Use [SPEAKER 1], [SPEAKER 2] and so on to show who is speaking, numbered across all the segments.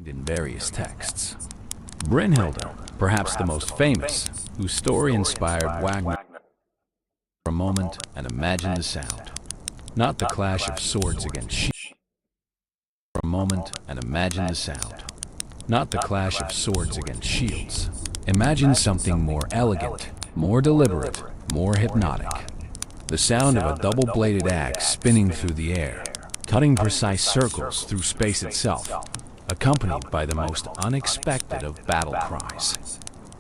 [SPEAKER 1] intrigued in various texts. Brynhilde, perhaps the most famous, whose story inspired Wagner for a moment and imagine the sound. Not the clash of swords against shields. For a moment and imagine the sound. Not the clash of swords against shields. Imagine something more elegant, more deliberate, more hypnotic. The sound of a double-bladed axe spinning through the air, cutting precise circles through space itself, accompanied by the most unexpected of battle cries.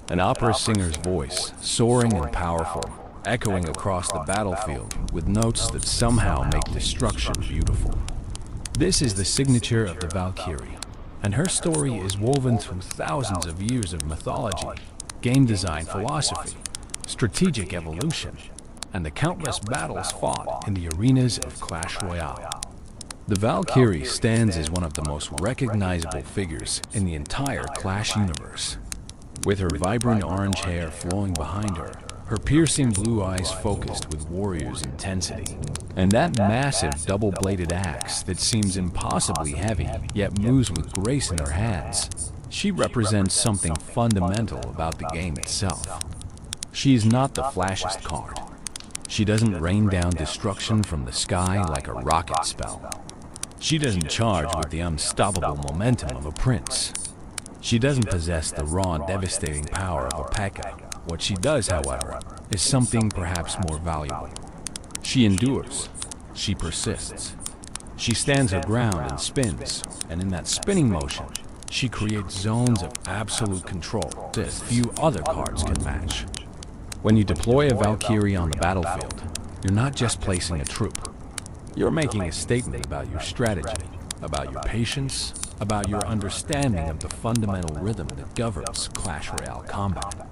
[SPEAKER 1] An opera singer's voice, soaring and powerful, echoing across the battlefield with notes that somehow make destruction beautiful. This is the signature of the Valkyrie, and her story is woven through thousands of years of mythology, game design philosophy, strategic evolution, and the countless battles fought in the arenas of Clash Royale. The Valkyrie stands as one of the most recognizable figures in the entire Clash universe. With her vibrant orange hair flowing behind her, her piercing blue eyes focused with warrior's intensity, and that massive double-bladed axe that seems impossibly heavy yet moves with grace in her hands, she represents something fundamental about the game itself. She is not the flashiest card. She doesn't rain down destruction from the sky like a rocket spell. She doesn't charge with the unstoppable momentum of a prince. She doesn't possess the raw and devastating power of a P.E.K.K.A. What she does, however, is something perhaps more valuable. She endures. She persists. She stands her ground and spins, and in that spinning motion, she creates zones of absolute control that few other cards can match. When you deploy a Valkyrie on the battlefield, you're not just placing a troop. You're making a statement about your strategy, about your patience, about your understanding of the fundamental rhythm that governs Clash Royale combat.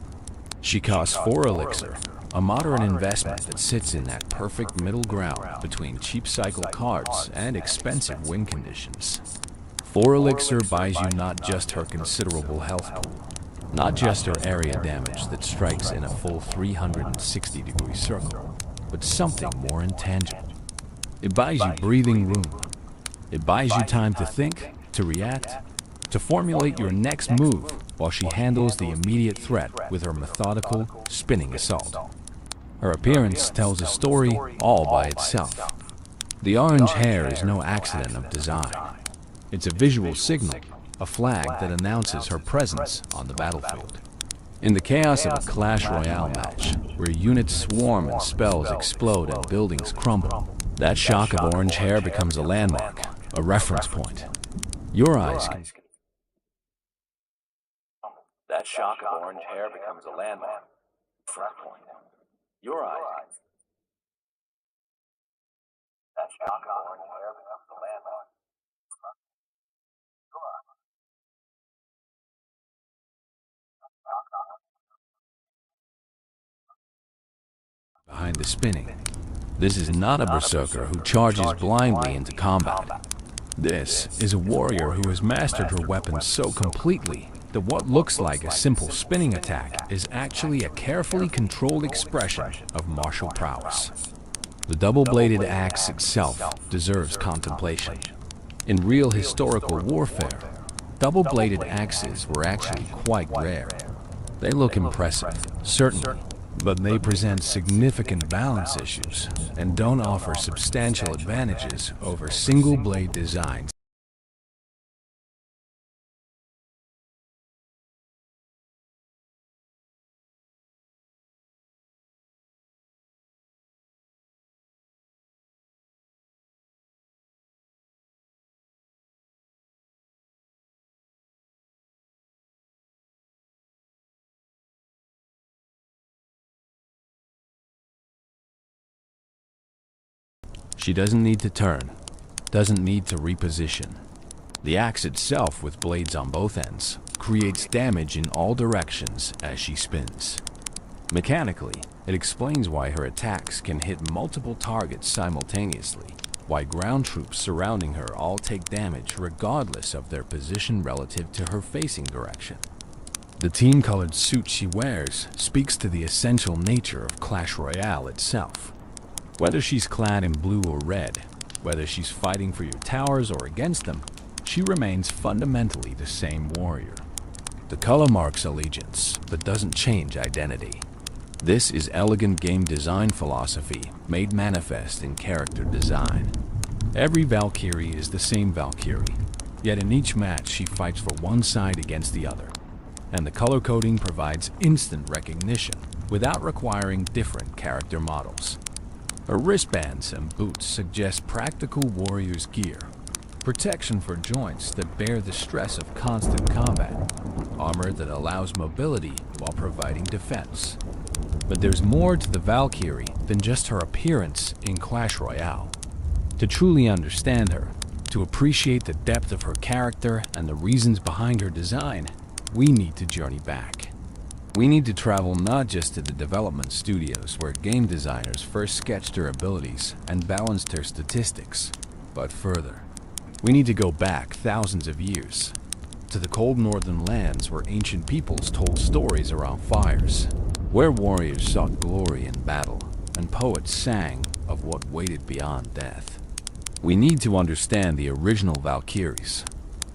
[SPEAKER 1] She costs 4 elixir, a moderate investment that sits in that perfect middle ground between cheap cycle cards and expensive win conditions. 4 elixir buys you not just her considerable health pool, not just her area damage that strikes in a full 360-degree circle, but something more intangible. It buys you breathing room. It buys you time to think, to react, to formulate your next move while she handles the immediate threat with her methodical, spinning assault. Her appearance tells a story all by itself. The orange hair is no accident of design. It's a visual signal, a flag that announces her presence on the battlefield. In the chaos of a Clash Royale match, where units swarm and spells explode and buildings crumble, that shock of orange hair becomes a landmark, a reference point. Your eyes can... That shock of orange hair becomes a landmark, reference point. Your eyes... That shock of orange hair becomes a landmark. Behind the spinning. This is not a berserker who charges blindly into combat. This is a warrior who has mastered her weapon so completely that what looks like a simple spinning attack is actually a carefully controlled expression of martial prowess. The double-bladed axe itself deserves contemplation. In real historical warfare, double-bladed axes were actually quite rare. They look impressive, certainly, but they present significant balance issues and don't offer substantial advantages over single-blade designs. She doesn't need to turn, doesn't need to reposition. The axe itself, with blades on both ends, creates damage in all directions as she spins. Mechanically, it explains why her attacks can hit multiple targets simultaneously, why ground troops surrounding her all take damage regardless of their position relative to her facing direction. The team-colored suit she wears speaks to the essential nature of Clash Royale itself. Whether she's clad in blue or red, whether she's fighting for your towers or against them, she remains fundamentally the same warrior. The color marks allegiance, but doesn't change identity. This is elegant game design philosophy made manifest in character design. Every Valkyrie is the same Valkyrie, yet in each match she fights for one side against the other. And the color coding provides instant recognition without requiring different character models. Her wristbands and boots suggest practical warrior's gear, protection for joints that bear the stress of constant combat, armor that allows mobility while providing defense. But there's more to the Valkyrie than just her appearance in Clash Royale. To truly understand her, to appreciate the depth of her character and the reasons behind her design, we need to journey back. We need to travel not just to the development studios where game designers first sketched her abilities and balanced her statistics, but further. We need to go back thousands of years, to the cold northern lands where ancient peoples told stories around fires, where warriors sought glory in battle, and poets sang of what waited beyond death. We need to understand the original Valkyries,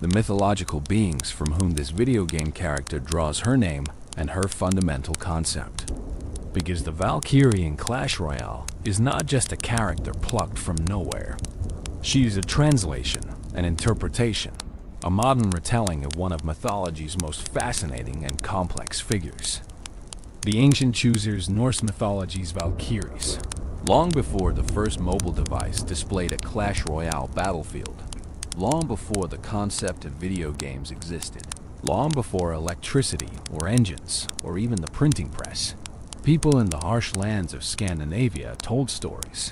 [SPEAKER 1] the mythological beings from whom this video game character draws her name and her fundamental concept. Because the Valkyrie in Clash Royale is not just a character plucked from nowhere. She is a translation, an interpretation, a modern retelling of one of mythology's most fascinating and complex figures. The ancient choosers Norse mythology's Valkyries, long before the first mobile device displayed a Clash Royale battlefield, long before the concept of video games existed, long before electricity or engines or even the printing press, people in the harsh lands of Scandinavia told stories.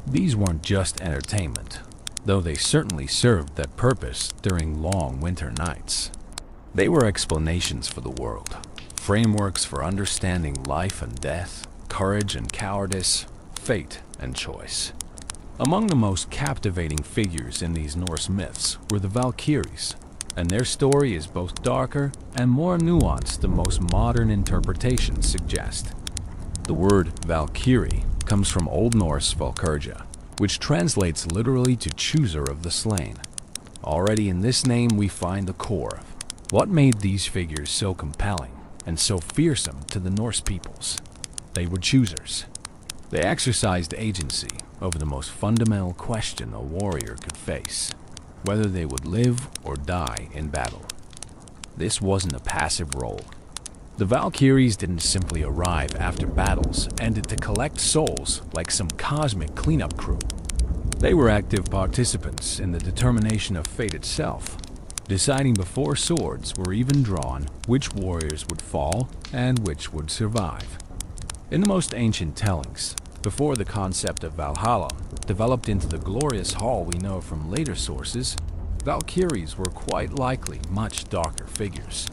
[SPEAKER 1] These weren't just entertainment, though they certainly served that purpose during long winter nights. They were explanations for the world, frameworks for understanding life and death, courage and cowardice, fate and choice. Among the most captivating figures in these Norse myths were the Valkyries, and their story is both darker and more nuanced than most modern interpretations suggest. The word Valkyrie comes from Old Norse Valkyrja, which translates literally to chooser of the slain. Already in this name we find the core of what made these figures so compelling and so fearsome to the Norse peoples. They were choosers. They exercised agency over the most fundamental question a warrior could face, whether they would live or die in battle. This wasn't a passive role. The Valkyries didn't simply arrive after battles and to collect souls like some cosmic cleanup crew. They were active participants in the determination of fate itself, deciding before swords were even drawn which warriors would fall and which would survive. In the most ancient tellings, before the concept of Valhalla developed into the glorious hall we know from later sources, Valkyries were quite likely much darker figures.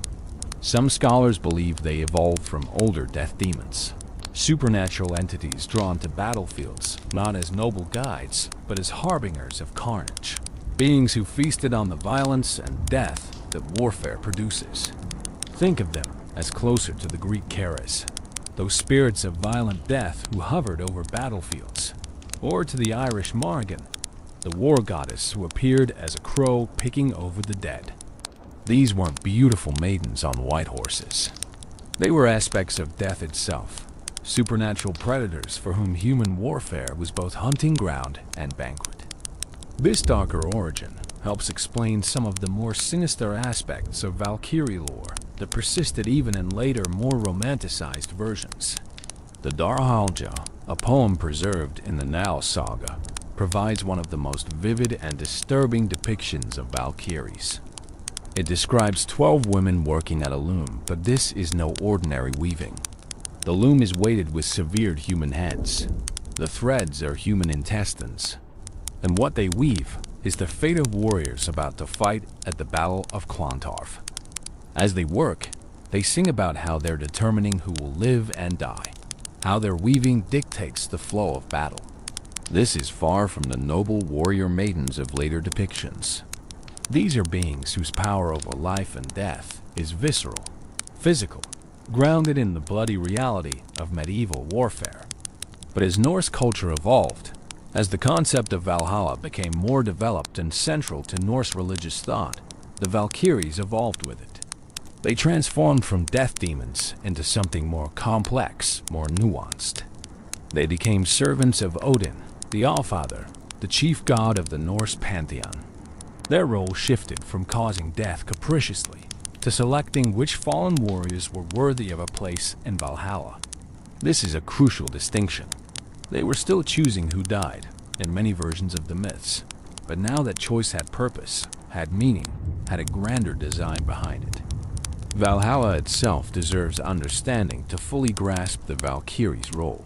[SPEAKER 1] Some scholars believe they evolved from older death demons, supernatural entities drawn to battlefields not as noble guides, but as harbingers of carnage, beings who feasted on the violence and death that warfare produces. Think of them as closer to the Greek Keres, those spirits of violent death who hovered over battlefields, or to the Irish Morrigan, the war goddess who appeared as a crow picking over the dead. These weren't beautiful maidens on white horses. They were aspects of death itself, supernatural predators for whom human warfare was both hunting ground and banquet. This darker origin helps explain some of the more sinister aspects of Valkyrie lore that persisted even in later, more romanticized versions. The Darhalja, a poem preserved in the Njál saga, provides one of the most vivid and disturbing depictions of Valkyries. It describes 12 women working at a loom, but this is no ordinary weaving. The loom is weighted with severed human heads. The threads are human intestines. And what they weave is the fate of warriors about to fight at the Battle of Clontarf. As they work, they sing about how they're determining who will live and die, how their weaving dictates the flow of battle. This is far from the noble warrior maidens of later depictions. These are beings whose power over life and death is visceral, physical, grounded in the bloody reality of medieval warfare. But as Norse culture evolved, As the concept of Valhalla became more developed and central to Norse religious thought, the Valkyries evolved with it. They transformed from death demons into something more complex, more nuanced. They became servants of Odin, the Allfather, the chief god of the Norse pantheon. Their role shifted from causing death capriciously to selecting which fallen warriors were worthy of a place in Valhalla. This is a crucial distinction. They were still choosing who died in many versions of the myths, but now that choice had purpose, had meaning, had a grander design behind it. Valhalla itself deserves understanding to fully grasp the Valkyrie's role.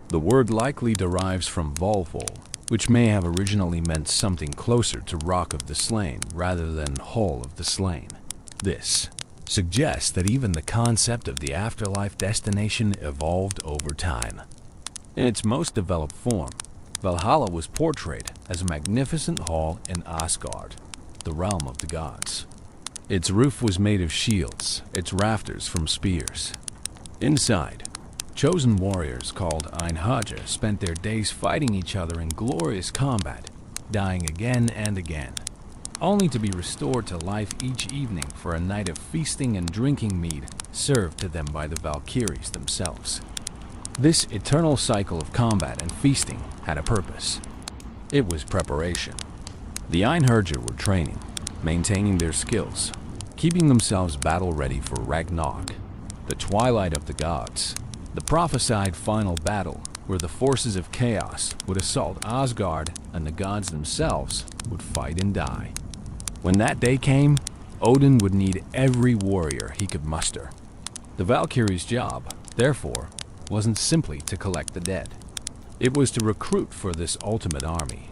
[SPEAKER 1] The word likely derives from Volvol, which may have originally meant something closer to Rock of the Slain rather than Hall of the Slain. This suggests that even the concept of the afterlife destination evolved over time. In its most developed form, Valhalla was portrayed as a magnificent hall in Asgard, the realm of the gods. Its roof was made of shields, its rafters from spears. Inside, chosen warriors called Einherjar spent their days fighting each other in glorious combat, dying again and again, only to be restored to life each evening for a night of feasting and drinking mead served to them by the Valkyries themselves. This eternal cycle of combat and feasting had a purpose. It was preparation. The Einherjar were training, maintaining their skills, keeping themselves battle-ready for Ragnarok, the twilight of the gods, the prophesied final battle where the forces of chaos would assault Asgard and the gods themselves would fight and die. When that day came, Odin would need every warrior he could muster. The Valkyrie's job, therefore, wasn't simply to collect the dead. It was to recruit for this ultimate army,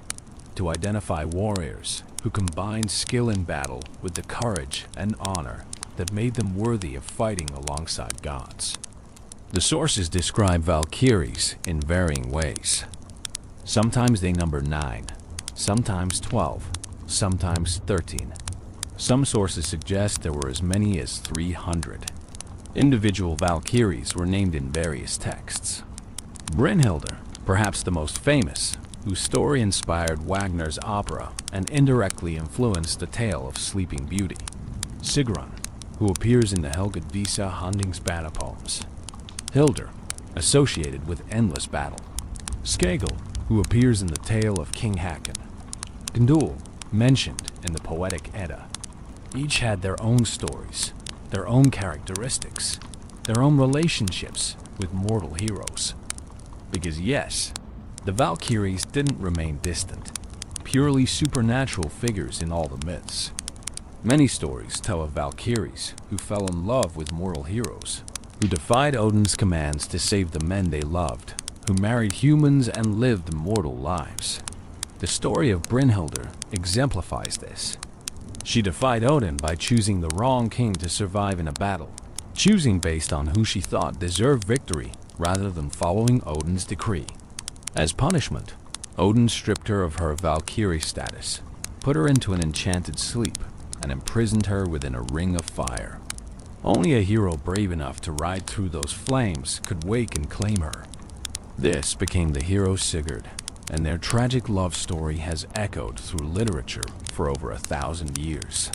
[SPEAKER 1] to identify warriors who combined skill in battle with the courage and honor that made them worthy of fighting alongside gods. The sources describe Valkyries in varying ways. Sometimes they number 9, sometimes 12, sometimes 13. Some sources suggest there were as many as 300. Individual Valkyries were named in various texts. Brynhildr, perhaps the most famous, whose story inspired Wagner's opera and indirectly influenced the tale of Sleeping Beauty. Sigrun, who appears in the Helgud Visa Hundingsbana poems. Hildr, associated with endless battle. Skegel, who appears in the tale of King Haakon. Gndul, mentioned in the Poetic Edda. Each had their own stories, their own characteristics, their own relationships with mortal heroes. Because yes, the Valkyries didn't remain distant, purely supernatural figures in all the myths. Many stories tell of Valkyries who fell in love with mortal heroes, who defied Odin's commands to save the men they loved, who married humans and lived mortal lives. The story of Brynhildr exemplifies this. She defied Odin by choosing the wrong king to survive in a battle, choosing based on who she thought deserved victory rather than following Odin's decree. As punishment, Odin stripped her of her Valkyrie status, put her into an enchanted sleep, and imprisoned her within a ring of fire. Only a hero brave enough to ride through those flames could wake and claim her. This became the hero Sigurd, and their tragic love story has echoed through literature for over 1,000 years.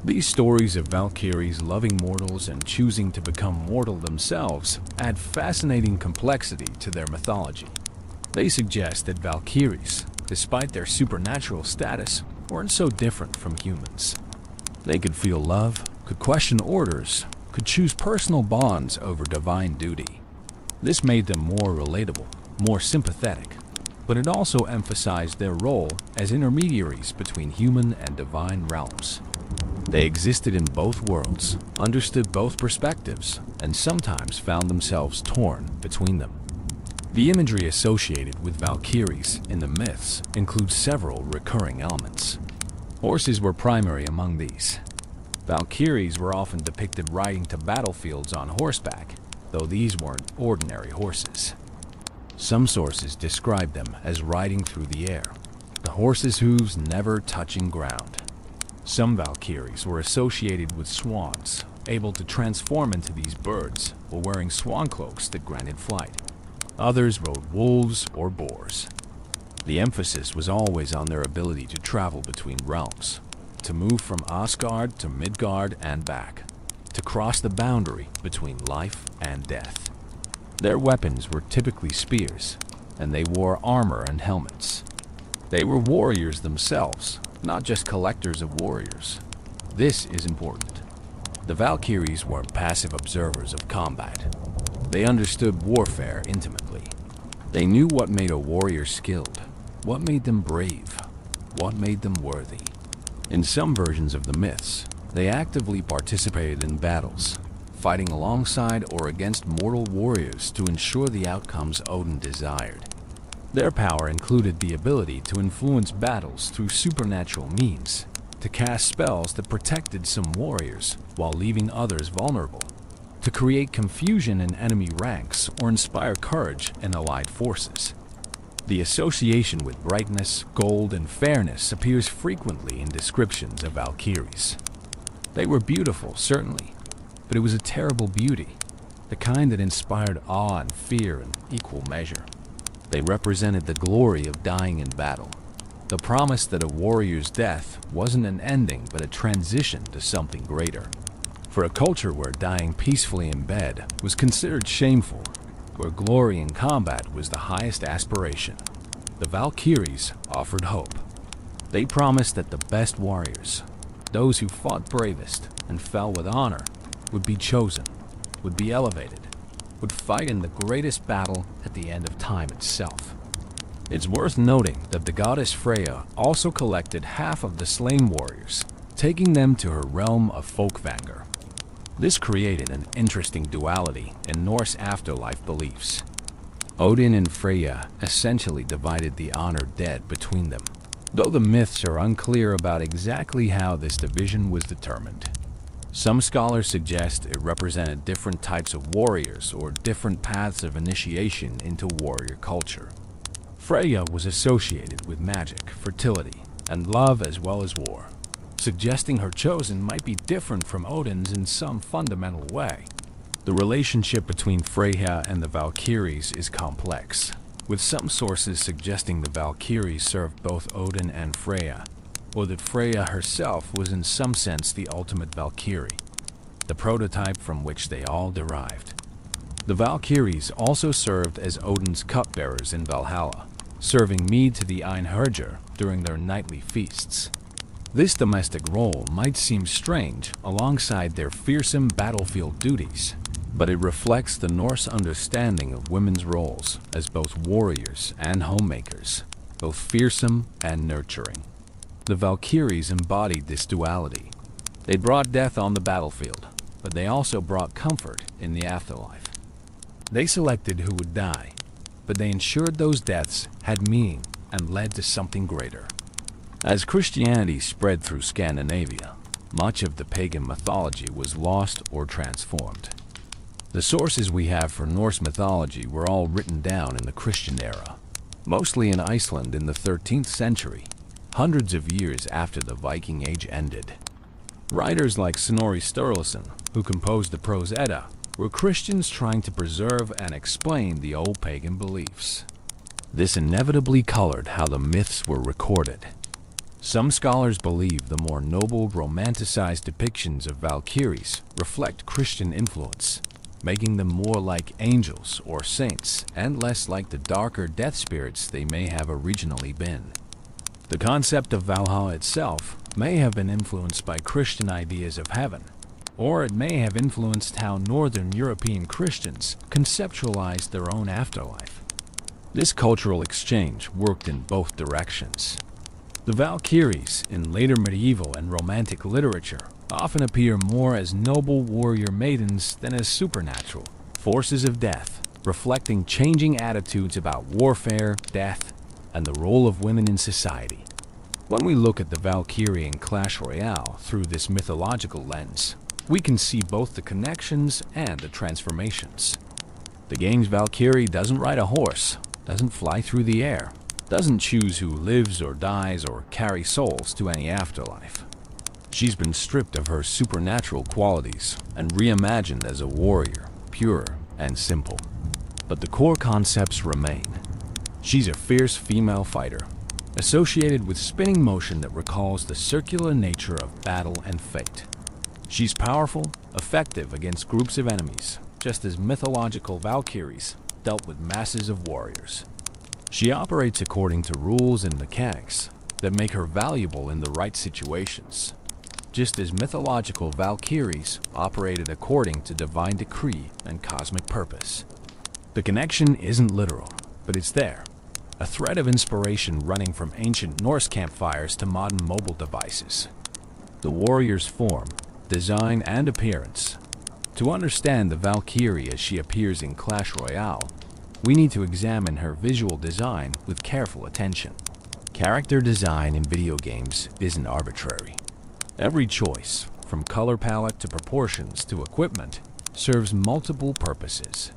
[SPEAKER 1] These stories of Valkyries loving mortals and choosing to become mortal themselves add fascinating complexity to their mythology. They suggest that Valkyries, despite their supernatural status, weren't so different from humans. They could feel love, could question orders, could choose personal bonds over divine duty. This made them more relatable, more sympathetic, but it also emphasized their role as intermediaries between human and divine realms. They existed in both worlds, understood both perspectives, and sometimes found themselves torn between them. The imagery associated with Valkyries in the myths includes several recurring elements. Horses were primary among these. Valkyries were often depicted riding to battlefields on horseback, though these weren't ordinary horses. Some sources describe them as riding through the air, the horse's hooves never touching ground. Some Valkyries were associated with swans, able to transform into these birds while wearing swan cloaks that granted flight. Others rode wolves or boars. The emphasis was always on their ability to travel between realms, to move from Asgard to Midgard and back, to cross the boundary between life and death. Their weapons were typically spears, and they wore armor and helmets. They were warriors themselves, not just collectors of warriors. This is important. The Valkyries weren't passive observers of combat. They understood warfare intimately. They knew what made a warrior skilled, what made them brave, what made them worthy. In some versions of the myths, they actively participated in battles, fighting alongside or against mortal warriors to ensure the outcomes Odin desired. Their power included the ability to influence battles through supernatural means, to cast spells that protected some warriors while leaving others vulnerable, to create confusion in enemy ranks or inspire courage in allied forces. The association with brightness, gold, and fairness appears frequently in descriptions of Valkyries. They were beautiful, certainly, but it was a terrible beauty, the kind that inspired awe and fear in equal measure. They represented the glory of dying in battle, the promise that a warrior's death wasn't an ending but a transition to something greater. For a culture where dying peacefully in bed was considered shameful, where glory in combat was the highest aspiration, the Valkyries offered hope. They promised that the best warriors, those who fought bravest and fell with honor, would be chosen, would be elevated, would fight in the greatest battle at the end of time itself. It's worth noting that the goddess Freya also collected half of the slain warriors, taking them to her realm of Folkvanger. This created an interesting duality in Norse afterlife beliefs. Odin and Freya essentially divided the honored dead between them, though the myths are unclear about exactly how this division was determined. Some scholars suggest it represented different types of warriors or different paths of initiation into warrior culture. Freya was associated with magic, fertility, and love as well as war, suggesting her chosen might be different from Odin's in some fundamental way. The relationship between Freya and the Valkyries is complex, with some sources suggesting the Valkyries served both Odin and Freya, or that Freya herself was in some sense the ultimate Valkyrie, the prototype from which they all derived. The Valkyries also served as Odin's cupbearers in Valhalla, serving mead to the Einherjar during their nightly feasts. This domestic role might seem strange alongside their fearsome battlefield duties, but it reflects the Norse understanding of women's roles as both warriors and homemakers, both fearsome and nurturing. The Valkyries embodied this duality. They brought death on the battlefield, but they also brought comfort in the afterlife. They selected who would die, but they ensured those deaths had meaning and led to something greater. As Christianity spread through Scandinavia, much of the pagan mythology was lost or transformed. The sources we have for Norse mythology were all written down in the Christian era, mostly in Iceland in the 13th century, hundreds of years after the Viking Age ended. Writers like Snorri Sturluson, who composed the Prose Edda, were Christians trying to preserve and explain the old pagan beliefs. This inevitably colored how the myths were recorded. Some scholars believe the more noble, romanticized depictions of Valkyries reflect Christian influence, making them more like angels or saints and less like the darker death spirits they may have originally been. The concept of Valhalla itself may have been influenced by Christian ideas of heaven, or it may have influenced how Northern European Christians conceptualized their own afterlife. This cultural exchange worked in both directions. The Valkyries in later medieval and romantic literature often appear more as noble warrior maidens than as supernatural forces of death, reflecting changing attitudes about warfare, death, and the role of women in society. When we look at the Valkyrie in Clash Royale through this mythological lens, we can see both the connections and the transformations. The game's Valkyrie doesn't ride a horse, doesn't fly through the air, doesn't choose who lives or dies or carry souls to any afterlife. She's been stripped of her supernatural qualities and reimagined as a warrior, pure and simple. But the core concepts remain. She's a fierce female fighter, associated with spinning motion that recalls the circular nature of battle and fate. She's powerful, effective against groups of enemies, just as mythological Valkyries dealt with masses of warriors. She operates according to rules and mechanics that make her valuable in the right situations, just as mythological Valkyries operated according to divine decree and cosmic purpose. The connection isn't literal, but it's there. A thread of inspiration running from ancient Norse campfires to modern mobile devices. The warrior's form, design, and appearance. To understand the Valkyrie as she appears in Clash Royale, we need to examine her visual design with careful attention. Character design in video games isn't arbitrary. Every choice, from color palette to proportions to equipment, serves multiple purposes.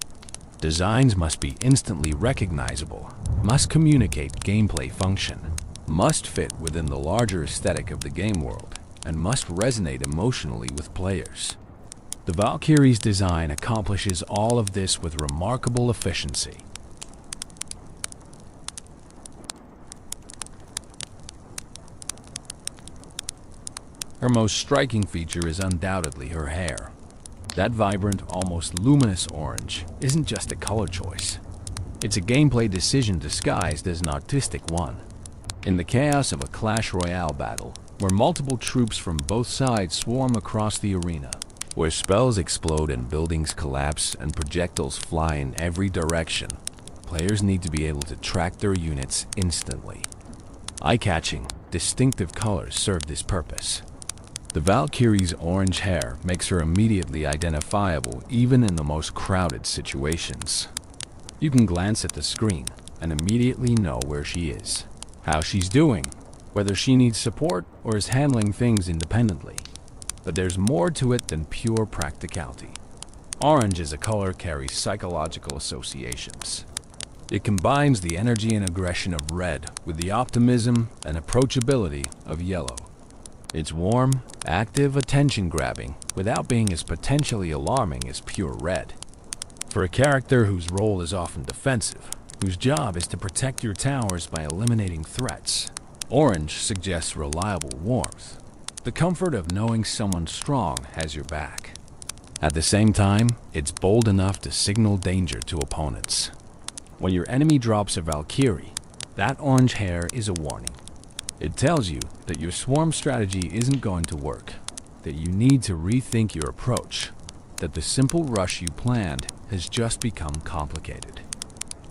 [SPEAKER 1] Designs must be instantly recognizable, must communicate gameplay function, must fit within the larger aesthetic of the game world, and must resonate emotionally with players. The Valkyrie's design accomplishes all of this with remarkable efficiency. Her most striking feature is undoubtedly her hair. That vibrant, almost luminous orange isn't just a color choice. It's a gameplay decision disguised as an artistic one. In the chaos of a Clash Royale battle, where multiple troops from both sides swarm across the arena, where spells explode and buildings collapse and projectiles fly in every direction, players need to be able to track their units instantly. Eye-catching, distinctive colors serve this purpose. The Valkyrie's orange hair makes her immediately identifiable even in the most crowded situations. You can glance at the screen and immediately know where she is, how she's doing, whether she needs support or is handling things independently. But there's more to it than pure practicality. Orange as a color carries psychological associations. It combines the energy and aggression of red with the optimism and approachability of yellow. It's warm, active, attention-grabbing, without being as potentially alarming as pure red. For a character whose role is often defensive, whose job is to protect your towers by eliminating threats, orange suggests reliable warmth, the comfort of knowing someone strong has your back. At the same time, it's bold enough to signal danger to opponents. When your enemy drops a Valkyrie, that orange hair is a warning. It tells you that your swarm strategy isn't going to work, that you need to rethink your approach, that the simple rush you planned has just become complicated.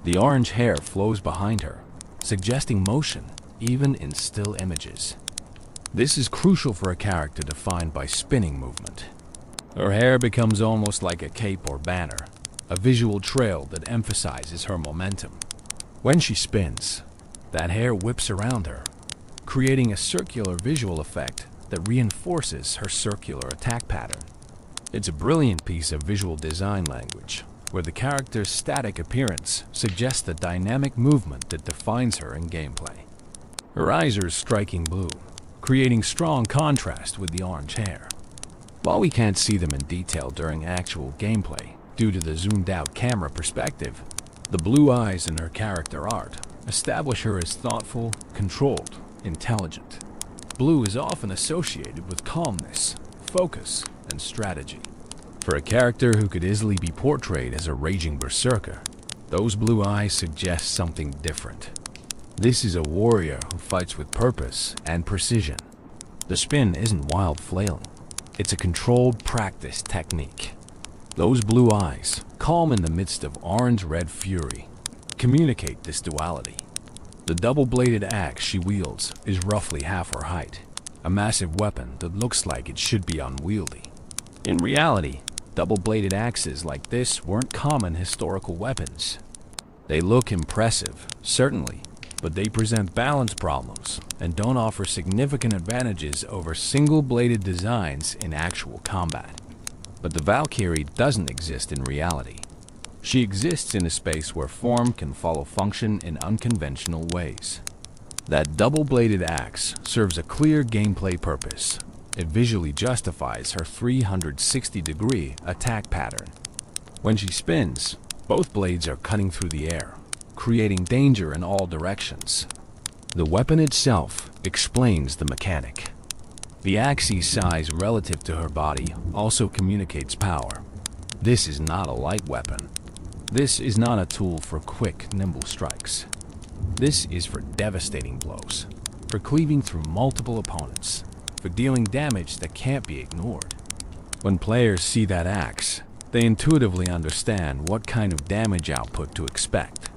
[SPEAKER 1] The orange hair flows behind her, suggesting motion, even in still images. This is crucial for a character defined by spinning movement. Her hair becomes almost like a cape or banner, a visual trail that emphasizes her momentum. When she spins, that hair whips around her, creating a circular visual effect that reinforces her circular attack pattern. It's a brilliant piece of visual design language, where the character's static appearance suggests the dynamic movement that defines her in gameplay. Her eyes are striking blue, creating strong contrast with the orange hair. While we can't see them in detail during actual gameplay, due to the zoomed-out camera perspective, the blue eyes in her character art establish her as thoughtful, controlled, intelligent. Blue is often associated with calmness, focus, and strategy. For a character who could easily be portrayed as a raging berserker, those blue eyes suggest something different. This is a warrior who fights with purpose and precision. The spin isn't wild flailing. It's a controlled practice technique. Those blue eyes, calm in the midst of orange-red fury, communicate this duality. The double-bladed axe she wields is roughly half her height, a massive weapon that looks like it should be unwieldy. In reality, double-bladed axes like this weren't common historical weapons. They look impressive, certainly, but they present balance problems and don't offer significant advantages over single-bladed designs in actual combat. But the Valkyrie doesn't exist in reality. She exists in a space where form can follow function in unconventional ways. That double-bladed axe serves a clear gameplay purpose. It visually justifies her 360-degree attack pattern. When she spins, both blades are cutting through the air, creating danger in all directions. The weapon itself explains the mechanic. The axe's size relative to her body also communicates power. This is not a light weapon. This is not a tool for quick, nimble strikes. This is for devastating blows, for cleaving through multiple opponents, for dealing damage that can't be ignored. When players see that axe, they intuitively understand what kind of damage output to expect.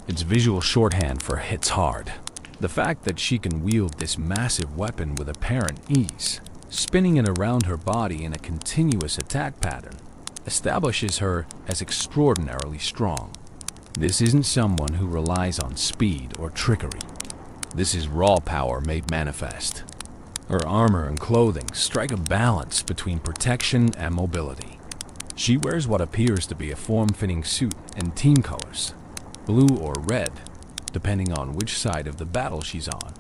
[SPEAKER 1] It's visual shorthand for hits hard. The fact that she can wield this massive weapon with apparent ease, spinning it around her body in a continuous attack pattern, establishes her as extraordinarily strong. This isn't someone who relies on speed or trickery. This is raw power made manifest. Her armor and clothing strike a balance between protection and mobility. She wears what appears to be a form-fitting suit in team colors, blue or red, depending on which side of the battle she's on,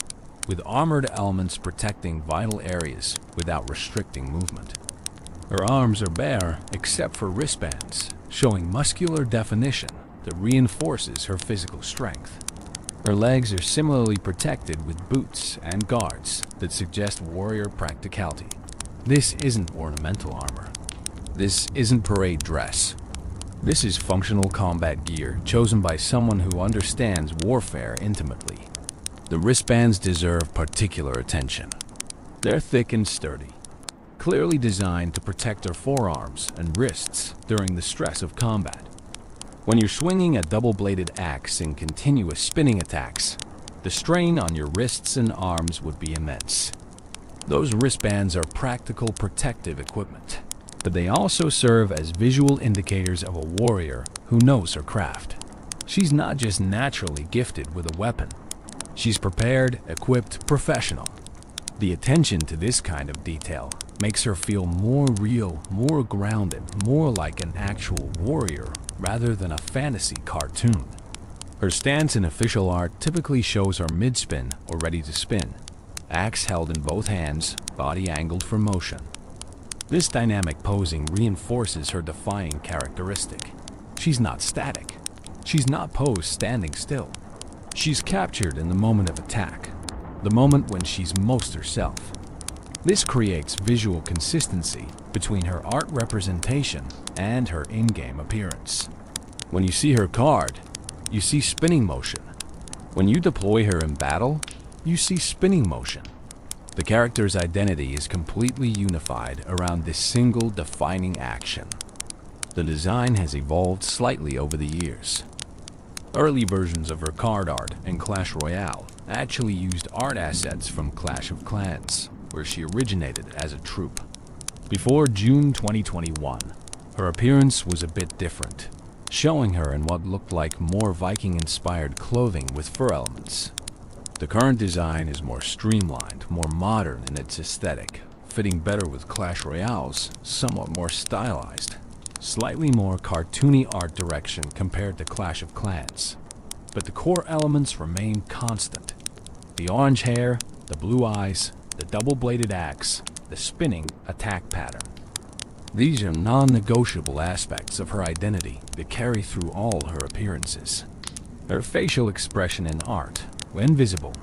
[SPEAKER 1] with armored elements protecting vital areas without restricting movement. Her arms are bare except for wristbands, showing muscular definition that reinforces her physical strength. Her legs are similarly protected with boots and guards that suggest warrior practicality. This isn't ornamental armor. This isn't parade dress. This is functional combat gear chosen by someone who understands warfare intimately. The wristbands deserve particular attention. They're thick and sturdy, clearly designed to protect her forearms and wrists during the stress of combat. When you're swinging a double-bladed axe in continuous spinning attacks, the strain on your wrists and arms would be immense. Those wristbands are practical protective equipment, but they also serve as visual indicators of a warrior who knows her craft. She's not just naturally gifted with a weapon. She's prepared, equipped, professional. The attention to this kind of detail makes her feel more real, more grounded, more like an actual warrior rather than a fantasy cartoon. Her stance in official art typically shows her mid-spin or ready to spin, axe held in both hands, body angled for motion. This dynamic posing reinforces her defying characteristic. She's not static. She's not posed standing still. She's captured in the moment of attack, the moment when she's most herself. This creates visual consistency between her art representation and her in-game appearance. When you see her card, you see spinning motion. When you deploy her in battle, you see spinning motion. The character's identity is completely unified around this single defining action. The design has evolved slightly over the years. Early versions of her card art in Clash Royale actually used art assets from Clash of Clans, where she originated as a troupe. Before June 2021, her appearance was a bit different, showing her in what looked like more Viking-inspired clothing with fur elements. The current design is more streamlined, more modern in its aesthetic, fitting better with Clash Royale's somewhat more stylized, slightly more cartoony art direction compared to Clash of Clans. But the core elements remain constant. The orange hair, the blue eyes, the double-bladed axe, the spinning attack pattern. These are non-negotiable aspects of her identity that carry through all her appearances. Her facial expression in art, when visible,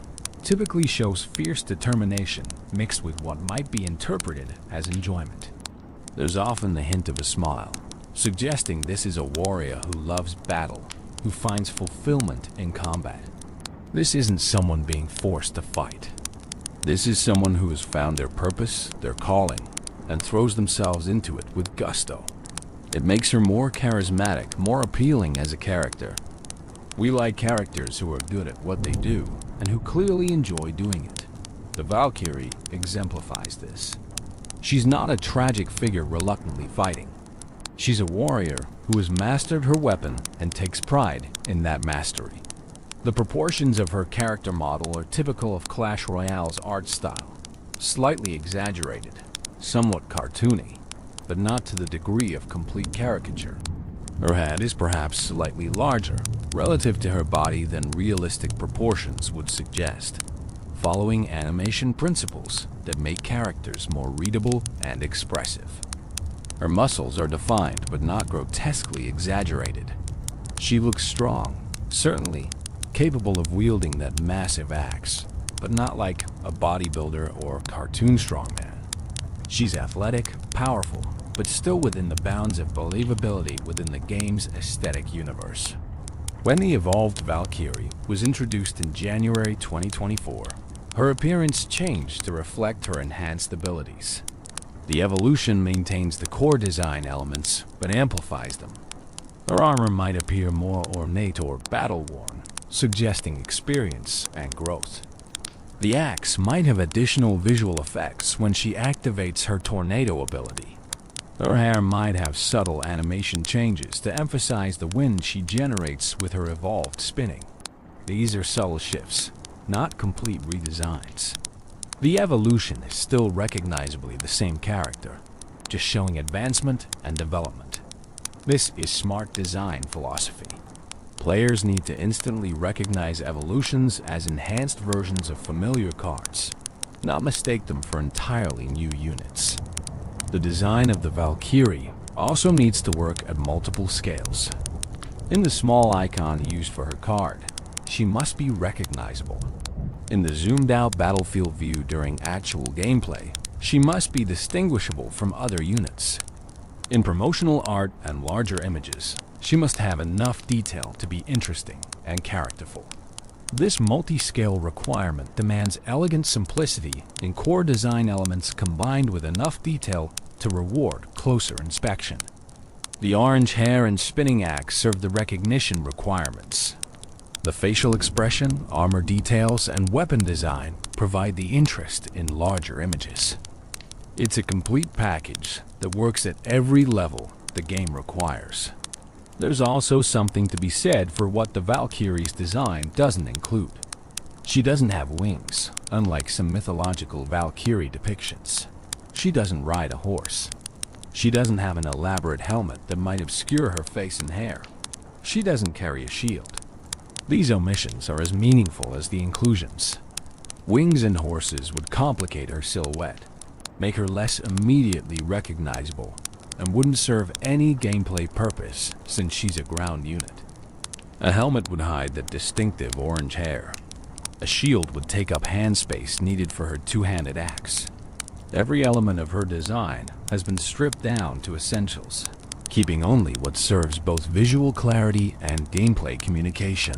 [SPEAKER 1] typically shows fierce determination mixed with what might be interpreted as enjoyment. There's often the hint of a smile, suggesting this is a warrior who loves battle, who finds fulfillment in combat. This isn't someone being forced to fight. This is someone who has found their purpose, their calling, and throws themselves into it with gusto. It makes her more charismatic, more appealing as a character. We like characters who are good at what they do, and who clearly enjoy doing it. The Valkyrie exemplifies this. She's not a tragic figure reluctantly fighting. She's a warrior who has mastered her weapon and takes pride in that mastery. The proportions of her character model are typical of Clash Royale's art style, slightly exaggerated, somewhat cartoony, but not to the degree of complete caricature. Her head is perhaps slightly larger relative to her body than realistic proportions would suggest, following animation principles that make characters more readable and expressive. Her muscles are defined but not grotesquely exaggerated. She looks strong, Certainly capable of wielding that massive axe, but not like a bodybuilder or cartoon strongman. She's athletic, powerful, but still within the bounds of believability within the game's aesthetic universe. When the evolved Valkyrie was introduced in January 2024, her appearance changed to reflect her enhanced abilities. The evolution maintains the core design elements, but amplifies them. Her armor might appear more ornate or battle-worn, suggesting experience and growth. The axe might have additional visual effects when she activates her tornado ability. Her hair might have subtle animation changes to emphasize the wind she generates with her evolved spinning. These are subtle shifts, not complete redesigns. The evolution is still recognizably the same character, just showing advancement and development. This is smart design philosophy. Players need to instantly recognize evolutions as enhanced versions of familiar cards, not mistake them for entirely new units. The design of the Valkyrie also needs to work at multiple scales. In the small icon used for her card, she must be recognizable. In the zoomed-out battlefield view during actual gameplay, she must be distinguishable from other units. In promotional art and larger images, she must have enough detail to be interesting and characterful. This multi-scale requirement demands elegant simplicity in core design elements combined with enough detail to reward closer inspection. The orange hair and spinning axe serve the recognition requirements. The facial expression, armor details, and weapon design provide the interest in larger images. It's a complete package that works at every level the game requires. There's also something to be said for what the Valkyrie's design doesn't include. She doesn't have wings, unlike some mythological Valkyrie depictions. She doesn't ride a horse. She doesn't have an elaborate helmet that might obscure her face and hair. She doesn't carry a shield. These omissions are as meaningful as the inclusions. Wings and horses would complicate her silhouette, make her less immediately recognizable, and wouldn't serve any gameplay purpose since she's a ground unit. A helmet would hide that distinctive orange hair. A shield would take up hand space needed for her two-handed axe. Every element of her design has been stripped down to essentials, keeping only what serves both visual clarity and gameplay communication.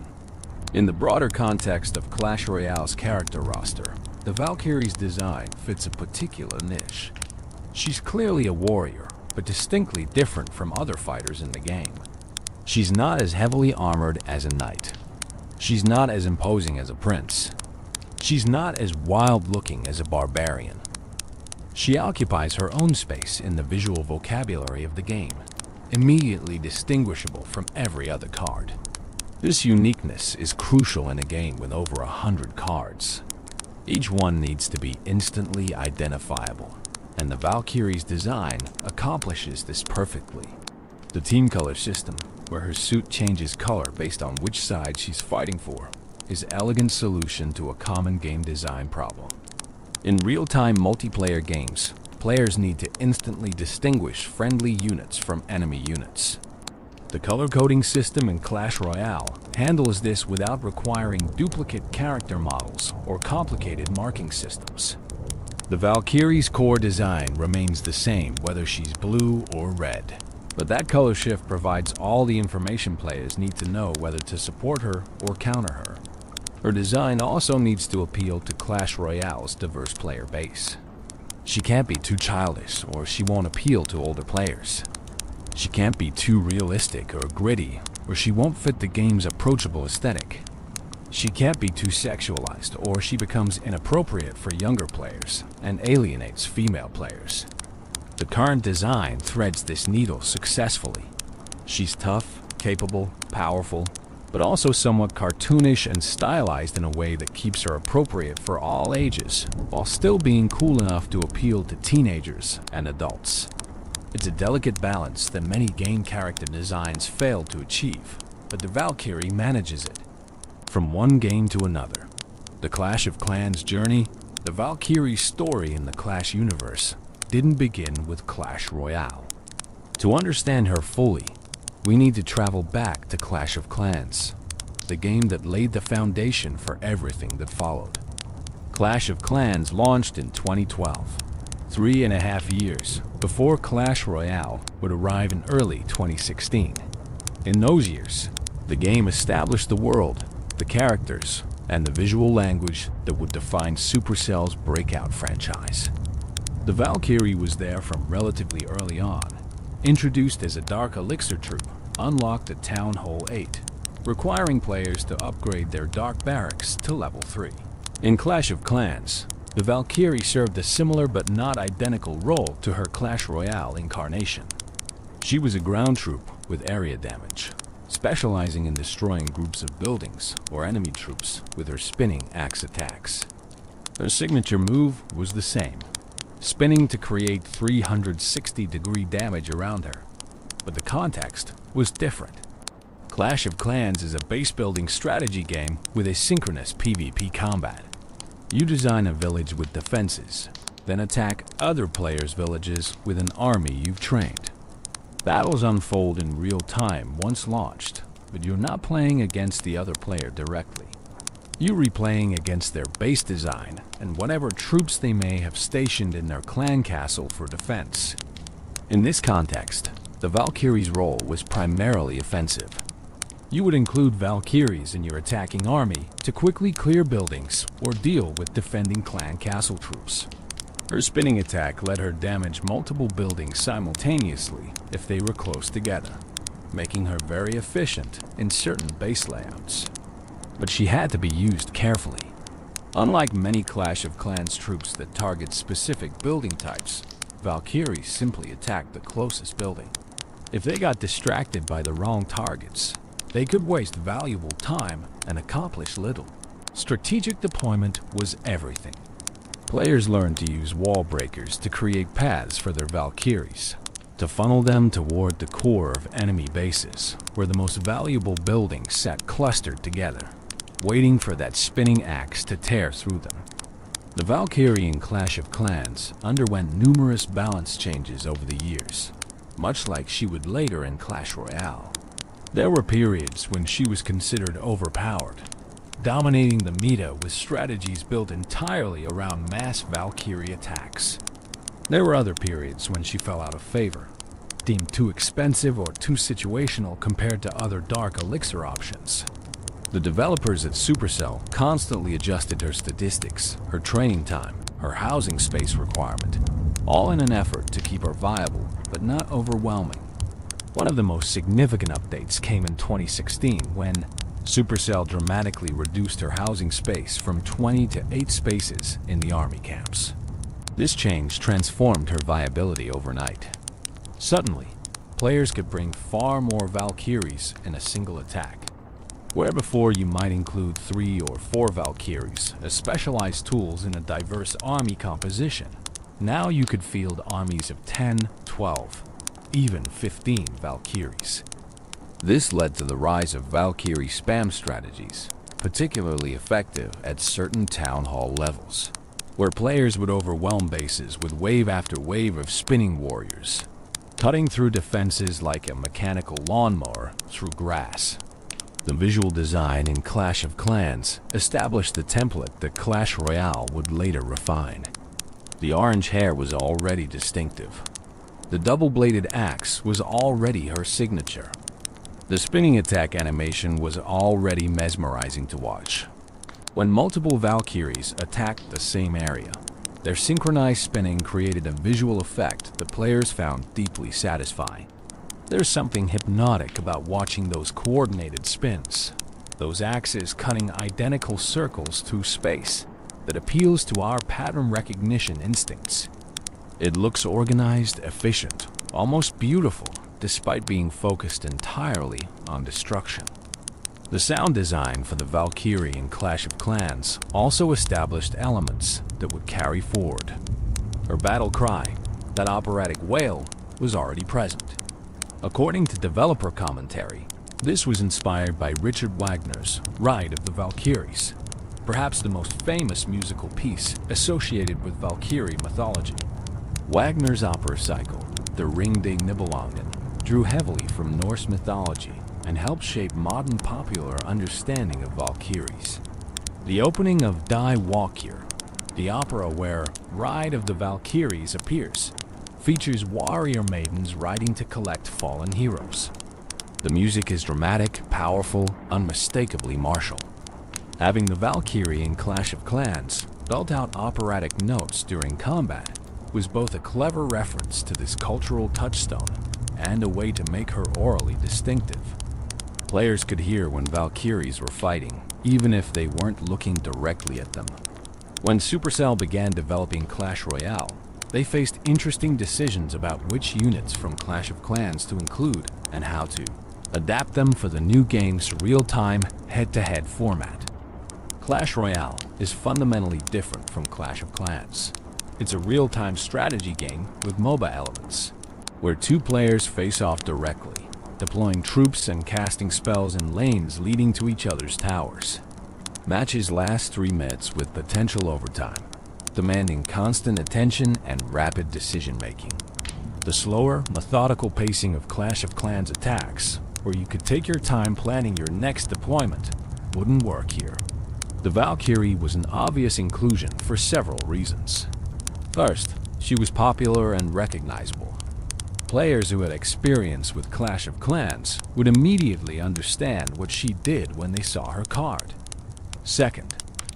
[SPEAKER 1] In the broader context of Clash Royale's character roster, the Valkyrie's design fits a particular niche. She's clearly a warrior, but distinctly different from other fighters in the game. She's not as heavily armored as a knight. She's not as imposing as a prince. She's not as wild-looking as a barbarian. She occupies her own space in the visual vocabulary of the game, immediately distinguishable from every other card. This uniqueness is crucial in a game with over 100 cards. Each one needs to be instantly identifiable, and the Valkyrie's design accomplishes this perfectly. The team color system, where her suit changes color based on which side she's fighting for, is an elegant solution to a common game design problem. In real-time multiplayer games, players need to instantly distinguish friendly units from enemy units. The color coding system in Clash Royale handles this without requiring duplicate character models or complicated marking systems. The Valkyrie's core design remains the same whether she's blue or red, but that color shift provides all the information players need to know whether to support her or counter her. Her design also needs to appeal to Clash Royale's diverse player base. She can't be too childish or she won't appeal to older players. She can't be too realistic or gritty, or she won't fit the game's approachable aesthetic. She can't be too sexualized, or she becomes inappropriate for younger players and alienates female players. The current design threads this needle successfully. She's tough, capable, powerful, but also somewhat cartoonish and stylized in a way that keeps her appropriate for all ages, while still being cool enough to appeal to teenagers and adults. It's a delicate balance that many game character designs fail to achieve, but the Valkyrie manages it. From one game to another, the Clash of Clans journey, the Valkyrie's story in the Clash universe, didn't begin with Clash Royale. To understand her fully, we need to travel back to Clash of Clans. the game that laid the foundation for everything that followed. Clash of Clans launched in 2012, 3.5 years before Clash Royale would arrive in early 2016. In those years, the game established the world, the characters, and the visual language that would define Supercell's breakout franchise. The Valkyrie was there from relatively early on. Introduced as a Dark Elixir troop, unlocked at Town Hall 8, requiring players to upgrade their Dark Barracks to level 3. In Clash of Clans, the Valkyrie served a similar but not identical role to her Clash Royale incarnation. She was a ground troop with area damage, specializing in destroying groups of buildings or enemy troops with her spinning axe attacks. Her signature move was the same, spinning to create 360-degree damage around her. But the context was different. Clash of Clans is a base-building strategy game with asynchronous PvP combat. You design a village with defenses, then attack other players' villages with an army you've trained. Battles unfold in real time once launched, but you're not playing against the other player directly. You're replaying against their base design and whatever troops they may have stationed in their clan castle for defense. In this context, the Valkyrie's role was primarily offensive. You would include Valkyries in your attacking army to quickly clear buildings or deal with defending clan castle troops. Her spinning attack let her damage multiple buildings simultaneously if they were close together, making her very efficient in certain base layouts. But she had to be used carefully. Unlike many Clash of Clans troops that target specific building types, Valkyries simply attacked the closest building. If they got distracted by the wrong targets, they could waste valuable time and accomplish little. Strategic deployment was everything. Players learned to use wall breakers to create paths for their Valkyries, to funnel them toward the core of enemy bases, where the most valuable buildings sat clustered together, waiting for that spinning axe to tear through them. The Valkyrie in Clash of Clans underwent numerous balance changes over the years, much like she would later in Clash Royale. There were periods when she was considered overpowered, dominating the meta with strategies built entirely around mass Valkyrie attacks. There were other periods when she fell out of favor, deemed too expensive or too situational compared to other Dark Elixir options. The developers at Supercell constantly adjusted her statistics, her training time, her housing space requirement, all in an effort to keep her viable but not overwhelming. One of the most significant updates came in 2016 when Supercell dramatically reduced her housing space from 20 to 8 spaces in the army camps. This change transformed her viability overnight. Suddenly, players could bring far more Valkyries in a single attack. Where before you might include 3 or 4 Valkyries as specialized tools in a diverse army composition, now you could field armies of 10, 12, even 15 Valkyries. This led to the rise of Valkyrie spam strategies, particularly effective at certain town hall levels, where players would overwhelm bases with wave after wave of spinning warriors, cutting through defenses like a mechanical lawnmower through grass. The visual design in Clash of Clans established the template that Clash Royale would later refine. The orange hair was already distinctive. The double-bladed axe was already her signature. The spinning attack animation was already mesmerizing to watch. When multiple Valkyries attacked the same area, their synchronized spinning created a visual effect that players found deeply satisfying. There's something hypnotic about watching those coordinated spins, those axes cutting identical circles through space, that appeals to our pattern recognition instincts. It looks organized, efficient, almost beautiful, despite being focused entirely on destruction. The sound design for the Valkyrie in Clash of Clans also established elements that would carry forward. Her battle cry, that operatic wail, was already present. According to developer commentary, this was inspired by Richard Wagner's Ride of the Valkyries, perhaps the most famous musical piece associated with Valkyrie mythology. Wagner's opera cycle, Der Ring des Nibelungen, drew heavily from Norse mythology and helped shape modern popular understanding of Valkyries. The opening of Die Walküre, the opera where Ride of the Valkyries appears, features warrior maidens riding to collect fallen heroes. The music is dramatic, powerful, unmistakably martial. Having the Valkyrie in Clash of Clans belt out operatic notes during combat was both a clever reference to this cultural touchstone and a way to make her orally distinctive. Players could hear when Valkyries were fighting, even if they weren't looking directly at them. When Supercell began developing Clash Royale, they faced interesting decisions about which units from Clash of Clans to include and how to adapt them for the new game's real-time, head-to-head format. Clash Royale is fundamentally different from Clash of Clans. It's a real-time strategy game with MOBA elements, where two players face off directly, deploying troops and casting spells in lanes leading to each other's towers. Matches last 3 minutes with potential overtime, demanding constant attention and rapid decision-making. The slower, methodical pacing of Clash of Clans attacks, where you could take your time planning your next deployment, wouldn't work here. The Valkyrie was an obvious inclusion for several reasons. First, she was popular and recognizable. Players who had experience with Clash of Clans would immediately understand what she did when they saw her card. Second,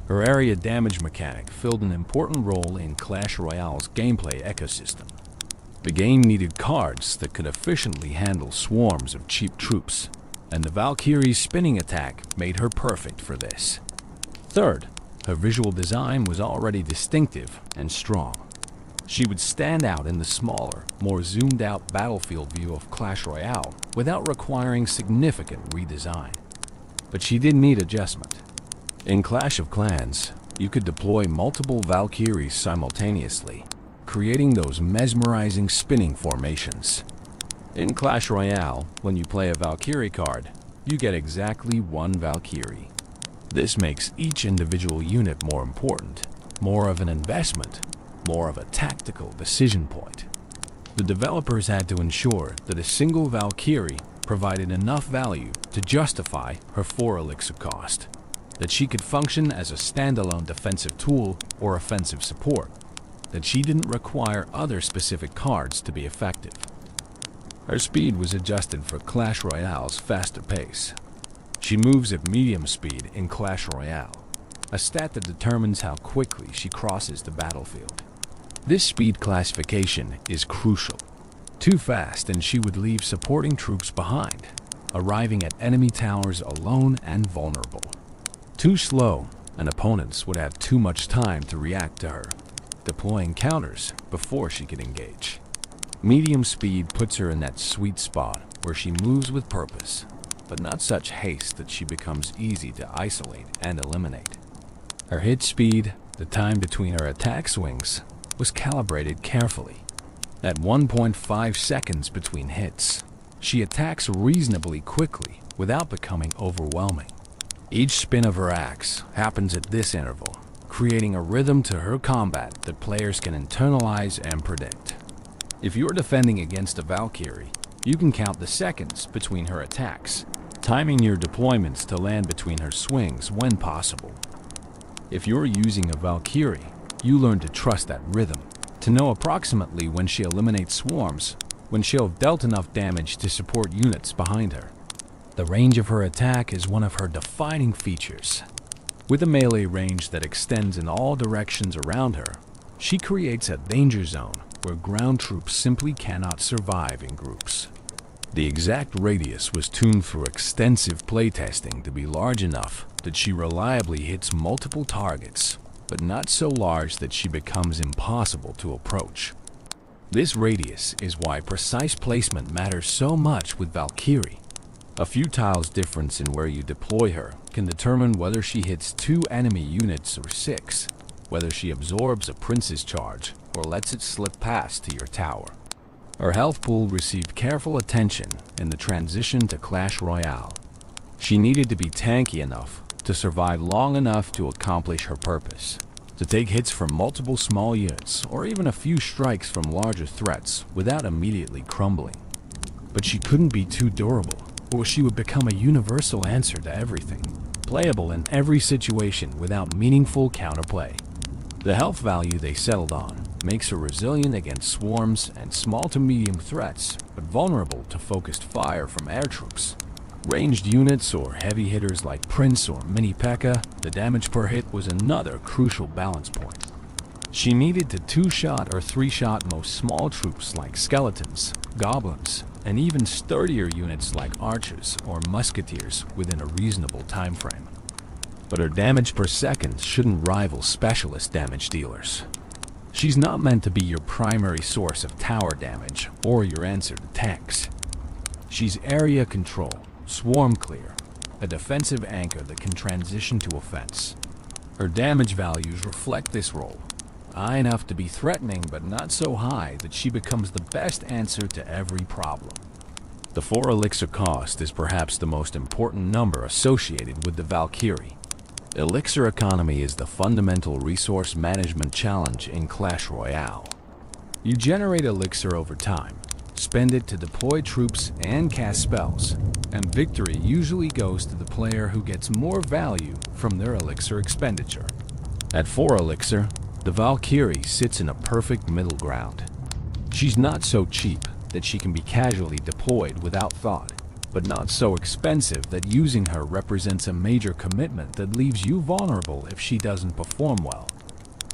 [SPEAKER 1] her area damage mechanic filled an important role in Clash Royale's gameplay ecosystem. The game needed cards that could efficiently handle swarms of cheap troops, and the Valkyrie's spinning attack made her perfect for this. Third, her visual design was already distinctive and strong. She would stand out in the smaller, more zoomed-out battlefield view of Clash Royale without requiring significant redesign. But she did need adjustment. In Clash of Clans, you could deploy multiple Valkyries simultaneously, creating those mesmerizing spinning formations. In Clash Royale, when you play a Valkyrie card, you get exactly one Valkyrie. This makes each individual unit more important, more of an investment, more of a tactical decision point. The developers had to ensure that a single Valkyrie provided enough value to justify her 4 elixir cost, that she could function as a standalone defensive tool or offensive support, that she didn't require other specific cards to be effective. Her speed was adjusted for Clash Royale's faster pace. She moves at medium speed in Clash Royale, a stat that determines how quickly she crosses the battlefield. This speed classification is crucial. Too fast and she would leave supporting troops behind, arriving at enemy towers alone and vulnerable. Too slow, and opponents would have too much time to react to her, deploying counters before she could engage. Medium speed puts her in that sweet spot where she moves with purpose, but not such haste that she becomes easy to isolate and eliminate. Her hit speed, the time between her attack swings, was calibrated carefully. At 1.5 seconds between hits, she attacks reasonably quickly without becoming overwhelming. Each spin of her axe happens at this interval, creating a rhythm to her combat that players can internalize and predict. If you're defending against a Valkyrie, you can count the seconds between her attacks, timing your deployments to land between her swings when possible. If you're using a Valkyrie, you learn to trust that rhythm, to know approximately when she eliminates swarms, when she'll have dealt enough damage to support units behind her. The range of her attack is one of her defining features. With a melee range that extends in all directions around her, she creates a danger zone where ground troops simply cannot survive in groups. The exact radius was tuned through extensive playtesting to be large enough that she reliably hits multiple targets, but not so large that she becomes impossible to approach. This radius is why precise placement matters so much with Valkyrie. A few tiles difference in where you deploy her can determine whether she hits 2 enemy units or 6, whether she absorbs a prince's charge or lets it slip past to your tower. Her health pool received careful attention in the transition to Clash Royale. She needed to be tanky enough to survive long enough to accomplish her purpose, to take hits from multiple small units or even a few strikes from larger threats without immediately crumbling. But she couldn't be too durable. or she would become a universal answer to everything, playable in every situation without meaningful counterplay. The health value they settled on makes her resilient against swarms and small to medium threats, but vulnerable to focused fire from air troops. Ranged units or heavy hitters like Prince or Mini P.E.K.K.A., the damage per hit was another crucial balance point. She needed to 2-shot or 3-shot most small troops like skeletons, goblins, and even sturdier units like archers or musketeers within a reasonable time frame. But her damage per second shouldn't rival specialist damage dealers. She's not meant to be your primary source of tower damage or your answer to tanks. She's area control, swarm clear, a defensive anchor that can transition to offense. Her damage values reflect this role, high enough to be threatening but not so high that she becomes the best answer to every problem. The 4 elixir cost is perhaps the most important number associated with the Valkyrie. Elixir economy is the fundamental resource management challenge in Clash Royale. You generate elixir over time, spend it to deploy troops and cast spells, and victory usually goes to the player who gets more value from their elixir expenditure. At 4 elixir, the Valkyrie sits in a perfect middle ground. She's not so cheap that she can be casually deployed without thought, but not so expensive that using her represents a major commitment that leaves you vulnerable if she doesn't perform well.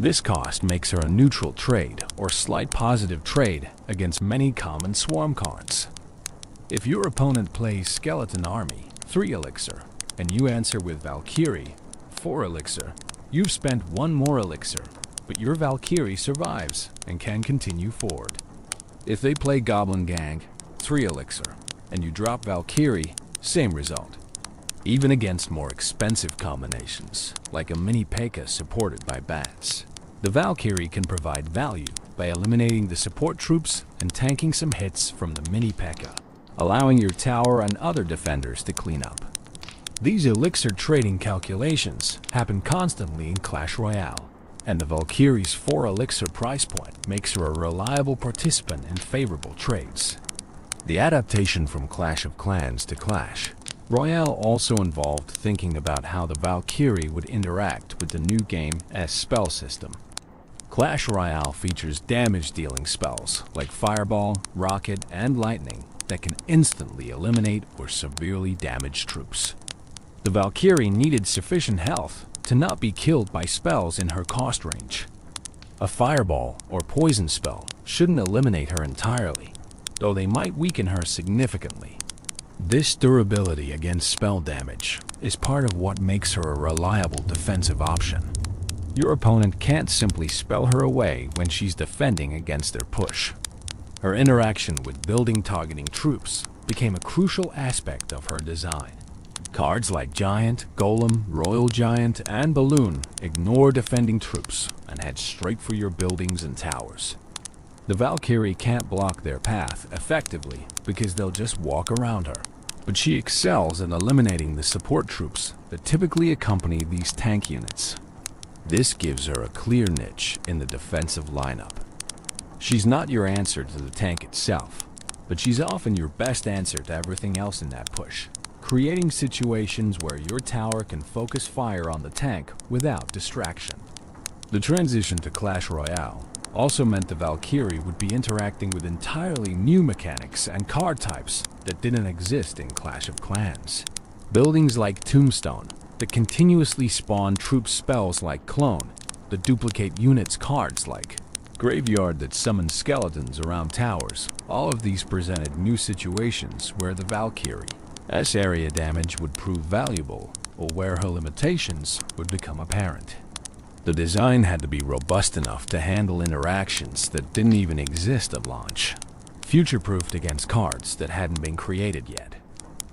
[SPEAKER 1] This cost makes her a neutral trade or slight positive trade against many common swarm cards. If your opponent plays Skeleton Army, 3 elixir, and you answer with Valkyrie, 4 elixir, you've spent 1 more elixir, but your Valkyrie survives and can continue forward. If they play Goblin Gang, 3 elixir, and you drop Valkyrie, same result. Even against more expensive combinations, like a Mini P.E.K.K.A. supported by bats, the Valkyrie can provide value by eliminating the support troops and tanking some hits from the Mini P.E.K.K.A., allowing your tower and other defenders to clean up. These elixir trading calculations happen constantly in Clash Royale, and the Valkyrie's 4 elixir price point makes her a reliable participant in favorable trades. The adaptation from Clash of Clans to Clash Royale also involved thinking about how the Valkyrie would interact with the new game's spell system. Clash Royale features damage-dealing spells like Fireball, Rocket, and Lightning that can instantly eliminate or severely damage troops. The Valkyrie needed sufficient health to not be killed by spells in her cost range. A Fireball or Poison spell shouldn't eliminate her entirely, though they might weaken her significantly. This durability against spell damage is part of what makes her a reliable defensive option. Your opponent can't simply spell her away when she's defending against their push. Her interaction with building targeting troops became a crucial aspect of her design. Cards like Giant, Golem, Royal Giant, and Balloon ignore defending troops and head straight for your buildings and towers. The Valkyrie can't block their path effectively because they'll just walk around her, but she excels in eliminating the support troops that typically accompany these tank units. This gives her a clear niche in the defensive lineup. She's not your answer to the tank itself, but she's often your best answer to everything else in that push, creating situations where your tower can focus fire on the tank without distraction. The transition to Clash Royale also meant the Valkyrie would be interacting with entirely new mechanics and card types that didn't exist in Clash of Clans. Buildings like Tombstone that continuously spawn troop spells like Clone, that duplicate units cards like Graveyard that summons skeletons around towers. All of these presented new situations where the Valkyrie's area damage would prove valuable, or where her limitations would become apparent. The design had to be robust enough to handle interactions that didn't even exist at launch, future-proofed against cards that hadn't been created yet.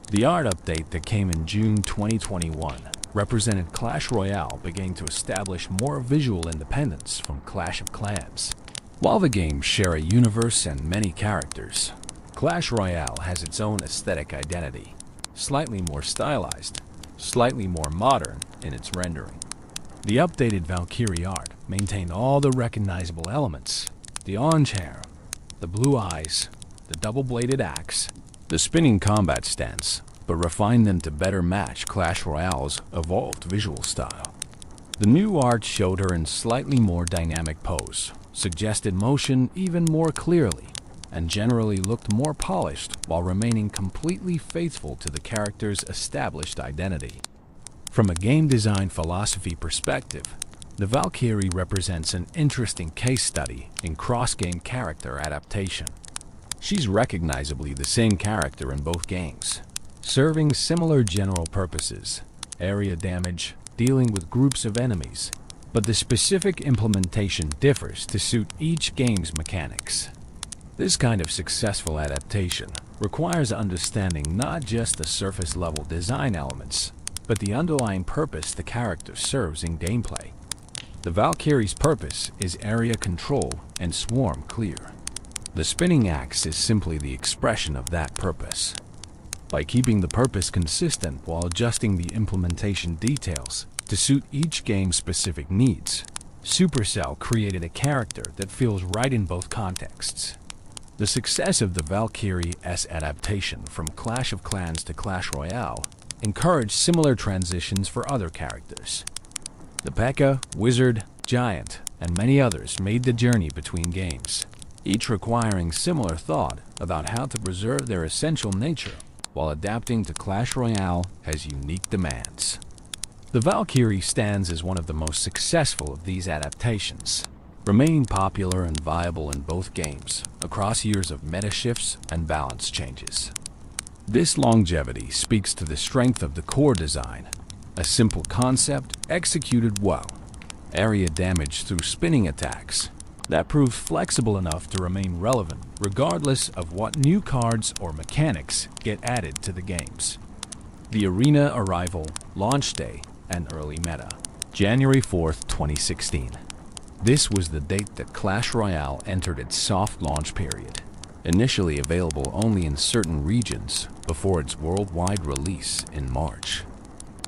[SPEAKER 1] The art update that came in June 2021 represented Clash Royale beginning to establish more visual independence from Clash of Clans. While the games share a universe and many characters, Clash Royale has its own aesthetic identity, slightly more stylized, slightly more modern in its rendering. The updated Valkyrie art maintained all the recognizable elements: the orange hair, the blue eyes, the double-bladed axe, the spinning combat stance, but refined them to better match Clash Royale's evolved visual style. The new art showed her in slightly more dynamic pose, suggested motion even more clearly, and generally looked more polished while remaining completely faithful to the character's established identity. From a game design philosophy perspective, the Valkyrie represents an interesting case study in cross-game character adaptation. She's recognizably the same character in both games, serving similar general purposes, area damage, dealing with groups of enemies, but the specific implementation differs to suit each game's mechanics. This kind of successful adaptation requires understanding not just the surface-level design elements, but the underlying purpose the character serves in gameplay. The Valkyrie's purpose is area control and swarm clear. The spinning axe is simply the expression of that purpose. By keeping the purpose consistent while adjusting the implementation details to suit each game's specific needs, Supercell created a character that feels right in both contexts. The success of the Valkyrie's adaptation from Clash of Clans to Clash Royale encouraged similar transitions for other characters. The P.E.K.K.A., Wizard, Giant, and many others made the journey between games, each requiring similar thought about how to preserve their essential nature while adapting to Clash Royale has unique demands. The Valkyrie stands as one of the most successful of these adaptations, remaining popular and viable in both games across years of meta shifts and balance changes. This longevity speaks to the strength of the core design, a simple concept executed well, area damage through spinning attacks that proved flexible enough to remain relevant regardless of what new cards or mechanics get added to the games. The arena arrival, launch day, and early meta. January 4th, 2016. This was the date that Clash Royale entered its soft launch period, initially available only in certain regions before its worldwide release in March.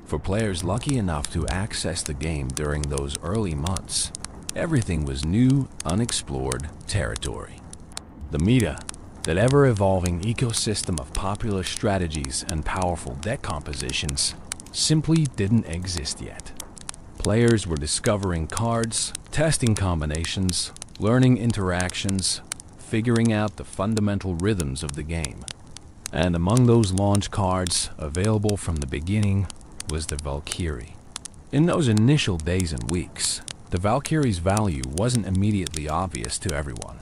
[SPEAKER 1] For players lucky enough to access the game during those early months, everything was new, unexplored territory. The meta, that ever-evolving ecosystem of popular strategies and powerful deck compositions, simply didn't exist yet. Players were discovering cards, testing combinations, learning interactions, figuring out the fundamental rhythms of the game. And among those launch cards available from the beginning was the Valkyrie. In those initial days and weeks, the Valkyrie's value wasn't immediately obvious to everyone.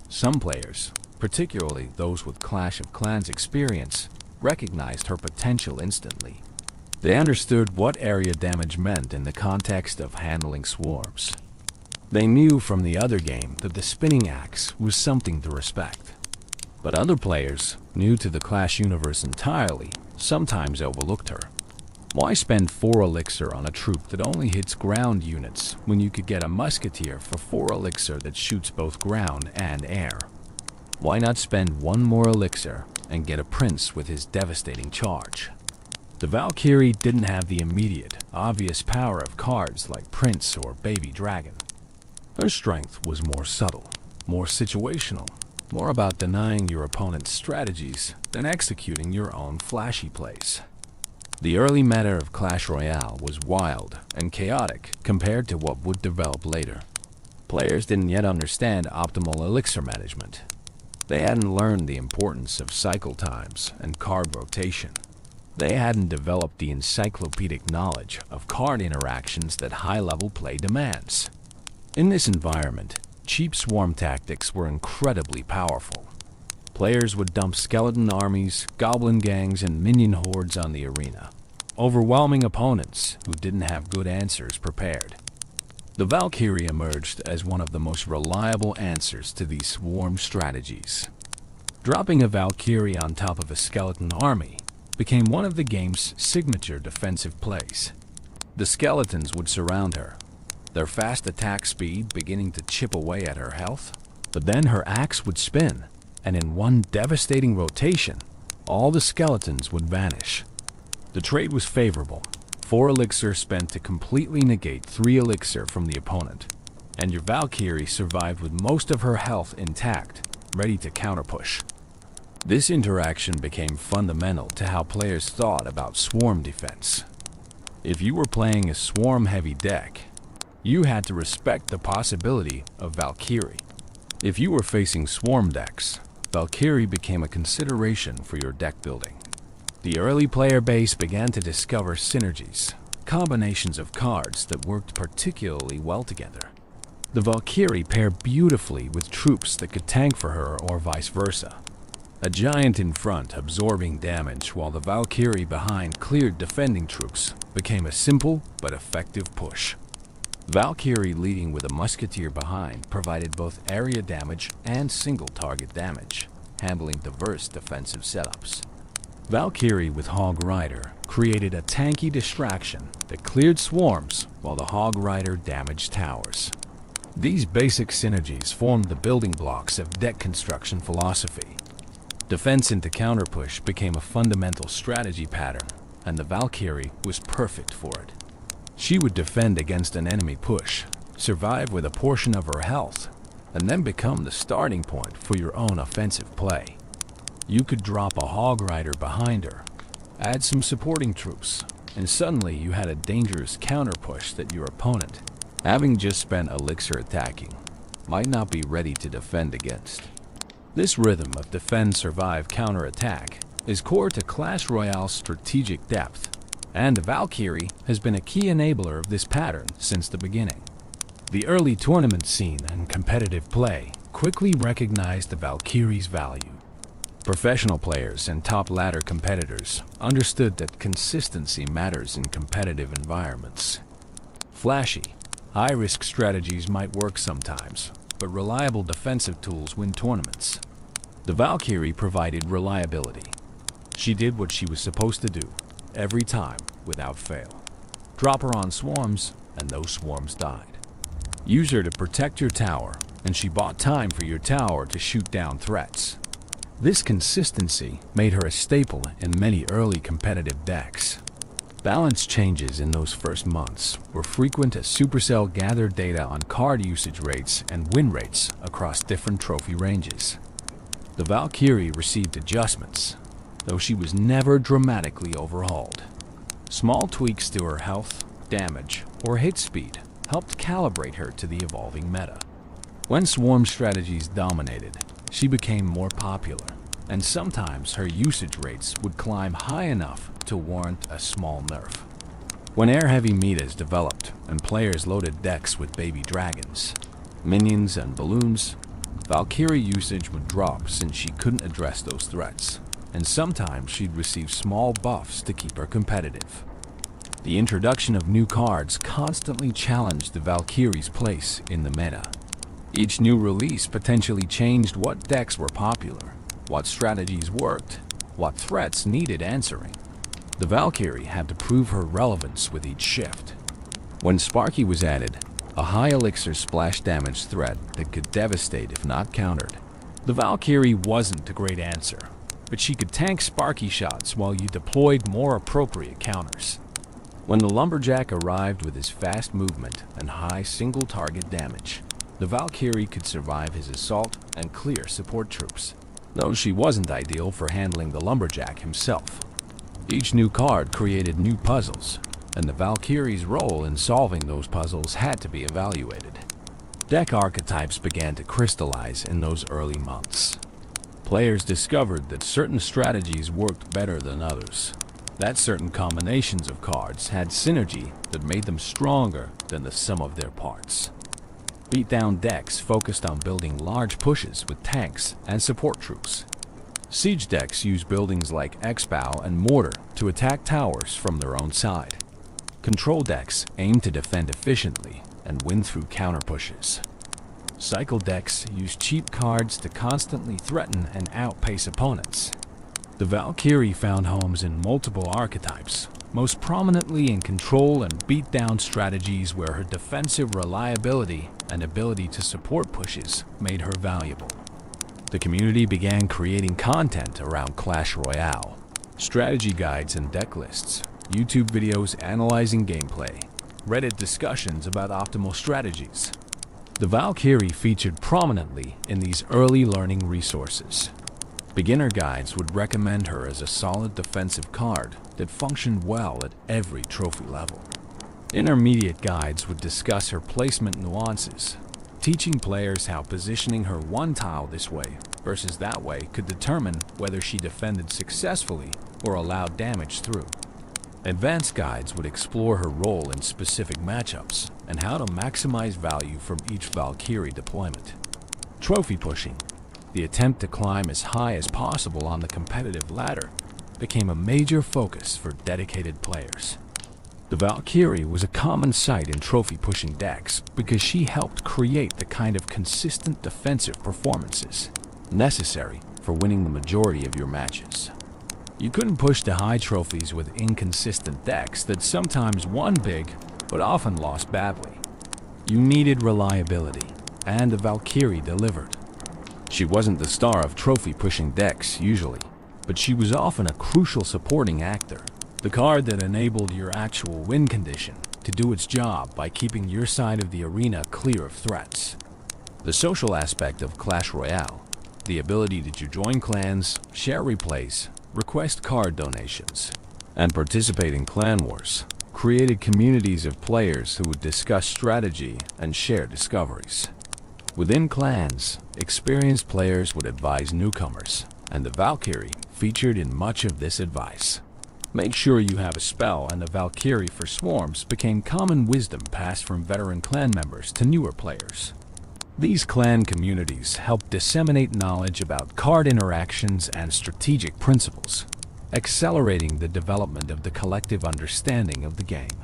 [SPEAKER 1] Some players, particularly those with Clash of Clans experience, recognized her potential instantly. They understood what area damage meant in the context of handling swarms. They knew from the other game that the spinning axe was something to respect. But other players, new to the Clash universe entirely, sometimes overlooked her. Why spend 4 elixir on a troop that only hits ground units when you could get a musketeer for 4 elixir that shoots both ground and air? Why not spend 1 more elixir and get a prince with his devastating charge? The Valkyrie didn't have the immediate, obvious power of cards like Prince or Baby Dragon. Her strength was more subtle, more situational, more about denying your opponent's strategies than executing your own flashy plays. The early meta of Clash Royale was wild and chaotic compared to what would develop later. Players didn't yet understand optimal elixir management. They hadn't learned the importance of cycle times and card rotation. They hadn't developed the encyclopedic knowledge of card interactions that high-level play demands. In this environment, cheap swarm tactics were incredibly powerful. Players would dump skeleton armies, goblin gangs, and minion hordes on the arena, overwhelming opponents who didn't have good answers prepared. The Valkyrie emerged as one of the most reliable answers to these swarm strategies. Dropping a Valkyrie on top of a skeleton army became one of the game's signature defensive plays. The skeletons would surround her, their fast attack speed beginning to chip away at her health, but then her axe would spin, and in one devastating rotation, all the skeletons would vanish. The trade was favorable. 4 elixir spent to completely negate 3 elixir from the opponent, and your Valkyrie survived with most of her health intact, ready to counterpush. This interaction became fundamental to how players thought about swarm defense. If you were playing a swarm-heavy deck, you had to respect the possibility of Valkyrie. If you were facing swarm decks, Valkyrie became a consideration for your deck building. The early player base began to discover synergies, combinations of cards that worked particularly well together. The Valkyrie paired beautifully with troops that could tank for her or vice versa. A giant in front absorbing damage while the Valkyrie behind cleared defending troops became a simple but effective push. Valkyrie leading with a musketeer behind provided both area damage and single target damage, handling diverse defensive setups. Valkyrie with Hog Rider created a tanky distraction that cleared swarms while the Hog Rider damaged towers. These basic synergies formed the building blocks of deck construction philosophy. Defense into counterpush became a fundamental strategy pattern, and the Valkyrie was perfect for it. She would defend against an enemy push, survive with a portion of her health, and then become the starting point for your own offensive play. You could drop a Hog Rider behind her, add some supporting troops, and suddenly you had a dangerous counterpush that your opponent, having just spent elixir attacking, might not be ready to defend against. This rhythm of defend, survive, counter-attack is core to Clash Royale's strategic depth, and the Valkyrie has been a key enabler of this pattern since the beginning. The early tournament scene and competitive play quickly recognized the Valkyrie's value. Professional players and top-ladder competitors understood that consistency matters in competitive environments. Flashy, high-risk strategies might work sometimes, but reliable defensive tools win tournaments. The Valkyrie provided reliability. She did what she was supposed to do, every time, without fail. Drop her on swarms, and those swarms died. Use her to protect your tower, and she bought time for your tower to shoot down threats. This consistency made her a staple in many early competitive decks. Balance changes in those first months were frequent as Supercell gathered data on card usage rates and win rates across different trophy ranges. The Valkyrie received adjustments, though she was never dramatically overhauled. Small tweaks to her health, damage, or hit speed helped calibrate her to the evolving meta. When swarm strategies dominated, she became more popular, and sometimes her usage rates would climb high enough to warrant a small nerf. When air-heavy metas developed and players loaded decks with baby dragons, minions, and balloons, Valkyrie usage would drop since she couldn't address those threats, and sometimes she'd receive small buffs to keep her competitive. The introduction of new cards constantly challenged the Valkyrie's place in the meta. Each new release potentially changed what decks were popular, what strategies worked, what threats needed answering. The Valkyrie had to prove her relevance with each shift. When Sparky was added, a high elixir splash damage threat that could devastate if not countered, the Valkyrie wasn't a great answer, but she could tank Sparky shots while you deployed more appropriate counters. When the Lumberjack arrived with his fast movement and high single target damage, the Valkyrie could survive his assault and clear support troops, though she wasn't ideal for handling the Lumberjack himself. Each new card created new puzzles, and the Valkyrie's role in solving those puzzles had to be evaluated. Deck archetypes began to crystallize in those early months. Players discovered that certain strategies worked better than others, that certain combinations of cards had synergy that made them stronger than the sum of their parts. Beatdown decks focused on building large pushes with tanks and support troops. Siege decks used buildings like X-Bow and Mortar to attack towers from their own side. Control decks aimed to defend efficiently and win through counter pushes. Cycle decks used cheap cards to constantly threaten and outpace opponents. The Valkyrie found homes in multiple archetypes, most prominently in control and beatdown strategies where her defensive reliability and ability to support pushes made her valuable. The community began creating content around Clash Royale, strategy guides and deck lists, YouTube videos analyzing gameplay, Reddit discussions about optimal strategies. The Valkyrie featured prominently in these early learning resources. Beginner guides would recommend her as a solid defensive card that functioned well at every trophy level. Intermediate guides would discuss her placement nuances, teaching players how positioning her one tile this way versus that way could determine whether she defended successfully or allowed damage through. Advanced guides would explore her role in specific matchups and how to maximize value from each Valkyrie deployment. Trophy pushing, the attempt to climb as high as possible on the competitive ladder, became a major focus for dedicated players. The Valkyrie was a common sight in trophy-pushing decks because she helped create the kind of consistent defensive performances necessary for winning the majority of your matches. You couldn't push to high trophies with inconsistent decks that sometimes won big but often lost badly. You needed reliability, and the Valkyrie delivered. She wasn't the star of trophy-pushing decks usually, but she was often a crucial supporting actor, the card that enabled your actual win condition to do its job by keeping your side of the arena clear of threats. The social aspect of Clash Royale, the ability to join clans, share replays, request card donations, and participate in clan wars, created communities of players who would discuss strategy and share discoveries. Within clans, experienced players would advise newcomers, and the Valkyrie featured in much of this advice. Make sure you have a spell, and the Valkyrie for swarms became common wisdom passed from veteran clan members to newer players. These clan communities helped disseminate knowledge about card interactions and strategic principles, accelerating the development of the collective understanding of the game.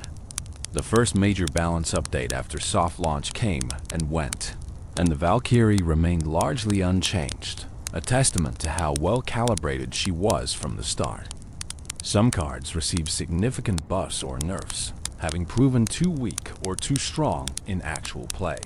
[SPEAKER 1] The first major balance update after soft launch came and went, and the Valkyrie remained largely unchanged, a testament to how well calibrated she was from the start. Some cards received significant buffs or nerfs, having proven too weak or too strong in actual play.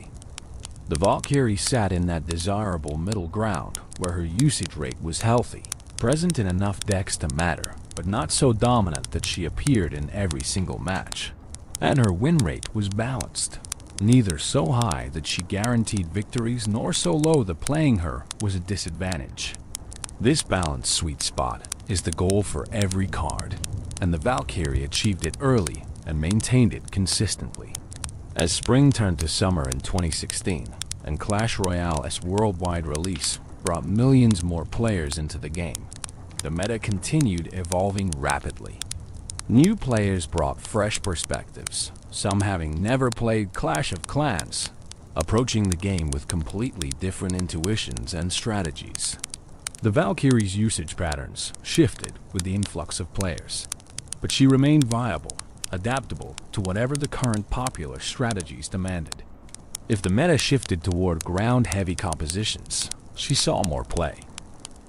[SPEAKER 1] The Valkyrie sat in that desirable middle ground where her usage rate was healthy, present in enough decks to matter, but not so dominant that she appeared in every single match. And her win rate was balanced, neither so high that she guaranteed victories nor so low that playing her was a disadvantage. This balanced sweet spot is the goal for every card, and the Valkyrie achieved it early and maintained it consistently. As spring turned to summer in 2016, and Clash Royale's worldwide release brought millions more players into the game, the meta continued evolving rapidly. New players brought fresh perspectives, some having never played Clash of Clans, approaching the game with completely different intuitions and strategies. The Valkyrie's usage patterns shifted with the influx of players, but she remained viable, adaptable to whatever the current popular strategies demanded. If the meta shifted toward ground-heavy compositions, she saw more play.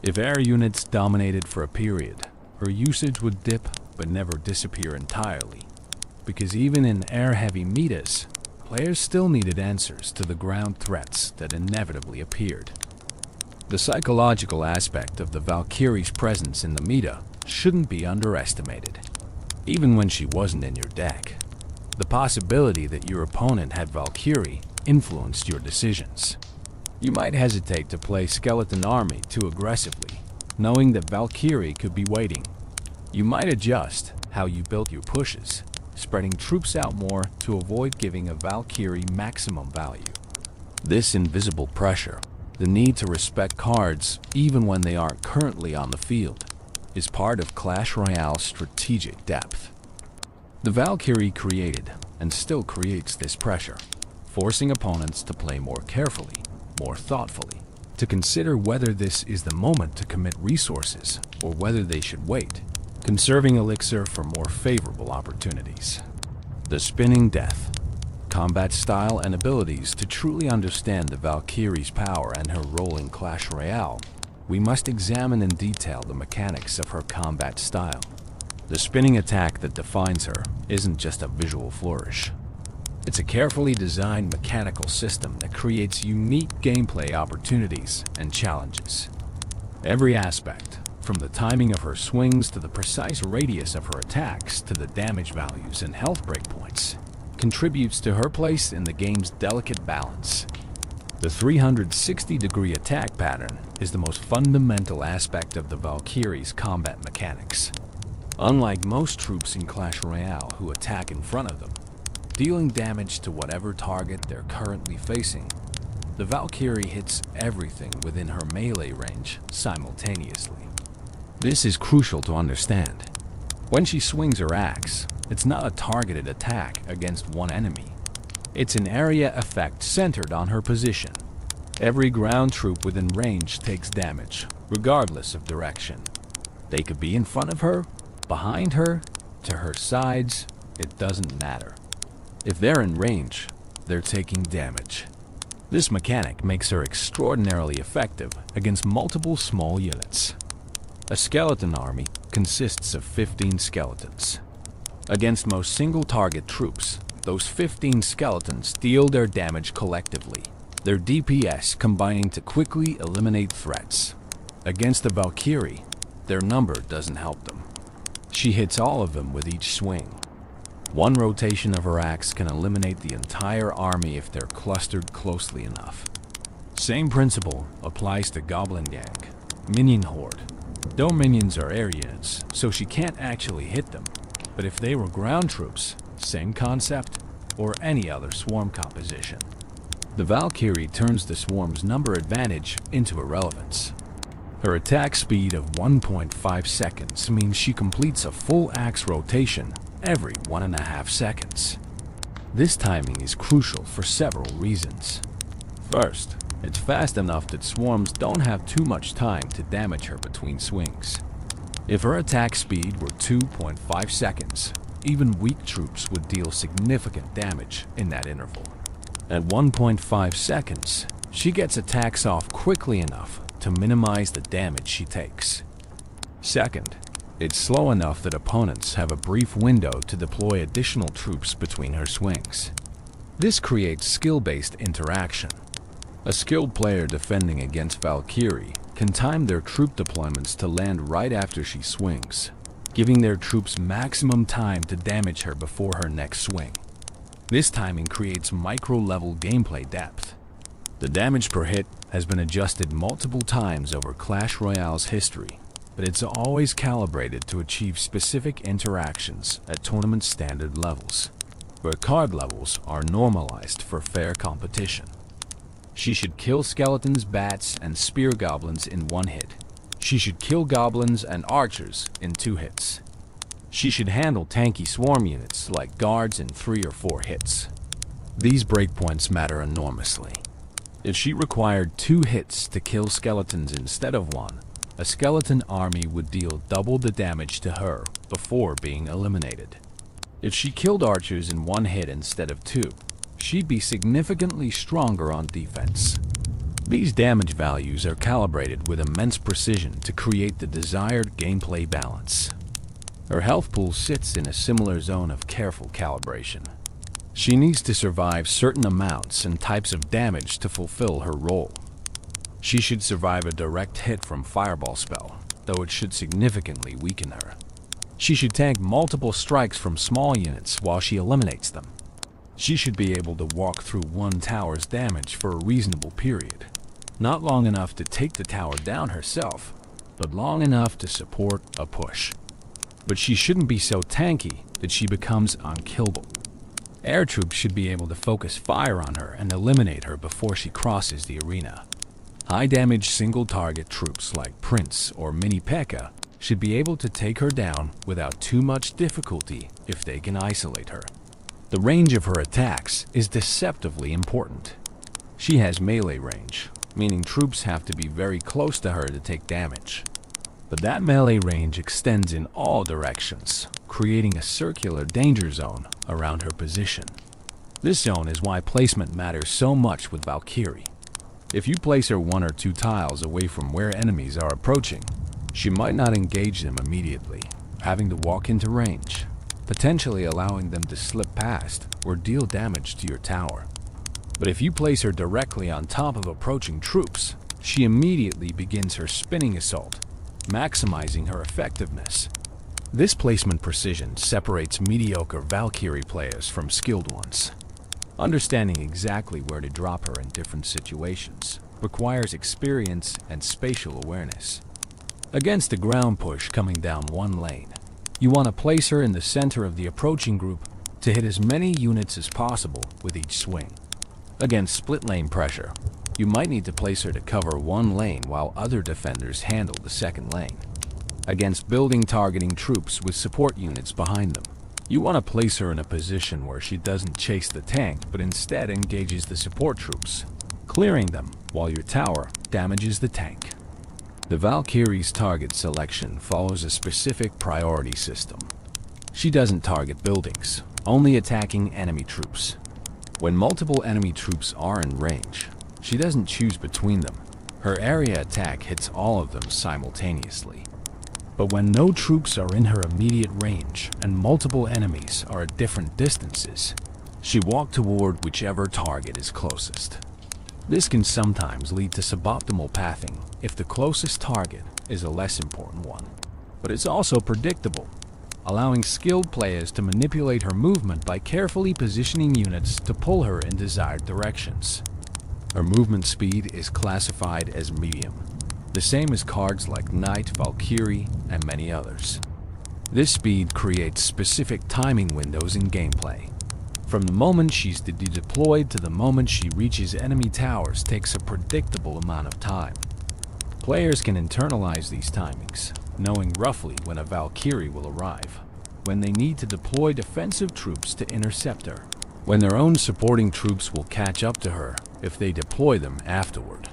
[SPEAKER 1] If air units dominated for a period, her usage would dip but never disappear entirely, because even in air-heavy metas, players still needed answers to the ground threats that inevitably appeared. The psychological aspect of the Valkyrie's presence in the meta shouldn't be underestimated. Even when she wasn't in your deck, the possibility that your opponent had Valkyrie influenced your decisions. You might hesitate to play Skeleton Army too aggressively, knowing that Valkyrie could be waiting. You might adjust how you built your pushes, spreading troops out more to avoid giving a Valkyrie maximum value. This invisible pressure, the need to respect cards even when they aren't currently on the field, is part of Clash Royale's strategic depth. The Valkyrie created and still creates this pressure, forcing opponents to play more carefully, more thoughtfully, to consider whether this is the moment to commit resources or whether they should wait, conserving elixir for more favorable opportunities. The spinning death, combat style and abilities. To truly understand the Valkyrie's power and her role in Clash Royale, we must examine in detail the mechanics of her combat style. The spinning attack that defines her isn't just a visual flourish. It's a carefully designed mechanical system that creates unique gameplay opportunities and challenges. Every aspect, from the timing of her swings to the precise radius of her attacks to the damage values and health breakpoints, contributes to her place in the game's delicate balance. The 360-degree attack pattern is the most fundamental aspect of the Valkyrie's combat mechanics. Unlike most troops in Clash Royale who attack in front of them, dealing damage to whatever target they're currently facing, the Valkyrie hits everything within her melee range simultaneously. This is crucial to understand. When she swings her axe, it's not a targeted attack against one enemy. It's an area effect centered on her position. Every ground troop within range takes damage, regardless of direction. They could be in front of her, behind her, to her sides, it doesn't matter. If they're in range, they're taking damage. This mechanic makes her extraordinarily effective against multiple small units. A skeleton army consists of 15 skeletons. Against most single-target troops, those 15 skeletons deal their damage collectively, their DPS combining to quickly eliminate threats. Against the Valkyrie, their number doesn't help them. She hits all of them with each swing. One rotation of her axe can eliminate the entire army if they're clustered closely enough. Same principle applies to Goblin Gang, Minion Horde. Though minions are air units, so she can't actually hit them. But if they were ground troops, same concept, or any other swarm composition. The Valkyrie turns the swarm's number advantage into irrelevance. Her attack speed of 1.5 seconds means she completes a full axe rotation every 1.5 seconds. This timing is crucial for several reasons. First, it's fast enough that swarms don't have too much time to damage her between swings. If her attack speed were 2.5 seconds, even weak troops would deal significant damage in that interval. At 1.5 seconds, she gets attacks off quickly enough to minimize the damage she takes. Second, it's slow enough that opponents have a brief window to deploy additional troops between her swings. This creates skill-based interaction. A skilled player defending against Valkyrie can time their troop deployments to land right after she swings, giving their troops maximum time to damage her before her next swing. This timing creates micro-level gameplay depth. The damage per hit has been adjusted multiple times over Clash Royale's history, but it's always calibrated to achieve specific interactions at tournament standard levels, where card levels are normalized for fair competition. She should kill skeletons, bats, and spear goblins in 1 hit. She should kill goblins and archers in 2 hits. She should handle tanky swarm units like guards in 3 or 4 hits. These breakpoints matter enormously. If she required 2 hits to kill skeletons instead of 1, a skeleton army would deal double the damage to her before being eliminated. If she killed archers in 1 hit instead of 2, she'd be significantly stronger on defense. These damage values are calibrated with immense precision to create the desired gameplay balance. Her health pool sits in a similar zone of careful calibration. She needs to survive certain amounts and types of damage to fulfill her role. She should survive a direct hit from Fireball spell, though it should significantly weaken her. She should tank multiple strikes from small units while she eliminates them. She should be able to walk through one tower's damage for a reasonable period. Not long enough to take the tower down herself, but long enough to support a push. But she shouldn't be so tanky that she becomes unkillable. Air troops should be able to focus fire on her and eliminate her before she crosses the arena. High-damage single-target troops like Prince or Mini P.E.K.K.A. should be able to take her down without too much difficulty if they can isolate her. The range of her attacks is deceptively important. She has melee range, meaning troops have to be very close to her to take damage. But that melee range extends in all directions, creating a circular danger zone around her position. This zone is why placement matters so much with Valkyrie. If you place her 1 or 2 tiles away from where enemies are approaching, she might not engage them immediately, having to walk into range, potentially allowing them to slip past or deal damage to your tower. But if you place her directly on top of approaching troops, she immediately begins her spinning assault, maximizing her effectiveness. This placement precision separates mediocre Valkyrie players from skilled ones. Understanding exactly where to drop her in different situations requires experience and spatial awareness. Against a ground push coming down one lane, you want to place her in the center of the approaching group to hit as many units as possible with each swing. Against split lane pressure, you might need to place her to cover one lane while other defenders handle the second lane. Against building targeting troops with support units behind them, you want to place her in a position where she doesn't chase the tank but instead engages the support troops, clearing them while your tower damages the tank. The Valkyrie's target selection follows a specific priority system. She doesn't target buildings, only attacking enemy troops. When multiple enemy troops are in range, she doesn't choose between them. Her area attack hits all of them simultaneously. But when no troops are in her immediate range and multiple enemies are at different distances, she walks toward whichever target is closest. This can sometimes lead to suboptimal pathing if the closest target is a less important one. But it's also predictable, allowing skilled players to manipulate her movement by carefully positioning units to pull her in desired directions. Her movement speed is classified as medium, the same as cards like Knight, Valkyrie, and many others. This speed creates specific timing windows in gameplay. From the moment she's deployed to the moment she reaches enemy towers takes a predictable amount of time. Players can internalize these timings, knowing roughly when a Valkyrie will arrive, when they need to deploy defensive troops to intercept her, when their own supporting troops will catch up to her if they deploy them afterward.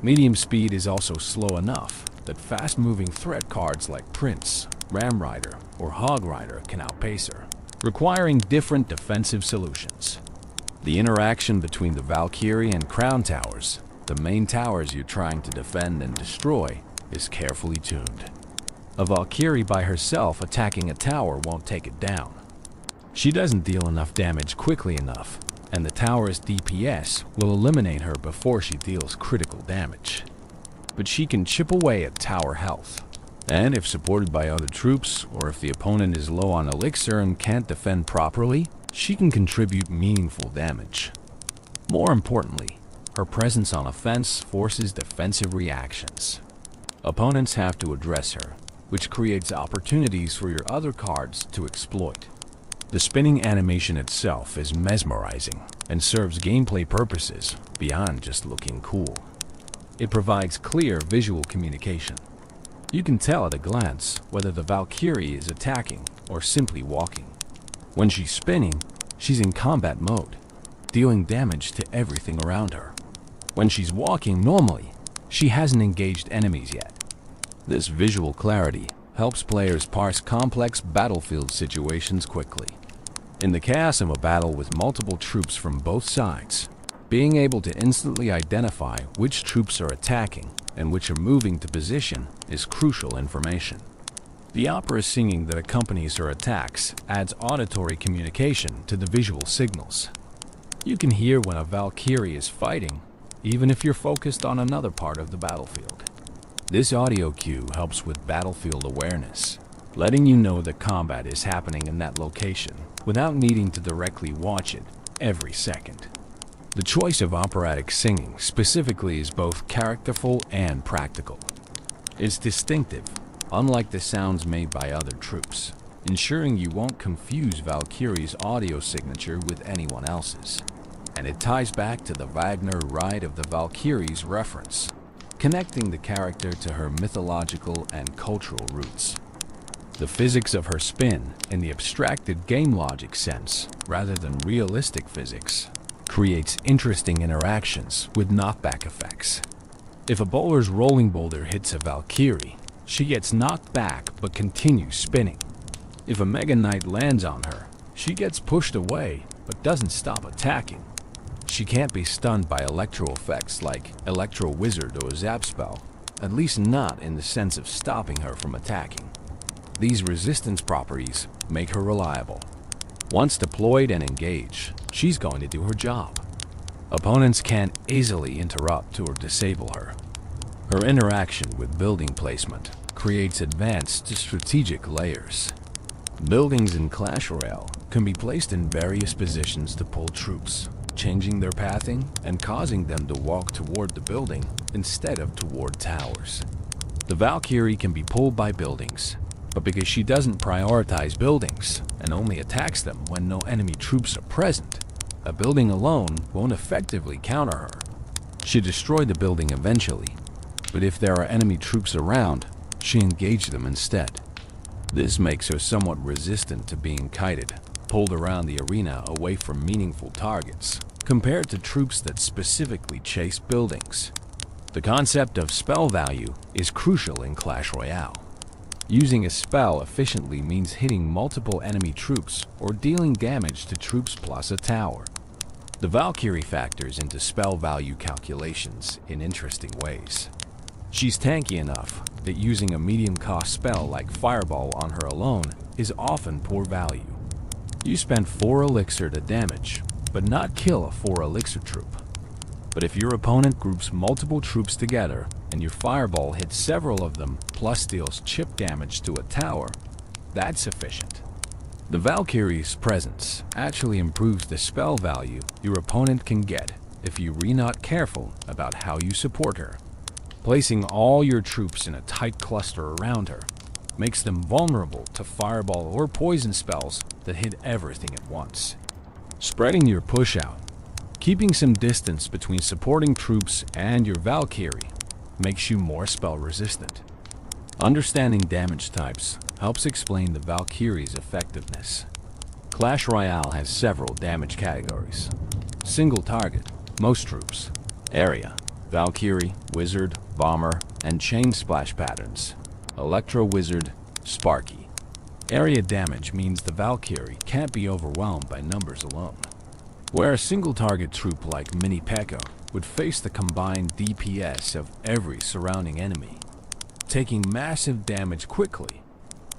[SPEAKER 1] Medium speed is also slow enough that fast-moving threat cards like Prince, Ram Rider, or Hog Rider can outpace her, requiring different defensive solutions. The interaction between the Valkyrie and Crown Towers, the main towers you're trying to defend and destroy, is carefully tuned. A Valkyrie by herself attacking a tower won't take it down. She doesn't deal enough damage quickly enough, and the tower's DPS will eliminate her before she deals critical damage. But she can chip away at tower health, and if supported by other troops, or if the opponent is low on elixir and can't defend properly, she can contribute meaningful damage. More importantly, her presence on offense forces defensive reactions. Opponents have to address her, which creates opportunities for your other cards to exploit. The spinning animation itself is mesmerizing and serves gameplay purposes beyond just looking cool. It provides clear visual communication. You can tell at a glance whether the Valkyrie is attacking or simply walking. When she's spinning, she's in combat mode, dealing damage to everything around her. When she's walking normally, she hasn't engaged enemies yet. This visual clarity helps players parse complex battlefield situations quickly. In the chaos of a battle with multiple troops from both sides, being able to instantly identify which troops are attacking and which are moving to position is crucial information. The opera singing that accompanies her attacks adds auditory communication to the visual signals. You can hear when a Valkyrie is fighting, even if you're focused on another part of the battlefield. This audio cue helps with battlefield awareness, letting you know that combat is happening in that location without needing to directly watch it every second. The choice of operatic singing specifically is both characterful and practical. It's distinctive, unlike the sounds made by other troops, ensuring you won't confuse Valkyrie's audio signature with anyone else's. And it ties back to the Wagner Ride of the Valkyries reference, connecting the character to her mythological and cultural roots. The physics of her spin, in the abstracted game logic sense, rather than realistic physics, creates interesting interactions with knockback effects. If a bowler's rolling boulder hits a Valkyrie, she gets knocked back but continues spinning. If a Mega Knight lands on her, she gets pushed away but doesn't stop attacking. She can't be stunned by electro effects like Electro Wizard or Zap Spell, at least not in the sense of stopping her from attacking. These resistance properties make her reliable. Once deployed and engaged, she's going to do her job. Opponents can't easily interrupt or disable her. Her interaction with building placement creates advanced strategic layers. Buildings in Clash Royale can be placed in various positions to pull troops, changing their pathing and causing them to walk toward the building instead of toward towers. The Valkyrie can be pulled by buildings, but because she doesn't prioritize buildings and only attacks them when no enemy troops are present, a building alone won't effectively counter her. She destroyed the building eventually, but if there are enemy troops around, she engaged them instead. This makes her somewhat resistant to being kited, pulled around the arena away from meaningful targets, compared to troops that specifically chase buildings. The concept of spell value is crucial in Clash Royale. Using a spell efficiently means hitting multiple enemy troops or dealing damage to troops plus a tower. The Valkyrie factors into spell value calculations in interesting ways. She's tanky enough that using a medium-cost spell like Fireball on her alone is often poor value. You spend 4 elixir to damage, but not kill a 4 elixir troop. But if your opponent groups multiple troops together and your Fireball hits several of them plus deals chip damage to a tower, that's sufficient. The Valkyrie's presence actually improves the spell value your opponent can get if you're not careful about how you support her. Placing all your troops in a tight cluster around her makes them vulnerable to fireball or poison spells that hit everything at once. Spreading your push out, keeping some distance between supporting troops and your Valkyrie makes you more spell resistant. Understanding damage types helps explain the Valkyrie's effectiveness. Clash Royale has several damage categories. Single target, most troops. Area, Valkyrie, Wizard, Bomber, and Chain Splash patterns. Electro Wizard, Sparky. Area damage means the Valkyrie can't be overwhelmed by numbers alone. Where a single target troop like Mini P.E.K.K.A. would face the combined DPS of every surrounding enemy, taking massive damage quickly,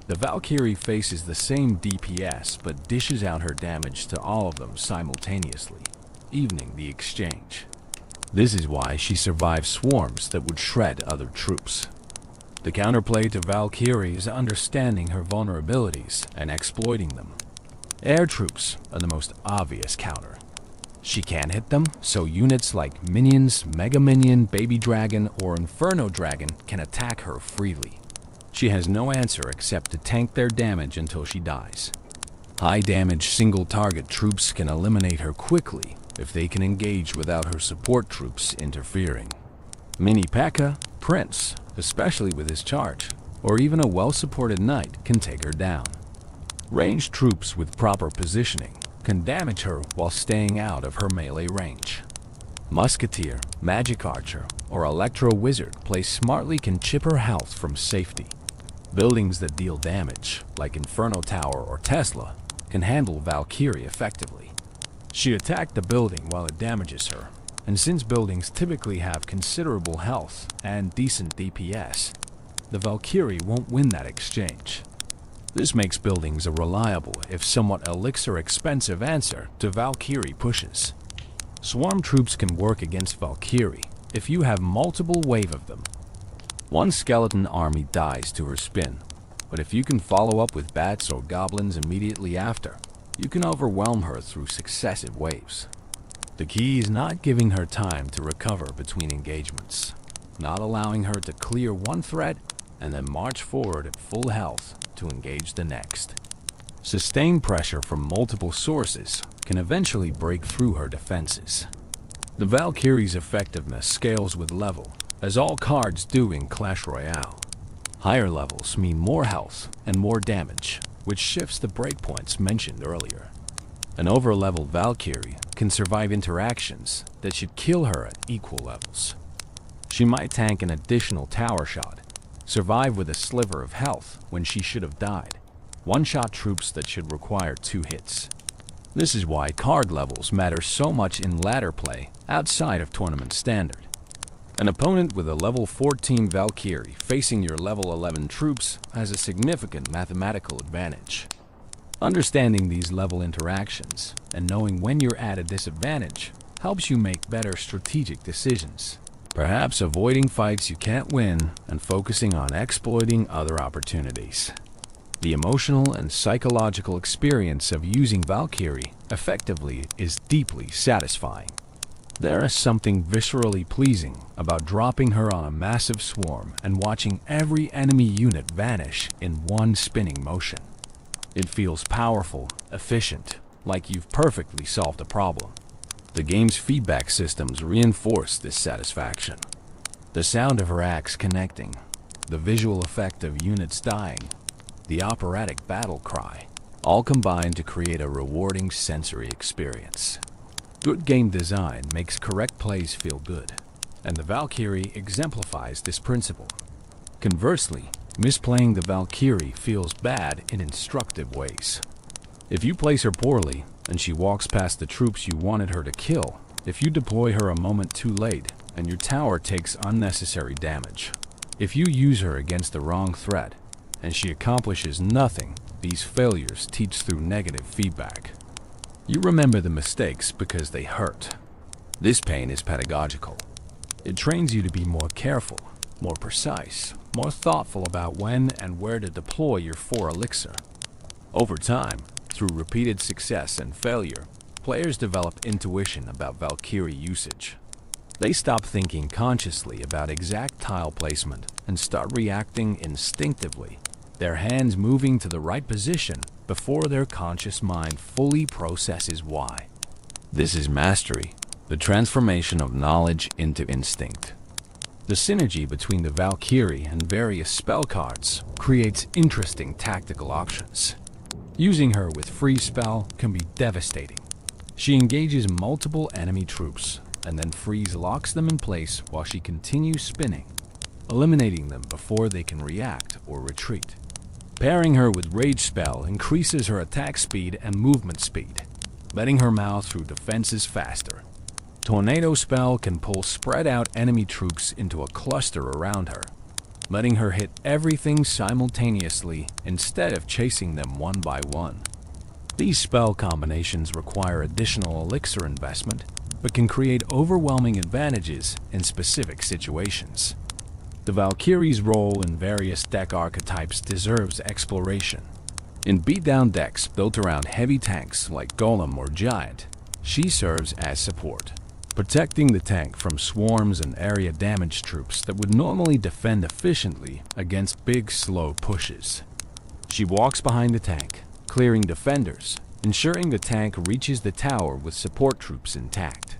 [SPEAKER 1] the Valkyrie faces the same DPS but dishes out her damage to all of them simultaneously, evening the exchange. This is why she survives swarms that would shred other troops. The counterplay to Valkyrie is understanding her vulnerabilities and exploiting them. Air troops are the most obvious counter. She can't hit them, so units like Minions, Mega Minion, Baby Dragon, or Inferno Dragon can attack her freely. She has no answer except to tank their damage until she dies. High damage single target troops can eliminate her quickly if they can engage without her support troops interfering. Mini P.E.K.K.A., Prince, especially with his charge, or even a well-supported knight can take her down. Ranged troops with proper positioning can damage her while staying out of her melee range. Musketeer, Magic Archer, or Electro Wizard placed smartly can chip her health from safety. Buildings that deal damage, like Inferno Tower or Tesla, can handle Valkyrie effectively. She attacked the building while it damages her, and since buildings typically have considerable health and decent DPS, the Valkyrie won't win that exchange. This makes buildings a reliable, if somewhat elixir-expensive answer to Valkyrie pushes. Swarm troops can work against Valkyrie if you have multiple wave of them. One skeleton army dies to her spin, but if you can follow up with bats or goblins immediately after, you can overwhelm her through successive waves. The key is not giving her time to recover between engagements, not allowing her to clear one threat and then march forward at full health to engage the next. Sustained pressure from multiple sources can eventually break through her defenses. The Valkyrie's effectiveness scales with level, as all cards do in Clash Royale. Higher levels mean more health and more damage, which shifts the breakpoints mentioned earlier. An over-leveled Valkyrie can survive interactions that should kill her at equal levels. She might tank an additional tower shot, survive with a sliver of health when she should have died, one-shot troops that should require 2 hits. This is why card levels matter so much in ladder play outside of tournament standard. An opponent with a level 14 Valkyrie facing your level 11 troops has a significant mathematical advantage. Understanding these level interactions and knowing when you're at a disadvantage helps you make better strategic decisions, perhaps avoiding fights you can't win and focusing on exploiting other opportunities. The emotional and psychological experience of using Valkyrie effectively is deeply satisfying. There is something viscerally pleasing about dropping her on a massive swarm and watching every enemy unit vanish in one spinning motion. It feels powerful, efficient, like you've perfectly solved a problem. The game's feedback systems reinforce this satisfaction. The sound of her axe connecting, the visual effect of units dying, the operatic battle cry, all combine to create a rewarding sensory experience. Good game design makes correct plays feel good, and the Valkyrie exemplifies this principle. Conversely, misplaying the Valkyrie feels bad in instructive ways. If you place her poorly, and she walks past the troops you wanted her to kill, if you deploy her a moment too late, and your tower takes unnecessary damage, if you use her against the wrong threat, and she accomplishes nothing, these failures teach through negative feedback. You remember the mistakes because they hurt. This pain is pedagogical. It trains you to be more careful, more precise, more thoughtful about when and where to deploy your 4 elixir. Over time, through repeated success and failure, players develop intuition about Valkyrie usage. They stop thinking consciously about exact tile placement and start reacting instinctively, their hands moving to the right position before their conscious mind fully processes why. This is mastery, the transformation of knowledge into instinct. The synergy between the Valkyrie and various spell cards creates interesting tactical options. Using her with freeze spell can be devastating. She engages multiple enemy troops, and then freeze locks them in place while she continues spinning, eliminating them before they can react or retreat. Pairing her with Rage Spell increases her attack speed and movement speed, letting her mouth through defenses faster. Tornado Spell can pull spread out enemy troops into a cluster around her, letting her hit everything simultaneously instead of chasing them one by one. These spell combinations require additional elixir investment, but can create overwhelming advantages in specific situations. The Valkyrie's role in various deck archetypes deserves exploration. In beatdown decks built around heavy tanks like Golem or Giant, she serves as support, protecting the tank from swarms and area damage troops that would normally defend efficiently against big, slow pushes. She walks behind the tank, clearing defenders, ensuring the tank reaches the tower with support troops intact.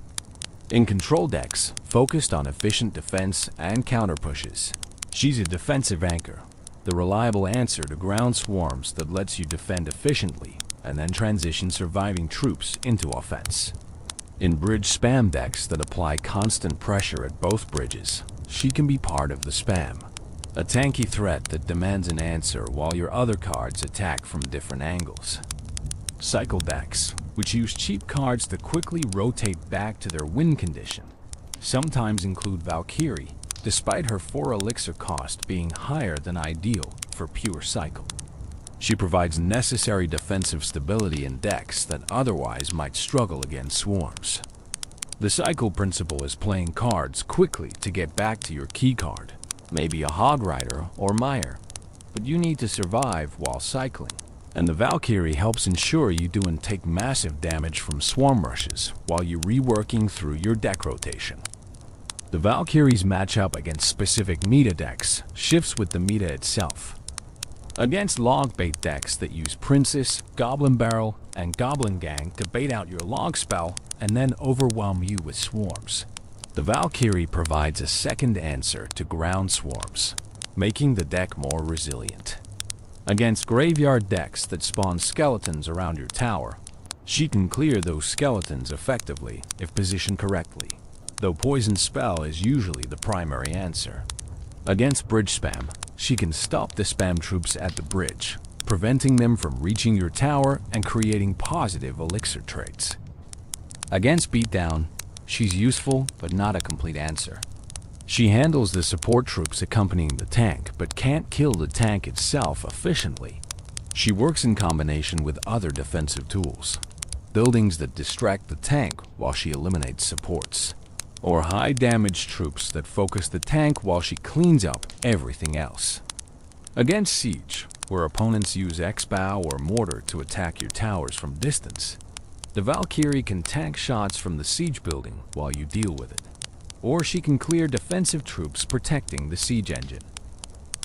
[SPEAKER 1] In control decks, focused on efficient defense and counter pushes, she's a defensive anchor, the reliable answer to ground swarms that lets you defend efficiently and then transition surviving troops into offense. In bridge spam decks that apply constant pressure at both bridges, she can be part of the spam, a tanky threat that demands an answer while your other cards attack from different angles. Cycle decks, which use cheap cards to quickly rotate back to their win condition, sometimes include Valkyrie, despite her 4 elixir cost being higher than ideal for pure cycle. She provides necessary defensive stability in decks that otherwise might struggle against swarms. The cycle principle is playing cards quickly to get back to your key card, maybe a Hog Rider or Mire, but you need to survive while cycling. And the Valkyrie helps ensure you don't take massive damage from swarm rushes while you're reworking through your deck rotation. The Valkyrie's matchup against specific meta decks shifts with the meta itself. Against log bait decks that use Princess, Goblin Barrel, and Goblin Gang to bait out your log spell and then overwhelm you with swarms, the Valkyrie provides a second answer to ground swarms, making the deck more resilient. Against graveyard decks that spawn skeletons around your tower, she can clear those skeletons effectively if positioned correctly, though Poison Spell is usually the primary answer. Against bridge spam, she can stop the spam troops at the bridge, preventing them from reaching your tower and creating positive elixir traits. Against beatdown, she's useful but not a complete answer. She handles the support troops accompanying the tank, but can't kill the tank itself efficiently. She works in combination with other defensive tools, buildings that distract the tank while she eliminates supports, or high-damage troops that focus the tank while she cleans up everything else. Against siege, where opponents use X-Bow or Mortar to attack your towers from distance. The Valkyrie can tank shots from the siege building while you deal with it, or she can clear defensive troops protecting the siege engine.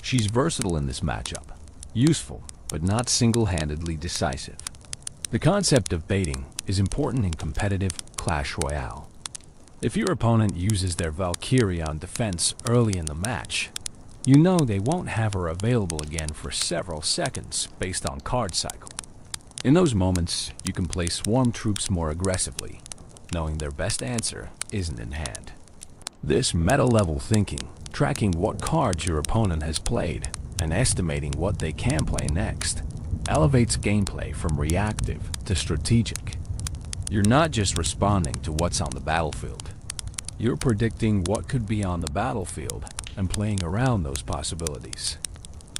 [SPEAKER 1] She's versatile in this matchup, useful but not single-handedly decisive. The concept of baiting is important in competitive Clash Royale. If your opponent uses their Valkyrie on defense early in the match, you know they won't have her available again for several seconds based on card cycle. In those moments, you can play swarm troops more aggressively, knowing their best answer isn't in hand. This meta-level thinking, tracking what cards your opponent has played and estimating what they can play next, elevates gameplay from reactive to strategic. You're not just responding to what's on the battlefield. You're predicting what could be on the battlefield and playing around those possibilities.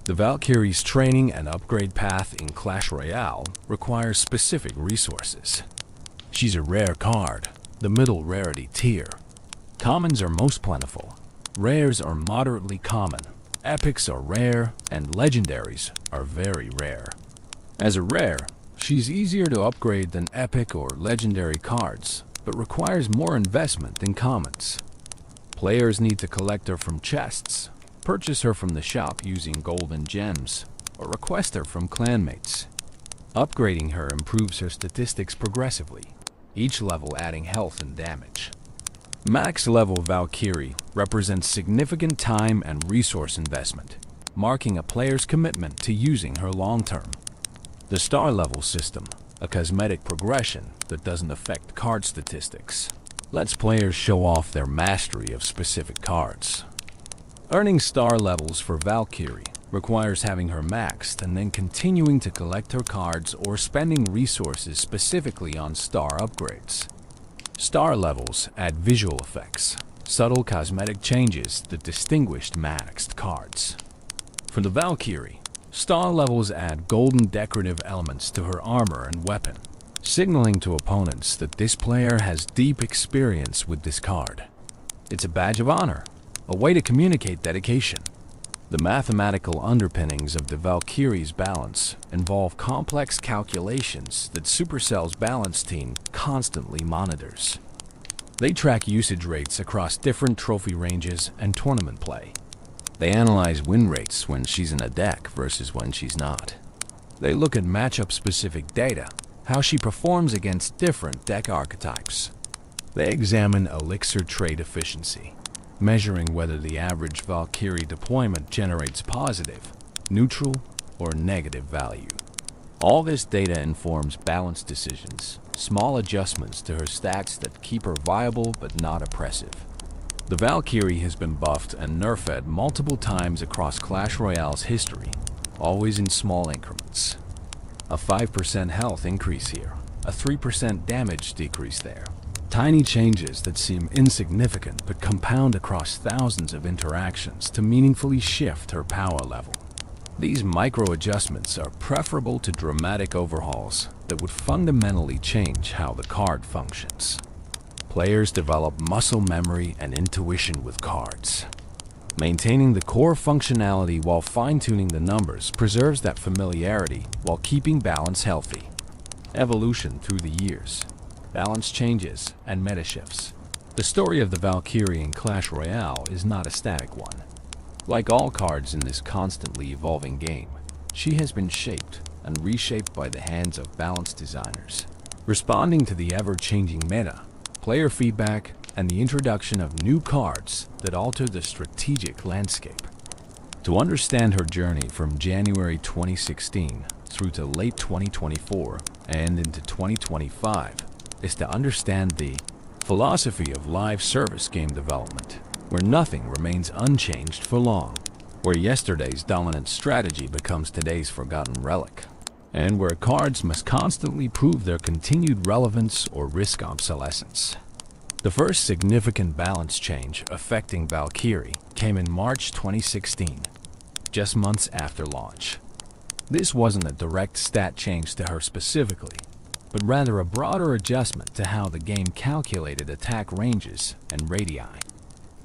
[SPEAKER 1] The Valkyrie's training and upgrade path in Clash Royale requires specific resources. She's a rare card, the middle rarity tier. Commons are most plentiful, rares are moderately common, epics are rare, and legendaries are very rare. As a rare, she's easier to upgrade than epic or legendary cards, but requires more investment than commons. Players need to collect her from chests, purchase her from the shop using golden gems, or request her from clanmates. Upgrading her improves her statistics progressively, each level adding health and damage. Max level Valkyrie represents significant time and resource investment, marking a player's commitment to using her long-term. The star level system, a cosmetic progression that doesn't affect card statistics, lets players show off their mastery of specific cards. Earning star levels for Valkyrie requires having her maxed and then continuing to collect her cards or spending resources specifically on star upgrades. Star levels add visual effects, subtle cosmetic changes that distinguish maxed cards. For the Valkyrie, star levels add golden decorative elements to her armor and weapon, signaling to opponents that this player has deep experience with this card. It's a badge of honor, a way to communicate dedication. The mathematical underpinnings of the Valkyrie's balance involve complex calculations that Supercell's balance team constantly monitors. They track usage rates across different trophy ranges and tournament play. They analyze win rates when she's in a deck versus when she's not. They look at matchup-specific data, how she performs against different deck archetypes. They examine elixir trade efficiency, measuring whether the average Valkyrie deployment generates positive, neutral, or negative value. All this data informs balance decisions, small adjustments to her stats that keep her viable but not oppressive. The Valkyrie has been buffed and nerfed multiple times across Clash Royale's history, always in small increments. A 5% health increase here, a 3% damage decrease there. Tiny changes that seem insignificant but compound across thousands of interactions to meaningfully shift her power level. These micro-adjustments are preferable to dramatic overhauls that would fundamentally change how the card functions. Players develop muscle memory and intuition with cards. Maintaining the core functionality while fine-tuning the numbers preserves that familiarity while keeping balance healthy. Evolution through the years. Balance changes and meta shifts. The story of the Valkyrie in Clash Royale is not a static one. Like all cards in this constantly evolving game, she has been shaped and reshaped by the hands of balance designers, responding to the ever-changing meta, player feedback, and the introduction of new cards that alter the strategic landscape. To understand her journey from January 2016 through to late 2024 and into 2025, is to understand the philosophy of live service game development, where nothing remains unchanged for long, where yesterday's dominant strategy becomes today's forgotten relic, and where cards must constantly prove their continued relevance or risk obsolescence. The first significant balance change affecting Valkyrie came in March 2016, just months after launch. This wasn't a direct stat change to her specifically, but rather a broader adjustment to how the game calculated attack ranges and radii.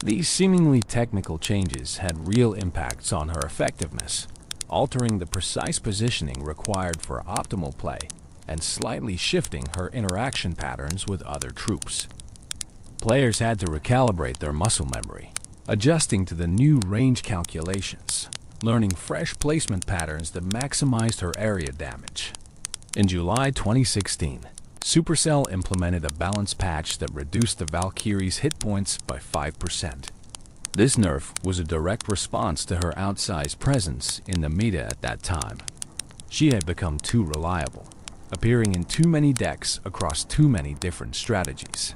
[SPEAKER 1] These seemingly technical changes had real impacts on her effectiveness, altering the precise positioning required for optimal play and slightly shifting her interaction patterns with other troops. Players had to recalibrate their muscle memory, adjusting to the new range calculations, learning fresh placement patterns that maximized her area damage. In July 2016, Supercell implemented a balance patch that reduced the Valkyrie's hit points by 5%. This nerf was a direct response to her outsized presence in the meta at that time. She had become too reliable, appearing in too many decks across too many different strategies.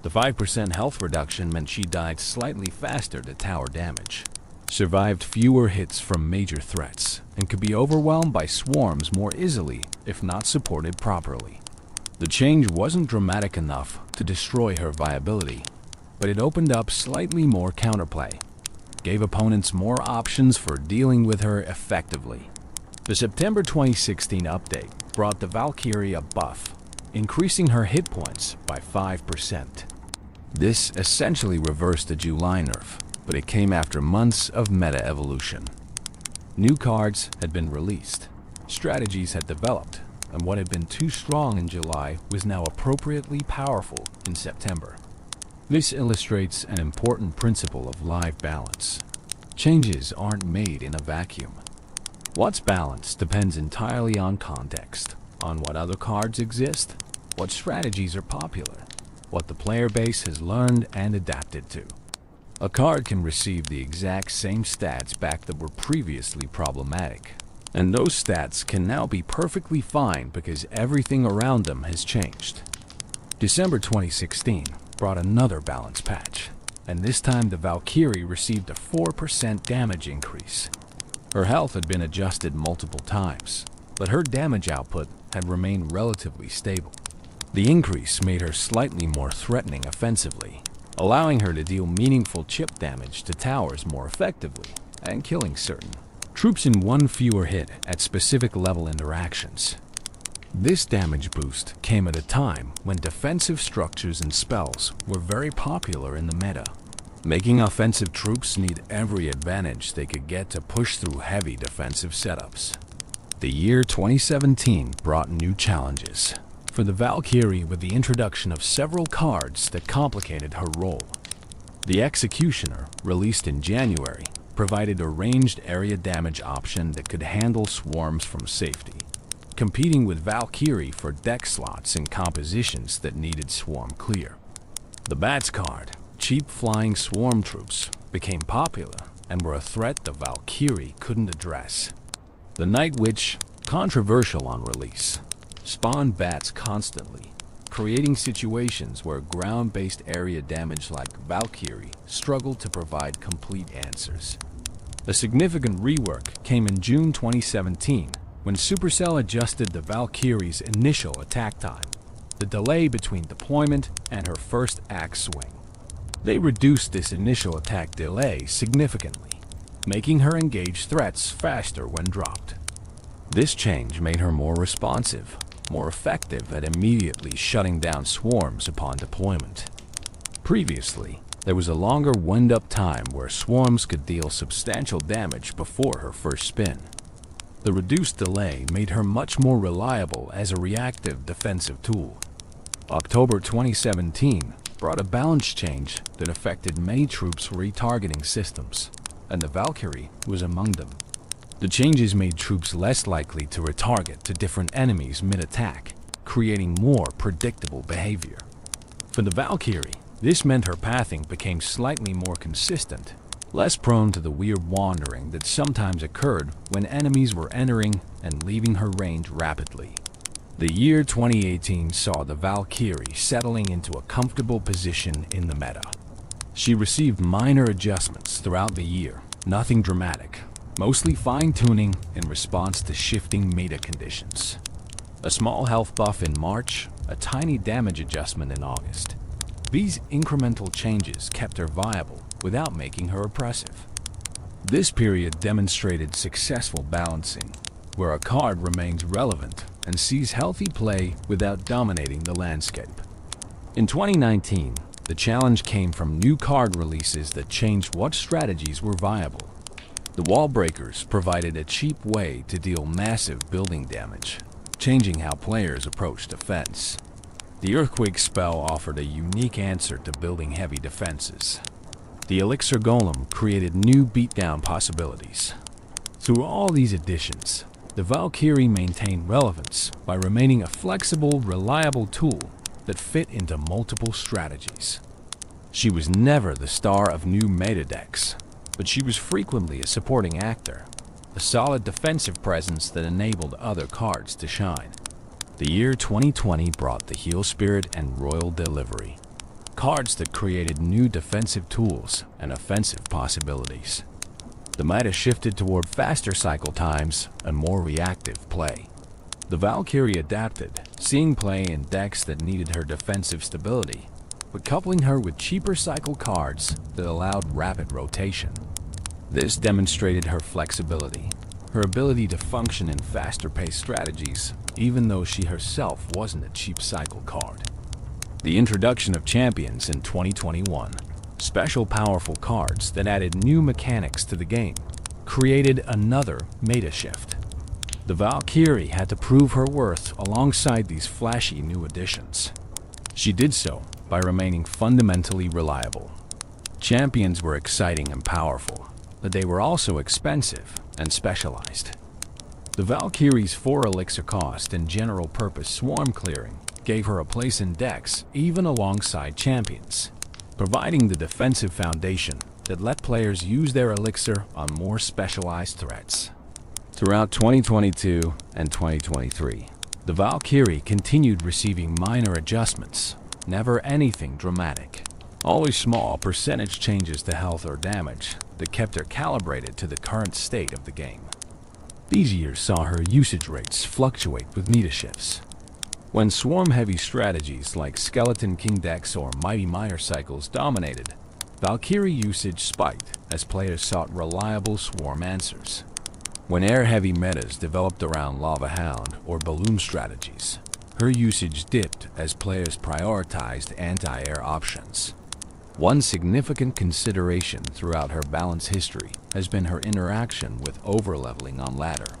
[SPEAKER 1] The 5% health reduction meant she died slightly faster to tower damage, survived fewer hits from major threats, and could be overwhelmed by swarms more easily if not supported properly. The change wasn't dramatic enough to destroy her viability, but it opened up slightly more counterplay, gave opponents more options for dealing with her effectively. The September 2016 update brought the Valkyrie a buff, increasing her hit points by 5%. This essentially reversed the July nerf, but it came after months of meta evolution. New cards had been released, strategies had developed, and what had been too strong in July was now appropriately powerful in September. This illustrates an important principle of live balance. Changes aren't made in a vacuum. What's balanced depends entirely on context, on what other cards exist, what strategies are popular, what the player base has learned and adapted to. A card can receive the exact same stats back that were previously problematic, and those stats can now be perfectly fine because everything around them has changed. December 2016 brought another balance patch, and this time the Valkyrie received a 4% damage increase. Her health had been adjusted multiple times, but her damage output had remained relatively stable. The increase made her slightly more threatening offensively, allowing her to deal meaningful chip damage to towers more effectively and killing certain troops in one fewer hit at specific level interactions. This damage boost came at a time when defensive structures and spells were very popular in the meta, making offensive troops need every advantage they could get to push through heavy defensive setups. The year 2017 brought new challenges for the Valkyrie with the introduction of several cards that complicated her role. The Executioner, released in January, provided a ranged area damage option that could handle swarms from safety, competing with Valkyrie for deck slots and compositions that needed swarm clear. The Bats card, cheap flying swarm troops, became popular and were a threat the Valkyrie couldn't address. The Night Witch, controversial on release, spawned bats constantly, creating situations where ground-based area damage like Valkyrie struggled to provide complete answers. A significant rework came in June 2017 when Supercell adjusted the Valkyrie's initial attack time, the delay between deployment and her first axe swing. They reduced this initial attack delay significantly, making her engage threats faster when dropped. This change made her more responsive, more effective at immediately shutting down swarms upon deployment. Previously, there was a longer wind-up time where swarms could deal substantial damage before her first spin. The reduced delay made her much more reliable as a reactive defensive tool. October 2017 brought a balance change that affected many troops' retargeting systems, and the Valkyrie was among them. The changes made troops less likely to retarget to different enemies mid-attack, creating more predictable behavior. For the Valkyrie, this meant her pathing became slightly more consistent, less prone to the weird wandering that sometimes occurred when enemies were entering and leaving her range rapidly. The year 2018 saw the Valkyrie settling into a comfortable position in the meta. She received minor adjustments throughout the year, nothing dramatic, mostly fine-tuning in response to shifting meta conditions. A small health buff in March, a tiny damage adjustment in August. These incremental changes kept her viable without making her oppressive. This period demonstrated successful balancing, where a card remains relevant and sees healthy play without dominating the landscape. In 2019, the challenge came from new card releases that changed what strategies were viable. The wall breakers provided a cheap way to deal massive building damage, changing how players approach defense. The earthquake spell offered a unique answer to building heavy defenses. The elixir golem created new beatdown possibilities. Through all these additions, the Valkyrie maintained relevance by remaining a flexible, reliable tool that fit into multiple strategies. She was never the star of new meta decks, but she was frequently a supporting actor, a solid defensive presence that enabled other cards to shine. The year 2020 brought the Heal Spirit and Royal Delivery, cards that created new defensive tools and offensive possibilities. The meta shifted toward faster cycle times and more reactive play. The Valkyrie adapted, seeing play in decks that needed her defensive stability, but coupling her with cheaper cycle cards that allowed rapid rotation. This demonstrated her flexibility, her ability to function in faster-paced strategies, even though she herself wasn't a cheap cycle card. The introduction of champions in 2021, special powerful cards that added new mechanics to the game, created another meta shift. The Valkyrie had to prove her worth alongside these flashy new additions. She did so by remaining fundamentally reliable. Champions were exciting and powerful, but they were also expensive and specialized. The Valkyrie's 4 elixir cost and general purpose swarm clearing gave her a place in decks even alongside champions, providing the defensive foundation that let players use their elixir on more specialized threats. Throughout 2022 and 2023, the Valkyrie continued receiving minor adjustments, never anything dramatic. Always small percentage changes to health or damage that kept her calibrated to the current state of the game. These years saw her usage rates fluctuate with meta shifts. When swarm-heavy strategies like Skeleton King decks or Mighty Mire cycles dominated, Valkyrie usage spiked as players sought reliable swarm answers. When air-heavy metas developed around Lava Hound or Balloon strategies, her usage dipped as players prioritized anti-air options. One significant consideration throughout her balance history has been her interaction with overleveling on ladder.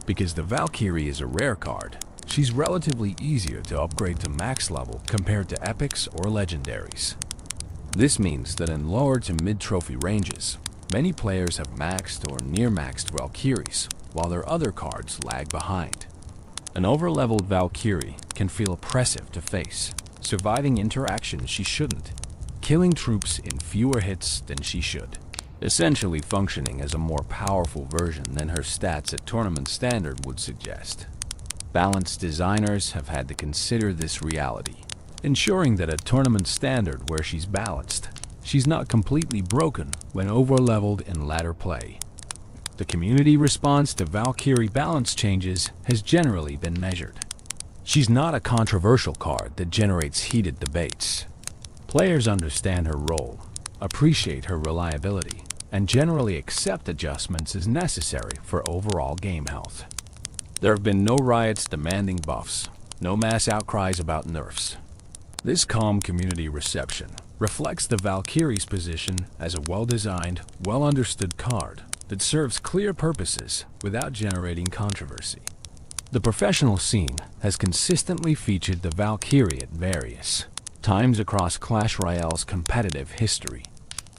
[SPEAKER 1] Because the Valkyrie is a rare card, she's relatively easier to upgrade to max level compared to epics or legendaries. This means that in lower to mid-trophy ranges, many players have maxed or near-maxed Valkyries, while their other cards lag behind. An overleveled Valkyrie can feel oppressive to face, surviving interactions she shouldn't, killing troops in fewer hits than she should, essentially functioning as a more powerful version than her stats at tournament standard would suggest. Balance designers have had to consider this reality, ensuring that at tournament standard where she's balanced, she's not completely broken when overleveled in ladder play. The community response to Valkyrie balance changes has generally been measured. She's not a controversial card that generates heated debates. Players understand her role, appreciate her reliability, and generally accept adjustments as necessary for overall game health. There have been no riots demanding buffs, no mass outcries about nerfs. This calm community reception reflects the Valkyrie's position as a well-designed, well-understood card that serves clear purposes without generating controversy. The professional scene has consistently featured the Valkyrie at various times across Clash Royale's competitive history.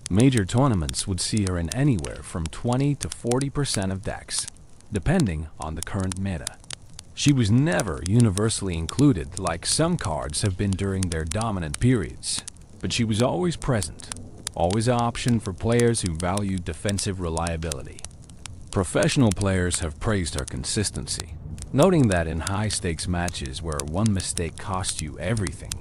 [SPEAKER 1] Major tournaments would see her in anywhere from 20 to 40% of decks, depending on the current meta. She was never universally included like some cards have been during their dominant periods, but she was always present, always an option for players who valued defensive reliability. Professional players have praised her consistency, noting that in high-stakes matches where one mistake costs you everything,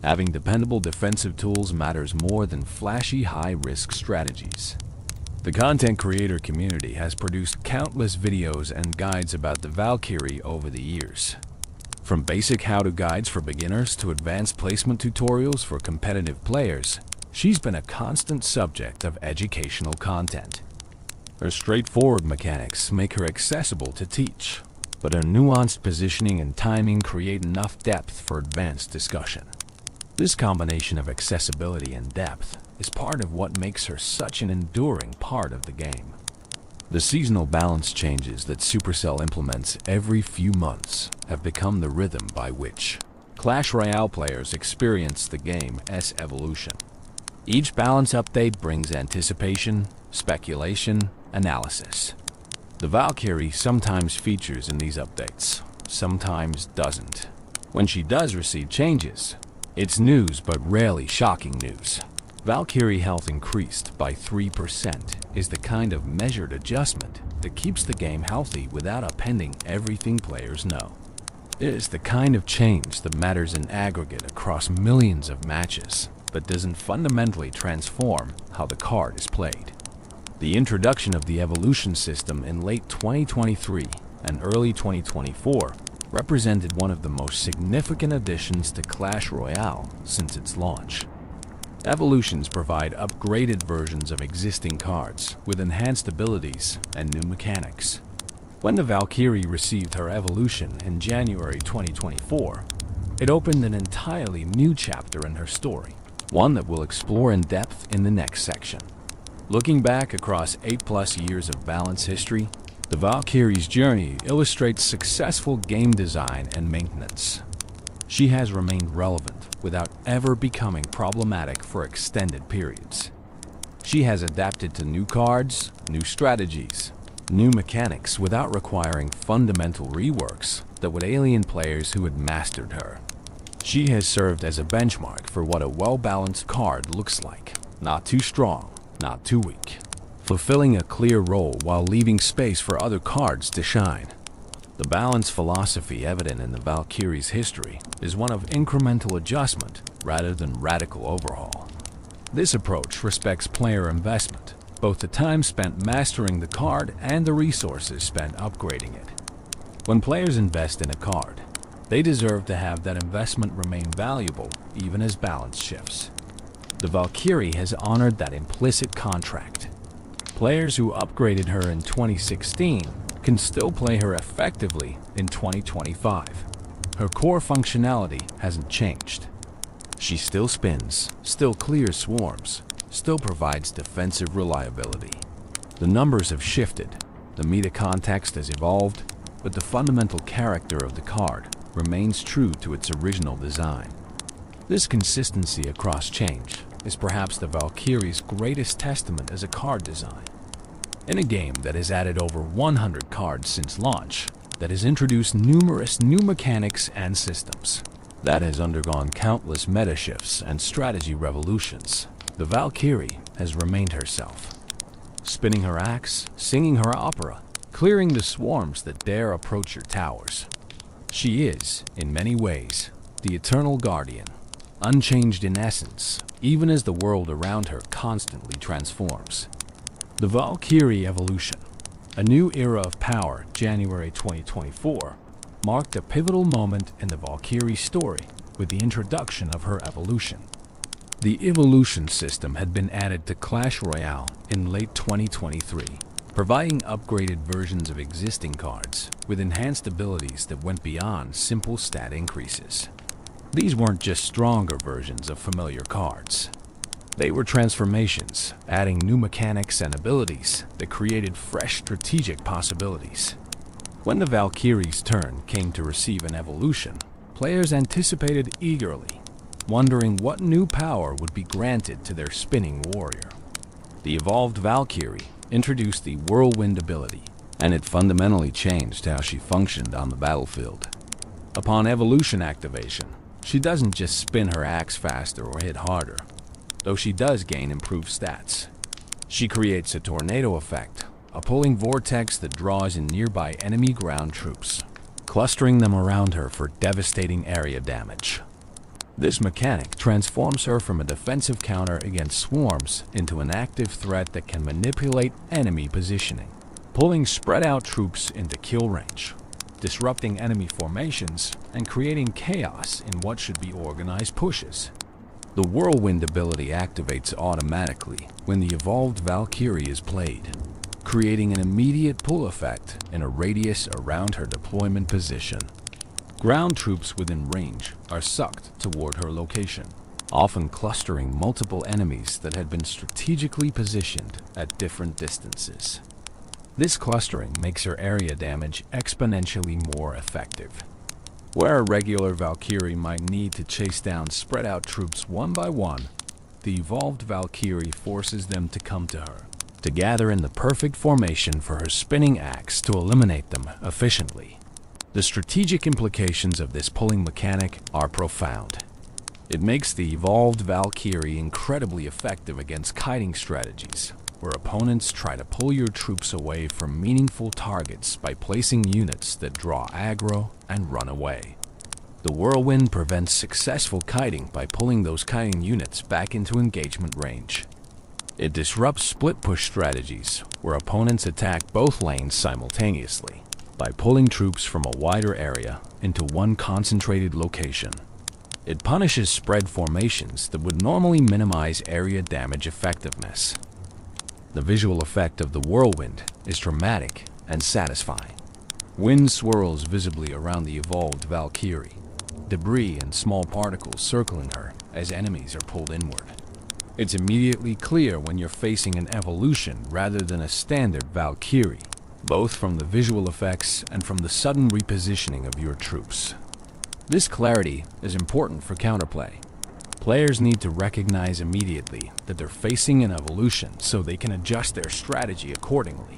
[SPEAKER 1] having dependable defensive tools matters more than flashy high-risk strategies. The content creator community has produced countless videos and guides about the Valkyrie over the years. From basic how-to guides for beginners to advanced placement tutorials for competitive players, she's been a constant subject of educational content. Her straightforward mechanics make her accessible to teach, but her nuanced positioning and timing create enough depth for advanced discussion. This combination of accessibility and depth is part of what makes her such an enduring part of the game. The seasonal balance changes that Supercell implements every few months have become the rhythm by which Clash Royale players experience the game's evolution. Each balance update brings anticipation, speculation, analysis. The Valkyrie sometimes features in these updates, sometimes doesn't. When she does receive changes, it's news but rarely shocking news. Valkyrie health increased by 3% is the kind of measured adjustment that keeps the game healthy without upending everything players know. It is the kind of change that matters in aggregate across millions of matches, but doesn't fundamentally transform how the card is played. The introduction of the evolution system in late 2023 and early 2024 represented one of the most significant additions to Clash Royale since its launch. Evolutions provide upgraded versions of existing cards with enhanced abilities and new mechanics. When the Valkyrie received her evolution in January 2024, it opened an entirely new chapter in her story, one that we'll explore in depth in the next section. Looking back across 8+ years of balance history, the Valkyrie's journey illustrates successful game design and maintenance. She has remained relevant without ever becoming problematic for extended periods. She has adapted to new cards, new strategies, new mechanics without requiring fundamental reworks that would alien players who had mastered her. She has served as a benchmark for what a well-balanced card looks like. Not too strong, not too weak. Fulfilling a clear role while leaving space for other cards to shine. The balance philosophy evident in the Valkyrie's history is one of incremental adjustment rather than radical overhaul. This approach respects player investment, both the time spent mastering the card and the resources spent upgrading it. When players invest in a card, they deserve to have that investment remain valuable even as balance shifts. The Valkyrie has honored that implicit contract. Players who upgraded her in 2016 can still play her effectively in 2025. Her core functionality hasn't changed. She still spins, still clears swarms, still provides defensive reliability. The numbers have shifted, the meta context has evolved, but the fundamental character of the card remains true to its original design. This consistency across change is perhaps the Valkyrie's greatest testament as a card design. In a game that has added over 100 cards since launch, that has introduced numerous new mechanics and systems, that has undergone countless meta shifts and strategy revolutions, the Valkyrie has remained herself. Spinning her axe, singing her opera, clearing the swarms that dare approach your towers. She is, in many ways, the eternal guardian, unchanged in essence, even as the world around her constantly transforms. The Valkyrie evolution, a new era of power, January 2024, marked a pivotal moment in the Valkyrie story with the introduction of her evolution. The evolution system had been added to Clash Royale in late 2023, providing upgraded versions of existing cards with enhanced abilities that went beyond simple stat increases. These weren't just stronger versions of familiar cards. They were transformations, adding new mechanics and abilities that created fresh strategic possibilities. When the Valkyrie's turn came to receive an evolution, players anticipated eagerly, wondering what new power would be granted to their spinning warrior. The evolved Valkyrie introduced the whirlwind ability, and it fundamentally changed how she functioned on the battlefield. Upon evolution activation, she doesn't just spin her axe faster or hit harder, though she does gain improved stats. She creates a tornado effect, a pulling vortex that draws in nearby enemy ground troops, clustering them around her for devastating area damage. This mechanic transforms her from a defensive counter against swarms into an active threat that can manipulate enemy positioning, pulling spread-out troops into kill range, disrupting enemy formations, and creating chaos in what should be organized pushes. The whirlwind ability activates automatically when the evolved Valkyrie is played, creating an immediate pull effect in a radius around her deployment position. Ground troops within range are sucked toward her location, often clustering multiple enemies that had been strategically positioned at different distances. This clustering makes her area damage exponentially more effective. Where a regular Valkyrie might need to chase down spread out troops one by one, the evolved Valkyrie forces them to come to her, to gather in the perfect formation for her spinning axe to eliminate them efficiently. The strategic implications of this pulling mechanic are profound. It makes the evolved Valkyrie incredibly effective against kiting strategies, where opponents try to pull your troops away from meaningful targets by placing units that draw aggro and run away. The whirlwind prevents successful kiting by pulling those kiting units back into engagement range. It disrupts split push strategies, where opponents attack both lanes simultaneously, by pulling troops from a wider area into one concentrated location. It punishes spread formations that would normally minimize area damage effectiveness. The visual effect of the whirlwind is dramatic and satisfying. Wind swirls visibly around the evolved Valkyrie, debris and small particles circling her as enemies are pulled inward. It's immediately clear when you're facing an evolution rather than a standard Valkyrie, both from the visual effects and from the sudden repositioning of your troops. This clarity is important for counterplay. Players need to recognize immediately that they're facing an evolution so they can adjust their strategy accordingly.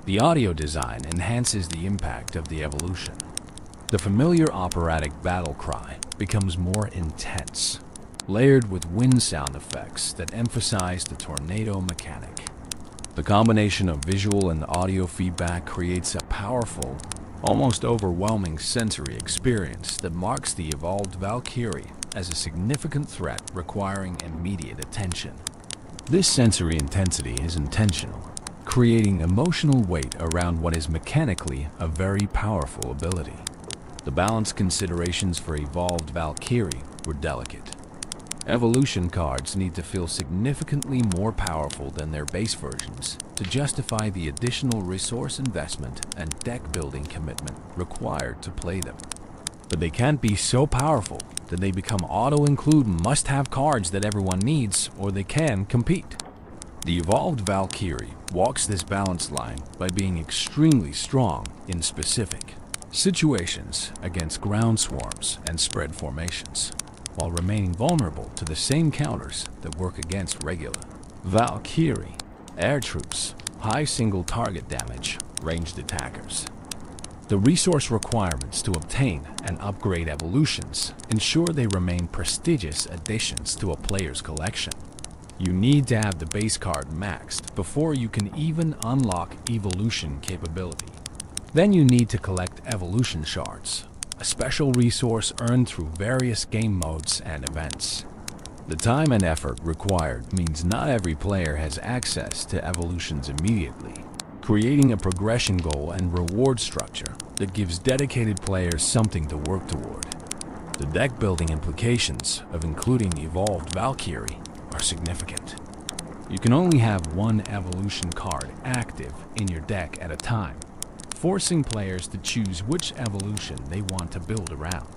[SPEAKER 1] The audio design enhances the impact of the evolution. The familiar operatic battle cry becomes more intense, layered with wind sound effects that emphasize the tornado mechanic. The combination of visual and audio feedback creates a powerful, almost overwhelming sensory experience that marks the evolved Valkyrie as a significant threat requiring immediate attention. This sensory intensity is intentional, creating emotional weight around what is mechanically a very powerful ability. The balanced considerations for evolved Valkyrie were delicate. Evolution cards need to feel significantly more powerful than their base versions to justify the additional resource investment and deck building commitment required to play them. But they can't be so powerful that they become auto-include must-have cards that everyone needs, or they can compete. The evolved Valkyrie walks this balance line by being extremely strong in specific situations against ground swarms and spread formations, while remaining vulnerable to the same counters that work against regular Valkyrie, air troops, high single target damage, ranged attackers. The resource requirements to obtain and upgrade evolutions ensure they remain prestigious additions to a player's collection. You need to have the base card maxed before you can even unlock evolution capability. Then you need to collect evolution shards, a special resource earned through various game modes and events. The time and effort required means not every player has access to evolutions immediately, creating a progression goal and reward structure that gives dedicated players something to work toward. The deck building implications of including evolved Valkyrie are significant. You can only have one evolution card active in your deck at a time, forcing players to choose which evolution they want to build around.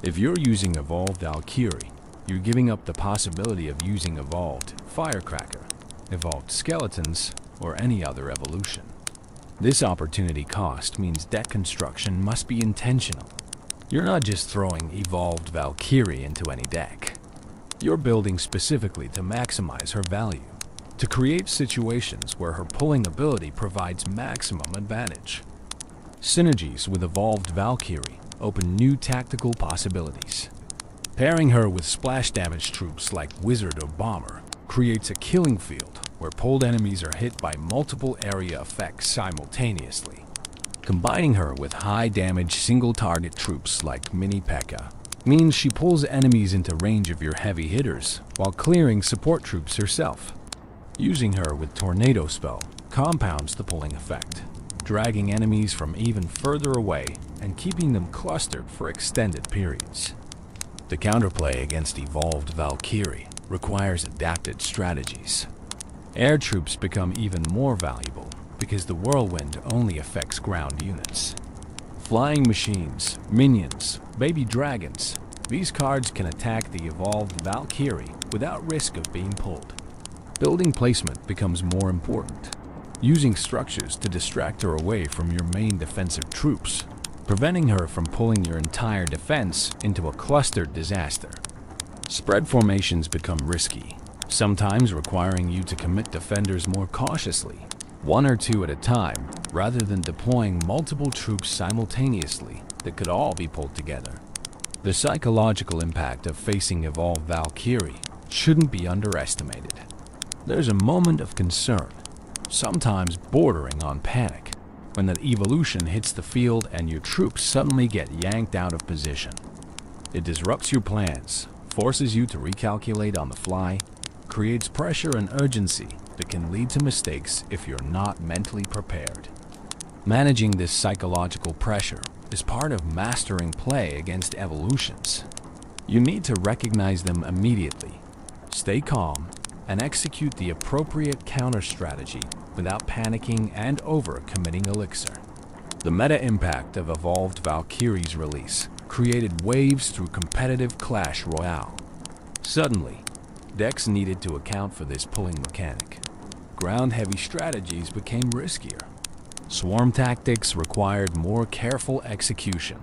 [SPEAKER 1] If you're using evolved Valkyrie, you're giving up the possibility of using evolved Firecracker, evolved Skeletons, or any other evolution. This opportunity cost means deck construction must be intentional. You're not just throwing evolved Valkyrie into any deck. You're building specifically to maximize her value, to create situations where her pulling ability provides maximum advantage. Synergies with evolved Valkyrie open new tactical possibilities. Pairing her with splash damage troops like Wizard or Bomber creates a killing field where pulled enemies are hit by multiple area effects simultaneously. Combining her with high damage single target troops like Mini P.E.K.K.A. means she pulls enemies into range of your heavy hitters while clearing support troops herself. Using her with Tornado Spell compounds the pulling effect, dragging enemies from even further away and keeping them clustered for extended periods. The counterplay against evolved Valkyrie requires adapted strategies. Air troops become even more valuable because the whirlwind only affects ground units. Flying machines, minions, baby dragons, these cards can attack the evolved Valkyrie without risk of being pulled. Building placement becomes more important. using structures to distract her away from your main defensive troops, preventing her from pulling your entire defense into a clustered disaster. Spread formations become risky, sometimes requiring you to commit defenders more cautiously, one or two at a time, rather than deploying multiple troops simultaneously that could all be pulled together. The psychological impact of facing evolved Valkyrie shouldn't be underestimated. There's a moment of concern, sometimes bordering on panic, when that evolution hits the field and your troops suddenly get yanked out of position. It disrupts your plans, forces you to recalculate on the fly, creates pressure and urgency that can lead to mistakes if you're not mentally prepared. Managing this psychological pressure is part of mastering play against evolutions. You need to recognize them immediately, stay calm, and execute the appropriate counter strategy without panicking and over-committing elixir. The meta impact of evolved Valkyrie's release created waves through competitive Clash Royale. Suddenly, decks needed to account for this pulling mechanic. Ground-heavy strategies became riskier. Swarm tactics required more careful execution.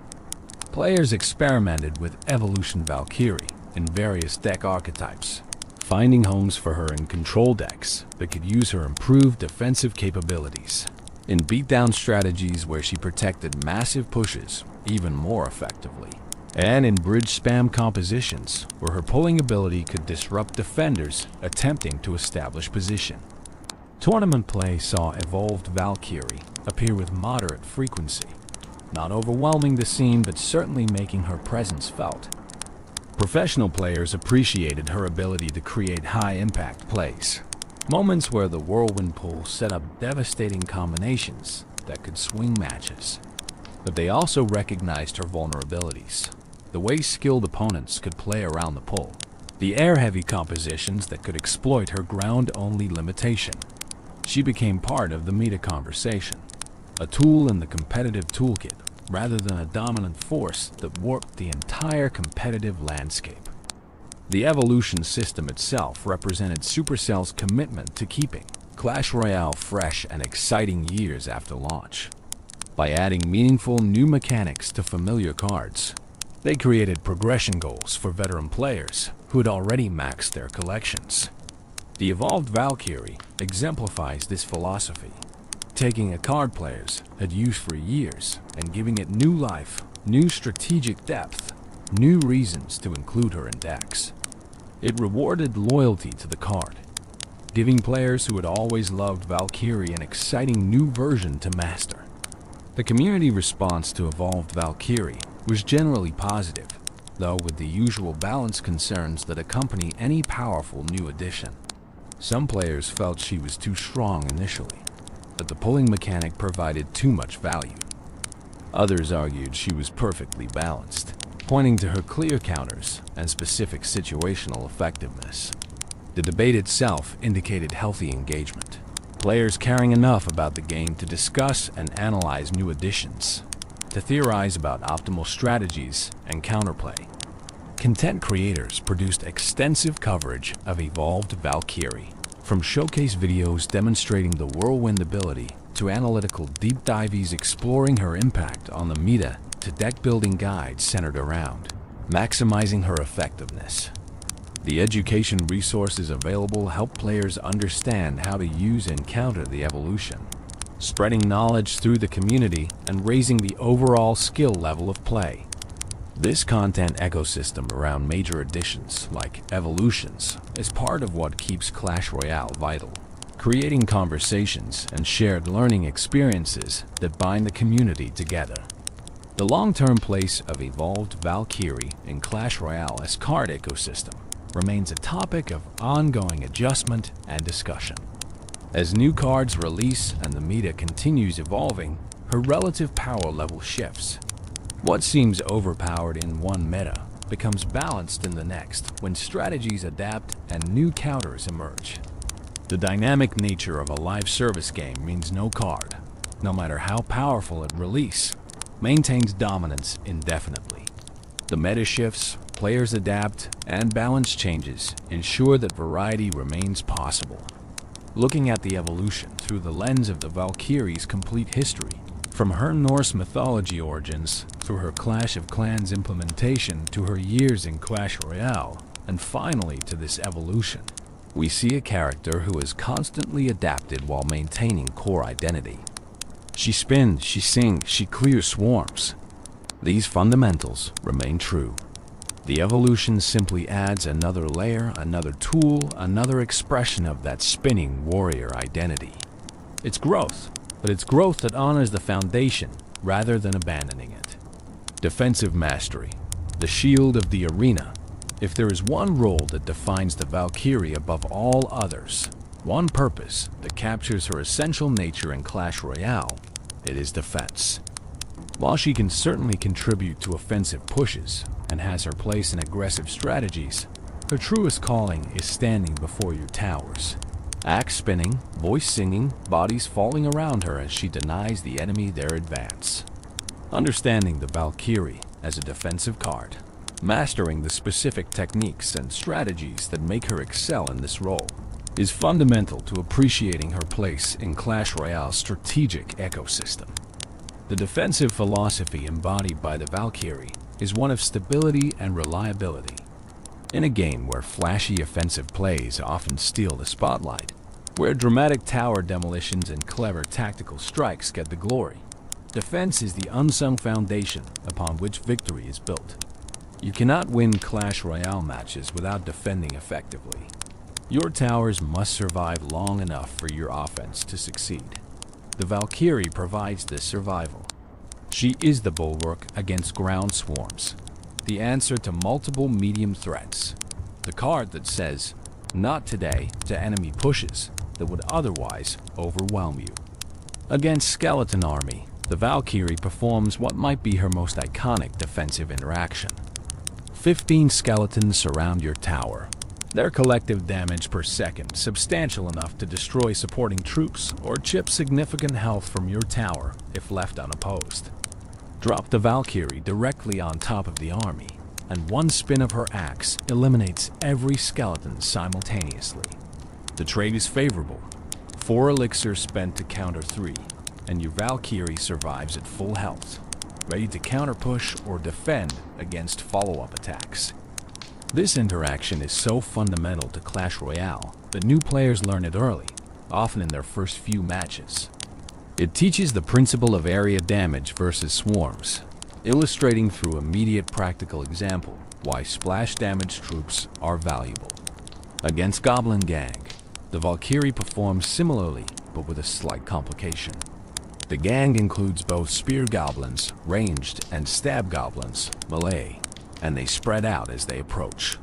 [SPEAKER 1] Players experimented with Evolution Valkyrie in various deck archetypes, finding homes for her in control decks that could use her improved defensive capabilities, in beatdown strategies where she protected massive pushes even more effectively, and in bridge spam compositions where her pulling ability could disrupt defenders attempting to establish position. Tournament play saw evolved Valkyrie appear with moderate frequency, not overwhelming the scene but certainly making her presence felt. Professional players appreciated her ability to create high-impact plays, moments where the whirlwind pull set up devastating combinations that could swing matches. But they also recognized her vulnerabilities, the way skilled opponents could play around the pull, the air-heavy compositions that could exploit her ground-only limitation. She became part of the meta conversation, a tool in the competitive toolkit rather than a dominant force that warped the entire competitive landscape. The evolution system itself represented Supercell's commitment to keeping Clash Royale fresh and exciting years after launch. By adding meaningful new mechanics to familiar cards, they created progression goals for veteran players who had already maxed their collections. The evolved Valkyrie exemplifies this philosophy, taking a card players had used for years and giving it new life, new strategic depth, new reasons to include her in decks. It rewarded loyalty to the card, giving players who had always loved Valkyrie an exciting new version to master. The community response to evolved Valkyrie was generally positive, though with the usual balance concerns that accompany any powerful new addition. Some players felt she was too strong initially, that the pulling mechanic provided too much value. Others argued she was perfectly balanced, pointing to her clear counters and specific situational effectiveness. The debate itself indicated healthy engagement, players caring enough about the game to discuss and analyze new additions, to theorize about optimal strategies and counterplay. Content creators produced extensive coverage of evolved Valkyrie, from showcase videos demonstrating the whirlwind ability to analytical deep dives exploring her impact on the meta to deck-building guides centered around maximizing her effectiveness. The education resources available help players understand how to use and counter the evolution, spreading knowledge through the community and raising the overall skill level of play. This content ecosystem around major additions like evolutions is part of what keeps Clash Royale vital, creating conversations and shared learning experiences that bind the community together. The long-term place of evolved Valkyrie in Clash Royale's card ecosystem remains a topic of ongoing adjustment and discussion. As new cards release and the meta continues evolving, her relative power level shifts. What seems overpowered in one meta becomes balanced in the next when strategies adapt and new counters emerge. The dynamic nature of a live service game means no card, no matter how powerful at release, maintains dominance indefinitely. The meta shifts, players adapt, and balance changes ensure that variety remains possible. Looking at the evolution through the lens of the Valkyrie's complete history, from her Norse mythology origins, through her Clash of Clans implementation to her years in Clash Royale, and finally to this evolution, we see a character who has constantly adapted while maintaining core identity. She spins, she sings, she clears swarms. These fundamentals remain true. The evolution simply adds another layer, another tool, another expression of that spinning warrior identity. It's growth, but it's growth that honors the foundation rather than abandoning it. Defensive mastery, the shield of the arena. If there is one role that defines the Valkyrie above all others, one purpose that captures her essential nature in Clash Royale, it is defense. While she can certainly contribute to offensive pushes and has her place in aggressive strategies, her truest calling is standing before your towers. Axe spinning, voice singing, bodies falling around her as she denies the enemy their advance. Understanding the Valkyrie as a defensive card, mastering the specific techniques and strategies that make her excel in this role, is fundamental to appreciating her place in Clash Royale's strategic ecosystem. The defensive philosophy embodied by the Valkyrie is one of stability and reliability. In a game where flashy offensive plays often steal the spotlight, where dramatic tower demolitions and clever tactical strikes get the glory, defense is the unsung foundation upon which victory is built. You cannot win Clash Royale matches without defending effectively. Your towers must survive long enough for your offense to succeed. The Valkyrie provides this survival. She is the bulwark against ground swarms, the answer to multiple medium threats, the card that says, "Not today," to enemy pushes that would otherwise overwhelm you. Against Skeleton Army, the Valkyrie performs what might be her most iconic defensive interaction. 15 skeletons surround your tower. Their collective damage per second substantial enough to destroy supporting troops or chip significant health from your tower if left unopposed. Drop the Valkyrie directly on top of the army, and one spin of her axe eliminates every skeleton simultaneously. The trade is favorable. 4 elixirs spent to counter 3, and your Valkyrie survives at full health, ready to counter-push or defend against follow-up attacks. This interaction is so fundamental to Clash Royale that new players learn it early, often in their first few matches. It teaches the principle of area damage versus swarms, illustrating through immediate practical example why splash damage troops are valuable. Against Goblin Gang, the Valkyrie performs similarly but with a slight complication. The gang includes both spear goblins, ranged, and stab goblins, melee, and they spread out as they approach.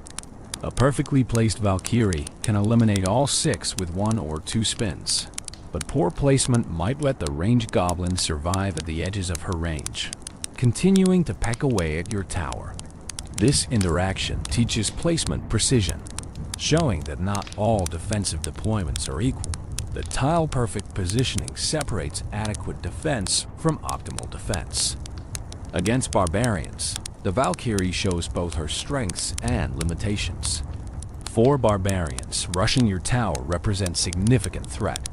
[SPEAKER 1] A perfectly placed Valkyrie can eliminate all 6 with 1 or 2 spins, but poor placement might let the ranged goblin survive at the edges of her range, continuing to peck away at your tower. This interaction teaches placement precision, showing that not all defensive deployments are equal. The tile-perfect positioning separates adequate defense from optimal defense. Against barbarians, the Valkyrie shows both her strengths and limitations. 4 barbarians rushing your tower represent significant threat.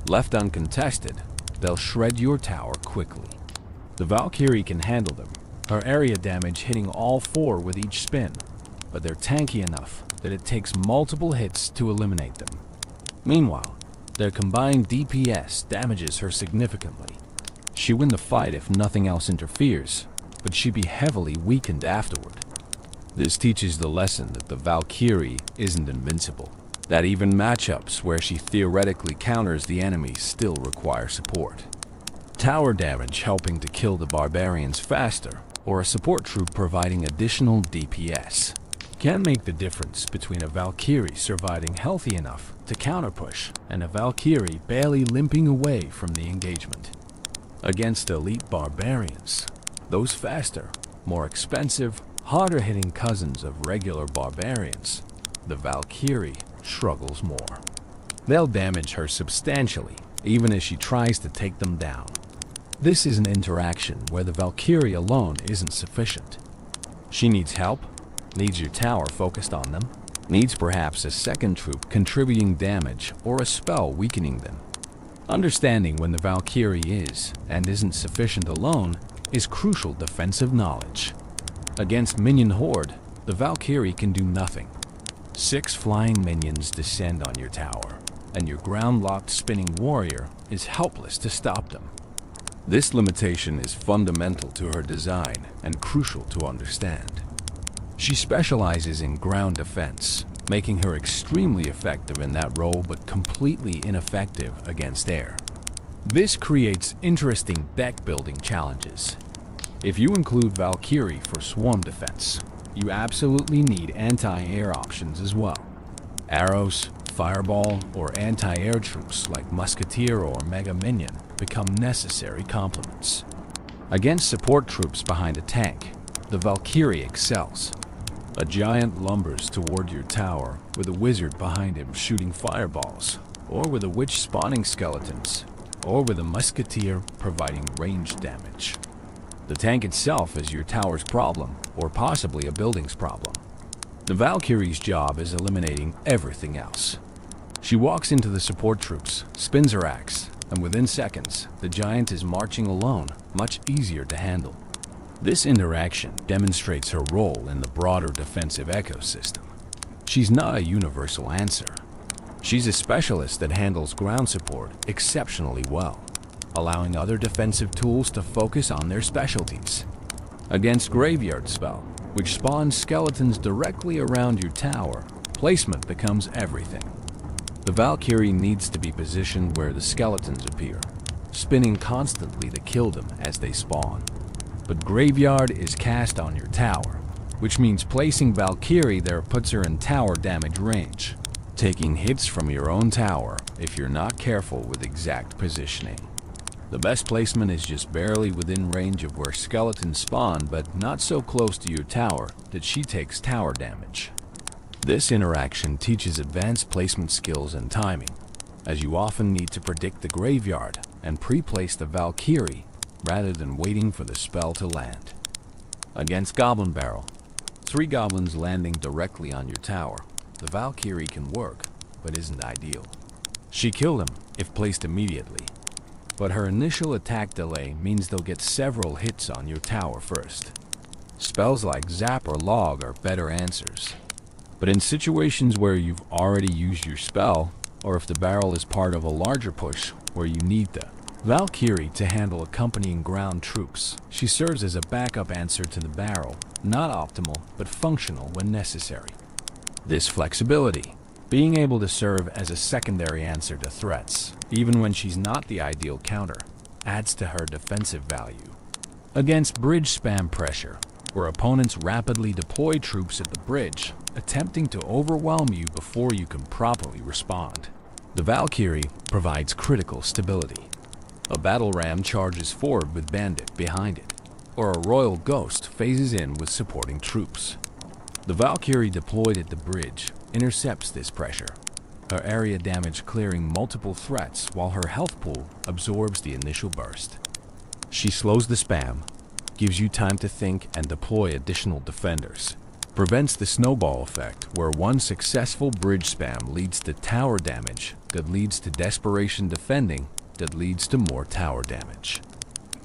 [SPEAKER 1] Left uncontested, they'll shred your tower quickly. The Valkyrie can handle them, her area damage hitting all 4 with each spin, but they're tanky enough that it takes multiple hits to eliminate them. Meanwhile, their combined DPS damages her significantly. She win the fight if nothing else interferes, but she'd be heavily weakened afterward. This teaches the lesson that the Valkyrie isn't invincible, that even matchups where she theoretically counters the enemy still require support. Tower damage helping to kill the barbarians faster, or a support troop providing additional DPS, can make the difference between a Valkyrie surviving healthy enough to counterpush and a Valkyrie barely limping away from the engagement. Against elite barbarians, those faster, more expensive, harder-hitting cousins of regular barbarians, the Valkyrie struggles more. They'll damage her substantially, even as she tries to take them down. This is an interaction where the Valkyrie alone isn't sufficient. She needs help, needs your tower focused on them, needs perhaps a second troop contributing damage or a spell weakening them. Understanding when the Valkyrie is and isn't sufficient alone is crucial defensive knowledge. Against minion horde, the Valkyrie can do nothing. 6 flying minions descend on your tower, and your ground-locked spinning warrior is helpless to stop them. This limitation is fundamental to her design and crucial to understand. She specializes in ground defense, making her extremely effective in that role but completely ineffective against air. This creates interesting deck-building challenges. If you include Valkyrie for swarm defense, you absolutely need anti-air options as well. Arrows, fireball, or anti-air troops like Musketeer or Mega Minion become necessary complements. Against support troops behind a tank, the Valkyrie excels. A giant lumbers toward your tower with a wizard behind him shooting fireballs, or with a witch spawning skeletons, or with a musketeer providing ranged damage. The tank itself is your tower's problem, or possibly a building's problem. The Valkyrie's job is eliminating everything else. She walks into the support troops, spins her axe, and within seconds, the giant is marching alone, much easier to handle. This interaction demonstrates her role in the broader defensive ecosystem. She's not a universal answer. She's a specialist that handles ground support exceptionally well, allowing other defensive tools to focus on their specialties. Against Graveyard Spell, which spawns skeletons directly around your tower, placement becomes everything. The Valkyrie needs to be positioned where the skeletons appear, spinning constantly to kill them as they spawn. But Graveyard is cast on your tower, which means placing Valkyrie there puts her in tower damage range, taking hits from your own tower if you're not careful with exact positioning. The best placement is just barely within range of where skeletons spawn, but not so close to your tower that she takes tower damage. This interaction teaches advanced placement skills and timing, as you often need to predict the graveyard and pre-place the Valkyrie rather than waiting for the spell to land. Against Goblin Barrel, 3 goblins landing directly on your tower, the Valkyrie can work, but isn't ideal. She kills them if placed immediately, but her initial attack delay means they'll get several hits on your tower first. Spells like Zap or Log are better answers. But in situations where you've already used your spell, or if the barrel is part of a larger push where you need the Valkyrie to handle accompanying ground troops, she serves as a backup answer to the barrel, not optimal but functional when necessary. This flexibility, being able to serve as a secondary answer to threats, even when she's not the ideal counter, adds to her defensive value. Against bridge spam pressure, where opponents rapidly deploy troops at the bridge, attempting to overwhelm you before you can properly respond, the Valkyrie provides critical stability. A battle ram charges forward with bandit behind it, or a royal ghost phases in with supporting troops. The Valkyrie deployed at the bridge intercepts this pressure, her area damage clearing multiple threats while her health pool absorbs the initial burst. She slows the spam, gives you time to think and deploy additional defenders, prevents the snowball effect where one successful bridge spam leads to tower damage that leads to desperation defending that leads to more tower damage.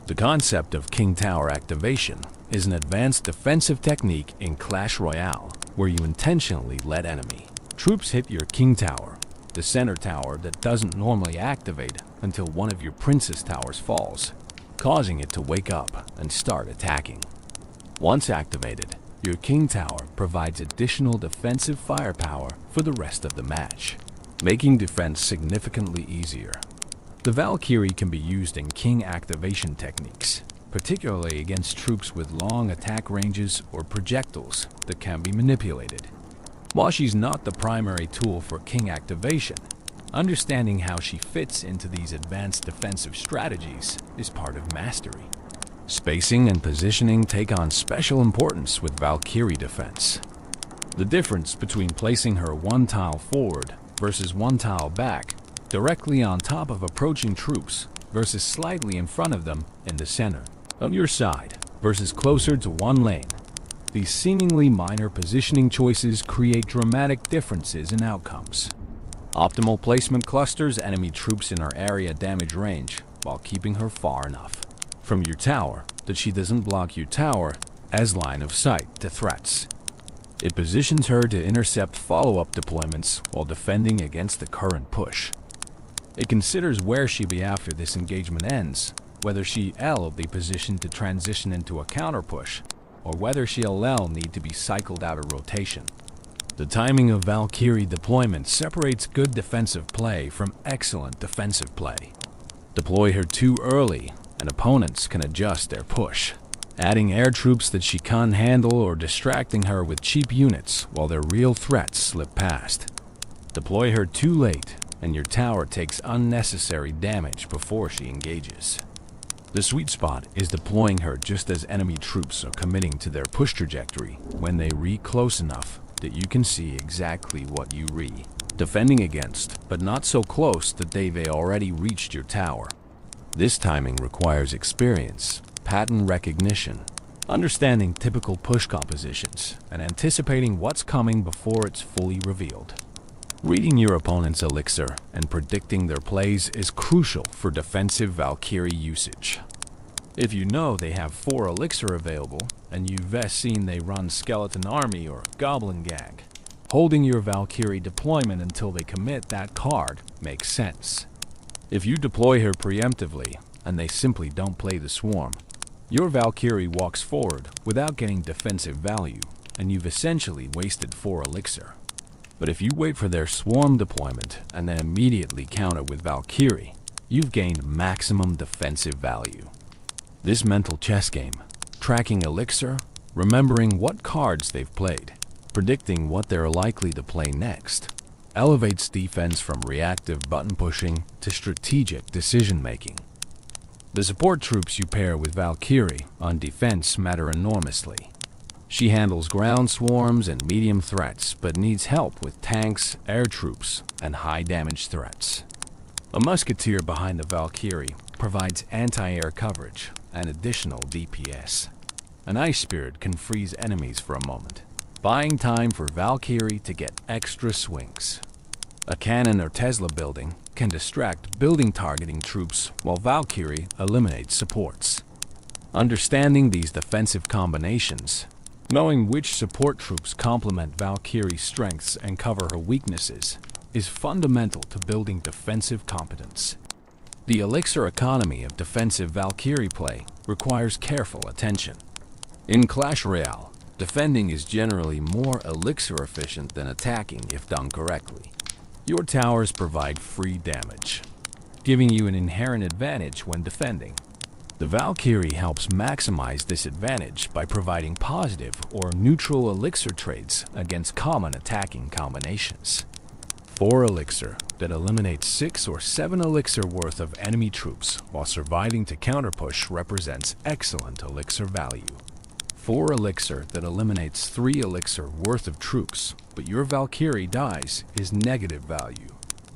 [SPEAKER 1] The concept of King Tower activation is an advanced defensive technique in Clash Royale where you intentionally let enemy troops hit your King Tower, the center tower that doesn't normally activate until one of your Princess Towers falls, causing it to wake up and start attacking. Once activated, your King Tower provides additional defensive firepower for the rest of the match, making defense significantly easier. The Valkyrie can be used in King activation techniques, particularly against troops with long attack ranges or projectiles that can be manipulated. While she's not the primary tool for King activation, understanding how she fits into these advanced defensive strategies is part of mastery. Spacing and positioning take on special importance with Valkyrie defense. The difference between placing her 1 tile forward versus 1 tile back, directly on top of approaching troops versus slightly in front of them in the center of your side versus closer to one lane, these seemingly minor positioning choices create dramatic differences in outcomes. Optimal placement clusters enemy troops in her area damage range while keeping her far enough from your tower that she doesn't block your tower as line of sight to threats. It positions her to intercept follow-up deployments while defending against the current push. It considers where she'll be after this engagement ends, whether she'll be positioned to transition into a counter-push, or whether she'll need to be cycled out of rotation. The timing of Valkyrie deployment separates good defensive play from excellent defensive play. Deploy her too early, and opponents can adjust their push, adding air troops that she can't handle or distracting her with cheap units while their real threats slip past. Deploy her too late, and your tower takes unnecessary damage before she engages. The sweet spot is deploying her just as enemy troops are committing to their push trajectory when they close enough that you can see exactly what you defending against, but not so close that they've already reached your tower. This timing requires experience, pattern recognition, understanding typical push compositions, and anticipating what's coming before it's fully revealed. Reading your opponent's elixir and predicting their plays is crucial for defensive Valkyrie usage. If you know they have 4 elixir available, and you've seen they run Skeleton Army or Goblin Gang, holding your Valkyrie deployment until they commit that card makes sense. If you deploy her preemptively, and they simply don't play the swarm, your Valkyrie walks forward without getting defensive value, and you've essentially wasted 4 elixir. But if you wait for their swarm deployment and then immediately counter with Valkyrie, you've gained maximum defensive value. This mental chess game, tracking elixir, remembering what cards they've played, predicting what they're likely to play next, elevates defense from reactive button pushing to strategic decision making. The support troops you pair with Valkyrie on defense matter enormously. She handles ground swarms and medium threats, but needs help with tanks, air troops, and high damage threats. A musketeer behind the Valkyrie provides anti-air coverage and additional DPS. An ice spirit can freeze enemies for a moment, buying time for Valkyrie to get extra swings. A cannon or Tesla building can distract building targeting troops while Valkyrie eliminates supports. Understanding these defensive combinations, knowing which support troops complement Valkyrie's strengths and cover her weaknesses, is fundamental to building defensive competence. The elixir economy of defensive Valkyrie play requires careful attention. In Clash Royale, defending is generally more elixir efficient than attacking if done correctly. Your towers provide free damage, giving you an inherent advantage when defending. The Valkyrie helps maximize this advantage by providing positive or neutral elixir trades against common attacking combinations. 4 elixir that eliminates 6 or 7 elixir worth of enemy troops while surviving to counterpush represents excellent elixir value. 4 elixir that eliminates 3 elixir worth of troops, but your Valkyrie dies, is negative value.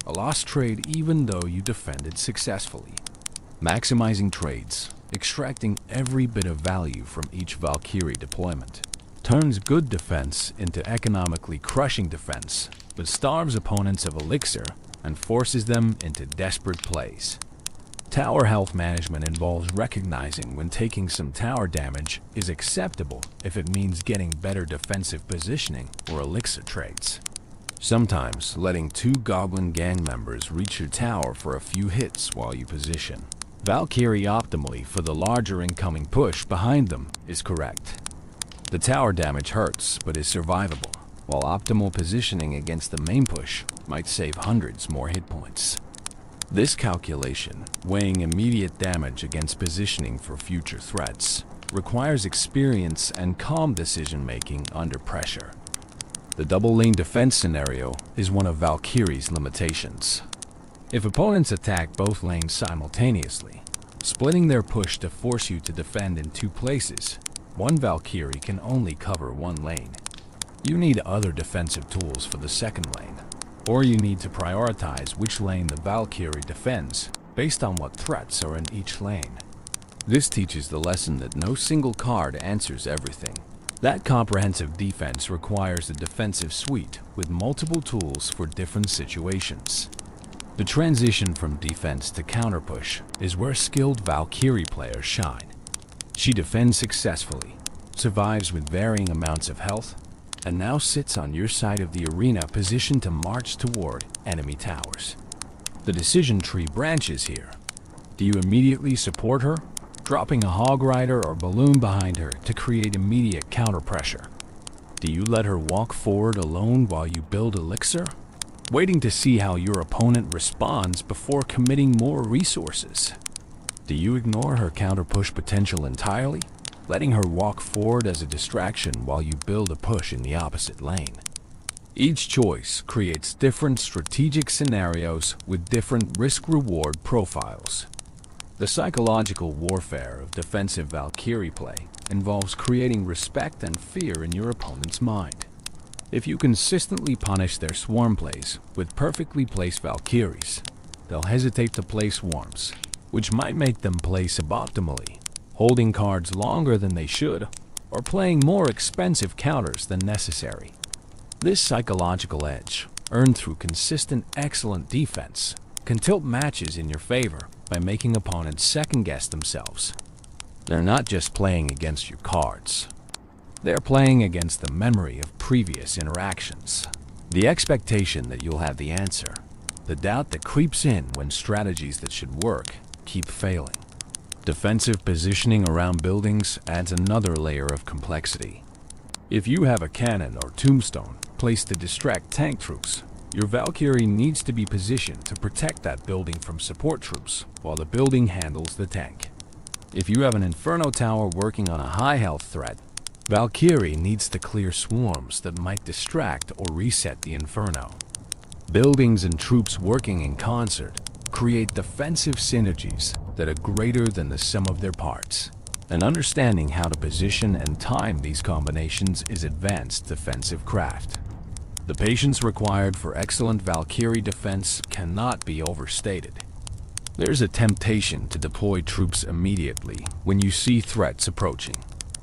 [SPEAKER 1] A lost trade even though you defended successfully. Maximizing trades, extracting every bit of value from each Valkyrie deployment, turns good defense into economically crushing defense, but starves opponents of elixir and forces them into desperate plays. Tower health management involves recognizing when taking some tower damage is acceptable if it means getting better defensive positioning or elixir trades. Sometimes letting 2 Goblin Gang members reach your tower for a few hits while you position Valkyrie optimally for the larger incoming push behind them is correct. The tower damage hurts but is survivable, while optimal positioning against the main push might save hundreds more hit points. This calculation, weighing immediate damage against positioning for future threats, requires experience and calm decision-making under pressure. The double-lane defense scenario is one of Valkyrie's limitations. If opponents attack both lanes simultaneously, splitting their push to force you to defend in 2 places, one Valkyrie can only cover 1 lane. You need other defensive tools for the second lane, or you need to prioritize which lane the Valkyrie defends based on what threats are in each lane. This teaches the lesson that no single card answers everything, That comprehensive defense requires a defensive suite with multiple tools for different situations. The transition from defense to counterpush is where skilled Valkyrie players shine. She defends successfully, survives with varying amounts of health, and now sits on your side of the arena positioned to march toward enemy towers. The decision tree branches here. Do you immediately support her, dropping a hog rider or balloon behind her to create immediate counter pressure? Do you let her walk forward alone while you build elixir, waiting to see how your opponent responds before committing more resources? Do you ignore her counter push potential entirely, letting her walk forward as a distraction while you build a push in the opposite lane? Each choice creates different strategic scenarios with different risk-reward profiles. The psychological warfare of defensive Valkyrie play involves creating respect and fear in your opponent's mind. If you consistently punish their swarm plays with perfectly placed Valkyries, they'll hesitate to play swarms, which might make them play suboptimally, holding cards longer than they should, or playing more expensive counters than necessary. This psychological edge, earned through consistent excellent defense, can tilt matches in your favor by making opponents second-guess themselves. They're not just playing against your cards. They're playing against the memory of previous interactions. The expectation that you'll have the answer. The doubt that creeps in when strategies that should work keep failing. Defensive positioning around buildings adds another layer of complexity. If you have a cannon or tombstone placed to distract tank troops, your Valkyrie needs to be positioned to protect that building from support troops while the building handles the tank. If you have an Inferno tower working on a high health threat, Valkyrie needs to clear swarms that might distract or reset the Inferno. Buildings and troops working in concert create defensive synergies that are greater than the sum of their parts. And understanding how to position and time these combinations is advanced defensive craft. The patience required for excellent Valkyrie defense cannot be overstated. There's a temptation to deploy troops immediately when you see threats approaching,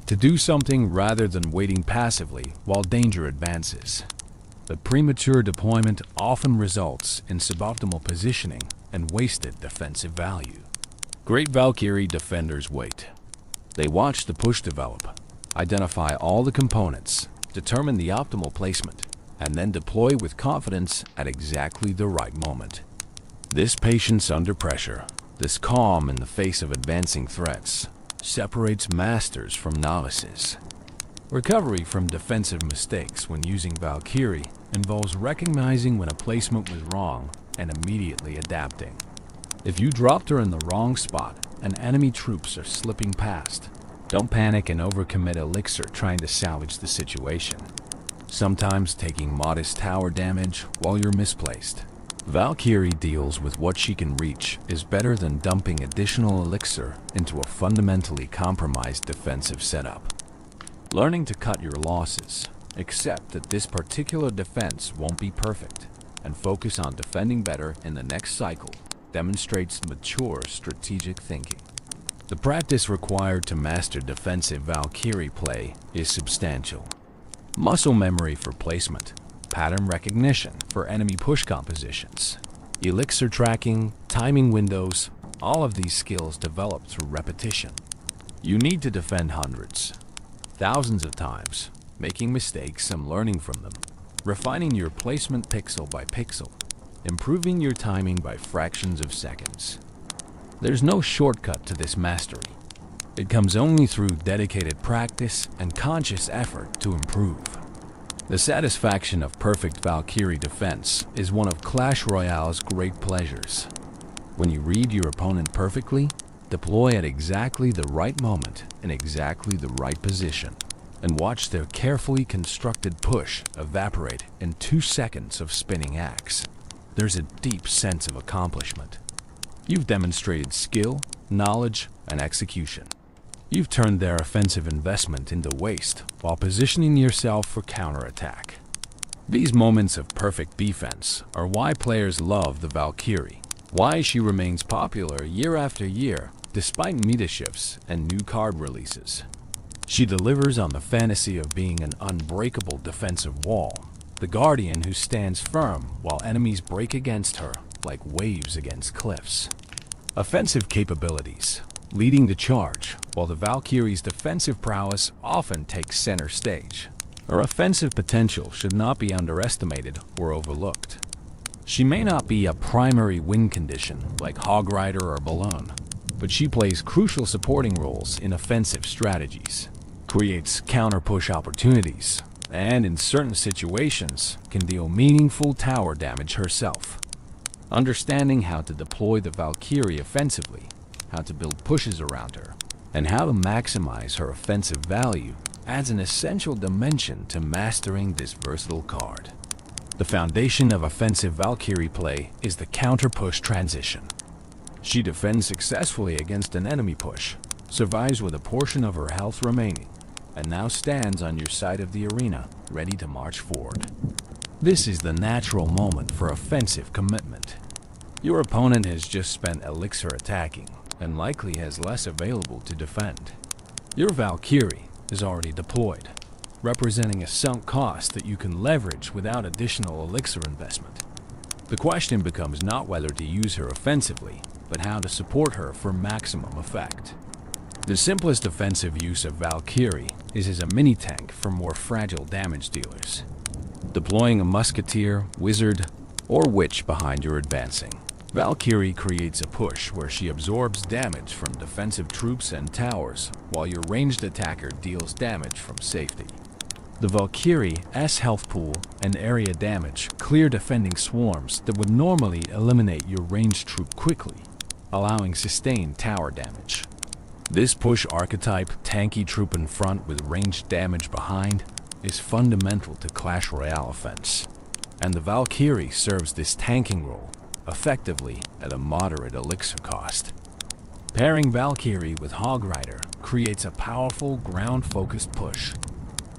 [SPEAKER 1] to do something rather than waiting passively while danger advances. The premature deployment often results in suboptimal positioning and wasted defensive value. Great Valkyrie defenders wait. They watch the push develop, identify all the components, determine the optimal placement, and then deploy with confidence at exactly the right moment. This patience under pressure, this calm in the face of advancing threats, separates masters from novices. Recovery from defensive mistakes when using Valkyrie involves recognizing when a placement was wrong and immediately adapting. If you dropped her in the wrong spot and enemy troops are slipping past, don't panic and overcommit elixir trying to salvage the situation, sometimes taking modest tower damage while you're misplaced. Valkyrie deals with what she can reach is better than dumping additional elixir into a fundamentally compromised defensive setup. Learning to cut your losses, accept that this particular defense won't be perfect, and focus on defending better in the next cycle demonstrates mature strategic thinking. The practice required to master defensive Valkyrie play is substantial. Muscle memory for placement, pattern recognition for enemy push compositions, elixir tracking, timing windows, all of these skills develop through repetition. You need to defend hundreds, thousands of times, making mistakes and learning from them, refining your placement pixel by pixel, improving your timing by fractions of seconds. There's no shortcut to this mastery. It comes only through dedicated practice and conscious effort to improve. The satisfaction of perfect Valkyrie defense is one of Clash Royale's great pleasures. When you read your opponent perfectly, deploy at exactly the right moment in exactly the right position, and watch their carefully constructed push evaporate in 2 seconds of spinning axe, there's a deep sense of accomplishment. You've demonstrated skill, knowledge, and execution. You've turned their offensive investment into waste while positioning yourself for counterattack. These moments of perfect defense are why players love the Valkyrie, why she remains popular year after year despite meta shifts and new card releases. She delivers on the fantasy of being an unbreakable defensive wall, the guardian who stands firm while enemies break against her like waves against cliffs. Offensive capabilities: leading the charge, while the Valkyrie's defensive prowess often takes center stage. Her offensive potential should not be underestimated or overlooked. She may not be a primary win condition like Hog Rider or Balloon, but she plays crucial supporting roles in offensive strategies, creates counter-push opportunities, and in certain situations can deal meaningful tower damage herself. Understanding how to deploy the Valkyrie offensively, how to build pushes around her, and how to maximize her offensive value adds an essential dimension to mastering this versatile card. The foundation of offensive Valkyrie play is the counter-push transition. She defends successfully against an enemy push, survives with a portion of her health remaining, and now stands on your side of the arena, ready to march forward. This is the natural moment for offensive commitment. Your opponent has just spent elixir attacking, and likely has less available to defend. Your Valkyrie is already deployed, representing a sunk cost that you can leverage without additional elixir investment. The question becomes not whether to use her offensively, but how to support her for maximum effect. The simplest offensive use of Valkyrie is as a mini-tank for more fragile damage dealers, deploying a musketeer, wizard, or witch behind your advancing. Valkyrie creates a push where she absorbs damage from defensive troops and towers, while your ranged attacker deals damage from safety. The Valkyrie's health pool and area damage clear defending swarms that would normally eliminate your ranged troop quickly, allowing sustained tower damage. This push archetype, tanky troop in front with ranged damage behind, is fundamental to Clash Royale offense, and the Valkyrie serves this tanking role effectively at a moderate elixir cost. Pairing Valkyrie with Hog Rider creates a powerful ground-focused push.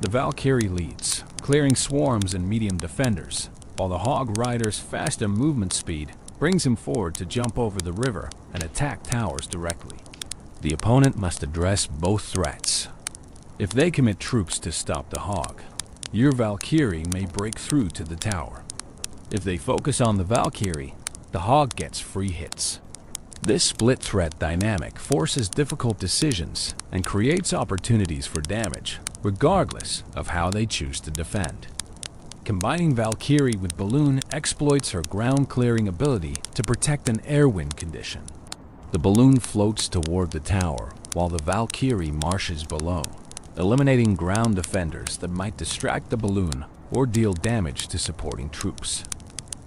[SPEAKER 1] The Valkyrie leads, clearing swarms and medium defenders, while the Hog Rider's faster movement speed brings him forward to jump over the river and attack towers directly. The opponent must address both threats. If they commit troops to stop the Hog, your Valkyrie may break through to the tower. If they focus on the Valkyrie, the Hog gets free hits. This split-threat dynamic forces difficult decisions and creates opportunities for damage, regardless of how they choose to defend. Combining Valkyrie with Balloon exploits her ground-clearing ability to protect an air wind condition. The Balloon floats toward the tower, while the Valkyrie marshes below, eliminating ground defenders that might distract the Balloon or deal damage to supporting troops.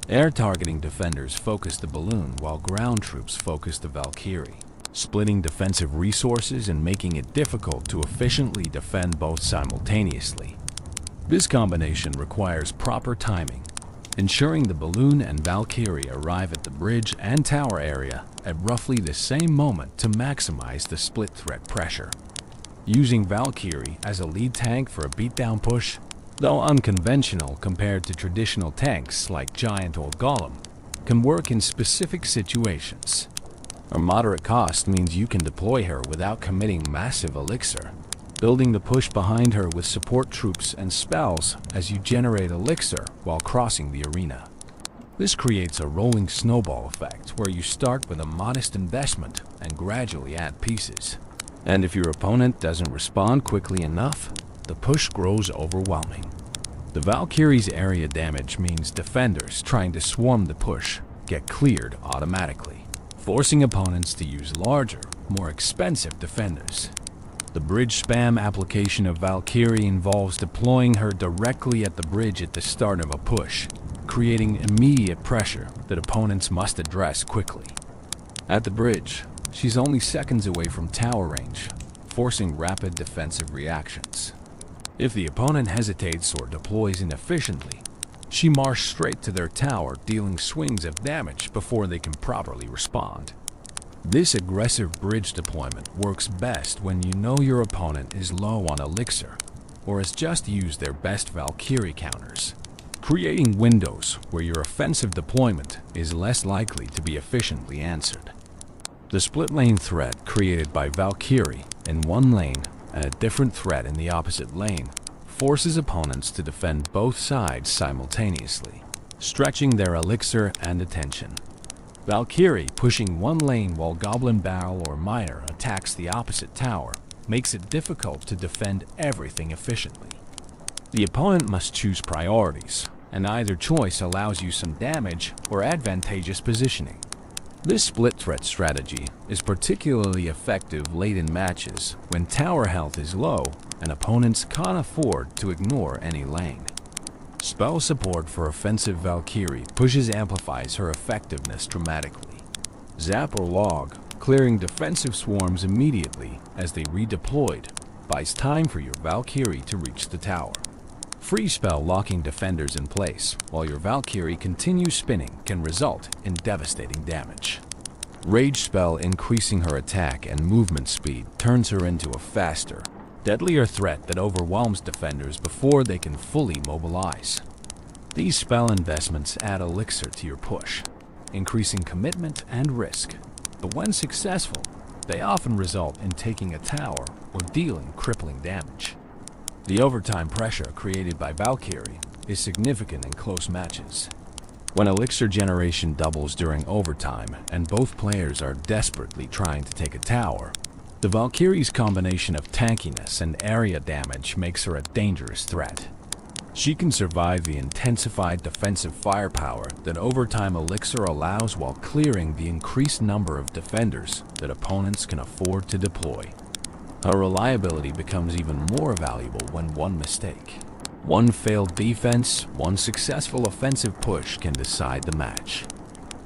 [SPEAKER 1] Air-targeting defenders focus the Balloon while ground troops focus the Valkyrie, splitting defensive resources and making it difficult to efficiently defend both simultaneously. This combination requires proper timing, ensuring the Balloon and Valkyrie arrive at the bridge and tower area at roughly the same moment to maximize the split-threat pressure. Using Valkyrie as a lead tank for a beatdown push, though unconventional compared to traditional tanks like Giant or Golem, can work in specific situations. Her moderate cost means you can deploy her without committing massive elixir, building the push behind her with support troops and spells as you generate elixir while crossing the arena. This creates a rolling snowball effect where you start with a modest investment and gradually add pieces. And if your opponent doesn't respond quickly enough, the push grows overwhelming. The Valkyrie's area damage means defenders trying to swarm the push get cleared automatically, forcing opponents to use larger, more expensive defenders. The bridge spam application of Valkyrie involves deploying her directly at the bridge at the start of a push, creating immediate pressure that opponents must address quickly. At the bridge, she's only seconds away from tower range, forcing rapid defensive reactions. If the opponent hesitates or deploys inefficiently, she marshes straight to their tower, dealing swings of damage before they can properly respond. This aggressive bridge deployment works best when you know your opponent is low on elixir or has just used their best Valkyrie counters, creating windows where your offensive deployment is less likely to be efficiently answered. The split lane threat created by Valkyrie in one lane and a different threat in the opposite lane forces opponents to defend both sides simultaneously, stretching their elixir and attention. Valkyrie pushing one lane while Goblin Barrel or Miner attacks the opposite tower makes it difficult to defend everything efficiently. The opponent must choose priorities, and either choice allows you some damage or advantageous positioning. This split threat strategy is particularly effective late in matches when tower health is low and opponents can't afford to ignore any lane. Spell support for offensive Valkyrie amplifies her effectiveness dramatically. Zap or Log, clearing defensive swarms immediately as they redeployed, buys time for your Valkyrie to reach the tower. Free spell locking defenders in place while your Valkyrie continues spinning can result in devastating damage. Rage spell increasing her attack and movement speed turns her into a faster, deadlier threat that overwhelms defenders before they can fully mobilize. These spell investments add elixir to your push, increasing commitment and risk, but when successful, they often result in taking a tower or dealing crippling damage. The overtime pressure created by Valkyrie is significant in close matches. When elixir generation doubles during overtime and both players are desperately trying to take a tower, the Valkyrie's combination of tankiness and area damage makes her a dangerous threat. She can survive the intensified defensive firepower that overtime elixir allows while clearing the increased number of defenders that opponents can afford to deploy. Her reliability becomes even more valuable when one mistake, one failed defense, one successful offensive push can decide the match.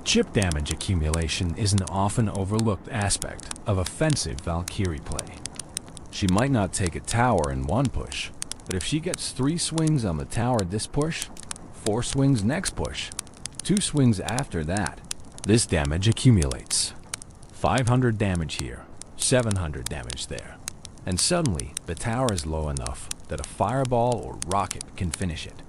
[SPEAKER 1] Chip damage accumulation is an often overlooked aspect of offensive Valkyrie play. She might not take a tower in one push, but if she gets 3 swings on the tower this push, 4 swings next push, 2 swings after that, this damage accumulates. 500 damage here, 700 damage there, and suddenly the tower is low enough that a fireball or rocket can finish it.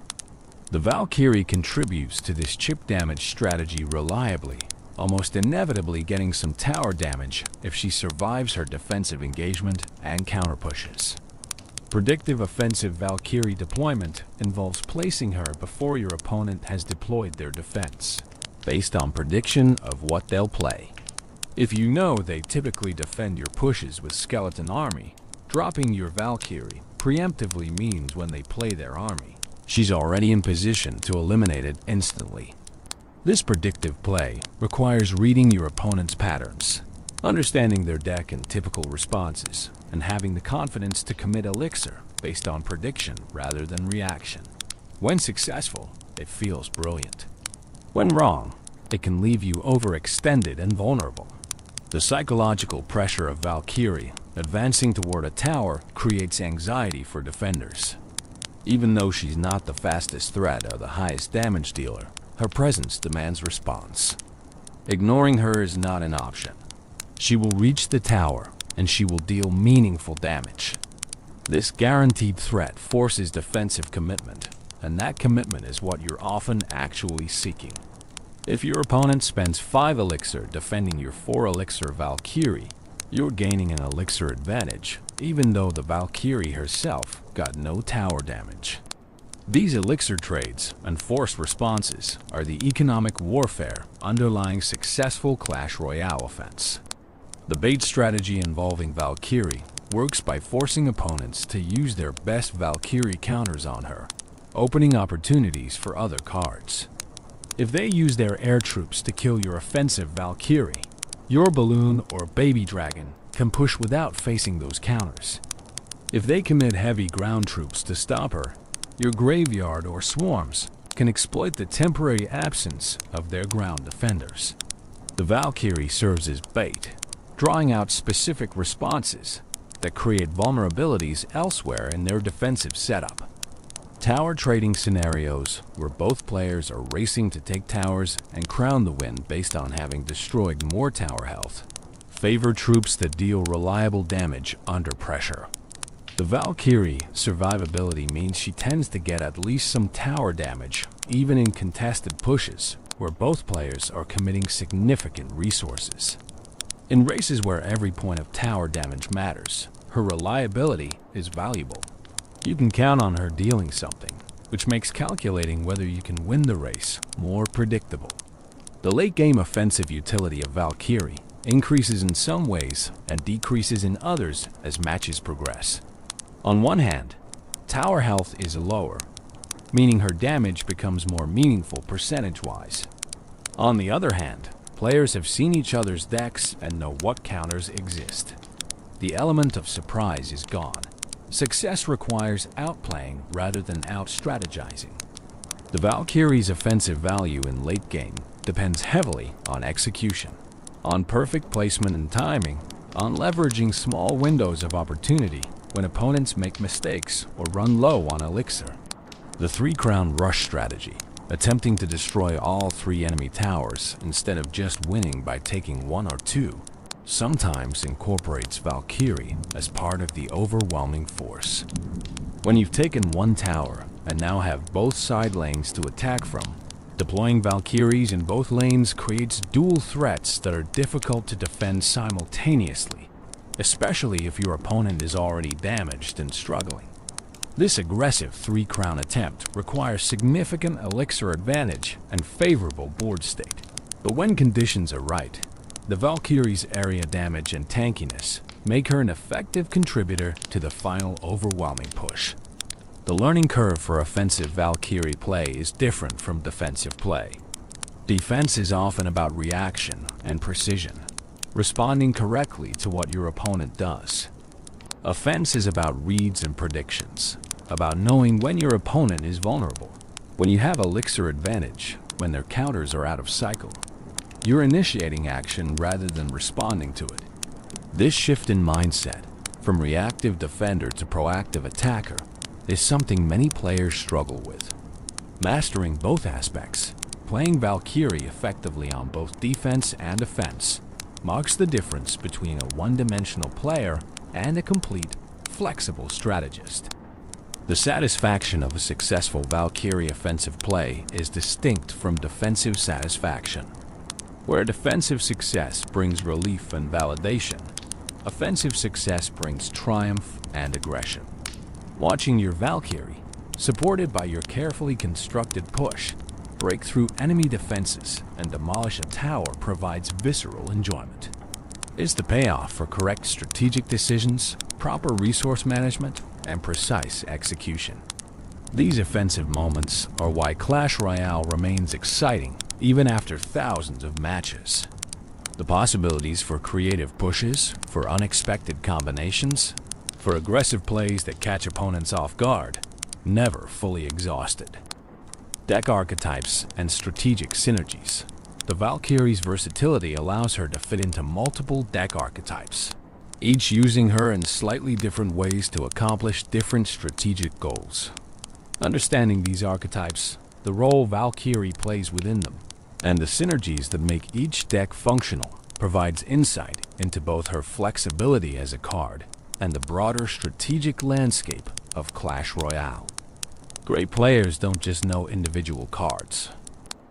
[SPEAKER 1] The Valkyrie contributes to this chip damage strategy reliably, almost inevitably getting some tower damage if she survives her defensive engagement and counter pushes. Predictive offensive Valkyrie deployment involves placing her before your opponent has deployed their defense, based on prediction of what they'll play. If you know they typically defend your pushes with skeleton army, dropping your Valkyrie preemptively means when they play their army, she's already in position to eliminate it instantly. This predictive play requires reading your opponent's patterns, understanding their deck and typical responses, and having the confidence to commit elixir based on prediction rather than reaction. When successful, it feels brilliant. When wrong, it can leave you overextended and vulnerable. The psychological pressure of Valkyrie advancing toward a tower creates anxiety for defenders. Even though she's not the fastest threat or the highest damage dealer, her presence demands response. Ignoring her is not an option. She will reach the tower, and she will deal meaningful damage. This guaranteed threat forces defensive commitment, and that commitment is what you're often actually seeking. If your opponent spends 5 elixir defending your 4 elixir Valkyrie, you're gaining an elixir advantage, even though the Valkyrie herself got no tower damage. These elixir trades and forced responses are the economic warfare underlying successful Clash Royale offense. The bait strategy involving Valkyrie works by forcing opponents to use their best Valkyrie counters on her, opening opportunities for other cards. If they use their air troops to kill your offensive Valkyrie, your balloon or baby dragon can push without facing those counters. If they commit heavy ground troops to stop her, your graveyard or swarms can exploit the temporary absence of their ground defenders. The Valkyrie serves as bait, drawing out specific responses that create vulnerabilities elsewhere in their defensive setup. Tower trading scenarios where both players are racing to take towers and crown the win based on having destroyed more tower health favor troops that deal reliable damage under pressure. The Valkyrie survivability means she tends to get at least some tower damage even in contested pushes where both players are committing significant resources. In races where every point of tower damage matters, her reliability is valuable. You can count on her dealing something, which makes calculating whether you can win the race more predictable. The late-game offensive utility of Valkyrie increases in some ways and decreases in others as matches progress. On one hand, tower health is lower, meaning her damage becomes more meaningful percentage-wise. On the other hand, players have seen each other's decks and know what counters exist. The element of surprise is gone. Success requires outplaying rather than out-strategizing. The Valkyrie's offensive value in late game depends heavily on execution, on perfect placement and timing, on leveraging small windows of opportunity when opponents make mistakes or run low on elixir. The three-crown rush strategy, attempting to destroy all three enemy towers instead of just winning by taking one or two, sometimes incorporates Valkyrie as part of the overwhelming force. When you've taken one tower and now have both side lanes to attack from, deploying Valkyries in both lanes creates dual threats that are difficult to defend simultaneously, especially if your opponent is already damaged and struggling. This aggressive three-crown attempt requires significant elixir advantage and favorable board state. But when conditions are right, the Valkyrie's area damage and tankiness make her an effective contributor to the final overwhelming push. The learning curve for offensive Valkyrie play is different from defensive play. Defense is often about reaction and precision, responding correctly to what your opponent does. Offense is about reads and predictions, about knowing when your opponent is vulnerable. When you have elixir advantage, when their counters are out of cycle, you're initiating action rather than responding to it. This shift in mindset, from reactive defender to proactive attacker, is something many players struggle with. Mastering both aspects, playing Valkyrie effectively on both defense and offense, marks the difference between a one-dimensional player and a complete, flexible strategist. The satisfaction of a successful Valkyrie offensive play is distinct from defensive satisfaction. Where defensive success brings relief and validation, offensive success brings triumph and aggression. Watching your Valkyrie, supported by your carefully constructed push, break through enemy defenses and demolish a tower provides visceral enjoyment. It's the payoff for correct strategic decisions, proper resource management, and precise execution. These offensive moments are why Clash Royale remains exciting even after thousands of matches. The possibilities for creative pushes, for unexpected combinations, for aggressive plays that catch opponents off guard, never fully exhausted. Deck archetypes and strategic synergies. The Valkyrie's versatility allows her to fit into multiple deck archetypes, each using her in slightly different ways to accomplish different strategic goals. Understanding these archetypes, the role Valkyrie plays within them, and the synergies that make each deck functional provides insight into both her flexibility as a card and the broader strategic landscape of Clash Royale. Great players don't just know individual cards.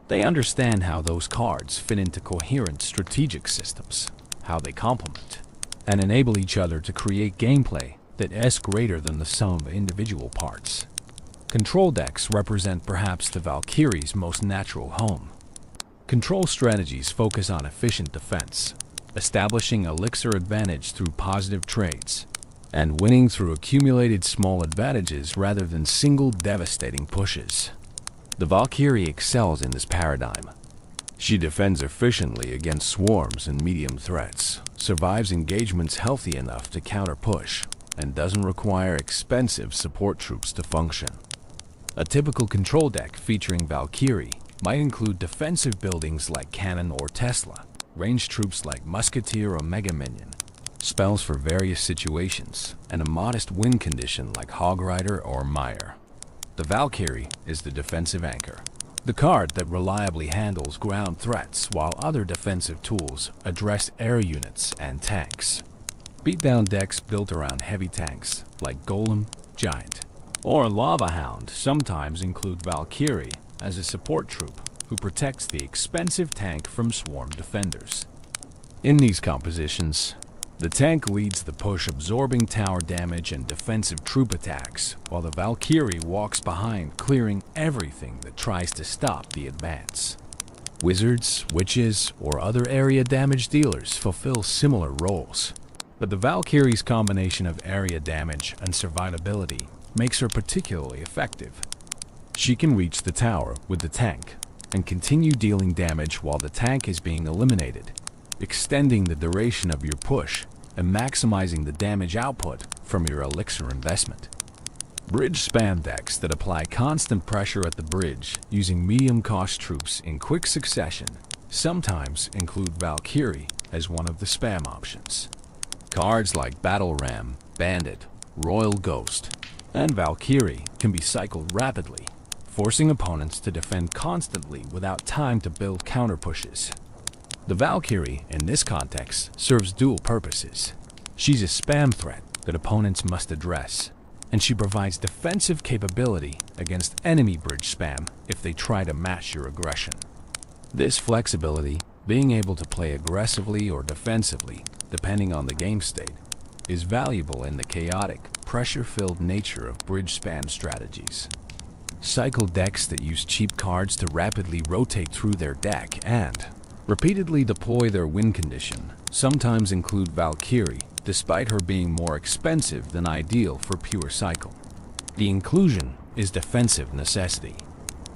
[SPEAKER 1] They understand how those cards fit into coherent strategic systems, how they complement, and enable each other to create gameplay that is greater than the sum of individual parts. Control decks represent perhaps the Valkyrie's most natural home. Control strategies focus on efficient defense, establishing elixir advantage through positive trades, and winning through accumulated small advantages rather than single devastating pushes. The Valkyrie excels in this paradigm. She defends efficiently against swarms and medium threats, survives engagements healthy enough to counter-push, and doesn't require expensive support troops to function. A typical control deck featuring Valkyrie might include defensive buildings like Cannon or Tesla, ranged troops like Musketeer or Mega Minion, spells for various situations, and a modest win condition like Hog Rider or Meyer. The Valkyrie is the defensive anchor, the card that reliably handles ground threats while other defensive tools address air units and tanks. Beatdown decks built around heavy tanks like Golem, Giant, or Lava Hound sometimes include Valkyrie as a support troop who protects the expensive tank from swarm defenders. In these compositions, The tank leads the push, absorbing tower damage and defensive troop attacks, while the Valkyrie walks behind, clearing everything that tries to stop the advance. Wizards, witches, or other area damage dealers fulfill similar roles, but the Valkyrie's combination of area damage and survivability makes her particularly effective. She can reach the tower with the tank and continue dealing damage while the tank is being eliminated, extending the duration of your push and maximizing the damage output from your elixir investment. Bridge spam decks that apply constant pressure at the bridge using medium-cost troops in quick succession sometimes include Valkyrie as one of the spam options. Cards like Battle Ram, Bandit, Royal Ghost, and Valkyrie can be cycled rapidly, forcing opponents to defend constantly without time to build counter-pushes. The Valkyrie, in this context, serves dual purposes. She's a spam threat that opponents must address, and she provides defensive capability against enemy bridge spam if they try to match your aggression. This flexibility, being able to play aggressively or defensively, depending on the game state, is valuable in the chaotic, pressure-filled nature of bridge spam strategies. Cycle decks that use cheap cards to rapidly rotate through their deck and repeatedly deploy their win condition sometimes include Valkyrie, despite her being more expensive than ideal for pure cycle. The inclusion is defensive necessity.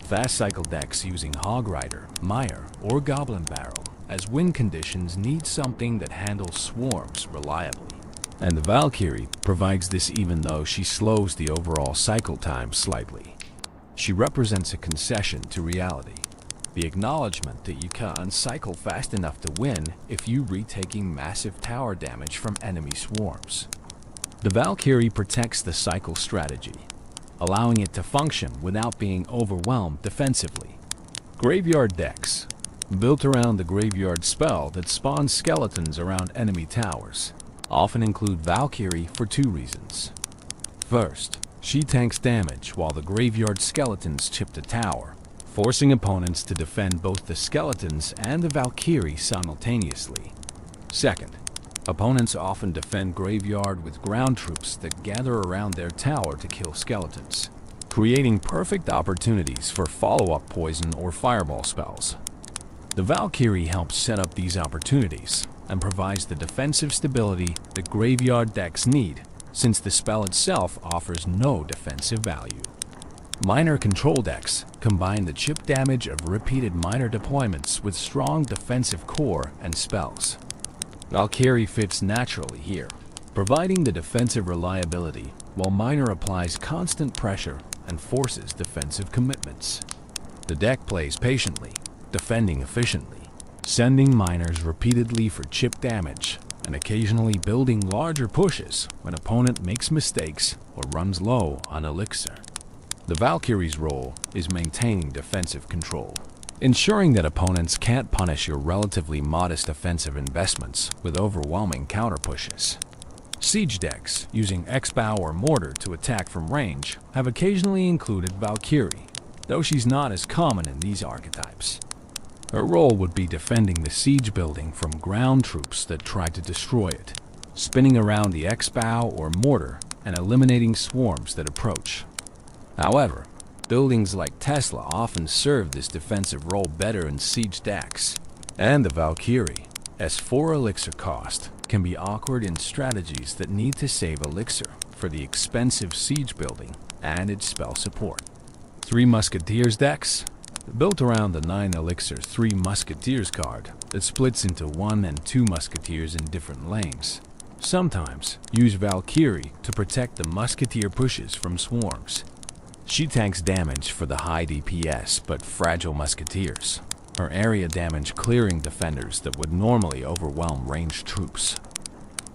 [SPEAKER 1] Fast cycle decks using Hog Rider, Mire, or Goblin Barrel as win conditions need something that handles swarms reliably. And the Valkyrie provides this even though she slows the overall cycle time slightly. She represents a concession to reality. The acknowledgement that you can't cycle fast enough to win if you're retaking massive tower damage from enemy swarms. The Valkyrie protects the cycle strategy, allowing it to function without being overwhelmed defensively. Graveyard decks, built around the graveyard spell that spawns skeletons around enemy towers, often include Valkyrie for two reasons. First, she tanks damage while the graveyard skeletons chip the tower, forcing opponents to defend both the skeletons and the Valkyrie simultaneously. Second, opponents often defend graveyard with ground troops that gather around their tower to kill skeletons, creating perfect opportunities for follow-up poison or fireball spells. The Valkyrie helps set up these opportunities and provides the defensive stability that graveyard decks need, since the spell itself offers no defensive value. Minor control decks combine the chip damage of repeated minor deployments with strong defensive core and spells. Valkyrie fits naturally here, providing the defensive reliability while Minor applies constant pressure and forces defensive commitments. The deck plays patiently, defending efficiently, sending miners repeatedly for chip damage and occasionally building larger pushes when opponent makes mistakes or runs low on elixir. The Valkyrie's role is maintaining defensive control, ensuring that opponents can't punish your relatively modest offensive investments with overwhelming counter pushes. Siege decks, using X-Bow or Mortar to attack from range, have occasionally included Valkyrie, though she's not as common in these archetypes. Her role would be defending the siege building from ground troops that try to destroy it, spinning around the X-Bow or Mortar and eliminating swarms that approach. However, buildings like Tesla often serve this defensive role better in siege decks, and the Valkyrie, as 4 elixir cost, can be awkward in strategies that need to save elixir for the expensive siege building and its spell support. 3 Musketeers decks, built around the 9 elixir 3 Musketeers card that splits into 1 and 2 Musketeers in different lanes, sometimes use Valkyrie to protect the Musketeer pushes from swarms. She tanks damage for the high DPS but fragile Musketeers, her area damage clearing defenders that would normally overwhelm ranged troops.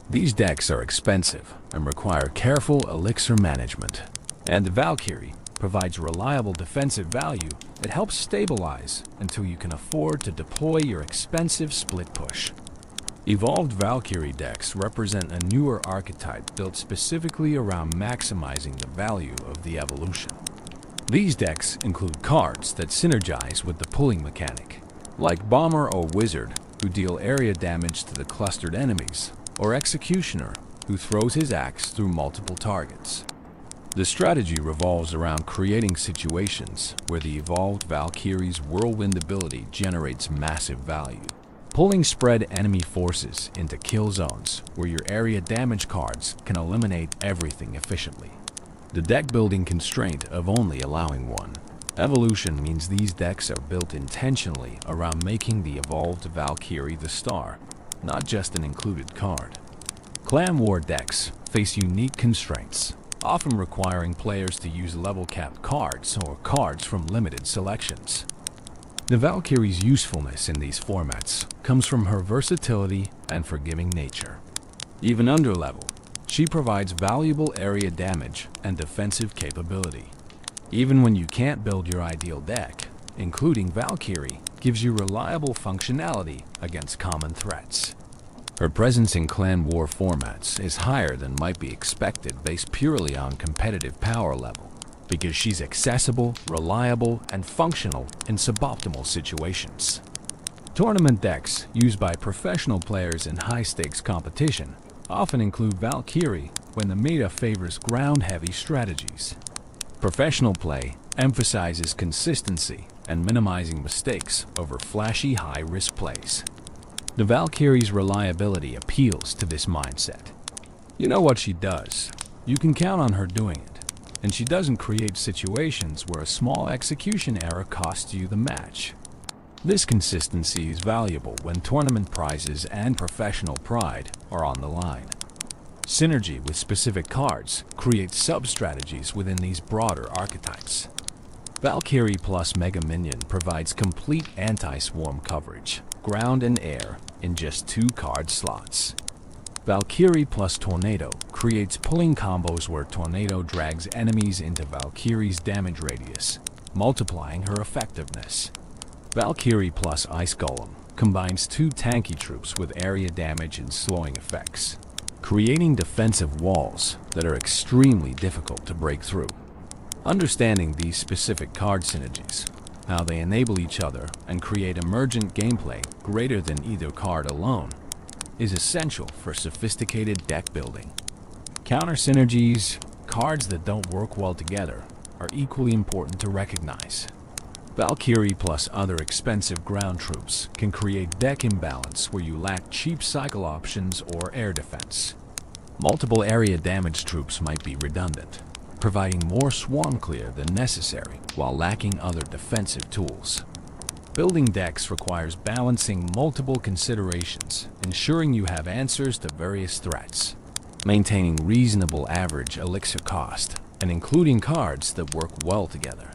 [SPEAKER 1] These decks are expensive and require careful elixir management, and the Valkyrie provides reliable defensive value that helps stabilize until you can afford to deploy your expensive split push. Evolved Valkyrie decks represent a newer archetype built specifically around maximizing the value of the evolution. These decks include cards that synergize with the pulling mechanic, like Bomber or Wizard, who deal area damage to the clustered enemies, or Executioner, who throws his axe through multiple targets. The strategy revolves around creating situations where the evolved Valkyrie's Whirlwind ability generates massive value, pulling spread enemy forces into kill zones where your area damage cards can eliminate everything efficiently. The deck building constraint of only allowing one evolution means these decks are built intentionally around making the evolved Valkyrie the star, not just an included card. Clan War decks face unique constraints, often requiring players to use level-capped cards or cards from limited selections. The Valkyrie's usefulness in these formats comes from her versatility and forgiving nature. Even under-level, she provides valuable area damage and defensive capability. Even when you can't build your ideal deck, including Valkyrie gives you reliable functionality against common threats. Her presence in Clan War formats is higher than might be expected based purely on competitive power level, because she's accessible, reliable, and functional in suboptimal situations. Tournament decks used by professional players in high-stakes competition often include Valkyrie when the meta favors ground-heavy strategies. Professional play emphasizes consistency and minimizing mistakes over flashy high-risk plays. The Valkyrie's reliability appeals to this mindset. You know what she does. You can count on her doing it, and she doesn't create situations where a small execution error costs you the match. This consistency is valuable when tournament prizes and professional pride are on the line. Synergy with specific cards creates sub-strategies within these broader archetypes. Valkyrie plus Mega Minion provides complete anti-swarm coverage, ground and air, in just 2 card slots. Valkyrie plus Tornado creates pulling combos where Tornado drags enemies into Valkyrie's damage radius, multiplying her effectiveness. Valkyrie plus Ice Golem combines 2 tanky troops with area damage and slowing effects, creating defensive walls that are extremely difficult to break through. Understanding these specific card synergies, how they enable each other and create emergent gameplay greater than either card alone, is essential for sophisticated deck building. Counter synergies, cards that don't work well together, are equally important to recognize. Valkyrie plus other expensive ground troops can create deck imbalance where you lack cheap cycle options or air defense. Multiple area damage troops might be redundant, providing more swarm clear than necessary while lacking other defensive tools. Building decks requires balancing multiple considerations, ensuring you have answers to various threats, maintaining reasonable average elixir cost, and including cards that work well together.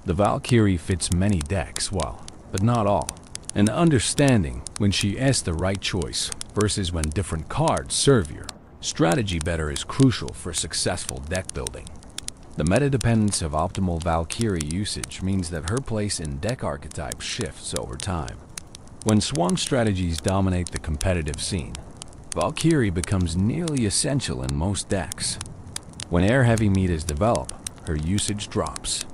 [SPEAKER 1] The Valkyrie fits many decks well, but not all, and understanding when she is the right choice versus when different cards serve your strategy better is crucial for successful deck building. The meta-dependence of optimal Valkyrie usage means that her place in deck archetype shifts over time. When swarm strategies dominate the competitive scene, Valkyrie becomes nearly essential in most decks. When air-heavy metas develop, her usage drops.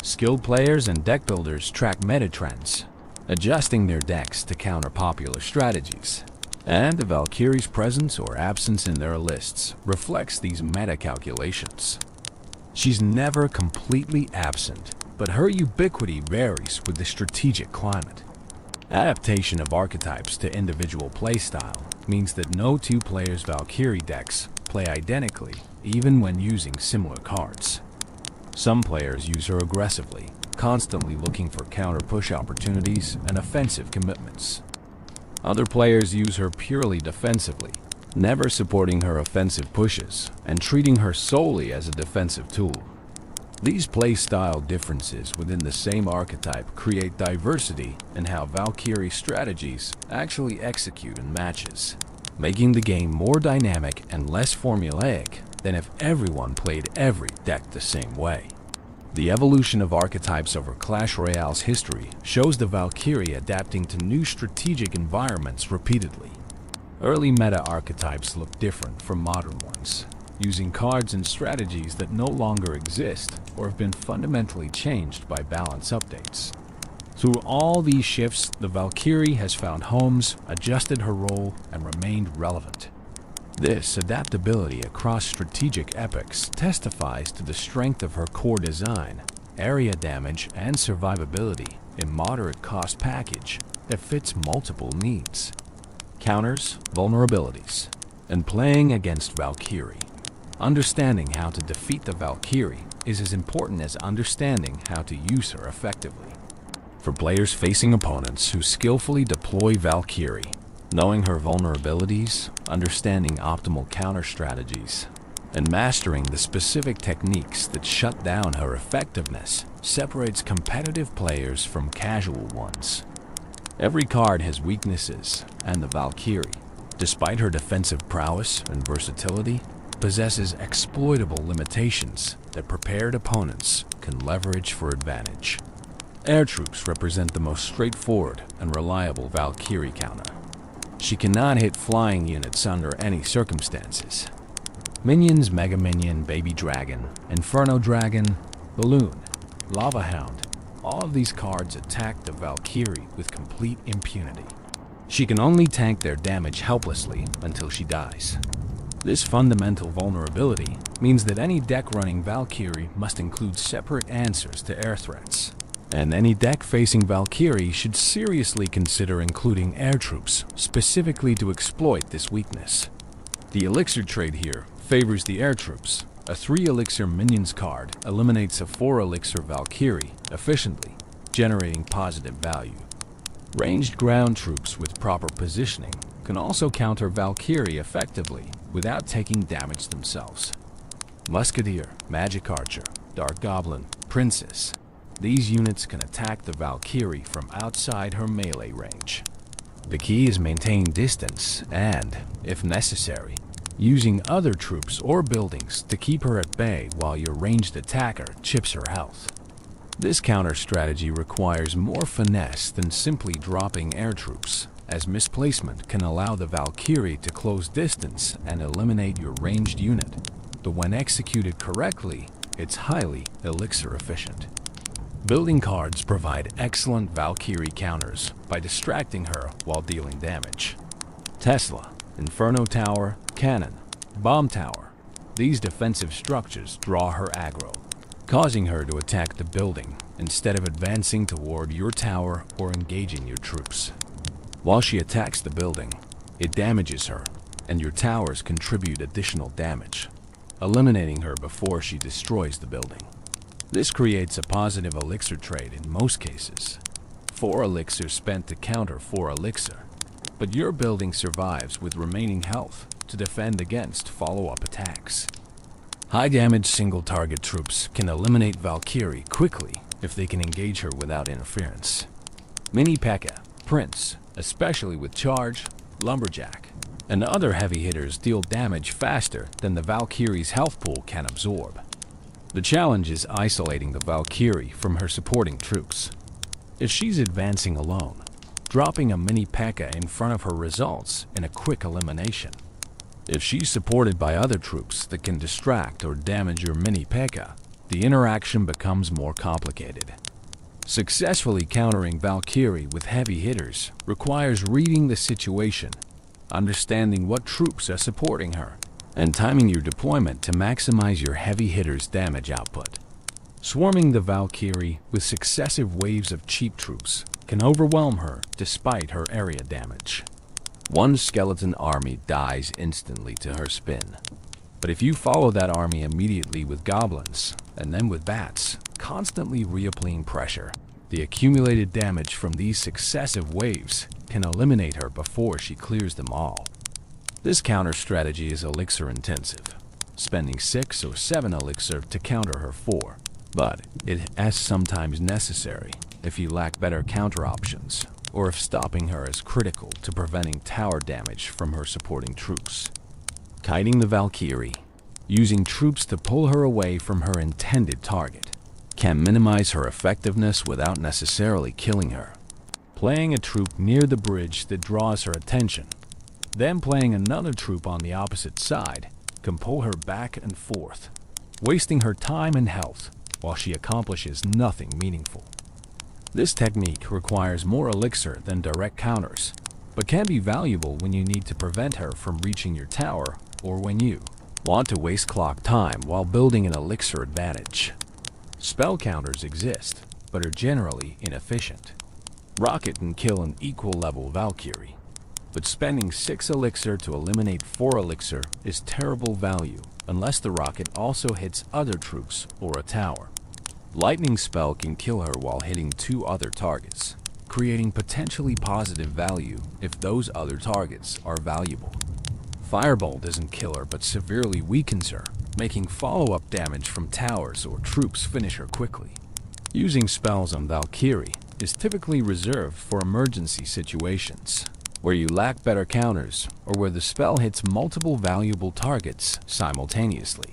[SPEAKER 1] Skilled players and deck builders track meta trends, adjusting their decks to counter popular strategies. And the Valkyrie's presence or absence in their lists reflects these meta calculations. She's never completely absent, but her ubiquity varies with the strategic climate. Adaptation of archetypes to individual playstyle means that no 2 players' Valkyrie decks play identically, even when using similar cards. Some players use her aggressively, constantly looking for counter-push opportunities and offensive commitments. Other players use her purely defensively, never supporting her offensive pushes and treating her solely as a defensive tool. These playstyle differences within the same archetype create diversity in how Valkyrie strategies actually execute in matches, making the game more dynamic and less formulaic than if everyone played every deck the same way. The evolution of archetypes over Clash Royale's history shows the Valkyrie adapting to new strategic environments repeatedly. Early meta archetypes look different from modern ones, using cards and strategies that no longer exist or have been fundamentally changed by balance updates. Through all these shifts, the Valkyrie has found homes, adjusted her role, and remained relevant. This adaptability across strategic epochs testifies to the strength of her core design, area damage, and survivability in moderate cost package that fits multiple needs. Counters, vulnerabilities, and playing against Valkyrie. Understanding how to defeat the Valkyrie is as important as understanding how to use her effectively. For players facing opponents who skillfully deploy Valkyrie, knowing her vulnerabilities, understanding optimal counter strategies, and mastering the specific techniques that shut down her effectiveness separates competitive players from casual ones. Every card has weaknesses, and the Valkyrie, despite her defensive prowess and versatility, possesses exploitable limitations that prepared opponents can leverage for advantage. Air troops represent the most straightforward and reliable Valkyrie counter. She cannot hit flying units under any circumstances. Minions, Mega Minion, Baby Dragon, Inferno Dragon, Balloon, Lava Hound, all of these cards attack the Valkyrie with complete impunity. She can only tank their damage helplessly until she dies. This fundamental vulnerability means that any deck running Valkyrie must include separate answers to air threats. And any deck facing Valkyrie should seriously consider including air troops, specifically to exploit this weakness. The elixir trade here favors the air troops. A 3 elixir minions card eliminates a 4 elixir Valkyrie efficiently, generating positive value. Ranged ground troops with proper positioning can also counter Valkyrie effectively without taking damage themselves. Musketeer, Magic Archer, Dark Goblin, Princess. These units can attack the Valkyrie from outside her melee range. The key is maintaining distance and, if necessary, using other troops or buildings to keep her at bay while your ranged attacker chips her health. This counter strategy requires more finesse than simply dropping air troops, as misplacement can allow the Valkyrie to close distance and eliminate your ranged unit, but when executed correctly, it's highly elixir efficient. Building cards provide excellent Valkyrie counters by distracting her while dealing damage. Tesla, Inferno Tower, Cannon, Bomb Tower. These defensive structures draw her aggro, causing her to attack the building instead of advancing toward your tower or engaging your troops. While she attacks the building, it damages her, and your towers contribute additional damage, eliminating her before she destroys the building. This creates a positive elixir trade in most cases. 4 elixir spent to counter 4 elixir, but your building survives with remaining health to defend against follow-up attacks. High-damage single-target troops can eliminate Valkyrie quickly if they can engage her without interference. Mini P.E.K.K.A., Prince, especially with Charge, Lumberjack, and other heavy hitters deal damage faster than the Valkyrie's health pool can absorb. The challenge is isolating the Valkyrie from her supporting troops. If she's advancing alone, dropping a mini P.E.K.K.A. in front of her results in a quick elimination. If she's supported by other troops that can distract or damage your mini P.E.K.K.A., the interaction becomes more complicated. Successfully countering Valkyrie with heavy hitters requires reading the situation, understanding what troops are supporting her, and timing your deployment to maximize your heavy hitter's damage output. Swarming the Valkyrie with successive waves of cheap troops can overwhelm her despite her area damage. One skeleton army dies instantly to her spin. But if you follow that army immediately with goblins, and then with bats, constantly reapplying pressure, the accumulated damage from these successive waves can eliminate her before she clears them all. This counter strategy is elixir intensive, spending 6 or 7 elixir to counter her 4, but it is sometimes necessary if you lack better counter options, or if stopping her is critical to preventing tower damage from her supporting troops. Kiting the Valkyrie, using troops to pull her away from her intended target, can minimize her effectiveness without necessarily killing her. Playing a troop near the bridge that draws her attention, then playing another troop on the opposite side, can pull her back and forth, wasting her time and health while she accomplishes nothing meaningful. This technique requires more elixir than direct counters, but can be valuable when you need to prevent her from reaching your tower or when you want to waste clock time while building an elixir advantage. Spell counters exist, but are generally inefficient. Rocket can kill an equal level Valkyrie, but spending 6 elixir to eliminate 4 elixir is terrible value unless the rocket also hits other troops or a tower. Lightning spell can kill her while hitting 2 other targets, creating potentially positive value if those other targets are valuable. Fireball doesn't kill her but severely weakens her, making follow-up damage from towers or troops finish her quickly. Using spells on Valkyrie is typically reserved for emergency situations, where you lack better counters or where the spell hits multiple valuable targets simultaneously.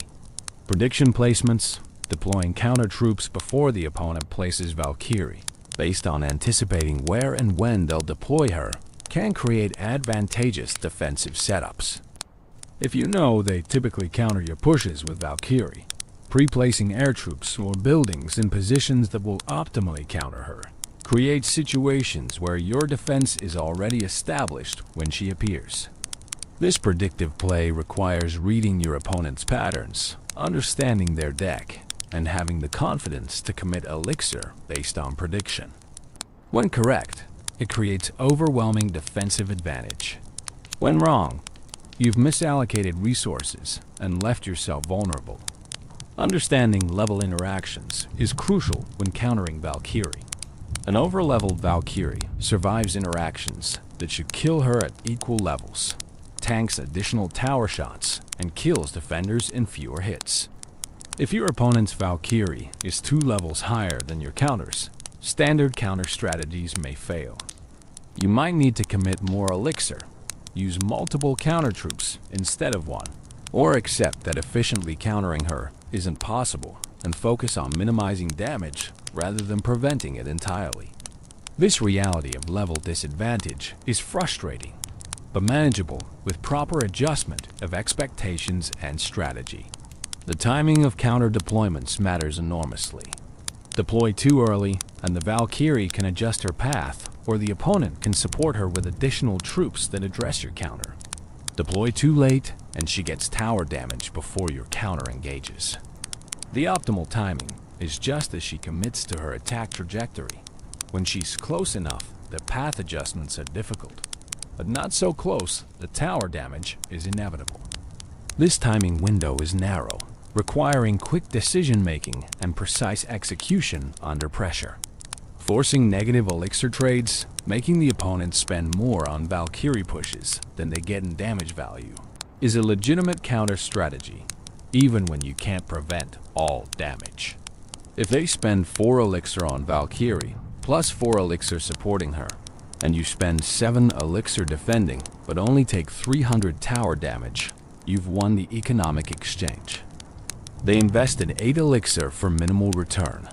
[SPEAKER 1] Prediction placements, deploying counter troops before the opponent places Valkyrie, based on anticipating where and when they'll deploy her, can create advantageous defensive setups. If you know they typically counter your pushes with Valkyrie, pre-placing air troops or buildings in positions that will optimally counter her creates situations where your defense is already established when she appears. This predictive play requires reading your opponent's patterns, understanding their deck, and having the confidence to commit elixir based on prediction. When correct, it creates overwhelming defensive advantage. When wrong, you've misallocated resources and left yourself vulnerable. Understanding level interactions is crucial when countering Valkyrie. An overleveled Valkyrie survives interactions that should kill her at equal levels, tanks additional tower shots, and kills defenders in fewer hits. If your opponent's Valkyrie is 2 levels higher than your counters, standard counter strategies may fail. You might need to commit more elixir, use multiple counter troops instead of one, or accept that efficiently countering her isn't possible and focus on minimizing damage rather than preventing it entirely. This reality of level disadvantage is frustrating, but manageable with proper adjustment of expectations and strategy. The timing of counter deployments matters enormously. Deploy too early, and the Valkyrie can adjust her path, or the opponent can support her with additional troops that address your counter. Deploy too late, and she gets tower damage before your counter engages. The optimal timing is just as she commits to her attack trajectory. When she's close enough, the path adjustments are difficult, but not so close, the tower damage is inevitable. This timing window is narrow, requiring quick decision-making and precise execution under pressure. Forcing negative elixir trades, making the opponent spend more on Valkyrie pushes than they get in damage value, is a legitimate counter strategy, even when you can't prevent all damage. If they spend 4 elixir on Valkyrie, plus 4 elixir supporting her, and you spend 7 elixir defending, but only take 300 tower damage, you've won the economic exchange. They invested 8 elixir for minimal return.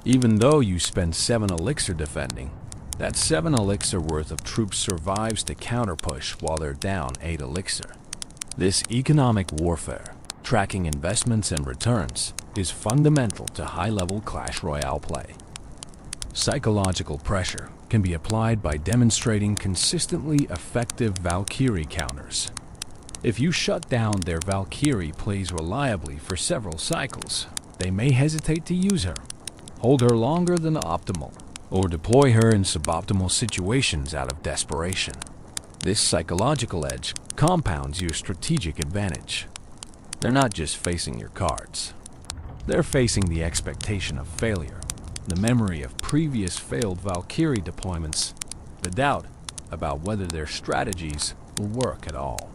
[SPEAKER 1] Even though you spend 7 elixir defending, that 7 elixir worth of troops survives to counter-push while they're down 8 elixir. This economic warfare, tracking investments and returns, is fundamental to high-level Clash Royale play. Psychological pressure can be applied by demonstrating consistently effective Valkyrie counters. If you shut down their Valkyrie plays reliably for several cycles, they may hesitate to use her, hold her longer than optimal, or deploy her in suboptimal situations out of desperation. This psychological edge compounds your strategic advantage. They're not just facing your cards. They're facing the expectation of failure, the memory of previous failed Valkyrie deployments, the doubt about whether their strategies will work at all.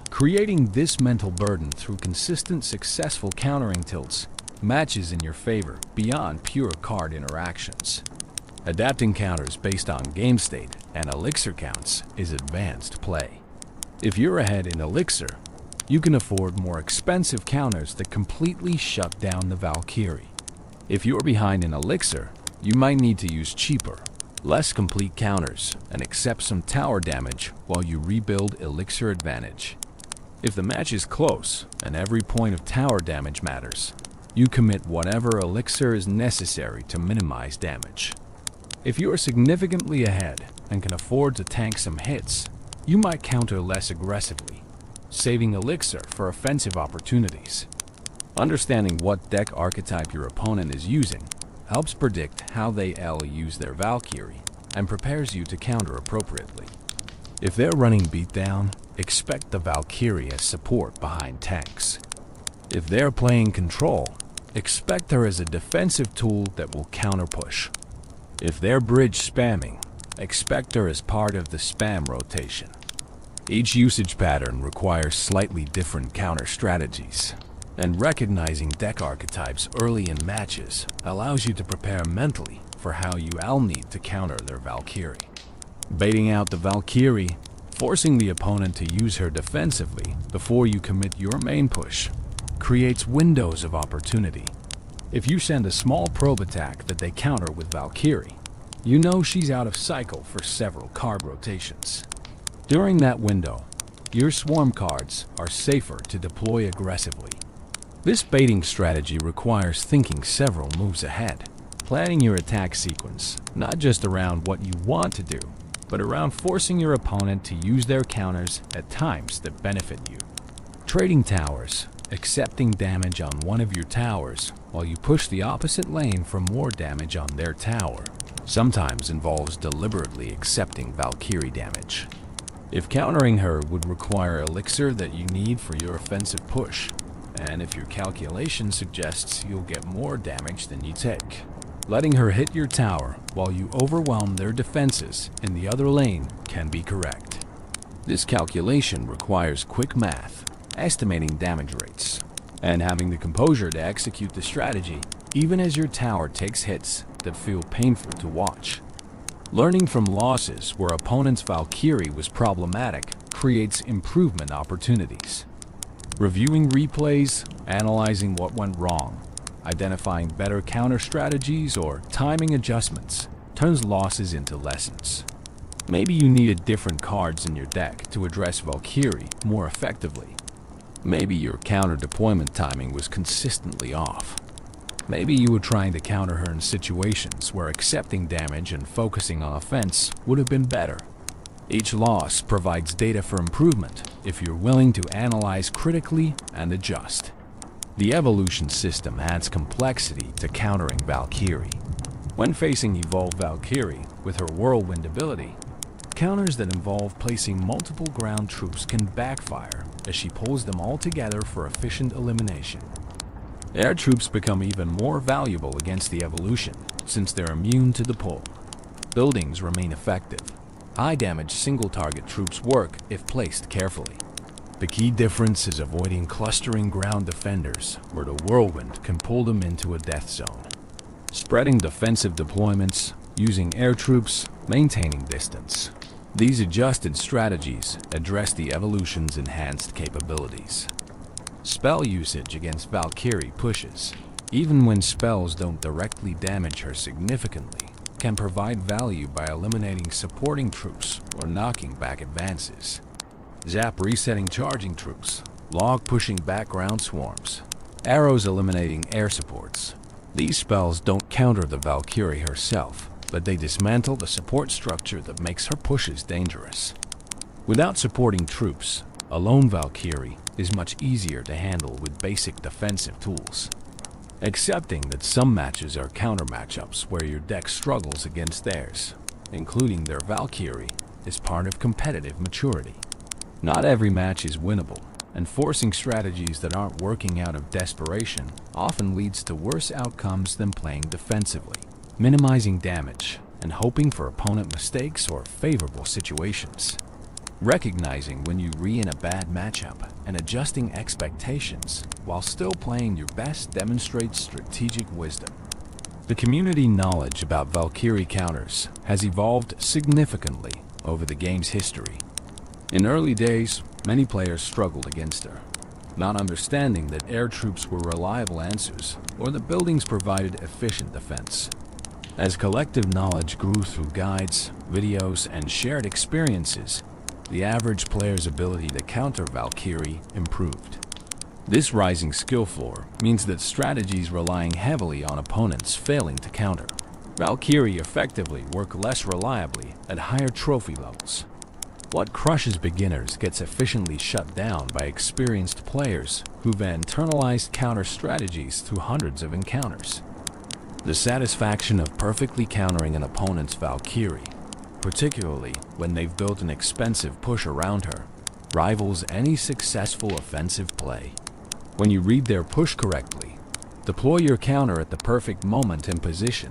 [SPEAKER 1] Creating this mental burden through consistent successful countering tilts matches in your favor beyond pure card interactions. Adapting counters based on game state and elixir counts is advanced play. If you're ahead in elixir, you can afford more expensive counters that completely shut down the Valkyrie. If you're behind in elixir, you might need to use cheaper, less complete counters and accept some tower damage while you rebuild elixir advantage. If the match is close and every point of tower damage matters, you commit whatever elixir is necessary to minimize damage. If you are significantly ahead and can afford to tank some hits, you might counter less aggressively, saving elixir for offensive opportunities. Understanding what deck archetype your opponent is using helps predict how they'll use their Valkyrie and prepares you to counter appropriately. If they're running beatdown, expect the Valkyrie as support behind tanks. If they're playing control, expect her as a defensive tool that will counter-push. If they're bridge spamming, expect her as part of the spam rotation. Each usage pattern requires slightly different counter strategies, and recognizing deck archetypes early in matches allows you to prepare mentally for how you'll need to counter their Valkyrie. Baiting out the Valkyrie, forcing the opponent to use her defensively before you commit your main push, creates windows of opportunity. If you send a small probe attack that they counter with Valkyrie, you know she's out of cycle for several card rotations. During that window, your swarm cards are safer to deploy aggressively. This baiting strategy requires thinking several moves ahead, planning your attack sequence, not just around what you want to do, but around forcing your opponent to use their counters at times that benefit you. Trading towers, accepting damage on one of your towers while you push the opposite lane for more damage on their tower, sometimes involves deliberately accepting Valkyrie damage. If countering her would require elixir that you need for your offensive push, and if your calculation suggests you'll get more damage than you take, letting her hit your tower while you overwhelm their defenses in the other lane can be correct. This calculation requires quick math, estimating damage rates, and having the composure to execute the strategy even as your tower takes hits that feel painful to watch. Learning from losses where opponent's Valkyrie was problematic creates improvement opportunities. Reviewing replays, analyzing what went wrong, identifying better counter strategies, or timing adjustments turns losses into lessons. Maybe you needed different cards in your deck to address Valkyrie more effectively. Maybe your counter deployment timing was consistently off. Maybe you were trying to counter her in situations where accepting damage and focusing on offense would have been better. Each loss provides data for improvement if you're willing to analyze critically and adjust. The evolution system adds complexity to countering Valkyrie. When facing Evolved Valkyrie with her Whirlwind ability, counters that involve placing multiple ground troops can backfire as she pulls them all together for efficient elimination. Air troops become even more valuable against the evolution since they're immune to the pull. Buildings remain effective. High-damage single-target troops work if placed carefully. The key difference is avoiding clustering ground defenders where the Whirlwind can pull them into a death zone. Spreading defensive deployments, using air troops, maintaining distance. These adjusted strategies address the evolution's enhanced capabilities. Spell usage against Valkyrie pushes, even when spells don't directly damage her significantly, can provide value by eliminating supporting troops or knocking back advances. Zap resetting charging troops, log pushing background swarms, arrows eliminating air supports. These spells don't counter the Valkyrie herself, but they dismantle the support structure that makes her pushes dangerous. Without supporting troops, a lone Valkyrie is much easier to handle with basic defensive tools. Accepting that some matches are counter matchups where your deck struggles against theirs, including their Valkyrie, is part of competitive maturity. Not every match is winnable, and forcing strategies that aren't working out of desperation often leads to worse outcomes than playing defensively, minimizing damage, and hoping for opponent mistakes or favorable situations. Recognizing when you re in a bad matchup and adjusting expectations while still playing your best demonstrates strategic wisdom. The community knowledge about Valkyrie counters has evolved significantly over the game's history. In early days, many players struggled against her, not understanding that air troops were reliable answers or that buildings provided efficient defense. As collective knowledge grew through guides, videos, and shared experiences, the average player's ability to counter Valkyrie improved. This rising skill floor means that strategies relying heavily on opponents failing to counter Valkyrie effectively work less reliably at higher trophy levels. What crushes beginners gets efficiently shut down by experienced players who've internalized counter strategies through hundreds of encounters. The satisfaction of perfectly countering an opponent's Valkyrie, particularly when they've built an expensive push around her, rivals any successful offensive play. When you read their push correctly, deploy your counter at the perfect moment and position,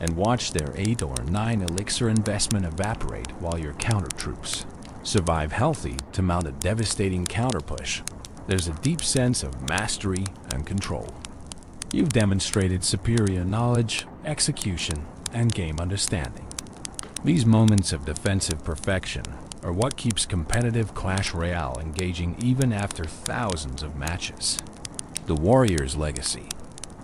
[SPEAKER 1] and watch their 8 or 9 elixir investment evaporate while your counter troops survive healthy to mount a devastating counter push, there's a deep sense of mastery and control. You've demonstrated superior knowledge, execution, and game understanding. These moments of defensive perfection are what keeps competitive Clash Royale engaging even after thousands of matches. The Warrior's legacy,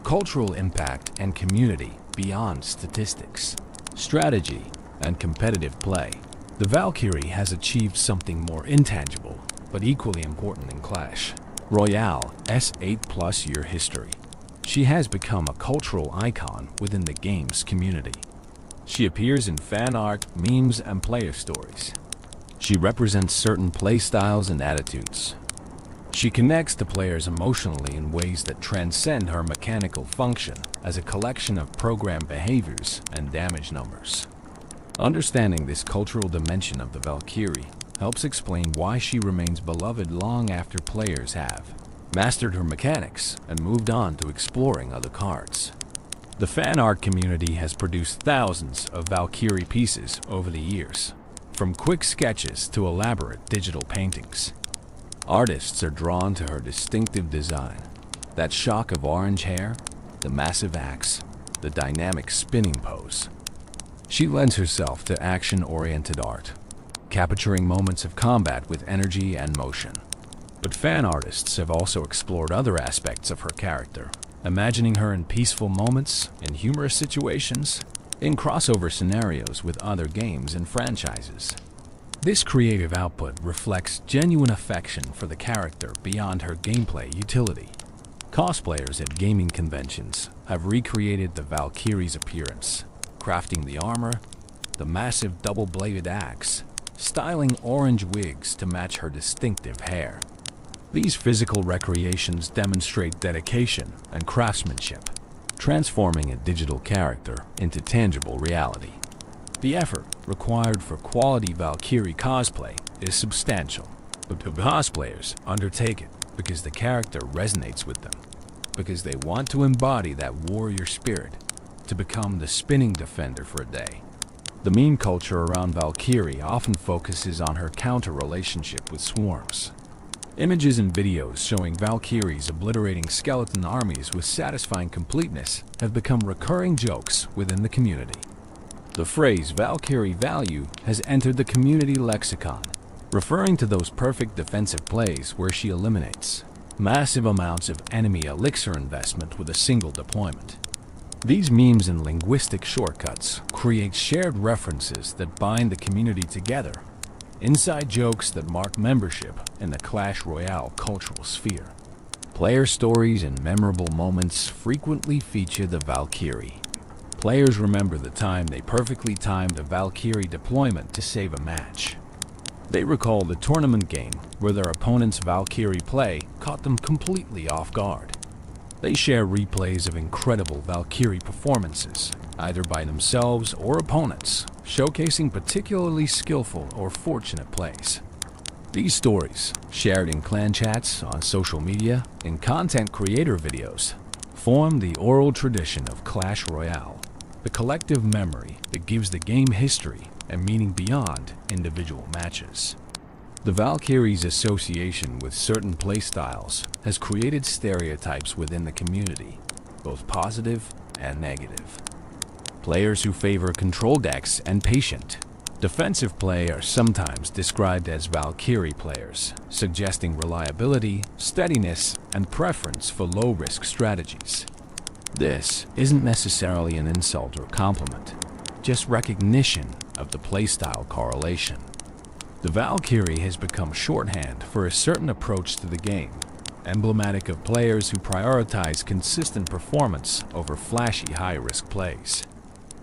[SPEAKER 1] cultural impact, and community beyond statistics, strategy, and competitive play. The Valkyrie has achieved something more intangible, but equally important in Clash Royale's 8-plus-year history. She has become a cultural icon within the game's community. She appears in fan art, memes, and player stories. She represents certain playstyles and attitudes. She connects to players emotionally in ways that transcend her mechanical function as a collection of programmed behaviors and damage numbers. Understanding this cultural dimension of the Valkyrie helps explain why she remains beloved long after players have mastered her mechanics and moved on to exploring other cards. The fan art community has produced thousands of Valkyrie pieces over the years, from quick sketches to elaborate digital paintings. Artists are drawn to her distinctive design, that shock of orange hair, the massive axe, the dynamic spinning pose. She lends herself to action-oriented art, capturing moments of combat with energy and motion. But fan artists have also explored other aspects of her character, imagining her in peaceful moments, in humorous situations, in crossover scenarios with other games and franchises. This creative output reflects genuine affection for the character beyond her gameplay utility. Cosplayers at gaming conventions have recreated the Valkyrie's appearance, crafting the armor, the massive double-bladed axe, styling orange wigs to match her distinctive hair. These physical recreations demonstrate dedication and craftsmanship, transforming a digital character into tangible reality. The effort required for quality Valkyrie cosplay is substantial, but the cosplayers undertake it because the character resonates with them, because they want to embody that warrior spirit, to become the spinning defender for a day. The meme culture around Valkyrie often focuses on her counter relationship with swarms. Images and videos showing Valkyries obliterating skeleton armies with satisfying completeness have become recurring jokes within the community. The phrase Valkyrie value has entered the community lexicon, referring to those perfect defensive plays where she eliminates massive amounts of enemy elixir investment with a single deployment. These memes and linguistic shortcuts create shared references that bind the community together, inside jokes that mark membership in the Clash Royale cultural sphere. Player stories and memorable moments frequently feature the Valkyrie. Players remember the time they perfectly timed a Valkyrie deployment to save a match. They recall the tournament game where their opponent's Valkyrie play caught them completely off guard. They share replays of incredible Valkyrie performances, either by themselves or opponents, showcasing particularly skillful or fortunate plays. These stories, shared in clan chats, on social media, in content creator videos, form the oral tradition of Clash Royale, the collective memory that gives the game history and meaning beyond individual matches. The Valkyrie's association with certain playstyles has created stereotypes within the community, both positive and negative. Players who favor control decks and patient, defensive play are sometimes described as Valkyrie players, suggesting reliability, steadiness, and preference for low-risk strategies. This isn't necessarily an insult or compliment, just recognition of the playstyle correlation. The Valkyrie has become shorthand for a certain approach to the game, emblematic of players who prioritize consistent performance over flashy high-risk plays.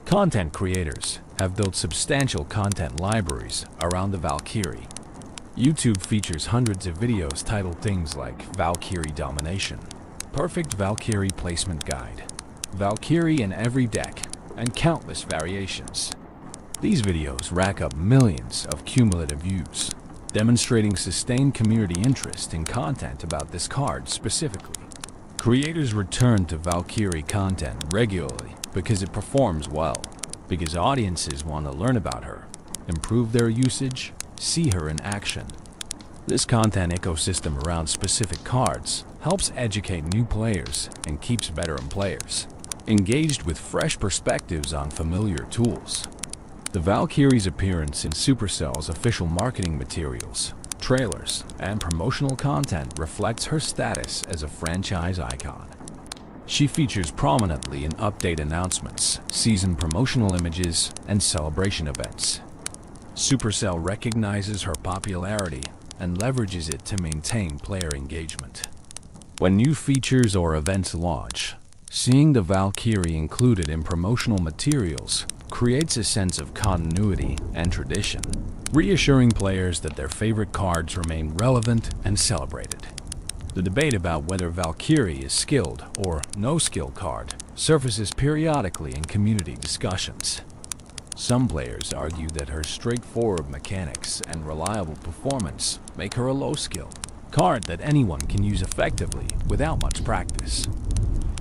[SPEAKER 1] Content creators have built substantial content libraries around the Valkyrie. YouTube features hundreds of videos titled things like Valkyrie Domination, Perfect Valkyrie Placement Guide, Valkyrie in every deck, and countless variations. These videos rack up millions of cumulative views, demonstrating sustained community interest in content about this card specifically. Creators return to Valkyrie content regularly because it performs well, because audiences want to learn about her, improve their usage, see her in action. This content ecosystem around specific cards helps educate new players and keeps veteran players engaged with fresh perspectives on familiar tools. The Valkyrie's appearance in Supercell's official marketing materials, trailers, and promotional content reflects her status as a franchise icon. She features prominently in update announcements, season promotional images, and celebration events. Supercell recognizes her popularity and leverages it to maintain player engagement. When new features or events launch, seeing the Valkyrie included in promotional materials creates a sense of continuity and tradition, reassuring players that their favorite cards remain relevant and celebrated. The debate about whether Valkyrie is skilled or no-skill card surfaces periodically in community discussions. Some players argue that her straightforward mechanics and reliable performance make her a low-skill card that anyone can use effectively without much practice.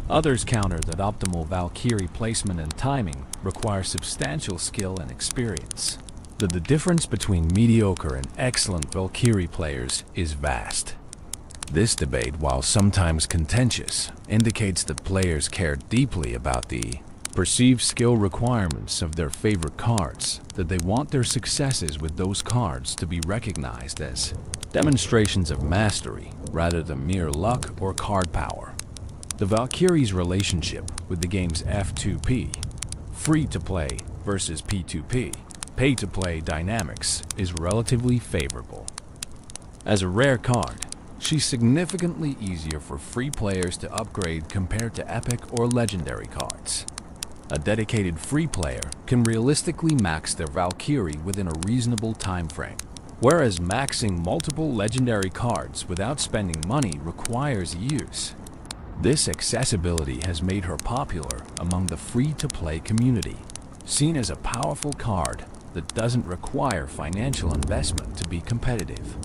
[SPEAKER 1] Others counter that optimal Valkyrie placement and timing require substantial skill and experience, that the difference between mediocre and excellent Valkyrie players is vast. This debate, while sometimes contentious, indicates that players care deeply about the perceived skill requirements of their favorite cards, that they want their successes with those cards to be recognized as demonstrations of mastery rather than mere luck or card power. The Valkyrie's relationship with the game's F2P, free-to-play versus P2P, pay-to-play dynamics, is relatively favorable. As a rare card, she's significantly easier for free players to upgrade compared to epic or legendary cards. A dedicated free player can realistically max their Valkyrie within a reasonable time frame, whereas maxing multiple legendary cards without spending money requires years. This accessibility has made her popular among the free-to-play community, seen as a powerful card that doesn't require financial investment to be competitive.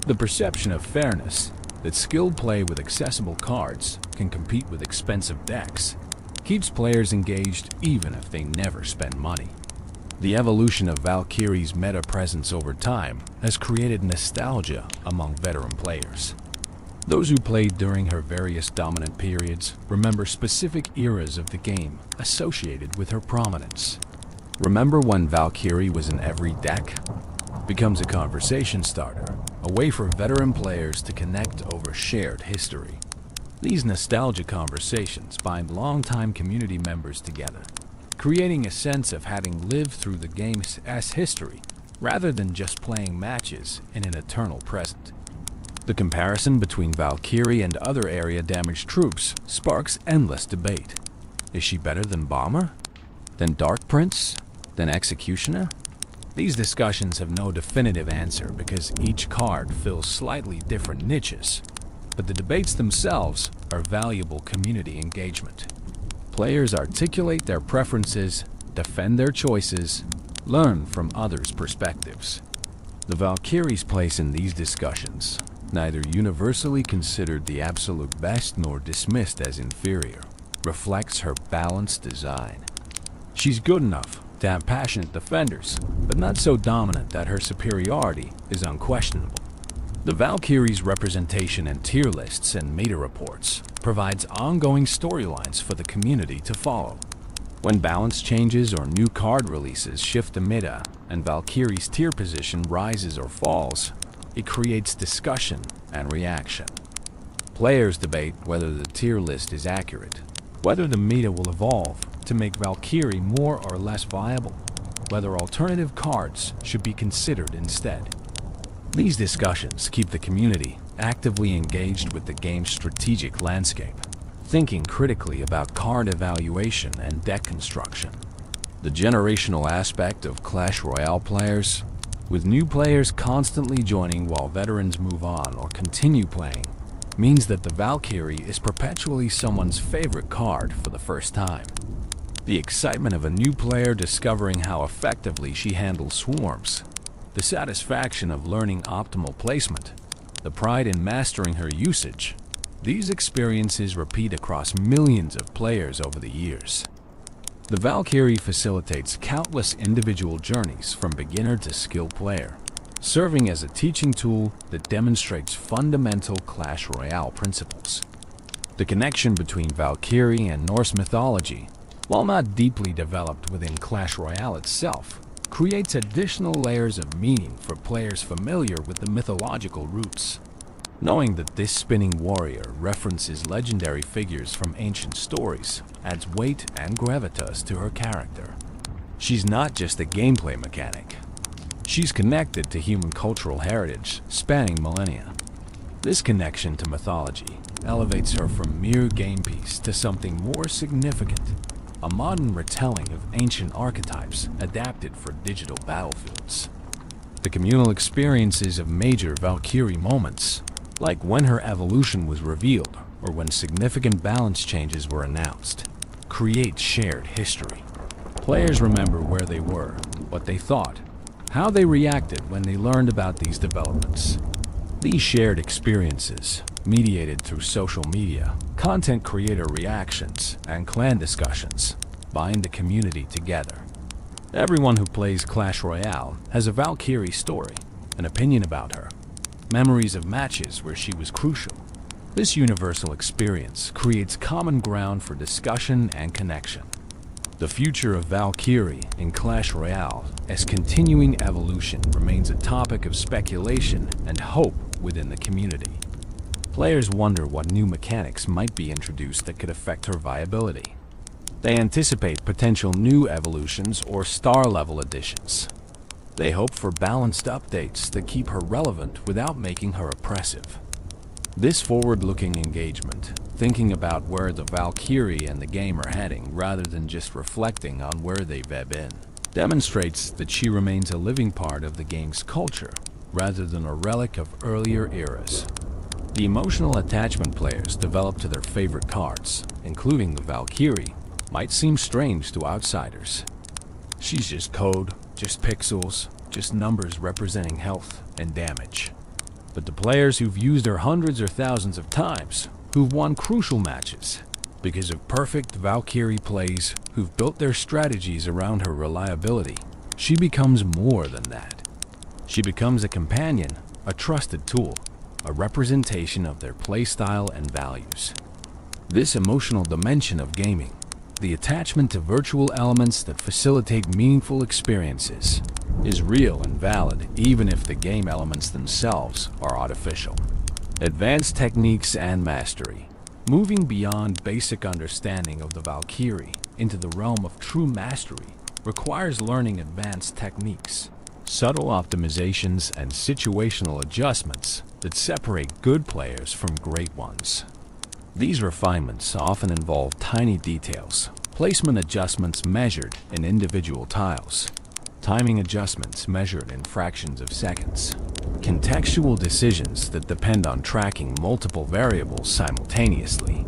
[SPEAKER 1] The perception of fairness, that skilled play with accessible cards can compete with expensive decks, keeps players engaged even if they never spend money. The evolution of Valkyrie's meta presence over time has created nostalgia among veteran players. Those who played during her various dominant periods remember specific eras of the game associated with her prominence. Remember when Valkyrie was in every deck? Becomes a conversation starter, a way for veteran players to connect over shared history. These nostalgia conversations bind longtime community members together, creating a sense of having lived through the game's history rather than just playing matches in an eternal present. The comparison between Valkyrie and other area-damaged troops sparks endless debate. Is she better than Bomber? Than Dark Prince? Than Executioner? These discussions have no definitive answer because each card fills slightly different niches, but the debates themselves are valuable community engagement. Players articulate their preferences, defend their choices, learn from others' perspectives. The Valkyrie's place in these discussions, neither universally considered the absolute best nor dismissed as inferior, reflects her balanced design. She's good enough to have passionate defenders, but not so dominant that her superiority is unquestionable. The Valkyrie's representation in tier lists and meta reports provides ongoing storylines for the community to follow. When balance changes or new card releases shift the meta and Valkyrie's tier position rises or falls, it creates discussion and reaction. Players debate whether the tier list is accurate, whether the meta will evolve to make Valkyrie more or less viable, whether alternative cards should be considered instead. These discussions keep the community actively engaged with the game's strategic landscape, thinking critically about card evaluation and deck construction. The generational aspect of Clash Royale players, with new players constantly joining while veterans move on or continue playing, means that the Valkyrie is perpetually someone's favorite card for the first time. The excitement of a new player discovering how effectively she handles swarms, the satisfaction of learning optimal placement, the pride in mastering her usage, these experiences repeat across millions of players over the years. The Valkyrie facilitates countless individual journeys from beginner to skilled player, serving as a teaching tool that demonstrates fundamental Clash Royale principles. The connection between Valkyrie and Norse mythology, while not deeply developed within Clash Royale itself, creates additional layers of meaning for players familiar with the mythological roots. Knowing that this spinning warrior references legendary figures from ancient stories adds weight and gravitas to her character. She's not just a gameplay mechanic. She's connected to human cultural heritage spanning millennia. This connection to mythology elevates her from mere game piece to something more significant, a modern retelling of ancient archetypes adapted for digital battlefields. The communal experiences of major Valkyrie moments, like when her evolution was revealed or when significant balance changes were announced, create shared history. Players remember where they were, what they thought, how they reacted when they learned about these developments. These shared experiences, mediated through social media, content creator reactions, and clan discussions, bind the community together. Everyone who plays Clash Royale has a Valkyrie story, an opinion about her, memories of matches where she was crucial. This universal experience creates common ground for discussion and connection. The future of Valkyrie in Clash Royale as continuing evolution remains a topic of speculation and hope within the community. Players wonder what new mechanics might be introduced that could affect her viability. They anticipate potential new evolutions or star-level additions. They hope for balanced updates that keep her relevant without making her oppressive. This forward-looking engagement, thinking about where the Valkyrie and the game are heading rather than just reflecting on where they've been, demonstrates that she remains a living part of the game's culture rather than a relic of earlier eras. The emotional attachment players develop to their favorite cards, including the Valkyrie, might seem strange to outsiders. She's just code, just pixels, just numbers representing health and damage. But the players who've used her hundreds or thousands of times, who've won crucial matches because of perfect Valkyrie plays, who've built their strategies around her reliability, she becomes more than that. She becomes a companion, a trusted tool, a representation of their playstyle and values. This emotional dimension of gaming, the attachment to virtual elements that facilitate meaningful experiences, is real and valid even if the game elements themselves are artificial. Advanced techniques and mastery, moving beyond basic understanding of the Valkyrie into the realm of true mastery, requires learning advanced techniques, subtle optimizations, and situational adjustments that separate good players from great ones. These refinements often involve tiny details, placement adjustments measured in individual tiles, timing adjustments measured in fractions of seconds, contextual decisions that depend on tracking multiple variables simultaneously.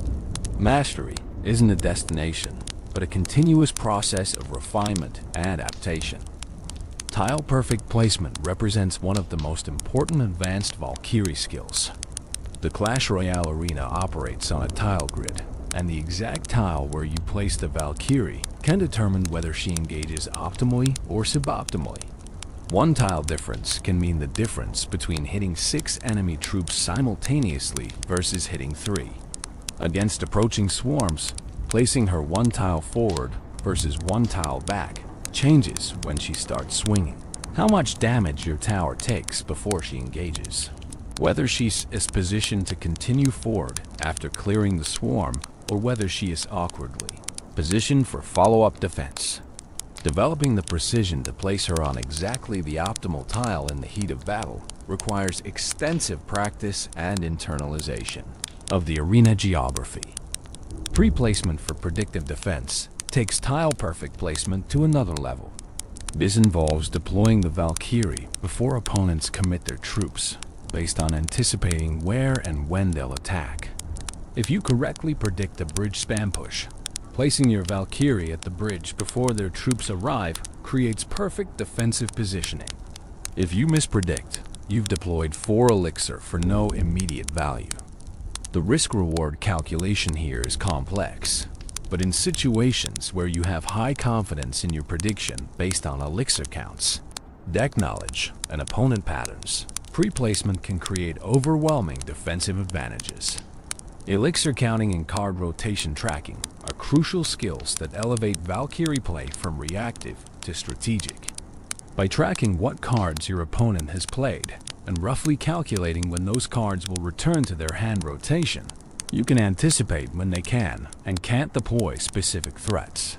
[SPEAKER 1] Mastery isn't a destination, but a continuous process of refinement and adaptation. Tile-perfect placement represents one of the most important advanced Valkyrie skills. The Clash Royale arena operates on a tile grid, and the exact tile where you place the Valkyrie can determine whether she engages optimally or suboptimally. One tile difference can mean the difference between hitting 6 enemy troops simultaneously versus hitting 3. Against approaching swarms, placing her one tile forward versus one tile back changes when she starts swinging. How much damage your tower takes before she engages. Whether she is positioned to continue forward after clearing the swarm, or whether she is awkwardly positioned for follow-up defense. Developing the precision to place her on exactly the optimal tile in the heat of battle requires extensive practice and internalization of the arena geography. Pre-placement for predictive defense takes tile-perfect placement to another level. This involves deploying the Valkyrie before opponents commit their troops, based on anticipating where and when they'll attack. If you correctly predict a bridge spam push, placing your Valkyrie at the bridge before their troops arrive creates perfect defensive positioning. If you mispredict, you've deployed 4 elixir for no immediate value. The risk-reward calculation here is complex, but in situations where you have high confidence in your prediction based on elixir counts, deck knowledge, and opponent patterns, pre-placement can create overwhelming defensive advantages. Elixir counting and card rotation tracking are crucial skills that elevate Valkyrie play from reactive to strategic. By tracking what cards your opponent has played and roughly calculating when those cards will return to their hand rotation, you can anticipate when they can and can't deploy specific threats.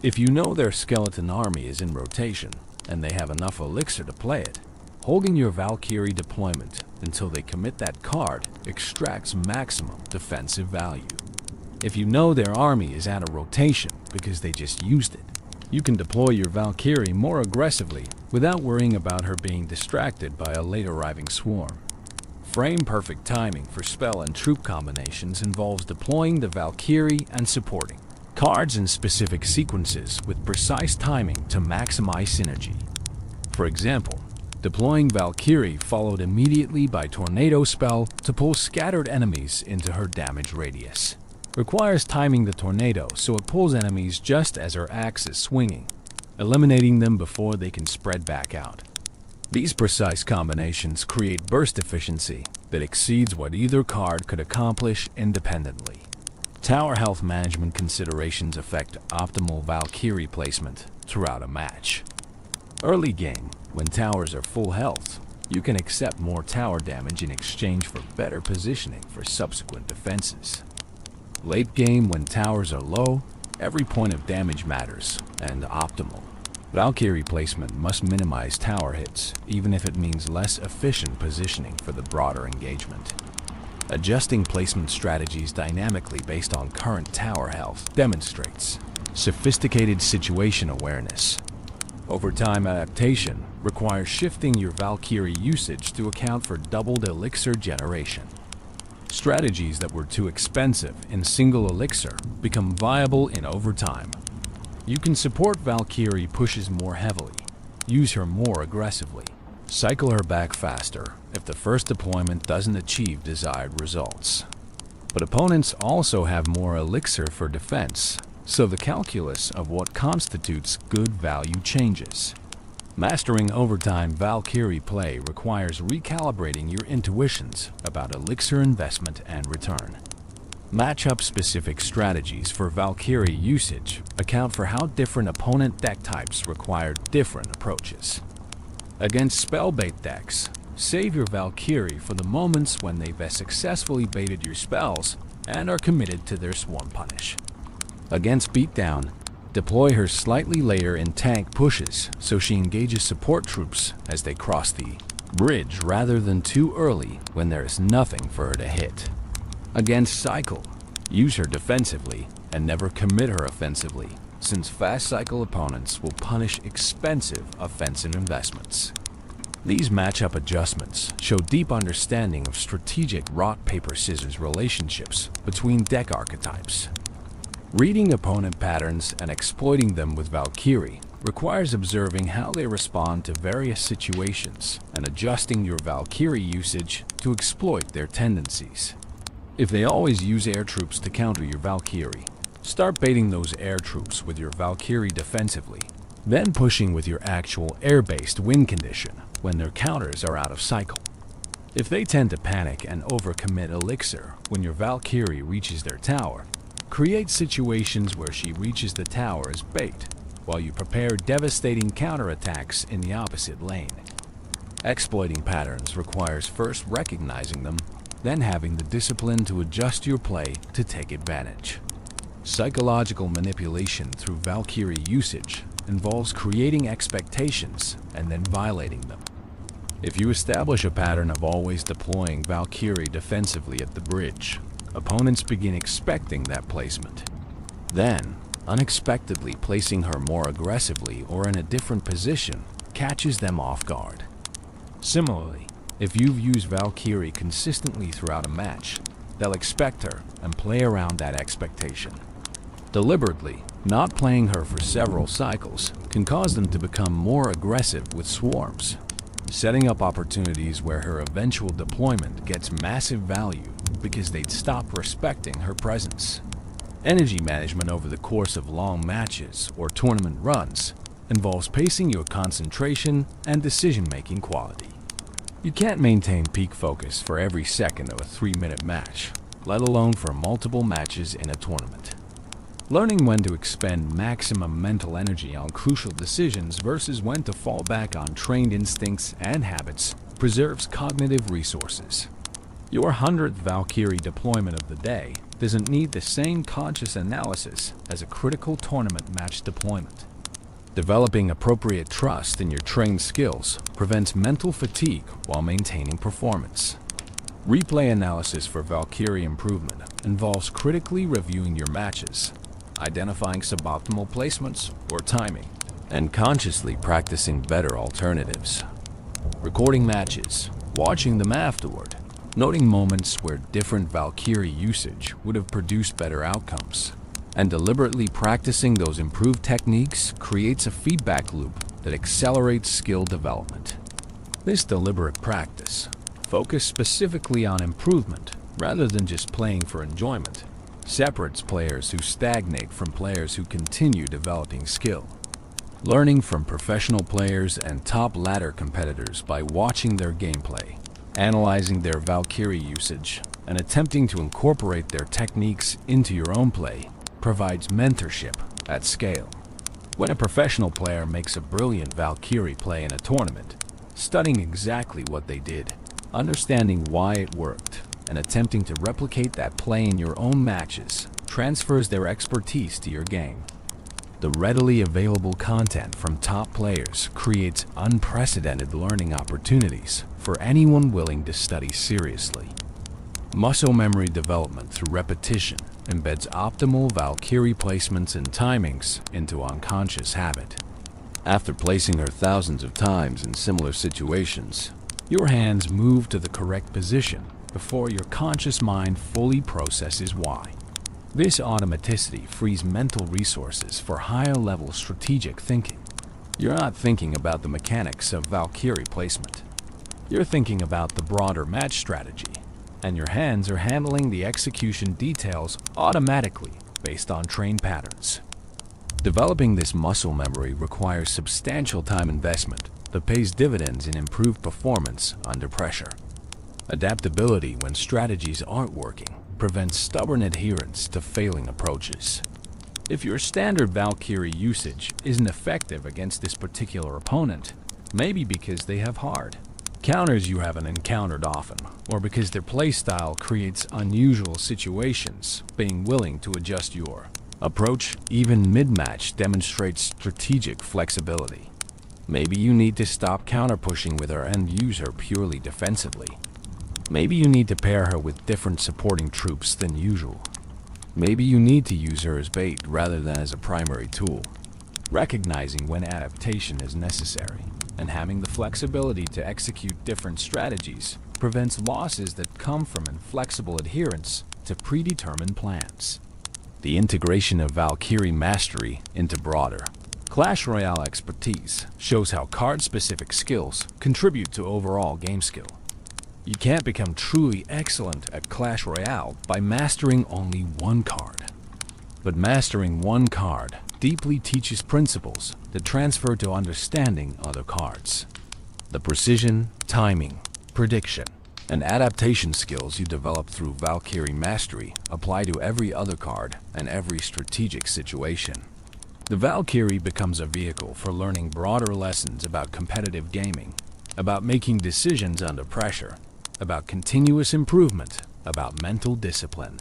[SPEAKER 1] If you know their skeleton army is in rotation and they have enough elixir to play it, holding your Valkyrie deployment until they commit that card extracts maximum defensive value. If you know their army is out of rotation because they just used it, you can deploy your Valkyrie more aggressively without worrying about her being distracted by a late arriving swarm. Frame-perfect timing for spell and troop combinations involves deploying the Valkyrie and supporting cards in specific sequences with precise timing to maximize synergy. For example, deploying Valkyrie followed immediately by Tornado spell to pull scattered enemies into her damage radius. Requires timing the tornado so it pulls enemies just as her axe is swinging, eliminating them before they can spread back out. These precise combinations create burst efficiency that exceeds what either card could accomplish independently. Tower health management considerations affect optimal Valkyrie placement throughout a match. Early game, when towers are full health, you can accept more tower damage in exchange for better positioning for subsequent defenses. Late game, when towers are low, every point of damage matters and optimal. Valkyrie placement must minimize tower hits, even if it means less efficient positioning for the broader engagement. Adjusting placement strategies dynamically based on current tower health demonstrates sophisticated situation awareness. Overtime adaptation requires shifting your Valkyrie usage to account for doubled elixir generation. Strategies that were too expensive in single elixir become viable in overtime. You can support Valkyrie pushes more heavily, use her more aggressively, cycle her back faster if the first deployment doesn't achieve desired results. But opponents also have more elixir for defense, so the calculus of what constitutes good value changes. Mastering overtime Valkyrie play requires recalibrating your intuitions about elixir investment and return. Matchup-specific strategies for Valkyrie usage account for how different opponent deck types require different approaches. Against spell-bait decks, save your Valkyrie for the moments when they've successfully baited your spells and are committed to their swarm punish. Against beatdown, deploy her slightly later in tank pushes so she engages support troops as they cross the bridge rather than too early when there is nothing for her to hit. Against cycle, use her defensively and never commit her offensively, since fast cycle opponents will punish expensive offensive investments. These matchup adjustments show deep understanding of strategic rock-paper-scissors relationships between deck archetypes. Reading opponent patterns and exploiting them with Valkyrie requires observing how they respond to various situations and adjusting your Valkyrie usage to exploit their tendencies. If they always use air troops to counter your Valkyrie, start baiting those air troops with your Valkyrie defensively, then pushing with your actual air-based win condition when their counters are out of cycle. If they tend to panic and overcommit elixir when your Valkyrie reaches their tower, create situations where she reaches the tower as bait, while you prepare devastating counterattacks in the opposite lane. Exploiting patterns requires first recognizing them, then having the discipline to adjust your play to take advantage. Psychological manipulation through Valkyrie usage involves creating expectations and then violating them. If you establish a pattern of always deploying Valkyrie defensively at the bridge, opponents begin expecting that placement. Then, Unexpectedly placing her more aggressively or in a different position catches them off guard. Similarly, if you've used Valkyrie consistently throughout a match, they'll expect her and play around that expectation. Deliberately not playing her for several cycles can cause them to become more aggressive with swarms, setting up opportunities where her eventual deployment gets massive value because they'd stop respecting her presence. Energy management over the course of long matches or tournament runs involves pacing your concentration and decision-making quality. You can't maintain peak focus for every second of a 3-minute match, let alone for multiple matches in a tournament. Learning when to expend maximum mental energy on crucial decisions versus when to fall back on trained instincts and habits preserves cognitive resources. Your 100th Valkyrie deployment of the day doesn't need the same conscious analysis as a critical tournament match deployment. Developing appropriate trust in your trained skills prevents mental fatigue while maintaining performance. Replay analysis for Valkyrie improvement involves critically reviewing your matches, identifying suboptimal placements or timing, and consciously practicing better alternatives. Recording matches, watching them afterward, noting moments where different Valkyrie usage would have produced better outcomes, and deliberately practicing those improved techniques creates a feedback loop that accelerates skill development. This deliberate practice, focused specifically on improvement rather than just playing for enjoyment, separates players who stagnate from players who continue developing skill. Learning from professional players and top ladder competitors by watching their gameplay, analyzing their Valkyrie usage, and attempting to incorporate their techniques into your own play provides mentorship at scale. When a professional player makes a brilliant Valkyrie play in a tournament, studying exactly what they did, understanding why it worked, and attempting to replicate that play in your own matches transfers their expertise to your game. The readily available content from top players creates unprecedented learning opportunities for anyone willing to study seriously. Muscle memory development through repetition embeds optimal Valkyrie placements and timings into unconscious habit. After placing her thousands of times in similar situations, your hands move to the correct position before your conscious mind fully processes why. This automaticity frees mental resources for higher-level strategic thinking. You're not thinking about the mechanics of Valkyrie placement. You're thinking about the broader match strategy, and your hands are handling the execution details automatically based on trained patterns. Developing this muscle memory requires substantial time investment that pays dividends in improved performance under pressure. Adaptability when strategies aren't working prevents stubborn adherence to failing approaches. If your standard Valkyrie usage isn't effective against this particular opponent, maybe because they have hard counters you haven't encountered often, or because their playstyle creates unusual situations, being willing to adjust your approach even mid-match demonstrates strategic flexibility. Maybe you need to stop counter-pushing with her and use her purely defensively. Maybe you need to pair her with different supporting troops than usual. Maybe you need to use her as bait rather than as a primary tool. Recognizing when adaptation is necessary and having the flexibility to execute different strategies prevents losses that come from inflexible adherence to predetermined plans. The integration of Valkyrie mastery into broader Clash Royale expertise shows how card-specific skills contribute to overall game skill. You can't become truly excellent at Clash Royale by mastering only one card. But mastering one card deeply teaches principles that transfer to understanding other cards. The precision, timing, prediction, and adaptation skills you develop through Valkyrie mastery apply to every other card and every strategic situation. The Valkyrie becomes a vehicle for learning broader lessons about competitive gaming, about making decisions under pressure, about continuous improvement, about mental discipline.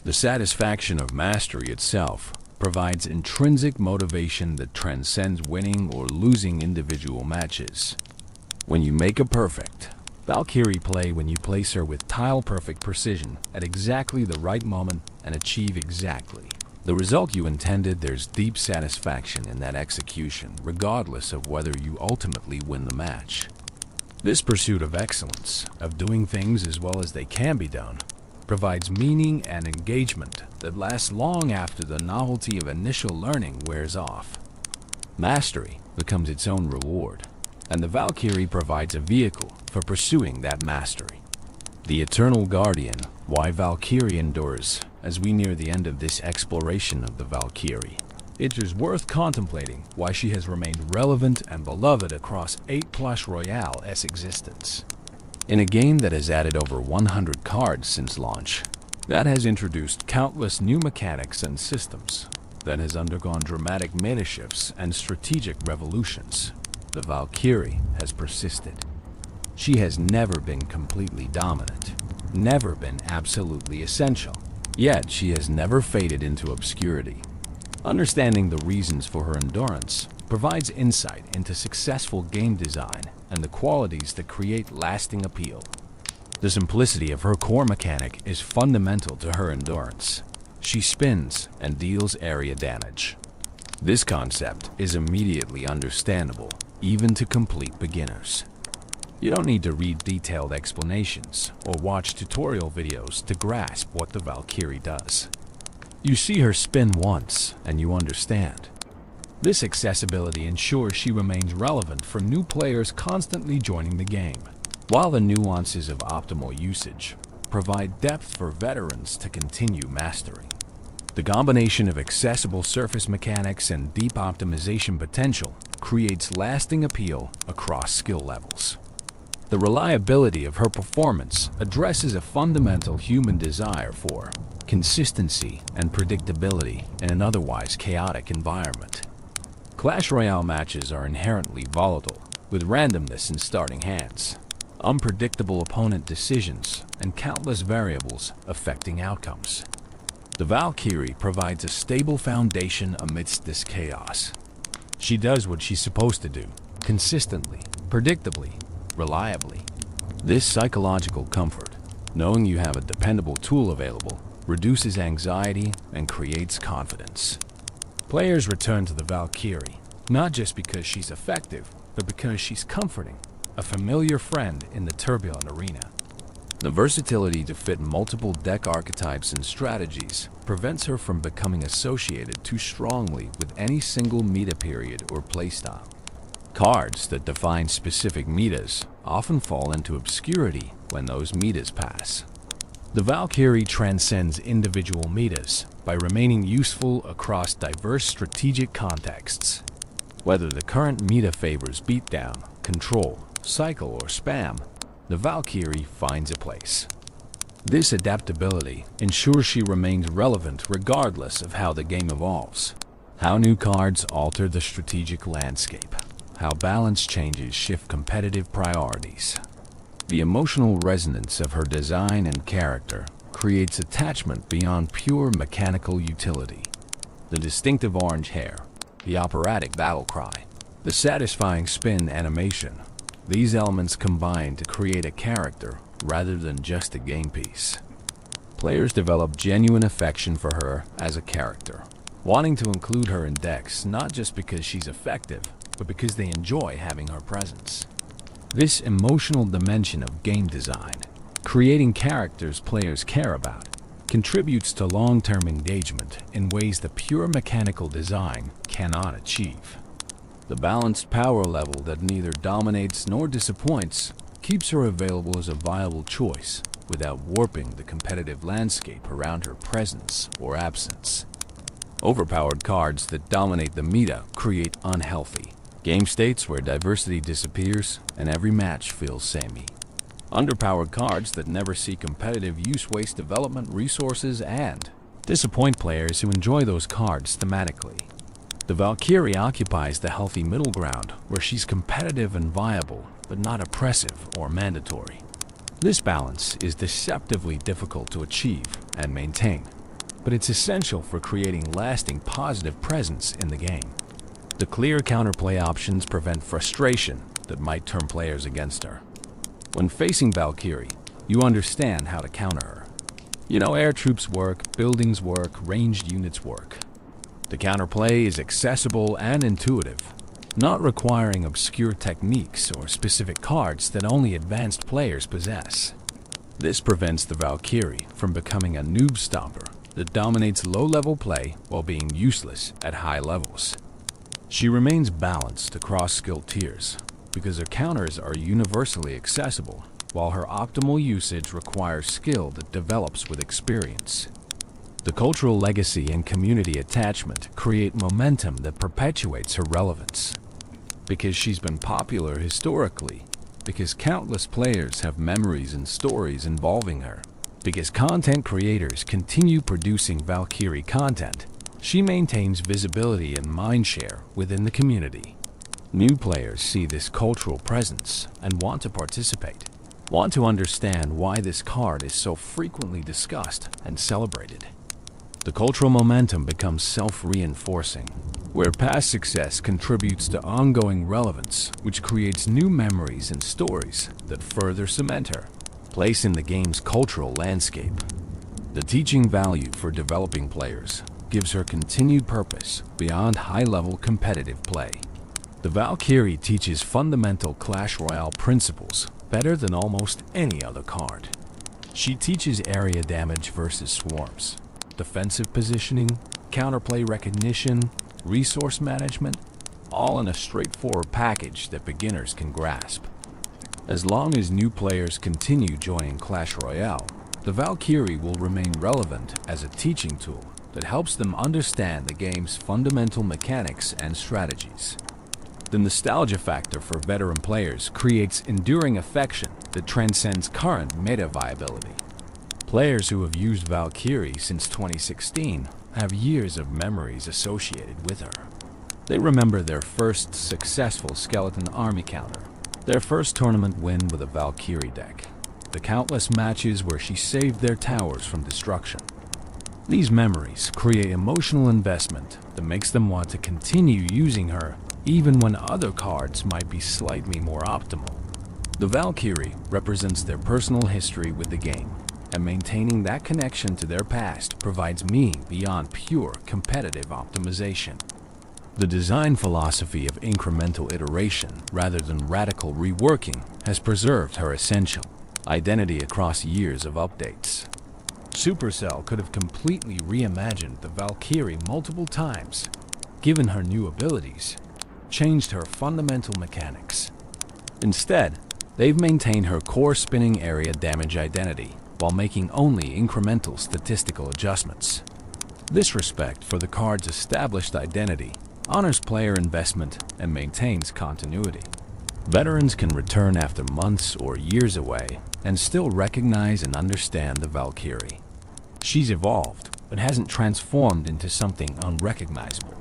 [SPEAKER 1] The satisfaction of mastery itself provides intrinsic motivation that transcends winning or losing individual matches. When you make a perfect Valkyrie play, when you place her with tile-perfect precision at exactly the right moment and achieve exactly The result you intended, there's deep satisfaction in that execution, regardless of whether you ultimately win the match. This pursuit of excellence, of doing things as well as they can be done, provides meaning and engagement that lasts long after the novelty of initial learning wears off. Mastery becomes its own reward, and the Valkyrie provides a vehicle for pursuing that mastery. The Eternal Guardian, why Valkyrie endures as we near the end of this exploration of the Valkyrie. It is worth contemplating why she has remained relevant and beloved across 8 Clash Royale's existence. In a game that has added over 100 cards since launch, that has introduced countless new mechanics and systems, that has undergone dramatic meta shifts and strategic revolutions, the Valkyrie has persisted. She has never been completely dominant, never been absolutely essential, yet she has never faded into obscurity. Understanding the reasons for her endurance provides insight into successful game design and the qualities that create lasting appeal. The simplicity of her core mechanic is fundamental to her endurance. She spins and deals area damage. This concept is immediately understandable, even to complete beginners. You don't need to read detailed explanations or watch tutorial videos to grasp what the Valkyrie does. You see her spin once and you understand. This accessibility ensures she remains relevant for new players constantly joining the game, while the nuances of optimal usage provide depth for veterans to continue mastering. The combination of accessible surface mechanics and deep optimization potential creates lasting appeal across skill levels. The reliability of her performance addresses a fundamental human desire for consistency and predictability in an otherwise chaotic environment. Clash Royale matches are inherently volatile, with randomness in starting hands, unpredictable opponent decisions, and countless variables affecting outcomes. The Valkyrie provides a stable foundation amidst this chaos. She does what she's supposed to do, consistently, predictably, reliably. This psychological comfort, knowing you have a dependable tool available, reduces anxiety and creates confidence. Players return to the Valkyrie, not just because she's effective, but because she's comforting, a familiar friend in the turbulent arena. The versatility to fit multiple deck archetypes and strategies prevents her from becoming associated too strongly with any single meta period or playstyle. Cards that define specific metas often fall into obscurity when those metas pass. The Valkyrie transcends individual metas by remaining useful across diverse strategic contexts. Whether the current meta favors beatdown, control, cycle, or spam, the Valkyrie finds a place. This adaptability ensures she remains relevant regardless of how the game evolves, how new cards alter the strategic landscape, how balance changes shift competitive priorities. The emotional resonance of her design and character creates attachment beyond pure mechanical utility. The distinctive orange hair, the operatic battle cry, the satisfying spin animation, these elements combine to create a character rather than just a game piece. Players develop genuine affection for her as a character, wanting to include her in decks not just because she's effective, but because they enjoy having her presence. This emotional dimension of game design, creating characters players care about, contributes to long-term engagement in ways that pure mechanical design cannot achieve. The balanced power level that neither dominates nor disappoints keeps her available as a viable choice without warping the competitive landscape around her presence or absence. Overpowered cards that dominate the meta create unhealthy game states where diversity disappears and every match feels samey. Underpowered cards that never see competitive use waste development resources and disappoint players who enjoy those cards thematically. The Valkyrie occupies the healthy middle ground where she's competitive and viable, but not oppressive or mandatory. This balance is deceptively difficult to achieve and maintain, but it's essential for creating lasting positive presence in the game. The clear counterplay options prevent frustration that might turn players against her. When facing Valkyrie, you understand how to counter her. You know, air troops work, buildings work, ranged units work. The counterplay is accessible and intuitive, not requiring obscure techniques or specific cards that only advanced players possess. This prevents the Valkyrie from becoming a noob stomper that dominates low-level play while being useless at high levels. She remains balanced across skill tiers because her counters are universally accessible, while her optimal usage requires skill that develops with experience. The cultural legacy and community attachment create momentum that perpetuates her relevance. Because she's been popular historically, because countless players have memories and stories involving her, because content creators continue producing Valkyrie content, she maintains visibility and mindshare within the community. New players see this cultural presence and want to participate, want to understand why this card is so frequently discussed and celebrated. The cultural momentum becomes self-reinforcing, where past success contributes to ongoing relevance, which creates new memories and stories that further cement her place in the game's cultural landscape. The teaching value for developing players gives her continued purpose beyond high-level competitive play. The Valkyrie teaches fundamental Clash Royale principles better than almost any other card. She teaches area damage versus swarms, defensive positioning, counterplay recognition, resource management, all in a straightforward package that beginners can grasp. As long as new players continue joining Clash Royale, the Valkyrie will remain relevant as a teaching tool that helps them understand the game's fundamental mechanics and strategies. The nostalgia factor for veteran players creates enduring affection that transcends current meta viability. Players who have used Valkyrie since 2016 have years of memories associated with her. They remember their first successful skeleton army counter, their first tournament win with a Valkyrie deck, the countless matches where she saved their towers from destruction. These memories create emotional investment that makes them want to continue using her even when other cards might be slightly more optimal. The Valkyrie represents their personal history with the game, and maintaining that connection to their past provides meaning beyond pure competitive optimization. The design philosophy of incremental iteration rather than radical reworking has preserved her essential identity across years of updates. Supercell could have completely reimagined the Valkyrie multiple times, given her new abilities, changed her fundamental mechanics. Instead, they've maintained her core spinning area damage identity while making only incremental statistical adjustments. This respect for the card's established identity honors player investment and maintains continuity. Veterans can return after months or years away and still recognize and understand the Valkyrie. She's evolved, but hasn't transformed into something unrecognizable.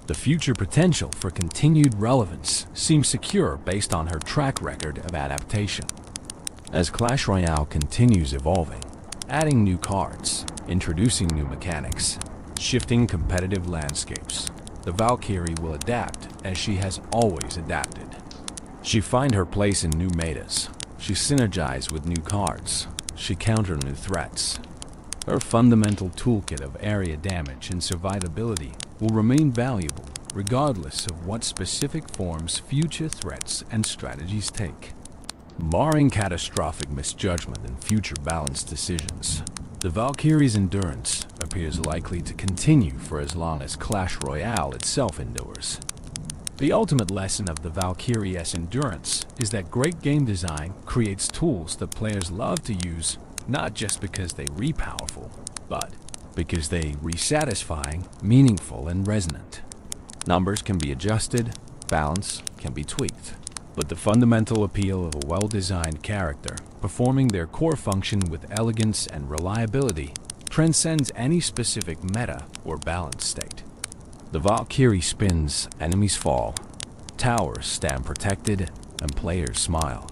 [SPEAKER 1] The future potential for continued relevance seems secure based on her track record of adaptation. As Clash Royale continues evolving, adding new cards, introducing new mechanics, shifting competitive landscapes, the Valkyrie will adapt as she has always adapted. She finds her place in new metas. She synergizes with new cards. She counters new threats. Her fundamental toolkit of area damage and survivability will remain valuable regardless of what specific forms future threats and strategies take. Barring catastrophic misjudgment and future balanced decisions, the Valkyrie's endurance appears likely to continue for as long as Clash Royale itself endures. The ultimate lesson of the Valkyrie's endurance is that great game design creates tools that players love to use not just because they re-powerful, but because they re-satisfying, meaningful, and resonant. Numbers can be adjusted, balance can be tweaked, but the fundamental appeal of a well-designed character performing their core function with elegance and reliability transcends any specific meta or balance state. The Valkyrie spins, enemies fall, towers stand protected, and players smile.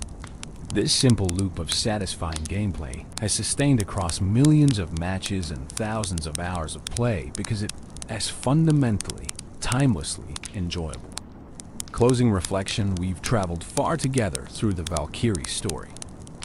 [SPEAKER 1] This simple loop of satisfying gameplay has sustained across millions of matches and thousands of hours of play because it is fundamentally, timelessly enjoyable. Closing reflection, we've traveled far together through the Valkyrie story.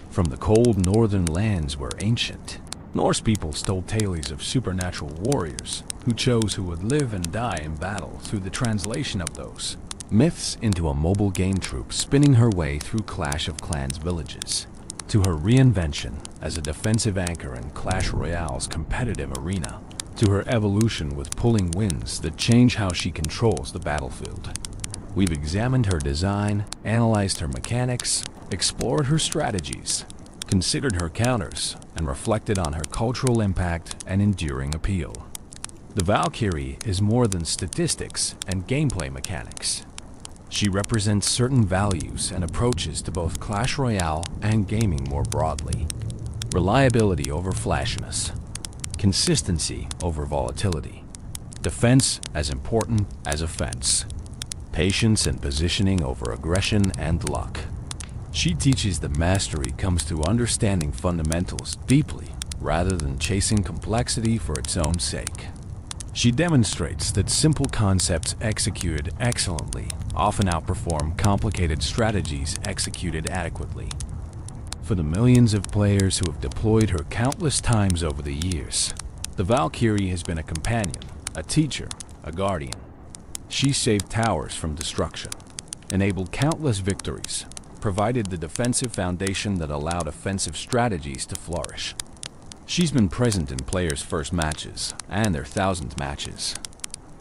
[SPEAKER 1] From the cold northern lands where ancient, Norse peoples told tales of supernatural warriors who chose who would live and die in battle through the translation of those myths into a mobile game troupe spinning her way through Clash of Clans villages, to her reinvention as a defensive anchor in Clash Royale's competitive arena, to her evolution with pulling winds that change how she controls the battlefield. We've examined her design, analyzed her mechanics, explored her strategies, considered her counters, and reflected on her cultural impact and enduring appeal. The Valkyrie is more than statistics and gameplay mechanics. She represents certain values and approaches to both Clash Royale and gaming more broadly. Reliability over flashiness, consistency over volatility, defense as important as offense, patience and positioning over aggression and luck. She teaches that mastery comes through understanding fundamentals deeply rather than chasing complexity for its own sake. She demonstrates that simple concepts executed excellently often outperform complicated strategies executed adequately. For the millions of players who have deployed her countless times over the years, the Valkyrie has been a companion, a teacher, a guardian. She saved towers from destruction, enabled countless victories, provided the defensive foundation that allowed offensive strategies to flourish. She's been present in players' first matches and their 1000th matches.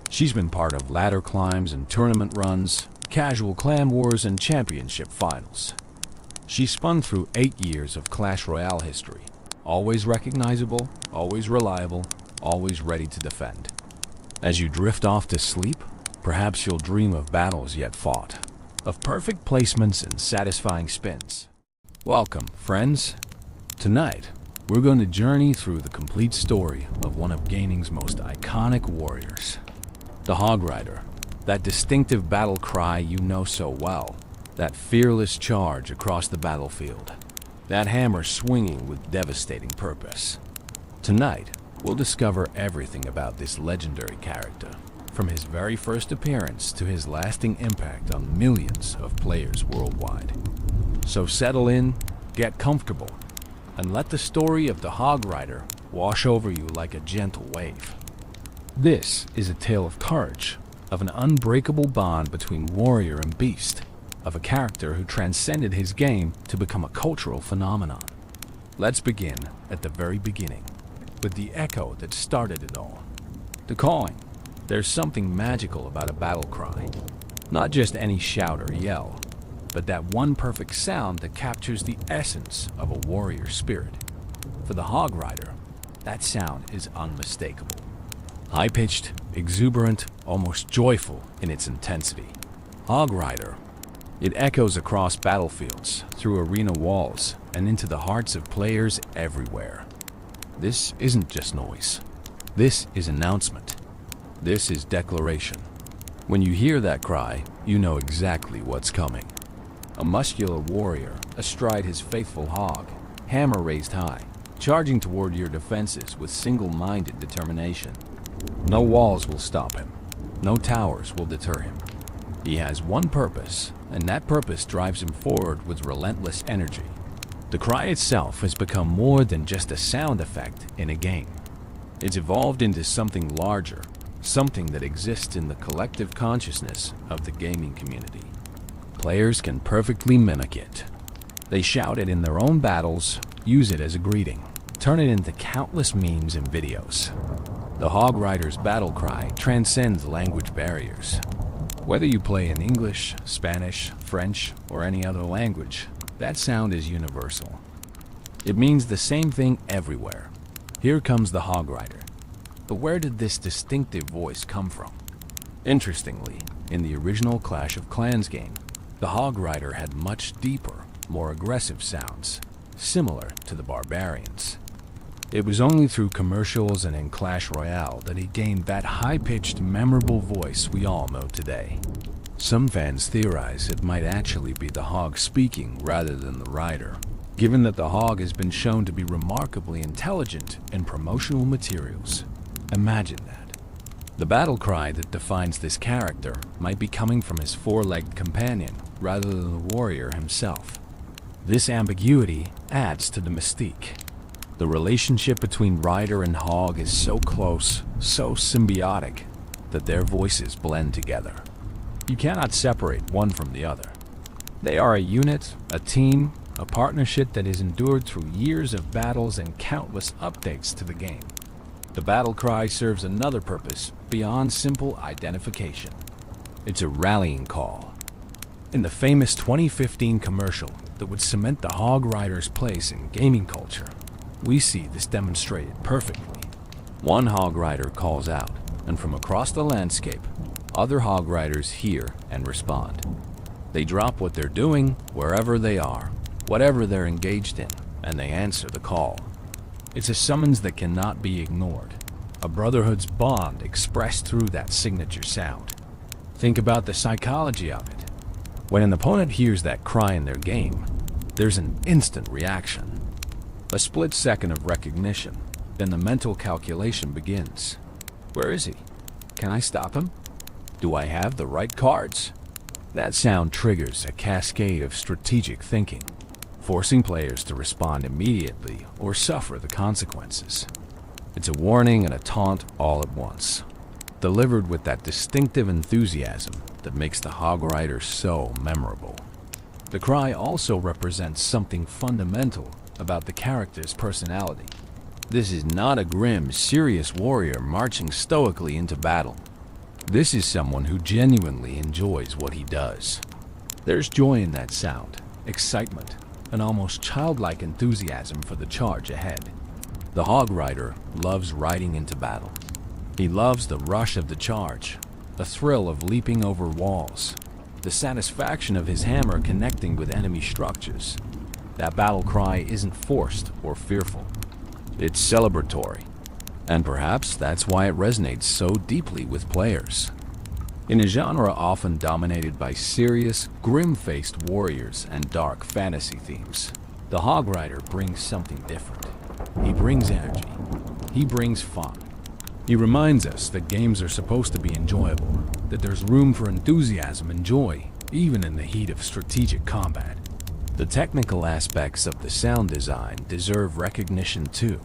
[SPEAKER 1] She's been part of ladder climbs and tournament runs, casual clan wars and championship finals. She spun through 8 years of Clash Royale history, always recognizable, always reliable, always ready to defend. As you drift off to sleep, perhaps you'll dream of battles yet fought, of perfect placements and satisfying spins. Welcome, friends. Tonight, we're going to journey through the complete story of one of gaming's most iconic warriors. The Hog Rider, that distinctive battle cry you know so well, that fearless charge across the battlefield, that hammer swinging with devastating purpose. Tonight, we'll discover everything about this legendary character, from his very first appearance to his lasting impact on millions of players worldwide. So settle in, get comfortable, and let the story of the Hog Rider wash over you like a gentle wave. This is a tale of courage, of an unbreakable bond between warrior and beast, of a character who transcended his game to become a cultural phenomenon. Let's begin at the very beginning, with the echo that started it all. The calling. There's something magical about a battle cry. Not just any shout or yell, but that one perfect sound that captures the essence of a warrior spirit. For the Hog Rider, that sound is unmistakable. High-pitched, exuberant, almost joyful in its intensity. Hog Rider. It echoes across battlefields, through arena walls, and into the hearts of players everywhere. This isn't just noise. This is announcement. This is declaration. When you hear that cry, you know exactly what's coming. A muscular warrior astride his faithful hog, hammer raised high, charging toward your defenses with single-minded determination. No walls will stop him. No towers will deter him. He has one purpose, and that purpose drives him forward with relentless energy. The cry itself has become more than just a sound effect in a game. It's evolved into something larger, something that exists in the collective consciousness of the gaming community. Players can perfectly mimic it. They shout it in their own battles, use it as a greeting, turn it into countless memes and videos. The Hog Rider's battle cry transcends language barriers. Whether you play in English, Spanish, French, or any other language, that sound is universal. It means the same thing everywhere. Here comes the Hog Rider. But where did this distinctive voice come from? Interestingly, in the original Clash of Clans game, the Hog Rider had much deeper, more aggressive sounds, similar to the barbarians. It was only through commercials and in Clash Royale that he gained that high-pitched, memorable voice we all know today. Some fans theorize it might actually be the Hog speaking rather than the Rider, given that the Hog has been shown to be remarkably intelligent in promotional materials. Imagine that. The battle cry that defines this character might be coming from his four-legged companion rather than the warrior himself. This ambiguity adds to the mystique. The relationship between rider and hog is so close, so symbiotic, that their voices blend together. You cannot separate one from the other. They are a unit, a team, a partnership that has endured through years of battles and countless updates to the game. The battle cry serves another purpose beyond simple identification. It's a rallying call. In the famous 2015 commercial that would cement the Hog Rider's place in gaming culture, we see this demonstrated perfectly. One Hog Rider calls out, and from across the landscape, other Hog Riders hear and respond. They drop what they're doing wherever they are, whatever they're engaged in, and they answer the call. It's a summons that cannot be ignored, a brotherhood's bond expressed through that signature sound. Think about the psychology of it. When an opponent hears that cry in their game, there's an instant reaction. A split second of recognition, then the mental calculation begins. Where is he? Can I stop him? Do I have the right cards? That sound triggers a cascade of strategic thinking, forcing players to respond immediately or suffer the consequences. It's a warning and a taunt all at once, delivered with that distinctive enthusiasm that makes the Hog Rider so memorable. The cry also represents something fundamental about the character's personality. This is not a grim, serious warrior marching stoically into battle. This is someone who genuinely enjoys what he does. There's joy in that sound, excitement, an almost childlike enthusiasm for the charge ahead. The Hog Rider loves riding into battle. He loves the rush of the charge, the thrill of leaping over walls, the satisfaction of his hammer connecting with enemy structures. That battle cry isn't forced or fearful. It's celebratory, and perhaps that's why it resonates so deeply with players. In a genre often dominated by serious, grim-faced warriors and dark fantasy themes, the Hog Rider brings something different. He brings energy. He brings fun. He reminds us that games are supposed to be enjoyable, that there's room for enthusiasm and joy, even in the heat of strategic combat. The technical aspects of the sound design deserve recognition too.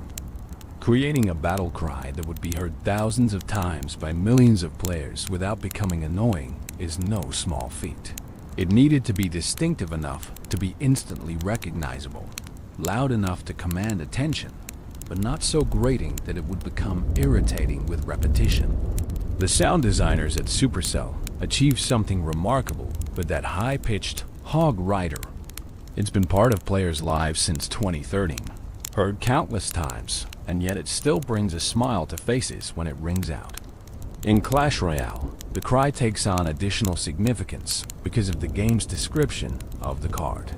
[SPEAKER 1] Creating a battle cry that would be heard thousands of times by millions of players without becoming annoying is no small feat. It needed to be distinctive enough to be instantly recognizable, loud enough to command attention, but not so grating that it would become irritating with repetition. The sound designers at Supercell achieved something remarkable with that high-pitched Hog Rider. It's been part of players' lives since 2013, heard countless times, and yet it still brings a smile to faces when it rings out. In Clash Royale, the cry takes on additional significance because of the game's description of the card.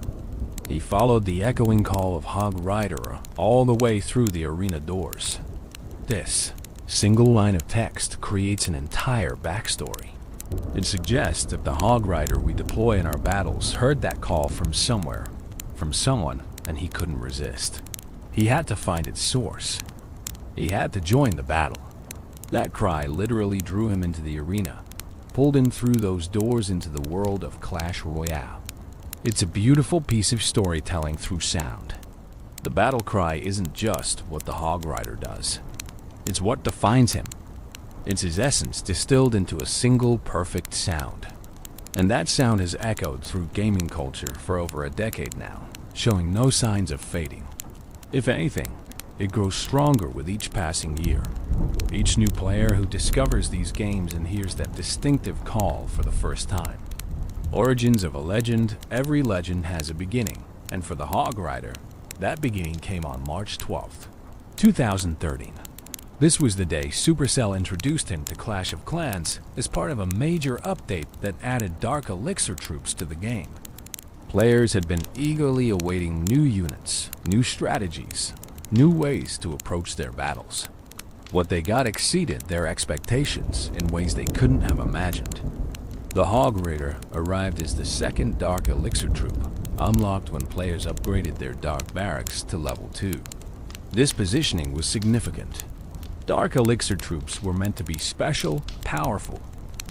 [SPEAKER 1] He followed the echoing call of Hog Rider all the way through the arena doors. This single line of text creates an entire backstory. It suggests that the Hog Rider we deploy in our battles heard that call from somewhere, from someone, and he couldn't resist. He had to find its source. He had to join the battle. That cry literally drew him into the arena, pulled him through those doors into the world of Clash Royale. It's a beautiful piece of storytelling through sound. The battle cry isn't just what the Hog Rider does. It's what defines him. It's his essence distilled into a single perfect sound. And that sound has echoed through gaming culture for over a decade now, showing no signs of fading. If anything, it grows stronger with each passing year. Each new player who discovers these games and hears that distinctive call for the first time. Origins of a legend, every legend has a beginning, and for the Hog Rider, that beginning came on March 12th, 2013. This was the day Supercell introduced him to Clash of Clans as part of a major update that added Dark Elixir troops to the game. Players had been eagerly awaiting new units, new strategies, new ways to approach their battles. What they got exceeded their expectations in ways they couldn't have imagined. The Hog Rider arrived as the second Dark Elixir troop, unlocked when players upgraded their Dark Barracks to level 2. This positioning was significant. Dark Elixir troops were meant to be special, powerful,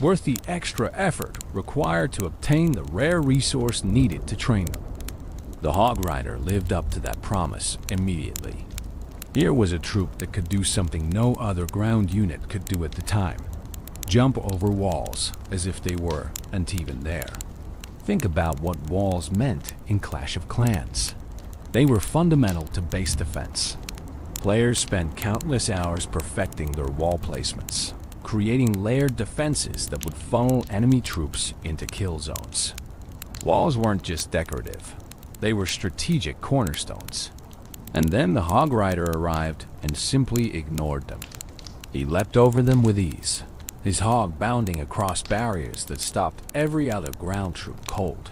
[SPEAKER 1] worth the extra effort required to obtain the rare resource needed to train them. The Hog Rider lived up to that promise immediately. Here was a troop that could do something no other ground unit could do at the time. Jump over walls as if they weren't even there. Think about what walls meant in Clash of Clans. They were fundamental to base defense. Players spent countless hours perfecting their wall placements, creating layered defenses that would funnel enemy troops into kill zones. Walls weren't just decorative, they were strategic cornerstones. And then the Hog Rider arrived and simply ignored them. He leapt over them with ease, his hog bounding across barriers that stopped every other ground troop cold.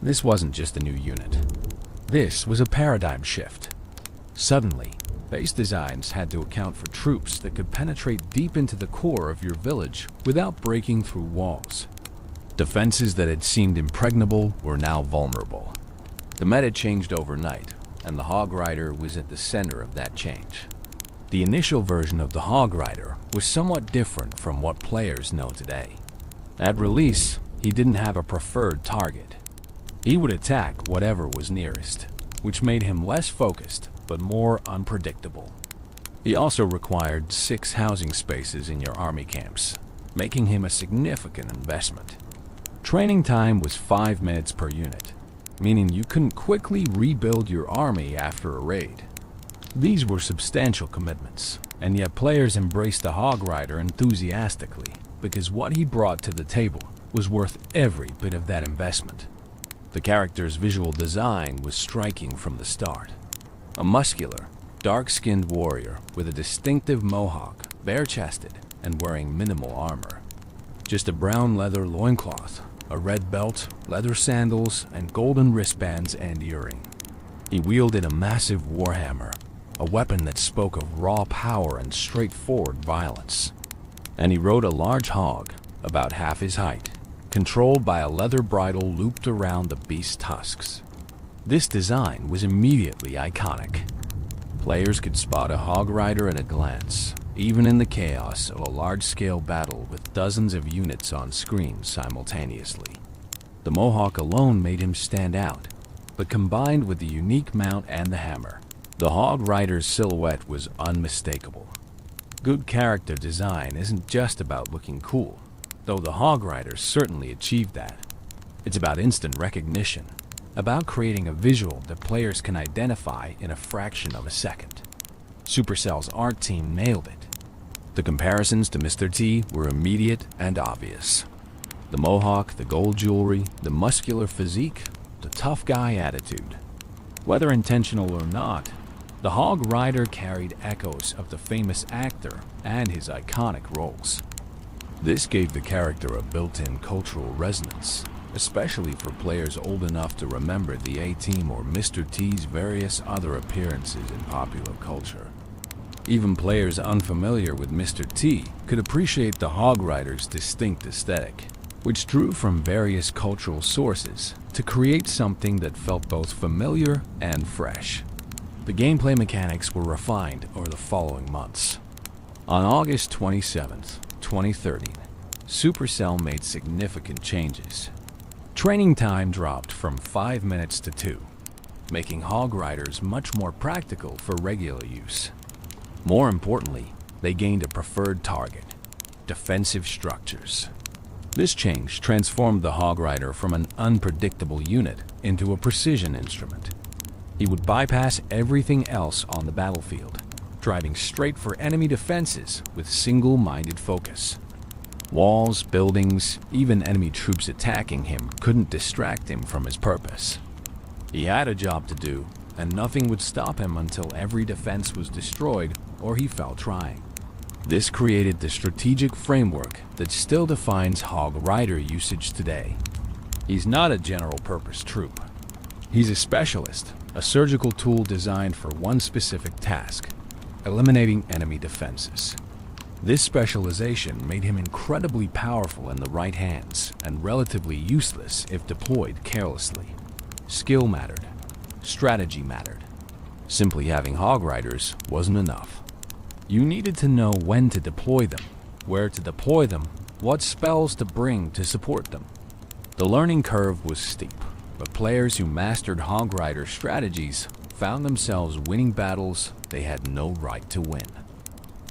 [SPEAKER 1] This wasn't just a new unit. This was a paradigm shift. Suddenly, base designs had to account for troops that could penetrate deep into the core of your village without breaking through walls. Defenses that had seemed impregnable were now vulnerable. The meta changed overnight, and the Hog Rider was at the center of that change. The initial version of the Hog Rider was somewhat different from what players know today. At release, he didn't have a preferred target. He would attack whatever was nearest, which made him less focused but more unpredictable. He also required 6 housing spaces in your army camps, making him a significant investment. Training time was 5 minutes per unit, meaning you couldn't quickly rebuild your army after a raid. These were substantial commitments, and yet players embraced the Hog Rider enthusiastically because what he brought to the table was worth every bit of that investment. The character's visual design was striking from the start. A muscular, dark-skinned warrior with a distinctive mohawk, bare-chested, and wearing minimal armor. Just a brown leather loincloth, a red belt, leather sandals, and golden wristbands and earring. He wielded a massive warhammer, a weapon that spoke of raw power and straightforward violence. And he rode a large hog, about half his height, controlled by a leather bridle looped around the beast's tusks. This design was immediately iconic. Players could spot a Hog Rider at a glance, even in the chaos of a large-scale battle with dozens of units on screen simultaneously. The Mohawk alone made him stand out, but combined with the unique mount and the hammer, the Hog Rider's silhouette was unmistakable. Good character design isn't just about looking cool, though the Hog Rider certainly achieved that. It's about instant recognition, about creating a visual that players can identify in a fraction of a second. Supercell's art team nailed it. The comparisons to Mr. T were immediate and obvious. The mohawk, the gold jewelry, the muscular physique, the tough guy attitude. Whether intentional or not, the Hog Rider carried echoes of the famous actor and his iconic roles. This gave the character a built-in cultural resonance, especially for players old enough to remember the A-Team or Mr. T's various other appearances in popular culture. Even players unfamiliar with Mr. T could appreciate the Hog Rider's distinct aesthetic, which drew from various cultural sources to create something that felt both familiar and fresh. The gameplay mechanics were refined over the following months. On August 27, 2013, Supercell made significant changes. Training time dropped from 5 minutes to 2, making Hog Riders much more practical for regular use. More importantly, they gained a preferred target: defensive structures. This change transformed the Hog Rider from an unpredictable unit into a precision instrument. He would bypass everything else on the battlefield, driving straight for enemy defenses with single-minded focus. Walls, buildings, even enemy troops attacking him couldn't distract him from his purpose. He had a job to do, and nothing would stop him until every defense was destroyed or he fell trying. This created the strategic framework that still defines Hog Rider usage today. He's not a general-purpose troop. He's a specialist, a surgical tool designed for one specific task: eliminating enemy defenses. This specialization made him incredibly powerful in the right hands and relatively useless if deployed carelessly. Skill mattered. Strategy mattered. Simply having Hog Riders wasn't enough. You needed to know when to deploy them, where to deploy them, what spells to bring to support them. The learning curve was steep, but players who mastered Hog Rider strategies found themselves winning battles they had no right to win.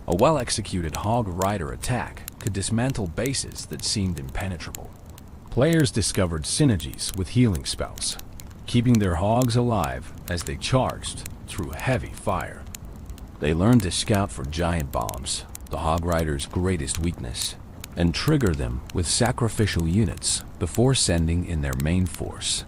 [SPEAKER 1] A well-executed Hog Rider attack could dismantle bases that seemed impenetrable. Players discovered synergies with healing spells, keeping their hogs alive as they charged through heavy fire. They learned to scout for giant bombs, the Hog Rider's greatest weakness, and trigger them with sacrificial units before sending in their main force.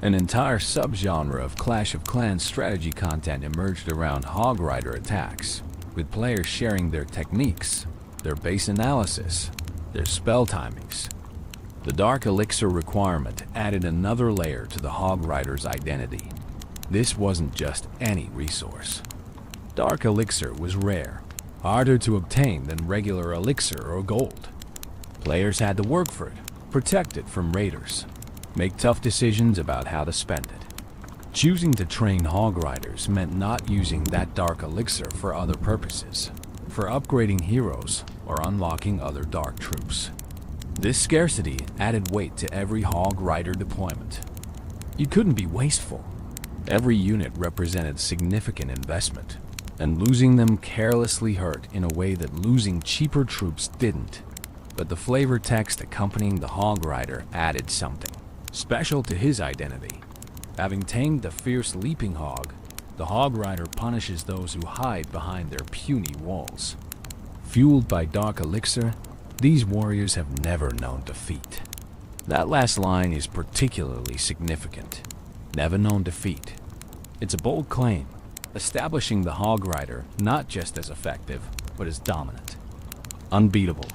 [SPEAKER 1] An entire subgenre of Clash of Clans strategy content emerged around Hog Rider attacks, with players sharing their techniques, their base analysis, their spell timings. The Dark Elixir requirement added another layer to the Hog Rider's identity. This wasn't just any resource. Dark Elixir was rare, harder to obtain than regular elixir or gold. Players had to work for it, protect it from raiders, make tough decisions about how to spend it. Choosing to train Hog Riders meant not using that Dark Elixir for other purposes, for upgrading heroes or unlocking other dark troops. This scarcity added weight to every Hog Rider deployment. You couldn't be wasteful. Every unit represented significant investment, and losing them carelessly hurt in a way that losing cheaper troops didn't. But the flavor text accompanying the Hog Rider added something special to his identity. Having tamed the fierce leaping hog, the Hog Rider punishes those who hide behind their puny walls. Fueled by Dark Elixir, these warriors have never known defeat. That last line is particularly significant. Never known defeat. It's a bold claim, establishing the Hog Rider not just as effective, but as dominant. Unbeatable.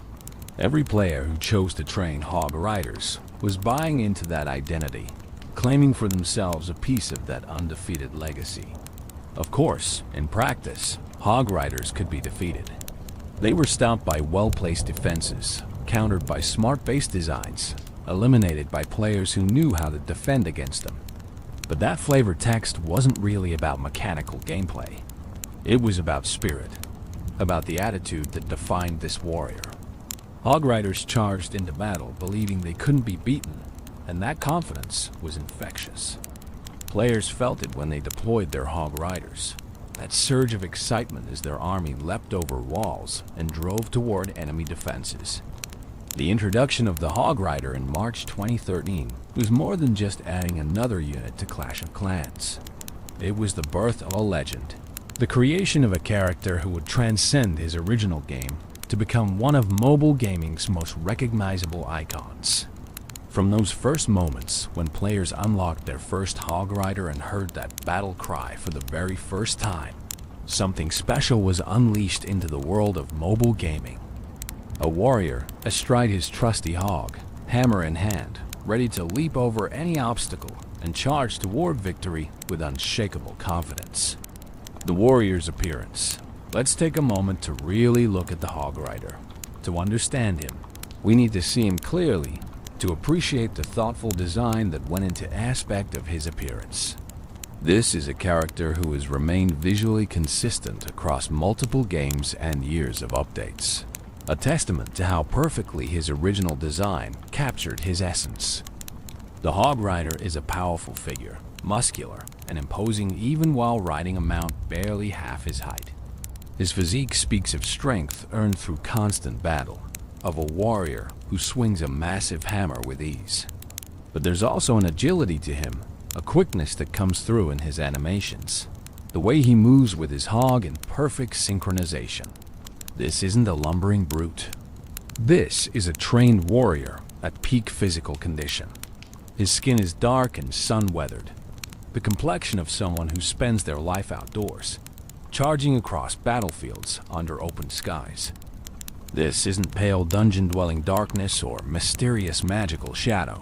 [SPEAKER 1] Every player who chose to train Hog Riders was buying into that identity, claiming for themselves a piece of that undefeated legacy. Of course, in practice, Hog Riders could be defeated. They were stopped by well-placed defenses, countered by smart base designs, eliminated by players who knew how to defend against them. But that flavor text wasn't really about mechanical gameplay. It was about spirit, about the attitude that defined this warrior. Hog Riders charged into battle believing they couldn't be beaten, and that confidence was infectious. Players felt it when they deployed their Hog Riders. That surge of excitement as their army leapt over walls and drove toward enemy defenses. The introduction of the Hog Rider in March 2013 was more than just adding another unit to Clash of Clans. It was the birth of a legend, the creation of a character who would transcend his original game to become one of mobile gaming's most recognizable icons. From those first moments when players unlocked their first Hog Rider and heard that battle cry for the very first time, something special was unleashed into the world of mobile gaming. A warrior astride his trusty hog, hammer in hand, ready to leap over any obstacle and charge toward victory with unshakable confidence. The warrior's appearance. Let's take a moment to really look at the Hog Rider. To understand him, we need to see him clearly, to appreciate the thoughtful design that went into aspect of his appearance. This is a character who has remained visually consistent across multiple games and years of updates, a testament to how perfectly his original design captured his essence. The Hog Rider is a powerful figure, muscular and imposing even while riding a mount barely half his height. His physique speaks of strength earned through constant battle, of a warrior who swings a massive hammer with ease. But there's also an agility to him, a quickness that comes through in his animations, the way he moves with his hog in perfect synchronization. This isn't a lumbering brute. This is a trained warrior at peak physical condition. His skin is dark and sun-weathered, the complexion of someone who spends their life outdoors, charging across battlefields under open skies. This isn't pale dungeon-dwelling darkness or mysterious magical shadow.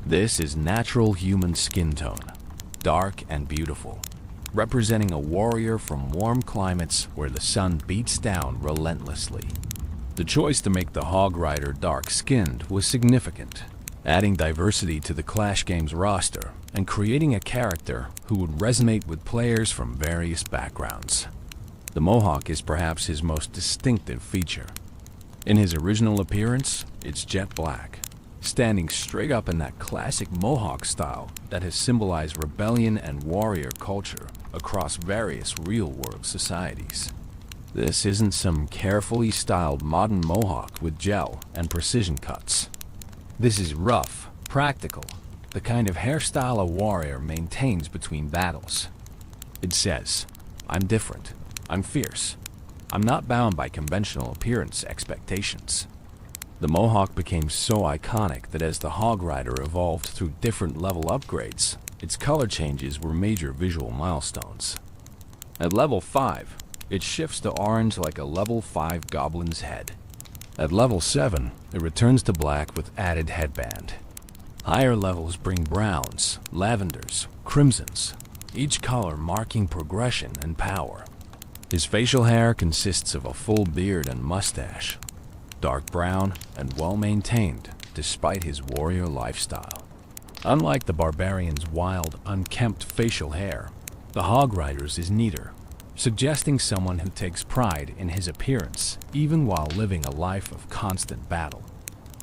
[SPEAKER 1] This is natural human skin tone, dark and beautiful, representing a warrior from warm climates where the sun beats down relentlessly. The choice to make the Hog Rider dark-skinned was significant, adding diversity to the Clash game's roster and creating a character who would resonate with players from various backgrounds. The mohawk is perhaps his most distinctive feature. In his original appearance, it's jet black, standing straight up in that classic mohawk style that has symbolized rebellion and warrior culture across various real-world societies. This isn't some carefully styled modern mohawk with gel and precision cuts. This is rough, practical, the kind of hairstyle a warrior maintains between battles. It says, "I'm different, I'm fierce, I'm not bound by conventional appearance expectations." The mohawk became so iconic that as the Hog Rider evolved through different level upgrades, its color changes were major visual milestones. At level 5, it shifts to orange like a level 5 goblin's head. At level 7, it returns to black with added headband. Higher levels bring browns, lavenders, crimsons, each color marking progression and power. His facial hair consists of a full beard and mustache, dark brown and well-maintained despite his warrior lifestyle. Unlike the barbarian's wild, unkempt facial hair, the Hog Rider's is neater, suggesting someone who takes pride in his appearance even while living a life of constant battle.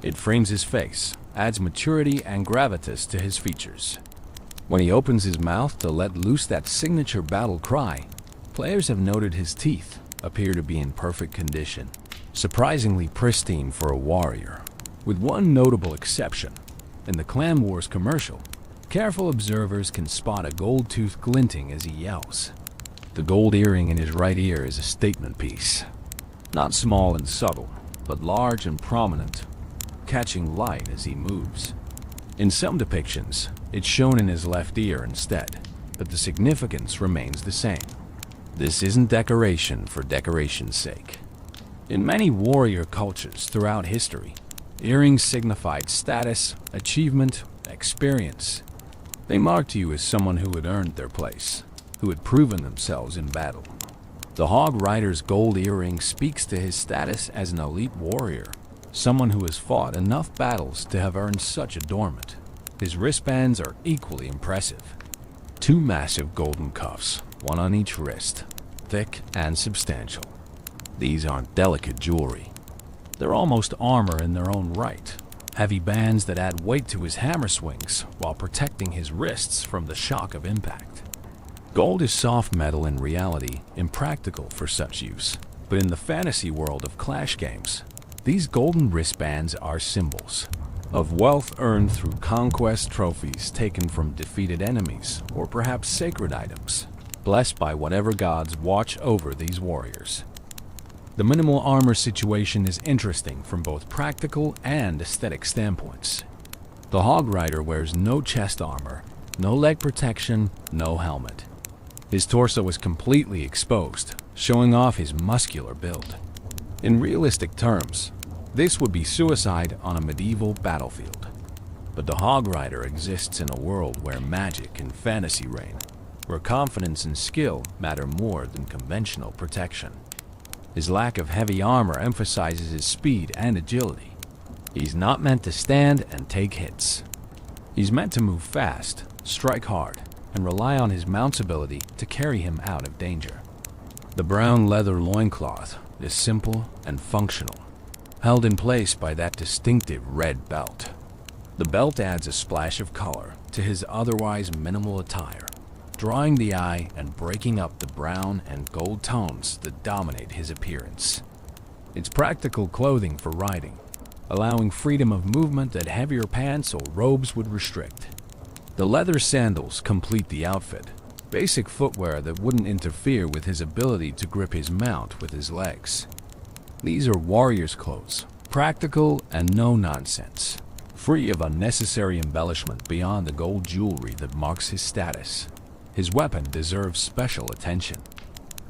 [SPEAKER 1] It frames his face, adds maturity and gravitas to his features. When he opens his mouth to let loose that signature battle cry, players have noted his teeth appear to be in perfect condition, surprisingly pristine for a warrior, with one notable exception. In the Clan Wars commercial, careful observers can spot a gold tooth glinting as he yells. The gold earring in his right ear is a statement piece. Not small and subtle, but large and prominent, catching light as he moves. In some depictions, it's shown in his left ear instead, but the significance remains the same. This isn't decoration for decoration's sake. In many warrior cultures throughout history, earrings signified status, achievement, experience. They marked you as someone who had earned their place, who had proven themselves in battle. The Hog Rider's gold earring speaks to his status as an elite warrior, someone who has fought enough battles to have earned such adornment. His wristbands are equally impressive. 2 massive golden cuffs, one on each wrist, thick and substantial. These aren't delicate jewelry. They're almost armor in their own right, heavy bands that add weight to his hammer swings while protecting his wrists from the shock of impact. Gold is soft metal in reality, impractical for such use, but in the fantasy world of Clash games, these golden wristbands are symbols of wealth earned through conquest trophies taken from defeated enemies, or perhaps sacred items, blessed by whatever gods watch over these warriors. The minimal armor situation is interesting from both practical and aesthetic standpoints. The Hog Rider wears no chest armor, no leg protection, no helmet. His torso is completely exposed, showing off his muscular build. In realistic terms, this would be suicide on a medieval battlefield. But the Hog Rider exists in a world where magic and fantasy reign, where confidence and skill matter more than conventional protection. His lack of heavy armor emphasizes his speed and agility. He's not meant to stand and take hits. He's meant to move fast, strike hard, and rely on his mount's ability to carry him out of danger. The brown leather loincloth is simple and functional, held in place by that distinctive red belt. The belt adds a splash of color to his otherwise minimal attire, drawing the eye and breaking up the brown and gold tones that dominate his appearance. It's practical clothing for riding, allowing freedom of movement that heavier pants or robes would restrict. The leather sandals complete the outfit, basic footwear that wouldn't interfere with his ability to grip his mount with his legs. These are warrior's clothes, practical and no nonsense, free of unnecessary embellishment beyond the gold jewelry that marks his status. His weapon deserves special attention.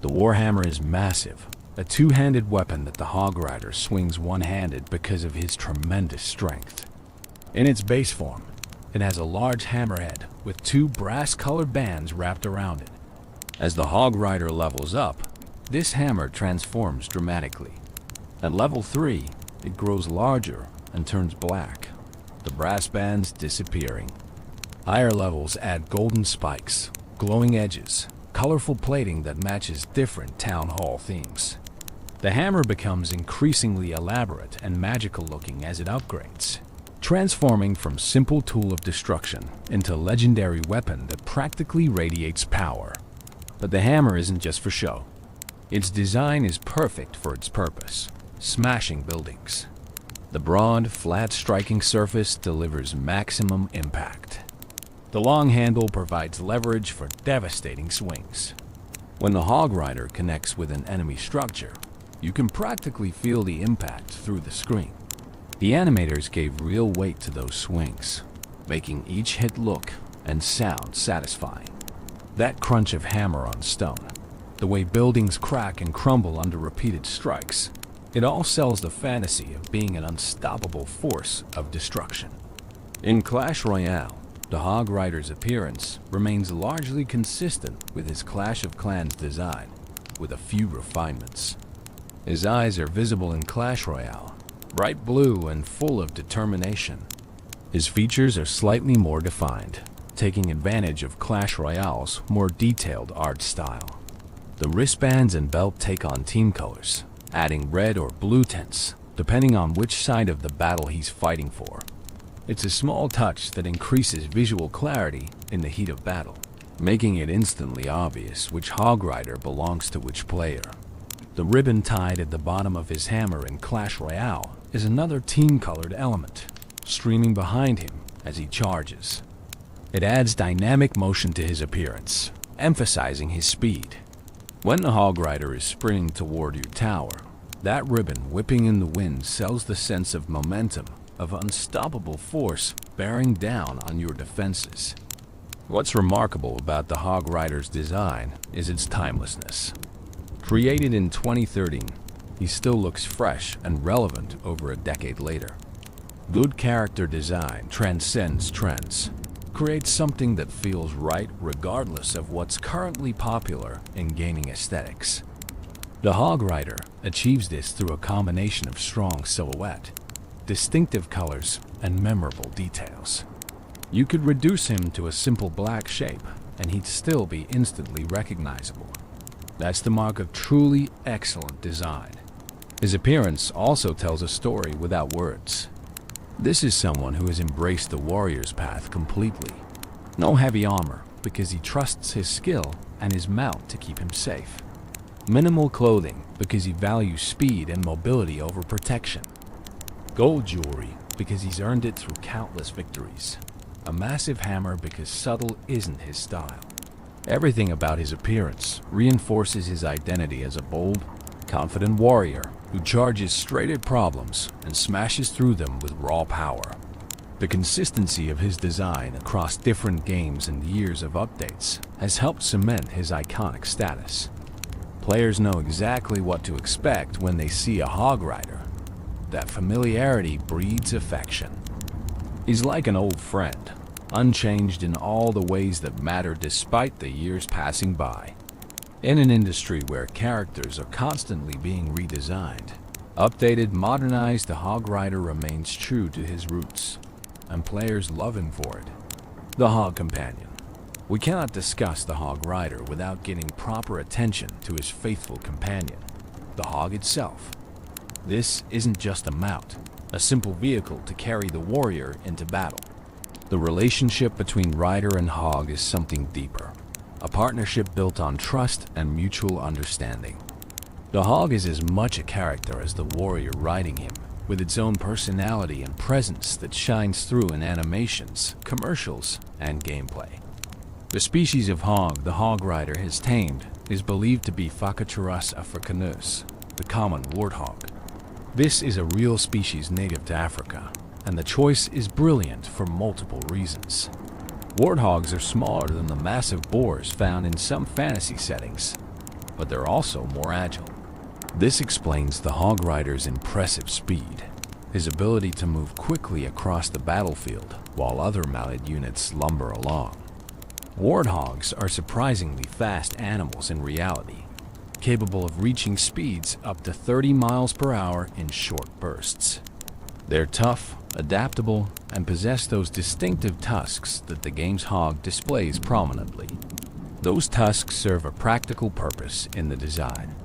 [SPEAKER 1] The Warhammer is massive, a two-handed weapon that the Hog Rider swings one-handed because of his tremendous strength. In its base form, it has a large hammerhead with 2 brass-colored bands wrapped around it. As the Hog Rider levels up, this hammer transforms dramatically. At level 3, it grows larger and turns black, the brass bands disappearing. Higher levels add golden spikes, glowing edges, colorful plating that matches different town hall themes. The hammer becomes increasingly elaborate and magical looking as it upgrades, transforming from simple tool of destruction into legendary weapon that practically radiates power. But the hammer isn't just for show. Its design is perfect for its purpose, smashing buildings. The broad, flat striking surface delivers maximum impact. The long handle provides leverage for devastating swings. When the Hog Rider connects with an enemy structure, you can practically feel the impact through the screen. The animators gave real weight to those swings, making each hit look and sound satisfying. That crunch of hammer on stone, the way buildings crack and crumble under repeated strikes, it all sells the fantasy of being an unstoppable force of destruction. In Clash Royale, the Hog Rider's appearance remains largely consistent with his Clash of Clans design, with a few refinements. His eyes are visible in Clash Royale, bright blue and full of determination. His features are slightly more defined, taking advantage of Clash Royale's more detailed art style. The wristbands and belt take on team colors, adding red or blue tints, depending on which side of the battle he's fighting for. It's a small touch that increases visual clarity in the heat of battle, making it instantly obvious which Hog Rider belongs to which player. The ribbon tied at the bottom of his hammer in Clash Royale is another team-colored element, streaming behind him as he charges. It adds dynamic motion to his appearance, emphasizing his speed. When the Hog Rider is sprinting toward your tower, that ribbon whipping in the wind sells the sense of momentum, of unstoppable force bearing down on your defenses. What's remarkable about the Hog Rider's design is its timelessness. Created in 2013, he still looks fresh and relevant over a decade later. Good character design transcends trends, creates something that feels right regardless of what's currently popular in gaming aesthetics. The Hog Rider achieves this through a combination of strong silhouette, distinctive colors, and memorable details. You could reduce him to a simple black shape, and he'd still be instantly recognizable. That's the mark of truly excellent design. His appearance also tells a story without words. This is someone who has embraced the warrior's path completely. No heavy armor, because he trusts his skill and his mount to keep him safe. Minimal clothing, because he values speed and mobility over protection. Gold jewelry, because he's earned it through countless victories. A massive hammer, because subtle isn't his style. Everything about his appearance reinforces his identity as a bold, confident warrior who charges straight at problems and smashes through them with raw power. The consistency of his design across different games and years of updates has helped cement his iconic status. Players know exactly what to expect when they see a Hog Rider. That familiarity breeds affection. He's like an old friend, unchanged in all the ways that matter despite the years passing by. In an industry where characters are constantly being redesigned, updated, modernized, the Hog Rider remains true to his roots, and players love him for it. The Hog Companion. We cannot discuss the Hog Rider without giving proper attention to his faithful companion, the Hog itself. This isn't just a mount, a simple vehicle to carry the warrior into battle. The relationship between rider and hog is something deeper, a partnership built on trust and mutual understanding. The hog is as much a character as the warrior riding him, with its own personality and presence that shines through in animations, commercials, and gameplay. The species of hog the Hog Rider has tamed is believed to be Phacochurus africanus, the common warthog. This is a real species native to Africa, and the choice is brilliant for multiple reasons. Warthogs are smaller than the massive boars found in some fantasy settings, but they're also more agile. This explains the Hog Rider's impressive speed, his ability to move quickly across the battlefield while other mounted units lumber along. Warthogs are surprisingly fast animals in reality, capable of reaching speeds up to 30 miles per hour in short bursts. They're tough, adaptable, and possess those distinctive tusks that the game's hog displays prominently. Those tusks serve a practical purpose in the design.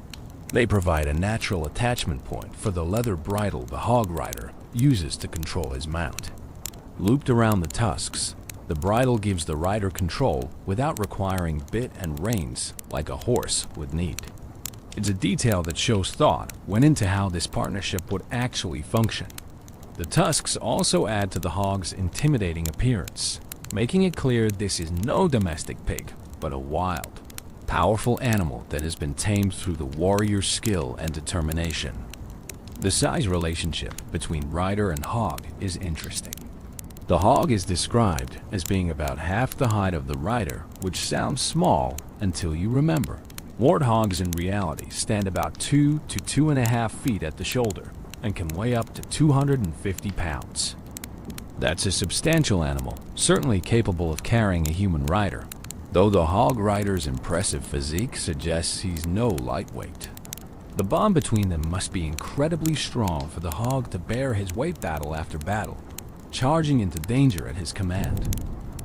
[SPEAKER 1] They provide a natural attachment point for the leather bridle the Hog Rider uses to control his mount. Looped around the tusks, The bridle gives the rider control without requiring bit and reins like a horse would need. It's a detail that shows thought went into how this partnership would actually function. The tusks also add to the hog's intimidating appearance, making it clear this is no domestic pig, but a wild, powerful animal that has been tamed through the warrior's skill and determination. The size relationship between rider and hog is interesting. The hog is described as being about half the height of the rider, which sounds small until you remember. Warthogs in reality stand about 2 to 2.5 feet at the shoulder and can weigh up to 250 pounds. That's a substantial animal, certainly capable of carrying a human rider, though the hog rider's impressive physique suggests he's no lightweight. The bond between them must be incredibly strong for the hog to bear his weight battle after battle, charging into danger at his command.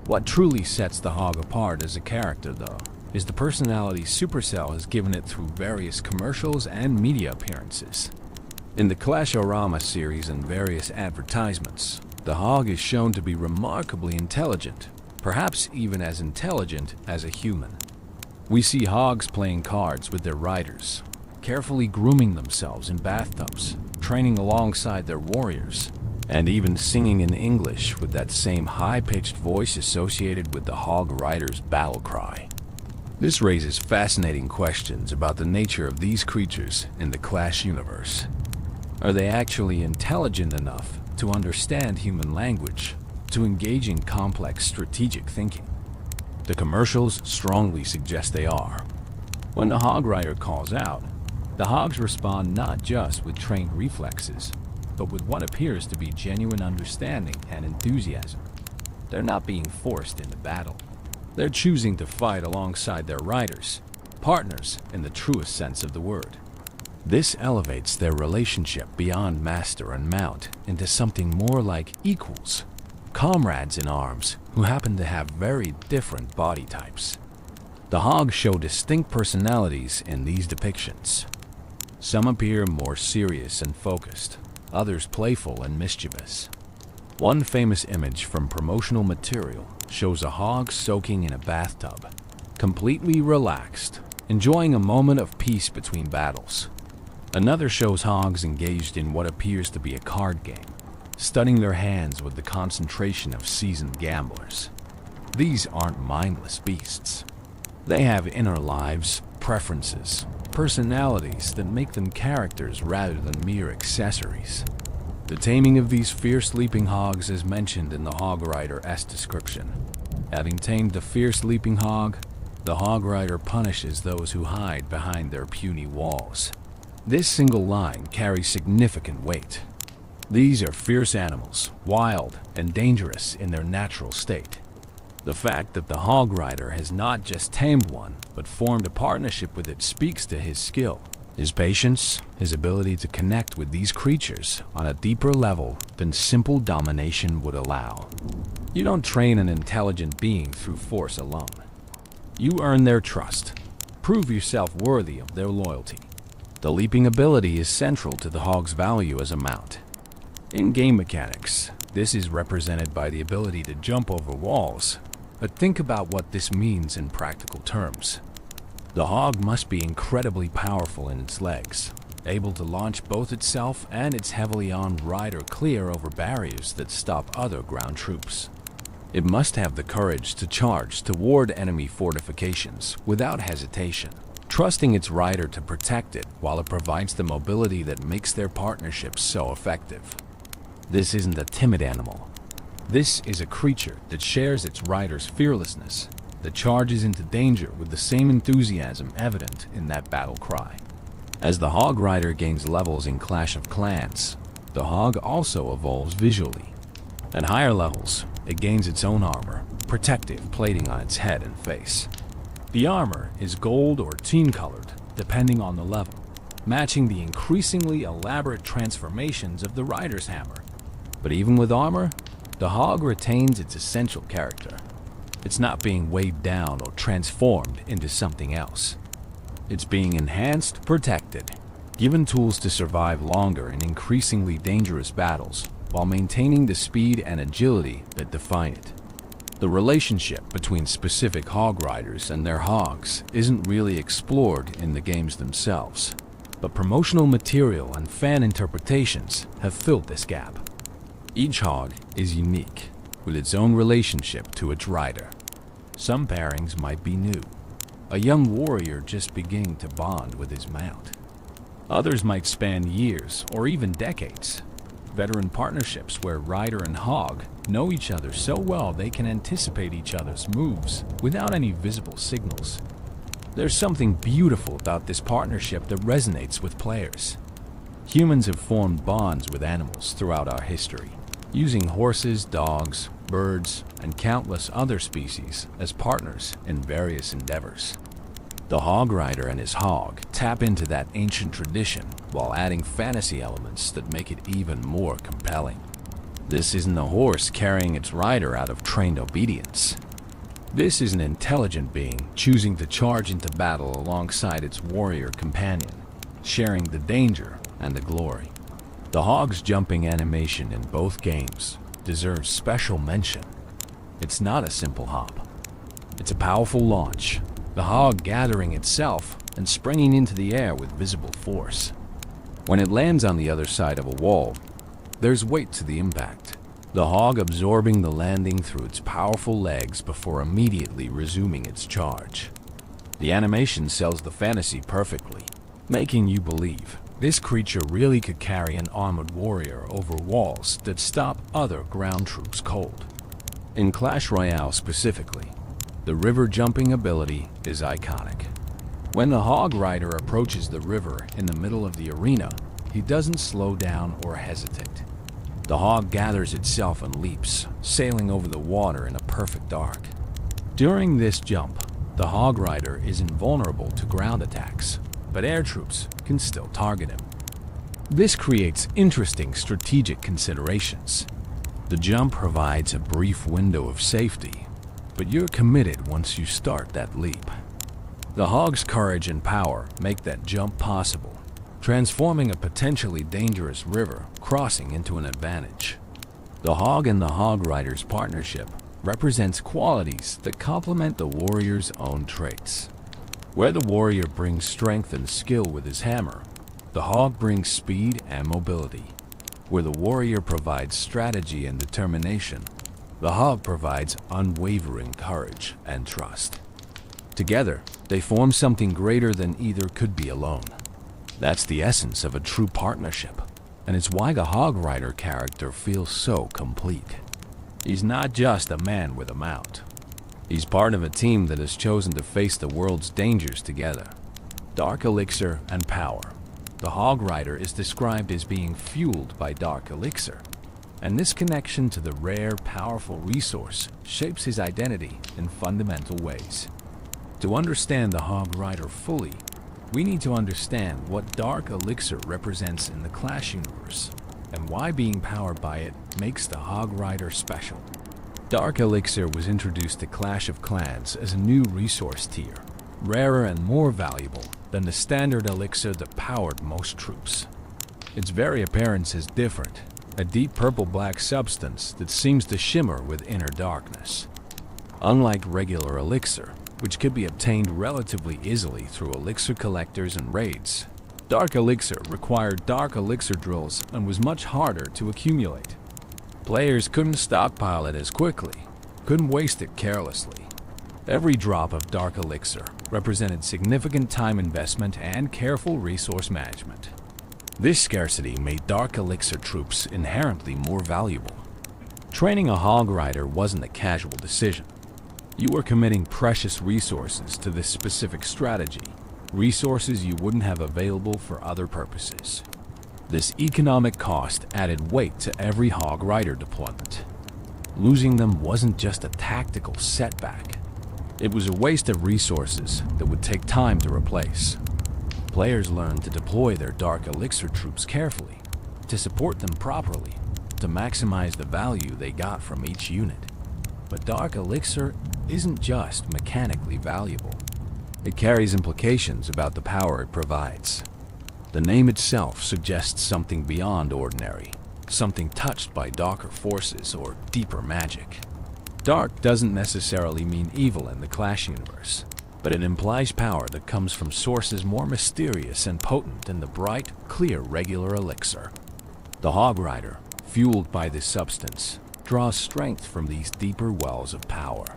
[SPEAKER 1] What truly sets the hog apart as a character, though, is the personality Supercell has given it through various commercials and media appearances. In the Clash Royale series and various advertisements, the hog is shown to be remarkably intelligent, perhaps even as intelligent as a human. We see hogs playing cards with their riders, carefully grooming themselves in bathtubs, training alongside their warriors, and even singing in English with that same high-pitched voice associated with the hog rider's battle cry. This raises fascinating questions about the nature of these creatures in the Clash universe. Are they actually intelligent enough to understand human language, to engage in complex strategic thinking? The commercials strongly suggest they are. When the hog rider calls out, the hogs respond not just with trained reflexes, but with what appears to be genuine understanding and enthusiasm. They're not being forced into battle. They're choosing to fight alongside their riders, partners in the truest sense of the word. This elevates their relationship beyond master and mount into something more like equals, comrades in arms who happen to have very different body types. The hogs show distinct personalities in these depictions. Some appear more serious and focused, others playful and mischievous. One famous image from promotional material shows a hog soaking in a bathtub, completely relaxed, enjoying a moment of peace between battles. Another shows hogs engaged in what appears to be a card game, studying their hands with the concentration of seasoned gamblers. These aren't mindless beasts. They have inner lives, preferences, personalities that make them characters rather than mere accessories. The taming of these fierce leaping hogs is mentioned in the Hog Rider's description. Having tamed the fierce leaping hog, the Hog Rider punishes those who hide behind their puny walls. This single line carries significant weight. These are fierce animals, wild and dangerous in their natural state. The fact that the Hog Rider has not just tamed one, but formed a partnership with it speaks to his skill, his patience, his ability to connect with these creatures on a deeper level than simple domination would allow. You don't train an intelligent being through force alone. You earn their trust, prove yourself worthy of their loyalty. The leaping ability is central to the hog's value as a mount. In game mechanics, this is represented by the ability to jump over walls, but think about what this means in practical terms. The hog must be incredibly powerful in its legs, able to launch both itself and its heavily armed rider clear over barriers that stop other ground troops. It must have the courage to charge toward enemy fortifications without hesitation, trusting its rider to protect it while it provides the mobility that makes their partnership so effective. This isn't a timid animal. This is a creature that shares its rider's fearlessness, that charges into danger with the same enthusiasm evident in that battle cry. As the Hog Rider gains levels in Clash of Clans, the hog also evolves visually. At higher levels, it gains its own armor, protective plating on its head and face. The armor is gold or team-colored, depending on the level, matching the increasingly elaborate transformations of the rider's hammer. But even with armor, the hog retains its essential character. It's not being weighed down or transformed into something else. It's being enhanced, protected, given tools to survive longer in increasingly dangerous battles, while maintaining the speed and agility that define it. The relationship between specific hog riders and their hogs isn't really explored in the games themselves, but promotional material and fan interpretations have filled this gap. Each hog is unique, with its own relationship to its rider. Some pairings might be new, a young warrior just beginning to bond with his mount. Others might span years or even decades. Veteran partnerships where rider and hog know each other so well they can anticipate each other's moves without any visible signals. There's something beautiful about this partnership that resonates with players. Humans have formed bonds with animals throughout our history, using horses, dogs, birds, and countless other species as partners in various endeavors. The hog rider and his hog tap into that ancient tradition while adding fantasy elements that make it even more compelling. This isn't a horse carrying its rider out of trained obedience. This is an intelligent being choosing to charge into battle alongside its warrior companion, sharing the danger and the glory. The hog's jumping animation in both games deserves special mention. It's not a simple hop. It's a powerful launch, the hog gathering itself and springing into the air with visible force. When it lands on the other side of a wall, there's weight to the impact, the hog absorbing the landing through its powerful legs before immediately resuming its charge. The animation sells the fantasy perfectly, making you believe this creature really could carry an armored warrior over walls that stop other ground troops cold. In Clash Royale specifically, the river jumping ability is iconic. When the hog rider approaches the river in the middle of the arena, he doesn't slow down or hesitate. The hog gathers itself and leaps, sailing over the water in a perfect arc. During this jump, the hog rider is invulnerable to ground attacks, but air troops can still target him. This creates interesting strategic considerations. The jump provides a brief window of safety, but you're committed once you start that leap. The hog's courage and power make that jump possible, transforming a potentially dangerous river crossing into an advantage. The hog and the hog rider's partnership represents qualities that complement the warrior's own traits. Where the warrior brings strength and skill with his hammer, the hog brings speed and mobility. Where the warrior provides strategy and determination, the hog provides unwavering courage and trust. Together, they form something greater than either could be alone. That's the essence of a true partnership, and it's why the hog rider character feels so complete. He's not just a man with a mount. He's part of a team that has chosen to face the world's dangers together. Dark elixir and power. The hog rider is described as being fueled by dark elixir, and this connection to the rare, powerful resource shapes his identity in fundamental ways. To understand the hog rider fully, we need to understand what dark elixir represents in the Clash universe, and why being powered by it makes the hog rider special. Dark elixir was introduced to Clash of Clans as a new resource tier, rarer and more valuable than the standard elixir that powered most troops. Its very appearance is different, a deep purple-black substance that seems to shimmer with inner darkness. Unlike regular elixir, which could be obtained relatively easily through elixir collectors and raids, dark elixir required dark elixir drills and was much harder to accumulate. Players couldn't stockpile it as quickly, couldn't waste it carelessly. Every drop of dark elixir represented significant time investment and careful resource management. This scarcity made dark elixir troops inherently more valuable. Training a hog rider wasn't a casual decision. You were committing precious resources to this specific strategy, resources you wouldn't have available for other purposes. This economic cost added weight to every hog rider deployment. Losing them wasn't just a tactical setback. It was a waste of resources that would take time to replace. Players learned to deploy their dark elixir troops carefully, to support them properly, to maximize the value they got from each unit. But dark elixir isn't just mechanically valuable. It carries implications about the power it provides. The name itself suggests something beyond ordinary, something touched by darker forces or deeper magic. Dark doesn't necessarily mean evil in the Clash universe, but it implies power that comes from sources more mysterious and potent than the bright, clear regular elixir. The Hog Rider, fueled by this substance, draws strength from these deeper wells of power.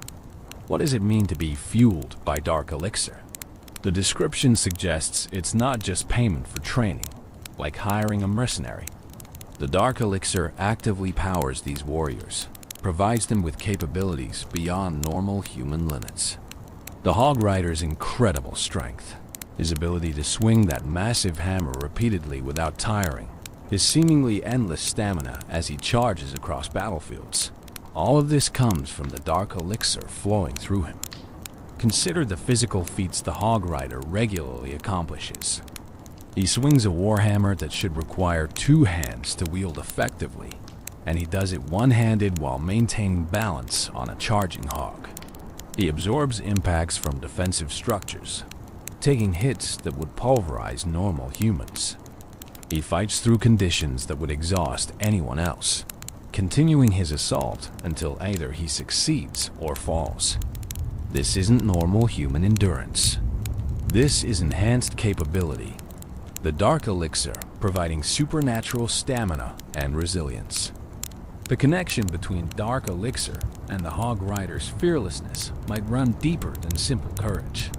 [SPEAKER 1] What does it mean to be fueled by dark elixir? The description suggests it's not just payment for training, like hiring a mercenary. The dark elixir actively powers these warriors, provides them with capabilities beyond normal human limits. The Hog Rider's incredible strength, his ability to swing that massive hammer repeatedly without tiring, his seemingly endless stamina as he charges across battlefields. All of this comes from the dark elixir flowing through him. Consider the physical feats the Hog Rider regularly accomplishes. He swings a warhammer that should require 2 hands to wield effectively, and he does it one-handed while maintaining balance on a charging hog. He absorbs impacts from defensive structures, taking hits that would pulverize normal humans. He fights through conditions that would exhaust anyone else, continuing his assault until either he succeeds or falls. This isn't normal human endurance. This is enhanced capability. The dark elixir providing supernatural stamina and resilience. The connection between dark elixir and the Hog Rider's fearlessness might run deeper than simple courage.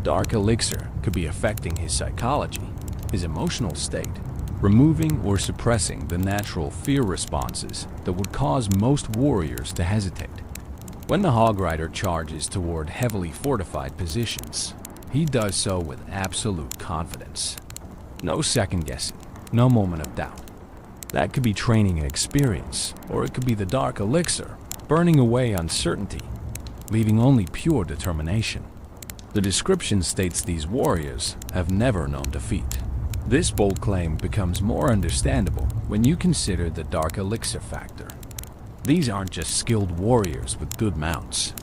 [SPEAKER 1] Dark elixir could be affecting his psychology, his emotional state, removing or suppressing the natural fear responses that would cause most warriors to hesitate. When the Hog Rider charges toward heavily fortified positions, he does so with absolute confidence. No second guessing, no moment of doubt. That could be training and experience, or it could be the dark elixir, burning away uncertainty, leaving only pure determination. The description states these warriors have never known defeat. This bold claim becomes more understandable when you consider the dark elixir factor. These aren't just skilled warriors with good mounts.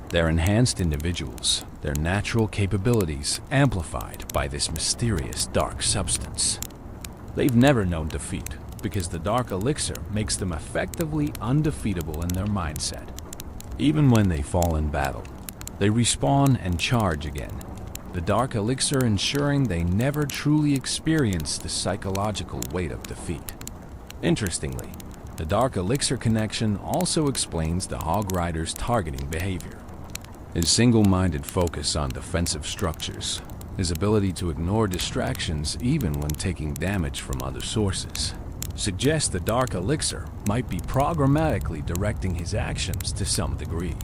[SPEAKER 1] They're enhanced individuals, their natural capabilities amplified by this mysterious dark substance. They've never known defeat because the dark elixir makes them effectively undefeatable in their mindset. Even when they fall in battle, they respawn and charge again. The dark elixir ensuring they never truly experience the psychological weight of defeat. Interestingly, the dark elixir connection also explains the Hog Rider's targeting behavior. His single-minded focus on defensive structures, his ability to ignore distractions even when taking damage from other sources, suggests the dark elixir might be programmatically directing his actions to some degree.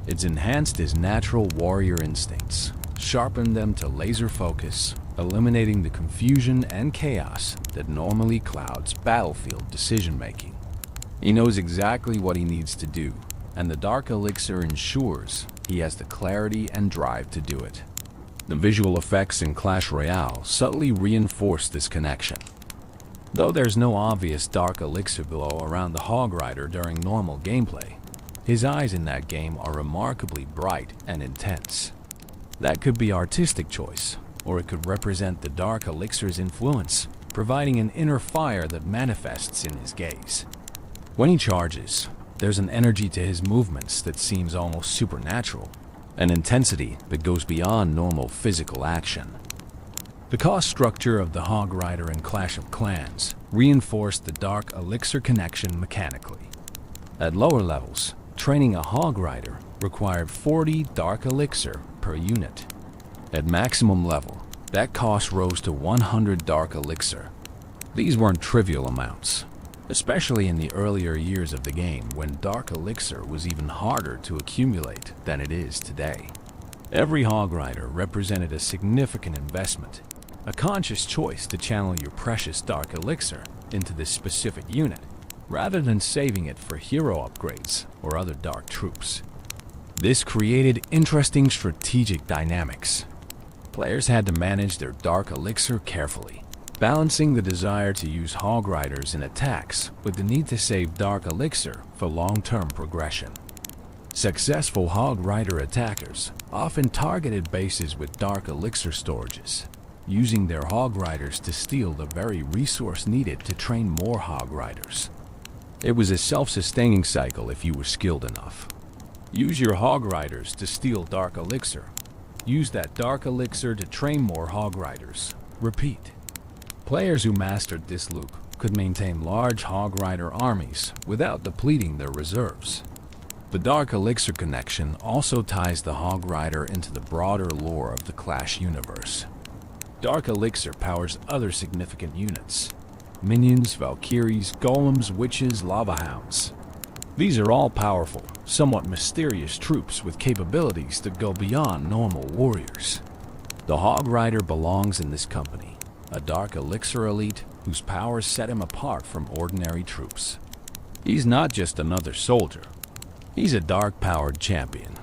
[SPEAKER 1] It's enhanced his natural warrior instincts, sharpened them to laser focus, eliminating the confusion and chaos that normally clouds battlefield decision-making. He knows exactly what he needs to do, and the dark elixir ensures he has the clarity and drive to do it. The visual effects in Clash Royale subtly reinforce this connection. Though there's no obvious dark elixir glow around the Hog Rider during normal gameplay, his eyes in that game are remarkably bright and intense. That could be artistic choice, or it could represent the dark elixir's influence, providing an inner fire that manifests in his gaze. When he charges, there's an energy to his movements that seems almost supernatural, an intensity that goes beyond normal physical action. The cost structure of the Hog Rider in Clash of Clans reinforced the dark elixir connection mechanically. At lower levels, training a Hog Rider required 40 dark elixir per unit. At maximum level, that cost rose to 100 dark elixir. These weren't trivial amounts, especially in the earlier years of the game when dark elixir was even harder to accumulate than it is today. Every Hog Rider represented a significant investment, a conscious choice to channel your precious dark elixir into this specific unit, rather than saving it for hero upgrades or other dark troops. This created interesting strategic dynamics. Players had to manage their dark elixir carefully, balancing the desire to use Hog Riders in attacks with the need to save dark elixir for long-term progression. Successful Hog Rider attackers often targeted bases with dark elixir storages, using their Hog Riders to steal the very resource needed to train more Hog Riders. It was a self-sustaining cycle if you were skilled enough. Use your Hog Riders to steal Dark Elixir. Use that Dark Elixir to train more Hog Riders. Repeat. Players who mastered this loop could maintain large Hog Rider armies without depleting their reserves. The Dark Elixir connection also ties the Hog Rider into the broader lore of the Clash universe. Dark Elixir powers other significant units: minions, Valkyries, golems, witches, lava hounds. These are all powerful, somewhat mysterious troops with capabilities that go beyond normal warriors. The Hog Rider belongs in this company, a Dark Elixir elite whose powers set him apart from ordinary troops. He's not just another soldier. He's a dark-powered champion,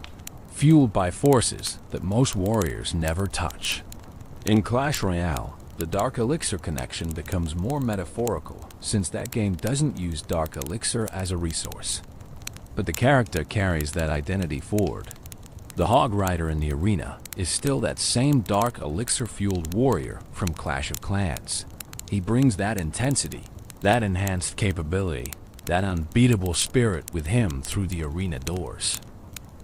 [SPEAKER 1] fueled by forces that most warriors never touch. In Clash Royale, the Dark Elixir connection becomes more metaphorical since that game doesn't use Dark Elixir as a resource. But the character carries that identity forward. The Hog Rider in the arena is still that same Dark Elixir-fueled warrior from Clash of Clans. He brings that intensity, that enhanced capability, that unbeatable spirit with him through the arena doors.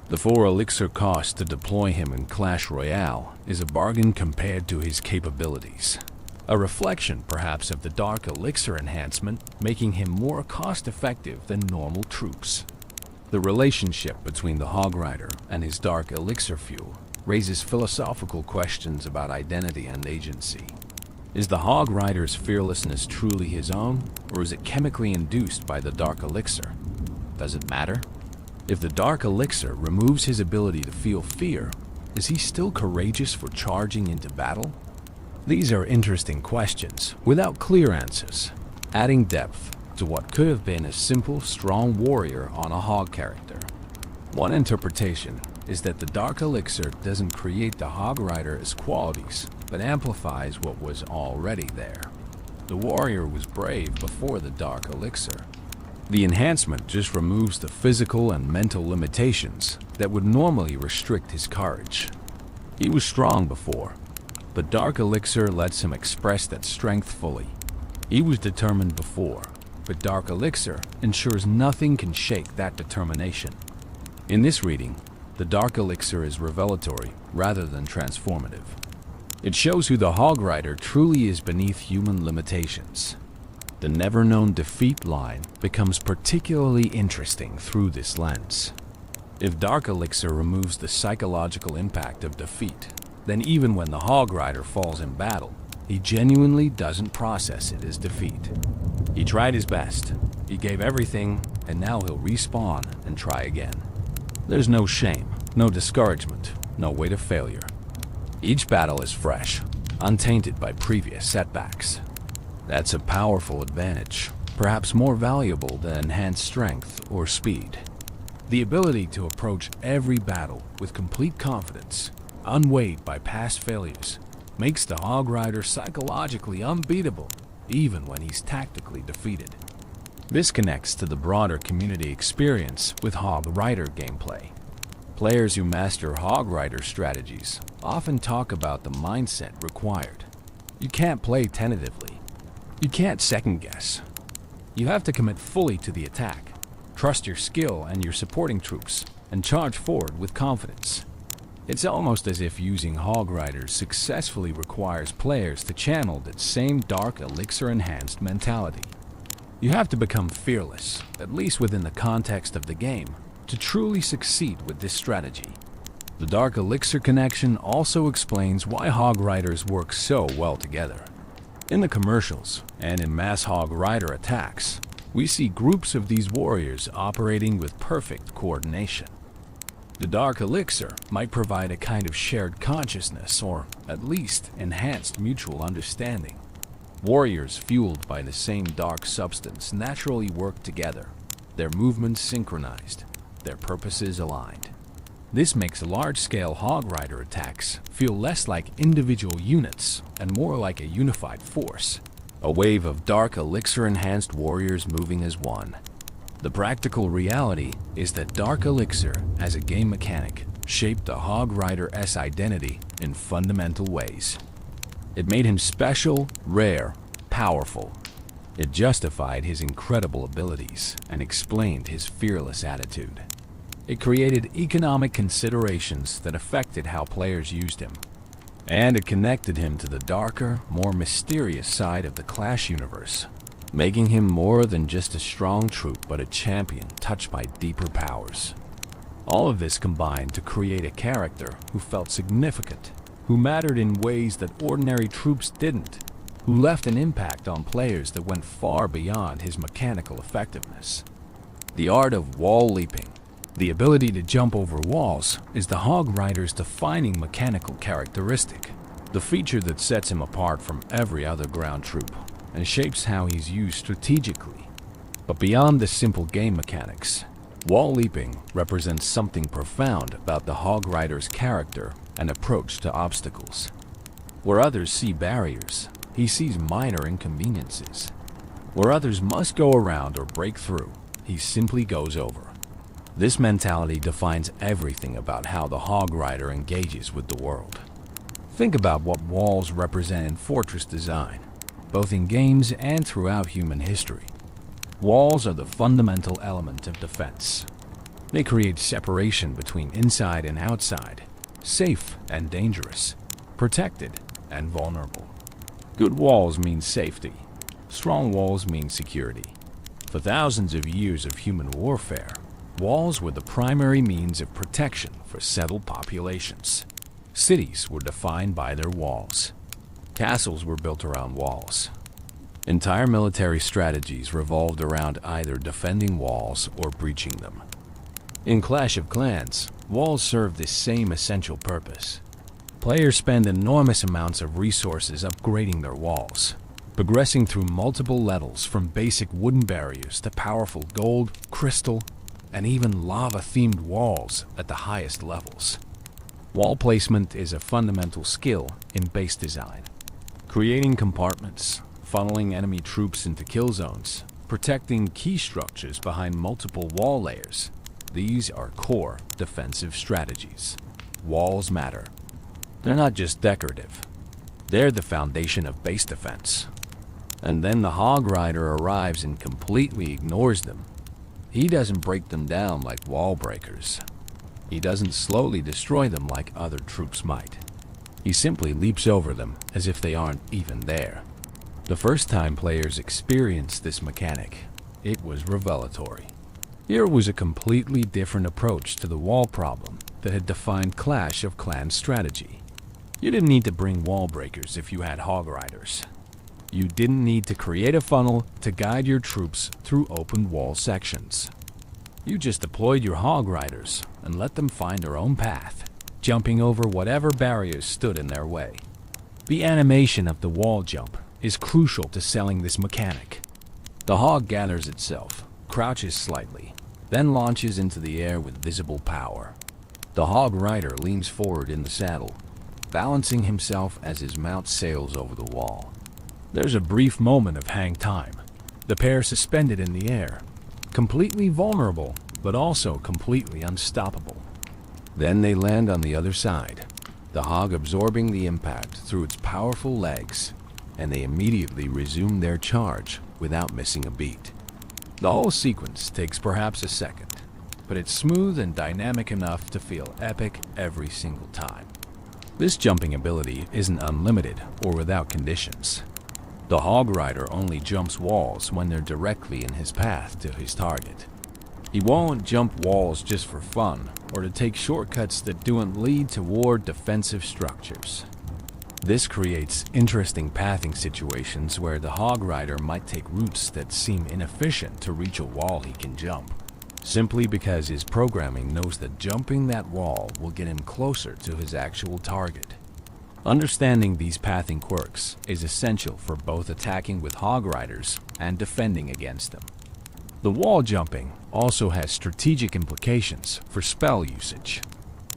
[SPEAKER 1] The 4 elixir cost to deploy him in Clash Royale is a bargain compared to his capabilities. A reflection, perhaps, of the Dark Elixir enhancement, making him more cost-effective than normal troops. The relationship between the Hog Rider and his Dark Elixir fuel raises philosophical questions about identity and agency. Is the Hog Rider's fearlessness truly his own, or is it chemically induced by the Dark Elixir? Does it matter? If the Dark Elixir removes his ability to feel fear, is he still courageous for charging into battle? These are interesting questions without clear answers, adding depth to what could have been a simple, strong warrior on a Hog character. One interpretation is that the Dark Elixir doesn't create the Hog Rider's qualities, but amplifies what was already there. The warrior was brave before the Dark Elixir. The enhancement just removes the physical and mental limitations that would normally restrict his courage. He was strong before, but Dark Elixir lets him express that strength fully. He was determined before, but Dark Elixir ensures nothing can shake that determination. In this reading, the Dark Elixir is revelatory rather than transformative. It shows who the Hog Rider truly is beneath human limitations. The never-known defeat line becomes particularly interesting through this lens. If Dark Elixir removes the psychological impact of defeat, then even when the Hog Rider falls in battle, he genuinely doesn't process it as defeat. He tried his best, he gave everything, and now he'll respawn and try again. There's no shame, no discouragement, no way to failure. Each battle is fresh, untainted by previous setbacks. That's a powerful advantage, perhaps more valuable than enhanced strength or speed. The ability to approach every battle with complete confidence, unweighed by past failures, makes the Hog Rider psychologically unbeatable, even when he's tactically defeated. This connects to the broader community experience with Hog Rider gameplay. Players who master Hog Rider strategies often talk about the mindset required. You can't play tentatively. You can't second guess. You have to commit fully to the attack, trust your skill and your supporting troops, and charge forward with confidence. It's almost as if using Hog Riders successfully requires players to channel that same Dark Elixir-enhanced mentality. You have to become fearless, at least within the context of the game, to truly succeed with this strategy. The Dark Elixir connection also explains why Hog Riders work so well together. In the commercials, and in mass Hog Rider attacks, we see groups of these warriors operating with perfect coordination. The Dark Elixir might provide a kind of shared consciousness, or at least enhanced mutual understanding. Warriors fueled by the same dark substance naturally work together, their movements synchronized, their purposes aligned. This makes large-scale Hog Rider attacks feel less like individual units and more like a unified force, a wave of Dark Elixir-enhanced warriors moving as one. The practical reality is that Dark Elixir, as a game mechanic, shaped the Hog Rider's identity in fundamental ways. It made him special, rare, powerful. It justified his incredible abilities and explained his fearless attitude. It created economic considerations that affected how players used him. And it connected him to the darker, more mysterious side of the Clash universe, making him more than just a strong troop but a champion touched by deeper powers. All of this combined to create a character who felt significant, who mattered in ways that ordinary troops didn't, who left an impact on players that went far beyond his mechanical effectiveness. The art of wall leaping, the ability to jump over walls, is the Hog Rider's defining mechanical characteristic, the feature that sets him apart from every other ground troop and shapes how he's used strategically. But beyond the simple game mechanics, wall leaping represents something profound about the Hog Rider's character and approach to obstacles. Where others see barriers, he sees minor inconveniences. Where others must go around or break through, he simply goes over. This mentality defines everything about how the Hog Rider engages with the world. Think about what walls represent in fortress design, both in games and throughout human history. Walls are the fundamental element of defense. They create separation between inside and outside, safe and dangerous, protected and vulnerable. Good walls mean safety. Strong walls mean security. For thousands of years of human warfare, walls were the primary means of protection for settled populations. Cities were defined by their walls. Castles were built around walls. Entire military strategies revolved around either defending walls or breaching them. In Clash of Clans, walls serve this same essential purpose. Players spend enormous amounts of resources upgrading their walls, progressing through multiple levels from basic wooden barriers to powerful gold, crystal, and even lava-themed walls at the highest levels. Wall placement is a fundamental skill in base design. Creating compartments, funneling enemy troops into kill zones, protecting key structures behind multiple wall layers. These are core defensive strategies. Walls matter. They're not just decorative. They're the foundation of base defense. And then the Hog Rider arrives and completely ignores them. He doesn't break them down like wall breakers. He doesn't slowly destroy them like other troops might. He simply leaps over them as if they aren't even there. The first time players experienced this mechanic, it was revelatory. Here was a completely different approach to the wall problem that had defined Clash of Clans strategy. You didn't need to bring wall breakers if you had Hog Riders. You didn't need to create a funnel to guide your troops through open wall sections. You just deployed your Hog Riders and let them find their own path, jumping over whatever barriers stood in their way. The animation of the wall jump is crucial to selling this mechanic. The hog gathers itself, crouches slightly, then launches into the air with visible power. The Hog Rider leans forward in the saddle, balancing himself as his mount sails over the wall. There's a brief moment of hang time, the pair suspended in the air, completely vulnerable, but also completely unstoppable. Then they land on the other side, the hog absorbing the impact through its powerful legs, and they immediately resume their charge without missing a beat. The whole sequence takes perhaps a second, but it's smooth and dynamic enough to feel epic every single time. This jumping ability isn't unlimited or without conditions. The Hog Rider only jumps walls when they're directly in his path to his target. He won't jump walls just for fun or to take shortcuts that don't lead toward defensive structures. This creates interesting pathing situations where the Hog Rider might take routes that seem inefficient to reach a wall he can jump, simply because his programming knows that jumping that wall will get him closer to his actual target. Understanding these pathing quirks is essential for both attacking with Hog Riders and defending against them. The wall jumping also has strategic implications for spell usage.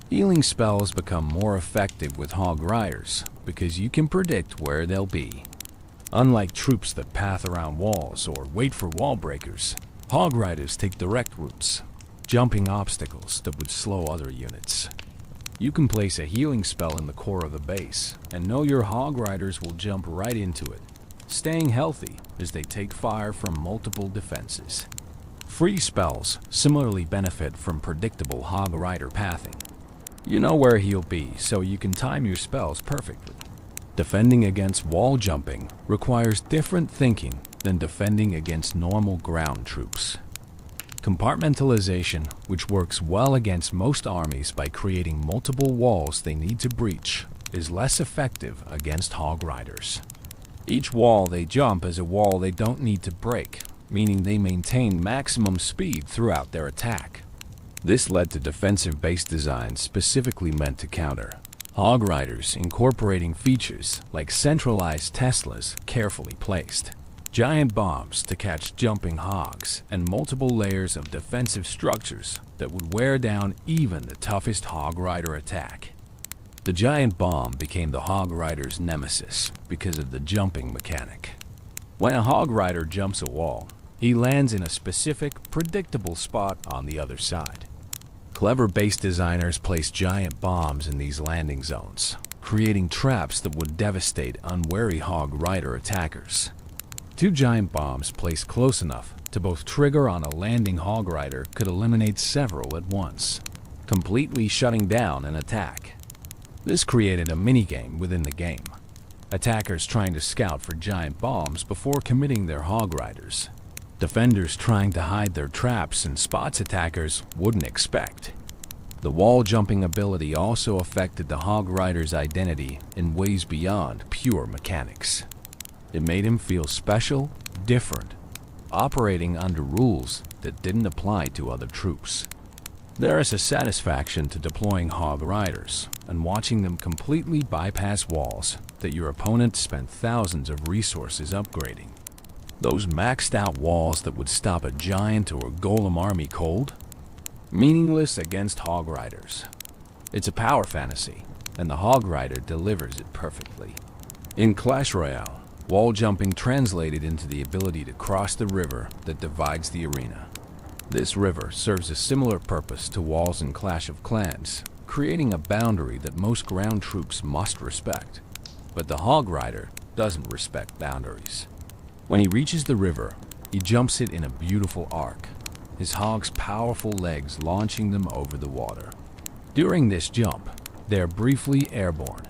[SPEAKER 1] Healing spells become more effective with Hog Riders because you can predict where they'll be. Unlike troops that path around walls or wait for wall breakers, Hog Riders take direct routes, jumping obstacles that would slow other units. You can place a healing spell in the core of the base and know your Hog Riders will jump right into it, staying healthy as they take fire from multiple defenses. Free spells similarly benefit from predictable Hog Rider pathing. You know where he'll be, so you can time your spells perfectly. Defending against wall jumping requires different thinking than defending against normal ground troops. Compartmentalization, which works well against most armies by creating multiple walls they need to breach, is less effective against Hog Riders. Each wall they jump is a wall they don't need to break, meaning they maintain maximum speed throughout their attack. This led to defensive base designs specifically meant to counter Hog Riders, incorporating features like centralized Teslas carefully placed, giant bombs to catch jumping hogs, and multiple layers of defensive structures that would wear down even the toughest Hog Rider attack. The giant bomb became the Hog Rider's nemesis because of the jumping mechanic. When a Hog Rider jumps a wall, he lands in a specific, predictable spot on the other side. Clever base designers place giant bombs in these landing zones, creating traps that would devastate unwary Hog Rider attackers. Two giant bombs placed close enough to both trigger on a landing Hog Rider could eliminate several at once, completely shutting down an attack. This created a minigame within the game. Attackers trying to scout for giant bombs before committing their Hog Riders. Defenders trying to hide their traps in spots attackers wouldn't expect. The wall jumping ability also affected the Hog Rider's identity in ways beyond pure mechanics. It made him feel special, different, operating under rules that didn't apply to other troops. There is a satisfaction to deploying Hog Riders and watching them completely bypass walls that your opponent spent thousands of resources upgrading. Those maxed out walls that would stop a giant or golem army cold? Meaningless against Hog Riders. It's a power fantasy, and the Hog Rider delivers it perfectly. In Clash Royale, wall jumping translated into the ability to cross the river that divides the arena. This river serves a similar purpose to walls in Clash of Clans, creating a boundary that most ground troops must respect. But the Hog Rider doesn't respect boundaries. When he reaches the river, he jumps it in a beautiful arc, his hog's powerful legs launching them over the water. During this jump, they are briefly airborne,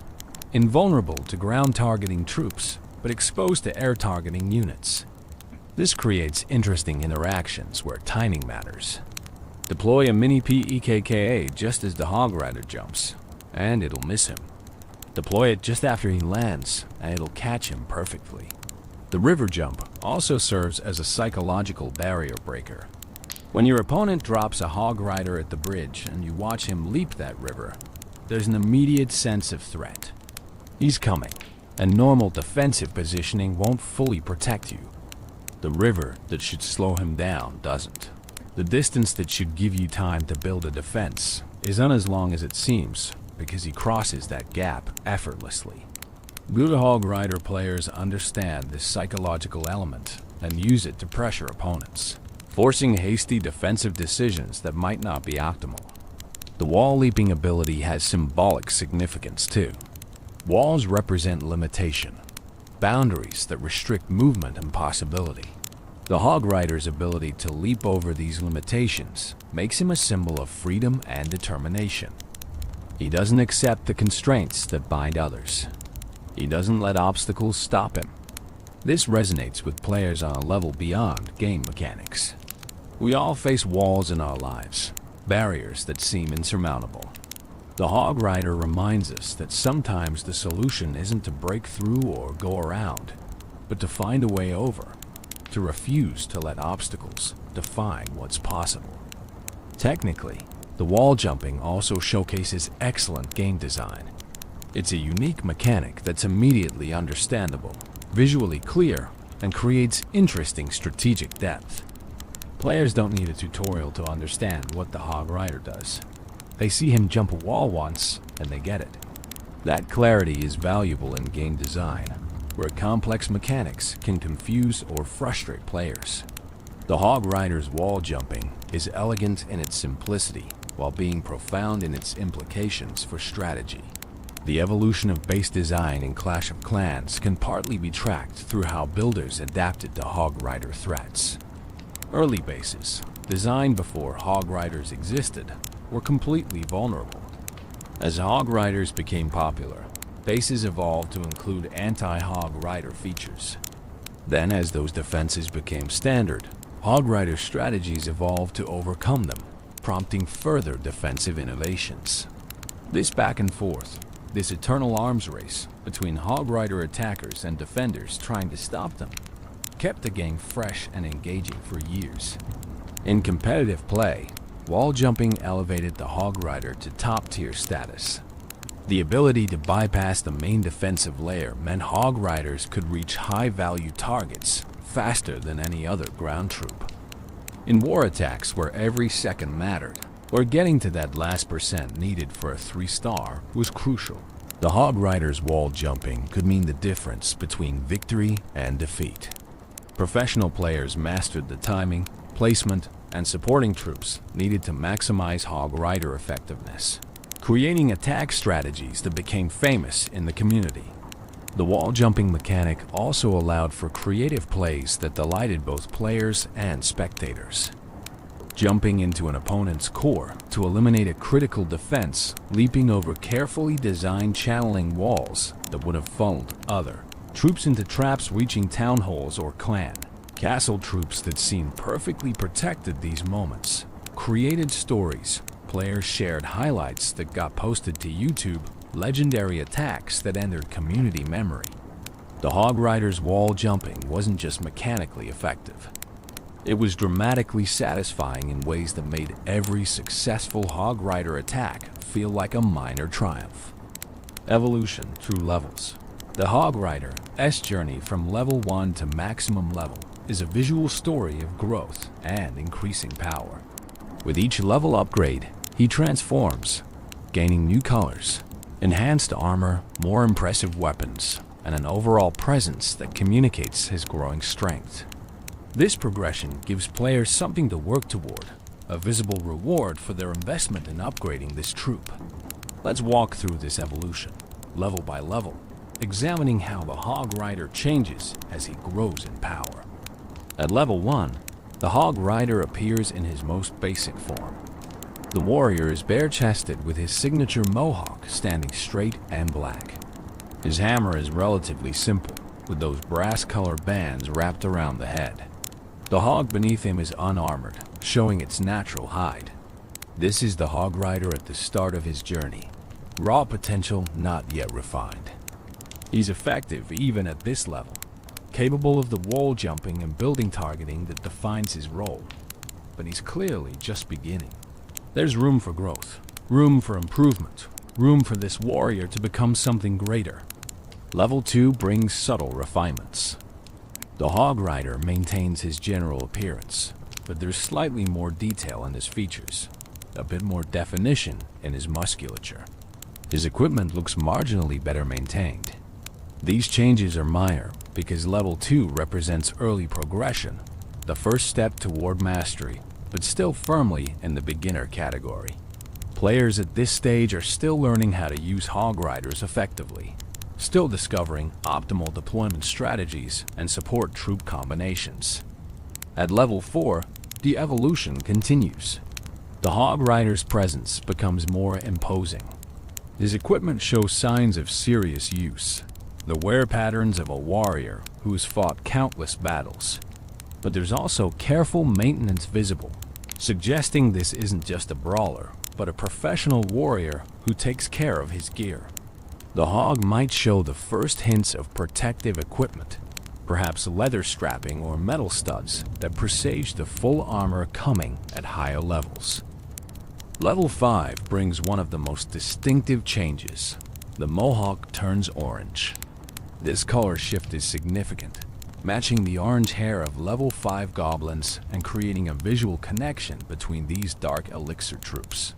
[SPEAKER 1] invulnerable to ground targeting troops, but exposed to air targeting units. This creates interesting interactions where timing matters. Deploy a mini PEKKA just as the Hog Rider jumps, and it'll miss him. Deploy it just after he lands, and it'll catch him perfectly. The river jump also serves as a psychological barrier breaker. When your opponent drops a Hog Rider at the bridge and you watch him leap that river, there's an immediate sense of threat. He's coming, and normal defensive positioning won't fully protect you. The river that should slow him down doesn't. The distance that should give you time to build a defense isn't as long as it seems because he crosses that gap effortlessly. Good Hog Rider players understand this psychological element and use it to pressure opponents, forcing hasty defensive decisions that might not be optimal. The wall leaping ability has symbolic significance too. Walls represent limitation, boundaries that restrict movement and possibility. The Hog Rider's ability to leap over these limitations makes him a symbol of freedom and determination. He doesn't accept the constraints that bind others. He doesn't let obstacles stop him. This resonates with players on a level beyond game mechanics. We all face walls in our lives, barriers that seem insurmountable. The Hog Rider reminds us that sometimes the solution isn't to break through or go around, but to find a way over, to refuse to let obstacles define what's possible. Technically, the wall jumping also showcases excellent game design. It's a unique mechanic that's immediately understandable, visually clear, and creates interesting strategic depth. Players don't need a tutorial to understand what the Hog Rider does. They see him jump a wall once, and they get it. That clarity is valuable in game design, where complex mechanics can confuse or frustrate players. The Hog Rider's wall jumping is elegant in its simplicity, while being profound in its implications for strategy. The evolution of base design in Clash of Clans can partly be tracked through how builders adapted to Hog Rider threats. Early bases, designed before Hog Riders existed, were completely vulnerable. As Hog Riders became popular, bases evolved to include anti-Hog Rider features. Then, as those defenses became standard, Hog Rider strategies evolved to overcome them, prompting further defensive innovations. This back and forth, this eternal arms race between Hog Rider attackers and defenders trying to stop them, kept the game fresh and engaging for years. In competitive play, wall jumping elevated the Hog Rider to top-tier status. The ability to bypass the main defensive layer meant Hog Riders could reach high-value targets faster than any other ground troop. In war attacks where every second mattered, or getting to that last percent needed for a 3-star was crucial, the Hog Rider's wall jumping could mean the difference between victory and defeat. Professional players mastered the timing, placement, and supporting troops needed to maximize Hog Rider effectiveness, creating attack strategies that became famous in the community. The wall jumping mechanic also allowed for creative plays that delighted both players and spectators. Jumping into an opponent's core to eliminate a critical defense, leaping over carefully designed channeling walls that would have funneled other troops into traps reaching town halls or clan. Castle troops that seemed perfectly protected these moments. Created stories, players shared highlights that got posted to YouTube, legendary attacks that entered community memory. The Hog Rider's wall jumping wasn't just mechanically effective. It was dramatically satisfying in ways that made every successful Hog Rider attack feel like a minor triumph. Evolution through levels. The Hog Rider's journey from level 1 to maximum level is a visual story of growth and increasing power. With each level upgrade, he transforms, gaining new colors, enhanced armor, more impressive weapons, and an overall presence that communicates his growing strength. This progression gives players something to work toward, a visible reward for their investment in upgrading this troop. Let's walk through this evolution, level by level, examining how the Hog Rider changes as he grows in power. At level 1, the Hog Rider appears in his most basic form. The warrior is bare-chested with his signature mohawk standing straight and black. His hammer is relatively simple, with those brass-colored bands wrapped around the head. The hog beneath him is unarmored, showing its natural hide. This is the Hog Rider at the start of his journey. Raw potential not yet refined. He's effective even at this level, capable of the wall jumping and building targeting that defines his role. But he's clearly just beginning. There's room for growth, room for improvement, room for this warrior to become something greater. Level 2 brings subtle refinements. The Hog Rider maintains his general appearance, but there's slightly more detail in his features, a bit more definition in his musculature. His equipment looks marginally better maintained. These changes are minor because level 2 represents early progression, the first step toward mastery, but still firmly in the beginner category. Players at this stage are still learning how to use Hog Riders effectively, still discovering optimal deployment strategies and support troop combinations. At level 4, the evolution continues. The Hog Rider's presence becomes more imposing. His equipment shows signs of serious use, the wear patterns of a warrior who has fought countless battles. But there's also careful maintenance visible, suggesting this isn't just a brawler, but a professional warrior who takes care of his gear. The hog might show the first hints of protective equipment, perhaps leather strapping or metal studs that presage the full armor coming at higher levels. Level 5 brings one of the most distinctive changes. The mohawk turns orange. This color shift is significant, matching the orange hair of level 5 goblins and creating a visual connection between these dark elixir troops.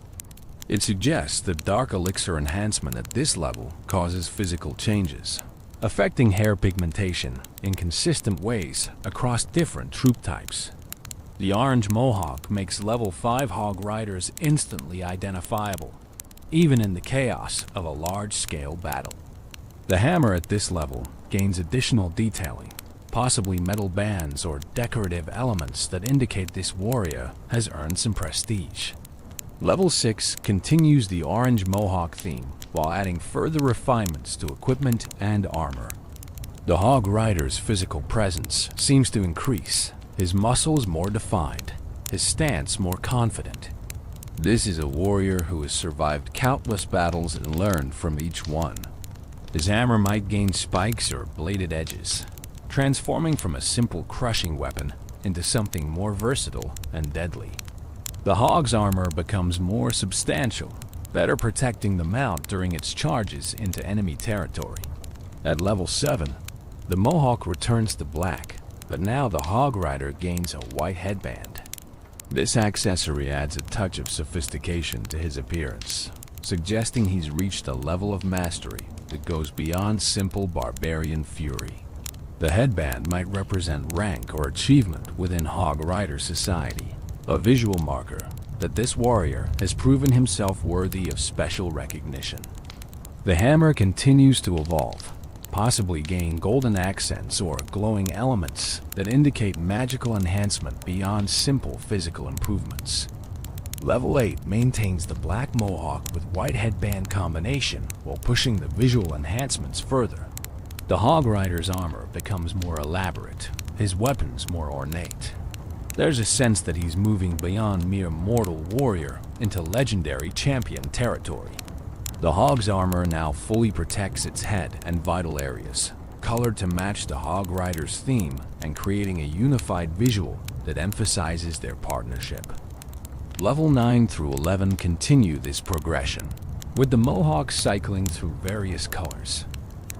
[SPEAKER 1] It suggests that dark elixir enhancement at this level causes physical changes, affecting hair pigmentation in consistent ways across different troop types. The orange mohawk makes level 5 Hog Riders instantly identifiable, even in the chaos of a large-scale battle. The hammer at this level gains additional detailing, possibly metal bands or decorative elements that indicate this warrior has earned some prestige. Level 6 continues the orange mohawk theme while adding further refinements to equipment and armor. The Hog Rider's physical presence seems to increase, his muscles more defined, his stance more confident. This is a warrior who has survived countless battles and learned from each one. His hammer might gain spikes or bladed edges, transforming from a simple crushing weapon into something more versatile and deadly. The Hog's armor becomes more substantial, better protecting the mount during its charges into enemy territory. At level 7, the Mohawk returns to black, but now the Hog Rider gains a white headband. This accessory adds a touch of sophistication to his appearance, suggesting he's reached a level of mastery that goes beyond simple barbarian fury. The headband might represent rank or achievement within Hog Rider society, a visual marker that this warrior has proven himself worthy of special recognition. The hammer continues to evolve, possibly gaining golden accents or glowing elements that indicate magical enhancement beyond simple physical improvements. Level 8 maintains the black mohawk with white headband combination while pushing the visual enhancements further. The Hog Rider's armor becomes more elaborate, his weapons more ornate. There's a sense that he's moving beyond mere mortal warrior into legendary champion territory. The Hog's armor now fully protects its head and vital areas, colored to match the Hog Rider's theme and creating a unified visual that emphasizes their partnership. Level 9 through 11 continue this progression, with the Mohawk cycling through various colors.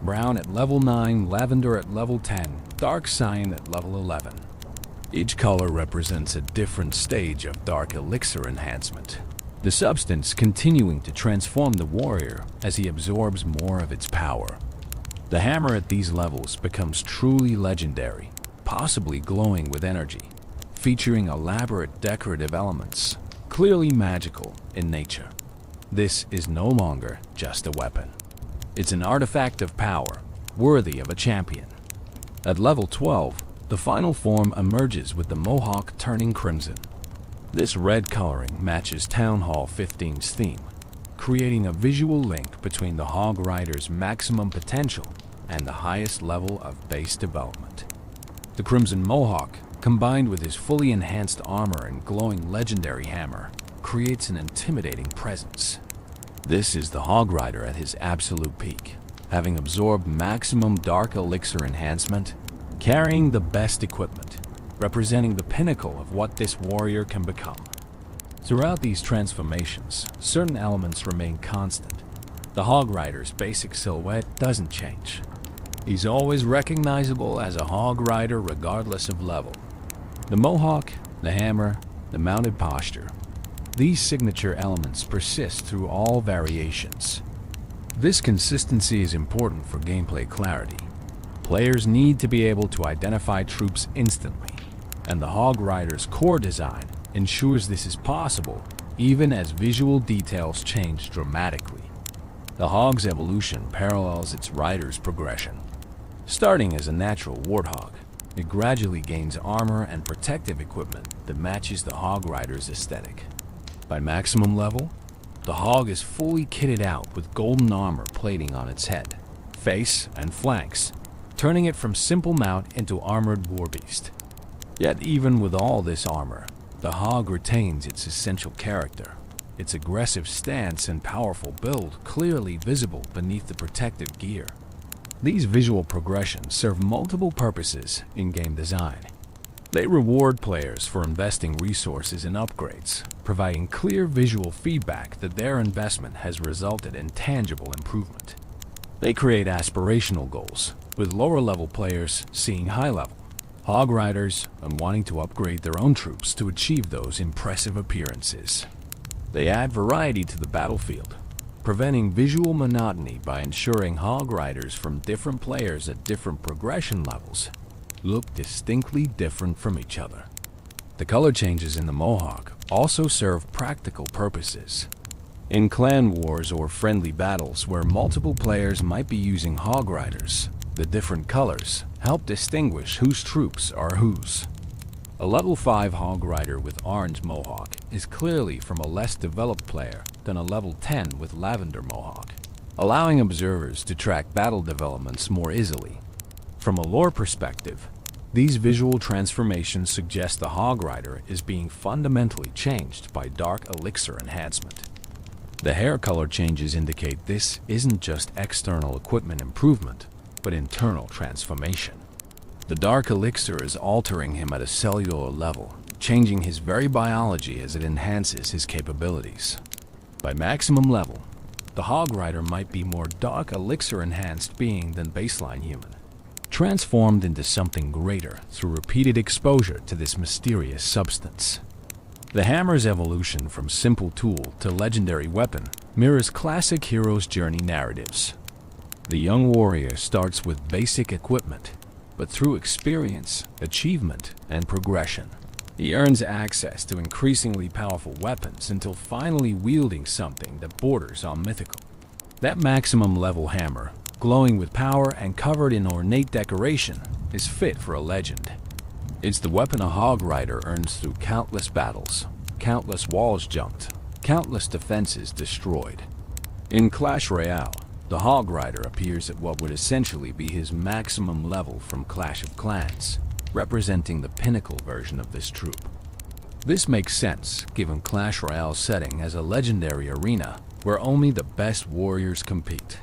[SPEAKER 1] Brown at level 9, lavender at level 10, dark cyan at level 11. Each color represents a different stage of dark elixir enhancement, the substance continuing to transform the warrior as he absorbs more of its power. The hammer at these levels becomes truly legendary, possibly glowing with energy, featuring elaborate decorative elements, clearly magical in nature. This is no longer just a weapon. It's an artifact of power, worthy of a champion. At level 12, the final form emerges with the Mohawk turning crimson. This red coloring matches Town Hall 15's theme, creating a visual link between the Hog Rider's maximum potential and the highest level of base development. The Crimson Mohawk, combined with his fully enhanced armor and glowing legendary hammer, creates an intimidating presence. This is the Hog Rider at his absolute peak, having absorbed maximum dark elixir enhancement, carrying the best equipment, representing the pinnacle of what this warrior can become. Throughout these transformations, certain elements remain constant. The Hog Rider's basic silhouette doesn't change. He's always recognizable as a Hog Rider regardless of level. The Mohawk, the hammer, the mounted posture. These signature elements persist through all variations. This consistency is important for gameplay clarity. Players need to be able to identify troops instantly, and the Hog Rider's core design ensures this is possible even as visual details change dramatically. The Hog's evolution parallels its rider's progression. Starting as a natural warthog, it gradually gains armor and protective equipment that matches the Hog Rider's aesthetic. By maximum level, the Hog is fully kitted out with golden armor plating on its head, face, and flanks, turning it from simple mount into armored warbeast. Yet even with all this armor, the Hog retains its essential character, its aggressive stance and powerful build clearly visible beneath the protective gear. These visual progressions serve multiple purposes in game design. They reward players for investing resources in upgrades, providing clear visual feedback that their investment has resulted in tangible improvement. They create aspirational goals, with lower-level players seeing high-level, Hog Riders and wanting to upgrade their own troops to achieve those impressive appearances. They add variety to the battlefield, preventing visual monotony by ensuring Hog Riders from different players at different progression levels look distinctly different from each other. The color changes in the Mohawk also serve practical purposes. In clan wars or friendly battles where multiple players might be using Hog Riders, The different colors help distinguish whose troops are whose. A level 5 Hog Rider with orange mohawk is clearly from a less developed player than a level 10 with lavender mohawk, allowing observers to track battle developments more easily. From a lore perspective, these visual transformations suggest the Hog Rider is being fundamentally changed by dark elixir enhancement. The hair color changes indicate this isn't just external equipment improvement, but internal transformation. The dark elixir is altering him at a cellular level, changing his very biology as it enhances his capabilities. By maximum level, the Hog Rider might be more dark elixir enhanced being than baseline human, transformed into something greater through repeated exposure to this mysterious substance. The hammer's evolution from simple tool to legendary weapon mirrors classic hero's journey narratives. The young warrior starts with basic equipment, but through experience, achievement, and progression, he earns access to increasingly powerful weapons until finally wielding something that borders on mythical. That maximum level hammer, glowing with power and covered in ornate decoration, is fit for a legend. It's the weapon a Hog Rider earns through countless battles, countless walls jumped, countless defenses destroyed. In Clash Royale, the Hog Rider appears at what would essentially be his maximum level from Clash of Clans, representing the pinnacle version of this troop. This makes sense given Clash Royale's setting as a legendary arena where only the best warriors compete.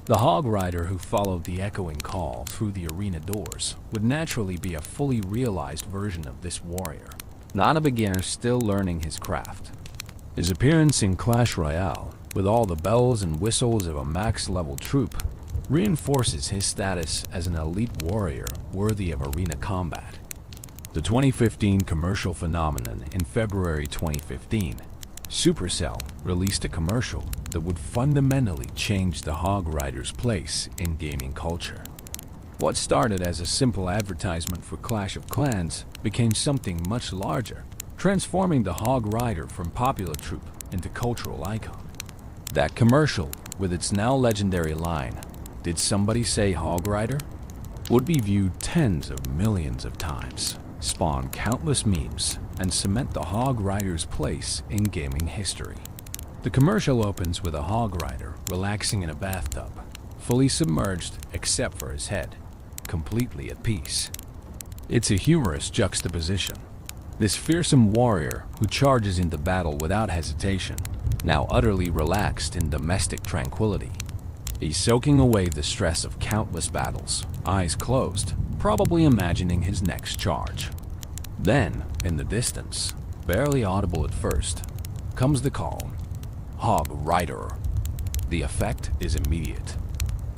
[SPEAKER 1] The Hog Rider who followed the echoing call through the arena doors would naturally be a fully realized version of this warrior, not a beginner still learning his craft. His appearance in Clash Royale, with all the bells and whistles of a max-level troop, reinforces his status as an elite warrior worthy of arena combat. The 2015 commercial phenomenon in February 2015, Supercell released a commercial that would fundamentally change the Hog Rider's place in gaming culture. What started as a simple advertisement for Clash of Clans became something much larger, transforming the Hog Rider from popular troop into cultural icon. That commercial, with its now legendary line, "Did somebody say Hog Rider?" would be viewed tens of millions of times, spawn countless memes, and cement the Hog Rider's place in gaming history. The commercial opens with a Hog Rider relaxing in a bathtub, fully submerged except for his head, completely at peace. It's a humorous juxtaposition. This fearsome warrior who charges into battle without hesitation, now utterly relaxed in domestic tranquility. He's soaking away the stress of countless battles, eyes closed, probably imagining his next charge. Then, in the distance, barely audible at first, comes the call, "Hog Rider." The effect is immediate.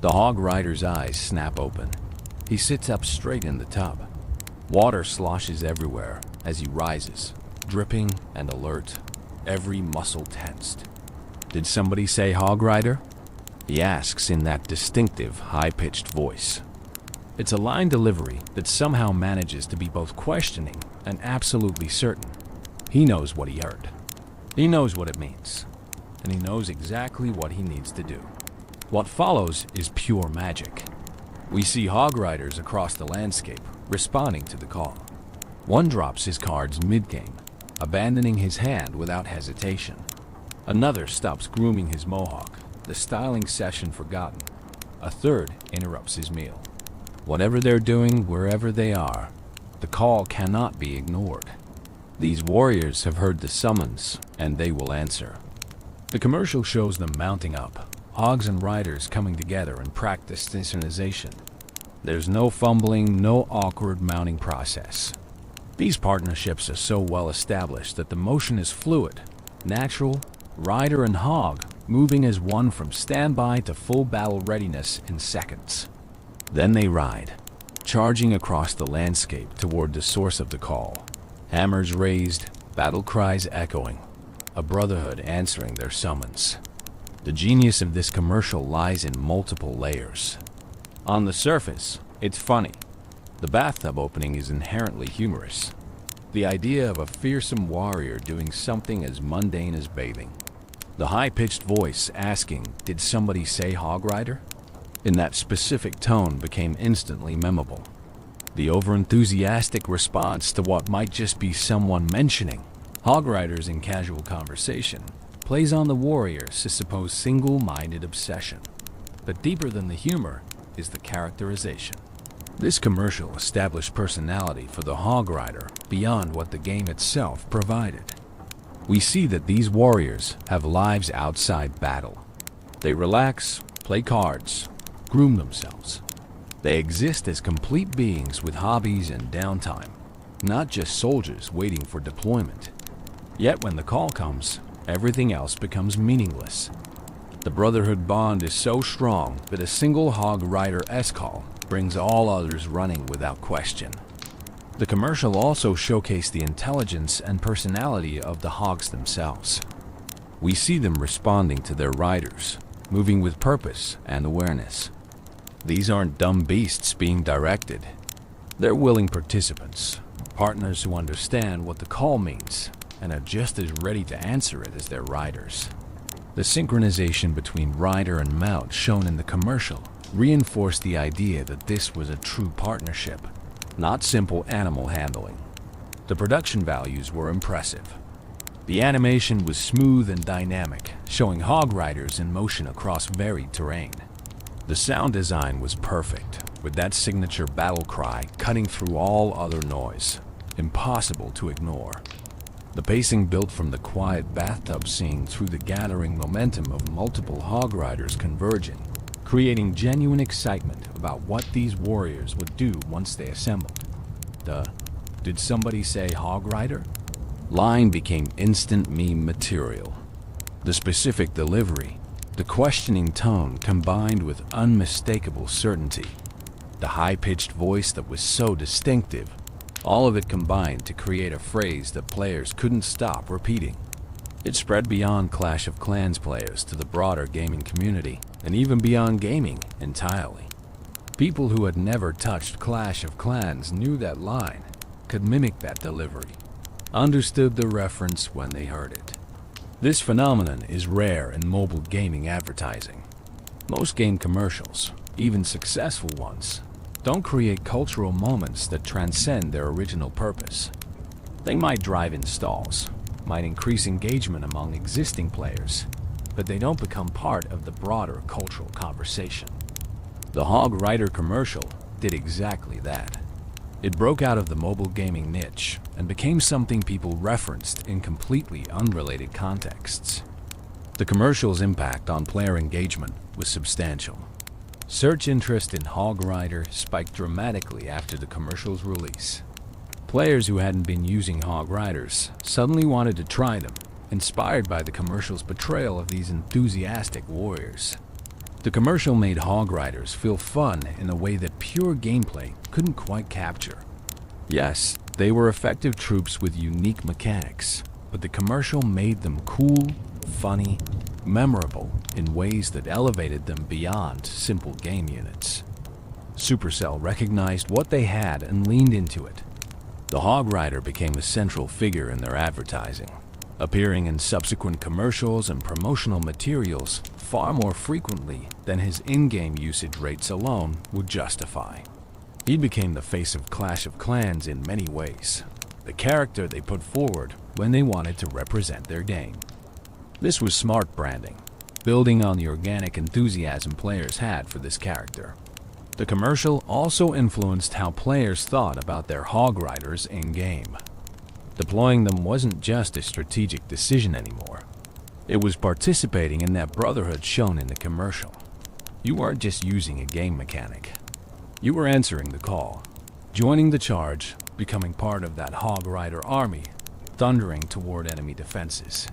[SPEAKER 1] The Hog Rider's eyes snap open. He sits up straight in the tub. Water sloshes everywhere as he rises, dripping and alert, every muscle tensed. "Did somebody say Hog Rider?" he asks in that distinctive, high-pitched voice. It's a line delivery that somehow manages to be both questioning and absolutely certain. He knows what he heard. He knows what it means. And he knows exactly what he needs to do. What follows is pure magic. We see Hog Riders across the landscape, responding to the call. One drops his cards mid-game, abandoning his hand without hesitation. Another stops grooming his mohawk, the styling session forgotten. A third interrupts his meal. Whatever they're doing, wherever they are, the call cannot be ignored. These warriors have heard the summons, and they will answer. The commercial shows them mounting up, hogs and riders coming together in practice synchronization. There's no fumbling, no awkward mounting process. These partnerships are so well established that the motion is fluid, natural, rider and hog moving as one from standby to full battle readiness in seconds. Then they ride, charging across the landscape toward the source of the call. Hammers raised, battle cries echoing, a brotherhood answering their summons. The genius of this commercial lies in multiple layers. On the surface, it's funny. The bathtub opening is inherently humorous. The idea of a fearsome warrior doing something as mundane as bathing. The high-pitched voice asking, "Did somebody say Hog Rider?" in that specific tone became instantly memorable. The overenthusiastic response to what might just be someone mentioning Hog Riders in casual conversation plays on the warrior's supposed single-minded obsession. But deeper than the humor is the characterization. This commercial established personality for the Hog Rider beyond what the game itself provided. We see that these warriors have lives outside battle. They relax, play cards, groom themselves. They exist as complete beings with hobbies and downtime, not just soldiers waiting for deployment. Yet when the call comes, everything else becomes meaningless. The brotherhood bond is so strong that a single Hog Rider-esque call brings all others running without question. The commercial also showcased the intelligence and personality of the hogs themselves. We see them responding to their riders, moving with purpose and awareness. These aren't dumb beasts being directed. They're willing participants, partners who understand what the call means and are just as ready to answer it as their riders. The synchronization between rider and mount shown in the commercial reinforced the idea that this was a true partnership, not simple animal handling. The production values were impressive. The animation was smooth and dynamic, showing hog riders in motion across varied terrain. The sound design was perfect, with that signature battle cry cutting through all other noise, impossible to ignore. The pacing built from the quiet bathtub scene through the gathering momentum of multiple hog riders converging, creating genuine excitement about what these warriors would do once they assembled. The "Did somebody say hog rider?" line became instant meme material. The specific delivery, the questioning tone combined with unmistakable certainty, the high-pitched voice that was so distinctive, all of it combined to create a phrase that players couldn't stop repeating. It spread beyond Clash of Clans players to the broader gaming community, and even beyond gaming entirely. People who had never touched Clash of Clans knew that line, could mimic that delivery, understood the reference when they heard it. This phenomenon is rare in mobile gaming advertising. Most game commercials, even successful ones, don't create cultural moments that transcend their original purpose. They might drive installs, might increase engagement among existing players, but they don't become part of the broader cultural conversation. The Hog Rider commercial did exactly that. It broke out of the mobile gaming niche and became something people referenced in completely unrelated contexts. The commercial's impact on player engagement was substantial. Search interest in Hog Rider spiked dramatically after the commercial's release. Players who hadn't been using Hog Riders suddenly wanted to try them, inspired by the commercial's portrayal of these enthusiastic warriors. The commercial made Hog Riders feel fun in a way that pure gameplay couldn't quite capture. Yes, they were effective troops with unique mechanics, but the commercial made them cool, funny, memorable in ways that elevated them beyond simple game units. Supercell recognized what they had and leaned into it. The Hog Rider became a central figure in their advertising, appearing in subsequent commercials and promotional materials far more frequently than his in-game usage rates alone would justify. He became the face of Clash of Clans in many ways, the character they put forward when they wanted to represent their game. This was smart branding, building on the organic enthusiasm players had for this character. The commercial also influenced how players thought about their Hog Riders in-game. Deploying them wasn't just a strategic decision anymore. It was participating in that brotherhood shown in the commercial. You weren't just using a game mechanic. You were answering the call, joining the charge, becoming part of that Hog Rider army, thundering toward enemy defenses.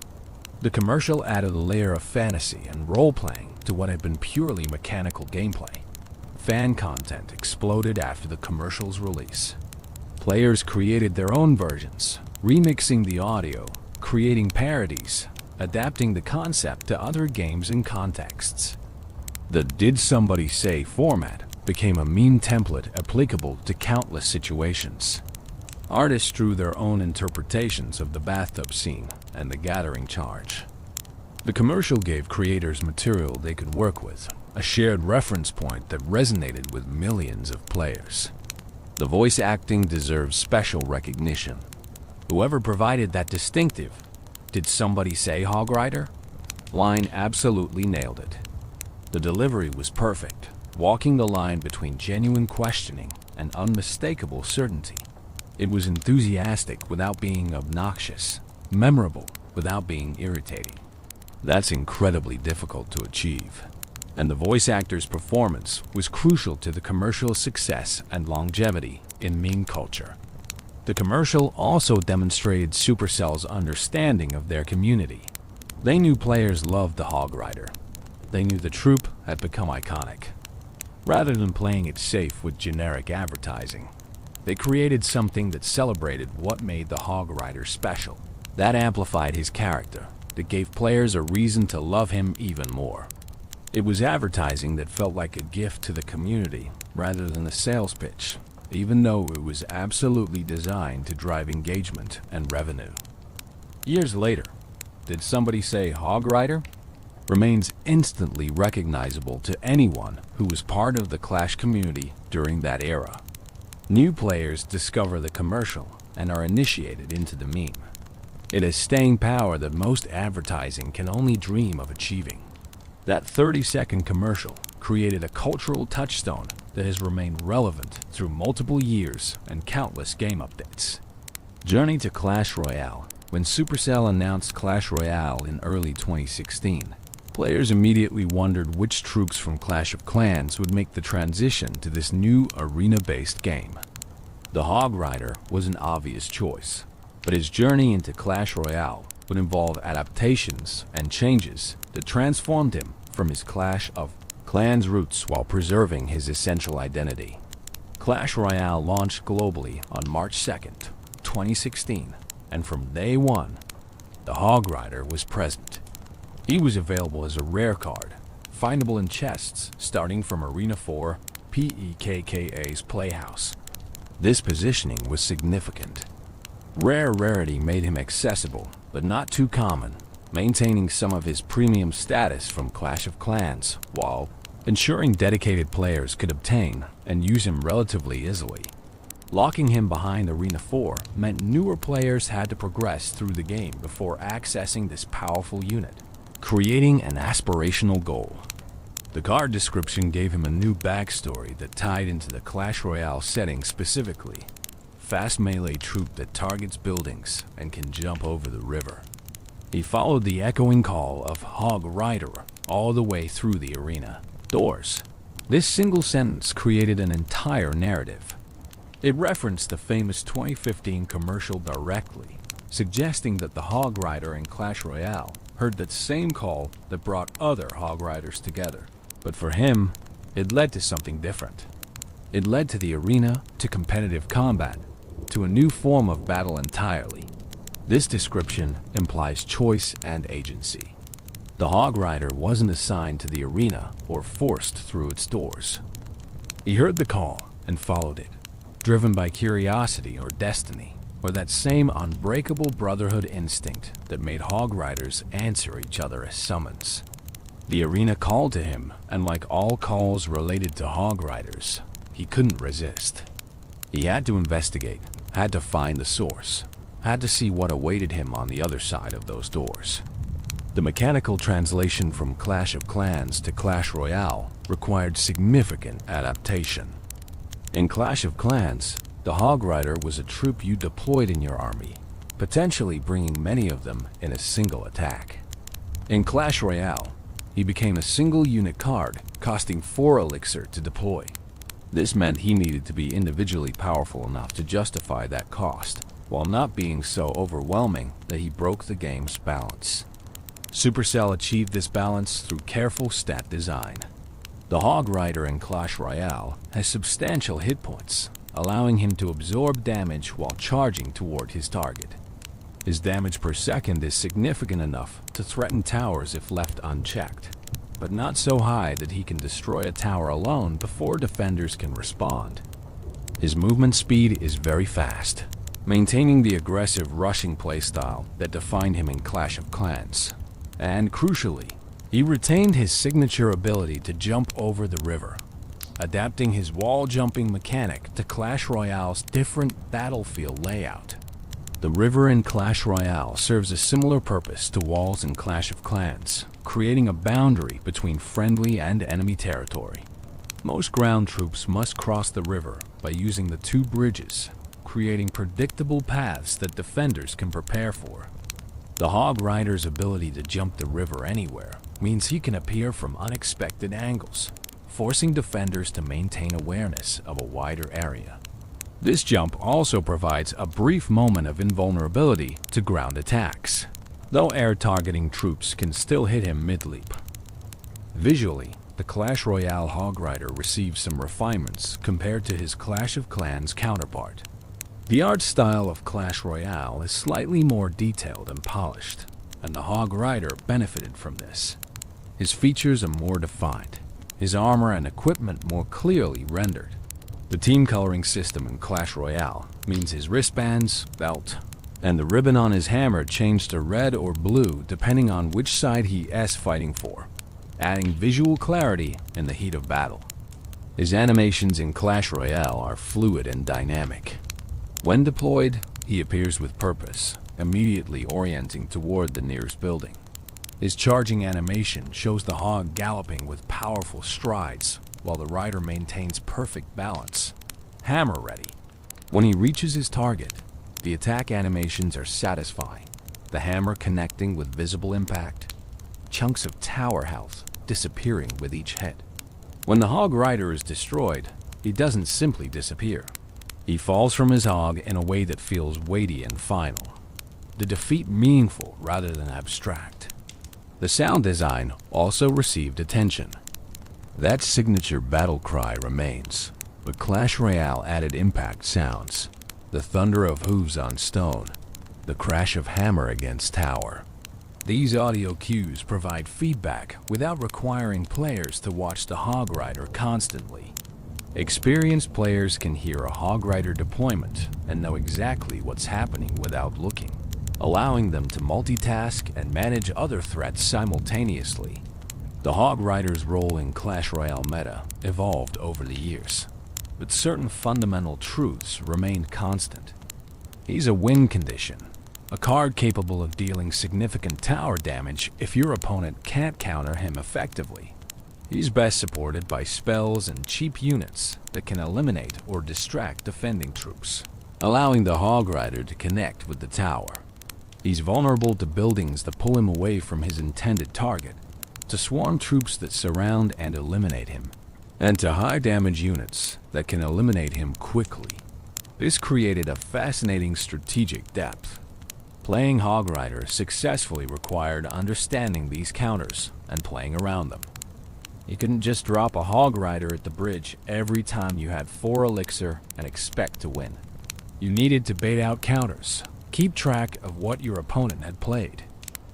[SPEAKER 1] The commercial added a layer of fantasy and role-playing to what had been purely mechanical gameplay. Fan content exploded after the commercial's release. Players created their own versions, remixing the audio, creating parodies, adapting the concept to other games and contexts. The "Did Somebody Say" format became a meme template applicable to countless situations. Artists drew their own interpretations of the bathtub scene and the gathering charge. The commercial gave creators material they could work with, a shared reference point that resonated with millions of players. The voice acting deserves special recognition. Whoever provided that distinctive "Did somebody say Hog Rider?" line absolutely nailed it. The delivery was perfect, walking the line between genuine questioning and unmistakable certainty. It was enthusiastic without being obnoxious, memorable without being irritating. That's incredibly difficult to achieve, and the voice actor's performance was crucial to the commercial success and longevity in meme culture. The commercial also demonstrated Supercell's understanding of their community. They knew players loved the Hog Rider. They knew the troupe had become iconic. Rather than playing it safe with generic advertising, they created something that celebrated what made the Hog Rider special. That amplified his character, that gave players a reason to love him even more. It was advertising that felt like a gift to the community rather than a sales pitch, even though it was absolutely designed to drive engagement and revenue. Years later, "Did somebody say Hog Rider?" remains instantly recognizable to anyone who was part of the Clash community during that era. New players discover the commercial and are initiated into the meme. It has staying power that most advertising can only dream of achieving. That 30-second commercial created a cultural touchstone that has remained relevant through multiple years and countless game updates. Journey to Clash Royale. When Supercell announced Clash Royale in early 2016, players immediately wondered which troops from Clash of Clans would make the transition to this new arena-based game. The Hog Rider was an obvious choice, but his journey into Clash Royale would involve adaptations and changes that transformed him from his Clash of Clans roots while preserving his essential identity. Clash Royale launched globally on March 2nd, 2016, and from day one, the Hog Rider was present. He was available as a rare card, findable in chests starting from Arena 4 PEKKA's Playhouse. This positioning was significant. Rare rarity made him accessible, but not too common, maintaining some of his premium status from Clash of Clans, while ensuring dedicated players could obtain and use him relatively easily. Locking him behind Arena 4 meant newer players had to progress through the game before accessing this powerful unit, creating an aspirational goal. The card description gave him a new backstory that tied into the Clash Royale setting specifically. Fast melee troop that targets buildings and can jump over the river. He followed the echoing call of Hog Rider all the way through the arena doors. This single sentence created an entire narrative. It referenced the famous 2015 commercial directly, suggesting that the Hog Rider in Clash Royale heard that same call that brought other Hog Riders together. But for him, it led to something different. It led to the arena, to competitive combat, to a new form of battle entirely. This description implies choice and agency. The Hog Rider wasn't assigned to the arena or forced through its doors. He heard the call and followed it, driven by curiosity or destiny, or that same unbreakable brotherhood instinct that made Hog Riders answer each other as summons. The arena called to him, and like all calls related to Hog Riders, he couldn't resist. He had to investigate, had to find the source, had to see what awaited him on the other side of those doors. The mechanical translation from Clash of Clans to Clash Royale required significant adaptation. In Clash of Clans, the Hog Rider was a troop you deployed in your army, potentially bringing many of them in a single attack. In Clash Royale, he became a single unit card, costing 4 elixir to deploy. This meant he needed to be individually powerful enough to justify that cost, while not being so overwhelming that he broke the game's balance. Supercell achieved this balance through careful stat design. The Hog Rider in Clash Royale has substantial hit points, allowing him to absorb damage while charging toward his target. His damage per second is significant enough to threaten towers if left unchecked, but not so high that he can destroy a tower alone before defenders can respond. His movement speed is very fast, maintaining the aggressive rushing playstyle that defined him in Clash of Clans. And crucially, He retained his signature ability to jump over the river, adapting his wall-jumping mechanic to Clash Royale's different battlefield layout. The river in Clash Royale serves a similar purpose to walls in Clash of Clans, creating a boundary between friendly and enemy territory. Most ground troops must cross the river by using the two bridges, creating predictable paths that defenders can prepare for. The Hog Rider's ability to jump the river anywhere means he can appear from unexpected angles, forcing defenders to maintain awareness of a wider area. This jump also provides a brief moment of invulnerability to ground attacks, though air-targeting troops can still hit him mid-leap. Visually, the Clash Royale Hog Rider receives some refinements compared to his Clash of Clans counterpart. The art style of Clash Royale is slightly more detailed and polished, and the Hog Rider benefited from this. His features are more defined, his armor and equipment more clearly rendered. The team coloring system in Clash Royale means his wristbands, belt, and the ribbon on his hammer change to red or blue depending on which side he is fighting for, adding visual clarity in the heat of battle. His animations in Clash Royale are fluid and dynamic. When deployed, he appears with purpose, immediately orienting toward the nearest building. His charging animation shows the hog galloping with powerful strides, while the rider maintains perfect balance, hammer ready. When he reaches his target, the attack animations are satisfying, the hammer connecting with visible impact, chunks of tower health disappearing with each hit. When the Hog Rider is destroyed, he doesn't simply disappear. He falls from his hog in a way that feels weighty and final, the defeat meaningful rather than abstract. The sound design also received attention. That signature battle cry remains, but Clash Royale added impact sounds, the thunder of hooves on stone, the crash of hammer against tower. These audio cues provide feedback without requiring players to watch the Hog Rider constantly. Experienced players can hear a Hog Rider deployment and know exactly what's happening without looking, allowing them to multitask and manage other threats simultaneously. The Hog Rider's role in Clash Royale meta evolved over the years, but certain fundamental truths remained constant. He's a win condition, a card capable of dealing significant tower damage if your opponent can't counter him effectively. He's best supported by spells and cheap units that can eliminate or distract defending troops, allowing the Hog Rider to connect with the tower. He's vulnerable to buildings that pull him away from his intended target, to swarm troops that surround and eliminate him, and to high damage units that can eliminate him quickly. This created a fascinating strategic depth. Playing Hog Rider successfully required understanding these counters and playing around them. You couldn't just drop a Hog Rider at the bridge every time you had 4 elixir and expect to win. You needed to bait out counters, keep track of what your opponent had played,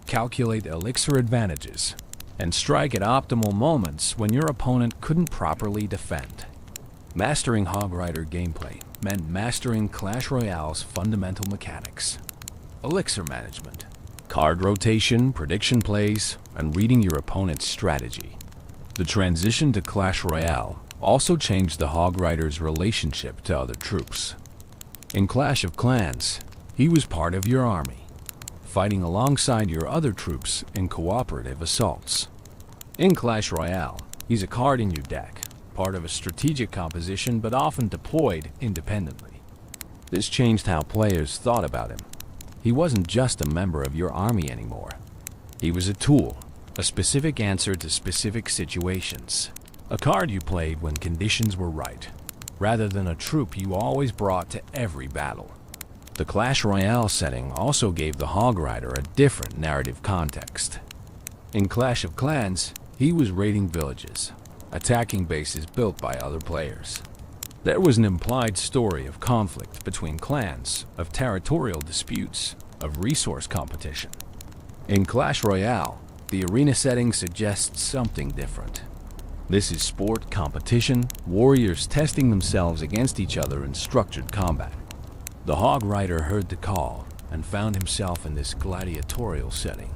[SPEAKER 1] calculate elixir advantages, and strike at optimal moments when your opponent couldn't properly defend. Mastering Hog Rider gameplay meant mastering Clash Royale's fundamental mechanics: elixir management, card rotation, prediction plays, and reading your opponent's strategy. The transition to Clash Royale also changed the Hog Rider's relationship to other troops. In Clash of Clans, he was part of your army, fighting alongside your other troops in cooperative assaults. In Clash Royale, he's a card in your deck, part of a strategic composition but often deployed independently. This changed how players thought about him. He wasn't just a member of your army anymore. He was a tool, a specific answer to specific situations, a card you played when conditions were right, rather than a troop you always brought to every battle. The Clash Royale setting also gave the Hog Rider a different narrative context. In Clash of Clans, he was raiding villages, attacking bases built by other players. There was an implied story of conflict between clans, of territorial disputes, of resource competition. In Clash Royale, the arena setting suggests something different. This is sport competition, warriors testing themselves against each other in structured combat. The Hog Rider heard the call and found himself in this gladiatorial setting,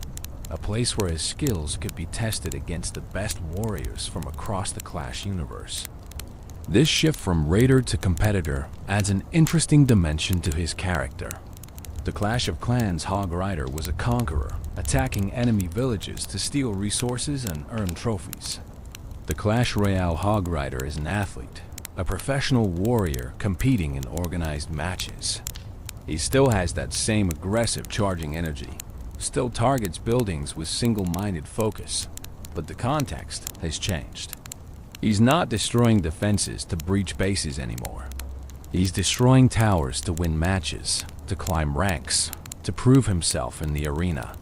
[SPEAKER 1] a place where his skills could be tested against the best warriors from across the Clash universe. This shift from raider to competitor adds an interesting dimension to his character. The Clash of Clans Hog Rider was a conqueror, attacking enemy villages to steal resources and earn trophies. The Clash Royale Hog Rider is an athlete, a professional warrior competing in organized matches. He still has that same aggressive charging energy, still targets buildings with single-minded focus, but the context has changed. He's not destroying defenses to breach bases anymore. He's destroying towers to win matches, to climb ranks, to prove himself in the arena.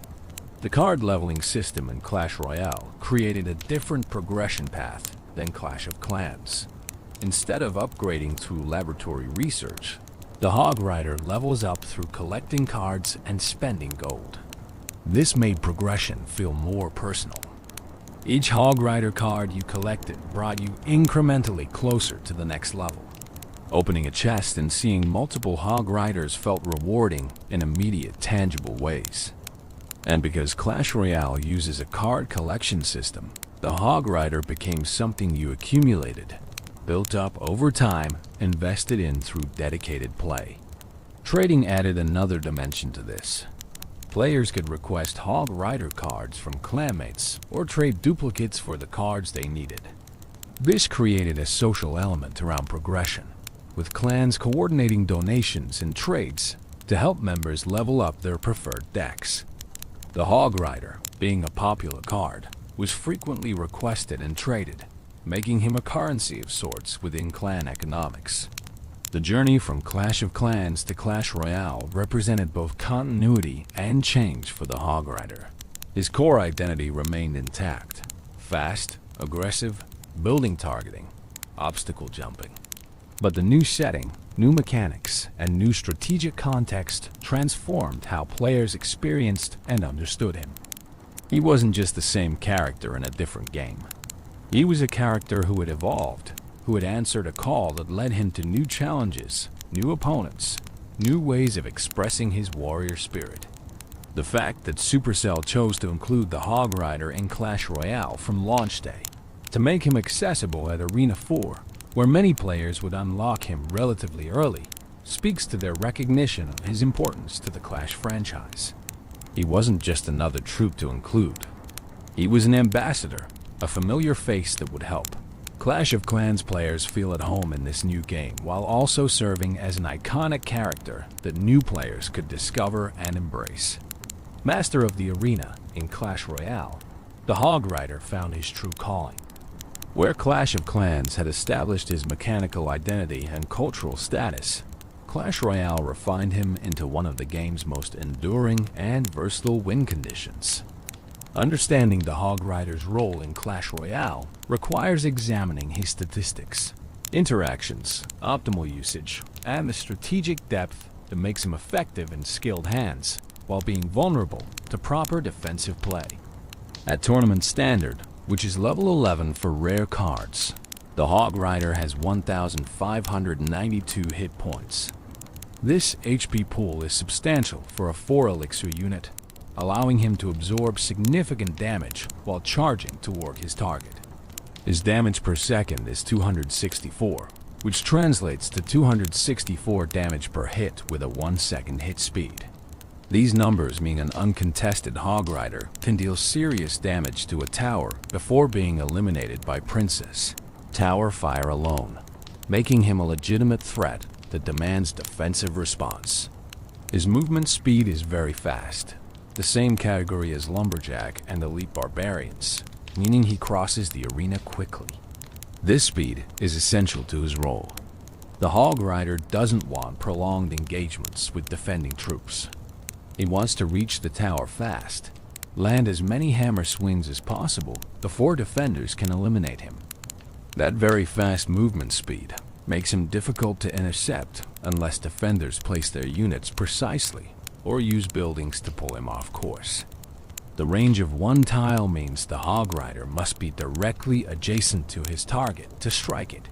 [SPEAKER 1] The card leveling system in Clash Royale created a different progression path than Clash of Clans. Instead of upgrading through laboratory research, the Hog Rider levels up through collecting cards and spending gold. This made progression feel more personal. Each Hog Rider card you collected brought you incrementally closer to the next level. Opening a chest and seeing multiple Hog Riders felt rewarding in immediate, tangible ways. And because Clash Royale uses a card collection system, the Hog Rider became something you accumulated, built up over time, invested in through dedicated play. Trading added another dimension to this. Players could request Hog Rider cards from clanmates or trade duplicates for the cards they needed. This created a social element around progression, with clans coordinating donations and trades to help members level up their preferred decks. The Hog Rider, being a popular card, was frequently requested and traded, making him a currency of sorts within clan economics. The journey from Clash of Clans to Clash Royale represented both continuity and change for the Hog Rider. His core identity remained intact: fast, aggressive, building targeting, obstacle jumping. But the new setting, new mechanics, and new strategic context transformed how players experienced and understood him. He wasn't just the same character in a different game. He was a character who had evolved, who had answered a call that led him to new challenges, new opponents, new ways of expressing his warrior spirit. The fact that Supercell chose to include the Hog Rider in Clash Royale from launch day, to make him accessible at Arena 4, where many players would unlock him relatively early, speaks to their recognition of his importance to the Clash franchise. He wasn't just another troop to include. He was an ambassador, a familiar face that would help. Clash of Clans players feel at home in this new game, while also serving as an iconic character that new players could discover and embrace. Master of the Arena in Clash Royale, the Hog Rider found his true calling. Where Clash of Clans had established his mechanical identity and cultural status, Clash Royale refined him into one of the game's most enduring and versatile win conditions. Understanding the Hog Rider's role in Clash Royale requires examining his statistics, interactions, optimal usage, and the strategic depth that makes him effective in skilled hands, while being vulnerable to proper defensive play. At tournament standard, which is level 11 for rare cards, the Hog Rider has 1,592 hit points. This HP pool is substantial for a 4-elixir unit, allowing him to absorb significant damage while charging toward his target. His damage per second is 264, which translates to 264 damage per hit with a 1-second hit speed. These numbers mean an uncontested Hog Rider can deal serious damage to a tower before being eliminated by Princess Tower Fire alone, making him a legitimate threat that demands defensive response. His movement speed is very fast, the same category as Lumberjack and Elite Barbarians, meaning he crosses the arena quickly. This speed is essential to his role. The Hog Rider doesn't want prolonged engagements with defending troops. He wants to reach the tower fast, land as many hammer swings as possible before defenders can eliminate him. That very fast movement speed makes him difficult to intercept unless defenders place their units precisely or use buildings to pull him off course. The range of one tile means the Hog Rider must be directly adjacent to his target to strike it.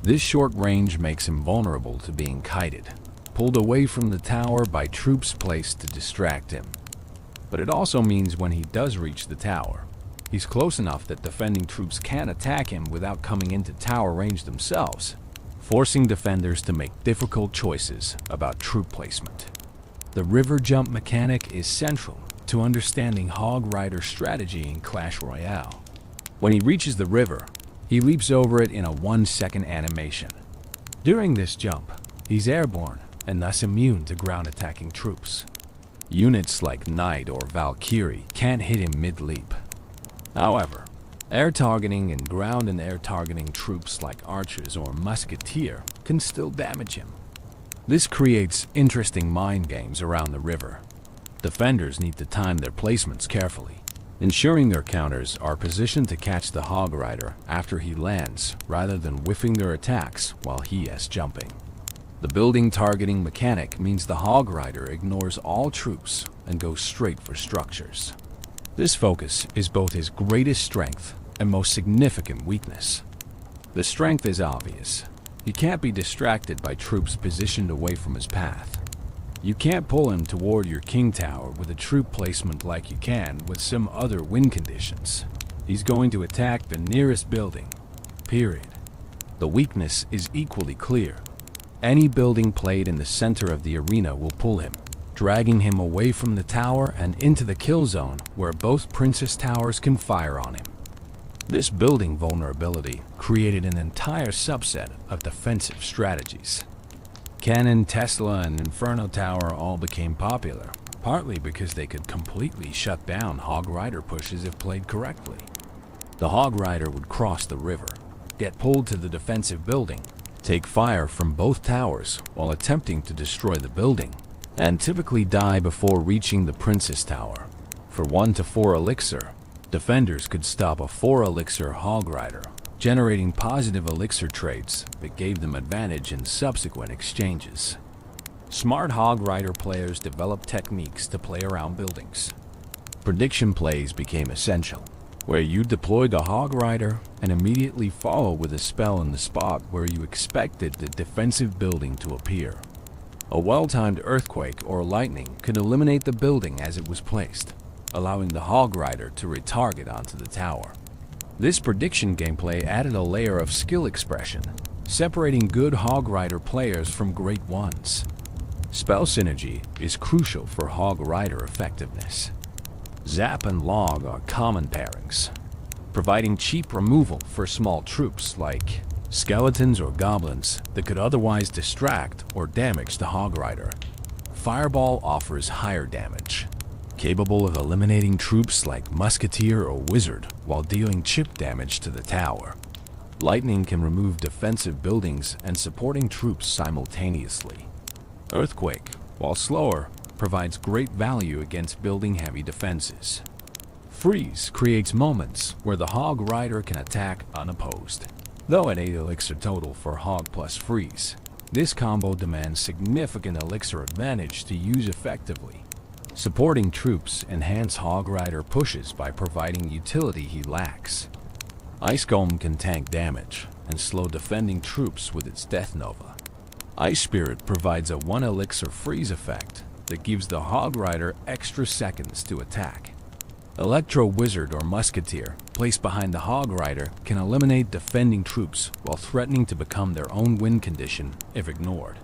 [SPEAKER 1] This short range makes him vulnerable to being kited, pulled away from the tower by troops placed to distract him. but it also means when he does reach the tower, he's close enough that defending troops can't attack him without coming into tower range themselves, forcing defenders to make difficult choices about troop placement. The river jump mechanic is central to understanding Hog Rider's strategy in Clash Royale. When he reaches the river, he leaps over it in a 1-second animation. During this jump, he's airborne and thus immune to ground attacking troops. Units like Knight or Valkyrie can't hit him mid-leap. However, air targeting and ground and air targeting troops like archers or musketeer can still damage him. This creates interesting mind games around the river. Defenders need to time their placements carefully, ensuring their counters are positioned to catch the Hog Rider after he lands rather than whiffing their attacks while he is jumping. The building targeting mechanic means the Hog Rider ignores all troops and goes straight for structures. This focus is both his greatest strength and most significant weakness. The strength is obvious. He can't be distracted by troops positioned away from his path. You can't pull him toward your king tower with a troop placement like you can with some other win conditions. He's going to attack the nearest building, period. The weakness is equally clear. Any building played in the center of the arena will pull him, dragging him away from the tower and into the kill zone where both princess towers can fire on him. This building vulnerability created an entire subset of defensive strategies. Cannon, Tesla, and Inferno Tower all became popular, partly because they could completely shut down Hog Rider pushes if played correctly. The Hog Rider would cross the river, get pulled to the defensive building, take fire from both towers while attempting to destroy the building, and typically die before reaching the Princess Tower. For 1 to 4 elixir, defenders could stop a 4 elixir Hog Rider, generating positive elixir traits that gave them advantage in subsequent exchanges. Smart Hog Rider players developed techniques to play around buildings. Prediction plays became essential, where you deployed the Hog Rider and immediately follow with a spell in the spot where you expected the defensive building to appear. A well-timed earthquake or lightning could eliminate the building as it was placed, allowing the Hog Rider to retarget onto the tower. This prediction gameplay added a layer of skill expression, separating good Hog Rider players from great ones. Spell synergy is crucial for Hog Rider effectiveness. Zap and Log are common pairings, providing cheap removal for small troops like skeletons or goblins that could otherwise distract or damage the Hog Rider. Fireball offers higher damage, capable of eliminating troops like Musketeer or Wizard while dealing chip damage to the tower. Lightning can remove defensive buildings and supporting troops simultaneously. Earthquake, while slower, provides great value against building heavy defenses. Freeze creates moments where the Hog Rider can attack unopposed. Though at 8 elixir total for Hog plus Freeze, this combo demands significant elixir advantage to use effectively. Supporting troops enhance Hog Rider pushes by providing utility he lacks. Ice Golem can tank damage and slow defending troops with its Death Nova. Ice Spirit provides a 1 elixir freeze effect that gives the Hog Rider extra seconds to attack. Electro Wizard or Musketeer, placed behind the Hog Rider, can eliminate defending troops while threatening to become their own win condition if ignored.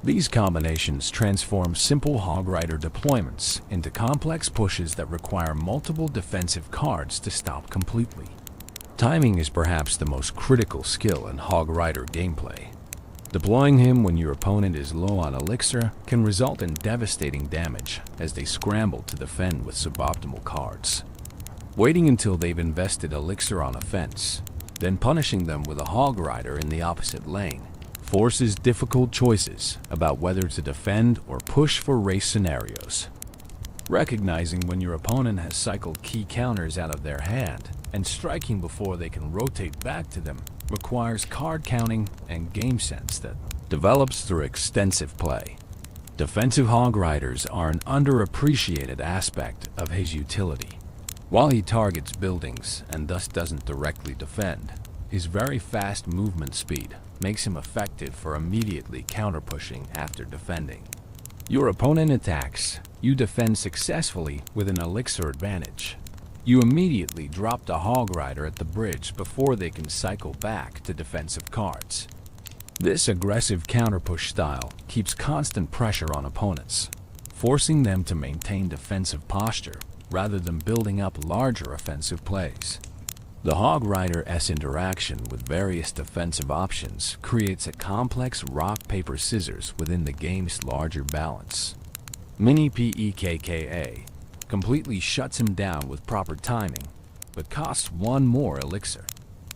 [SPEAKER 1] These combinations transform simple Hog Rider deployments into complex pushes that require multiple defensive cards to stop completely. Timing is perhaps the most critical skill in Hog Rider gameplay. Deploying him when your opponent is low on elixir can result in devastating damage as they scramble to defend with suboptimal cards. Waiting until they've invested elixir on offense, then punishing them with a Hog Rider in the opposite lane, forces difficult choices about whether to defend or push for race scenarios. Recognizing when your opponent has cycled key counters out of their hand and striking before they can rotate back to them requires card counting and game sense that develops through extensive play. Defensive Hog Riders are an underappreciated aspect of his utility. While he targets buildings and thus doesn't directly defend, his very fast movement speed makes him effective for immediately counter-pushing after defending. Your opponent attacks, you defend successfully with an elixir advantage. You immediately drop the Hog Rider at the bridge before they can cycle back to defensive cards. This aggressive counter-push style keeps constant pressure on opponents, forcing them to maintain defensive posture rather than building up larger offensive plays. The Hog Rider's interaction with various defensive options creates a complex rock-paper-scissors within the game's larger balance. Mini Pekka completely shuts him down with proper timing, but costs one more elixir.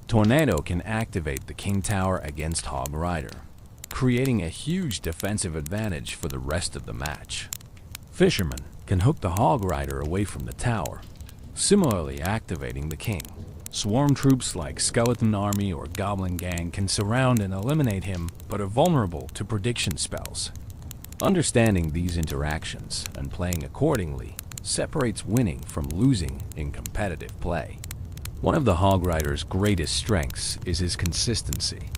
[SPEAKER 1] Tornado can activate the King Tower against Hog Rider, creating a huge defensive advantage for the rest of the match. Fisherman can hook the Hog Rider away from the tower, similarly activating the King. Swarm troops like Skeleton Army or Goblin Gang can surround and eliminate him, but are vulnerable to prediction spells. Understanding these interactions and playing accordingly separates winning from losing in competitive play. One of the Hog Rider's greatest strengths is his consistency.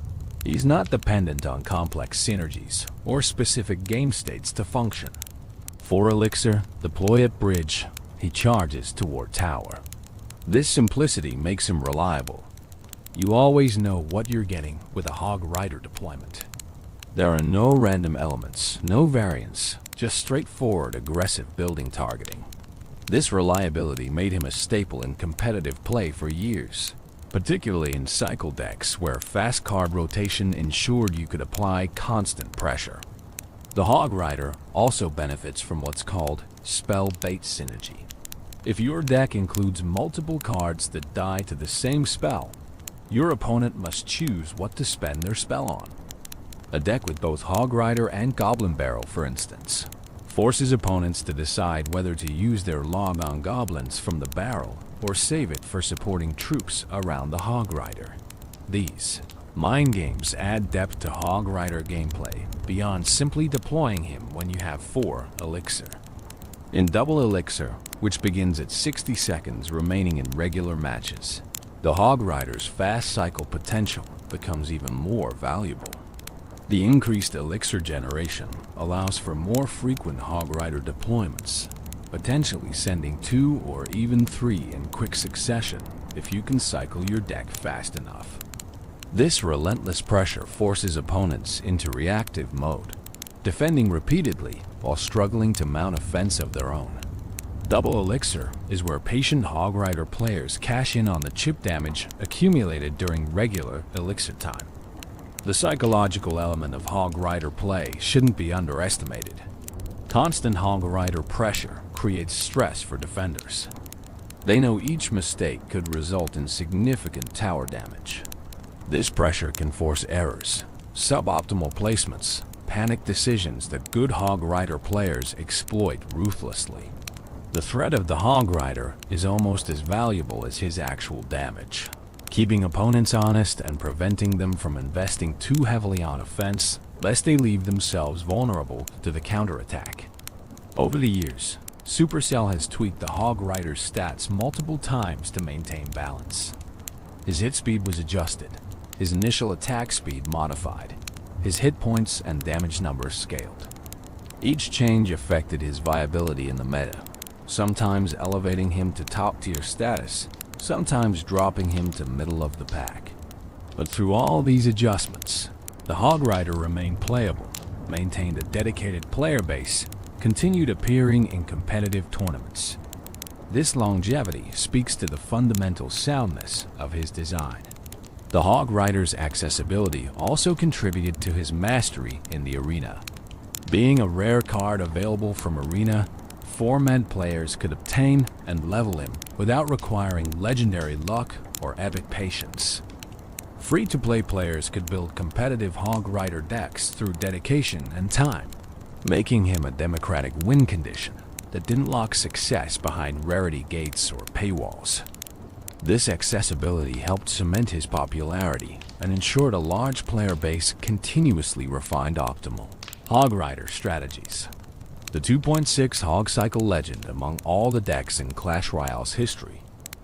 [SPEAKER 1] He's not dependent on complex synergies or specific game states to function. For elixir, deploy at bridge, he charges toward tower. This simplicity makes him reliable. You always know what you're getting with a Hog Rider deployment. There are no random elements, no variance, just straightforward aggressive building targeting. This reliability made him a staple in competitive play for years, particularly in cycle decks where fast card rotation ensured you could apply constant pressure. The Hog Rider also benefits from what's called spell bait synergy. If your deck includes multiple cards that die to the same spell, your opponent must choose what to spend their spell on. A deck with both Hog Rider and Goblin Barrel, for instance, forces opponents to decide whether to use their log on goblins from the barrel or save it for supporting troops around the Hog Rider. These mind games add depth to Hog Rider gameplay beyond simply deploying him when you have 4 elixir. In double elixir, which begins at 60 seconds remaining in regular matches, the Hog Rider's fast cycle potential becomes even more valuable. The increased elixir generation allows for more frequent Hog Rider deployments, potentially sending 2 or even 3 in quick succession if you can cycle your deck fast enough. This relentless pressure forces opponents into reactive mode, defending repeatedly while struggling to mount a fence of their own. Double elixir is where patient Hog Rider players cash in on the chip damage accumulated during regular elixir time. The psychological element of Hog Rider play shouldn't be underestimated. Constant Hog Rider pressure creates stress for defenders. They know each mistake could result in significant tower damage. This pressure can force errors, suboptimal placements, panic decisions that good Hog Rider players exploit ruthlessly. The threat of the Hog Rider is almost as valuable as his actual damage, keeping opponents honest and preventing them from investing too heavily on offense lest they leave themselves vulnerable to the counterattack. Over the years, Supercell has tweaked the Hog Rider's stats multiple times to maintain balance. His hit speed was adjusted, his initial attack speed modified, his hit points and damage numbers scaled. Each change affected his viability in the meta, sometimes elevating him to top-tier status, sometimes dropping him to middle of the pack. But through all these adjustments, the Hog Rider remained playable, maintained a dedicated player base, continued appearing in competitive tournaments. This longevity speaks to the fundamental soundness of his design. The Hog Rider's accessibility also contributed to his mastery in the arena. Being a rare card available from Arena, 4-med players could obtain and level him without requiring legendary luck or epic patience. Free-to-play players could build competitive Hog Rider decks through dedication and time, making him a democratic win condition that didn't lock success behind rarity gates or paywalls. This accessibility helped cement his popularity and ensured a large player base continuously refined optimal Hog Rider strategies. The 2.6 Hog Cycle legend among all the decks in Clash Royale's history.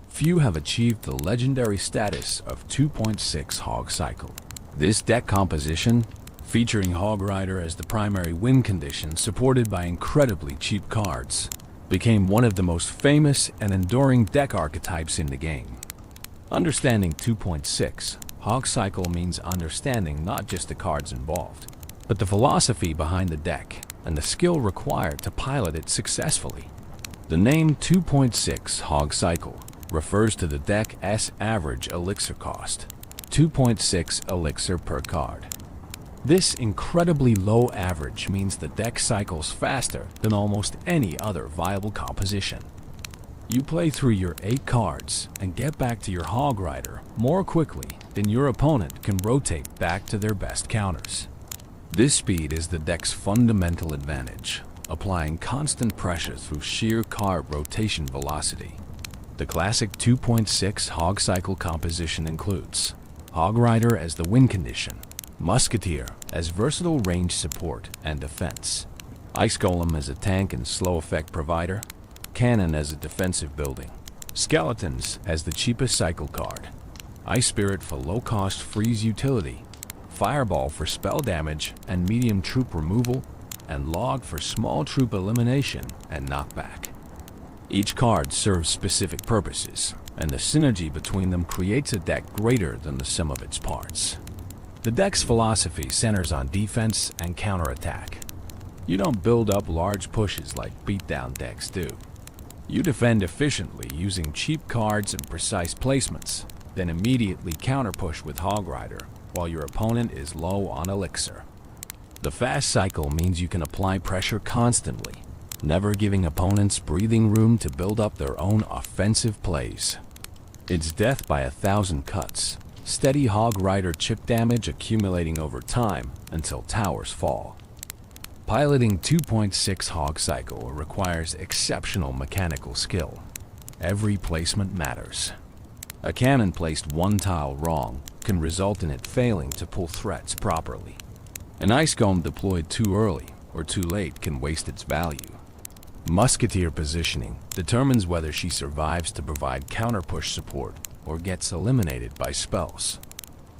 [SPEAKER 1] Few have achieved the legendary status of 2.6 Hog Cycle. This deck composition featuring Hog Rider as the primary win condition supported by incredibly cheap cards, became one of the most famous and enduring deck archetypes in the game. Understanding 2.6 Hog Cycle means understanding not just the cards involved, but the philosophy behind the deck and the skill required to pilot it successfully. The name 2.6 Hog Cycle refers to the deck's average elixir cost, 2.6 elixir per card. This incredibly low average means the deck cycles faster than almost any other viable composition. You play through your 8 cards and get back to your Hog Rider more quickly than your opponent can rotate back to their best counters. This speed is the deck's fundamental advantage, applying constant pressure through sheer card rotation velocity. The classic 2.6 Hog Cycle composition includes Hog Rider as the win condition, Musketeer as versatile range support and defense, Ice Golem as a tank and slow effect provider, Cannon as a defensive building, Skeletons as the cheapest cycle card, Ice Spirit for low-cost freeze utility, Fireball for spell damage and medium troop removal, and Log for small troop elimination and knockback. Each card serves specific purposes, and the synergy between them creates a deck greater than the sum of its parts. The deck's philosophy centers on defense and counterattack. You don't build up large pushes like beatdown decks do. You defend efficiently using cheap cards and precise placements, then immediately counterpush with Hog Rider while your opponent is low on elixir. The fast cycle means you can apply pressure constantly, never giving opponents breathing room to build up their own offensive plays. It's death by 1,000 cuts, steady Hog Rider chip damage accumulating over time until towers fall. Piloting 2.6 Hog Cycle requires exceptional mechanical skill. Every placement matters. A cannon placed one tile wrong can result in it failing to pull threats properly. An Ice Golem deployed too early or too late can waste its value. Musketeer positioning determines whether she survives to provide counterpush support or gets eliminated by spells.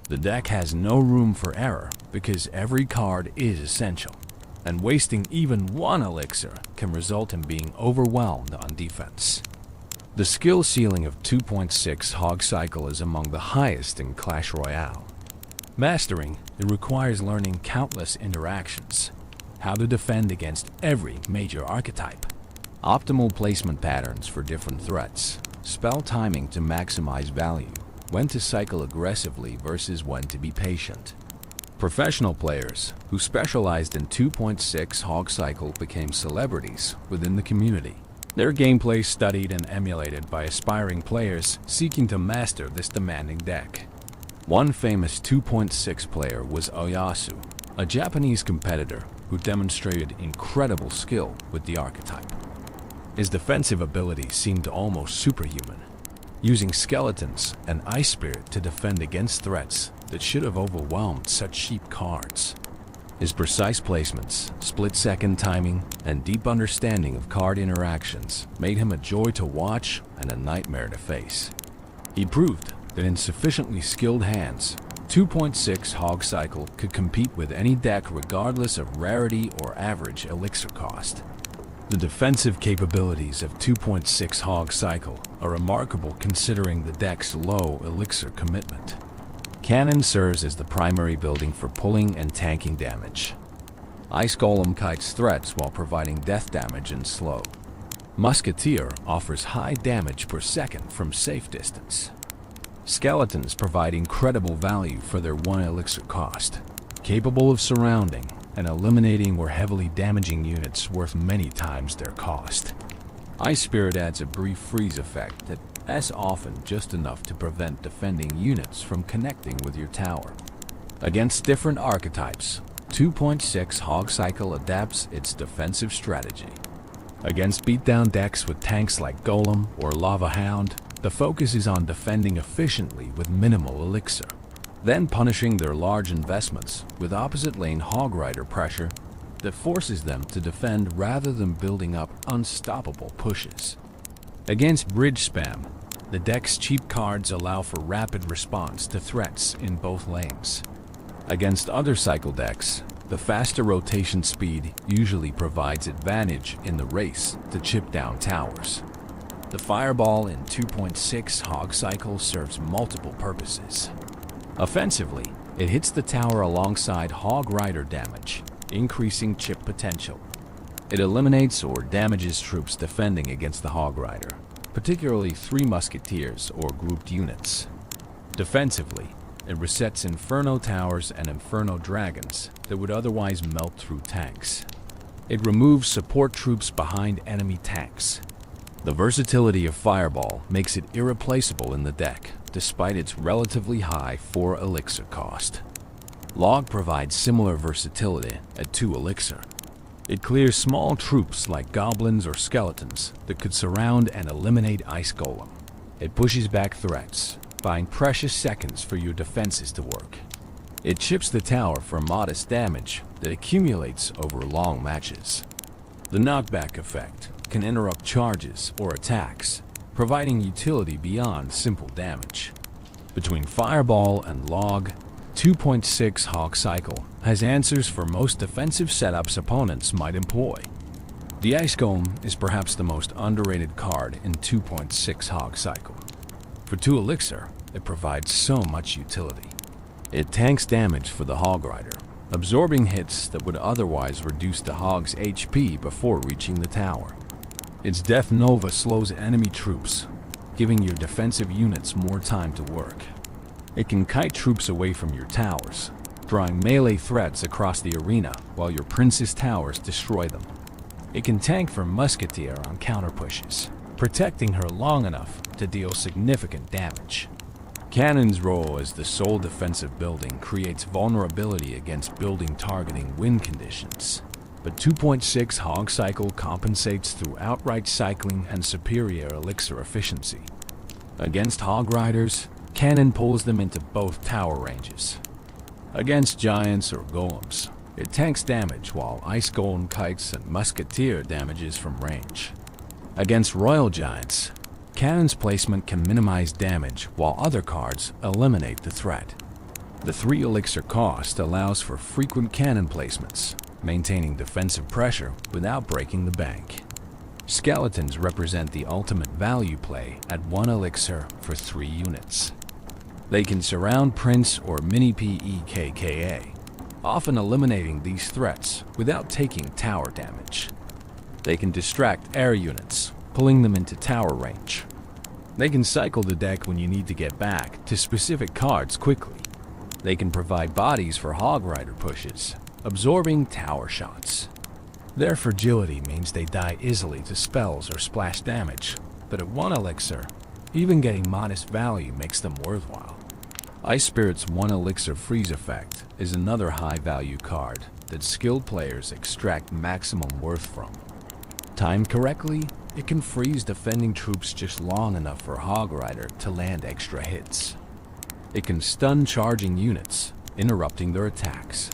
[SPEAKER 1] The deck has no room for error because every card is essential, and wasting even one elixir can result in being overwhelmed on defense. The skill ceiling of 2.6 Hog Cycle is among the highest in Clash Royale. Mastering it requires learning countless interactions, how to defend against every major archetype, optimal placement patterns for different threats, spell timing to maximize value, when to cycle aggressively versus when to be patient. Professional players who specialized in 2.6 Hog Cycle became celebrities within the community. Their gameplay studied and emulated by aspiring players seeking to master this demanding deck. One famous 2.6 player was Oyasu, a Japanese competitor who demonstrated incredible skill with the archetype. His defensive abilities seemed almost superhuman, using Skeletons and Ice Spirit to defend against threats that should have overwhelmed such cheap cards. His precise placements, split-second timing, and deep understanding of card interactions made him a joy to watch and a nightmare to face. He proved that in sufficiently skilled hands, 2.6 Hog Cycle could compete with any deck regardless of rarity or average elixir cost. The defensive capabilities of 2.6 Hog Cycle are remarkable considering the deck's low elixir commitment. Cannon serves as the primary building for pulling and tanking damage. Ice Golem kites threats while providing death damage and slow. Musketeer offers high damage per second from safe distance. Skeletons provide incredible value for their 1 elixir cost, capable of surrounding and eliminating or heavily damaging units worth many times their cost. Ice Spirit adds a brief freeze effect that is often just enough to prevent defending units from connecting with your tower. Against different archetypes, 2.6 Hog Cycle adapts its defensive strategy. Against beatdown decks with tanks like Golem or Lava Hound, the focus is on defending efficiently with minimal elixir, then punishing their large investments with opposite lane Hog Rider pressure that forces them to defend rather than building up unstoppable pushes. Against bridge spam, the deck's cheap cards allow for rapid response to threats in both lanes. Against other cycle decks, the faster rotation speed usually provides advantage in the race to chip down towers. The Fireball in 2.6 Hog Cycle serves multiple purposes. Offensively, it hits the tower alongside Hog Rider damage, increasing chip potential. It eliminates or damages troops defending against the Hog Rider, particularly 3 Musketeers or grouped units. Defensively, it resets Inferno Towers and Inferno Dragons that would otherwise melt through tanks. It removes support troops behind enemy tanks. The versatility of Fireball makes it irreplaceable in the deck, despite its relatively high 4 elixir cost. Log provides similar versatility at 2 elixir. It clears small troops like goblins or skeletons that could surround and eliminate Ice Golem. It pushes back threats, buying precious seconds for your defenses to work. It chips the tower for modest damage that accumulates over long matches. The knockback effect can interrupt charges or attacks, providing utility beyond simple damage. Between Fireball and Log, 2.6 Hog Cycle has answers for most defensive setups opponents might employ. The Ice Golem is perhaps the most underrated card in 2.6 Hog Cycle. For 2 elixir, it provides so much utility. It tanks damage for the Hog Rider, absorbing hits that would otherwise reduce the Hog's HP before reaching the tower. Its Death Nova slows enemy troops, giving your defensive units more time to work. It can kite troops away from your towers, drawing melee threats across the arena while your Prince's towers destroy them. It can tank for Musketeer on counter pushes, protecting her long enough to deal significant damage. Cannon's role as the sole defensive building creates vulnerability against building targeting wind conditions, but 2.6 Hog Cycle compensates through outright cycling and superior elixir efficiency. Against Hog Riders, Cannon pulls them into both tower ranges. Against Giants or Golems, it tanks damage while Ice Golem kites and Musketeer damages from range. Against Royal Giants, Cannon's placement can minimize damage while other cards eliminate the threat. The 3 elixir cost allows for frequent cannon placements, maintaining defensive pressure without breaking the bank. Skeletons represent the ultimate value play at 1 elixir for 3 units. They can surround Prince or Mini PEKKA, often eliminating these threats without taking tower damage. They can distract air units, pulling them into tower range. They can cycle the deck when you need to get back to specific cards quickly. They can provide bodies for Hog Rider pushes, absorbing tower shots. Their fragility means they die easily to spells or splash damage, but at 1 elixir, even getting modest value makes them worthwhile. Ice Spirit's 1 elixir freeze effect is another high-value card that skilled players extract maximum worth from. Timed correctly, it can freeze defending troops just long enough for Hog Rider to land extra hits. It can stun charging units, interrupting their attacks.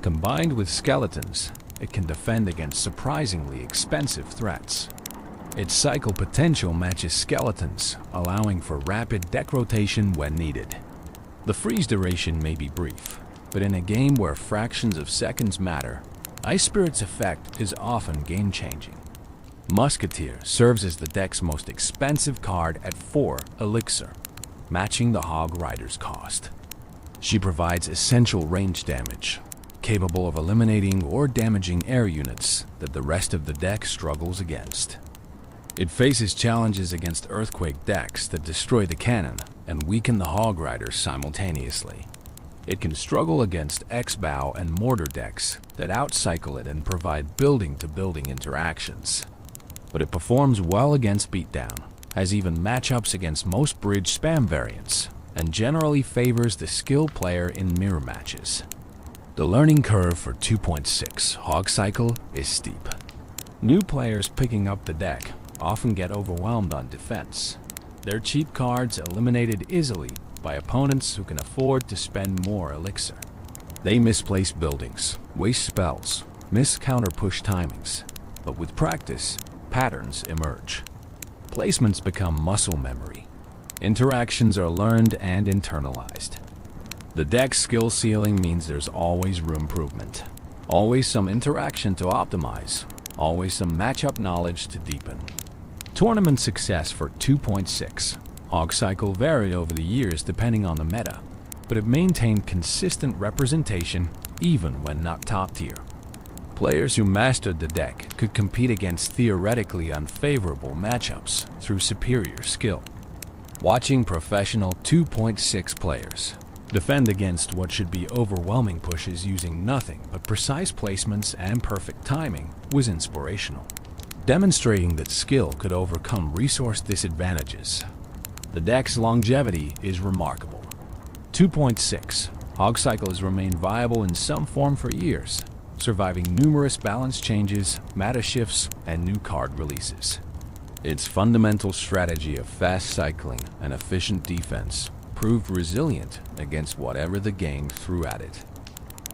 [SPEAKER 1] Combined with skeletons, it can defend against surprisingly expensive threats. Its cycle potential matches skeletons, allowing for rapid deck rotation when needed. The freeze duration may be brief, but in a game where fractions of seconds matter, Ice Spirit's effect is often game-changing. Musketeer serves as the deck's most expensive card at 4 elixir, matching the Hog Rider's cost. She provides essential range damage, capable of eliminating or damaging air units that the rest of the deck struggles against. It faces challenges against Earthquake decks that destroy the cannon and weaken the Hog Riders simultaneously. It can struggle against X-Bow and Mortar decks that outcycle it and provide building-to-building interactions. But it performs well against Beatdown, has even matchups against most bridge spam variants, and generally favors the skilled player in mirror matches. The learning curve for 2.6 Hog Cycle is steep. New players picking up the deck often get overwhelmed on defense. Their cheap cards eliminated easily by opponents who can afford to spend more elixir. They misplace buildings, waste spells, miss counter-push timings, but with practice, patterns emerge. Placements become muscle memory. Interactions are learned and internalized. The deck's skill ceiling means there's always room for improvement. Always some interaction to optimize. Always some matchup knowledge to deepen. Tournament success for 2.6. Hog Cycle varied over the years depending on the meta, but it maintained consistent representation even when not top tier. Players who mastered the deck could compete against theoretically unfavorable matchups through superior skill. Watching professional 2.6 players defend against what should be overwhelming pushes using nothing but precise placements and perfect timing was inspirational, demonstrating that skill could overcome resource disadvantages. The deck's longevity is remarkable. 2.6. Hog Cycle has remained viable in some form for years, surviving numerous balance changes, meta shifts, and new card releases. Its fundamental strategy of fast cycling and efficient defense proved resilient against whatever the game threw at it.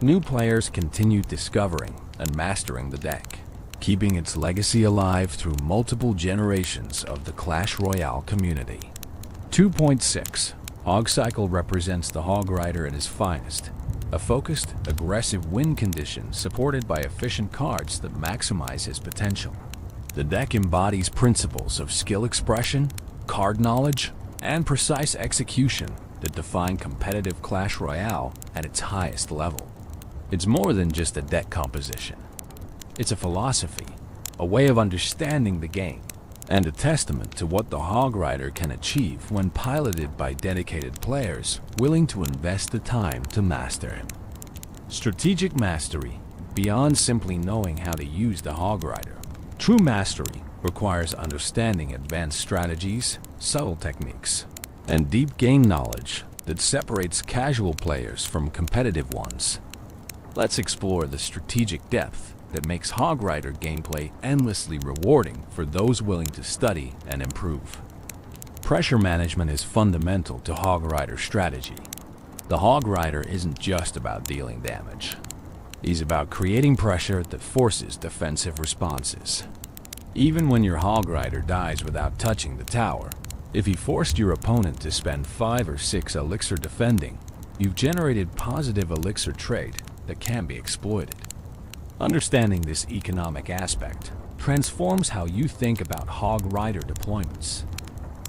[SPEAKER 1] New players continued discovering and mastering the deck, keeping its legacy alive through multiple generations of the Clash Royale community. 2.6. Hog Cycle represents the Hog Rider at his finest, a focused, aggressive win condition supported by efficient cards that maximize his potential. The deck embodies principles of skill expression, card knowledge, and precise execution that define competitive Clash Royale at its highest level. It's more than just a deck composition. It's a philosophy, a way of understanding the game, and a testament to what the Hog Rider can achieve when piloted by dedicated players willing to invest the time to master him. Strategic mastery, beyond simply knowing how to use the Hog Rider. True mastery requires understanding advanced strategies, subtle techniques, and deep game knowledge that separates casual players from competitive ones. Let's explore the strategic depth that makes Hog Rider gameplay endlessly rewarding for those willing to study and improve. Pressure management is fundamental to Hog Rider strategy. The Hog Rider isn't just about dealing damage. He's about creating pressure that forces defensive responses. Even when your Hog Rider dies without touching the tower, if he forced your opponent to spend 5 or 6 elixir defending, you've generated positive elixir trade that can be exploited. Understanding this economic aspect transforms how you think about Hog Rider deployments.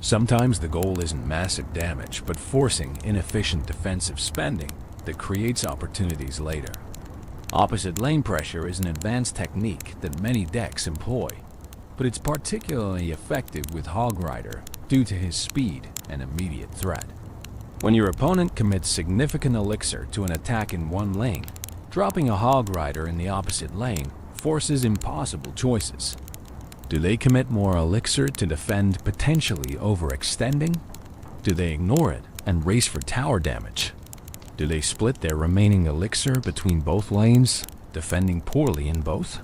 [SPEAKER 1] Sometimes the goal isn't massive damage, but forcing inefficient defensive spending that creates opportunities later. Opposite lane pressure is an advanced technique that many decks employ, but it's particularly effective with Hog Rider due to his speed and immediate threat. When your opponent commits significant elixir to an attack in one lane, dropping a Hog Rider in the opposite lane forces impossible choices. Do they commit more elixir to defend, potentially overextending? Do they ignore it and race for tower damage? Do they split their remaining elixir between both lanes, defending poorly in both?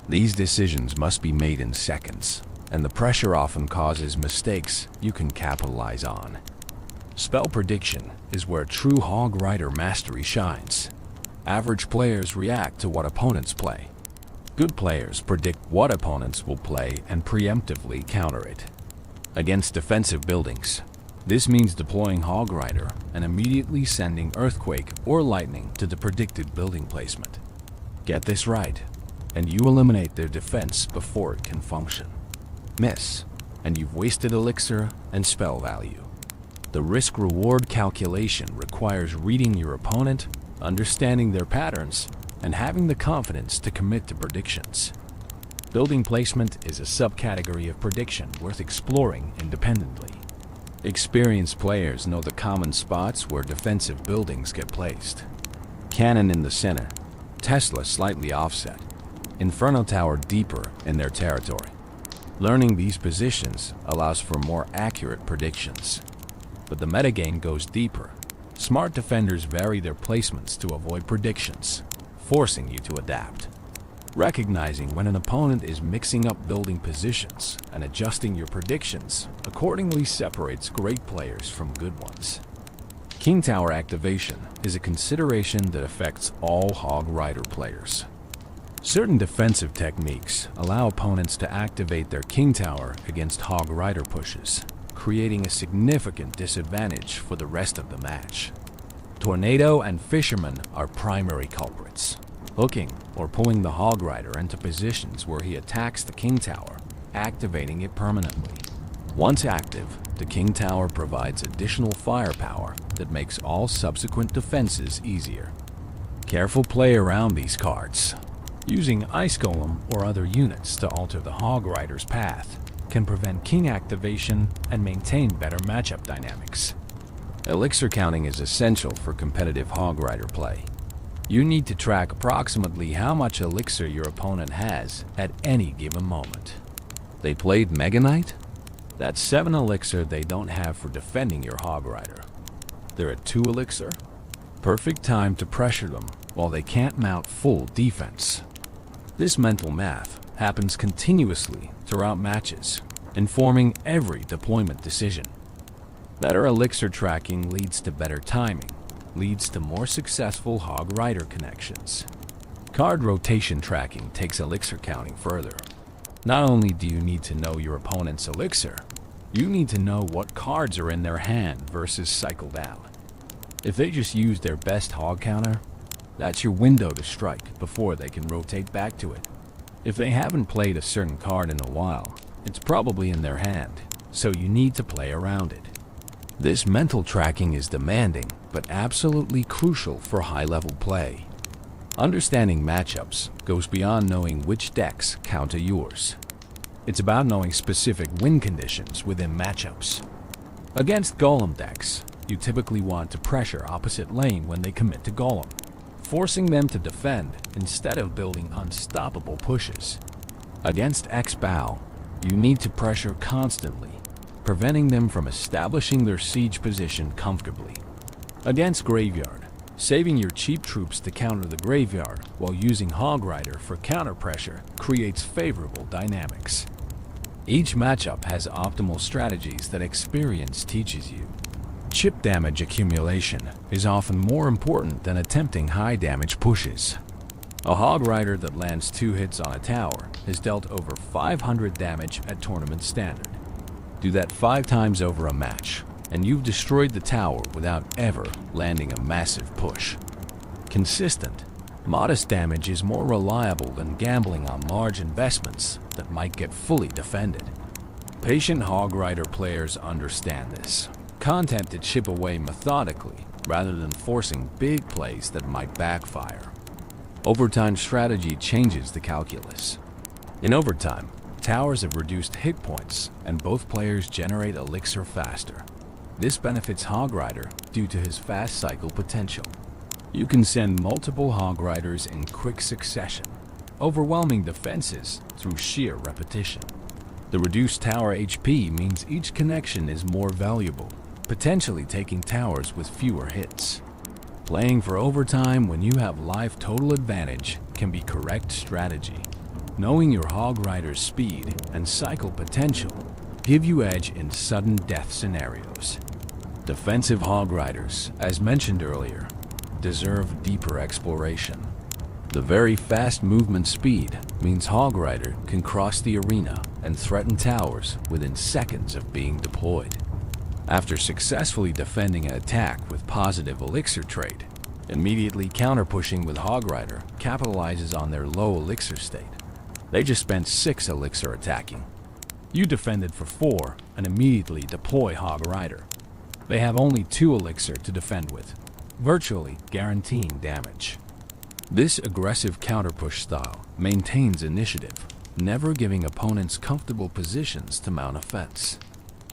[SPEAKER 1] These decisions must be made in seconds, and the pressure often causes mistakes you can capitalize on. Spell prediction is where true Hog Rider mastery shines. Average players react to what opponents play. Good players predict what opponents will play and preemptively counter it. Against defensive buildings, this means deploying Hog Rider and immediately sending Earthquake or Lightning to the predicted building placement. Get this right, and you eliminate their defense before it can function. Miss, and you've wasted elixir and spell value. The risk-reward calculation requires reading your opponent, understanding their patterns, and having the confidence to commit to predictions. Building placement is a subcategory of prediction worth exploring independently. Experienced players know the common spots where defensive buildings get placed. Cannon in the center, Tesla slightly offset, Inferno Tower deeper in their territory. Learning these positions allows for more accurate predictions. But the metagame goes deeper. Smart defenders vary their placements to avoid predictions, forcing you to adapt. Recognizing when an opponent is mixing up building positions and adjusting your predictions accordingly separates great players from good ones. King Tower activation is a consideration that affects all Hog Rider players. Certain defensive techniques allow opponents to activate their King Tower against Hog Rider pushes, creating a significant disadvantage for the rest of the match. Tornado and Fisherman are primary culprits, hooking or pulling the Hog Rider into positions where he attacks the King Tower, activating it permanently. Once active, the King Tower provides additional firepower that makes all subsequent defenses easier. Careful play around these cards. Using Ice Golem or other units to alter the Hog Rider's path can prevent King activation and maintain better matchup dynamics. Elixir counting is essential for competitive Hog Rider play. You need to track approximately how much elixir your opponent has at any given moment. They played Mega Knight? That's 7 elixir they don't have for defending your Hog Rider. They're at 2 elixir? Perfect time to pressure them while they can't mount full defense. This mental math happens continuously throughout matches, informing every deployment decision. Better elixir tracking leads to better timing, leads to more successful Hog Rider connections. Card rotation tracking takes elixir counting further. Not only do you need to know your opponent's elixir, you need to know what cards are in their hand versus cycled out. If they just use their best hog counter, that's your window to strike before they can rotate back to it. If they haven't played a certain card in a while, it's probably in their hand, so you need to play around it. This mental tracking is demanding, but absolutely crucial for high-level play. Understanding matchups goes beyond knowing which decks counter yours. It's about knowing specific win conditions within matchups. Against Golem decks, you typically want to pressure opposite lane when they commit to Golem, forcing them to defend instead of building unstoppable pushes. Against X-Bow, you need to pressure constantly, preventing them from establishing their siege position comfortably. Against Graveyard, saving your cheap troops to counter the graveyard while using Hog Rider for counter pressure creates favorable dynamics. Each matchup has optimal strategies that experience teaches you. Chip damage accumulation is often more important than attempting high damage pushes. A Hog Rider that lands 2 hits on a tower has dealt over 500 damage at tournament standard. Do that 5 times over a match, and you've destroyed the tower without ever landing a massive push. Consistent, modest damage is more reliable than gambling on large investments that might get fully defended. Patient Hog Rider players understand this. Content to chip away methodically rather than forcing big plays that might backfire. Overtime strategy changes the calculus. In overtime, towers have reduced hit points and both players generate elixir faster. This benefits Hog Rider due to his fast cycle potential. You can send multiple Hog Riders in quick succession, overwhelming defenses through sheer repetition. The reduced tower HP means each connection is more valuable, potentially taking towers with fewer hits. Playing for overtime when you have life total advantage can be correct strategy. Knowing your Hog Rider's speed and cycle potential give you edge in sudden death scenarios. Defensive Hog Riders, as mentioned earlier, deserve deeper exploration. The very fast movement speed means Hog Rider can cross the arena and threaten towers within seconds of being deployed. After successfully defending an attack with positive elixir trade, immediately counter-pushing with Hog Rider capitalizes on their low elixir state. They just spent 6 elixir attacking. You defended for 4 and immediately deploy Hog Rider. They have only 2 elixir to defend with, virtually guaranteeing damage. This aggressive counter-push style maintains initiative, never giving opponents comfortable positions to mount offense.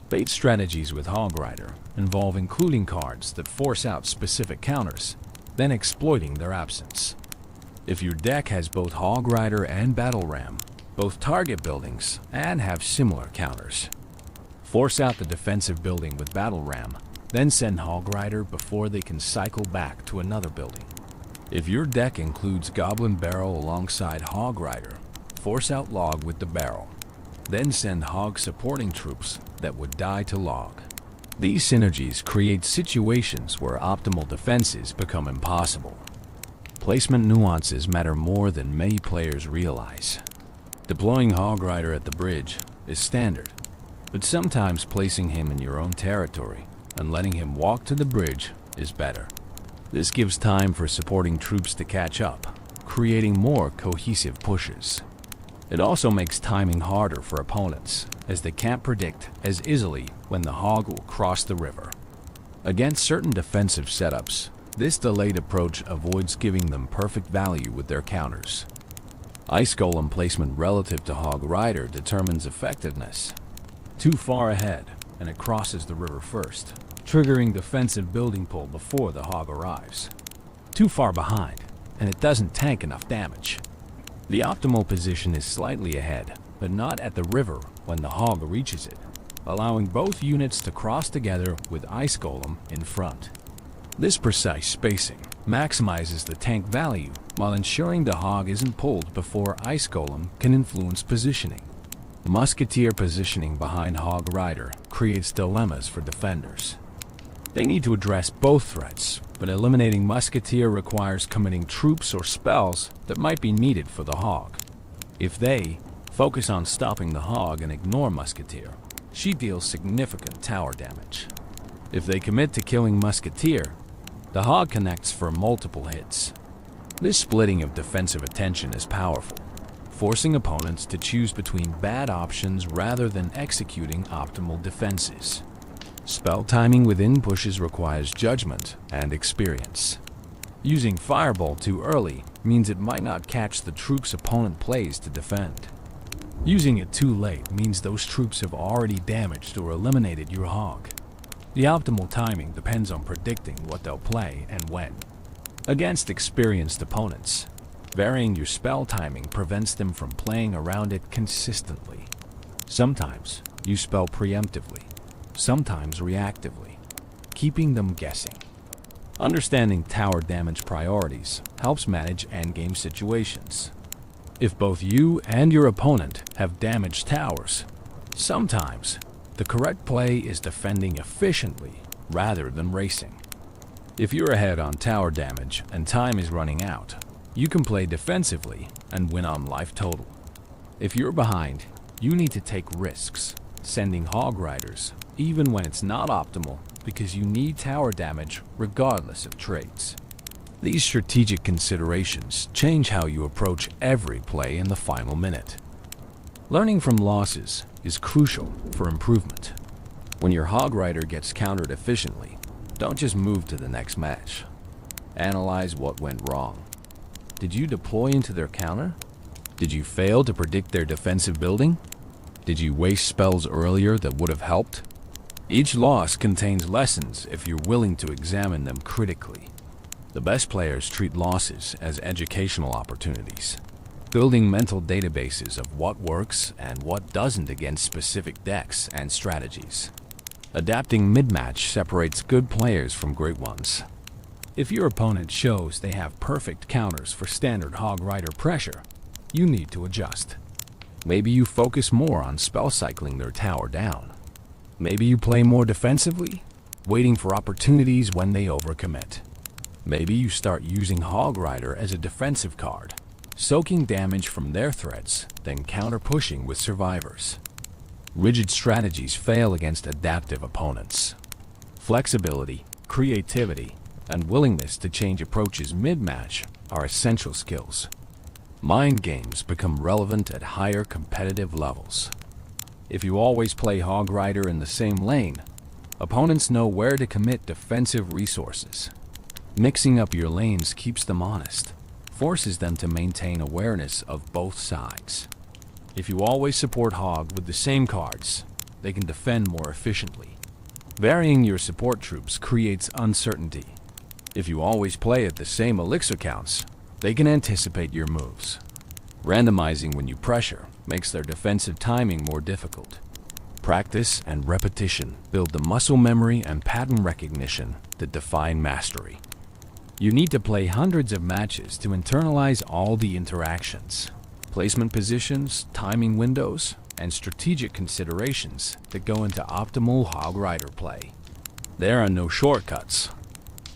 [SPEAKER 1] Bait strategies with Hog Rider involve including cards that force out specific counters, then exploiting their absence. If your deck has both Hog Rider and Battle Ram, both target buildings, and have similar counters, force out the defensive building with Battle Ram, then send Hog Rider before they can cycle back to another building. If your deck includes Goblin Barrel alongside Hog Rider, force out Log with the barrel, then send Hog supporting troops that would die to Log. These synergies create situations where optimal defenses become impossible. Placement nuances matter more than many players realize. Deploying Hog Rider at the bridge is standard, but sometimes placing him in your own territory and letting him walk to the bridge is better. This gives time for supporting troops to catch up, creating more cohesive pushes. It also makes timing harder for opponents, as they can't predict as easily when the hog will cross the river. Against certain defensive setups, this delayed approach avoids giving them perfect value with their counters. Ice Golem placement relative to Hog Rider determines effectiveness. Too far ahead, and it crosses the river first, triggering defensive building pull before the hog arrives. Too far behind, and it doesn't tank enough damage. The optimal position is slightly ahead, but not at the river when the hog reaches it, allowing both units to cross together with Ice Golem in front. This precise spacing maximizes the tank value while ensuring the hog isn't pulled before Ice Golem can influence positioning. Musketeer positioning behind Hog Rider creates dilemmas for defenders. They need to address both threats, but eliminating Musketeer requires committing troops or spells that might be needed for the hog. If they focus on stopping the hog and ignore Musketeer, she deals significant tower damage. If they commit to killing Musketeer, the hog connects for multiple hits. This splitting of defensive attention is powerful, forcing opponents to choose between bad options rather than executing optimal defenses. Spell timing within pushes requires judgment and experience. Using Fireball too early means it might not catch the troops opponent plays to defend. Using it too late means those troops have already damaged or eliminated your hog. The optimal timing depends on predicting what they'll play and when. Against experienced opponents, varying your spell timing prevents them from playing around it consistently. Sometimes you spell preemptively, sometimes reactively, keeping them guessing. Understanding tower damage priorities helps manage endgame situations. If both you and your opponent have damaged towers, sometimes the correct play is defending efficiently rather than racing. If you're ahead on tower damage and time is running out, you can play defensively and win on life total. If you're behind, you need to take risks, sending Hog Riders even when it's not optimal because you need tower damage regardless of trades. These strategic considerations change how you approach every play in the final minute. Learning from losses is crucial for improvement. When your Hog Rider gets countered efficiently, don't just move to the next match. Analyze what went wrong. Did you deploy into their counter? Did you fail to predict their defensive building? Did you waste spells earlier that would have helped? Each loss contains lessons if you're willing to examine them critically. The best players treat losses as educational opportunities, building mental databases of what works and what doesn't against specific decks and strategies. Adapting mid-match separates good players from great ones. If your opponent shows they have perfect counters for standard Hog Rider pressure, you need to adjust. Maybe you focus more on spell cycling their tower down. Maybe you play more defensively, waiting for opportunities when they overcommit. Maybe you start using Hog Rider as a defensive card, soaking damage from their threats, then counter-pushing with survivors. Rigid strategies fail against adaptive opponents. Flexibility, creativity, and willingness to change approaches mid-match are essential skills. Mind games become relevant at higher competitive levels. If you always play Hog Rider in the same lane, opponents know where to commit defensive resources. Mixing up your lanes keeps them honest, forces them to maintain awareness of both sides. If you always support Hog with the same cards, they can defend more efficiently. Varying your support troops creates uncertainty. If you always play at the same elixir counts, they can anticipate your moves. Randomizing when you pressure makes their defensive timing more difficult. Practice and repetition build the muscle memory and pattern recognition that define mastery. You need to play hundreds of matches to internalize all the interactions, placement positions, timing windows, and strategic considerations that go into optimal Hog Rider play. There are no shortcuts.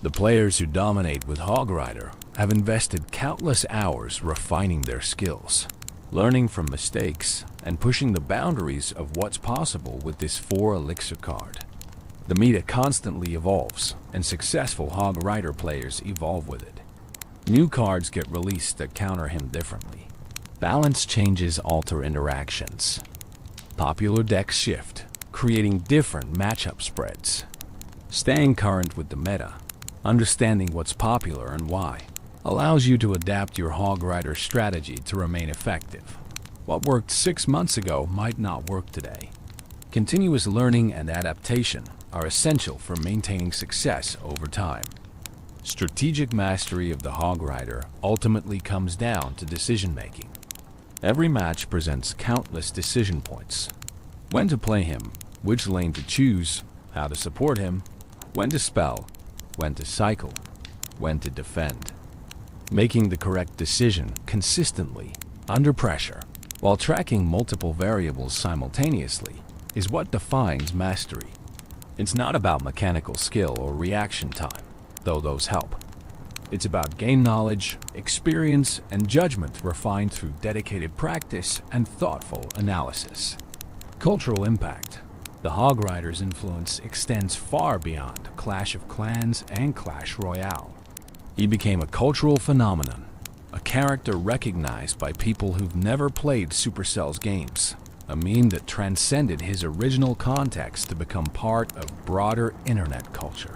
[SPEAKER 1] The players who dominate with Hog Rider have invested countless hours refining their skills, learning from mistakes, and pushing the boundaries of what's possible with this 4 elixir card. The meta constantly evolves, and successful Hog Rider players evolve with it. New cards get released that counter him differently. Balance changes alter interactions. Popular decks shift, creating different matchup spreads. Staying current with the meta, understanding what's popular and why, allows you to adapt your Hog Rider strategy to remain effective. What worked 6 months ago might not work today. Continuous learning and adaptation are essential for maintaining success over time. Strategic mastery of the Hog Rider ultimately comes down to decision-making. Every match presents countless decision points. When to play him, which lane to choose, how to support him, when to spell, when to cycle, when to defend. Making the correct decision consistently, under pressure, while tracking multiple variables simultaneously, is what defines mastery. It's not about mechanical skill or reaction time, though those help. It's about game knowledge, experience, and judgment refined through dedicated practice and thoughtful analysis. Cultural impact. The Hog Rider's influence extends far beyond Clash of Clans and Clash Royale. He became a cultural phenomenon, a character recognized by people who've never played Supercell's games, a meme that transcended his original context to become part of broader internet culture.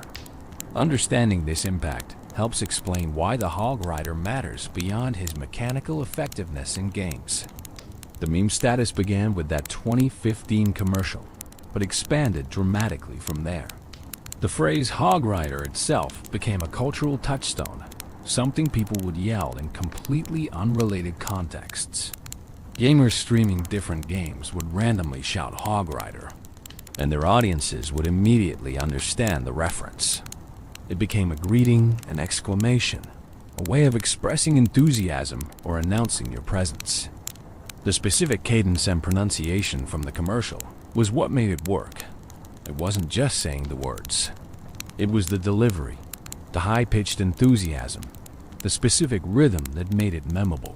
[SPEAKER 1] Understanding this impact helps explain why the Hog Rider matters beyond his mechanical effectiveness in games. The meme status began with that 2015 commercial, but expanded dramatically from there. The phrase Hog Rider itself became a cultural touchstone, something people would yell in completely unrelated contexts. Gamers streaming different games would randomly shout Hog Rider, and their audiences would immediately understand the reference. It became a greeting, an exclamation, a way of expressing enthusiasm or announcing your presence. The specific cadence and pronunciation from the commercial was what made it work. It wasn't just saying the words. It was the delivery, the high-pitched enthusiasm, the specific rhythm that made it memorable.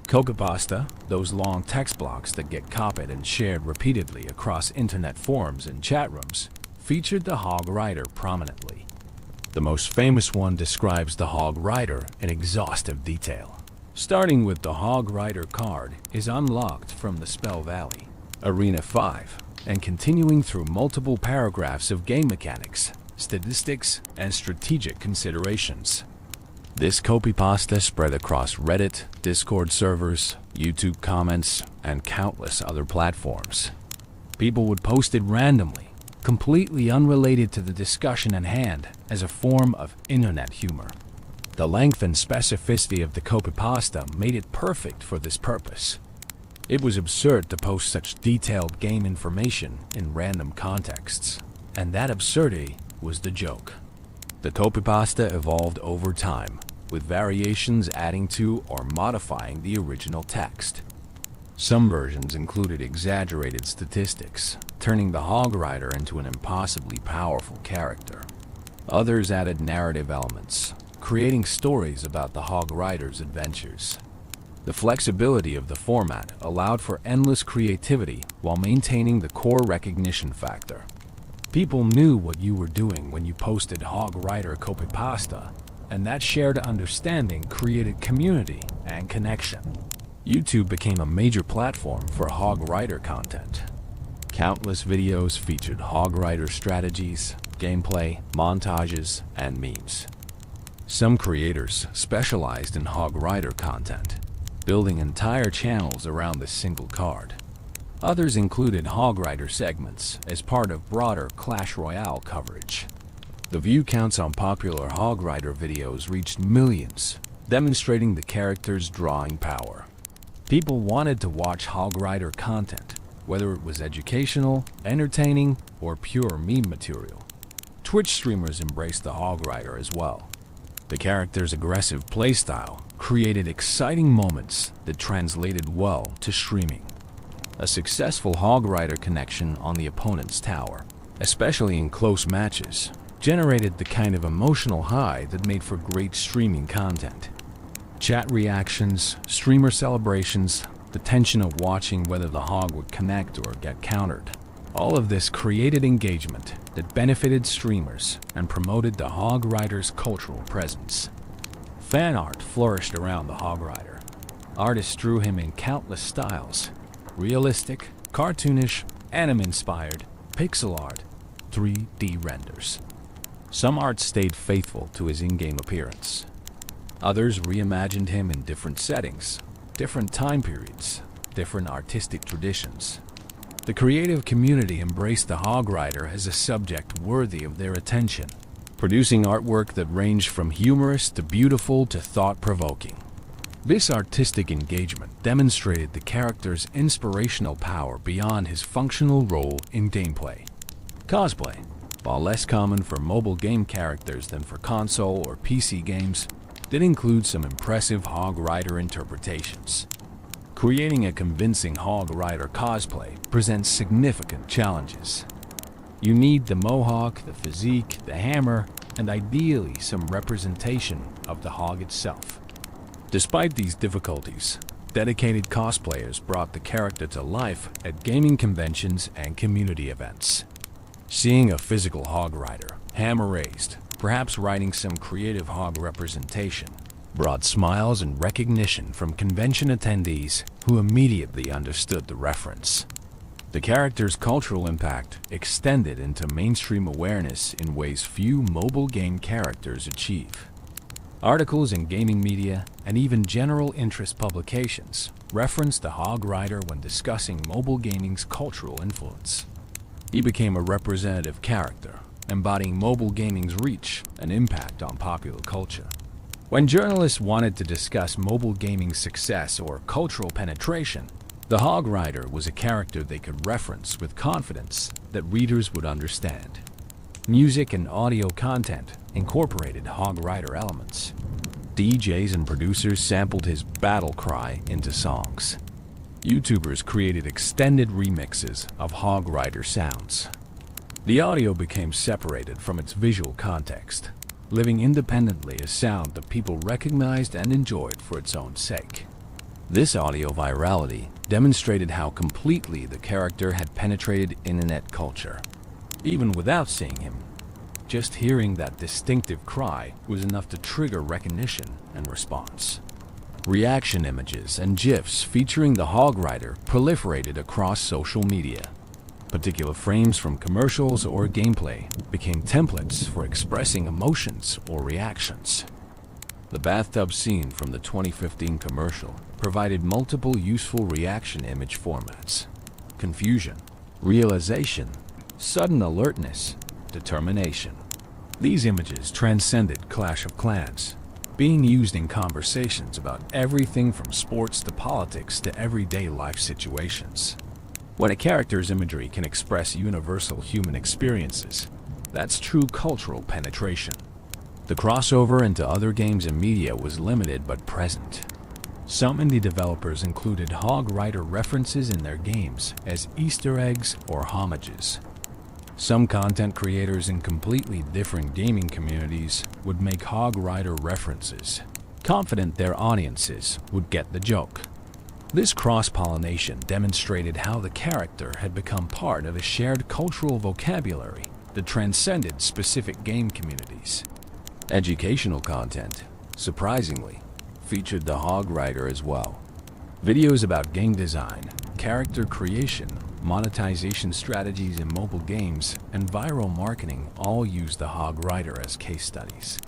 [SPEAKER 1] Copypasta, those long text blocks that get copied and shared repeatedly across internet forums and chat rooms, featured the Hog Rider prominently. The most famous one describes the Hog Rider in exhaustive detail. Starting with the Hog Rider card is unlocked from the Spell Valley, Arena 5, and continuing through multiple paragraphs of game mechanics, statistics, and strategic considerations. This copypasta spread across Reddit, Discord servers, YouTube comments, and countless other platforms. People would post it randomly, completely unrelated to the discussion at hand, as a form of internet humor. The length and specificity of the copypasta made it perfect for this purpose. It was absurd to post such detailed game information in random contexts, and that absurdity was the joke. The copypasta evolved over time, with variations adding to or modifying the original text. Some versions included exaggerated statistics, turning the Hog Rider into an impossibly powerful character. Others added narrative elements, creating stories about the Hog Rider's adventures. The flexibility of the format allowed for endless creativity while maintaining the core recognition factor. People knew what you were doing when you posted Hog Rider copypasta, and that shared understanding created community and connection. YouTube became a major platform for Hog Rider content. Countless videos featured Hog Rider strategies, gameplay, montages, and memes. Some creators specialized in Hog Rider content, building entire channels around this single card. Others included Hog Rider segments as part of broader Clash Royale coverage. The view counts on popular Hog Rider videos reached millions, demonstrating the character's drawing power. People wanted to watch Hog Rider content, whether it was educational, entertaining, or pure meme material. Twitch streamers embraced the Hog Rider as well. The character's aggressive playstyle created exciting moments that translated well to streaming. A successful Hog Rider connection on the opponent's tower, especially in close matches, generated the kind of emotional high that made for great streaming content. Chat reactions, streamer celebrations, the tension of watching whether the hog would connect or get countered, All of this created engagement that benefited streamers and promoted the Hog Rider's cultural presence. Fan art flourished around the Hog Rider. Artists drew him in countless styles: realistic, cartoonish, anime-inspired, pixel art, 3D renders. Some art stayed faithful to his in-game appearance. Others reimagined him in different settings, different time periods, different artistic traditions. The creative community embraced the Hog Rider as a subject worthy of their attention, producing artwork that ranged from humorous to beautiful to thought-provoking. This artistic engagement demonstrated the character's inspirational power beyond his functional role in gameplay. Cosplay, while less common for mobile game characters than for console or PC games, did include some impressive Hog Rider interpretations. Creating a convincing Hog Rider cosplay presents significant challenges. You need the mohawk, the physique, the hammer, and ideally some representation of the hog itself. Despite these difficulties, dedicated cosplayers brought the character to life at gaming conventions and community events. Seeing a physical Hog Rider, hammer raised, perhaps writing some creative hog representation, brought smiles and recognition from convention attendees who immediately understood the reference. The character's cultural impact extended into mainstream awareness in ways few mobile game characters achieve. Articles in gaming media and even general interest publications referenced the Hog Rider when discussing mobile gaming's cultural influence. He became a representative character, embodying mobile gaming's reach and impact on popular culture. When journalists wanted to discuss mobile gaming's success or cultural penetration, the Hog Rider was a character they could reference with confidence that readers would understand. Music and audio content incorporated Hog Rider elements. DJs and producers sampled his battle cry into songs. YouTubers created extended remixes of Hog Rider sounds. The audio became separated from its visual context, living independently as sound that people recognized and enjoyed for its own sake. This audio virality demonstrated how completely the character had penetrated internet culture. Even without seeing him, just hearing that distinctive cry was enough to trigger recognition and response. Reaction images and GIFs featuring the Hog Rider proliferated across social media. Particular frames from commercials or gameplay became templates for expressing emotions or reactions. The bathtub scene from the 2015 commercial provided multiple useful reaction image formats: confusion, realization, sudden alertness, determination. These images transcended Clash of Clans, being used in conversations about everything from sports to politics to everyday life situations. When a character's imagery can express universal human experiences, that's true cultural penetration. The crossover into other games and media was limited but present. Some indie developers included Hog Rider references in their games as Easter eggs or homages. Some content creators in completely different gaming communities would make Hog Rider references, confident their audiences would get the joke. This cross-pollination demonstrated how the character had become part of a shared cultural vocabulary that transcended specific game communities. Educational content, surprisingly, featured the Hog Rider as well. Videos about game design, character creation, monetization strategies in mobile games, and viral marketing all used the Hog Rider as case studies.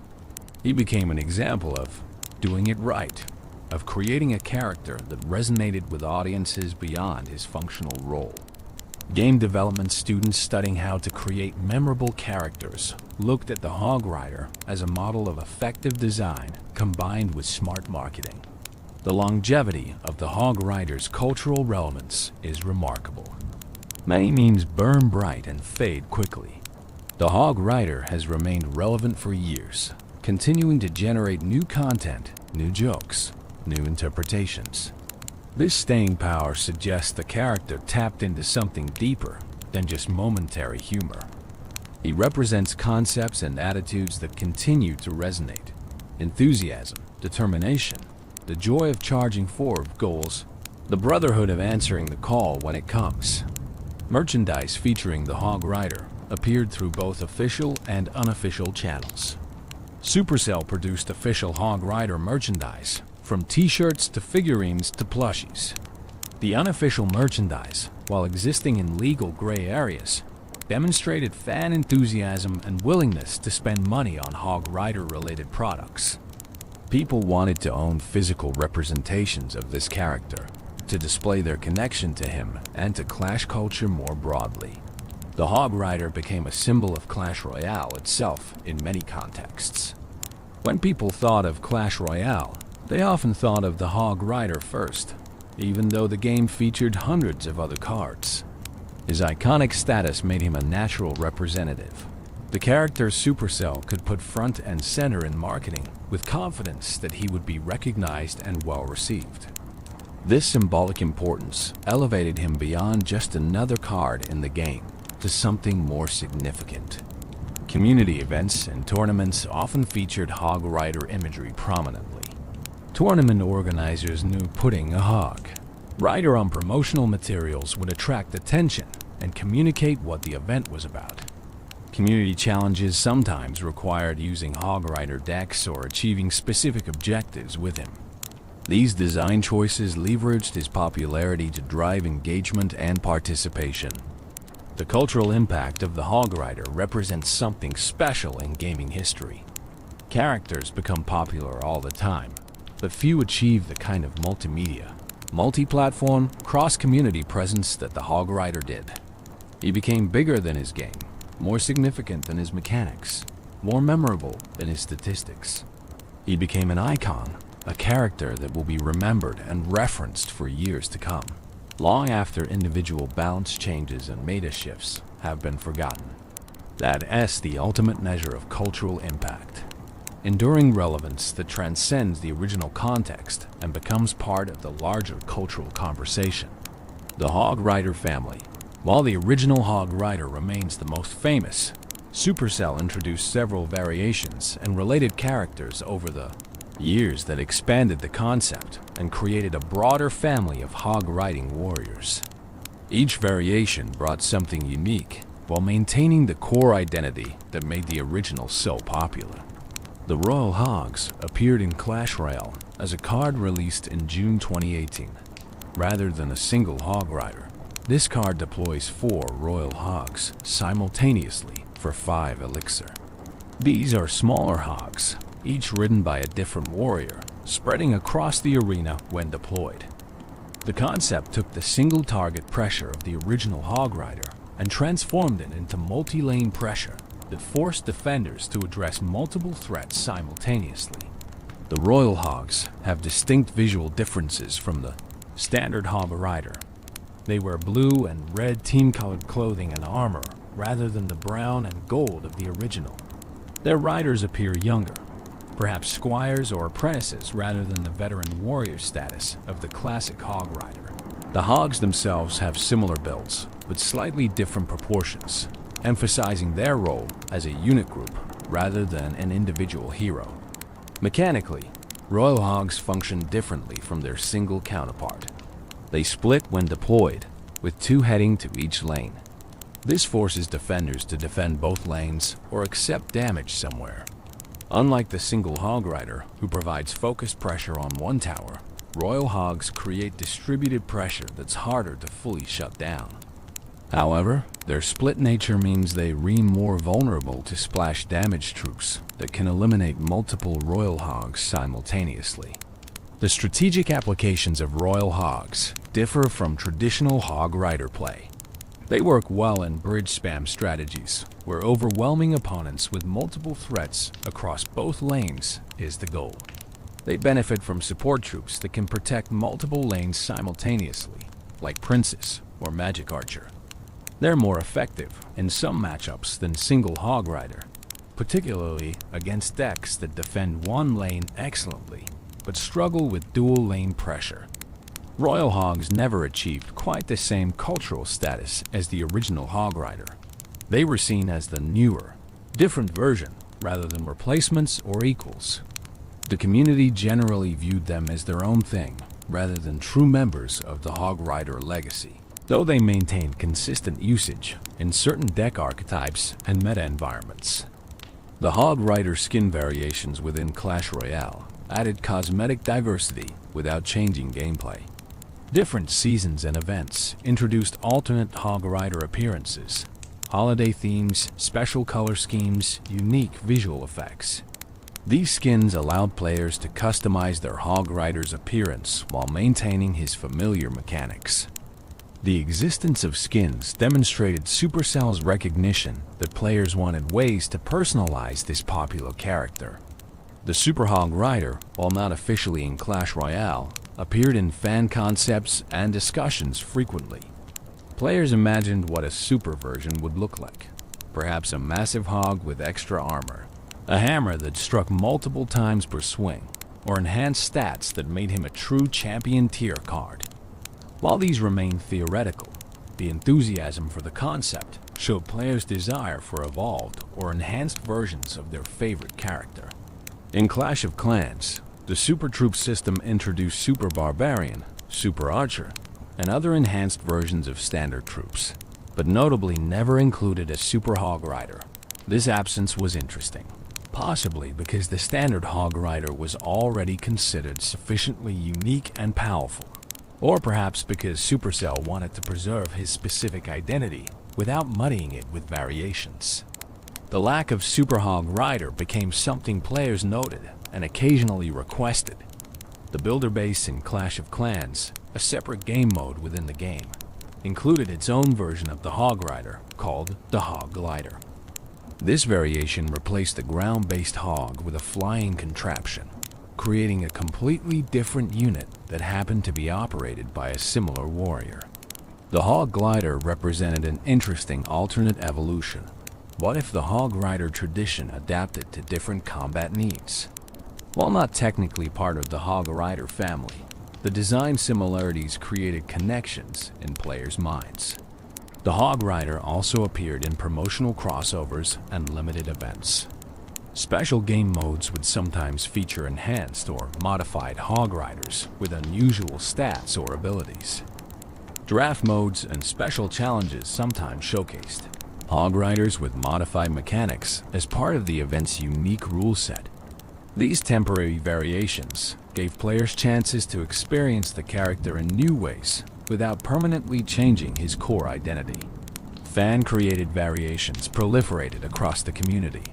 [SPEAKER 1] He became an example of doing it right, of creating a character that resonated with audiences beyond his functional role. Game development students studying how to create memorable characters looked at the Hog Rider as a model of effective design combined with smart marketing. The longevity of the Hog Rider's cultural relevance is remarkable. Many memes burn bright and fade quickly. The Hog Rider has remained relevant for years, continuing to generate new content, new jokes, new interpretations. This staying power suggests the character tapped into something deeper than just momentary humor. He represents concepts and attitudes that continue to resonate: enthusiasm, determination, the joy of charging forward goals, the brotherhood of answering the call when it comes. Merchandise featuring the Hog Rider appeared through both official and unofficial channels. Supercell produced official Hog Rider merchandise, from t-shirts to figurines to plushies. The unofficial merchandise, while existing in legal gray areas, demonstrated fan enthusiasm and willingness to spend money on Hog Rider-related products. People wanted to own physical representations of this character, to display their connection to him and to Clash culture more broadly. The Hog Rider became a symbol of Clash Royale itself in many contexts. When people thought of Clash Royale, they often thought of the Hog Rider first, even though the game featured hundreds of other cards. His iconic status made him a natural representative. The character Supercell could put front and center in marketing with confidence that he would be recognized and well received. This symbolic importance elevated him beyond just another card in the game to something more significant. Community events and tournaments often featured Hog Rider imagery prominently. Tournament organizers knew putting a Hog Rider on promotional materials would attract attention and communicate what the event was about. Community challenges sometimes required using Hog Rider decks or achieving specific objectives with him. These design choices leveraged his popularity to drive engagement and participation. The cultural impact of the Hog Rider represents something special in gaming history. Characters become popular all the time, but few achieve the kind of multimedia, multi-platform, cross-community presence that the Hog Rider did. He became bigger than his game, more significant than his mechanics, more memorable than his statistics. He became an icon, a character that will be remembered and referenced for years to come, long after individual balance changes and meta shifts have been forgotten. That's the ultimate measure of cultural impact. Enduring relevance that transcends the original context and becomes part of the larger cultural conversation. The Hog Rider family. While the original Hog Rider remains the most famous, Supercell introduced several variations and related characters over the years that expanded the concept and created a broader family of hog-riding warriors. Each variation brought something unique while maintaining the core identity that made the original so popular. The Royal Hogs appeared in Clash Royale as a card released in June 2018. Rather than a single Hog Rider, this card deploys 4 Royal Hogs simultaneously for 5 elixir. These are smaller hogs, each ridden by a different warrior, spreading across the arena when deployed. The concept took the single target pressure of the original Hog Rider and transformed it into multi-lane pressure that forced defenders to address multiple threats simultaneously. The Royal Hogs have distinct visual differences from the standard Hog Rider. They wear blue and red team-colored clothing and armor rather than the brown and gold of the original. Their riders appear younger, perhaps squires or apprentices rather than the veteran warrior status of the classic Hog Rider. The Hogs themselves have similar builds, but slightly different proportions, emphasizing their role as a unit group rather than an individual hero. Mechanically, Royal Hogs function differently from their single counterpart. They split when deployed, with 2 heading to each lane. This forces defenders to defend both lanes or accept damage somewhere. Unlike the single Hog Rider, who provides focused pressure on one tower, Royal Hogs create distributed pressure that's harder to fully shut down. However, their split nature means they remain more vulnerable to splash damage troops that can eliminate multiple Royal Hogs simultaneously. The strategic applications of Royal Hogs differ from traditional Hog Rider play. They work well in bridge spam strategies, where overwhelming opponents with multiple threats across both lanes is the goal. They benefit from support troops that can protect multiple lanes simultaneously, like Princes or Magic Archer. They're more effective in some matchups than single Hog Rider, particularly against decks that defend one lane excellently but struggle with dual lane pressure. Royal Hogs never achieved quite the same cultural status as the original Hog Rider. They were seen as the newer, different version rather than replacements or equals. The community generally viewed them as their own thing rather than true members of the Hog Rider legacy. though they maintain consistent usage in certain deck archetypes and meta environments. The Hog Rider skin variations within Clash Royale added cosmetic diversity without changing gameplay. Different seasons and events introduced alternate Hog Rider appearances, holiday themes, special color schemes, unique visual effects. These skins allowed players to customize their Hog Rider's appearance while maintaining his familiar mechanics. The existence of skins demonstrated Supercell's recognition that players wanted ways to personalize this popular character. The Super Hog Rider, while not officially in Clash Royale, appeared in fan concepts and discussions frequently. Players imagined what a super version would look like. Perhaps a massive hog with extra armor, a hammer that struck multiple times per swing, or enhanced stats that made him a true champion tier card. While these remain theoretical, the enthusiasm for the concept showed players' desire for evolved or enhanced versions of their favorite character. In Clash of Clans, the Super Troop system introduced Super Barbarian, Super Archer, and other enhanced versions of standard troops, but notably never included a Super Hog Rider. This absence was interesting, possibly because the standard Hog Rider was already considered sufficiently unique and powerful, or perhaps because Supercell wanted to preserve his specific identity without muddying it with variations. The lack of Super Hog Rider became something players noted and occasionally requested. The builder base in Clash of Clans, a separate game mode within the game, included its own version of the Hog Rider called the Hog Glider. This variation replaced the ground-based hog with a flying contraption, creating a completely different unit that happened to be operated by a similar warrior. The Hog Glider represented an interesting alternate evolution. What if the Hog Rider tradition adapted to different combat needs? While not technically part of the Hog Rider family, the design similarities created connections in players' minds. The Hog Rider also appeared in promotional crossovers and limited events. Special game modes would sometimes feature enhanced or modified Hog Riders with unusual stats or abilities. Draft modes and special challenges sometimes showcased Hog Riders with modified mechanics as part of the event's unique rule set. These temporary variations gave players chances to experience the character in new ways without permanently changing his core identity. Fan-created variations proliferated across the community.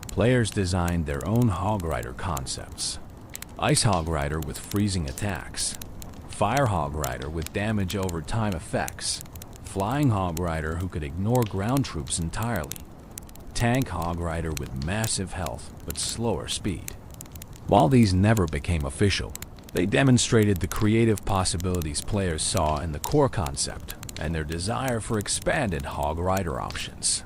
[SPEAKER 1] Players designed their own Hog Rider concepts. Ice Hog Rider with freezing attacks, Fire Hog Rider with damage over time effects, Flying Hog Rider who could ignore ground troops entirely, Tank Hog Rider with massive health but slower speed. While these never became official, they demonstrated the creative possibilities players saw in the core concept and their desire for expanded Hog Rider options.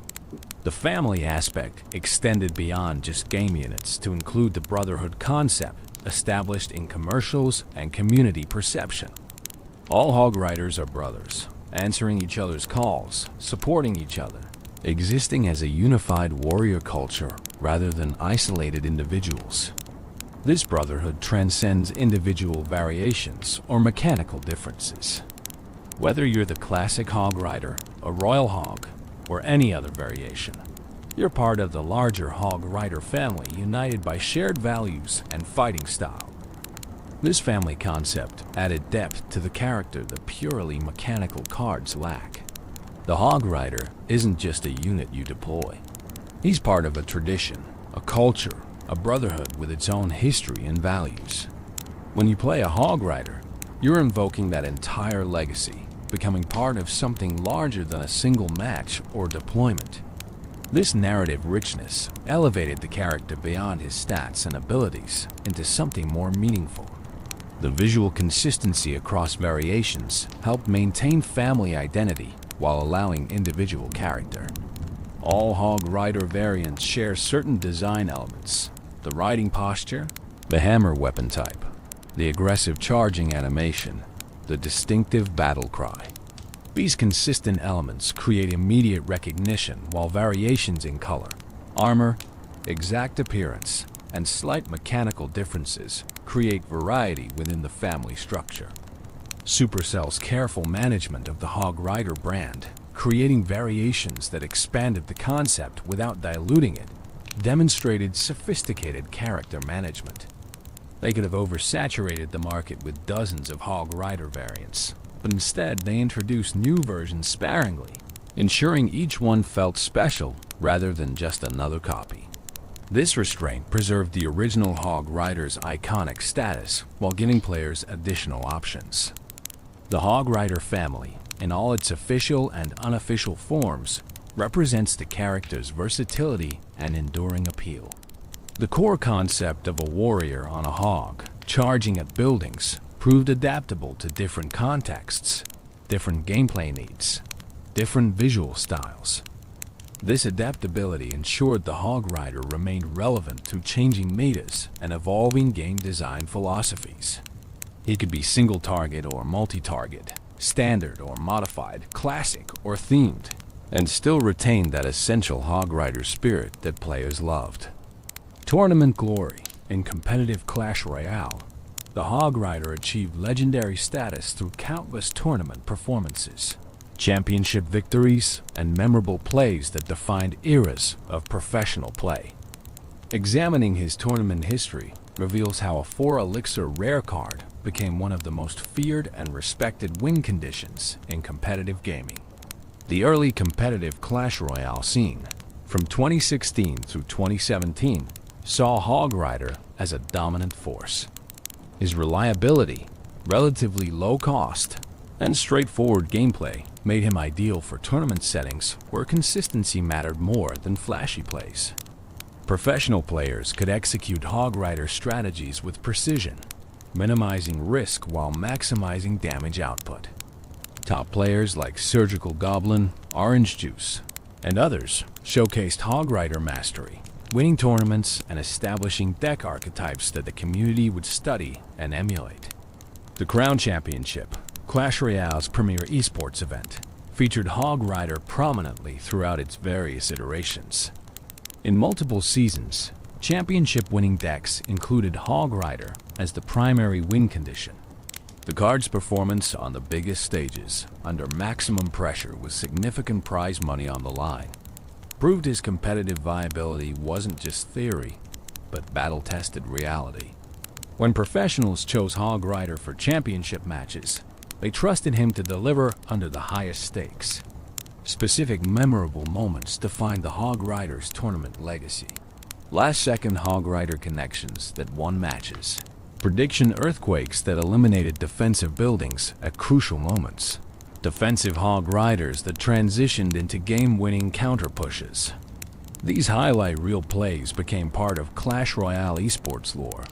[SPEAKER 1] The family aspect extended beyond just game units to include the brotherhood concept established in commercials and community perception. All Hog Riders are brothers, answering each other's calls, supporting each other, existing as a unified warrior culture rather than isolated individuals. This brotherhood transcends individual variations or mechanical differences. Whether you're the classic Hog Rider, a Royal Hog, or any other variation, you're part of the larger Hog Rider family united by shared values and fighting style. This family concept added depth to the character that purely mechanical cards lack. The Hog Rider isn't just a unit you deploy. He's part of a tradition, a culture, a brotherhood with its own history and values. When you play a Hog Rider, you're invoking that entire legacy, becoming part of something larger than a single match or deployment. This narrative richness elevated the character beyond his stats and abilities into something more meaningful. The visual consistency across variations helped maintain family identity while allowing individual character. All Hog Rider variants share certain design elements: the riding posture, the hammer weapon type, the aggressive charging animation, the distinctive battle cry. These consistent elements create immediate recognition, while variations in color, armor, exact appearance, and slight mechanical differences create variety within the family structure. Supercell's careful management of the Hog Rider brand, creating variations that expanded the concept without diluting it, demonstrated sophisticated character management. They could have oversaturated the market with dozens of Hog Rider variants, but instead they introduced new versions sparingly, ensuring each one felt special rather than just another copy. This restraint preserved the original Hog Rider's iconic status while giving players additional options. The Hog Rider family, in all its official and unofficial forms, represents the character's versatility and enduring appeal. The core concept of a warrior on a hog charging at buildings proved adaptable to different contexts, different gameplay needs, different visual styles. This adaptability ensured the Hog Rider remained relevant to changing metas and evolving game design philosophies. He could be single-target or multi-target, standard or modified, classic or themed, and still retain that essential Hog Rider spirit that players loved. Tournament glory in competitive Clash Royale, the Hog Rider achieved legendary status through countless tournament performances, championship victories, and memorable plays that defined eras of professional play. Examining his tournament history reveals how a 4-elixir rare card became one of the most feared and respected win conditions in competitive gaming. The early competitive Clash Royale scene, from 2016 through 2017, saw Hog Rider as a dominant force. His reliability, relatively low cost, and straightforward gameplay made him ideal for tournament settings where consistency mattered more than flashy plays. Professional players could execute Hog Rider strategies with precision, minimizing risk while maximizing damage output. Top players like Surgical Goblin, Orange Juice, and others showcased Hog Rider mastery, winning tournaments and establishing deck archetypes that the community would study and emulate. The Crown Championship, Clash Royale's premier esports event, featured Hog Rider prominently throughout its various iterations. In multiple seasons, championship-winning decks included Hog Rider as the primary win condition. The card's performance on the biggest stages, under maximum pressure with significant prize money on the line, proved his competitive viability wasn't just theory, but battle-tested reality. When professionals chose Hog Rider for championship matches, they trusted him to deliver under the highest stakes. Specific memorable moments defined the Hog Rider's tournament legacy. Last-second Hog Rider connections that won matches. Prediction earthquakes that eliminated defensive buildings at crucial moments. Defensive Hog Riders that transitioned into game-winning counter-pushes. These highlight reel plays became part of Clash Royale esports lore.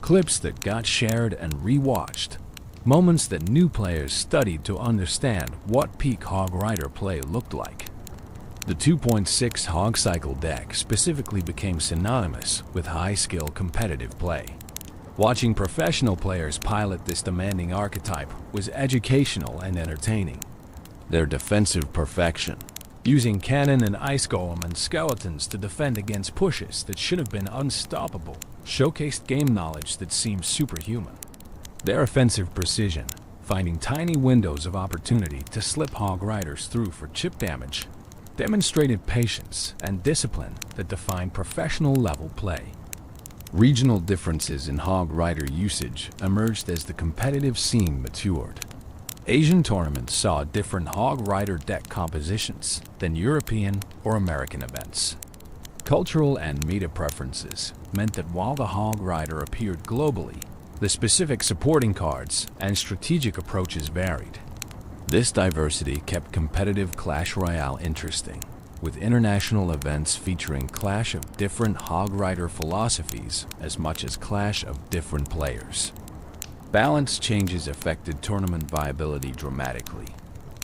[SPEAKER 1] Clips that got shared and rewatched. Moments that new players studied to understand what peak Hog Rider play looked like. The 2.6 Hog Cycle deck specifically became synonymous with high-skill competitive play. Watching professional players pilot this demanding archetype was educational and entertaining. Their defensive perfection, using cannon and ice golem and skeletons to defend against pushes that should have been unstoppable, showcased game knowledge that seemed superhuman. Their offensive precision, finding tiny windows of opportunity to slip Hog Riders through for chip damage, demonstrated patience and discipline that defined professional-level play. Regional differences in Hog Rider usage emerged as the competitive scene matured. Asian tournaments saw different Hog Rider deck compositions than European or American events. Cultural and meta preferences meant that while the Hog Rider appeared globally, the specific supporting cards and strategic approaches varied. This diversity kept competitive Clash Royale interesting, with international events featuring clash of different Hog Rider philosophies as much as clash of different players. Balance changes affected tournament viability dramatically.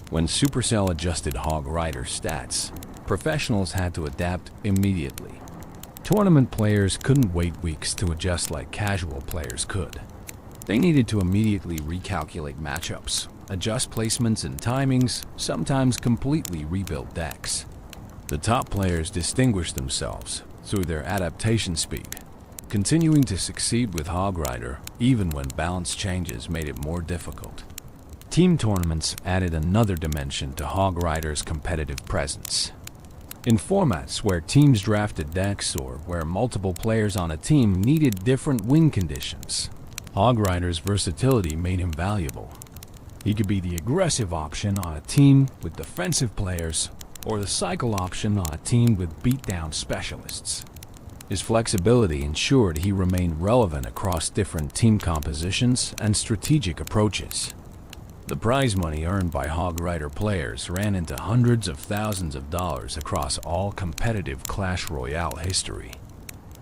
[SPEAKER 1] When Supercell adjusted Hog Rider stats, professionals had to adapt immediately. Tournament players couldn't wait weeks to adjust like casual players could. They needed to immediately recalculate matchups, adjust placements and timings, sometimes completely rebuild decks. The top players distinguished themselves through their adaptation speed, continuing to succeed with Hog Rider even when balance changes made it more difficult. Team tournaments added another dimension to Hog Rider's competitive presence. In formats where teams drafted decks or where multiple players on a team needed different win conditions, Hog Rider's versatility made him valuable. He could be the aggressive option on a team with defensive players, or the cycle option on a team with beatdown specialists. His flexibility ensured he remained relevant across different team compositions and strategic approaches. The prize money earned by Hog Rider players ran into hundreds of thousands of dollars across all competitive Clash Royale history.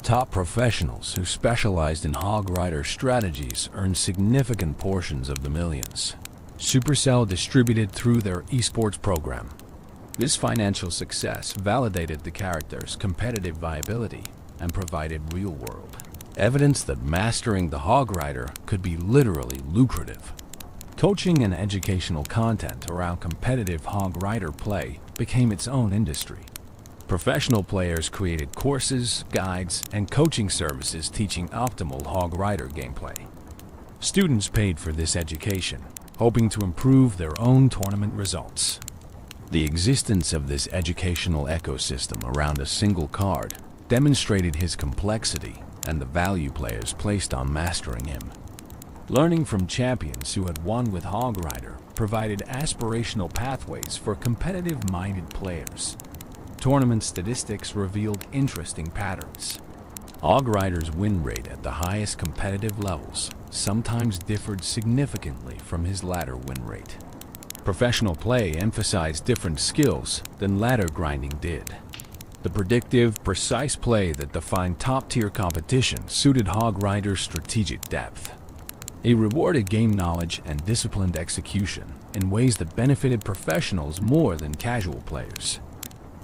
[SPEAKER 1] Top professionals who specialized in Hog Rider strategies earned significant portions of the millions. Supercell distributed through their esports program. This financial success validated the character's competitive viability and provided real-world evidence that mastering the Hog Rider could be literally lucrative. Coaching and educational content around competitive Hog Rider play became its own industry. Professional players created courses, guides, and coaching services teaching optimal Hog Rider gameplay. Students paid for this education, hoping to improve their own tournament results. The existence of this educational ecosystem around a single card demonstrated his complexity and the value players placed on mastering him. Learning from champions who had won with Hog Rider provided aspirational pathways for competitive-minded players. Tournament statistics revealed interesting patterns. Hog Rider's win rate at the highest competitive levels sometimes differed significantly from his ladder win rate. Professional play emphasized different skills than ladder grinding did. The predictive, precise play that defined top-tier competition suited Hog Rider's strategic depth. He rewarded game knowledge and disciplined execution in ways that benefited professionals more than casual players.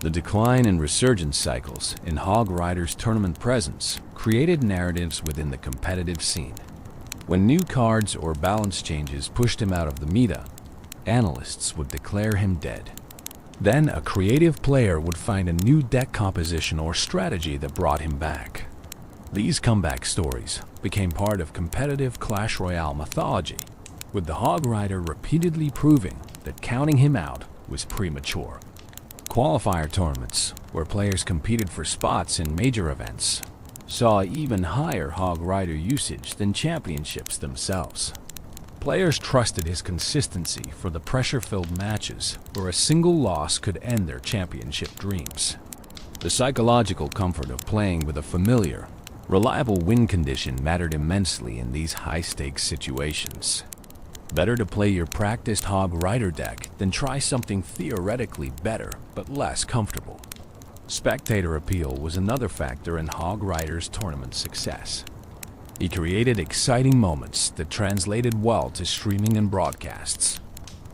[SPEAKER 1] The decline and resurgence cycles in Hog Rider's tournament presence created narratives within the competitive scene. When new cards or balance changes pushed him out of the meta, analysts would declare him dead. Then a creative player would find a new deck composition or strategy that brought him back. These comeback stories became part of competitive Clash Royale mythology, with the Hog Rider repeatedly proving that counting him out was premature. Qualifier tournaments, where players competed for spots in major events, saw even higher Hog Rider usage than championships themselves. Players trusted his consistency for the pressure-filled matches where a single loss could end their championship dreams. The psychological comfort of playing with a familiar, reliable win condition mattered immensely in these high-stakes situations. Better to play your practiced Hog Rider deck than try something theoretically better but less comfortable. Spectator appeal was another factor in Hog Rider's tournament success. He created exciting moments that translated well to streaming and broadcasts.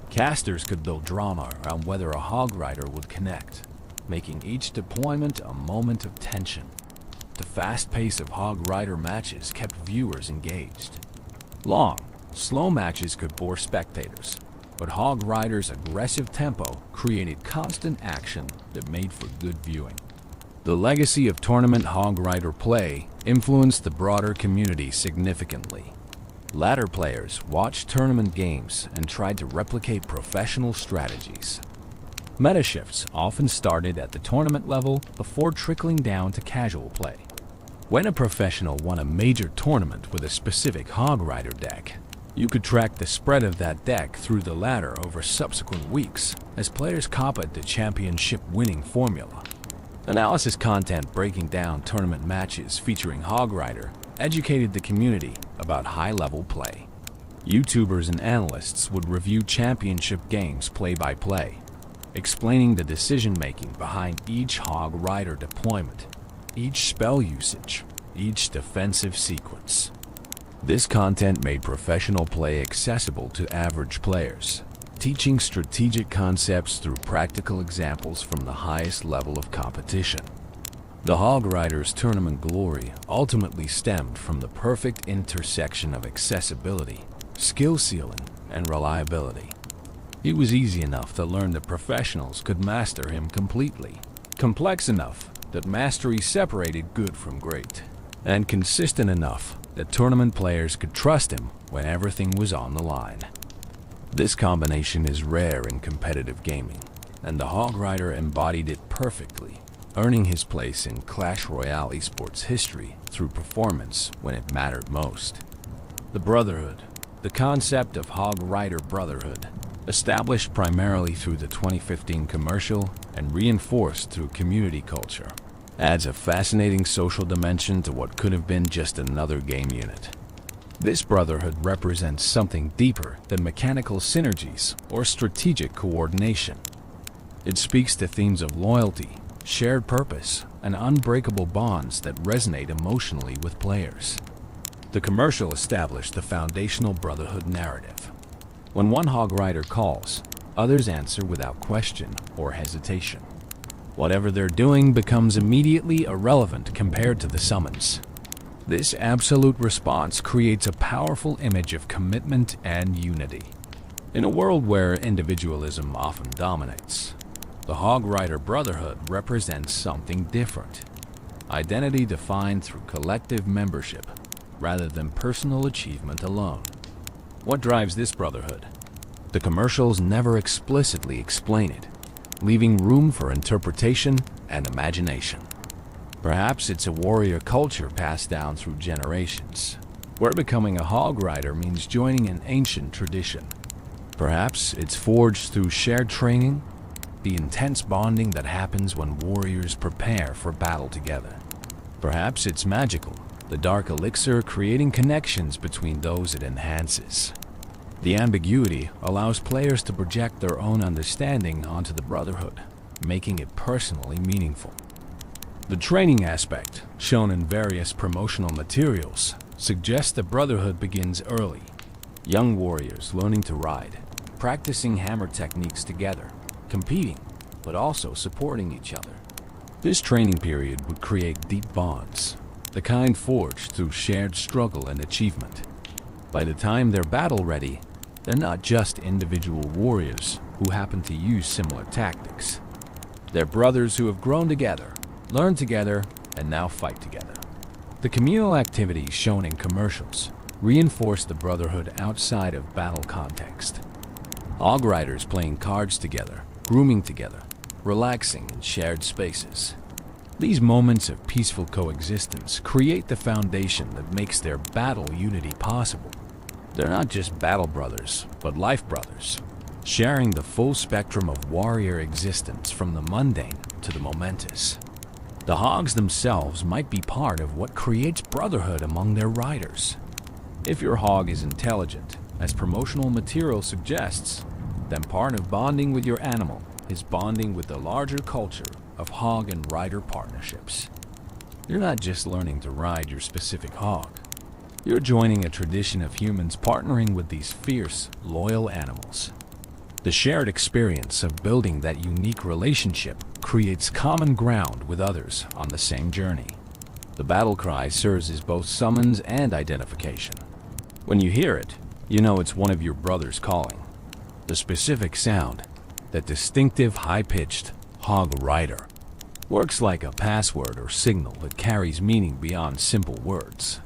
[SPEAKER 1] Casters could build drama around whether a Hog Rider would connect, making each deployment a moment of tension. The fast pace of Hog Rider matches kept viewers engaged. Long, slow matches could bore spectators, but Hog Rider's aggressive tempo created constant action that made for good viewing. The legacy of tournament Hog Rider play influenced the broader community significantly. Ladder players watched tournament games and tried to replicate professional strategies. Meta shifts often started at the tournament level before trickling down to casual play. When a professional won a major tournament with a specific Hog Rider deck, you could track the spread of that deck through the ladder over subsequent weeks as players copied the championship winning formula. Analysis content breaking down tournament matches featuring Hog Rider educated the community about high-level play. YouTubers and analysts would review championship games play-by-play, explaining the decision-making behind each Hog Rider deployment, each spell usage, each defensive sequence. This content made professional play accessible to average players, teaching strategic concepts through practical examples from the highest level of competition. The Hog Rider's tournament glory ultimately stemmed from the perfect intersection of accessibility, skill ceiling, and reliability. It was easy enough to learn that professionals could master him completely, complex enough that mastery separated good from great, and consistent enough that tournament players could trust him when everything was on the line. This combination is rare in competitive gaming, and the Hog Rider embodied it perfectly, earning his place in Clash Royale esports history through performance when it mattered most. The Brotherhood. The concept of Hog Rider Brotherhood, established primarily through the 2015 commercial and reinforced through community culture, adds a fascinating social dimension to what could have been just another game unit. This brotherhood represents something deeper than mechanical synergies or strategic coordination. It speaks to themes of loyalty, shared purpose, and unbreakable bonds that resonate emotionally with players. The commercial established the foundational brotherhood narrative. When one Hog Rider calls, others answer without question or hesitation. Whatever they're doing becomes immediately irrelevant compared to the summons. This absolute response creates a powerful image of commitment and unity. In a world where individualism often dominates, the Hog Rider Brotherhood represents something different. Identity defined through collective membership, rather than personal achievement alone. What drives this brotherhood? The commercials never explicitly explain it, leaving room for interpretation and imagination. Perhaps it's a warrior culture passed down through generations, where becoming a Hog Rider means joining an ancient tradition. Perhaps it's forged through shared training, the intense bonding that happens when warriors prepare for battle together. Perhaps it's magical, the dark elixir creating connections between those it enhances. The ambiguity allows players to project their own understanding onto the Brotherhood, making it personally meaningful. The training aspect, shown in various promotional materials, suggests the Brotherhood begins early. Young warriors learning to ride, practicing hammer techniques together, competing, but also supporting each other. This training period would create deep bonds, the kind forged through shared struggle and achievement. By the time they're battle-ready, they're not just individual warriors who happen to use similar tactics. They're brothers who have grown together, learned together, and now fight together. The communal activities shown in commercials reinforce the brotherhood outside of battle context. Hog Riders playing cards together, grooming together, relaxing in shared spaces. These moments of peaceful coexistence create the foundation that makes their battle unity possible. They're not just battle brothers, but life brothers, sharing the full spectrum of warrior existence from the mundane to the momentous. The Hogs themselves might be part of what creates brotherhood among their riders. If your Hog is intelligent, as promotional material suggests, then part of bonding with your animal is bonding with the larger culture of Hog and Rider partnerships. You're not just learning to ride your specific Hog. You're joining a tradition of humans partnering with these fierce, loyal animals. The shared experience of building that unique relationship creates common ground with others on the same journey. The battle cry serves as both summons and identification. When you hear it, you know it's one of your brothers calling. The specific sound, that distinctive high-pitched Hog Rider, works like a password or signal that carries meaning beyond simple words.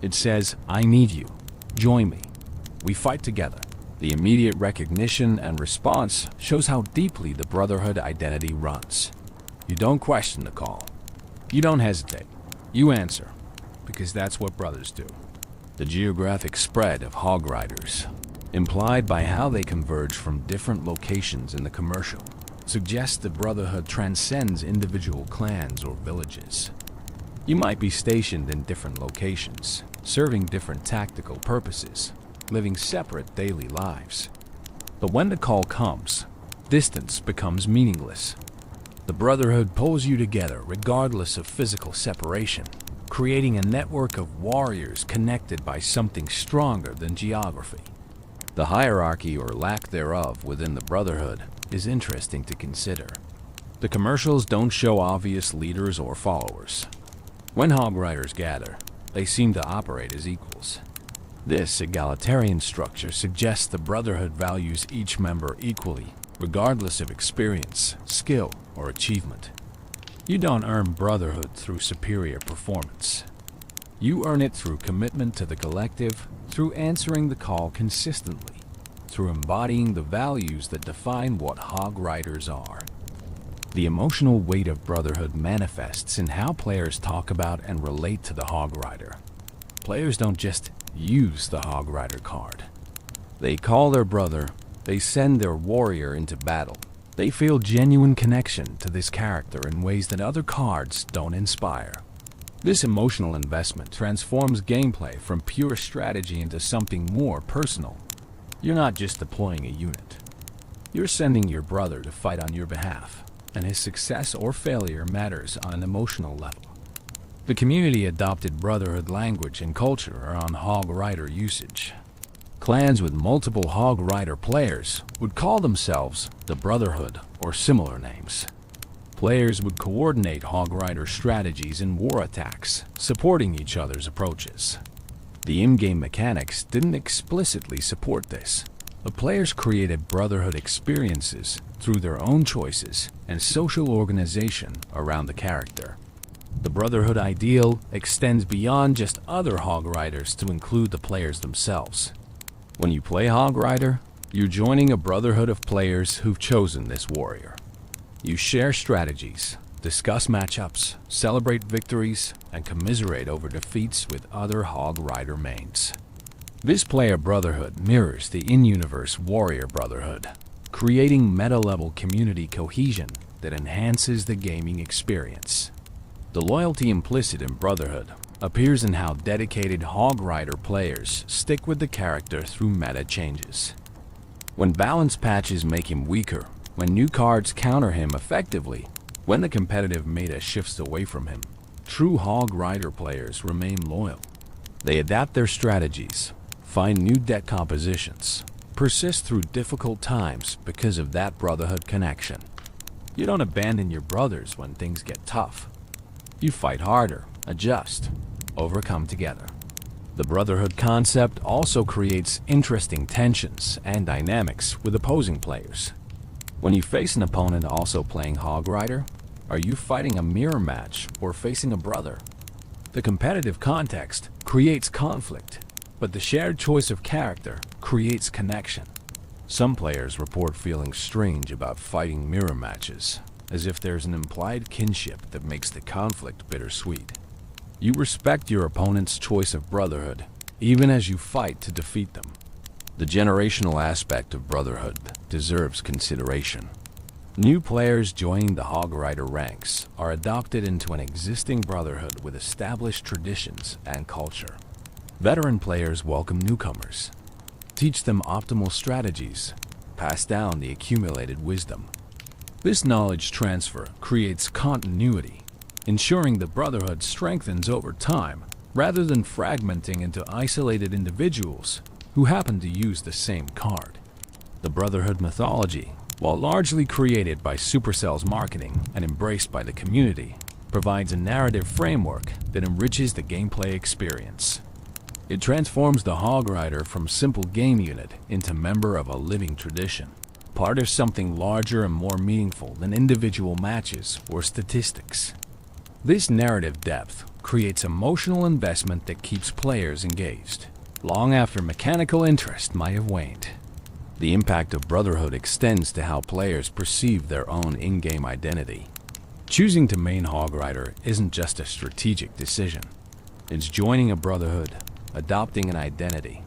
[SPEAKER 1] It says, "I need you. Join me. We fight together." The immediate recognition and response shows how deeply the brotherhood identity runs. You don't question the call. You don't hesitate. You answer, because that's what brothers do. The geographic spread of Hog Riders, implied by how they converge from different locations in the commercial, suggests the brotherhood transcends individual clans or villages. You might be stationed in different locations, serving different tactical purposes, living separate daily lives. But when the call comes, distance becomes meaningless. The brotherhood pulls you together regardless of physical separation, creating a network of warriors connected by something stronger than geography. The hierarchy or lack thereof within the brotherhood is interesting to consider. The commercials don't show obvious leaders or followers. When Hog Riders gather, they seem to operate as equals. This egalitarian structure suggests the brotherhood values each member equally, regardless of experience, skill, or achievement. You don't earn brotherhood through superior performance. You earn it through commitment to the collective, through answering the call consistently. through embodying the values that define what Hog Riders are. The emotional weight of brotherhood manifests in how players talk about and relate to the Hog Rider. Players don't just use the Hog Rider card. They call their brother, they send their warrior into battle. They feel genuine connection to this character in ways that other cards don't inspire. This emotional investment transforms gameplay from pure strategy into something more personal. You're not just deploying a unit. You're sending your brother to fight on your behalf, and his success or failure matters on an emotional level. The community adopted brotherhood language and culture around Hog Rider usage. Clans with multiple Hog Rider players would call themselves the Brotherhood or similar names. Players would coordinate Hog Rider strategies in war attacks, supporting each other's approaches. The in-game mechanics didn't explicitly support this. The players created Brotherhood experiences through their own choices and social organization around the character. The Brotherhood ideal extends beyond just other Hog Riders to include the players themselves. When you play Hog Rider, you're joining a brotherhood of players who've chosen this warrior. You share strategies, discuss matchups, celebrate victories, and commiserate over defeats with other Hog Rider mains. This player brotherhood mirrors the in-universe warrior brotherhood, creating meta-level community cohesion that enhances the gaming experience. The loyalty implicit in brotherhood appears in how dedicated Hog Rider players stick with the character through meta changes. When balance patches make him weaker, when new cards counter him effectively, when the competitive meta shifts away from him, true Hog Rider players remain loyal. They adapt their strategies, find new deck compositions, persist through difficult times because of that brotherhood connection. You don't abandon your brothers when things get tough. You fight harder, adjust, overcome together. The brotherhood concept also creates interesting tensions and dynamics with opposing players. When you face an opponent also playing Hog Rider, are you fighting a mirror match or facing a brother? The competitive context creates conflict, but the shared choice of character creates connection. Some players report feeling strange about fighting mirror matches, as if there's an implied kinship that makes the conflict bittersweet. You respect your opponent's choice of brotherhood, even as you fight to defeat them. The generational aspect of brotherhood deserves consideration. New players joining the Hog Rider ranks are adopted into an existing brotherhood with established traditions and culture. Veteran players welcome newcomers, teach them optimal strategies, pass down the accumulated wisdom. This knowledge transfer creates continuity, ensuring the brotherhood strengthens over time rather than fragmenting into isolated individuals who happen to use the same card. The brotherhood mythology, while largely created by Supercell's marketing and embraced by the community, provides a narrative framework that enriches the gameplay experience. It transforms the Hog Rider from simple game unit into member of a living tradition, part of something larger and more meaningful than individual matches or statistics. This narrative depth creates emotional investment that keeps players engaged, long after mechanical interest might have waned. The impact of brotherhood extends to how players perceive their own in-game identity. Choosing to main Hog Rider isn't just a strategic decision. It's joining a brotherhood, adopting an identity,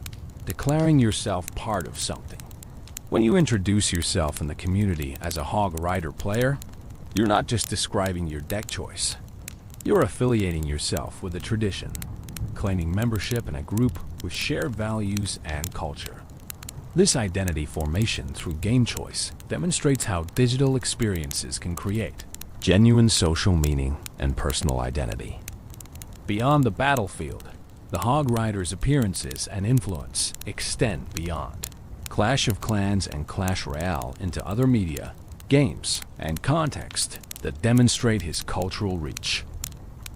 [SPEAKER 1] declaring yourself part of something. When you introduce yourself in the community as a Hog Rider player, you're not just describing your deck choice. You're affiliating yourself with a tradition, claiming membership in a group with shared values and culture. This identity formation through game choice demonstrates how digital experiences can create genuine social meaning and personal identity. Beyond the battlefield, the Hog Rider's appearances and influence extend beyond Clash of Clans and Clash Royale into other media, games, and context that demonstrate his cultural reach.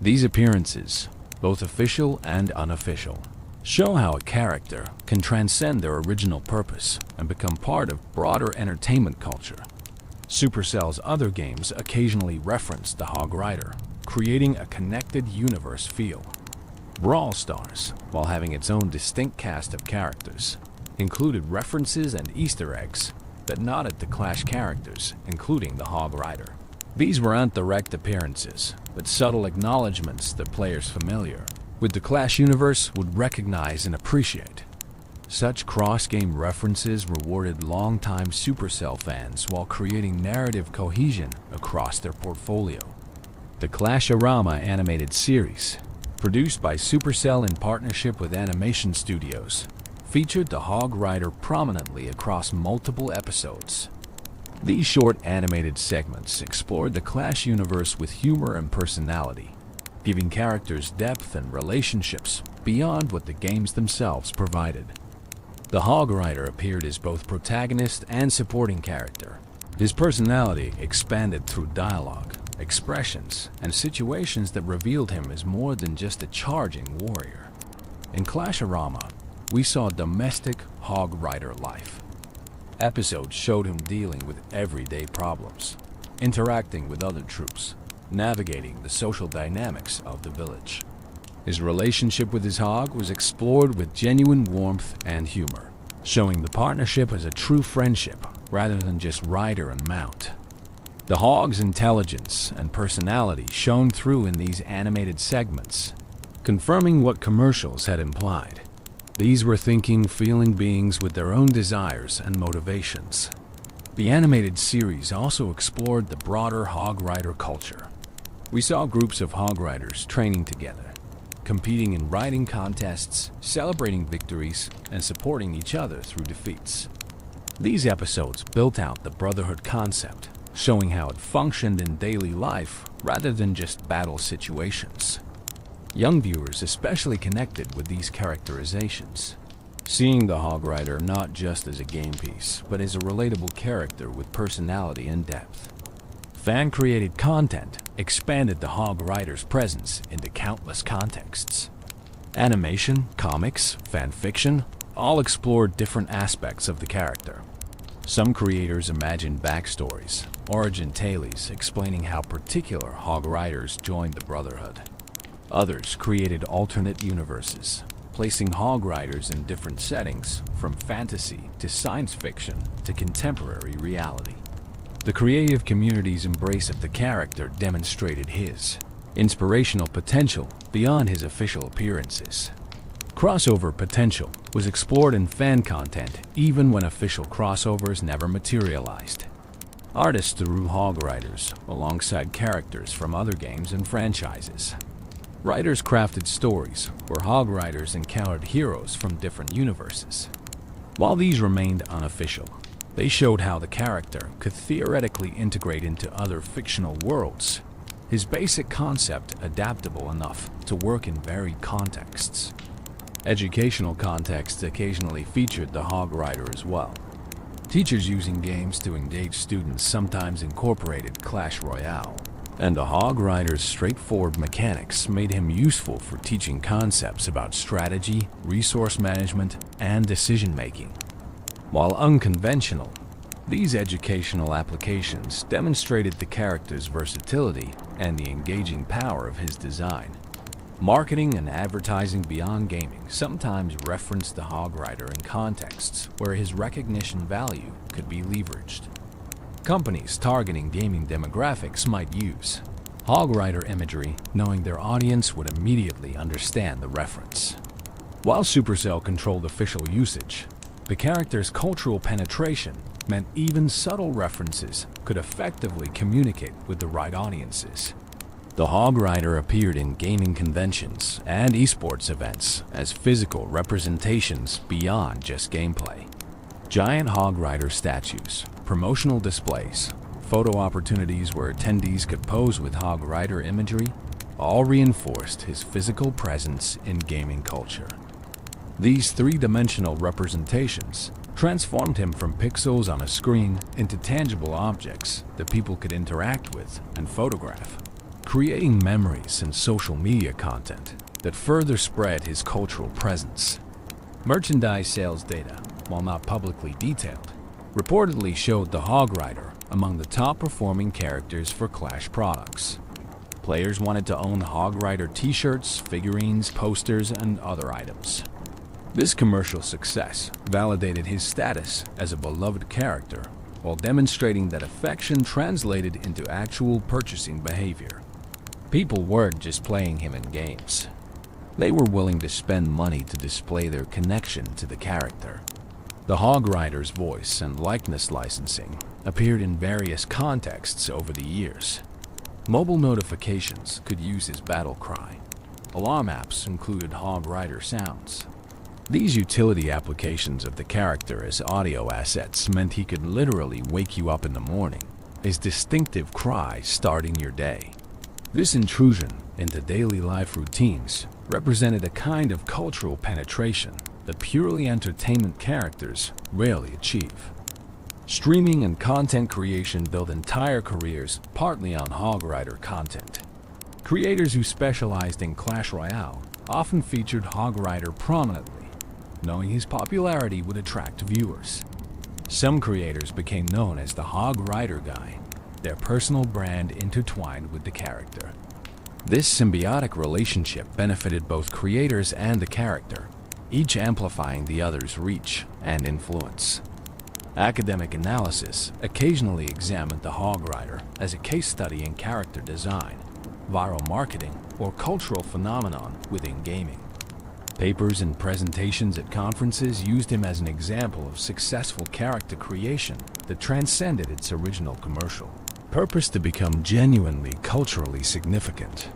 [SPEAKER 1] These appearances, both official and unofficial, show how a character can transcend their original purpose and become part of broader entertainment culture. Supercell's other games occasionally reference the Hog Rider, creating a connected universe feel. Brawl Stars, while having its own distinct cast of characters, included references and Easter eggs that nod at the Clash characters, including the Hog Rider. These weren't direct appearances, but subtle acknowledgments that players familiar with the Clash universe would recognize and appreciate. Such cross-game references rewarded longtime Supercell fans while creating narrative cohesion across their portfolio. The Clash-orama animated series, produced by Supercell in partnership with animation studios, featured the Hog Rider prominently across multiple episodes. These short animated segments explored the Clash universe with humor and personality, giving characters depth and relationships beyond what the games themselves provided. The Hog Rider appeared as both protagonist and supporting character. His personality expanded through dialogue, expressions, and situations that revealed him as more than just a charging warrior. In Clash-orama, we saw domestic Hog Rider life. Episodes showed him dealing with everyday problems, interacting with other troops, navigating the social dynamics of the village. His relationship with his hog was explored with genuine warmth and humor, showing the partnership as a true friendship rather than just rider and mount. The hog's intelligence and personality shone through in these animated segments, confirming what commercials had implied. These were thinking, feeling beings with their own desires and motivations. The animated series also explored the broader Hog Rider culture. We saw groups of Hog Riders training together, competing in riding contests, celebrating victories, and supporting each other through defeats. These episodes built out the brotherhood concept, showing how it functioned in daily life rather than just battle situations. Young viewers especially connected with these characterizations, seeing the Hog Rider not just as a game piece, but as a relatable character with personality and depth. Fan-created content expanded the Hog Rider's presence into countless contexts. Animation, comics, fan fiction all explored different aspects of the character. Some creators imagined backstories, origin tales explaining how particular Hog Riders joined the Brotherhood. Others created alternate universes, placing Hog Riders in different settings, from fantasy to science fiction to contemporary reality. The creative community's embrace of the character demonstrated his inspirational potential beyond his official appearances. Crossover potential was explored in fan content even when official crossovers never materialized. Artists drew Hog Riders alongside characters from other games and franchises. Writers crafted stories where Hog Riders encountered heroes from different universes. While these remained unofficial, they showed how the character could theoretically integrate into other fictional worlds, his basic concept adaptable enough to work in varied contexts. Educational contexts occasionally featured the Hog Rider as well. Teachers using games to engage students sometimes incorporated Clash Royale, and the Hog Rider's straightforward mechanics made him useful for teaching concepts about strategy, resource management, and decision-making. While unconventional, these educational applications demonstrated the character's versatility and the engaging power of his design. Marketing and advertising beyond gaming sometimes referenced the Hog Rider in contexts where his recognition value could be leveraged. Companies targeting gaming demographics might use Hog Rider imagery, knowing their audience would immediately understand the reference. While Supercell controlled official usage, the character's cultural penetration meant even subtle references could effectively communicate with the right audiences. The Hog Rider appeared in gaming conventions and esports events as physical representations beyond just gameplay. Giant Hog Rider statues, promotional displays, photo opportunities where attendees could pose with Hog Rider imagery, all reinforced his physical presence in gaming culture. These three-dimensional representations transformed him from pixels on a screen into tangible objects that people could interact with and photograph, creating memories and social media content that further spread his cultural presence. Merchandise sales data, while not publicly detailed, reportedly showed the Hog Rider among the top-performing characters for Clash products. Players wanted to own Hog Rider t-shirts, figurines, posters, and other items. This commercial success validated his status as a beloved character, while demonstrating that affection translated into actual purchasing behavior. People weren't just playing him in games. They were willing to spend money to display their connection to the character. The Hog Rider's voice and likeness licensing appeared in various contexts over the years. Mobile notifications could use his battle cry. Alarm apps included Hog Rider sounds. These utility applications of the character as audio assets meant he could literally wake you up in the morning, his distinctive cry starting your day. This intrusion into daily life routines represented a kind of cultural penetration that purely entertainment characters rarely achieve. Streaming and content creation built entire careers partly on Hog Rider content. Creators who specialized in Clash Royale often featured Hog Rider prominently, knowing his popularity would attract viewers. Some creators became known as the Hog Rider Guy, their personal brand intertwined with the character. This symbiotic relationship benefited both creators and the character, each amplifying the other's reach and influence. Academic analysis occasionally examined the Hog Rider as a case study in character design, viral marketing, or cultural phenomenon within gaming. Papers and presentations at conferences used him as an example of successful character creation that transcended its original commercial purpose to become genuinely culturally significant.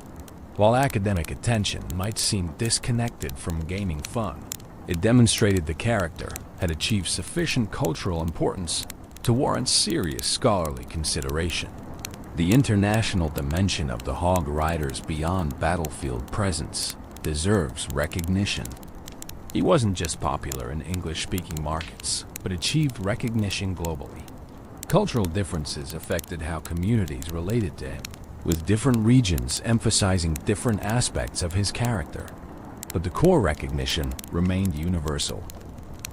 [SPEAKER 1] While academic attention might seem disconnected from gaming fun, it demonstrated the character had achieved sufficient cultural importance to warrant serious scholarly consideration. The international dimension of the Hog Rider's beyond battlefield presence deserves recognition. He wasn't just popular in English-speaking markets, but achieved recognition globally. Cultural differences affected how communities related to him, with different regions emphasizing different aspects of his character. But the core recognition remained universal.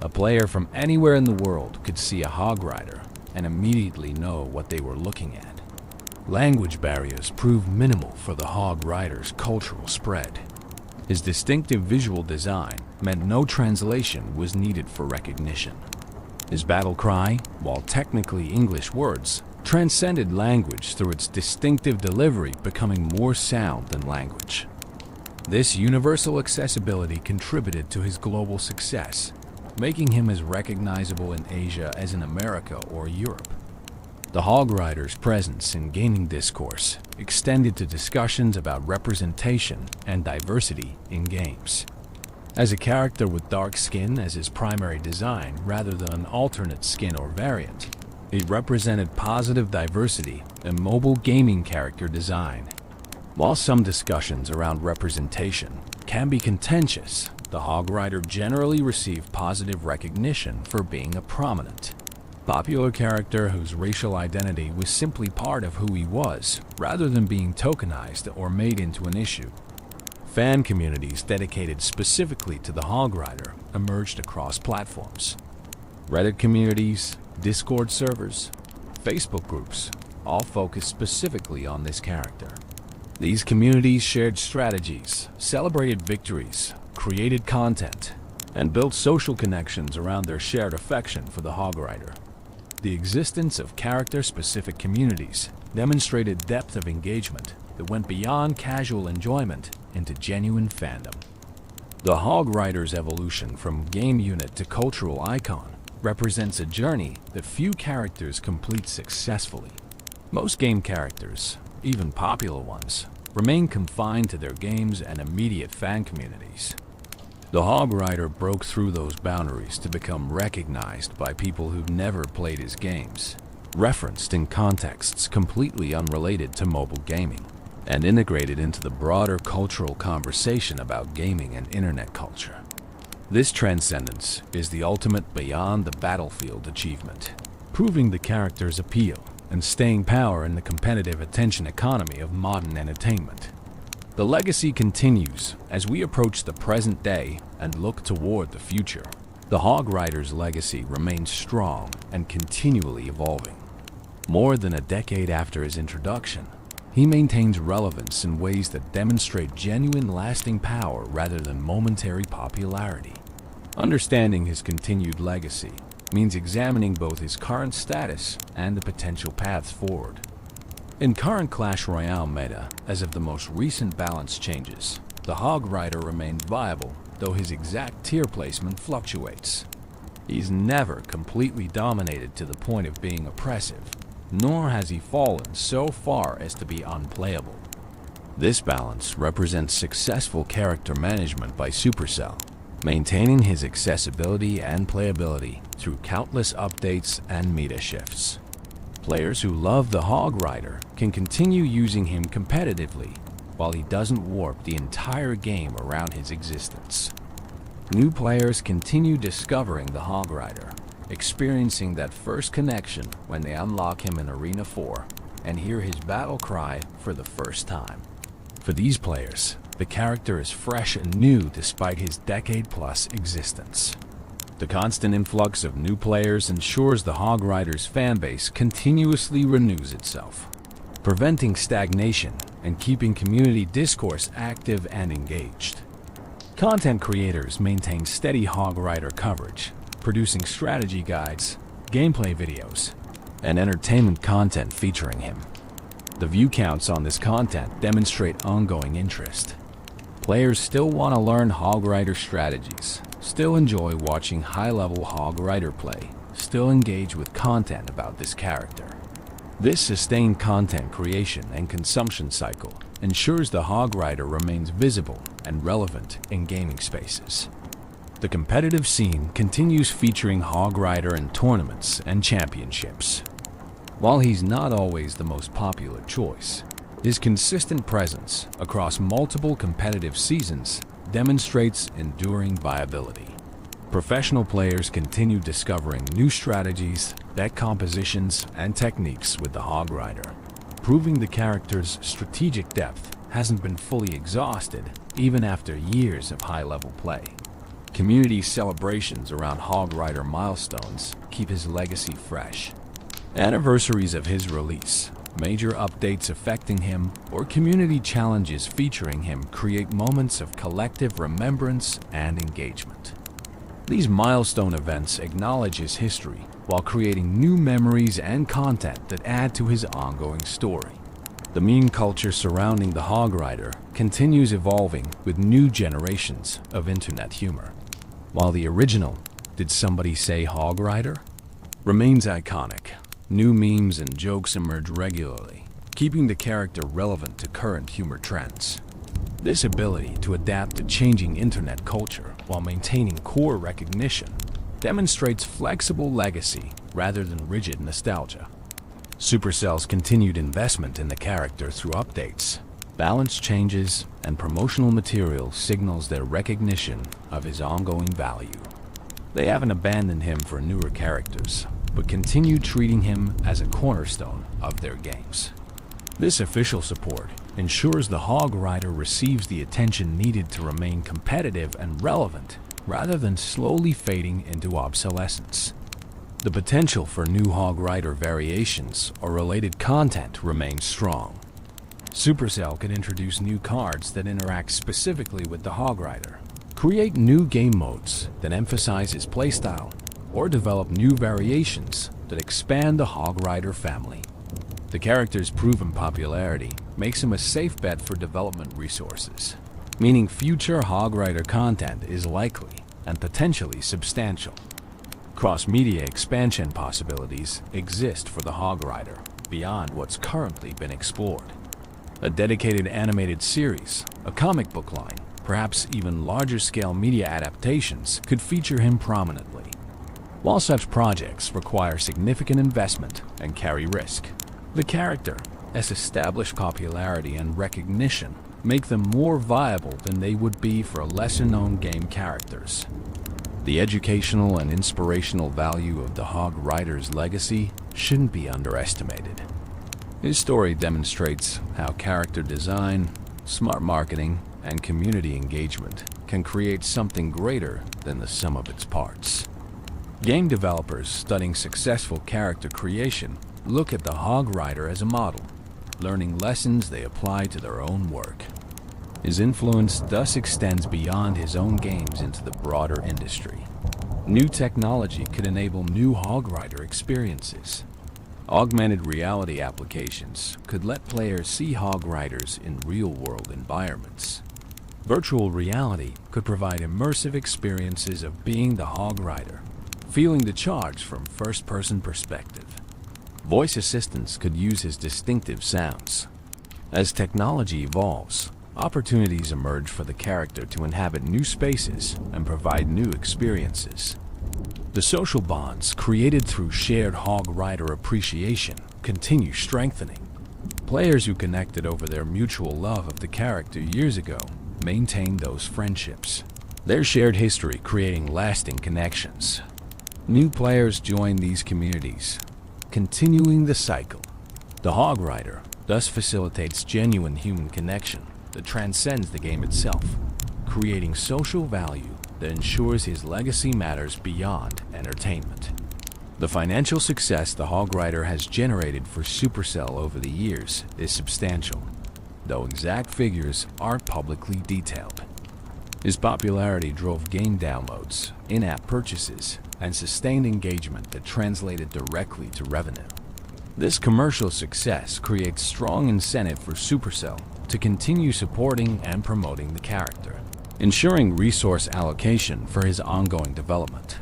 [SPEAKER 1] A player from anywhere in the world could see a Hog Rider and immediately know what they were looking at. Language barriers proved minimal for the Hog Rider's cultural spread. His distinctive visual design meant no translation was needed for recognition. His battle cry, while technically English words, transcended language through its distinctive delivery, becoming more sound than language. This universal accessibility contributed to his global success, making him as recognizable in Asia as in America or Europe. The Hog Rider's presence in gaming discourse extended to discussions about representation and diversity in games. As a character with dark skin as his primary design rather than an alternate skin or variant, it represented positive diversity in mobile gaming character design. While some discussions around representation can be contentious, the Hog Rider generally received positive recognition for being a prominent, popular character whose racial identity was simply part of who he was, rather than being tokenized or made into an issue. Fan communities dedicated specifically to the Hog Rider emerged across platforms. Reddit communities, Discord servers, Facebook groups all focused specifically on this character. These communities shared strategies, celebrated victories, created content, and built social connections around their shared affection for the Hog Rider. The existence of character-specific communities demonstrated depth of engagement that went beyond casual enjoyment into genuine fandom. The Hog Rider's evolution from game unit to cultural icon represents a journey that few characters complete successfully. Most game characters, even popular ones, remain confined to their games and immediate fan communities. The Hog Rider broke through those boundaries to become recognized by people who've never played his games, referenced in contexts completely unrelated to mobile gaming, and integrated into the broader cultural conversation about gaming and internet culture. This transcendence is the ultimate beyond the battlefield achievement, proving the character's appeal and staying power in the competitive attention economy of modern entertainment. The legacy continues as we approach the present day and look toward the future. The Hog Rider's legacy remains strong and continually evolving. More than a decade after his introduction, he maintains relevance in ways that demonstrate genuine lasting power rather than momentary popularity. Understanding his continued legacy means examining both his current status and the potential paths forward. In current Clash Royale meta, as of the most recent balance changes, the Hog Rider remains viable, though his exact tier placement fluctuates. He's never completely dominated to the point of being oppressive, nor has he fallen so far as to be unplayable. This balance represents successful character management by Supercell, maintaining his accessibility and playability through countless updates and meta shifts. Players who love the Hog Rider can continue using him competitively, while he doesn't warp the entire game around his existence. New players continue discovering the Hog Rider, experiencing that first connection when they unlock him in Arena 4 and hear his battle cry for the first time. For these players, the character is fresh and new despite his decade-plus existence. The constant influx of new players ensures the Hog Rider's fanbase continuously renews itself, preventing stagnation and keeping community discourse active and engaged. Content creators maintain steady Hog Rider coverage, producing strategy guides, gameplay videos, and entertainment content featuring him. The view counts on this content demonstrate ongoing interest. Players still want to learn Hog Rider strategies, still enjoy watching high-level Hog Rider play, still engage with content about this character. This sustained content creation and consumption cycle ensures the Hog Rider remains visible and relevant in gaming spaces. The competitive scene continues featuring Hog Rider in tournaments and championships. While he's not always the most popular choice, his consistent presence across multiple competitive seasons demonstrates enduring viability. Professional players continue discovering new strategies, deck compositions, and techniques with the Hog Rider, proving the character's strategic depth hasn't been fully exhausted even after years of high-level play. Community celebrations around Hog Rider milestones keep his legacy fresh. Anniversaries of his release, major updates affecting him, or community challenges featuring him create moments of collective remembrance and engagement. These milestone events acknowledge his history while creating new memories and content that add to his ongoing story. The meme culture surrounding the Hog Rider continues evolving with new generations of internet humor. While the original "Did somebody say Hog Rider?" remains iconic, new memes and jokes emerge regularly, keeping the character relevant to current humor trends. This ability to adapt to changing internet culture while maintaining core recognition demonstrates flexible legacy rather than rigid nostalgia. Supercell's continued investment in the character through updates, balance changes, and promotional material signals their recognition of his ongoing value. They haven't abandoned him for newer characters, but continue treating him as a cornerstone of their games. This official support ensures the Hog Rider receives the attention needed to remain competitive and relevant, rather than slowly fading into obsolescence. The potential for new Hog Rider variations or related content remains strong. Supercell could introduce new cards that interact specifically with the Hog Rider, create new game modes that emphasize his playstyle, or develop new variations that expand the Hog Rider family. The character's proven popularity makes him a safe bet for development resources, meaning future Hog Rider content is likely and potentially substantial. Cross-media expansion possibilities exist for the Hog Rider beyond what's currently been explored. A dedicated animated series, a comic book line, perhaps even larger-scale media adaptations could feature him prominently. While such projects require significant investment and carry risk, the character has established popularity and recognition make them more viable than they would be for lesser-known game characters. The educational and inspirational value of the Hog Rider's legacy shouldn't be underestimated. His story demonstrates how character design, smart marketing, and community engagement can create something greater than the sum of its parts. Game developers studying successful character creation look at the Hog Rider as a model, learning lessons they apply to their own work. His influence thus extends beyond his own games into the broader industry. New technology could enable new Hog Rider experiences. Augmented reality applications could let players see Hog Riders in real-world environments. Virtual reality could provide immersive experiences of being the Hog Rider, feeling the charge from first-person perspective. Voice assistants could use his distinctive sounds. As technology evolves, opportunities emerge for the character to inhabit new spaces and provide new experiences. The social bonds created through shared Hog Rider appreciation continue strengthening. Players who connected over their mutual love of the character years ago maintain those friendships, their shared history creating lasting connections. New players join these communities, continuing the cycle. The Hog Rider thus facilitates genuine human connection that transcends the game itself, creating social value that ensures his legacy matters beyond entertainment. The financial success the Hog Rider has generated for Supercell over the years is substantial, though exact figures aren't publicly detailed. His popularity drove game downloads, in-app purchases, and sustained engagement that translated directly to revenue. This commercial success creates strong incentive for Supercell to continue supporting and promoting the character, ensuring resource allocation for his ongoing development.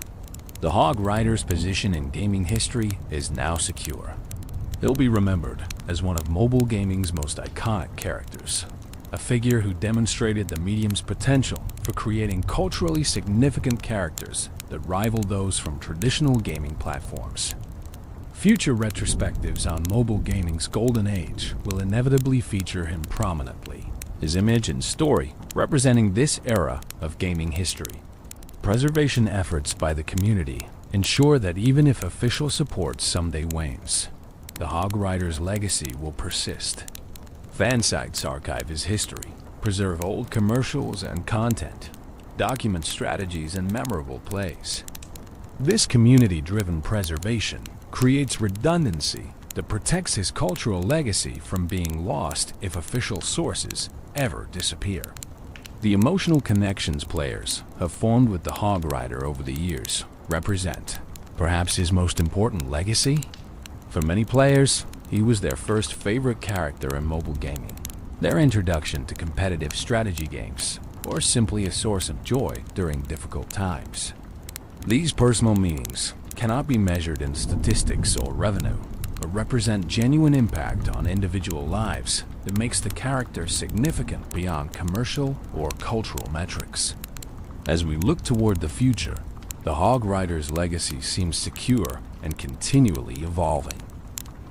[SPEAKER 1] The Hog Rider's position in gaming history is now secure. He'll be remembered as one of mobile gaming's most iconic characters, a figure who demonstrated the medium's potential for creating culturally significant characters that rival those from traditional gaming platforms. Future retrospectives on mobile gaming's golden age will inevitably feature him prominently, his image and story representing this era of gaming history. Preservation efforts by the community ensure that even if official support someday wanes, the Hog Rider's legacy will persist. Fan sites archive his history, preserve old commercials and content, document strategies and memorable plays. This community-driven preservation creates redundancy that protects his cultural legacy from being lost if official sources ever disappear. The emotional connections players have formed with the Hog Rider over the years represent perhaps his most important legacy. For many players, he was their first favorite character in mobile gaming, their introduction to competitive strategy games, or simply a source of joy during difficult times. These personal meanings cannot be measured in statistics or revenue, but represent genuine impact on individual lives that makes the character significant beyond commercial or cultural metrics. As we look toward the future, the Hog Rider's legacy seems secure and continually evolving.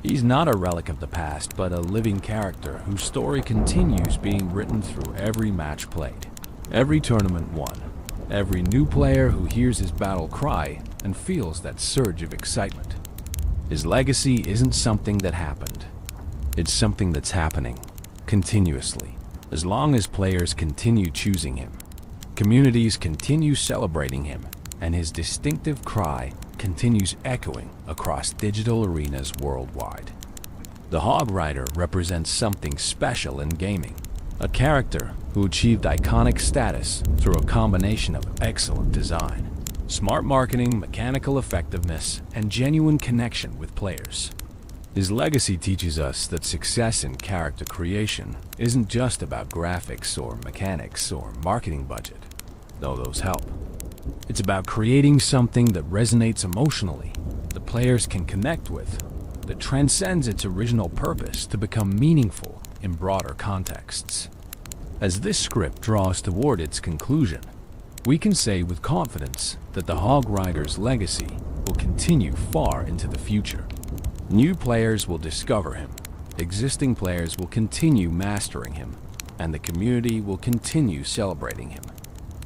[SPEAKER 1] He's not a relic of the past, but a living character whose story continues being written through every match played, every tournament won, every new player who hears his battle cry and feels that surge of excitement. His legacy isn't something that happened. It's something that's happening, continuously, as long as players continue choosing him, communities continue celebrating him, and his distinctive cry continues echoing across digital arenas worldwide. The Hog Rider represents something special in gaming, a character who achieved iconic status through a combination of excellent design, smart marketing, mechanical effectiveness, and genuine connection with players. His legacy teaches us that success in character creation isn't just about graphics or mechanics or marketing budget, though those help. It's about creating something that resonates emotionally, that players can connect with, that transcends its original purpose to become meaningful in broader contexts. As this script draws toward its conclusion, we can say with confidence that the Hog Rider's legacy will continue far into the future. New players will discover him, existing players will continue mastering him, and the community will continue celebrating him.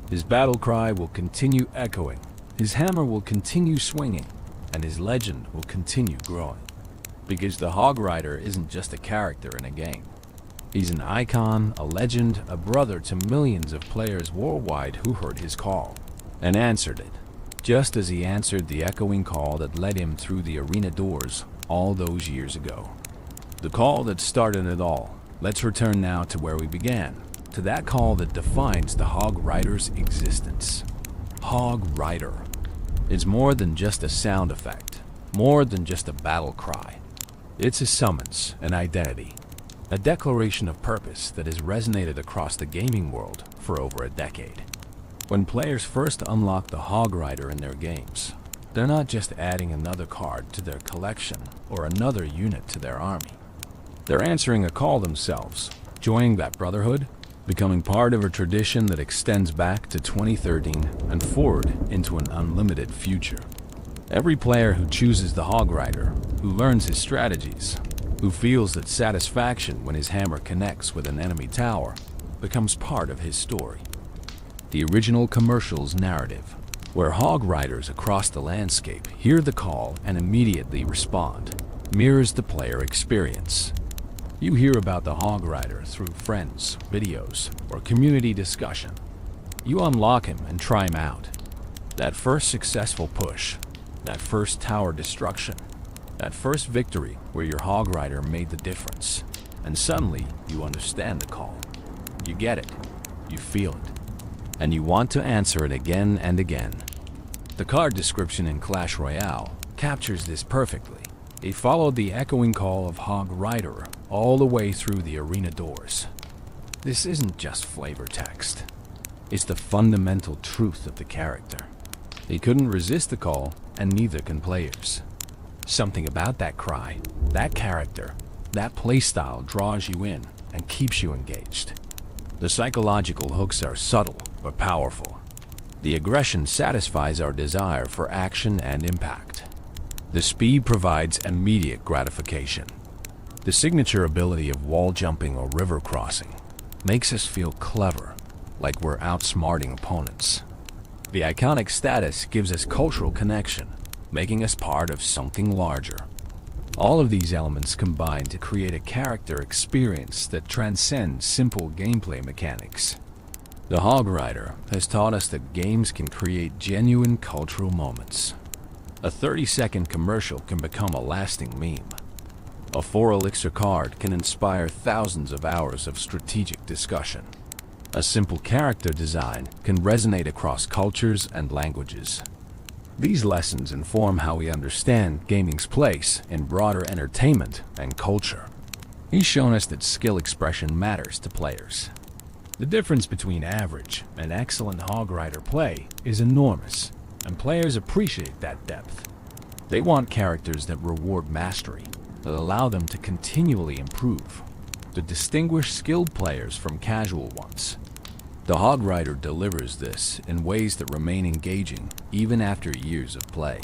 [SPEAKER 1] His battle cry will continue echoing, his hammer will continue swinging, and his legend will continue growing. Because the Hog Rider isn't just a character in a game. He's an icon, a legend, a brother to millions of players worldwide who heard his call and answered it, just as he answered the echoing call that led him through the arena doors all those years ago. The call that started it all. Let's return now to where we began, to that call that defines the Hog Rider's existence. Hog Rider. It's more than just a sound effect, more than just a battle cry. It's a summons, an identity, a declaration of purpose that has resonated across the gaming world for over a decade. When players first unlock the Hog Rider in their games, they're not just adding another card to their collection or another unit to their army. They're answering a call themselves, joining that brotherhood, becoming part of a tradition that extends back to 2013 and forward into an unlimited future. Every player who chooses the Hog Rider, who learns his strategies, who feels that satisfaction when his hammer connects with an enemy tower, becomes part of his story. The original commercial's narrative, where Hog Riders across the landscape hear the call and immediately respond, mirrors the player experience. You hear about the Hog Rider through friends, videos, or community discussion. You unlock him and try him out. That first successful push, that first tower destruction, that first victory where your Hog Rider made the difference. And suddenly, you understand the call. You get it. You feel it. And you want to answer it again and again. The card description in Clash Royale captures this perfectly. It followed the echoing call of Hog Rider all the way through the arena doors. This isn't just flavor text. It's the fundamental truth of the character. He couldn't resist the call, and neither can players. Something about that cry, that character, that playstyle draws you in and keeps you engaged. The psychological hooks are subtle but powerful. The aggression satisfies our desire for action and impact. The speed provides immediate gratification. The signature ability of wall jumping or river crossing makes us feel clever, like we're outsmarting opponents. The iconic status gives us cultural connection, making us part of something larger. All of these elements combine to create a character experience that transcends simple gameplay mechanics. The Hog Rider has taught us that games can create genuine cultural moments. A 30-second commercial can become a lasting meme. A 4-elixir card can inspire thousands of hours of strategic discussion. A simple character design can resonate across cultures and languages. These lessons inform how we understand gaming's place in broader entertainment and culture. He's shown us that skill expression matters to players. The difference between average and excellent Hog Rider play is enormous, and players appreciate that depth. They want characters that reward mastery, that allow them to continually improve, to distinguish skilled players from casual ones. The Hog Rider delivers this in ways that remain engaging even after years of play.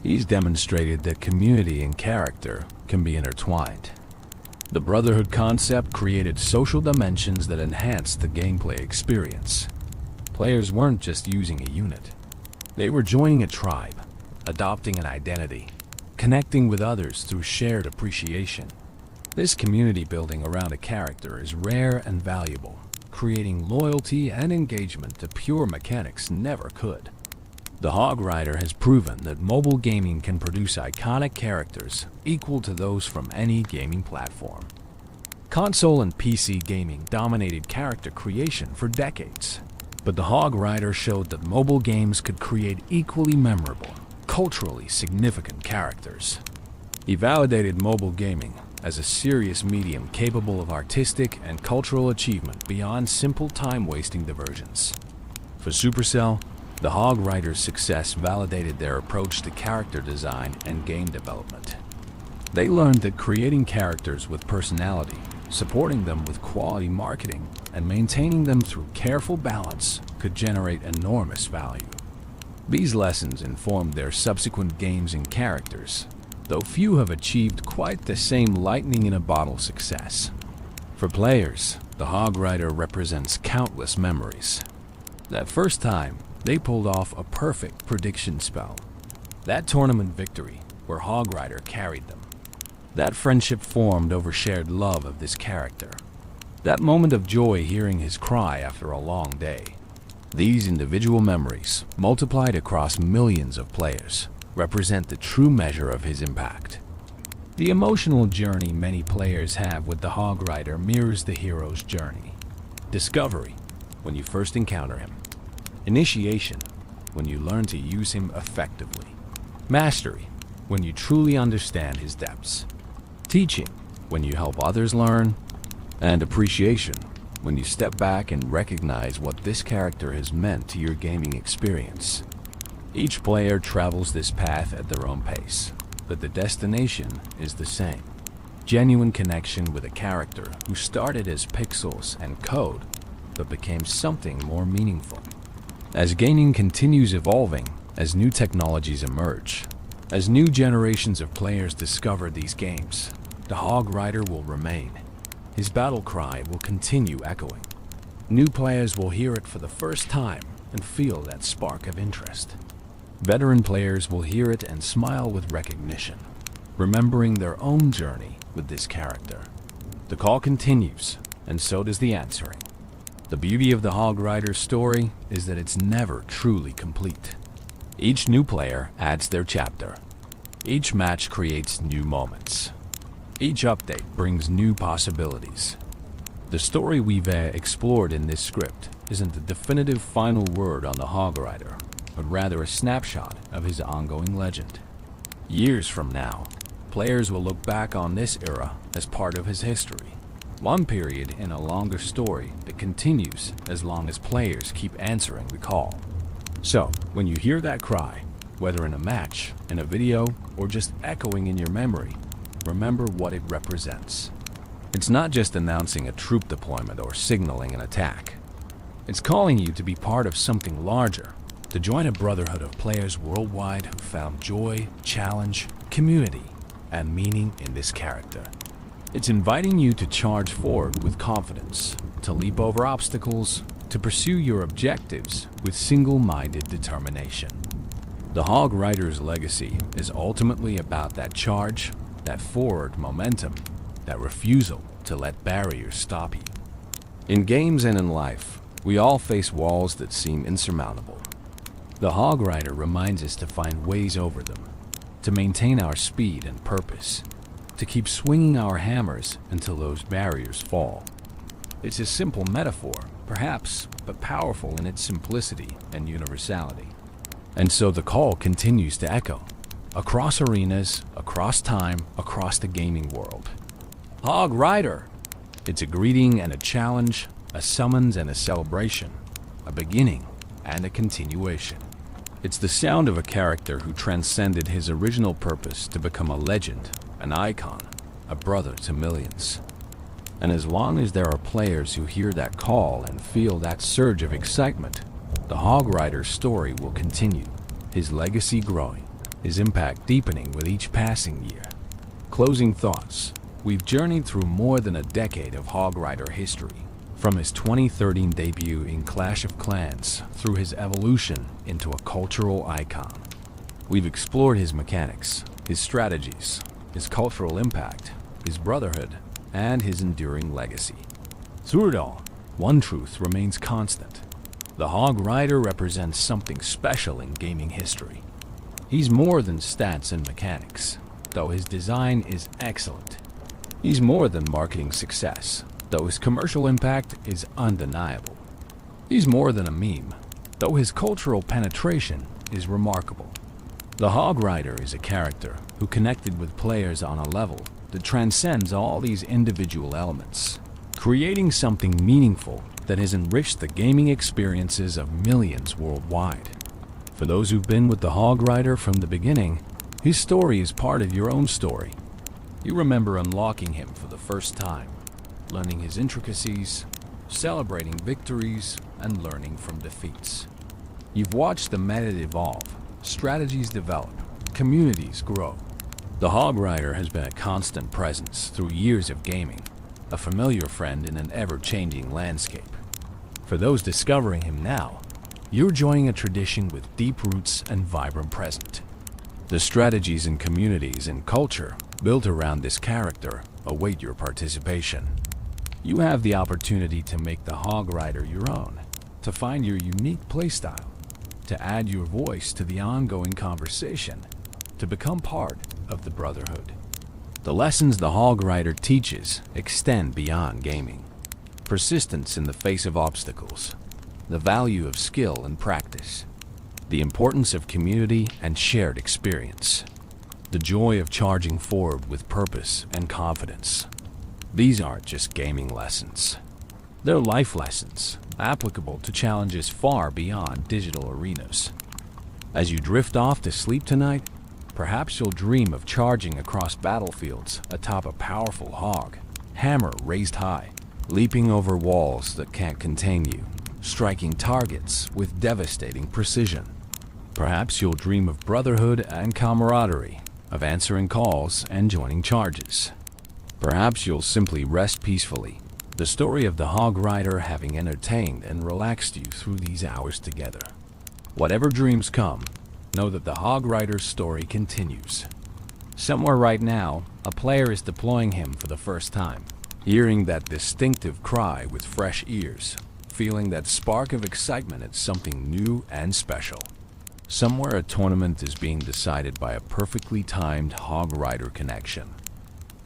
[SPEAKER 1] He's demonstrated that community and character can be intertwined. The Brotherhood concept created social dimensions that enhanced the gameplay experience. Players weren't just using a unit. They were joining a tribe, adopting an identity, connecting with others through shared appreciation. This community building around a character is rare and valuable, creating loyalty and engagement that pure mechanics never could. The Hog Rider has proven that mobile gaming can produce iconic characters equal to those from any gaming platform. Console and PC gaming dominated character creation for decades, but the Hog Rider showed that mobile games could create equally memorable, culturally significant characters. He validated mobile gaming as a serious medium capable of artistic and cultural achievement beyond simple time-wasting diversions. For Supercell, the Hog Rider's success validated their approach to character design and game development. They learned that creating characters with personality, supporting them with quality marketing, and maintaining them through careful balance could generate enormous value. These lessons informed their subsequent games and characters, though few have achieved quite the same lightning-in-a-bottle success. For players, the Hog Rider represents countless memories. That first time, they pulled off a perfect prediction spell. That tournament victory, where Hog Rider carried them. That friendship formed over shared love of this character. That moment of joy hearing his cry after a long day. These individual memories, multiplied across millions of players, represent the true measure of his impact. The emotional journey many players have with the Hog Rider mirrors the hero's journey. Discovery, when you first encounter him. Initiation, when you learn to use him effectively. Mastery, when you truly understand his depths. Teaching, when you help others learn. And appreciation, when you step back and recognize what this character has meant to your gaming experience. Each player travels this path at their own pace, but the destination is the same. Genuine connection with a character who started as pixels and code, but became something more meaningful. As gaming continues evolving, as new technologies emerge, as new generations of players discover these games, the Hog Rider will remain. His battle cry will continue echoing. New players will hear it for the first time and feel that spark of interest. Veteran players will hear it and smile with recognition, remembering their own journey with this character. The call continues, and so does the answering. The beauty of the Hog Rider story is that it's never truly complete. Each new player adds their chapter. Each match creates new moments. Each update brings new possibilities. The story we've explored in this script isn't the definitive final word on the Hog Rider, but rather a snapshot of his ongoing legend. Years from now, players will look back on this era as part of his history. One period in a longer story that continues as long as players keep answering the call. So, when you hear that cry, whether in a match, in a video, or just echoing in your memory, remember what it represents. It's not just announcing a troop deployment or signaling an attack. It's calling you to be part of something larger, to join a brotherhood of players worldwide who found joy, challenge, community, and meaning in this character. It's inviting you to charge forward with confidence, to leap over obstacles, to pursue your objectives with single-minded determination. The Hog Rider's legacy is ultimately about that charge, that forward momentum, that refusal to let barriers stop you. In games and in life, we all face walls that seem insurmountable. The Hog Rider reminds us to find ways over them, to maintain our speed and purpose, to keep swinging our hammers until those barriers fall. It's a simple metaphor, perhaps, but powerful in its simplicity and universality. And so the call continues to echo, across arenas, across time, across the gaming world. Hog Rider! It's a greeting and a challenge, a summons and a celebration, a beginning and a continuation. It's the sound of a character who transcended his original purpose to become a legend, an icon, a brother to millions. And as long as there are players who hear that call and feel that surge of excitement, the Hog Rider's story will continue, his legacy growing, his impact deepening with each passing year. Closing thoughts. We've journeyed through more than a decade of Hog Rider history, from his 2013 debut in Clash of Clans through his evolution into a cultural icon. We've explored his mechanics, his strategies, his cultural impact, his brotherhood, and his enduring legacy. Through it all, one truth remains constant. The Hog Rider represents something special in gaming history. He's more than stats and mechanics, though his design is excellent. He's more than marketing success, though his commercial impact is undeniable. He's more than a meme, though his cultural penetration is remarkable. The Hog Rider is a character who connected with players on a level that transcends all these individual elements, creating something meaningful that has enriched the gaming experiences of millions worldwide. For those who've been with the Hog Rider from the beginning, his story is part of your own story. You remember unlocking him for the first time, learning his intricacies, celebrating victories, and learning from defeats. You've watched the meta evolve, strategies develop, communities grow. The Hog Rider has been a constant presence through years of gaming, a familiar friend in an ever-changing landscape. For those discovering him now, you're joining a tradition with deep roots and vibrant present. The strategies and communities and culture built around this character await your participation. You have the opportunity to make the Hog Rider your own, to find your unique playstyle, to add your voice to the ongoing conversation, to become part of the Brotherhood. The lessons the Hog Rider teaches extend beyond gaming. persistence in the face of obstacles, the value of skill and practice, the importance of community and shared experience, the joy of charging forward with purpose and confidence. These aren't just gaming lessons. They're life lessons, applicable to challenges far beyond digital arenas. As you drift off to sleep tonight, perhaps you'll dream of charging across battlefields atop a powerful hog, hammer raised high, leaping over walls that can't contain you, striking targets with devastating precision. Perhaps you'll dream of brotherhood and camaraderie, of answering calls and joining charges. Perhaps you'll simply rest peacefully, the story of the Hog Rider having entertained and relaxed you through these hours together. Whatever dreams come, know that the Hog Rider's story continues. Somewhere right now, a player is deploying him for the first time, hearing that distinctive cry with fresh ears, feeling that spark of excitement at something new and special. Somewhere a tournament is being decided by a perfectly timed Hog Rider connection.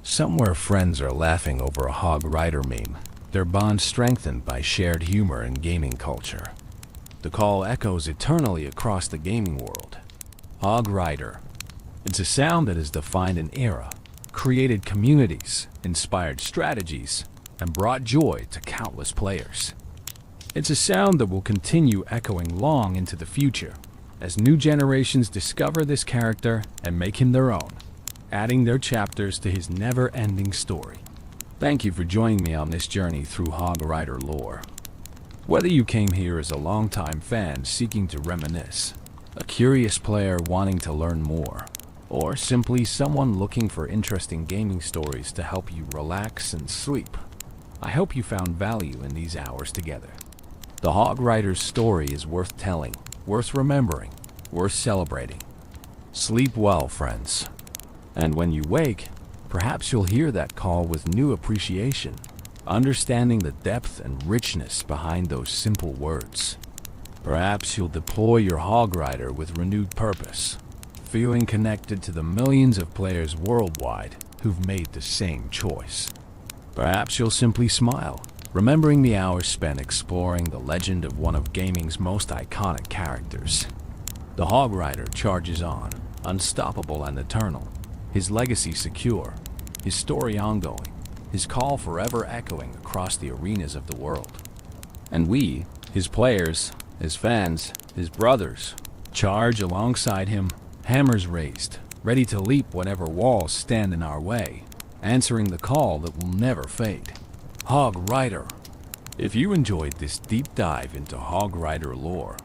[SPEAKER 1] Somewhere friends are laughing over a Hog Rider meme, their bond strengthened by shared humor and gaming culture. The call echoes eternally across the gaming world. Hog Rider. It's a sound that has defined an era, created communities, inspired strategies, and brought joy to countless players. It's a sound that will continue echoing long into the future, as new generations discover this character and make him their own, adding their chapters to his never-ending story. Thank you for joining me on this journey through Hog Rider lore. Whether you came here as a longtime fan seeking to reminisce, a curious player wanting to learn more, or simply someone looking for interesting gaming stories to help you relax and sleep, I hope you found value in these hours together. The Hog Rider's story is worth telling, worth remembering, worth celebrating. Sleep well, friends. And when you wake, perhaps you'll hear that call with new appreciation, understanding the depth and richness behind those simple words. Perhaps you'll deploy your Hog Rider with renewed purpose, feeling connected to the millions of players worldwide who've made the same choice. Perhaps you'll simply smile, remembering the hours spent exploring the legend of one of gaming's most iconic characters. The Hog Rider charges on, unstoppable and eternal, his legacy secure, his story ongoing, his call forever echoing across the arenas of the world. And we, his players, his fans, his brothers, charge alongside him, hammers raised, ready to leap whatever walls stand in our way, answering the call that will never fade. Hog Rider. If you enjoyed this deep dive into Hog Rider lore,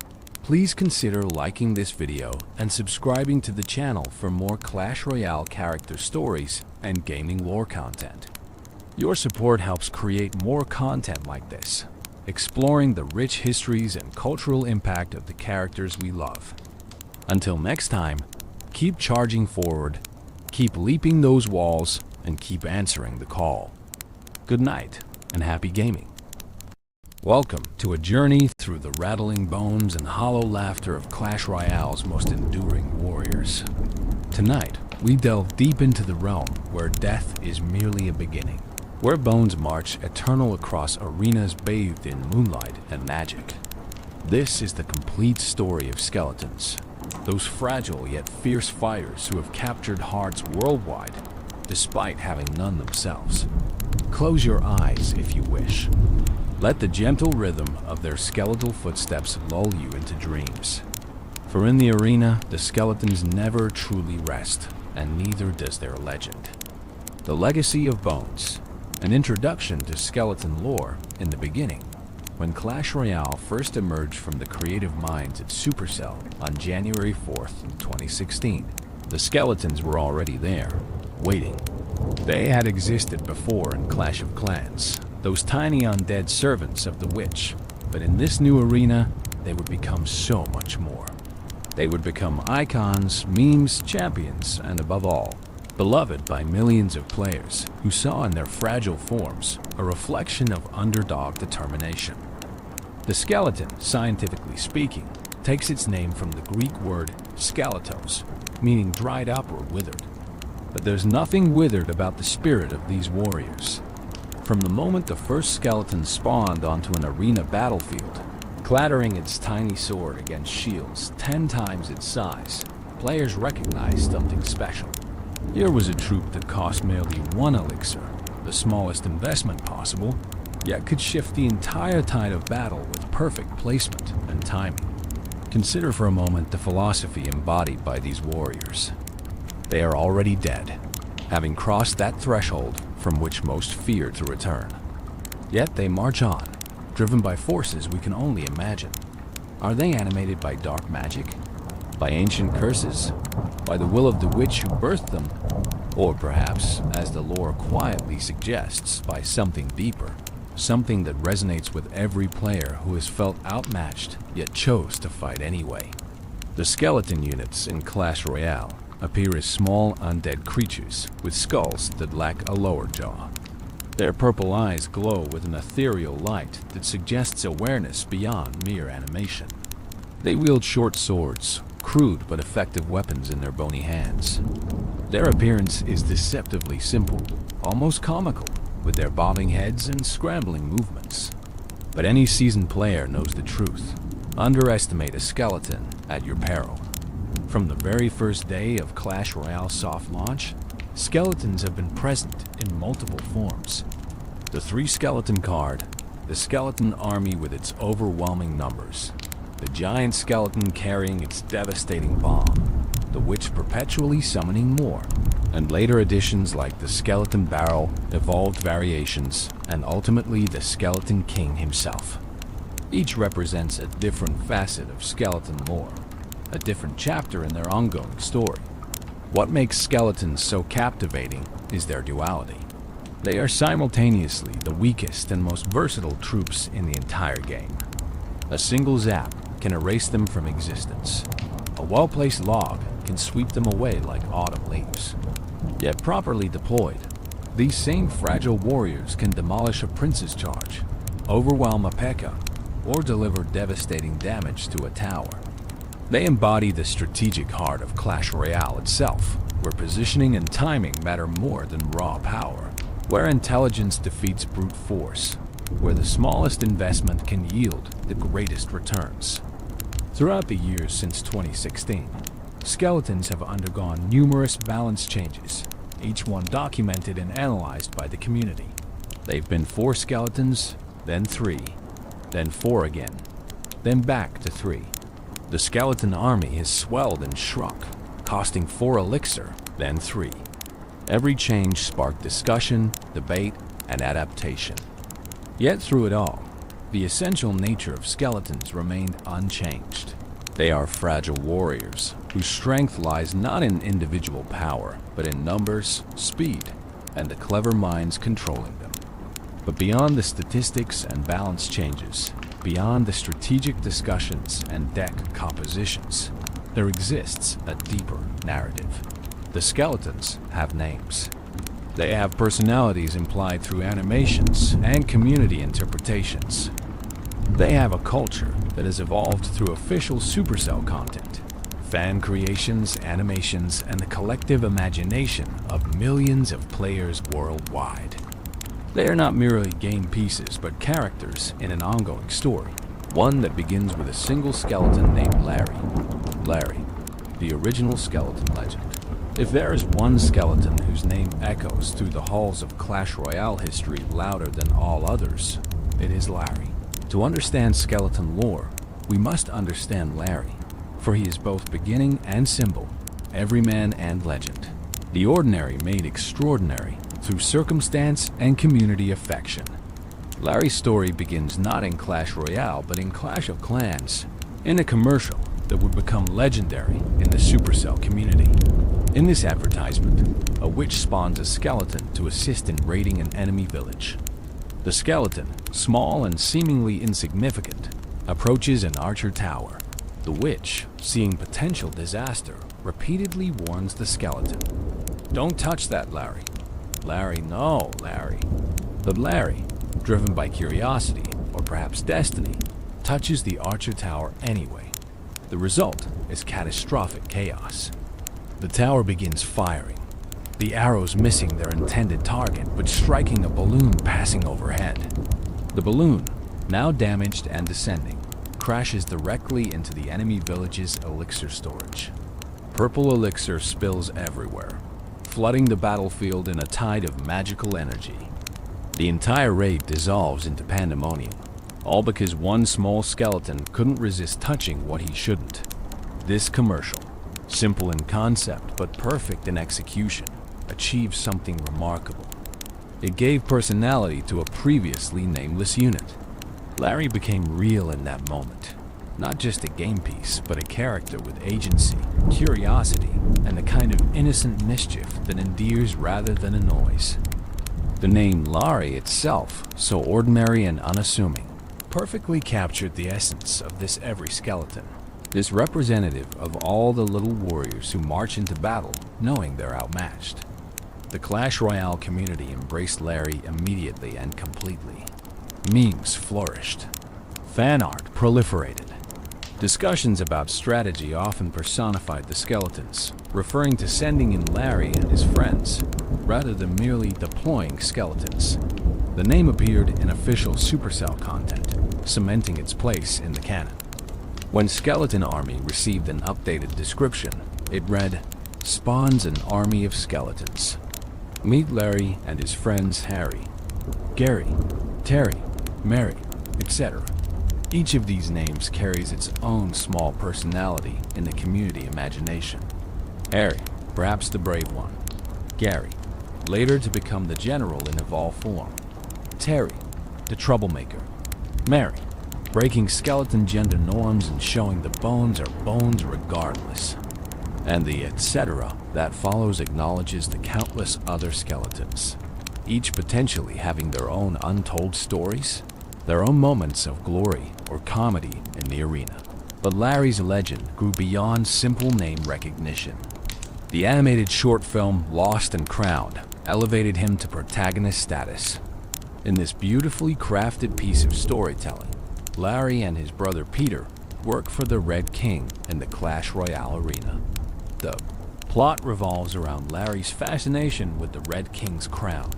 [SPEAKER 1] please consider liking this video and subscribing to the channel for more Clash Royale character stories and gaming lore content. Your support helps create more content like this, exploring the rich histories and cultural impact of the characters we love. Until next time, keep charging forward, keep leaping those walls, and keep answering the call. Good night, and happy gaming. Welcome to a journey through the rattling bones and hollow laughter of Clash Royale's most enduring warriors. Tonight, we delve deep into the realm where death is merely a beginning, where bones march eternal across arenas bathed in moonlight and magic. This is the complete story of skeletons, those fragile yet fierce fighters who have captured hearts worldwide, despite having none themselves. Close your eyes if you wish. Let the gentle rhythm of their skeletal footsteps lull you into dreams. For in the arena, the skeletons never truly rest, and neither does their legend. The Legacy of Bones, an introduction to skeleton lore in the beginning, when Clash Royale first emerged from the creative minds at Supercell on January 4th, 2016. The skeletons were already there, waiting. They had existed before in Clash of Clans, those tiny undead servants of the witch, but in this new arena, they would become so much more. They would become icons, memes, champions, and above all, beloved by millions of players who saw in their fragile forms a reflection of underdog determination. The skeleton, scientifically speaking, takes its name from the Greek word skeletos, meaning dried up or withered. But there's nothing withered about the spirit of these warriors. From the moment the first skeleton spawned onto an arena battlefield, clattering its tiny sword against shields 10 times its size, players recognized something special. Here was a troop that cost merely 1 elixir, the smallest investment possible, yet could shift the entire tide of battle with perfect placement and timing. Consider for a moment the philosophy embodied by these warriors. They are already dead, having crossed that threshold from which most fear to return. Yet they march on, driven by forces we can only imagine. Are they animated by dark magic? By ancient curses? By the will of the witch who birthed them? Or perhaps, as the lore quietly suggests, by something deeper, something that resonates with every player who has felt outmatched yet chose to fight anyway. The skeleton units in Clash Royale appear as small undead creatures with skulls that lack a lower jaw. Their purple eyes glow with an ethereal light that suggests awareness beyond mere animation. They wield short swords, crude but effective weapons in their bony hands. Their appearance is deceptively simple, almost comical, with their bobbing heads and scrambling movements. But any seasoned player knows the truth. Underestimate a skeleton at your peril. From the very first day of Clash Royale soft launch, skeletons have been present in multiple forms. The 3-skeleton card, the skeleton army with its overwhelming numbers, the giant skeleton carrying its devastating bomb, the witch perpetually summoning more, and later additions like the skeleton barrel, evolved variations, and ultimately the skeleton king himself. Each represents a different facet of skeleton lore, a different chapter in their ongoing story. What makes skeletons so captivating is their duality. They are simultaneously the weakest and most versatile troops in the entire game. A single zap can erase them from existence. A well-placed log can sweep them away like autumn leaves. Yet properly deployed, these same fragile warriors can demolish a prince's charge, overwhelm a P.E.K.K.A., or deliver devastating damage to a tower. They embody the strategic heart of Clash Royale itself, where positioning and timing matter more than raw power, where intelligence defeats brute force, where the smallest investment can yield the greatest returns. Throughout the years since 2016, skeletons have undergone numerous balance changes, each one documented and analyzed by the community. They've been 4 skeletons, then 3, then 4 again, then back to 3. The skeleton army has swelled and shrunk, costing 4 elixir, then 3. Every change sparked discussion, debate, and adaptation. Yet through it all, the essential nature of skeletons remained unchanged. They are fragile warriors, whose strength lies not in individual power, but in numbers, speed, and the clever minds controlling them. But beyond the statistics and balance changes, beyond the strategic discussions and deck compositions, there exists a deeper narrative. The skeletons have names. They have personalities implied through animations and community interpretations. They have a culture that has evolved through official Supercell content, fan creations, animations, and the collective imagination of millions of players worldwide. They are not merely game pieces, but characters in an ongoing story, one that begins with a single skeleton named Larry. Larry, the original skeleton legend. If there is one skeleton whose name echoes through the halls of Clash Royale history louder than all others, it is Larry. To understand skeleton lore, we must understand Larry, for he is both beginning and symbol, everyman and legend. The ordinary made extraordinary through circumstance and community affection. Larry's story begins not in Clash Royale, but in Clash of Clans, in a commercial that would become legendary in the Supercell community. In this advertisement, a witch spawns a skeleton to assist in raiding an enemy village. The skeleton, small and seemingly insignificant, approaches an archer tower. The witch, seeing potential disaster, repeatedly warns the skeleton. "Don't touch that, Larry." "Larry, no, Larry." But Larry, driven by curiosity, or perhaps destiny, touches the archer tower anyway. The result is catastrophic chaos. The tower begins firing. the arrows missing their intended target but striking a balloon passing overhead. The balloon, now damaged and descending, crashes directly into the enemy village's elixir storage. Purple elixir spills everywhere, flooding the battlefield in a tide of magical energy. The entire raid dissolves into pandemonium, all because one small skeleton couldn't resist touching what he shouldn't. This commercial, simple in concept but perfect in execution, achieved something remarkable. It gave personality to a previously nameless unit. Larry became real in that moment. Not just a game piece, but a character with agency, curiosity, and the kind of innocent mischief that endears rather than annoys. The name Larry itself, so ordinary and unassuming, perfectly captured the essence of this every skeleton. This representative of all the little warriors who march into battle knowing they're outmatched. The Clash Royale community embraced Larry immediately and completely. Memes flourished. Fan art proliferated. Discussions about strategy often personified the skeletons, referring to sending in Larry and his friends, rather than merely deploying skeletons. The name appeared in official Supercell content, cementing its place in the canon. When Skeleton Army received an updated description, it read, "Spawns an army of skeletons. Meet Larry and his friends Harry, Gary, Terry, Mary, etc." Each of these names carries its own small personality in the community imagination. Harry, perhaps the brave one. Gary, later to become the general in evolved form. Terry, the troublemaker. Mary, breaking skeleton gender norms and showing the bones are bones regardless. And the etc. that follows acknowledges the countless other skeletons, each potentially having their own untold stories, their own moments of glory or comedy in the arena. But Larry's legend grew beyond simple name recognition. The animated short film Lost and Crowned elevated him to protagonist status. In this beautifully crafted piece of storytelling, Larry and his brother Peter work for the Red King in the Clash Royale arena. The plot revolves around Larry's fascination with the Red King's crown,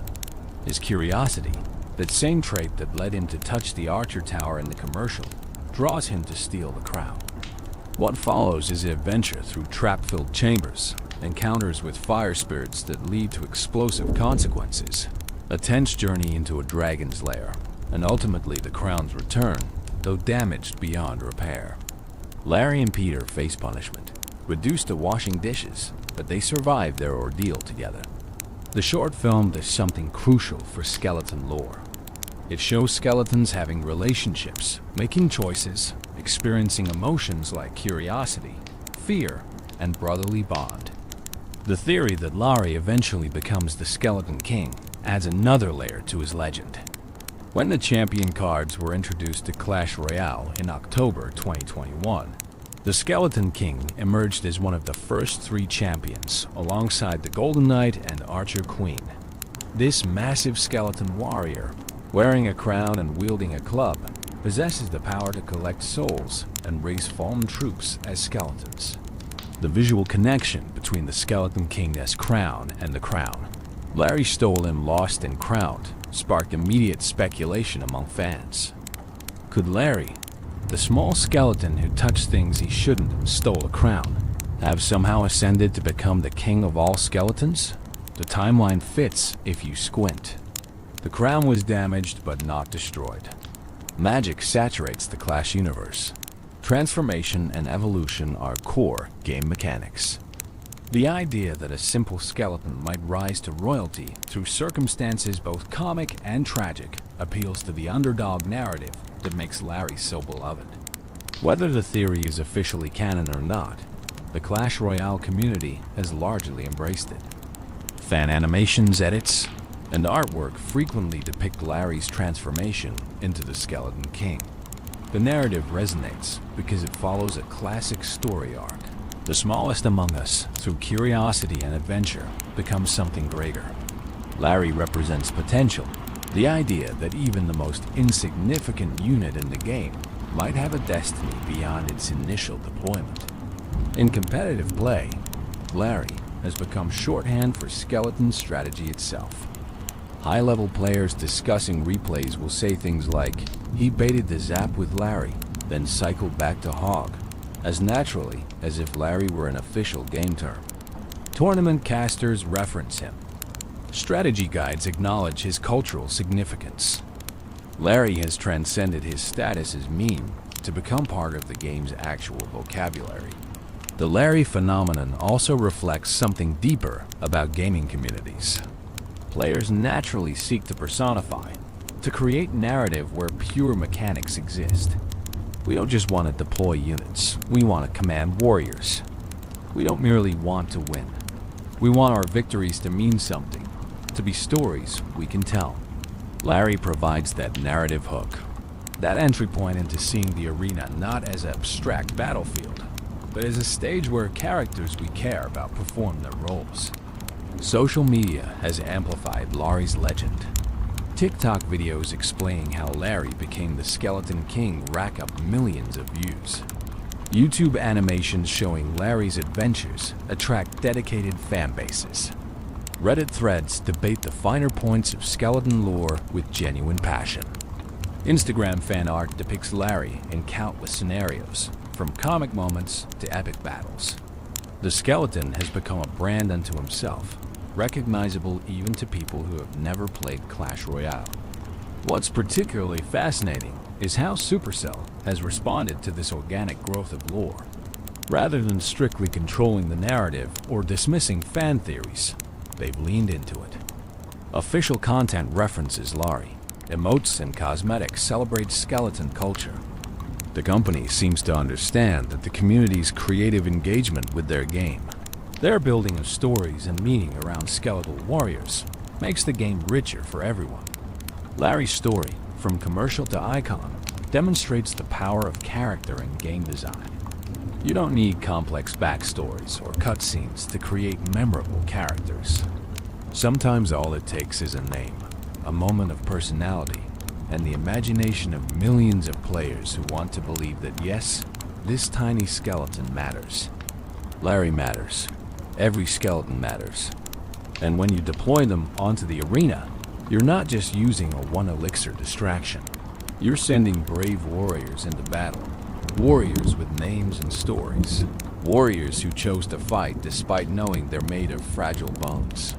[SPEAKER 1] his curiosity. That same trait that led him to touch the Archer Tower in the commercial draws him to steal the crown. What follows is an adventure through trap-filled chambers, encounters with fire spirits that lead to explosive consequences, a tense journey into a dragon's lair, and ultimately the crown's return, though damaged beyond repair. Larry and Peter face punishment, reduced to washing dishes, but they survive their ordeal together. The short film does something crucial for skeleton lore. It shows skeletons having relationships, making choices, experiencing emotions like curiosity, fear, and brotherly bond. The theory that Larry eventually becomes the Skeleton King adds another layer to his legend. When the champion cards were introduced to Clash Royale in October 2021, the Skeleton King emerged as one of the first 3 champions, alongside the Golden Knight and Archer Queen. This massive skeleton warrior, wearing a crown and wielding a club, possesses the power to collect souls and raise fallen troops as skeletons. The visual connection between the Skeleton King's crown and the crown Larry stole him Lost and Crowned sparked immediate speculation among fans. Could Larry, the small skeleton who touched things he shouldn't and stole a crown, have somehow ascended to become the king of all skeletons? The timeline fits if you squint. The crown was damaged but not destroyed. Magic saturates the Clash universe. Transformation and evolution are core game mechanics. The idea that a simple skeleton might rise to royalty through circumstances both comic and tragic appeals to the underdog narrative that makes Larry so beloved. Whether the theory is officially canon or not, the Clash Royale community has largely embraced it. Fan animations, edits, and artwork frequently depict Larry's transformation into the Skeleton King. The narrative resonates because it follows a classic story arc. The smallest among us, through curiosity and adventure, becomes something greater. Larry represents potential, the idea that even the most insignificant unit in the game might have a destiny beyond its initial deployment. In competitive play, Larry, has become shorthand for skeleton strategy itself. High-level players discussing replays will say things like, "He baited the zap with Larry, then cycled back to Hog," as naturally as if Larry were an official game term. Tournament casters reference him. Strategy guides acknowledge his cultural significance. Larry has transcended his status as meme to become part of the game's actual vocabulary. The Larry phenomenon also reflects something deeper about gaming communities. Players naturally seek to personify, to create narrative where pure mechanics exist. We don't just want to deploy units, we want to command warriors. We don't merely want to win. We want our victories to mean something, to be stories we can tell. Larry provides that narrative hook, that entry point into seeing the arena not as an abstract battlefield, but as a stage where characters we care about perform their roles. Social media has amplified Larry's legend. TikTok videos explaining how Larry became the Skeleton King rack up millions of views. YouTube animations showing Larry's adventures attract dedicated fan bases. Reddit threads debate the finer points of skeleton lore with genuine passion. Instagram fan art depicts Larry in countless scenarios, from comic moments to epic battles. The skeleton has become a brand unto himself, recognizable even to people who have never played Clash Royale. What's particularly fascinating is how Supercell has responded to this organic growth of lore. Rather than strictly controlling the narrative or dismissing fan theories, they've leaned into it. Official content references Larry. Emotes and cosmetics celebrate skeleton culture. The company seems to understand that the community's creative engagement with their game, their building of stories and meaning around skeletal warriors, makes the game richer for everyone. Larry's story, from commercial to icon, demonstrates the power of character in game design. You don't need complex backstories or cutscenes to create memorable characters. Sometimes all it takes is a name, a moment of personality, and the imagination of millions of players who want to believe that yes, this tiny skeleton matters. Larry matters. Every skeleton matters. And when you deploy them onto the arena, you're not just using a one elixir distraction. You're sending brave warriors into battle. Warriors with names and stories. Warriors who chose to fight despite knowing they're made of fragile bones.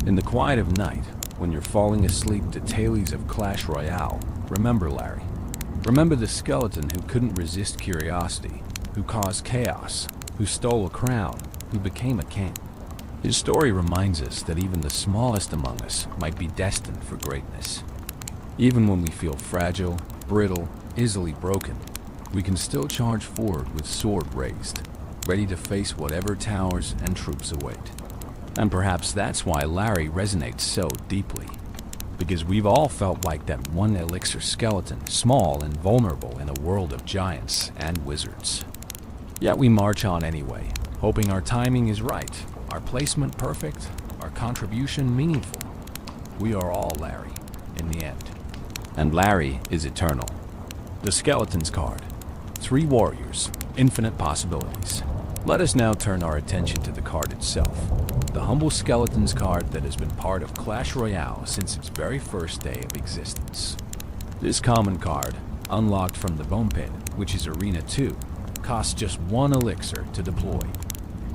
[SPEAKER 1] In the quiet of night, when you're falling asleep to tales of Clash Royale, remember Larry. Remember the skeleton who couldn't resist curiosity, who caused chaos, who stole a crown, who became a king. His story reminds us that even the smallest among us might be destined for greatness. Even when we feel fragile, brittle, easily broken, we can still charge forward with sword raised, ready to face whatever towers and troops await. And perhaps that's why Larry resonates so deeply, because we've all felt like that one elixir skeleton, small and vulnerable in a world of giants and wizards. Yet we march on anyway, hoping our timing is right, our placement perfect, our contribution meaningful. We are all Larry, in the end. And Larry is eternal. The Skeleton's card. 3 warriors, infinite possibilities. Let us now turn our attention to the card itself. The humble Skeleton's card that has been part of Clash Royale since its very first day of existence. This common card, unlocked from the Bone Pit, which is Arena 2, costs just 1 elixir to deploy.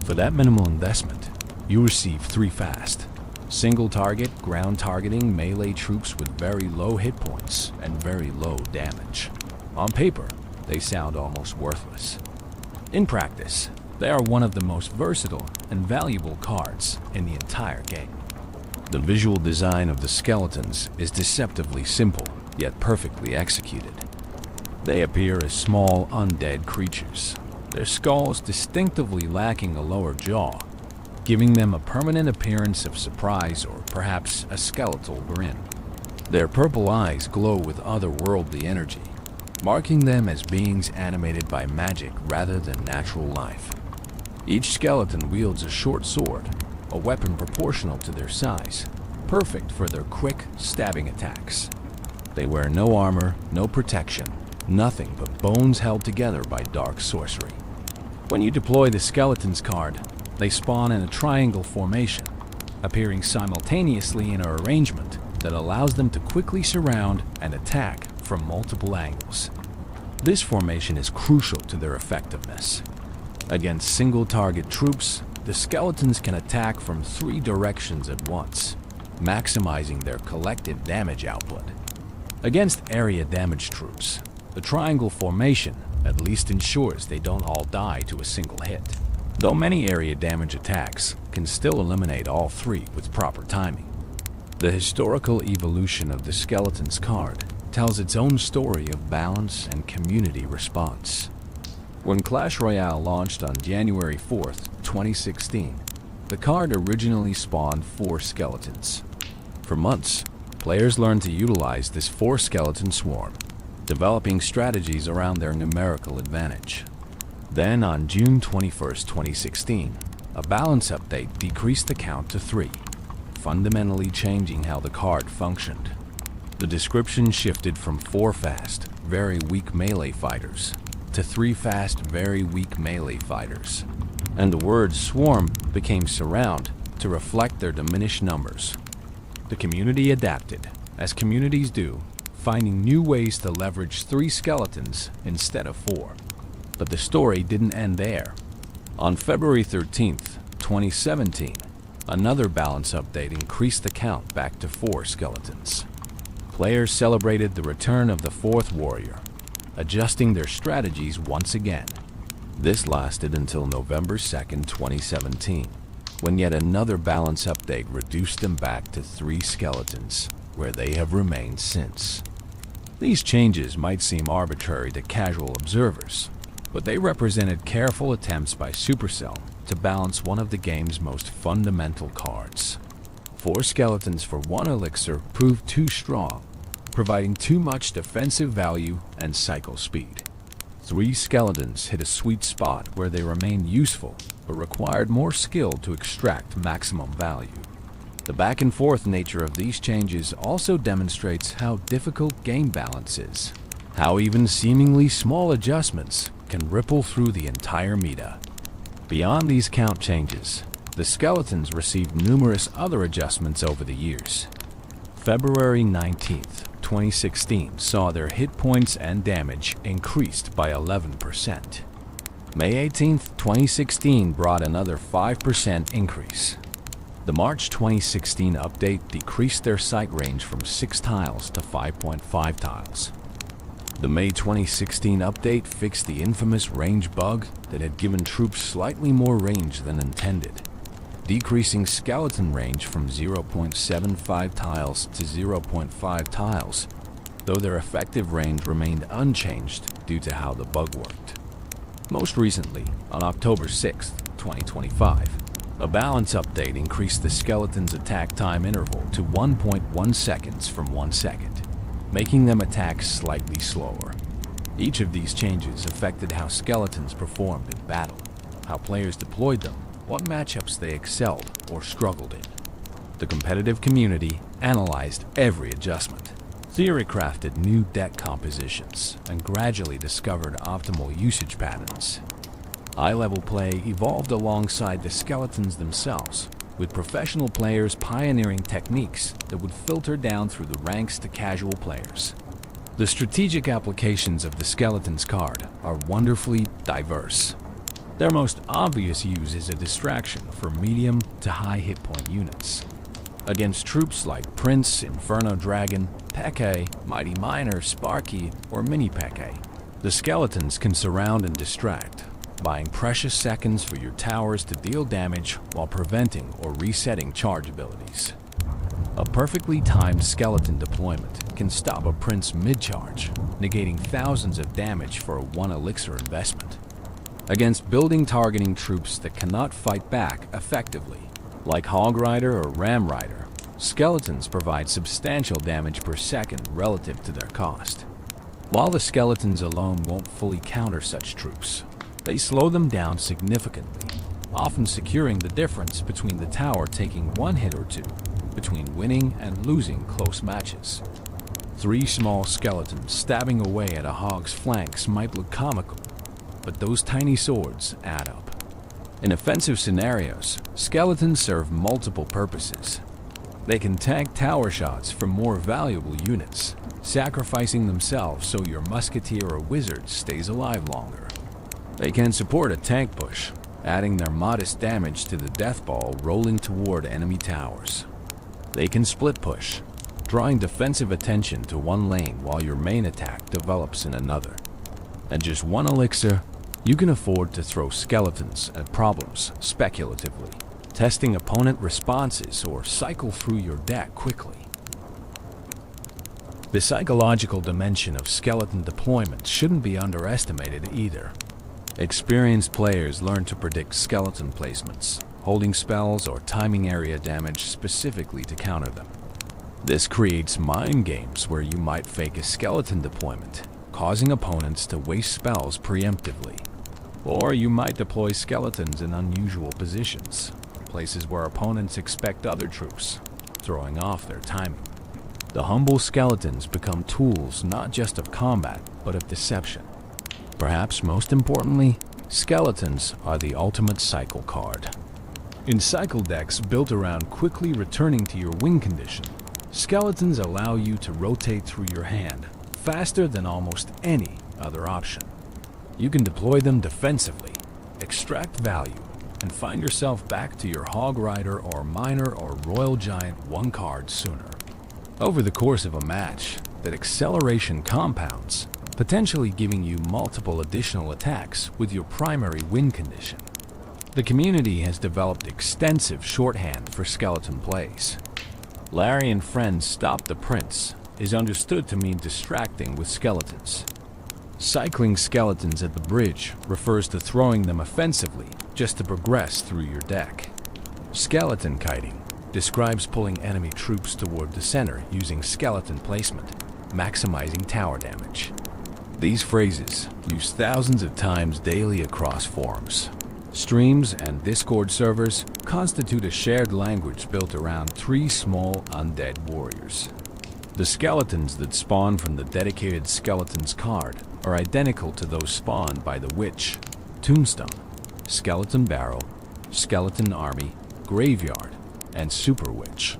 [SPEAKER 1] For that minimal investment, you receive 3 fast, single target, ground targeting melee troops with very low hit points and very low damage. On paper, they sound almost worthless. In practice, they are one of the most versatile and valuable cards in the entire game. The visual design of the skeletons is deceptively simple, yet perfectly executed. They appear as small, undead creatures, their skulls distinctively lacking a lower jaw, giving them a permanent appearance of surprise or perhaps a skeletal grin. Their purple eyes glow with otherworldly energy, marking them as beings animated by magic rather than natural life. Each skeleton wields a short sword, a weapon proportional to their size, perfect for their quick, stabbing attacks. They wear no armor, no protection, nothing but bones held together by dark sorcery. When you deploy the Skeleton's card, They spawn in a triangle formation, appearing simultaneously in an arrangement that allows them to quickly surround and attack from multiple angles. This formation is crucial to their effectiveness. Against single-target troops, the skeletons can attack from 3 directions at once, maximizing their collective damage output. Against area-damaged troops, the triangle formation at least ensures they don't all die to a single hit, though many area damage attacks can still eliminate all 3 with proper timing. The historical evolution of the Skeletons card tells its own story of balance and community response. When Clash Royale launched on January 4th, 2016, the card originally spawned 4 skeletons. For months, players learned to utilize this 4-skeleton swarm, developing strategies around their numerical advantage. Then on June 21st, 2016, a balance update decreased the count to 3, fundamentally changing how the card functioned. The description shifted from 4 fast, very weak melee fighters to 3 fast, very weak melee fighters, and the word swarm became surround to reflect their diminished numbers. The community adapted, as communities do, finding new ways to leverage 3 skeletons instead of 4. But the story didn't end there. On February 13th, 2017, another balance update increased the count back to 4 skeletons. Players celebrated the return of the 4th warrior, adjusting their strategies once again. This lasted until November 2nd, 2017, when yet another balance update reduced them back to 3 skeletons, where they have remained since. These changes might seem arbitrary to casual observers, but they represented careful attempts by Supercell to balance one of the game's most fundamental cards. 4 skeletons for 1 elixir proved too strong, providing too much defensive value and cycle speed. 3 skeletons hit a sweet spot where they remained useful, but required more skill to extract maximum value. The back-and-forth nature of these changes also demonstrates how difficult game balance is, how even seemingly small adjustments can ripple through the entire meta. Beyond these count changes, the skeletons received numerous other adjustments over the years. February 19th, 2016 saw their hit points and damage increased by 11%. May 18th, 2016 brought another 5% increase. The March 2016 update decreased their sight range from 6 tiles to 5.5 tiles. The May 2016 update fixed the infamous range bug that had given troops slightly more range than intended, decreasing skeleton range from 0.75 tiles to 0.5 tiles, though their effective range remained unchanged due to how the bug worked. Most recently, on October 6, 2025, a balance update increased the skeleton's attack time interval to 1.1 seconds from 1 second, making them attack slightly slower. Each of these changes affected how skeletons performed in battle, how players deployed them, what matchups they excelled or struggled in. The competitive community analyzed every adjustment, theory-crafted new deck compositions, and gradually discovered optimal usage patterns. High-level play evolved alongside the skeletons themselves, with professional players pioneering techniques that would filter down through the ranks to casual players. The strategic applications of the Skeletons card are wonderfully diverse. Their most obvious use is a distraction for medium to high hit point units. Against troops like Prince, Inferno Dragon, Peke, Mighty Miner, Sparky, or Mini Peke, the Skeletons can surround and distract, buying precious seconds for your towers to deal damage while preventing or resetting charge abilities. A perfectly timed skeleton deployment can stop a Prince mid-charge, negating thousands of damage for a 1 elixir investment. Against building targeting troops that cannot fight back effectively, like Hog Rider or Ram Rider, skeletons provide substantial damage per second relative to their cost. While the skeletons alone won't fully counter such troops, they slow them down significantly, often securing the difference between the tower taking 1 hit or 2, between winning and losing close matches. 3 small skeletons stabbing away at a hog's flanks might look comical, but those tiny swords add up. In offensive scenarios, skeletons serve multiple purposes. They can tank tower shots from more valuable units, sacrificing themselves so your musketeer or wizard stays alive longer. They can support a tank push, adding their modest damage to the death ball rolling toward enemy towers. They can split push, drawing defensive attention to one lane while your main attack develops in another. At just one elixir, you can afford to throw skeletons at problems speculatively, testing opponent responses or cycle through your deck quickly. The psychological dimension of skeleton deployment shouldn't be underestimated either. Experienced players learn to predict skeleton placements, holding spells or timing area damage specifically to counter them. This creates mind games where you might fake a skeleton deployment, causing opponents to waste spells preemptively. Or you might deploy skeletons in unusual positions, places where opponents expect other troops, throwing off their timing. The humble skeletons become tools not just of combat, but of deception. Perhaps most importantly, skeletons are the ultimate cycle card. In cycle decks built around quickly returning to your win condition, skeletons allow you to rotate through your hand faster than almost any other option. You can deploy them defensively, extract value, and find yourself back to your Hog Rider or Miner or Royal Giant one card sooner. Over the course of a match, that acceleration compounds, potentially giving you multiple additional attacks with your primary win condition. The community has developed extensive shorthand for skeleton plays. Larry and Friends Stop the Prince is understood to mean distracting with skeletons. Cycling skeletons at the bridge refers to throwing them offensively just to progress through your deck. Skeleton kiting describes pulling enemy troops toward the center using skeleton placement, maximizing tower damage. These phrases, used thousands of times daily across forums, streams, and Discord servers, constitute a shared language built around three small undead warriors. The skeletons that spawn from the dedicated skeletons card are identical to those spawned by the Witch, Tombstone, Skeleton Barrel, Skeleton Army, Graveyard, and Super Witch.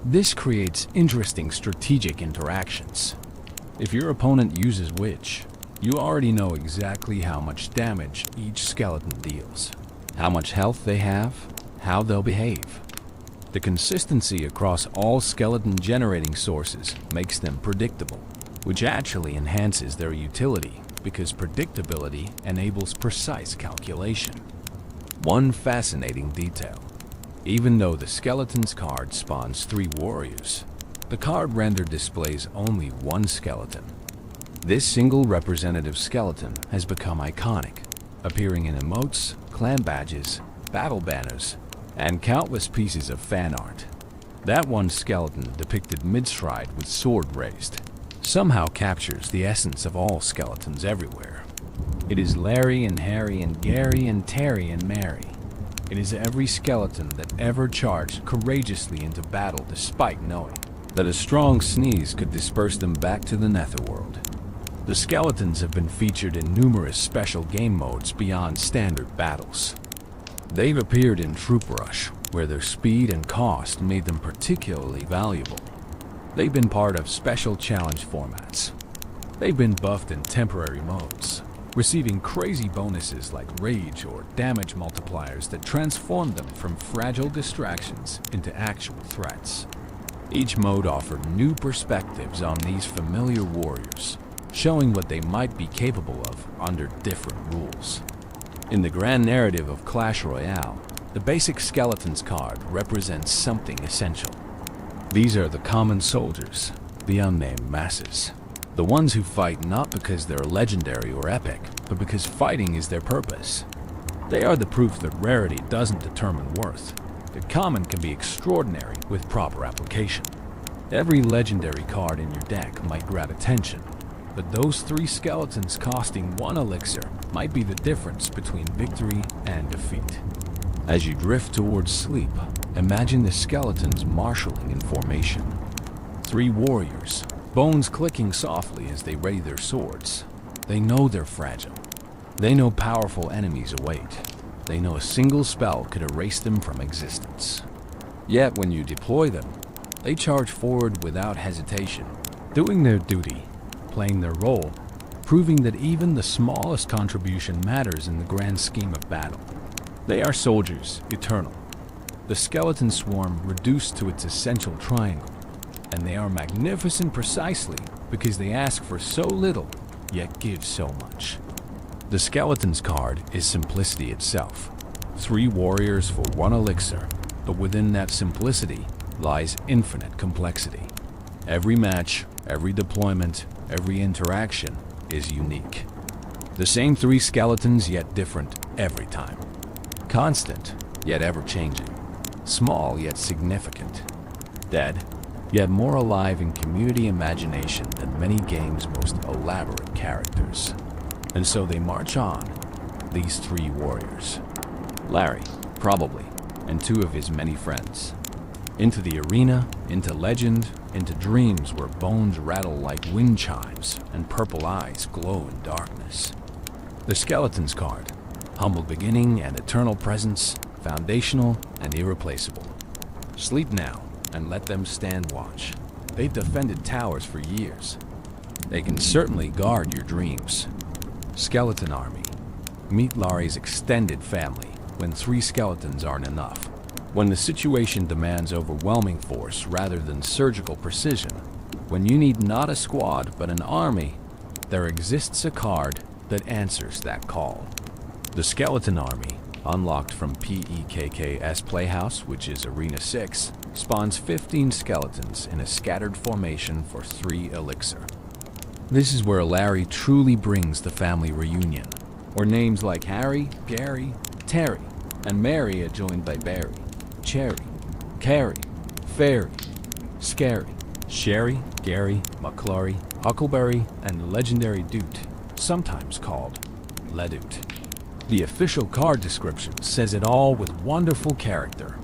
[SPEAKER 1] This creates interesting strategic interactions. If your opponent uses Witch, you already know exactly how much damage each skeleton deals, how much health they have, how they'll behave. The consistency across all skeleton generating sources makes them predictable, which actually enhances their utility because predictability enables precise calculation. One fascinating detail: even though the skeleton's card spawns 3 warriors, the card render displays only 1 skeleton. This single representative skeleton has become iconic, appearing in emotes, clan badges, battle banners, and countless pieces of fan art. That one skeleton depicted mid-stride with sword raised somehow captures the essence of all skeletons everywhere. It is Larry and Harry and Gary and Terry and Mary. It is every skeleton that ever charged courageously into battle despite knowing that a strong sneeze could disperse them back to the netherworld. The skeletons have been featured in numerous special game modes beyond standard battles. They've appeared in Troop Rush, where their speed and cost made them particularly valuable. They've been part of special challenge formats. They've been buffed in temporary modes, receiving crazy bonuses like rage or damage multipliers that transform them from fragile distractions into actual threats. Each mode offered new perspectives on these familiar warriors, showing what they might be capable of under different rules. In the grand narrative of Clash Royale, the basic skeletons card represents something essential. These are the common soldiers, the unnamed masses. The ones who fight not because they're legendary or epic, but because fighting is their purpose. They are the proof that rarity doesn't determine worth, that common can be extraordinary with proper application. Every legendary card in your deck might grab attention, but those 3 skeletons costing 1 elixir might be the difference between victory and defeat. As you drift towards sleep, imagine the skeletons marshalling in formation. 3 warriors, bones clicking softly as they ready their swords. They know they're fragile. They know powerful enemies await. they know a single spell could erase them from existence. Yet when you deploy them, they charge forward without hesitation, doing their duty, playing their role, proving that even the smallest contribution matters in the grand scheme of battle. They are soldiers, eternal. The skeleton swarm reduced to its essential triangle, and they are magnificent precisely because they ask for so little, yet give so much. The skeleton's card is simplicity itself. 3 warriors for 1 elixir, but within that simplicity lies infinite complexity. Every match, every deployment, every interaction is unique. The same 3 skeletons, yet different every time. Constant, yet ever-changing. Small, yet significant. Dead, yet more alive in community imagination than many games' most elaborate characters. And so they march on, these 3 warriors. Larry, probably, and 2 of his many friends. Into the arena, into legend, into dreams where bones rattle like wind chimes and purple eyes glow in darkness. The skeleton's card, humble beginning and eternal presence, foundational and irreplaceable. Sleep now and let them stand watch. They've defended towers for years. They can certainly guard your dreams. Skeleton Army. Meet Larry's extended family when 3 skeletons aren't enough. When the situation demands overwhelming force rather than surgical precision. When you need not a squad but an army, there exists a card that answers that call. The Skeleton Army, unlocked from PEKK's Playhouse, which is Arena 6, spawns 15 skeletons in a scattered formation for 3 elixir. This is where Larry truly brings the family reunion, where names like Harry, Gary, Terry, and Mary are joined by Barry, Cherry, Carrie, Fairy, Scary, Sherry, Gary, McClory, Huckleberry, and the legendary Doot, sometimes called Ledoot. The official card description says it all with wonderful character.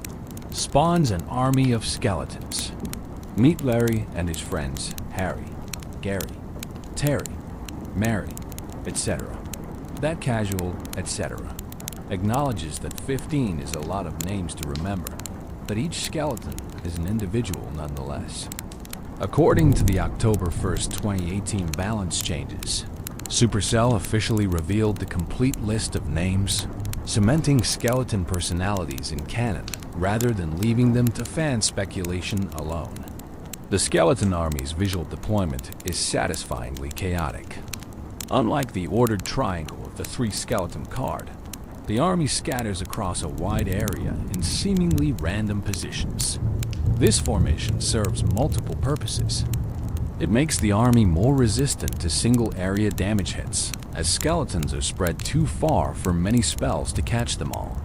[SPEAKER 1] Spawns an army of skeletons. Meet Larry and his friends Harry, Gary, Terry, Mary, etc. That casual, etc. acknowledges that 15 is a lot of names to remember, but each skeleton is an individual nonetheless. According to the October 1st, 2018 balance changes, Supercell officially revealed the complete list of names, cementing skeleton personalities in canon rather than leaving them to fan speculation alone. The Skeleton Army's visual deployment is satisfyingly chaotic. Unlike the ordered triangle of the 3 skeleton card, the army scatters across a wide area in seemingly random positions. This formation serves multiple purposes. It makes the army more resistant to single-area damage hits, as skeletons are spread too far for many spells to catch them all.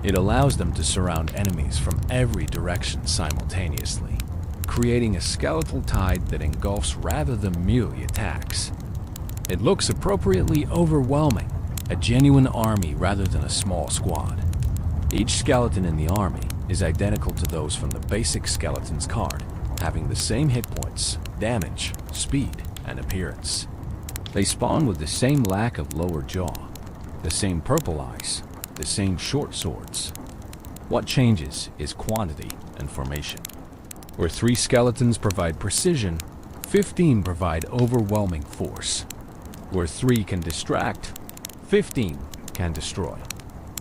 [SPEAKER 1] It allows them to surround enemies from every direction simultaneously, creating a skeletal tide that engulfs rather than merely attacks. It looks appropriately overwhelming, a genuine army rather than a small squad. Each skeleton in the army is identical to those from the basic skeleton's card, having the same hit points, damage, speed, and appearance. They spawn with the same lack of lower jaw, the same purple eyes, the same short swords. What changes is quantity and formation. Where 3 skeletons provide precision, 15 provide overwhelming force. Where 3 can distract, 15 can destroy.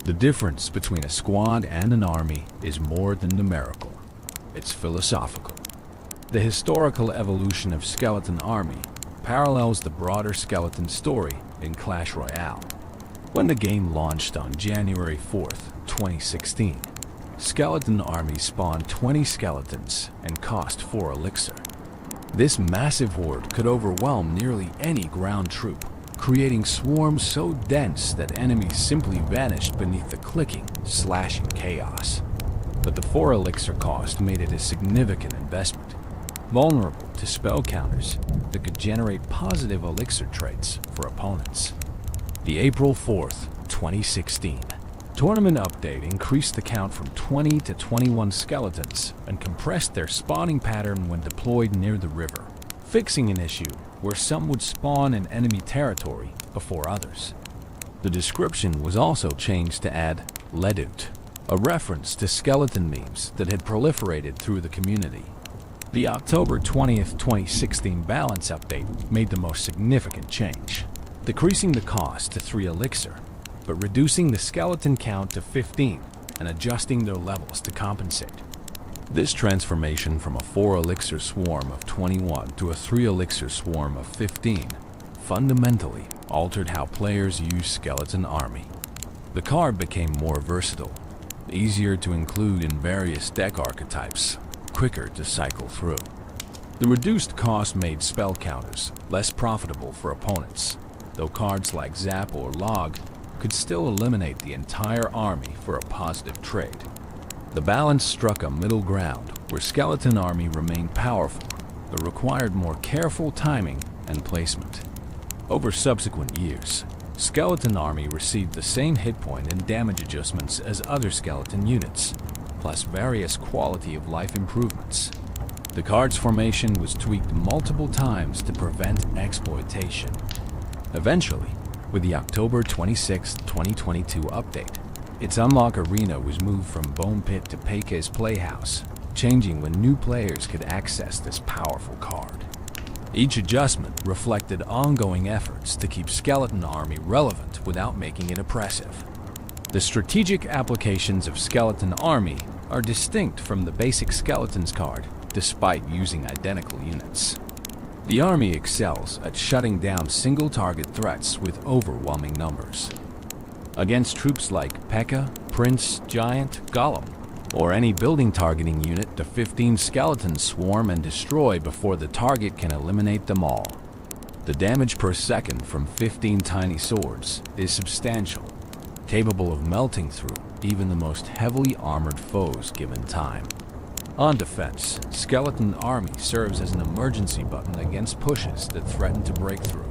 [SPEAKER 1] The difference between a squad and an army is more than numerical. It's philosophical. The historical evolution of Skeleton Army parallels the broader skeleton story in Clash Royale. When the game launched on January 4th, 2016, Skeleton Army spawned 20 skeletons and cost 4 elixir. This massive horde could overwhelm nearly any ground troop, creating swarms so dense that enemies simply vanished beneath the clicking, slashing chaos. But the 4 elixir cost made it a significant investment, vulnerable to spell counters that could generate positive elixir traits for opponents. The April 4th, 2016 tournament update increased the count from 20 to 21 skeletons and compressed their spawning pattern when deployed near the river, fixing an issue where some would spawn in enemy territory before others. The description was also changed to add "Ledut," a reference to skeleton memes that had proliferated through the community. The October 20th, 2016 balance update made the most significant change, decreasing the cost to 3 elixir, but reducing the skeleton count to 15 and adjusting their levels to compensate. This transformation from a 4 elixir swarm of 21 to a 3 elixir swarm of 15 fundamentally altered how players use Skeleton Army. The card became more versatile, easier to include in various deck archetypes, quicker to cycle through. The reduced cost made spell counters less profitable for opponents, though cards like Zap or Log could still eliminate the entire army for a positive trade. The balance struck a middle ground where Skeleton Army remained powerful, but required more careful timing and placement. Over subsequent years, Skeleton Army received the same hit point and damage adjustments as other skeleton units, plus various quality of life improvements. The card's formation was tweaked multiple times to prevent exploitation. Eventually, with the October 26, 2022 update, its unlock arena was moved from Bone Pit to Peike's Playhouse, changing when new players could access this powerful card. Each adjustment reflected ongoing efforts to keep Skeleton Army relevant without making it oppressive. The strategic applications of Skeleton Army are distinct from the basic Skeletons card, despite using identical units. The army excels at shutting down single-target threats with overwhelming numbers. Against troops like P.E.K.K.A., Prince, Giant, Golem, or any building targeting unit, the 15 skeletons swarm and destroy before the target can eliminate them all. The damage per second from 15 tiny swords is substantial, capable of melting through even the most heavily armored foes given time. On defense, Skeleton Army serves as an emergency button against pushes that threaten to break through.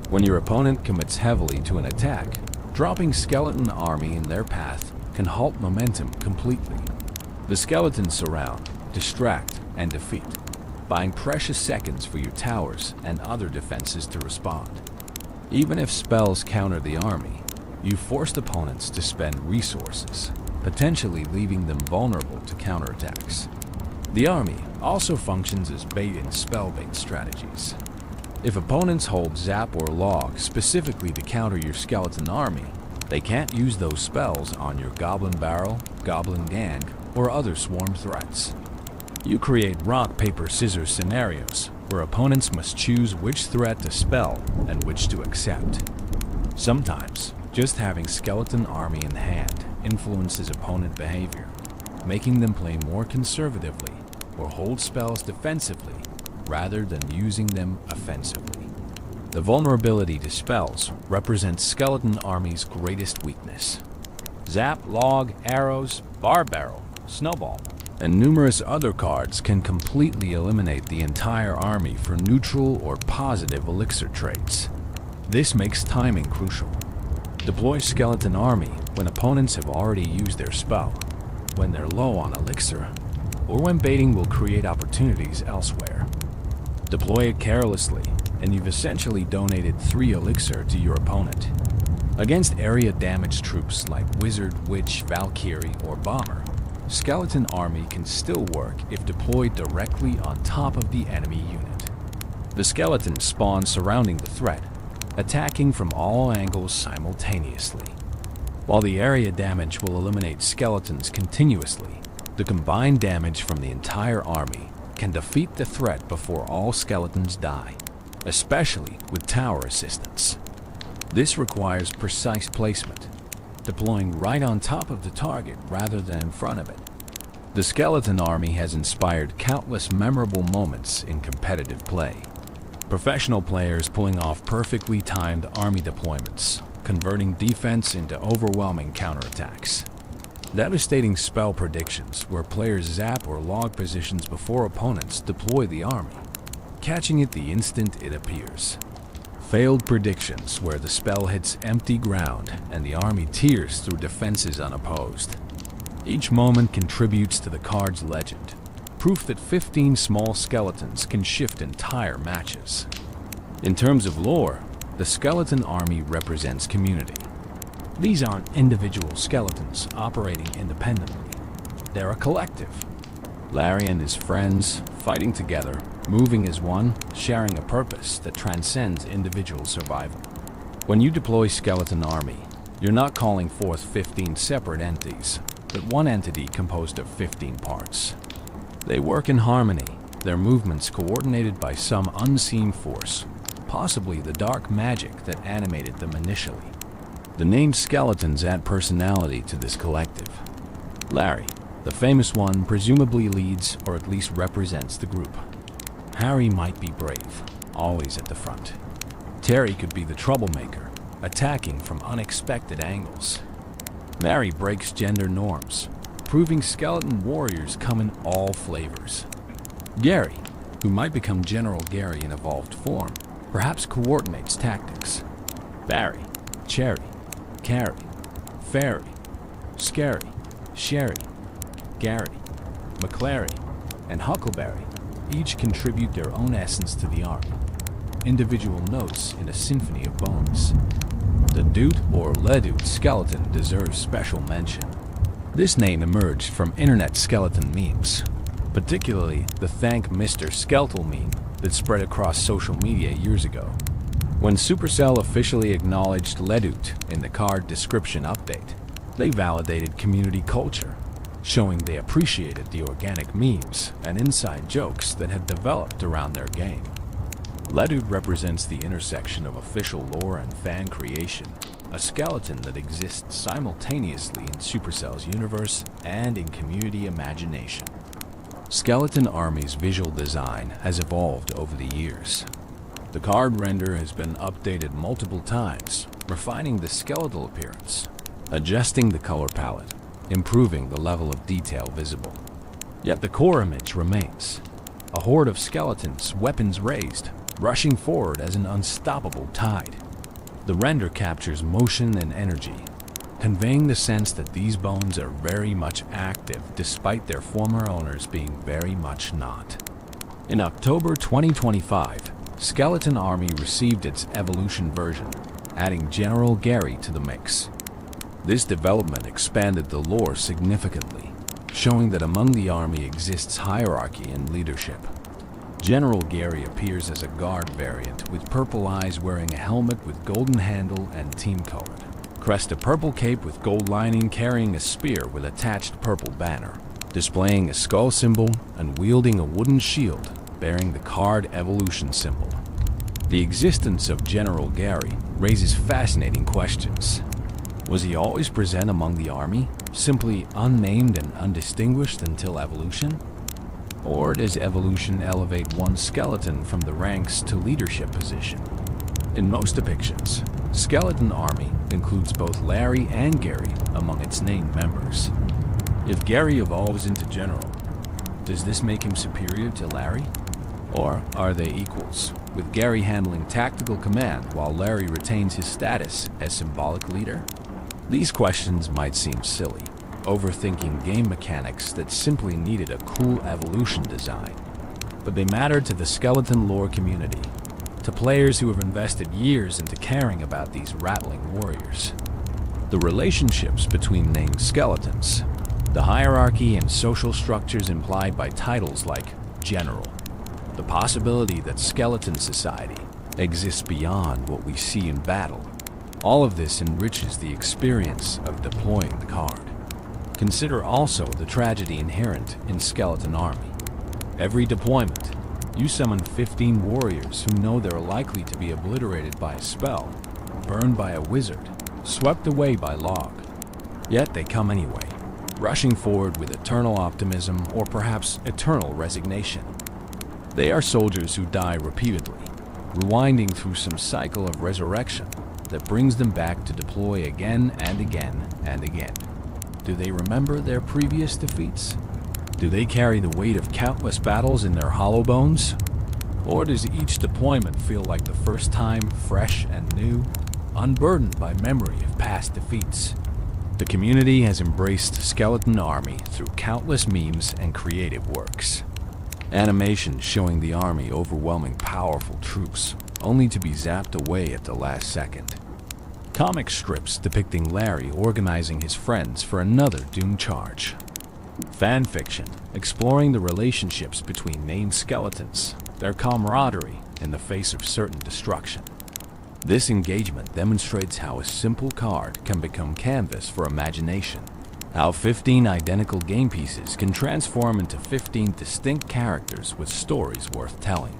[SPEAKER 1] When your opponent commits heavily to an attack, dropping Skeleton Army in their path can halt momentum completely. The skeletons surround, distract, and defeat, buying precious seconds for your towers and other defenses to respond. Even if spells counter the army, you forced opponents to spend resources, potentially leaving them vulnerable to counterattacks. The army also functions as bait in spell-bait strategies. If opponents hold Zap or Log specifically to counter your Skeleton Army, they can't use those spells on your Goblin Barrel, Goblin Gang, or other swarm threats. You create rock, paper, scissors scenarios where opponents must choose which threat to spell and which to accept. Sometimes, just having Skeleton Army in hand influences opponent behavior, making them play more conservatively or hold spells defensively rather than using them offensively. The vulnerability to spells represents Skeleton Army's greatest weakness. Zap, Log, Arrows, Bar Barrel, Snowball, and numerous other cards can completely eliminate the entire army for neutral or positive elixir traits. This makes timing crucial. Deploy Skeleton Army when opponents have already used their spell, when they're low on elixir, or when baiting will create opportunities elsewhere. Deploy it carelessly, and you've essentially donated 3 elixir to your opponent. Against area-damaged troops like Wizard, Witch, Valkyrie, or Bomber, Skeleton Army can still work if deployed directly on top of the enemy unit. The skeletons spawn surrounding the threat, attacking from all angles simultaneously. While the area damage will eliminate skeletons continuously, the combined damage from the entire army can defeat the threat before all skeletons die, especially with tower assistance. This requires precise placement, deploying right on top of the target rather than in front of it. The Skeleton Army has inspired countless memorable moments in competitive play. Professional players pulling off perfectly timed army deployments, converting defense into overwhelming counterattacks. Devastating spell predictions where players zap or log positions before opponents deploy the army, catching it the instant it appears. Failed predictions where the spell hits empty ground and the army tears through defenses unopposed. Each moment contributes to the card's legend, proof that 15 small skeletons can shift entire matches. In terms of lore, the Skeleton Army represents community. These aren't individual skeletons operating independently. They're a collective. Larry and his friends, fighting together, moving as one, sharing a purpose that transcends individual survival. When you deploy Skeleton Army, you're not calling forth 15 separate entities, but one entity composed of 15 parts. They work in harmony, their movements coordinated by some unseen force, possibly the dark magic that animated them initially. The named skeletons add personality to this collective. Larry, the famous one, presumably leads or at least represents the group. Harry might be brave, always at the front. Terry could be the troublemaker, attacking from unexpected angles. Mary breaks gender norms, proving skeleton warriors come in all flavors. Gary, who might become General Gary in evolved form, perhaps coordinates tactics. Barry, Cherry, Carrie, Fairy, Scary, Sherry, Gary, McClary, and Huckleberry each contribute their own essence to the army, individual notes in a symphony of bones. The Doot or Ledoot skeleton deserves special mention. This name emerged from internet skeleton memes, particularly the Thank Mr. Skeletal meme that spread across social media years ago. When Supercell officially acknowledged Ledoot in the card description update, they validated community culture, showing they appreciated the organic memes and inside jokes that had developed around their game. Ledoot represents the intersection of official lore and fan creation, a skeleton that exists simultaneously in Supercell's universe and in community imagination. Skeleton Army's visual design has evolved over the years. The card render has been updated multiple times, refining the skeletal appearance, adjusting the color palette, improving the level of detail visible. Yet the core image remains, a horde of skeletons, weapons raised, rushing forward as an unstoppable tide. The render captures motion and energy, conveying the sense that these bones are very much active despite their former owners being very much not. In October 2025, Skeleton Army received its evolution version, adding General Gary to the mix. This development expanded the lore significantly, showing that among the army exists hierarchy and leadership. General Gary appears as a guard variant with purple eyes, wearing a helmet with golden handle and team-colored crest, a purple cape with gold lining, carrying a spear with attached purple banner, displaying a skull symbol and wielding a wooden shield bearing the card evolution symbol. The existence of General Gary raises fascinating questions. Was he always present among the army, simply unnamed and undistinguished until evolution? Or does evolution elevate one skeleton from the ranks to leadership position? In most depictions, Skeleton Army includes both Larry and Gary among its named members. If Gary evolves into General, does this make him superior to Larry? Or are they equals, with Gary handling tactical command while Larry retains his status as symbolic leader? These questions might seem silly, overthinking game mechanics that simply needed a cool evolution design. But they matter to the skeleton lore community, to players who have invested years into caring about these rattling warriors. The relationships between named skeletons, the hierarchy and social structures implied by titles like General, the possibility that skeleton society exists beyond what we see in battle. All of this enriches the experience of deploying the card. Consider also the tragedy inherent in Skeleton Army. Every deployment, you summon 15 warriors who know they're likely to be obliterated by a spell, burned by a wizard, swept away by log. Yet they come anyway, rushing forward with eternal optimism or perhaps eternal resignation. They are soldiers who die repeatedly, rewinding through some cycle of resurrection that brings them back to deploy again and again and again. Do they remember their previous defeats? Do they carry the weight of countless battles in their hollow bones? Or does each deployment feel like the first time, fresh and new, unburdened by memory of past defeats? The community has embraced Skeleton Army through countless memes and creative works. Animations showing the army overwhelming powerful troops, only to be zapped away at the last second. Comic strips depicting Larry organizing his friends for another doomed charge. Fan fiction exploring the relationships between named skeletons, their camaraderie in the face of certain destruction. This engagement demonstrates how a simple card can become canvas for imagination, how 15 identical game pieces can transform into 15 distinct characters with stories worth telling.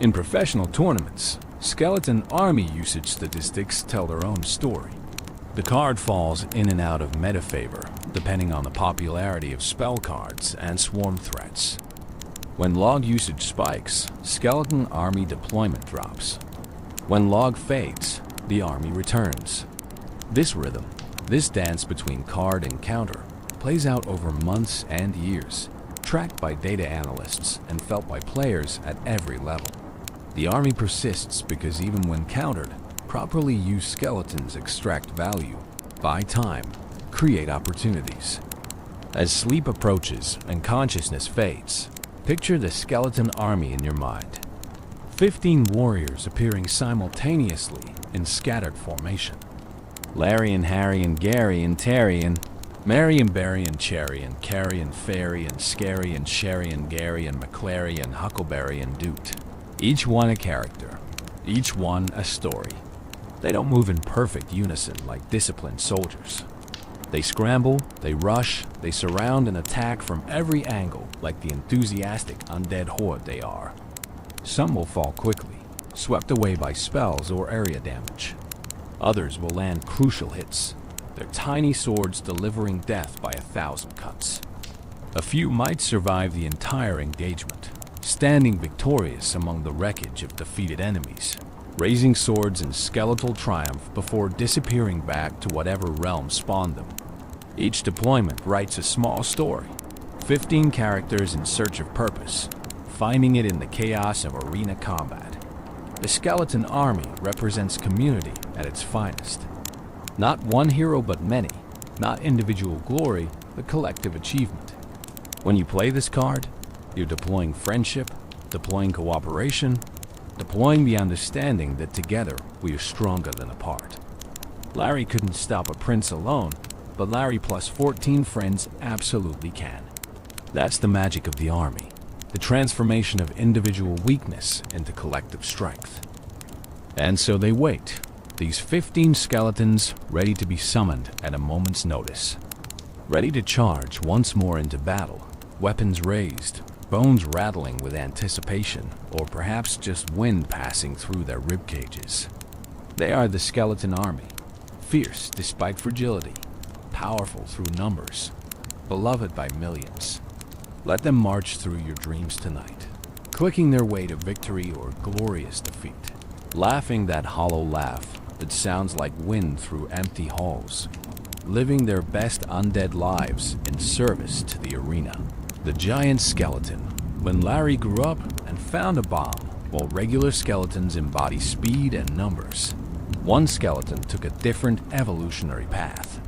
[SPEAKER 1] In professional tournaments, skeleton army usage statistics tell their own story. The card falls in and out of meta favor, depending on the popularity of spell cards and swarm threats. When log usage spikes, skeleton army deployment drops. When log fades, the army returns. This rhythm, this dance between card and counter, plays out over months and years, tracked by data analysts and felt by players at every level. The army persists because even when countered, properly used skeletons extract value, buy time, create opportunities. As sleep approaches and consciousness fades, picture the skeleton army in your mind. 15 warriors appearing simultaneously in scattered formation. Larry and Harry and Gary and Terry and Mary and Barry and Cherry and Carrie and Fairy and Scary and Sherry and Gary and McClary and Huckleberry and Doot. Each one a character, each one a story. They don't move in perfect unison like disciplined soldiers. They scramble, they rush, they surround and attack from every angle like the enthusiastic undead horde they are. Some will fall quickly, swept away by spells or area damage. Others will land crucial hits, their tiny swords delivering death by 1,000 cuts. A few might survive the entire engagement, standing victorious among the wreckage of defeated enemies, raising swords in skeletal triumph before disappearing back to whatever realm spawned them. Each deployment writes a small story, 15 characters in search of purpose, finding it in the chaos of arena combat. The skeleton army represents community at its finest. Not one hero but many, not individual glory, but collective achievement. When you play this card, you're deploying friendship, deploying cooperation, deploying the understanding that together we are stronger than apart. Larry couldn't stop a prince alone, but Larry plus 14 friends absolutely can. That's the magic of the army, the transformation of individual weakness into collective strength. And so they wait, these 15 skeletons ready to be summoned at a moment's notice. Ready to charge once more into battle, weapons raised, bones rattling with anticipation, or perhaps just wind passing through their rib cages. They are the skeleton army, fierce despite fragility, powerful through numbers, beloved by millions. Let them march through your dreams tonight, clicking their way to victory or glorious defeat, laughing that hollow laugh that sounds like wind through empty halls, living their best undead lives in service to the arena. The giant skeleton, when Larry grew up and found a bomb, while regular skeletons embody speed and numbers. One skeleton took a different evolutionary path.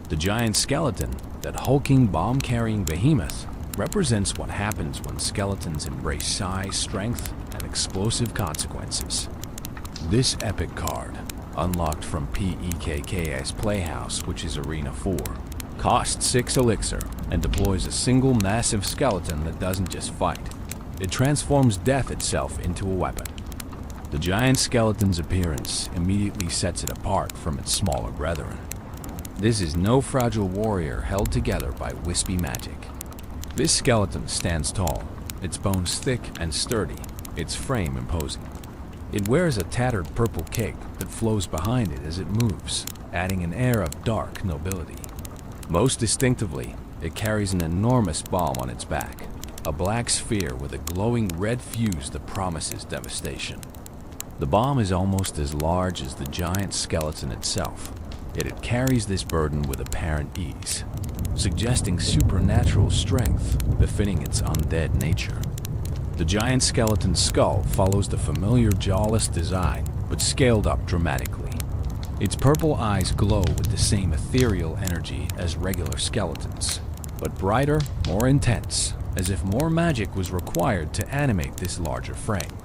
[SPEAKER 1] The giant skeleton, that hulking bomb-carrying behemoth, represents what happens when skeletons embrace size, strength, and explosive consequences. This epic card, unlocked from PEKK's Playhouse, which is Arena 4, costs 6 elixir and deploys a single massive skeleton that doesn't just fight. It transforms death itself into a weapon. The giant skeleton's appearance immediately sets it apart from its smaller brethren. This is no fragile warrior held together by wispy magic. This skeleton stands tall, its bones thick and sturdy, its frame imposing. It wears a tattered purple cape that flows behind it as it moves, adding an air of dark nobility. Most distinctively, it carries an enormous bomb on its back, a black sphere with a glowing red fuse that promises devastation. The bomb is almost as large as the giant skeleton itself, yet it carries this burden with apparent ease, suggesting supernatural strength befitting its undead nature. The giant skeleton's skull follows the familiar jawless design, but scaled up dramatically. Its purple eyes glow with the same ethereal energy as regular skeletons, but brighter, more intense, as if more magic was required to animate this larger frame.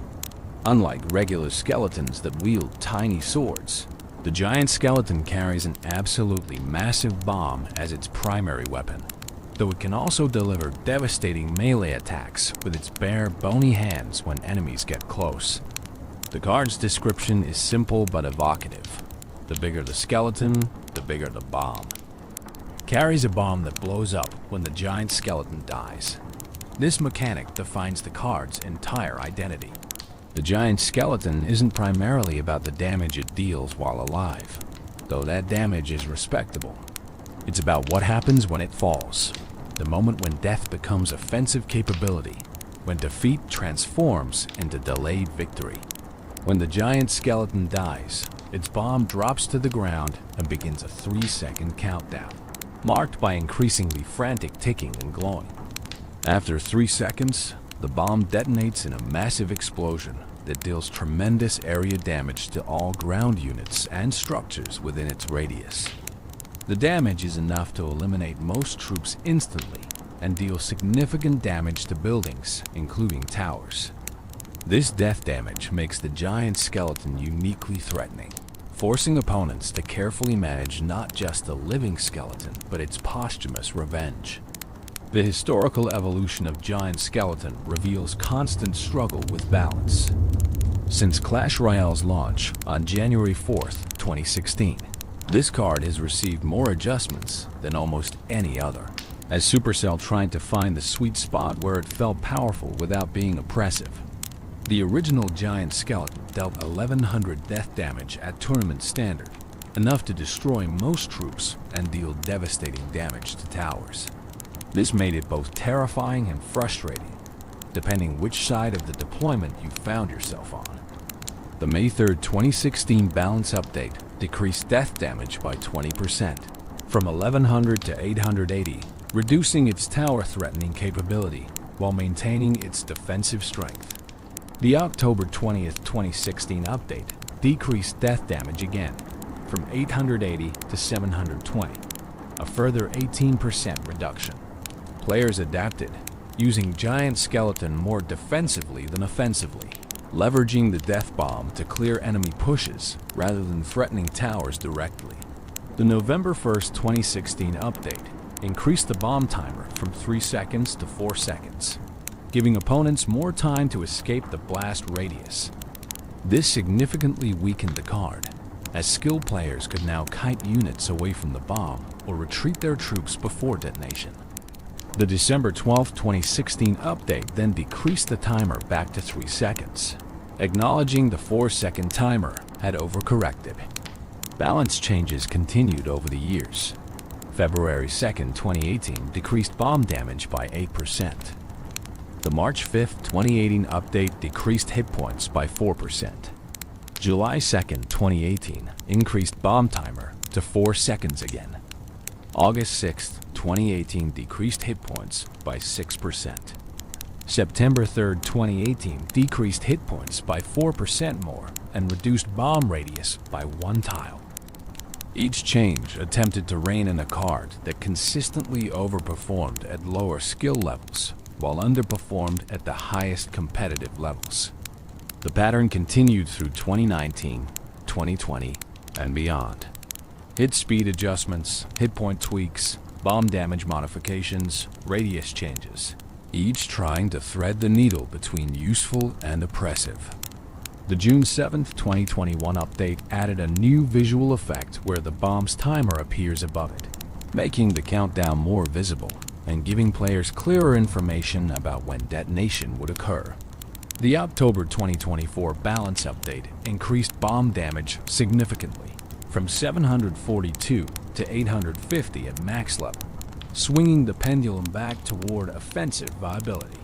[SPEAKER 1] Unlike regular skeletons that wield tiny swords, The giant skeleton carries an absolutely massive bomb as its primary weapon, though it can also deliver devastating melee attacks with its bare, bony hands when enemies get close. The card's description is simple but evocative. The bigger the skeleton, the bigger the bomb. Carries a bomb that blows up when the giant skeleton dies. This mechanic defines the card's entire identity. The giant skeleton isn't primarily about the damage it deals while alive, though that damage is respectable. It's about what happens when it falls, the moment when death becomes offensive capability, when defeat transforms into delayed victory. When the giant skeleton dies, its bomb drops to the ground and begins a 3-second countdown, marked by increasingly frantic ticking and glowing. After 3 seconds, the bomb detonates in a massive explosion that deals tremendous area damage to all ground units and structures within its radius. The damage is enough to eliminate most troops instantly and deal significant damage to buildings, including towers. This death damage makes the giant skeleton uniquely threatening, forcing opponents to carefully manage not just the living skeleton, but its posthumous revenge. The historical evolution of Giant Skeleton reveals constant struggle with balance. Since Clash Royale's launch on January 4th, 2016, this card has received more adjustments than almost any other, as Supercell tried to find the sweet spot where it felt powerful without being oppressive. The original Giant Skeleton dealt 1100 death damage at tournament standard, enough to destroy most troops and deal devastating damage to towers. This made it both terrifying and frustrating, depending which side of the deployment you found yourself on. The May 3, 2016 balance update decreased death damage by 20%, from 1100 to 880, reducing its tower-threatening capability while maintaining its defensive strength. The October 20, 2016 update decreased death damage again, from 880 to 720, a further 18% reduction. Players adapted, using Giant Skeleton more defensively than offensively, leveraging the death bomb to clear enemy pushes rather than threatening towers directly. The November 1, 2016 update increased the bomb timer from 3 seconds to 4 seconds, giving opponents more time to escape the blast radius. This significantly weakened the card, as skilled players could now kite units away from the bomb or retreat their troops before detonation. The December 12, 2016 update then decreased the timer back to 3 seconds, acknowledging the 4-second timer had overcorrected. Balance changes continued over the years. February 2, 2018 decreased bomb damage by 8%. The March 5, 2018 update decreased hit points by 4%. July 2, 2018 increased bomb timer to 4 seconds again. August 6, 2018 decreased hit points by 6%. September 3, 2018 decreased hit points by 4% more and reduced bomb radius by 1 tile. Each change attempted to rein in a card that consistently overperformed at lower skill levels while underperformed at the highest competitive levels. The pattern continued through 2019, 2020, and beyond. Hit speed adjustments, hit point tweaks, bomb damage modifications, radius changes, each trying to thread the needle between useful and oppressive. The June 7, 2021 update added a new visual effect where the bomb's timer appears above it, making the countdown more visible and giving players clearer information about when detonation would occur. The October 2024 balance update increased bomb damage significantly, from 742 to 850 at max level, swinging the pendulum back toward offensive viability.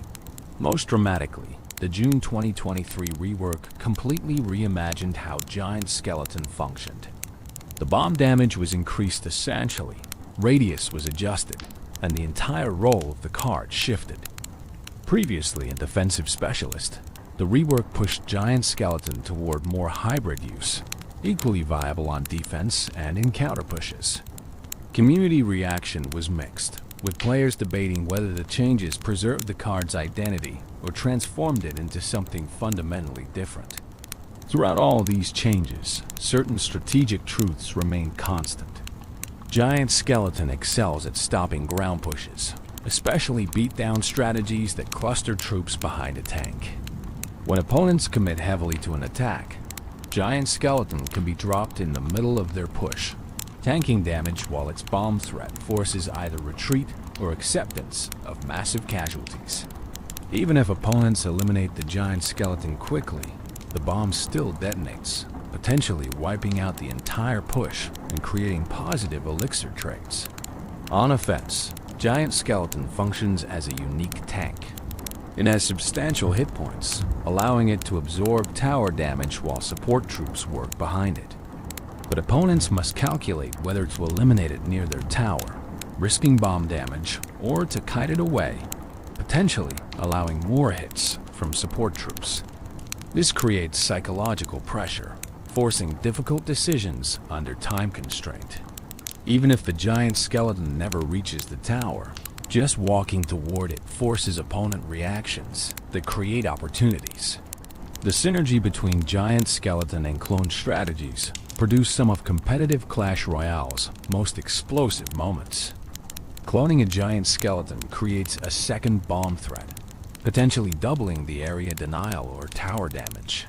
[SPEAKER 1] Most dramatically, the June 2023 rework completely reimagined how Giant Skeleton functioned. The bomb damage was increased essentially, radius was adjusted, and the entire role of the card shifted. Previously a defensive specialist, the rework pushed Giant Skeleton toward more hybrid use, equally viable on defense and in counter pushes. Community reaction was mixed, with players debating whether the changes preserved the card's identity or transformed it into something fundamentally different. Throughout all these changes, certain strategic truths remain constant. Giant Skeleton excels at stopping ground pushes, especially beatdown strategies that cluster troops behind a tank. When opponents commit heavily to an attack, Giant Skeleton can be dropped in the middle of their push, tanking damage while its bomb threat forces either retreat or acceptance of massive casualties. Even if opponents eliminate the Giant Skeleton quickly, the bomb still detonates, potentially wiping out the entire push and creating positive elixir trades. On offense, Giant Skeleton functions as a unique tank. It has substantial hit points, allowing it to absorb tower damage while support troops work behind it. But opponents must calculate whether to eliminate it near their tower, risking bomb damage, or to kite it away, potentially allowing more hits from support troops. This creates psychological pressure, forcing difficult decisions under time constraint. Even if the Giant Skeleton never reaches the tower, just walking toward it forces opponent reactions that create opportunities. The synergy between Giant Skeleton and clone strategies produce some of competitive Clash Royale's most explosive moments. Cloning a Giant Skeleton creates a second bomb threat, potentially doubling the area denial or tower damage.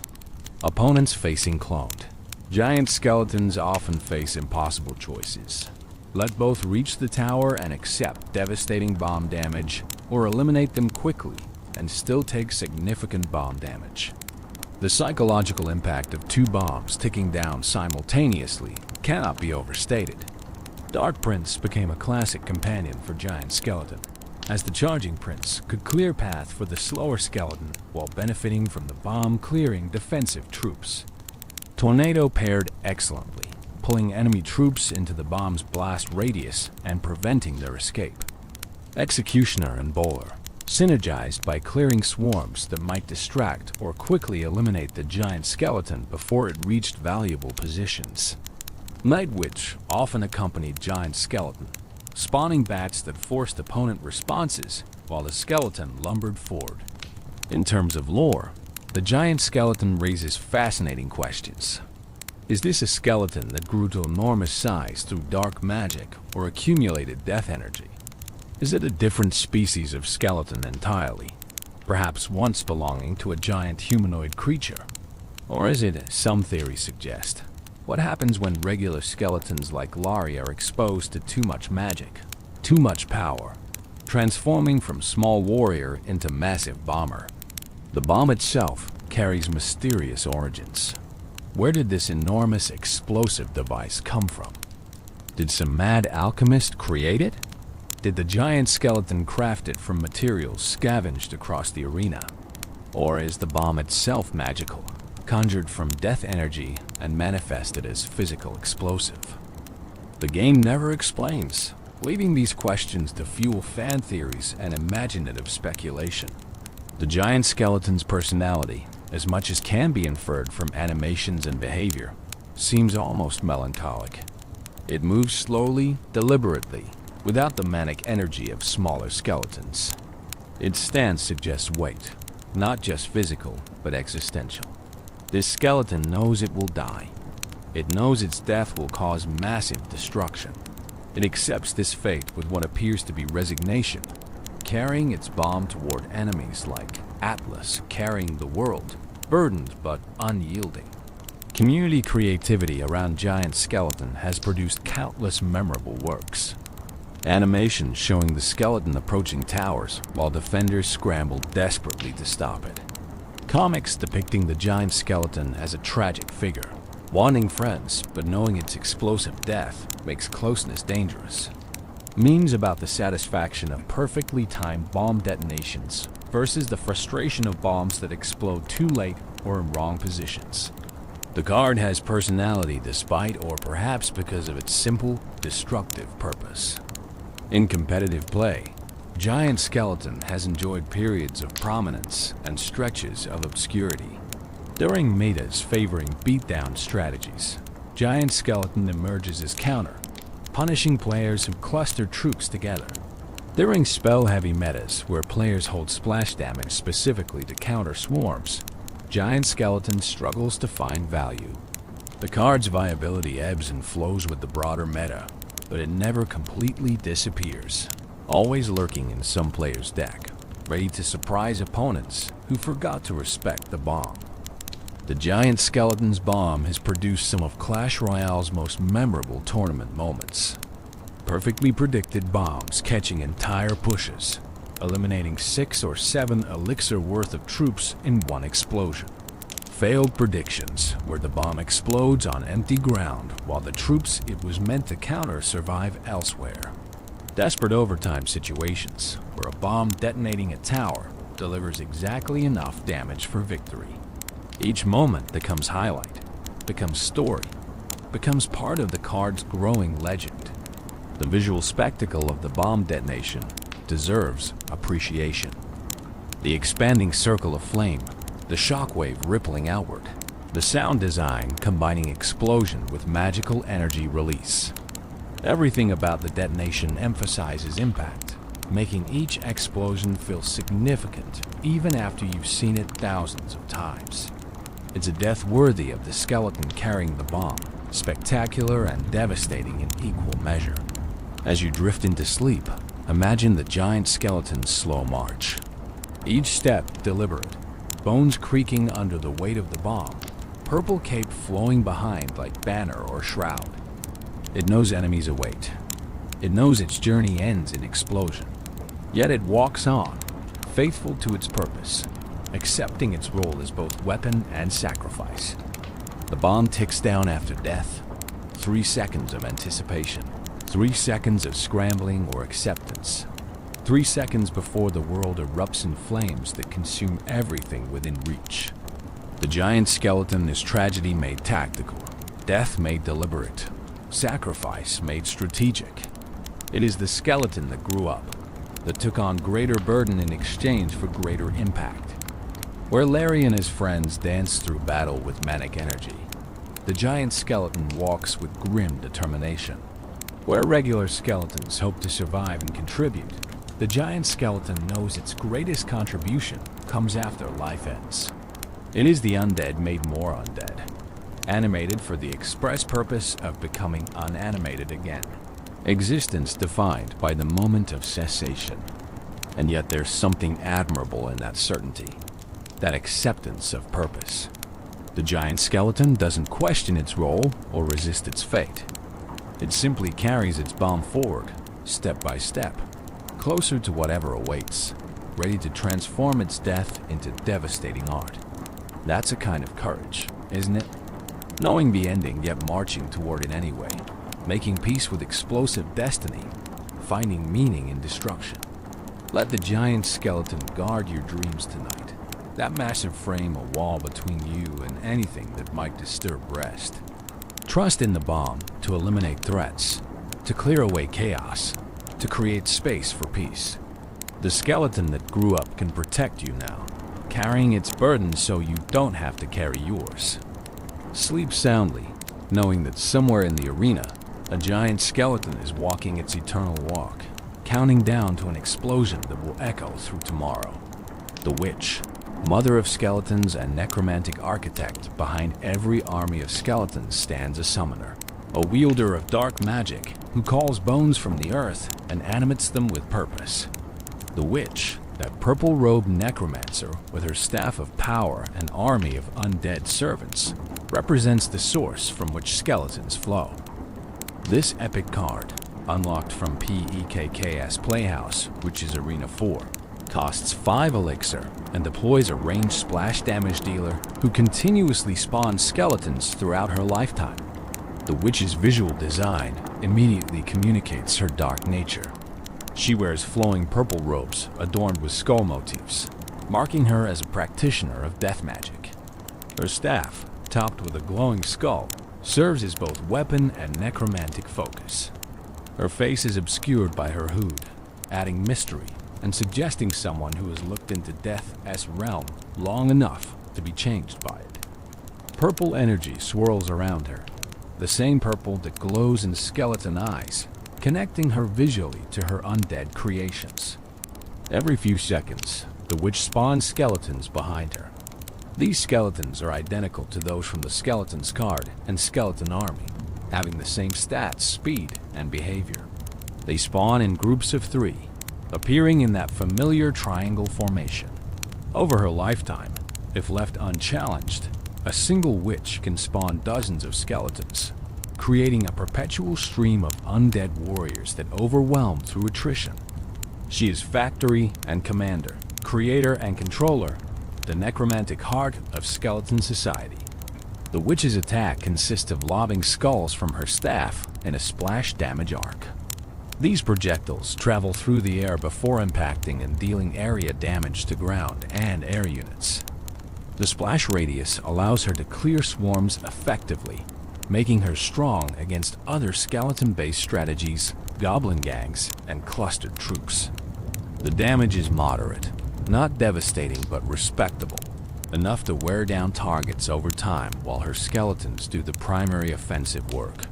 [SPEAKER 1] Opponents facing cloned Giant Skeletons often face impossible choices. Let both reach the tower and accept devastating bomb damage, or eliminate them quickly and still take significant bomb damage. The psychological impact of two bombs ticking down simultaneously cannot be overstated. Dark Prince became a classic companion for Giant Skeleton, as the Charging Prince could clear path for the slower skeleton while benefiting from the bomb-clearing defensive troops. Tornado paired excellently, pulling enemy troops into the bomb's blast radius and preventing their escape. Executioner and Bowler synergized by clearing swarms that might distract or quickly eliminate the Giant Skeleton before it reached valuable positions. Night Witch often accompanied Giant Skeleton, spawning bats that forced opponent responses while the skeleton lumbered forward. In terms of lore, the Giant Skeleton raises fascinating questions. Is this a skeleton that grew to enormous size through dark magic or accumulated death energy? Is it a different species of skeleton entirely, perhaps once belonging to a giant humanoid creature? Or is it, as some theories suggest, what happens when regular skeletons like Lari are exposed to too much magic, too much power, transforming from small warrior into massive bomber? The bomb itself carries mysterious origins. Where did this enormous explosive device come from? Did some mad alchemist create it? Did the Giant Skeleton craft it from materials scavenged across the arena? Or is the bomb itself magical, conjured from death energy and manifested as physical explosive? The game never explains, leaving these questions to fuel fan theories and imaginative speculation. The Giant Skeleton's personality, as much as can be inferred from animations and behavior, seems almost melancholic. It moves slowly, deliberately, without the manic energy of smaller skeletons. Its stance suggests weight, not just physical, but existential. This skeleton knows it will die. It knows its death will cause massive destruction. It accepts this fate with what appears to be resignation, carrying its bomb toward enemies like Atlas carrying the world, burdened but unyielding. Community creativity around Giant Skeleton has produced countless memorable works. Animations showing the skeleton approaching towers while defenders scramble desperately to stop it. Comics depicting the Giant Skeleton as a tragic figure, wanting friends but knowing its explosive death makes closeness dangerous. Memes about the satisfaction of perfectly timed bomb detonations versus the frustration of bombs that explode too late or in wrong positions. The card has personality despite or perhaps because of its simple, destructive purpose. In competitive play, Giant Skeleton has enjoyed periods of prominence and stretches of obscurity. During metas favoring beatdown strategies, Giant Skeleton emerges as counter, punishing players who cluster troops together. During spell-heavy metas where players hold splash damage specifically to counter swarms, Giant Skeleton struggles to find value. The card's viability ebbs and flows with the broader meta, but it never completely disappears, always lurking in some player's deck, ready to surprise opponents who forgot to respect the bomb. The Giant Skeleton's bomb has produced some of Clash Royale's most memorable tournament moments. Perfectly predicted bombs catching entire pushes, eliminating 6 or 7 elixir worth of troops in one explosion. Failed predictions, where the bomb explodes on empty ground while the troops it was meant to counter survive elsewhere. Desperate overtime situations, where a bomb detonating a tower delivers exactly enough damage for victory. Each moment becomes highlight, becomes story, becomes part of the card's growing legend. The visual spectacle of the bomb detonation deserves appreciation. The expanding circle of flame, the shockwave rippling outward, the sound design combining explosion with magical energy release. Everything about the detonation emphasizes impact, making each explosion feel significant even after you've seen it thousands of times. It's a death worthy of the skeleton carrying the bomb, spectacular and devastating in equal measure. As you drift into sleep, imagine the Giant Skeleton's slow march. Each step deliberate, bones creaking under the weight of the bomb, purple cape flowing behind like banner or shroud. It knows enemies await. It knows its journey ends in explosion. Yet it walks on, faithful to its purpose, accepting its role as both weapon and sacrifice. The bomb ticks down after death. 3 seconds of anticipation. 3 seconds of scrambling or acceptance. 3 seconds before the world erupts in flames that consume everything within reach. The Giant Skeleton is tragedy made tactical, death made deliberate, sacrifice made strategic. It is the skeleton that grew up, that took on greater burden in exchange for greater impact. Where Larry and his friends dance through battle with manic energy, the Giant Skeleton walks with grim determination. Where regular skeletons hope to survive and contribute, the Giant Skeleton knows its greatest contribution comes after life ends. It is the undead made more undead, animated for the express purpose of becoming unanimated again. Existence defined by the moment of cessation. And yet there's something admirable in that certainty, that acceptance of purpose. The Giant Skeleton doesn't question its role or resist its fate. It simply carries its bomb forward, step by step, closer to whatever awaits, ready to transform its death into devastating art. That's a kind of courage, isn't it? Knowing the ending yet marching toward it anyway, making peace with explosive destiny, finding meaning in destruction. Let the Giant Skeleton guard your dreams tonight. That massive frame a wall between you and anything that might disturb rest. Trust in the bomb to eliminate threats, to clear away chaos, to create space for peace. The skeleton that grew up can protect you now, carrying its burden so you don't have to carry yours. Sleep soundly, knowing that somewhere in the arena, a giant skeleton is walking its eternal walk, counting down to an explosion that will echo through tomorrow. The witch, mother of skeletons and necromantic architect behind every army of skeletons, stands a summoner, a wielder of dark magic who calls bones from the earth and animates them with purpose. The witch, that purple-robed necromancer with her staff of power and army of undead servants, represents the source from which skeletons flow. This epic card, unlocked from PEKK's Playhouse, which is Arena 4, costs 5 elixir and deploys a ranged splash damage dealer who continuously spawns skeletons throughout her lifetime. The witch's visual design immediately communicates her dark nature. She wears flowing purple robes adorned with skull motifs, marking her as a practitioner of death magic. Her staff, topped with a glowing skull, serves as both weapon and necromantic focus. Her face is obscured by her hood, adding mystery and suggesting someone who has looked into death's realm long enough to be changed by it. Purple energy swirls around her, the same purple that glows in skeleton eyes, connecting her visually to her undead creations. Every few seconds, the witch spawns skeletons behind her. These skeletons are identical to those from the Skeleton's Card and Skeleton Army, having the same stats, speed, and behavior. They spawn in groups of 3, appearing in that familiar triangle formation. Over her lifetime, if left unchallenged, a single witch can spawn dozens of skeletons, creating a perpetual stream of undead warriors that overwhelm through attrition. She is Factory and Commander, Creator and Controller, the necromantic heart of skeleton society. The witch's attack consists of lobbing skulls from her staff in a splash damage arc. These projectiles travel through the air before impacting and dealing area damage to ground and air units. The splash radius allows her to clear swarms effectively, making her strong against other skeleton-based strategies, goblin gangs, and clustered troops. The damage is moderate, not devastating but respectable, enough to wear down targets over time while her skeletons do the primary offensive work.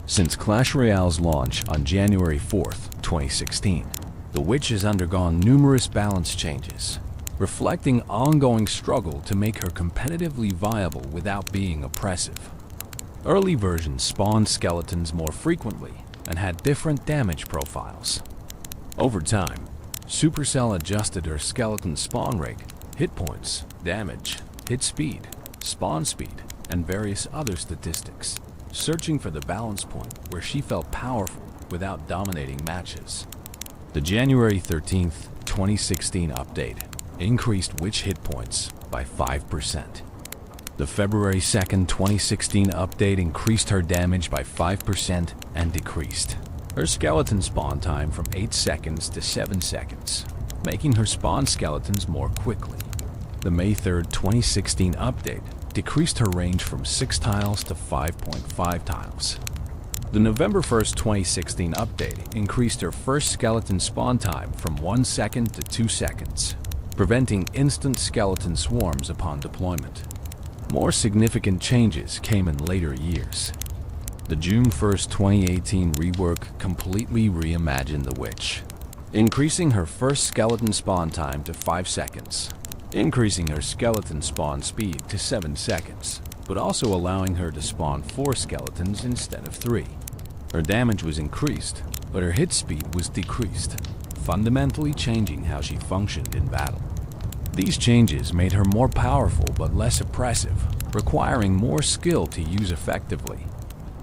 [SPEAKER 1] Since Clash Royale's launch on January 4th, 2016, the Witch has undergone numerous balance changes, reflecting ongoing struggle to make her competitively viable without being oppressive. Early versions spawned skeletons more frequently and had different damage profiles. Over time, Supercell adjusted her skeleton spawn rate, hit points, damage, hit speed, spawn speed, and various other statistics, searching for the balance point where she felt powerful without dominating matches. The January 13th, 2016 update increased witch hit points by 5%. The February 2nd, 2016 update increased her damage by 5% and decreased her skeleton spawn time from 8 seconds to 7 seconds, making her spawn skeletons more quickly. The May 3rd, 2016 update decreased her range from 6 tiles to 5.5 tiles. The November 1st, 2016 update increased her first skeleton spawn time from 1 second to 2 seconds, preventing instant skeleton swarms upon deployment. More significant changes came in later years. The June 1st, 2018 rework completely reimagined the Witch, increasing her first skeleton spawn time to 5 seconds, increasing her skeleton spawn speed to 7 seconds, but also allowing her to spawn 4 skeletons instead of 3. Her damage was increased, but her hit speed was decreased, fundamentally changing how she functioned in battle. These changes made her more powerful but less oppressive, requiring more skill to use effectively.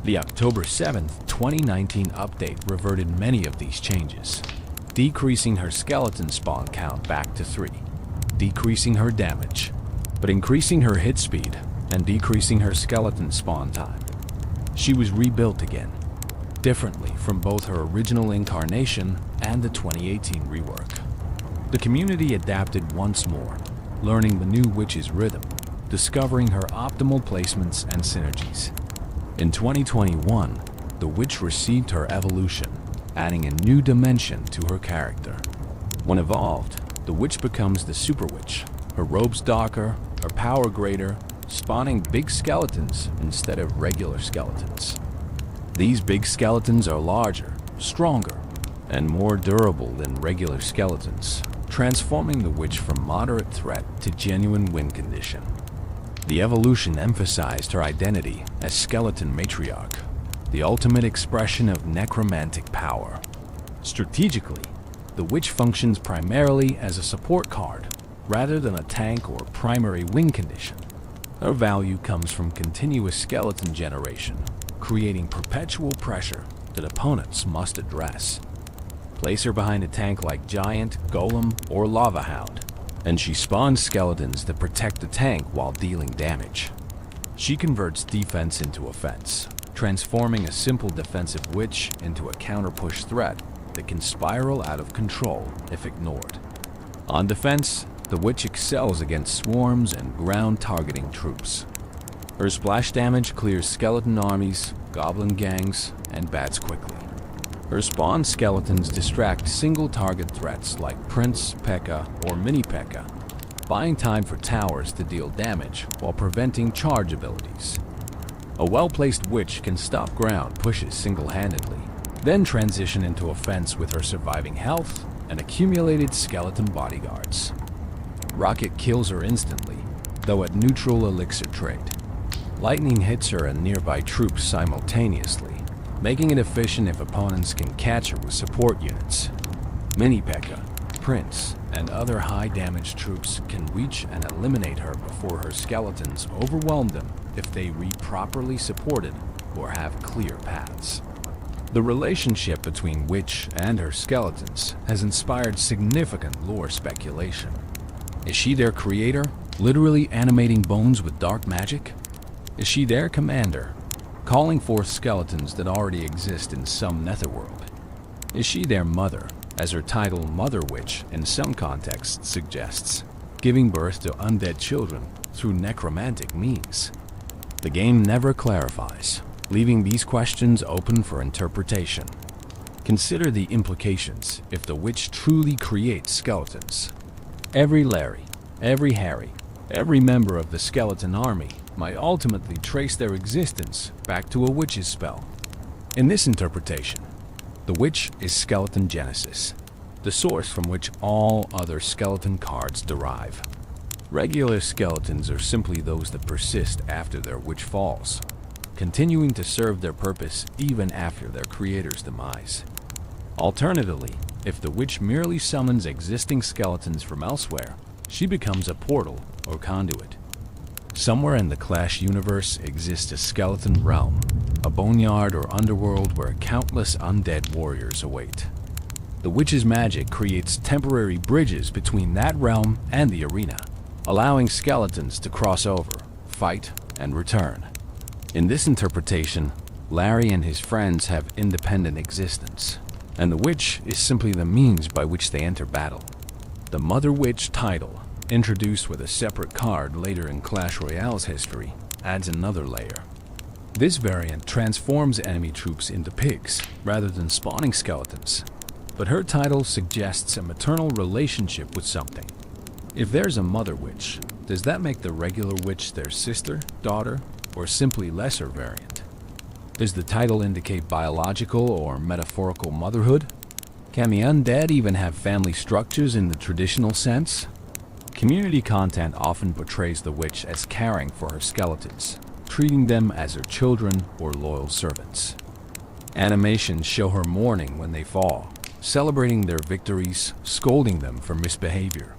[SPEAKER 1] The October 7th, 2019 update reverted many of these changes, decreasing her skeleton spawn count back to 3, decreasing her damage, but increasing her hit speed and decreasing her skeleton spawn time. She was rebuilt again, differently from both her original incarnation and the 2018 rework. The community adapted once more, learning the new Witch's rhythm, discovering her optimal placements and synergies. In 2021, the Witch received her evolution, adding a new dimension to her character. When evolved, the Witch becomes the Super Witch, her robes darker, her power greater, spawning big skeletons instead of regular skeletons. These big skeletons are larger, stronger, and more durable than regular skeletons, transforming the Witch from moderate threat to genuine win condition. The evolution emphasized her identity as Skeleton Matriarch, the ultimate expression of necromantic power. Strategically, the Witch functions primarily as a support card, rather than a tank or primary win condition. Her value comes from continuous skeleton generation, creating perpetual pressure that opponents must address. Place her behind a tank like Giant, Golem, or Lava Hound, and she spawns skeletons that protect the tank while dealing damage. She converts defense into offense, transforming a simple defensive Witch into a counter-push threat that can spiral out of control if ignored. On defense, the Witch excels against swarms and ground-targeting troops. Her splash damage clears skeleton armies, goblin gangs, and bats quickly. Her spawn skeletons distract single-target threats like Prince, P.E.K.K.A., or Mini P.E.K.K.A., buying time for towers to deal damage while preventing charge abilities. A well-placed Witch can stop ground pushes single-handedly, then transition into offense with her surviving health and accumulated skeleton bodyguards. Rocket kills her instantly, though at neutral elixir trade. Lightning hits her and nearby troops simultaneously, making it efficient if opponents can catch her with support units. Mini P.E.K.K.A, Prince, and other high-damage troops can reach and eliminate her before her skeletons overwhelm them if they read properly supported or have clear paths. The relationship between Witch and her skeletons has inspired significant lore speculation. Is she their creator, literally animating bones with dark magic? Is she their commander, calling forth skeletons that already exist in some netherworld? Is she their mother, as her title Mother Witch in some contexts suggests, giving birth to undead children through necromantic means? The game never clarifies, leaving these questions open for interpretation. Consider the implications if the witch truly creates skeletons. Every Larry, every Harry, every member of the skeleton army might ultimately trace their existence back to a witch's spell. In this interpretation, the witch is skeleton genesis, the source from which all other skeleton cards derive. Regular skeletons are simply those that persist after their witch falls, continuing to serve their purpose even after their creator's demise. Alternatively, if the witch merely summons existing skeletons from elsewhere, she becomes a portal or conduit. Somewhere in the Clash universe exists a skeleton realm, a boneyard or underworld where countless undead warriors await. The witch's magic creates temporary bridges between that realm and the arena, allowing skeletons to cross over, fight, and return. In this interpretation, Larry and his friends have independent existence, and the witch is simply the means by which they enter battle. The Mother Witch title, introduced with a separate card later in Clash Royale's history, adds another layer. This variant transforms enemy troops into pigs rather than spawning skeletons, but her title suggests a maternal relationship with something. If there's a Mother Witch, does that make the regular witch their sister, daughter, or simply lesser variant? Does the title indicate biological or metaphorical motherhood? Can the undead even have family structures in the traditional sense? Community content often portrays the witch as caring for her skeletons, treating them as her children or loyal servants. Animations show her mourning when they fall, celebrating their victories, scolding them for misbehavior.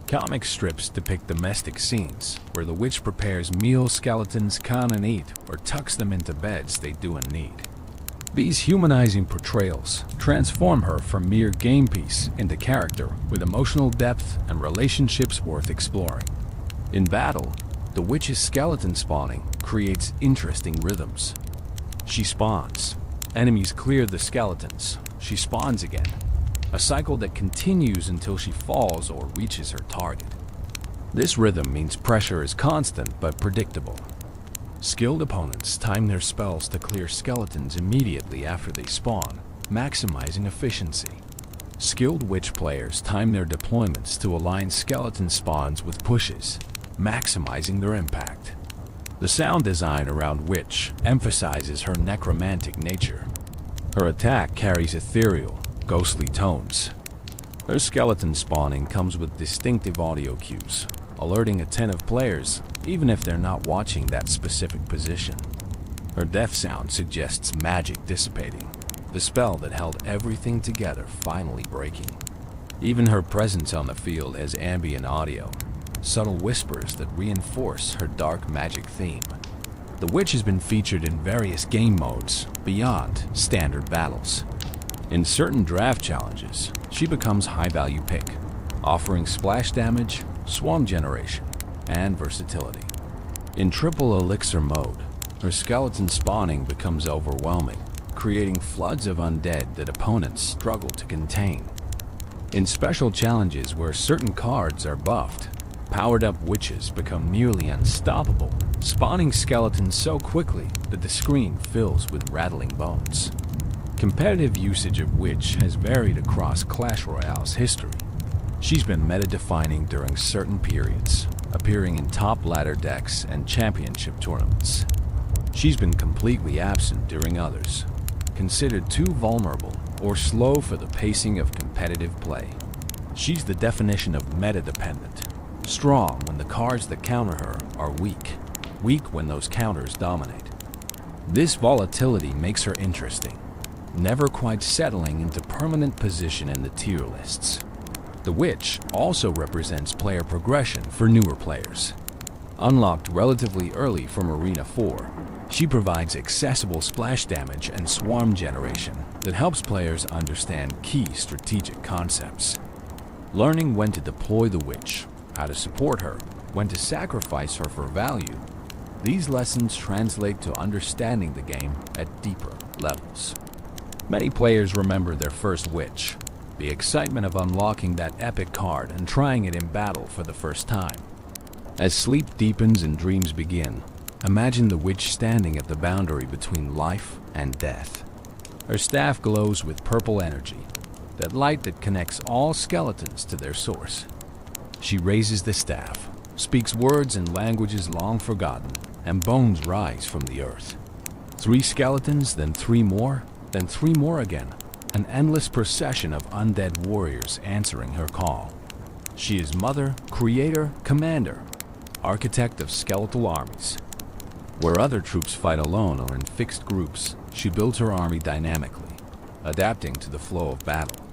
[SPEAKER 1] Comic strips depict domestic scenes where the witch prepares meals skeletons can't eat or tucks them into beds they do need. These humanizing portrayals transform her from mere game piece into character with emotional depth and relationships worth exploring. In battle, the witch's skeleton spawning creates interesting rhythms. She spawns. Enemies clear the skeletons. She spawns again. A cycle that continues until she falls or reaches her target. This rhythm means pressure is constant but predictable. Skilled opponents time their spells to clear skeletons immediately after they spawn, maximizing efficiency. Skilled witch players time their deployments to align skeleton spawns with pushes, maximizing their impact. The sound design around Witch emphasizes her necromantic nature. Her attack carries ethereal, ghostly tones. Her skeleton spawning comes with distinctive audio cues, alerting attentive players even if they're not watching that specific position. Her death sound suggests magic dissipating, the spell that held everything together finally breaking. Even her presence on the field has ambient audio, subtle whispers that reinforce her dark magic theme. The witch has been featured in various game modes beyond standard battles. In certain draft challenges, she becomes high-value pick, offering splash damage, swarm generation, and versatility. In triple elixir mode, her skeleton spawning becomes overwhelming, creating floods of undead that opponents struggle to contain. In special challenges where certain cards are buffed, powered-up witches become nearly unstoppable, spawning skeletons so quickly that the screen fills with rattling bones. Competitive usage of Witch has varied across Clash Royale's history. She's been meta-defining during certain periods, appearing in top ladder decks and championship tournaments. She's been completely absent during others, considered too vulnerable or slow for the pacing of competitive play. She's the definition of meta-dependent. Strong when the cards that counter her are weak. Weak when those counters dominate. This volatility makes her interesting, never quite settling into permanent position in the tier lists. The Witch also represents player progression for newer players. Unlocked relatively early from Arena 4, she provides accessible splash damage and swarm generation that helps players understand key strategic concepts. Learning when to deploy the Witch, how to support her, when to sacrifice her for value, these lessons translate to understanding the game at deeper levels. Many players remember their first Witch, the excitement of unlocking that epic card and trying it in battle for the first time. As sleep deepens and dreams begin, imagine the Witch standing at the boundary between life and death. Her staff glows with purple energy, that light that connects all skeletons to their source. She raises the staff, speaks words and languages long forgotten, and bones rise from the earth. 3 skeletons, then 3 more, then 3 more again, an endless procession of undead warriors answering her call. She is mother, creator, commander, architect of skeletal armies. Where other troops fight alone or in fixed groups, she builds her army dynamically, adapting to the flow of battle.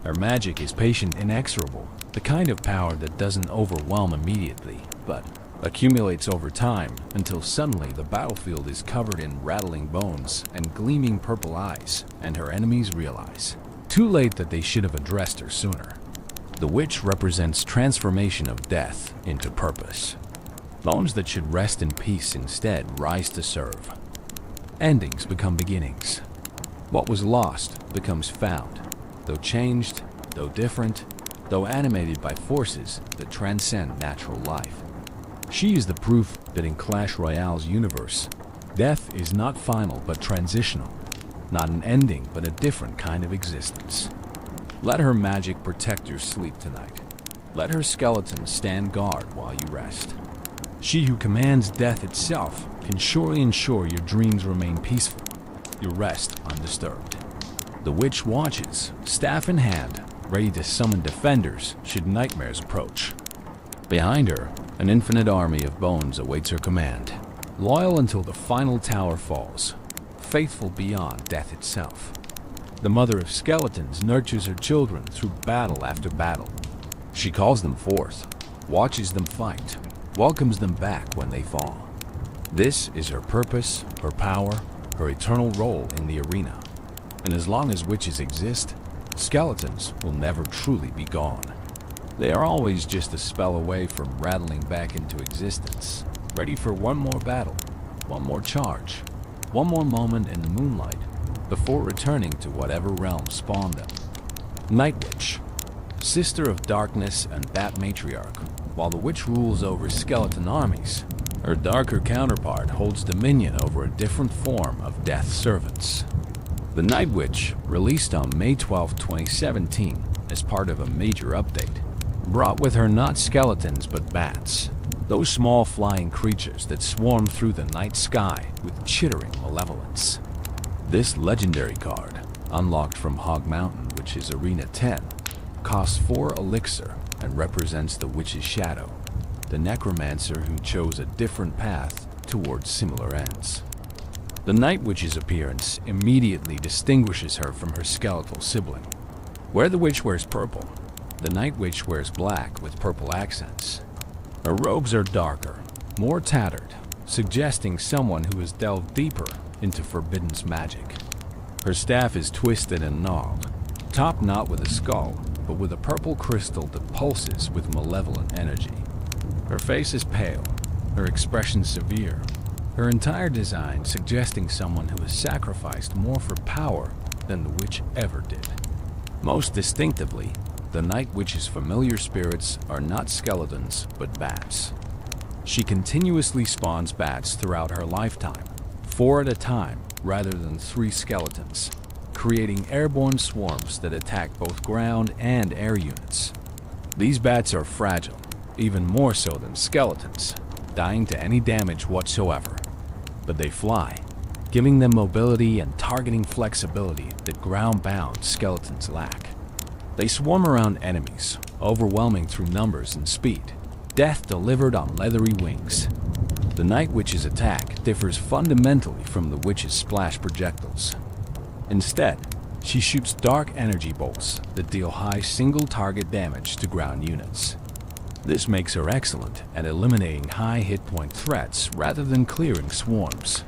[SPEAKER 1] Her magic is patient, inexorable, the kind of power that doesn't overwhelm immediately, but accumulates over time until suddenly the battlefield is covered in rattling bones and gleaming purple eyes, and her enemies realize, too late, that they should have addressed her sooner. The Witch represents transformation of death into purpose. Bones that should rest in peace instead rise to serve. Endings become beginnings. What was lost becomes found, though changed, though different, though animated by forces that transcend natural life. She is the proof that in Clash Royale's universe, death is not final but transitional, not an ending but a different kind of existence. Let her magic protect your sleep tonight. Let her skeleton stand guard while you rest. She who commands death itself can surely ensure your dreams remain peaceful, your rest undisturbed. The Witch watches, staff in hand, ready to summon defenders should nightmares approach. Behind her, an infinite army of bones awaits her command, loyal until the final tower falls, faithful beyond death itself. The mother of skeletons nurtures her children through battle after battle. She calls them forth, watches them fight, welcomes them back when they fall. This is her purpose, her power, her eternal role in the arena. And as long as witches exist, skeletons will never truly be gone. They are always just a spell away from rattling back into existence, ready for one more battle, one more charge, one more moment in the moonlight, before returning to whatever realm spawned them. Night Witch, sister of darkness and bat matriarch, while the Witch rules over skeleton armies, her darker counterpart holds dominion over a different form of death servants. The Night Witch, released on May 12, 2017, as part of a major update, brought with her not skeletons but bats, those small flying creatures that swarm through the night sky with chittering malevolence. This legendary card, unlocked from Hog Mountain, which is Arena 10, costs 4 elixir and represents the Witch's shadow, the necromancer who chose a different path towards similar ends. The Night Witch's appearance immediately distinguishes her from her skeletal sibling. Where the Witch wears purple, the Night Witch wears black with purple accents. Her robes are darker, more tattered, suggesting someone who has delved deeper into Forbidden's magic. Her staff is twisted and gnarled, topped not with a skull, but with a purple crystal that pulses with malevolent energy. Her face is pale, her expression severe, her entire design suggesting someone who has sacrificed more for power than the Witch ever did. Most distinctively, the Night Witch's familiar spirits are not skeletons, but bats. She continuously spawns bats throughout her lifetime, 4 at a time rather than 3 skeletons, creating airborne swarms that attack both ground and air units. These bats are fragile, even more so than skeletons, dying to any damage whatsoever. But they fly, giving them mobility and targeting flexibility that ground-bound skeletons lack. They swarm around enemies, overwhelming through numbers and speed, death delivered on leathery wings. The Night Witch's attack differs fundamentally from the Witch's splash projectiles. Instead, she shoots dark energy bolts that deal high single-target damage to ground units. This makes her excellent at eliminating high hit-point threats rather than clearing swarms.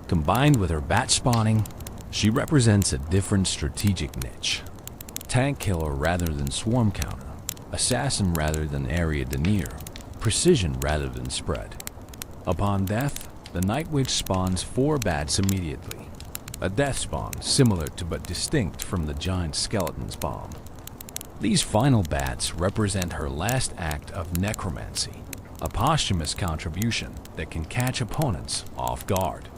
[SPEAKER 1] Combined with her bat spawning, she represents a different strategic niche. Tank killer rather than swarm counter, assassin rather than area denier, precision rather than spread. Upon death, the Night Witch spawns 4 bats immediately. A death spawn similar to but distinct from the giant skeleton's bomb. These final bats represent her last act of necromancy, a posthumous contribution that can catch opponents off guard.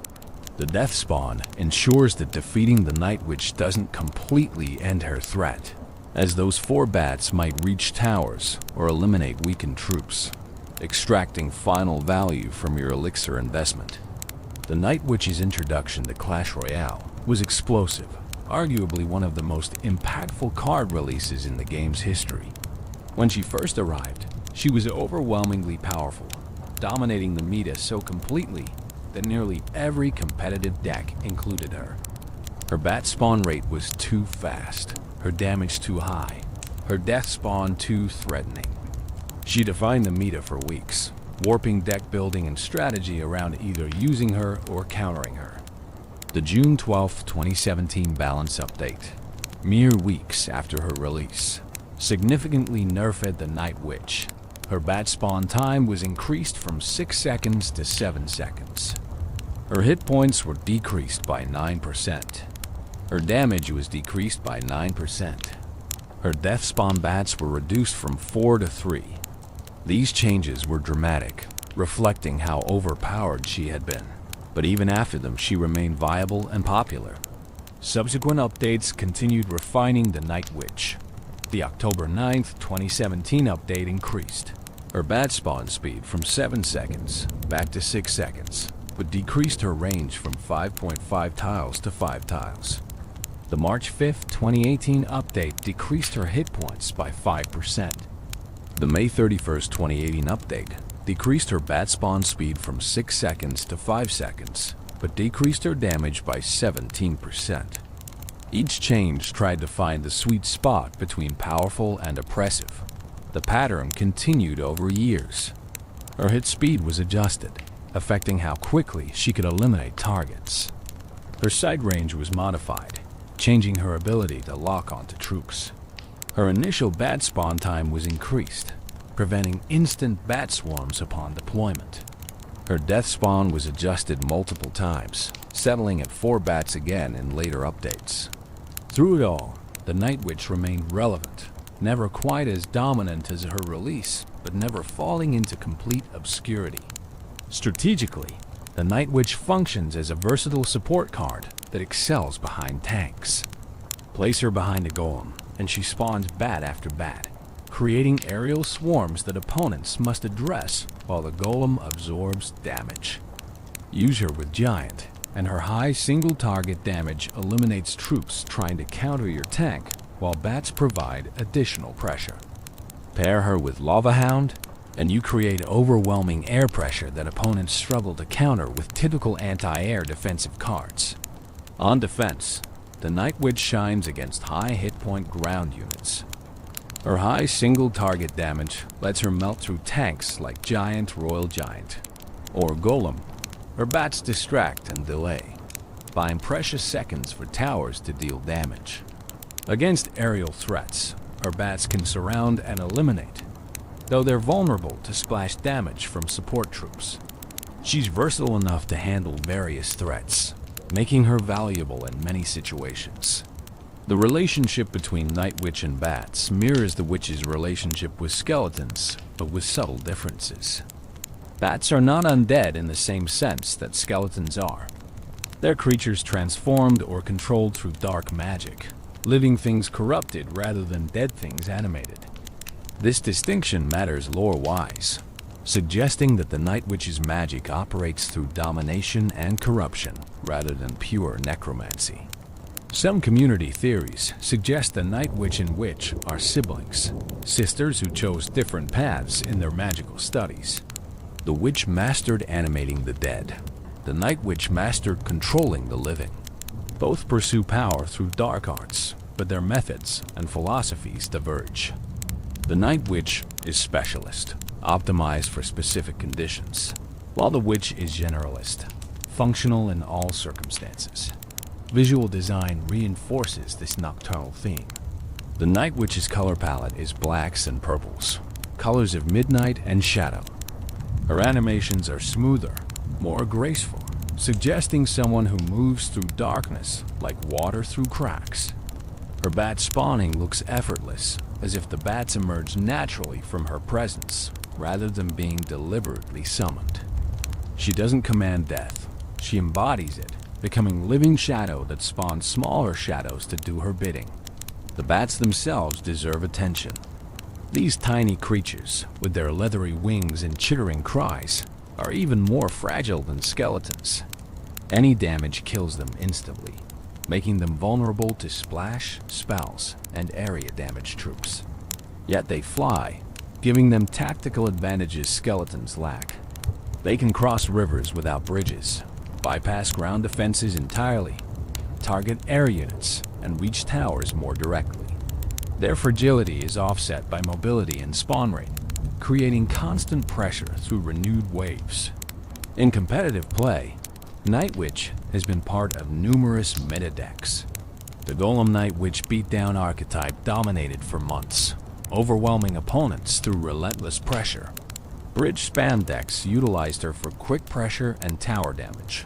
[SPEAKER 1] The death spawn ensures that defeating the Night Witch doesn't completely end her threat, as those 4 bats might reach towers or eliminate weakened troops, extracting final value from your elixir investment. The Night Witch's introduction to Clash Royale was explosive, arguably one of the most impactful card releases in the game's history. When she first arrived, she was overwhelmingly powerful, dominating the meta so completely that nearly every competitive deck included her. Her bat spawn rate was too fast, her damage too high, her death spawn too threatening. She defined the meta for weeks, warping deck building and strategy around either using her or countering her. The June 12, 2017 balance update, mere weeks after her release, significantly nerfed the Night Witch. Her bat spawn time was increased from 6 seconds to 7 seconds. Her hit points were decreased by 9%. Her damage was decreased by 9%. Her death spawn bats were reduced from 4 to 3. These changes were dramatic, reflecting how overpowered she had been. But even after them, she remained viable and popular. Subsequent updates continued refining the Night Witch. The October 9, 2017 update increased her bat spawn speed from 7 seconds back to 6 seconds, but decreased her range from 5.5 tiles to 5 tiles. The March 5, 2018 update decreased her hit points by 5%. The May 31, 2018 update decreased her bat spawn speed from 6 seconds to 5 seconds, but decreased her damage by 17%. Each change tried to find the sweet spot between powerful and oppressive. The pattern continued over years. Her hit speed was adjusted, affecting how quickly she could eliminate targets. Her sight range was modified, changing her ability to lock onto troops. Her initial bat spawn time was increased, preventing instant bat swarms upon deployment. Her death spawn was adjusted multiple times, settling at 4 bats again in later updates. Through it all, the Night Witch remained relevant, never quite as dominant as her release, but never falling into complete obscurity. Strategically, the Night Witch functions as a versatile support card that excels behind tanks. Place her behind a golem, and she spawns bat after bat, creating aerial swarms that opponents must address while the golem absorbs damage. Use her with giant, and her high single-target damage eliminates troops trying to counter your tank, while bats provide additional pressure. Pair her with Lava Hound, and you create overwhelming air pressure that opponents struggle to counter with typical anti-air defensive cards. On defense, the Night Witch shines against high hit-point ground units. Her high single-target damage lets her melt through tanks like Giant Royal Giant, or Golem. Her bats distract and delay, buying precious seconds for towers to deal damage. Against aerial threats, her bats can surround and eliminate, though they're vulnerable to splash damage from support troops. She's versatile enough to handle various threats, making her valuable in many situations. The relationship between Night Witch and bats mirrors the Witch's relationship with skeletons, but with subtle differences. Bats are not undead in the same sense that skeletons are. They're creatures transformed or controlled through dark magic, living things corrupted rather than dead things animated. This distinction matters lore-wise, suggesting that the Night Witch's magic operates through domination and corruption rather than pure necromancy. Some community theories suggest the Night Witch and Witch are siblings, sisters who chose different paths in their magical studies. The Witch mastered animating the dead. The Night Witch mastered controlling the living. Both pursue power through dark arts, but their methods and philosophies diverge. The Night Witch is specialist, optimized for specific conditions, while the Witch is generalist, functional in all circumstances. Visual design reinforces this nocturnal theme. The Night Witch's color palette is blacks and purples, colors of midnight and shadow. Her animations are smoother, more graceful, suggesting someone who moves through darkness like water through cracks. Her bat spawning looks effortless, as if the bats emerge naturally from her presence, rather than being deliberately summoned. She doesn't command death, she embodies it, becoming living shadow that spawns smaller shadows to do her bidding. The bats themselves deserve attention. These tiny creatures, with their leathery wings and chittering cries, are even more fragile than skeletons. Any damage kills them instantly, making them vulnerable to splash, spells, and area damage troops. Yet they fly, giving them tactical advantages skeletons lack. They can cross rivers without bridges, bypass ground defenses entirely, target air units, and reach towers more directly. Their fragility is offset by mobility and spawn rate, creating constant pressure through renewed waves. In competitive play, Night Witch has been part of numerous meta decks. The Golem Night Witch beatdown archetype dominated for months, overwhelming opponents through relentless pressure. Bridge spam decks utilized her for quick pressure and tower damage.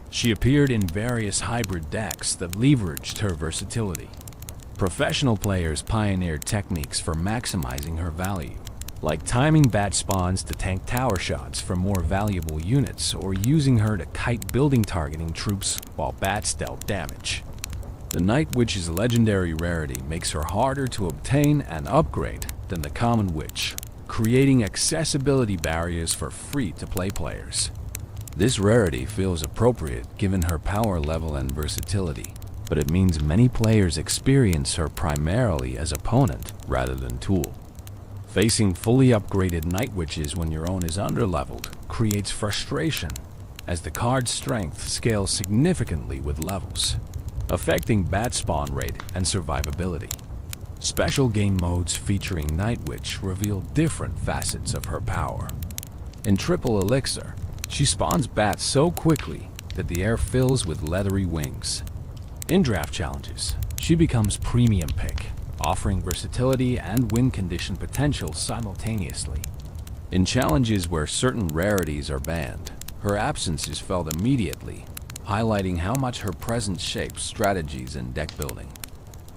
[SPEAKER 1] She appeared in various hybrid decks that leveraged her versatility. Professional players pioneered techniques for maximizing her value, like timing bat spawns to tank tower shots for more valuable units or using her to kite building targeting troops while bats dealt damage. The Night Witch's legendary rarity makes her harder to obtain and upgrade than the common witch, creating accessibility barriers for free-to-play players. This rarity feels appropriate given her power level and versatility, but it means many players experience her primarily as opponent rather than tool. Facing fully upgraded Night Witches when your own is underleveled creates frustration, as the card's strength scales significantly with levels, affecting bat spawn rate and survivability. Special game modes featuring Night Witch reveal different facets of her power. In Triple Elixir, she spawns bats so quickly that the air fills with leathery wings. In draft challenges, she becomes premium pick, offering versatility and win condition potential simultaneously. In challenges where certain rarities are banned, her absence is felt immediately, highlighting how much her presence shapes strategies and deck building.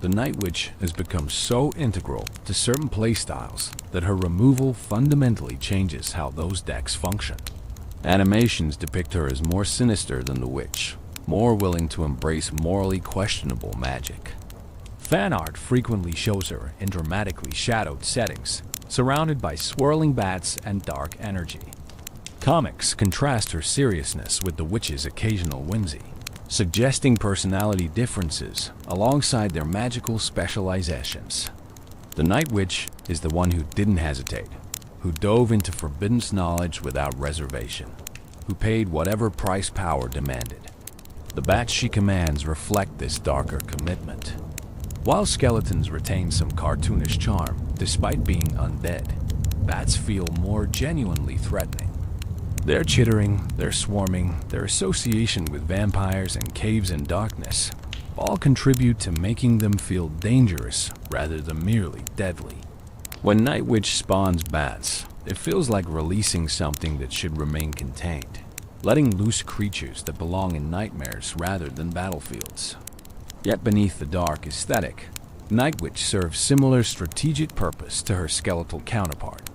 [SPEAKER 1] The Night Witch has become so integral to certain playstyles that her removal fundamentally changes how those decks function. Animations depict her as more sinister than the Witch, more willing to embrace morally questionable magic. Fan art frequently shows her in dramatically shadowed settings, surrounded by swirling bats and dark energy. Comics contrast her seriousness with the Witch's occasional whimsy, suggesting personality differences alongside their magical specializations. The Night Witch is the one who didn't hesitate, who dove into forbidden knowledge without reservation, who paid whatever price power demanded. The bats she commands reflect this darker commitment. While skeletons retain some cartoonish charm, despite being undead, bats feel more genuinely threatening. Their chittering, their swarming, their association with vampires and caves in darkness all contribute to making them feel dangerous rather than merely deadly. When Night Witch spawns bats, it feels like releasing something that should remain contained, letting loose creatures that belong in nightmares rather than battlefields. Yet beneath the dark aesthetic, Night Witch serves similar strategic purpose to her skeletal counterpart.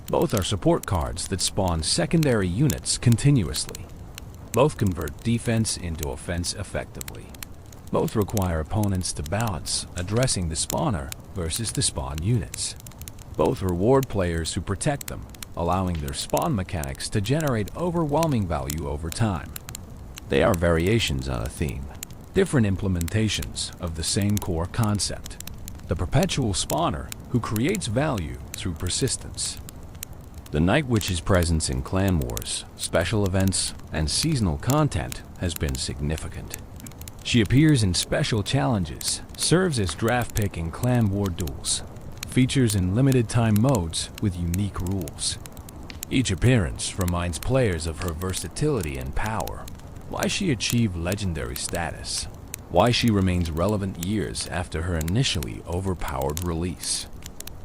[SPEAKER 1] Both are support cards that spawn secondary units continuously. Both convert defense into offense effectively. Both require opponents to balance addressing the spawner versus the spawn units. Both reward players who protect them, allowing their spawn mechanics to generate overwhelming value over time. They are variations on a theme, different implementations of the same core concept. The perpetual spawner who creates value through persistence. The Night Witch's presence in clan wars, special events, and seasonal content has been significant. She appears in special challenges, serves as draft pick in clan war duels, features in limited time modes with unique rules. Each appearance reminds players of her versatility and power, why she achieved legendary status, why she remains relevant years after her initially overpowered release.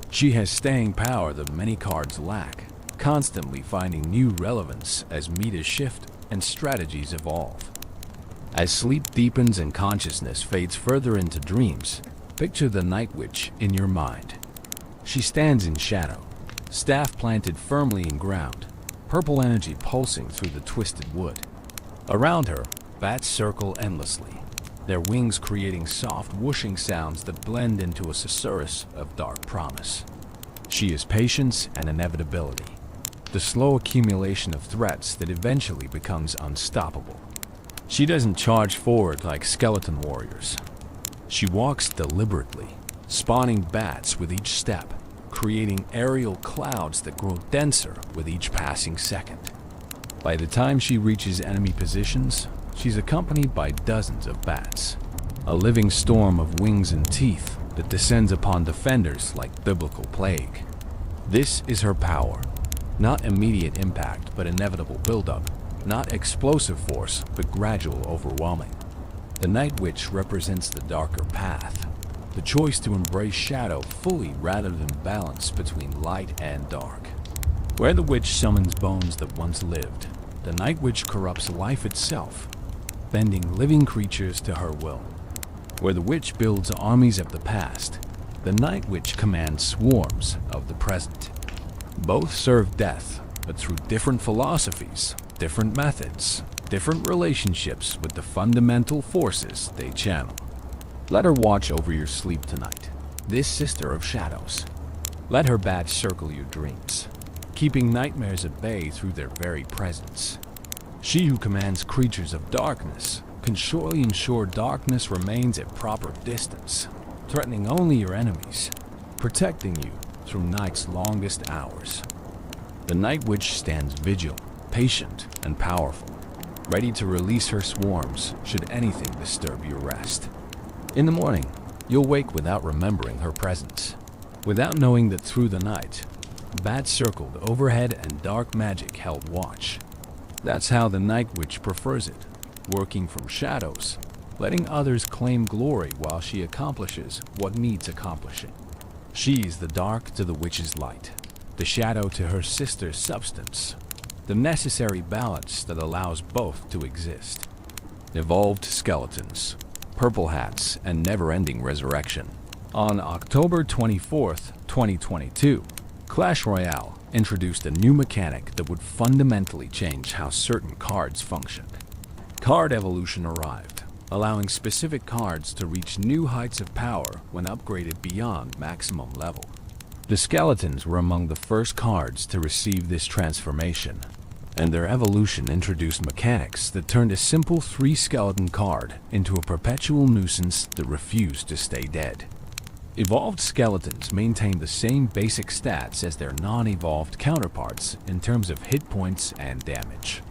[SPEAKER 1] She has staying power that many cards lack, constantly finding new relevance as metas shift and strategies evolve. As sleep deepens and consciousness fades further into dreams, picture the Night Witch in your mind. She stands in shadow, staff planted firmly in ground, purple energy pulsing through the twisted wood. Around her, bats circle endlessly, their wings creating soft whooshing sounds that blend into a susurrus of dark promise. She is patience and inevitability, the slow accumulation of threats that eventually becomes unstoppable. She doesn't charge forward like skeleton warriors. She walks deliberately, spawning bats with each step, creating aerial clouds that grow denser with each passing second. By the time she reaches enemy positions, she's accompanied by dozens of bats, a living storm of wings and teeth that descends upon defenders like biblical plague. This is her power, not immediate impact but inevitable buildup, not explosive force but gradual overwhelming. The Night Witch represents the darker path, the choice to embrace shadow fully rather than balance between light and dark. Where the witch summons bones that once lived, the Night Witch corrupts life itself, bending living creatures to her will. Where the witch builds armies of the past, the Night Witch commands swarms of the present. Both serve death, but through different philosophies, different methods, different relationships with the fundamental forces they channel. Let her watch over your sleep tonight, this sister of shadows. Let her bats circle your dreams, keeping nightmares at bay through their very presence. She who commands creatures of darkness can surely ensure darkness remains at proper distance, threatening only your enemies, protecting you through night's longest hours. The Night Witch stands vigil, patient and powerful, ready to release her swarms should anything disturb your rest. In the morning, you'll wake without remembering her presence, without knowing that through the night, bats circled overhead and dark magic held watch. That's how the Night Witch prefers it, working from shadows, letting others claim glory while she accomplishes what needs accomplishing. She's the dark to the witch's light, the shadow to her sister's substance, the necessary balance that allows both to exist. Evolved skeletons, purple hats, and never-ending resurrection. On October 24th, 2022, Clash Royale introduced a new mechanic that would fundamentally change how certain cards function. Card evolution arrived, allowing specific cards to reach new heights of power when upgraded beyond maximum level. The skeletons were among the first cards to receive this transformation, and their evolution introduced mechanics that turned a simple 3-skeleton card into a perpetual nuisance that refused to stay dead. Evolved skeletons maintain the same basic stats as their non-evolved counterparts in terms of hit points and damage.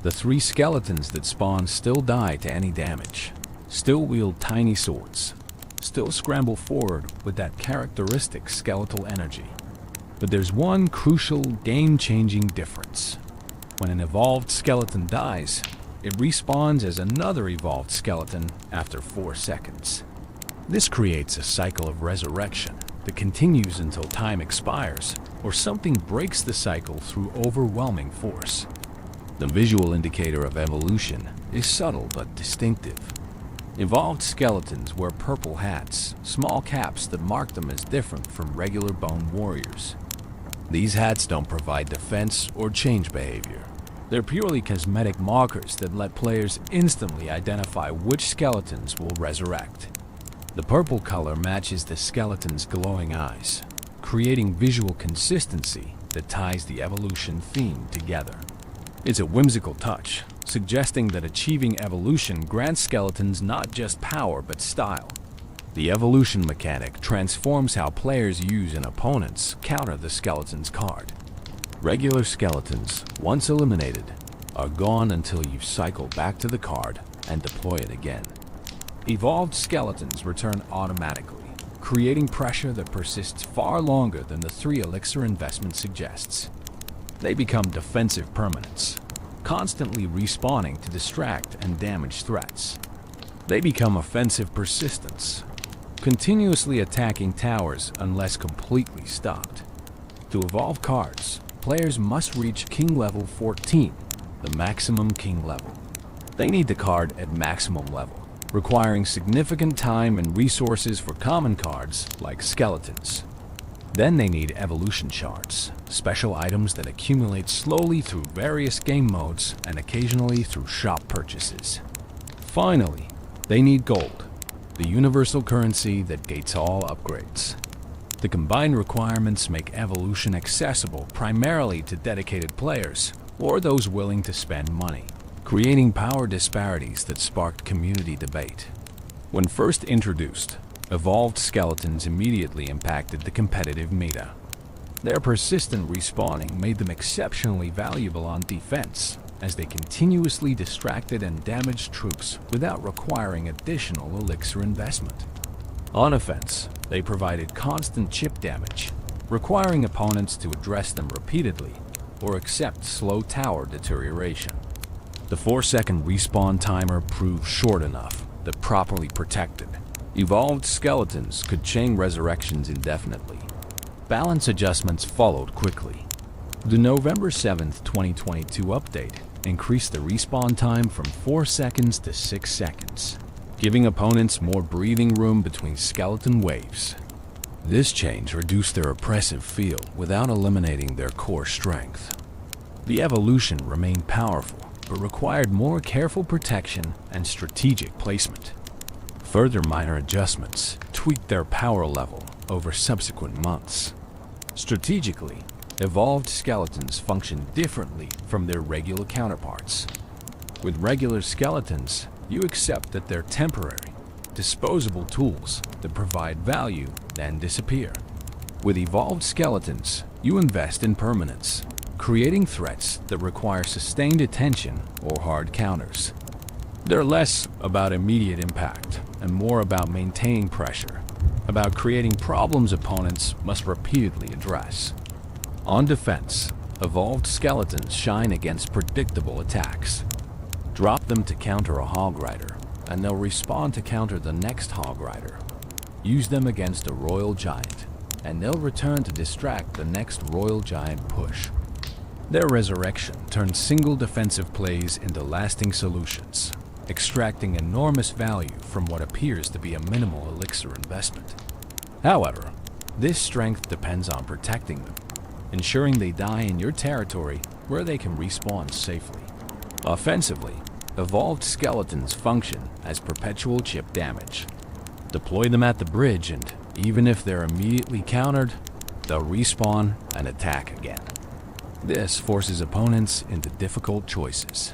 [SPEAKER 1] The 3 skeletons that spawn still die to any damage, still wield tiny swords, still scramble forward with that characteristic skeletal energy. But there's one crucial, game-changing difference. When an evolved skeleton dies, it respawns as another evolved skeleton after 4 seconds. This creates a cycle of resurrection that continues until time expires or something breaks the cycle through overwhelming force. The visual indicator of evolution is subtle but distinctive. Evolved skeletons wear purple hats, small caps that mark them as different from regular bone warriors. These hats don't provide defense or change behavior. They're purely cosmetic markers that let players instantly identify which skeletons will resurrect. The purple color matches the skeleton's glowing eyes, creating visual consistency that ties the evolution theme together. It's a whimsical touch, suggesting that achieving evolution grants skeletons not just power but style. The evolution mechanic transforms how players use and opponents counter the skeleton's card. Regular skeletons, once eliminated, are gone until you cycle back to the card and deploy it again. Evolved skeletons return automatically, creating pressure that persists far longer than the 3 elixir investment suggests. They become defensive permanents, constantly respawning to distract and damage threats. They become offensive persistence, continuously attacking towers unless completely stopped. To evolve cards, players must reach King level 14, the maximum King level. They need the card at maximum level, requiring significant time and resources for common cards like skeletons. Then they need evolution shards, special items that accumulate slowly through various game modes and occasionally through shop purchases. Finally, they need gold, the universal currency that gates all upgrades. The combined requirements make evolution accessible primarily to dedicated players or those willing to spend money, creating power disparities that sparked community debate. When first introduced, evolved skeletons immediately impacted the competitive meta. Their persistent respawning made them exceptionally valuable on defense, as they continuously distracted and damaged troops without requiring additional elixir investment. On offense, they provided constant chip damage, requiring opponents to address them repeatedly or accept slow tower deterioration. The 4-second respawn timer proved short enough that properly protected, evolved skeletons could chain resurrections indefinitely. Balance adjustments followed quickly. The November 7, 2022 update increased the respawn time from 4 seconds to 6 seconds, giving opponents more breathing room between skeleton waves. This change reduced their oppressive feel without eliminating their core strength. The evolution remained powerful, but required more careful protection and strategic placement. Further minor adjustments tweaked their power level over subsequent months. Strategically, evolved skeletons function differently from their regular counterparts. With regular skeletons, you accept that they're temporary, disposable tools that provide value then disappear. With evolved skeletons, you invest in permanence, creating threats that require sustained attention or hard counters. They're less about immediate impact and more about maintaining pressure, about creating problems opponents must repeatedly address. On defense, evolved skeletons shine against predictable attacks. Drop them to counter a hog rider, and they'll respawn to counter the next hog rider. Use them against a royal giant, and they'll return to distract the next royal giant push. Their resurrection turns single defensive plays into lasting solutions, extracting enormous value from what appears to be a minimal elixir investment. However, this strength depends on protecting them, ensuring they die in your territory where they can respawn safely. Offensively, evolved skeletons function as perpetual chip damage. Deploy them at the bridge and, even if they're immediately countered, they'll respawn and attack again. This forces opponents into difficult choices.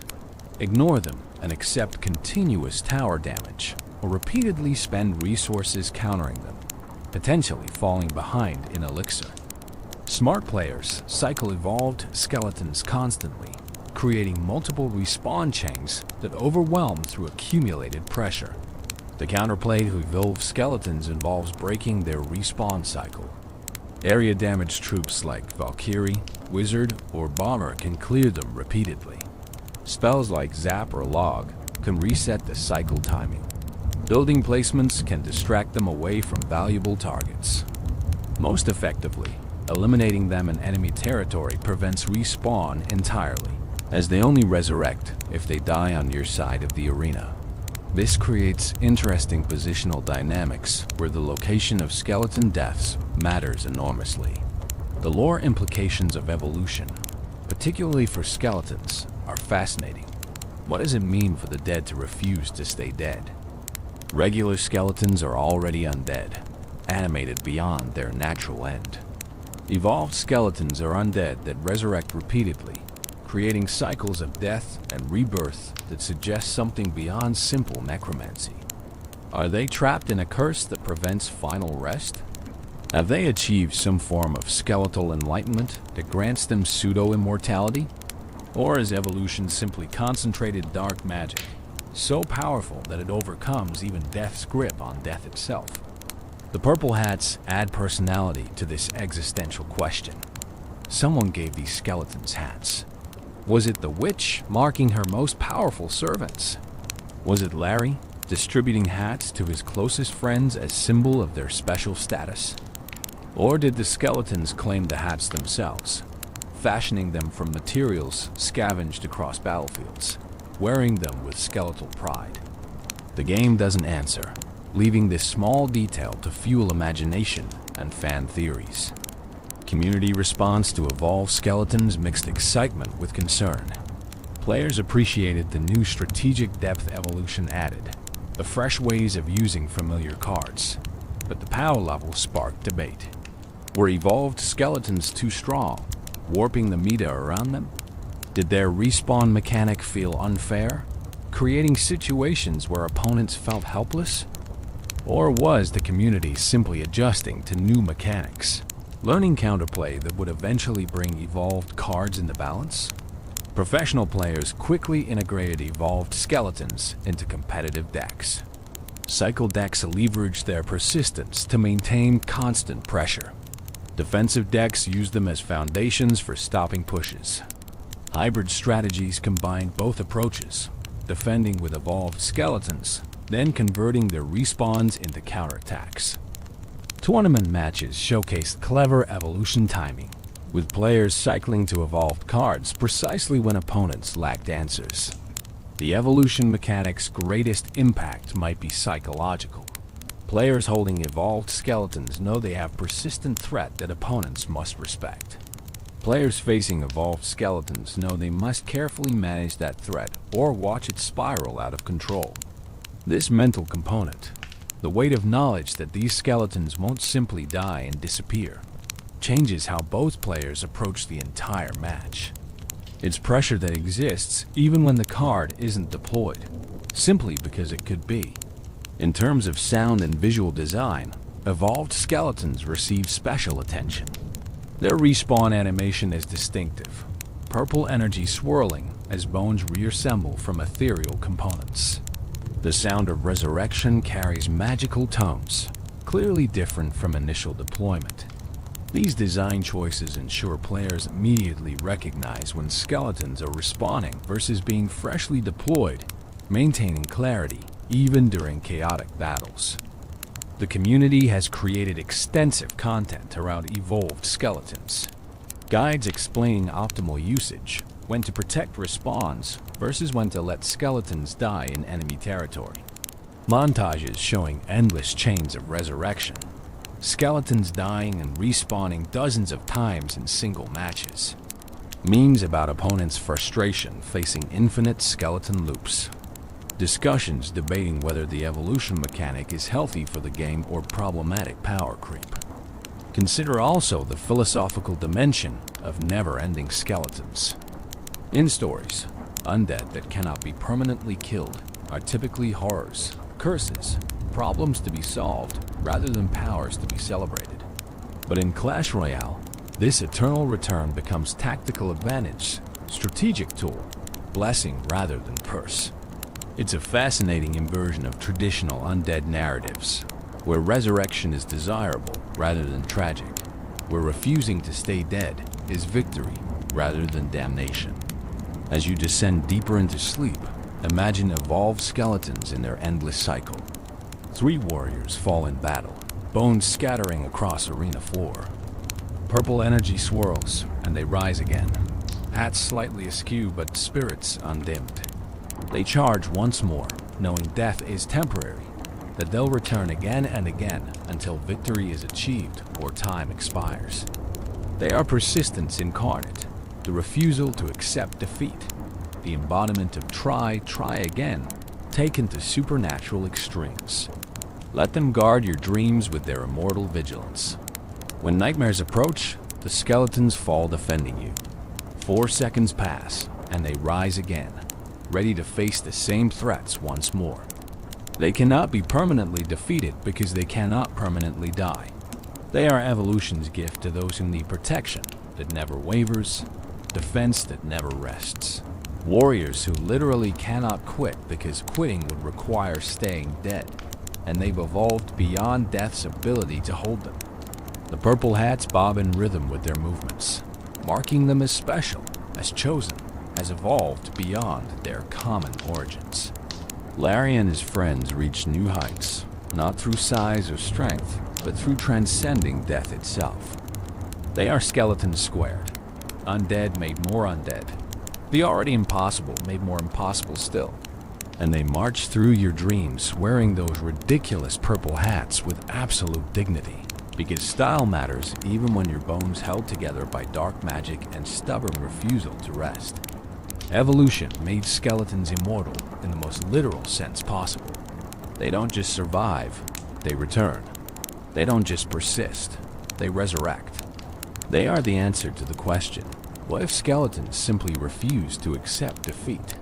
[SPEAKER 1] Ignore them and accept continuous tower damage, or repeatedly spend resources countering them, potentially falling behind in elixir. Smart players cycle evolved skeletons constantly, creating multiple respawn chains that overwhelm through accumulated pressure. The counterplay to evolved skeletons involves breaking their respawn cycle. Area damaged troops like Valkyrie, Wizard, or Bomber can clear them repeatedly. Spells like Zap or Log can reset the cycle timing. Building placements can distract them away from valuable targets. Most effectively, eliminating them in enemy territory prevents respawn entirely, as they only resurrect if they die on your side of the arena. This creates interesting positional dynamics where the location of skeleton deaths matters enormously. The lore implications of evolution, particularly for skeletons, are fascinating. What does it mean for the dead to refuse to stay dead? Regular skeletons are already undead, animated beyond their natural end. Evolved skeletons are undead that resurrect repeatedly, creating cycles of death and rebirth that suggest something beyond simple necromancy. Are they trapped in a curse that prevents final rest? Have they achieved some form of skeletal enlightenment that grants them pseudo-immortality? Or is evolution simply concentrated dark magic, so powerful that it overcomes even death's grip on death itself? The purple hats add personality to this existential question. Someone gave these skeletons hats. Was it the witch marking her most powerful servants? Was it Larry distributing hats to his closest friends as symbol of their special status? Or did the skeletons claim the hats themselves, fashioning them from materials scavenged across battlefields, wearing them with skeletal pride? The game doesn't answer, leaving this small detail to fuel imagination and fan theories. Community response to evolved skeletons mixed excitement with concern. Players appreciated the new strategic depth evolution added, the fresh ways of using familiar cards, but the power level sparked debate. Were evolved skeletons too strong, warping the meta around them? Did their respawn mechanic feel unfair, creating situations where opponents felt helpless? Or was the community simply adjusting to new mechanics, learning counterplay that would eventually bring evolved cards into balance? Professional players quickly integrated evolved skeletons into competitive decks. Cycle decks leveraged their persistence to maintain constant pressure. Defensive decks used them as foundations for stopping pushes. Hybrid strategies combined both approaches, defending with evolved skeletons, then converting their respawns into counterattacks. Tournament matches showcased clever evolution timing, with players cycling to evolved cards precisely when opponents lacked answers. The evolution mechanic's greatest impact might be psychological. Players holding evolved skeletons know they have persistent threat that opponents must respect. Players facing evolved skeletons know they must carefully manage that threat or watch it spiral out of control. This mental component, the weight of knowledge that these skeletons won't simply die and disappear, changes how both players approach the entire match. It's pressure that exists even when the card isn't deployed, simply because it could be. In terms of sound and visual design, evolved skeletons receive special attention. Their respawn animation is distinctive, purple energy swirling as bones reassemble from ethereal components. The sound of resurrection carries magical tones, clearly different from initial deployment. These design choices ensure players immediately recognize when skeletons are respawning versus being freshly deployed, maintaining clarity even during chaotic battles. The community has created extensive content around evolved skeletons. Guides explaining optimal usage, when to protect respawns versus when to let skeletons die in enemy territory. Montages showing endless chains of resurrection. Skeletons dying and respawning dozens of times in single matches. Memes about opponents' frustration facing infinite skeleton loops. Discussions debating whether the evolution mechanic is healthy for the game or problematic power creep. Consider also the philosophical dimension of never-ending skeletons. In stories, undead that cannot be permanently killed are typically horrors, curses, problems to be solved rather than powers to be celebrated. But in Clash Royale, this eternal return becomes tactical advantage, strategic tool, blessing rather than curse. It's a fascinating inversion of traditional undead narratives, where resurrection is desirable rather than tragic, where refusing to stay dead is victory rather than damnation. As you descend deeper into sleep, imagine evolved skeletons in their endless cycle. 3 warriors fall in battle, bones scattering across arena floor. Purple energy swirls, and they rise again. Hats slightly askew, but spirits undimmed. They charge once more, knowing death is temporary, that they'll return again and again until victory is achieved or time expires. They are persistence incarnate, the refusal to accept defeat, the embodiment of try again, taken to supernatural extremes. Let them guard your dreams with their immortal vigilance. When nightmares approach, the skeletons fall defending you. 4 seconds pass, and they rise again, ready to face the same threats once more. They cannot be permanently defeated because they cannot permanently die. They are evolution's gift to those who need protection that never wavers, defense that never rests. Warriors who literally cannot quit because quitting would require staying dead, and they've evolved beyond death's ability to hold them. The purple hats bob in rhythm with their movements, marking them as special, as chosen, as evolved beyond their common origins. Larry and his friends reach new heights, not through size or strength, but through transcending death itself. They are skeletons squared, undead made more undead, the already impossible made more impossible still. And they march through your dreams wearing those ridiculous purple hats with absolute dignity, because style matters even when your bones held together by dark magic and stubborn refusal to rest. Evolution made skeletons immortal in the most literal sense possible. They don't just survive, they return. They don't just persist, they resurrect. They are the answer to the question, what if skeletons simply refuse to accept defeat?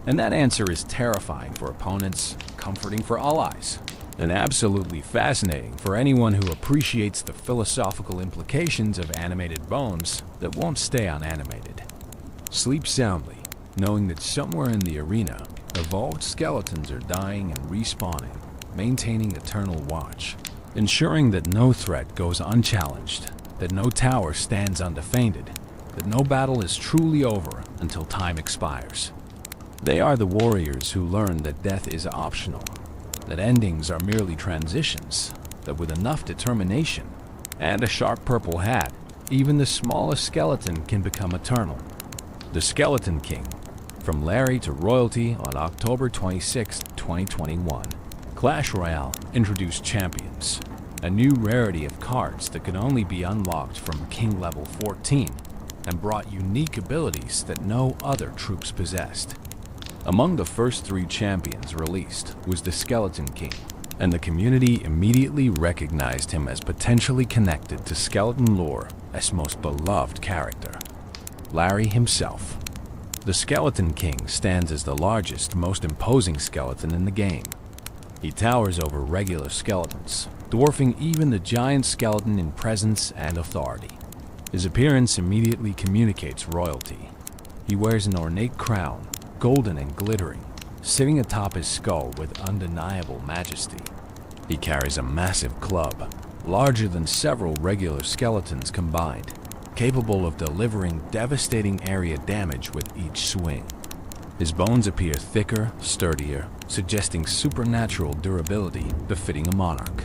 [SPEAKER 1] And that answer is terrifying for opponents, comforting for allies, and absolutely fascinating for anyone who appreciates the philosophical implications of animated bones that won't stay unanimated. Sleep soundly, knowing that somewhere in the arena, evolved skeletons are dying and respawning, maintaining eternal watch, ensuring that no threat goes unchallenged, that no tower stands undefended, that no battle is truly over until time expires. They are the warriors who learn that death is optional, that endings are merely transitions, that with enough determination and a sharp purple hat, even the smallest skeleton can become eternal. The Skeleton King, from Larry to royalty on October 26, 2021. Clash Royale introduced champions, a new rarity of cards that could only be unlocked from King level 14, and brought unique abilities that no other troops possessed. Among the first 3 champions released was the Skeleton King, and the community immediately recognized him as potentially connected to skeleton lore as most beloved character, Larry himself. The Skeleton King stands as the largest, most imposing skeleton in the game. He towers over regular skeletons, dwarfing even the giant skeleton in presence and authority. His appearance immediately communicates royalty. He wears an ornate crown, golden and glittering, sitting atop his skull with undeniable majesty. He carries a massive club, larger than several regular skeletons combined, capable of delivering devastating area damage with each swing. His bones appear thicker, sturdier, suggesting supernatural durability befitting a monarch.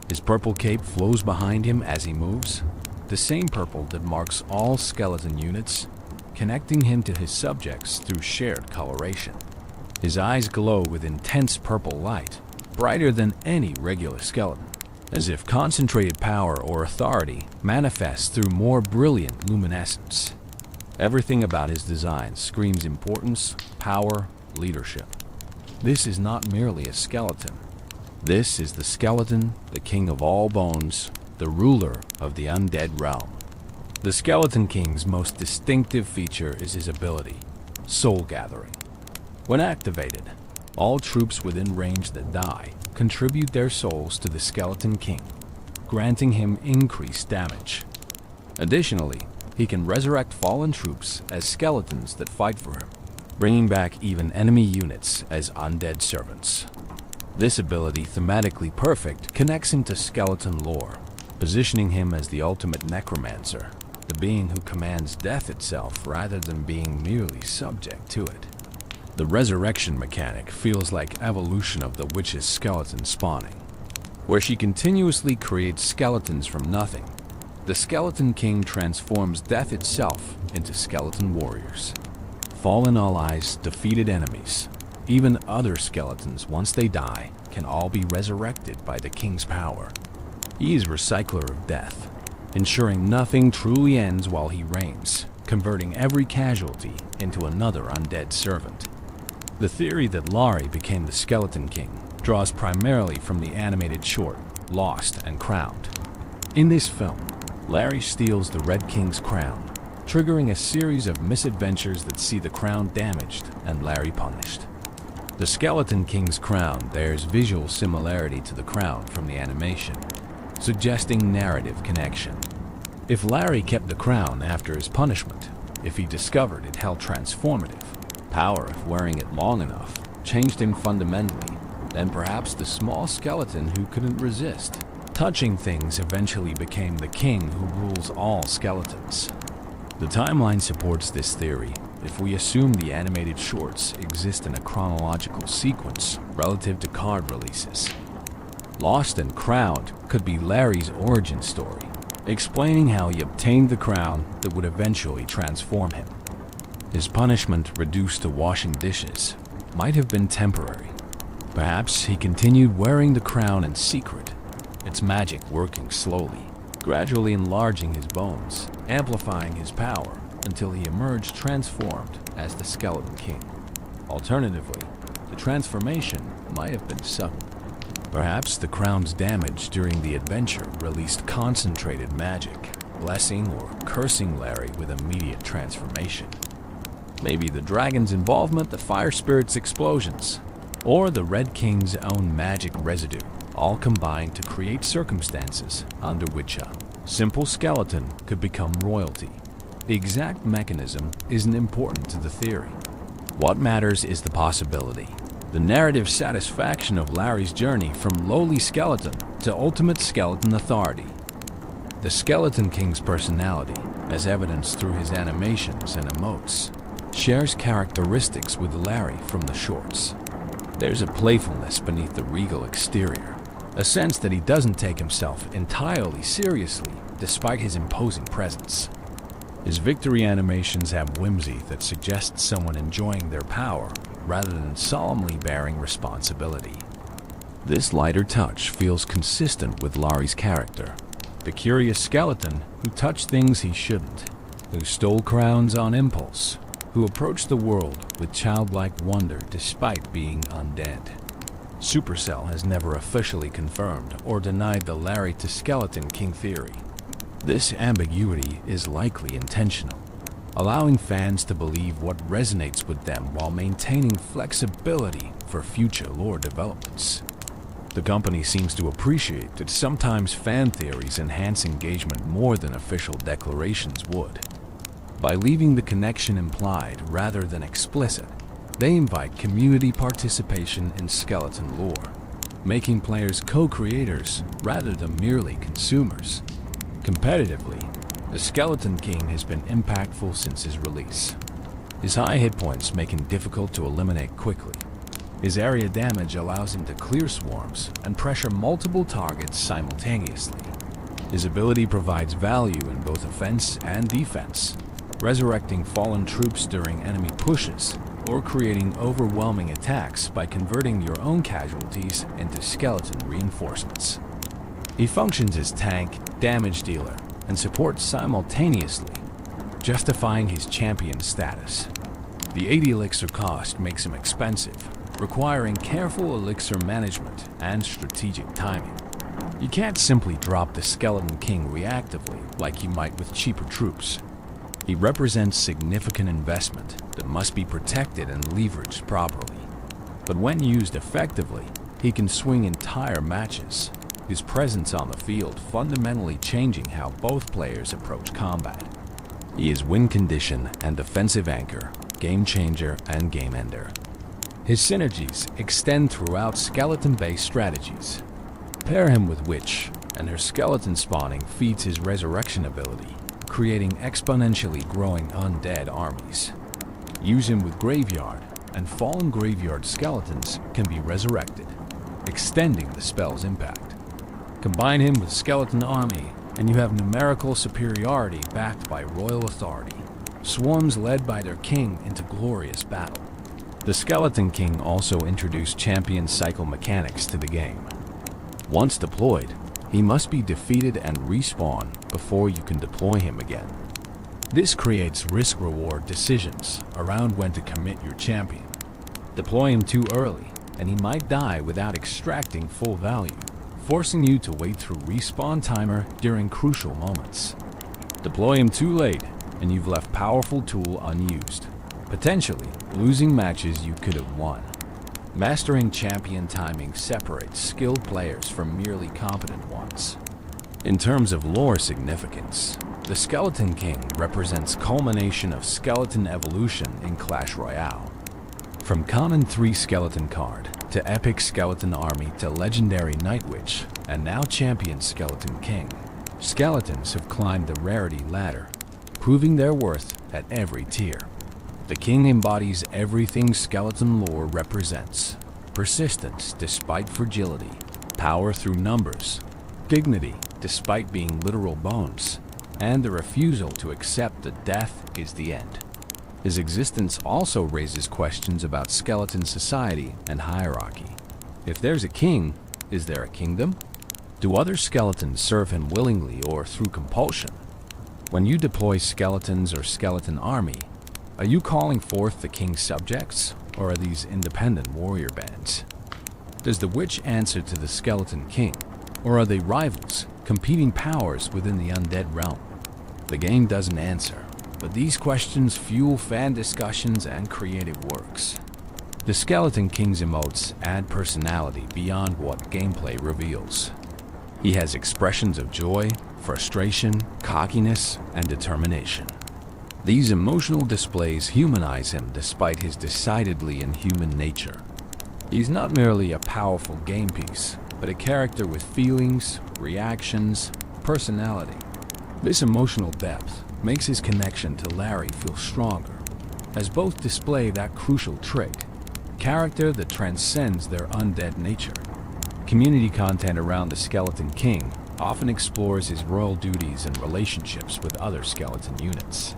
[SPEAKER 1] His purple cape flows behind him as he moves, the same purple that marks all skeleton units, connecting him to his subjects through shared coloration. His eyes glow with intense purple light, brighter than any regular skeleton, as if concentrated power or authority manifests through more brilliant luminescence. Everything about his design screams importance, power, leadership. This is not merely a skeleton. This is the skeleton, the king of all bones, the ruler of the undead realm. The Skeleton King's most distinctive feature is his ability, Soul Gathering. When activated, all troops within range that die contribute their souls to the Skeleton King, granting him increased damage. Additionally, he can resurrect fallen troops as skeletons that fight for him, bringing back even enemy units as undead servants. This ability, thematically perfect, connects him to skeleton lore, positioning him as the ultimate necromancer, the being who commands death itself rather than being merely subject to it. The resurrection mechanic feels like evolution of the witch's skeleton spawning, where she continuously creates skeletons from nothing. The Skeleton King transforms death itself into skeleton warriors. Fallen allies, defeated enemies, even other skeletons once they die, can all be resurrected by the King's power. He is recycler of death, ensuring nothing truly ends while he reigns, converting every casualty into another undead servant. The theory that Larry became the Skeleton King draws primarily from the animated short, Lost and Crowned. In this film, Larry steals the Red King's crown, triggering a series of misadventures that see the crown damaged and Larry punished. The Skeleton King's crown bears visual similarity to the crown from the animation, suggesting narrative connection. If Larry kept the crown after his punishment, if he discovered it held transformative power if wearing it long enough changed him fundamentally, then perhaps the small skeleton who couldn't resist touching things eventually became the king who rules all skeletons. The timeline supports this theory if we assume the animated shorts exist in a chronological sequence relative to card releases. Lost and Crowned could be Larry's origin story, explaining how he obtained the crown that would eventually transform him. His punishment, reduced to washing dishes, might have been temporary. Perhaps he continued wearing the crown in secret, its magic working slowly, gradually enlarging his bones, amplifying his power until he emerged transformed as the Skeleton King. Alternatively, the transformation might have been subtle. Perhaps the crown's damage during the adventure released concentrated magic, blessing or cursing Larry with immediate transformation. Maybe the dragon's involvement, the fire spirit's explosions, or the Red King's own magic residue all combined to create circumstances under which a simple skeleton could become royalty. The exact mechanism isn't important to the theory. What matters is the possibility, the narrative satisfaction of Larry's journey from lowly skeleton to ultimate skeleton authority. The Skeleton King's personality, as evidenced through his animations and emotes, shares characteristics with Larry from the shorts. There's a playfulness beneath the regal exterior, a sense that he doesn't take himself entirely seriously despite his imposing presence. His victory animations have whimsy that suggests someone enjoying their power rather than solemnly bearing responsibility. This lighter touch feels consistent with Larry's character, the curious skeleton who touched things he shouldn't, who stole crowns on impulse, who approached the world with childlike wonder despite being undead. Supercell has never officially confirmed or denied the Larry to Skeleton King theory. This ambiguity is likely intentional, allowing fans to believe what resonates with them while maintaining flexibility for future lore developments. The company seems to appreciate that sometimes fan theories enhance engagement more than official declarations would. By leaving the connection implied rather than explicit, they invite community participation in skeleton lore, making players co-creators rather than merely consumers. Competitively, the Skeleton King has been impactful since his release. His high hit points make him difficult to eliminate quickly. His area damage allows him to clear swarms and pressure multiple targets simultaneously. His ability provides value in both offense and defense, resurrecting fallen troops during enemy pushes, or creating overwhelming attacks by converting your own casualties into skeleton reinforcements. He functions as tank, damage dealer, and support simultaneously, justifying his champion status. The 80 elixir cost makes him expensive, requiring careful elixir management and strategic timing. You can't simply drop the Skeleton King reactively like you might with cheaper troops. He represents significant investment that must be protected and leveraged properly. But when used effectively, he can swing entire matches, his presence on the field fundamentally changing how both players approach combat. He is win condition and defensive anchor, game changer and game ender. His synergies extend throughout skeleton-based strategies. Pair him with Witch, and her skeleton spawning feeds his resurrection ability, creating exponentially growing undead armies. Use him with Graveyard, and fallen graveyard skeletons can be resurrected, extending the spell's impact. Combine him with Skeleton Army, and you have numerical superiority backed by royal authority, swarms led by their king into glorious battle. The Skeleton King also introduced champion cycle mechanics to the game. Once deployed, he must be defeated and respawn before you can deploy him again. This creates risk-reward decisions around when to commit your champion. Deploy him too early, and he might die without extracting full value, forcing you to wait through respawn timer during crucial moments. Deploy him too late, and you've left powerful tool unused, potentially losing matches you could have won. Mastering champion timing separates skilled players from merely competent ones. In terms of lore significance, the Skeleton King represents culmination of skeleton evolution in Clash Royale. From common 3 skeleton card, to epic skeleton army to legendary Night Witch, and now champion Skeleton King, skeletons have climbed the rarity ladder, proving their worth at every tier. The King embodies everything skeleton lore represents: persistence despite fragility, power through numbers, dignity despite being literal bones, and the refusal to accept that death is the end. His existence also raises questions about skeleton society and hierarchy. If there's a king, is there a kingdom? Do other skeletons serve him willingly or through compulsion? When you deploy skeletons or skeleton army, are you calling forth the king's subjects, or are these independent warrior bands? Does the witch answer to the Skeleton King, or are they rivals, competing powers within the undead realm? The game doesn't answer, but these questions fuel fan discussions and creative works. The Skeleton King's emotes add personality beyond what gameplay reveals. He has expressions of joy, frustration, cockiness, and determination. These emotional displays humanize him despite his decidedly inhuman nature. He's not merely a powerful game piece, but a character with feelings, reactions, personality. This emotional depth makes his connection to Larry feel stronger, as both display that crucial trait, character that transcends their undead nature. Community content around the Skeleton King often explores his royal duties and relationships with other skeleton units.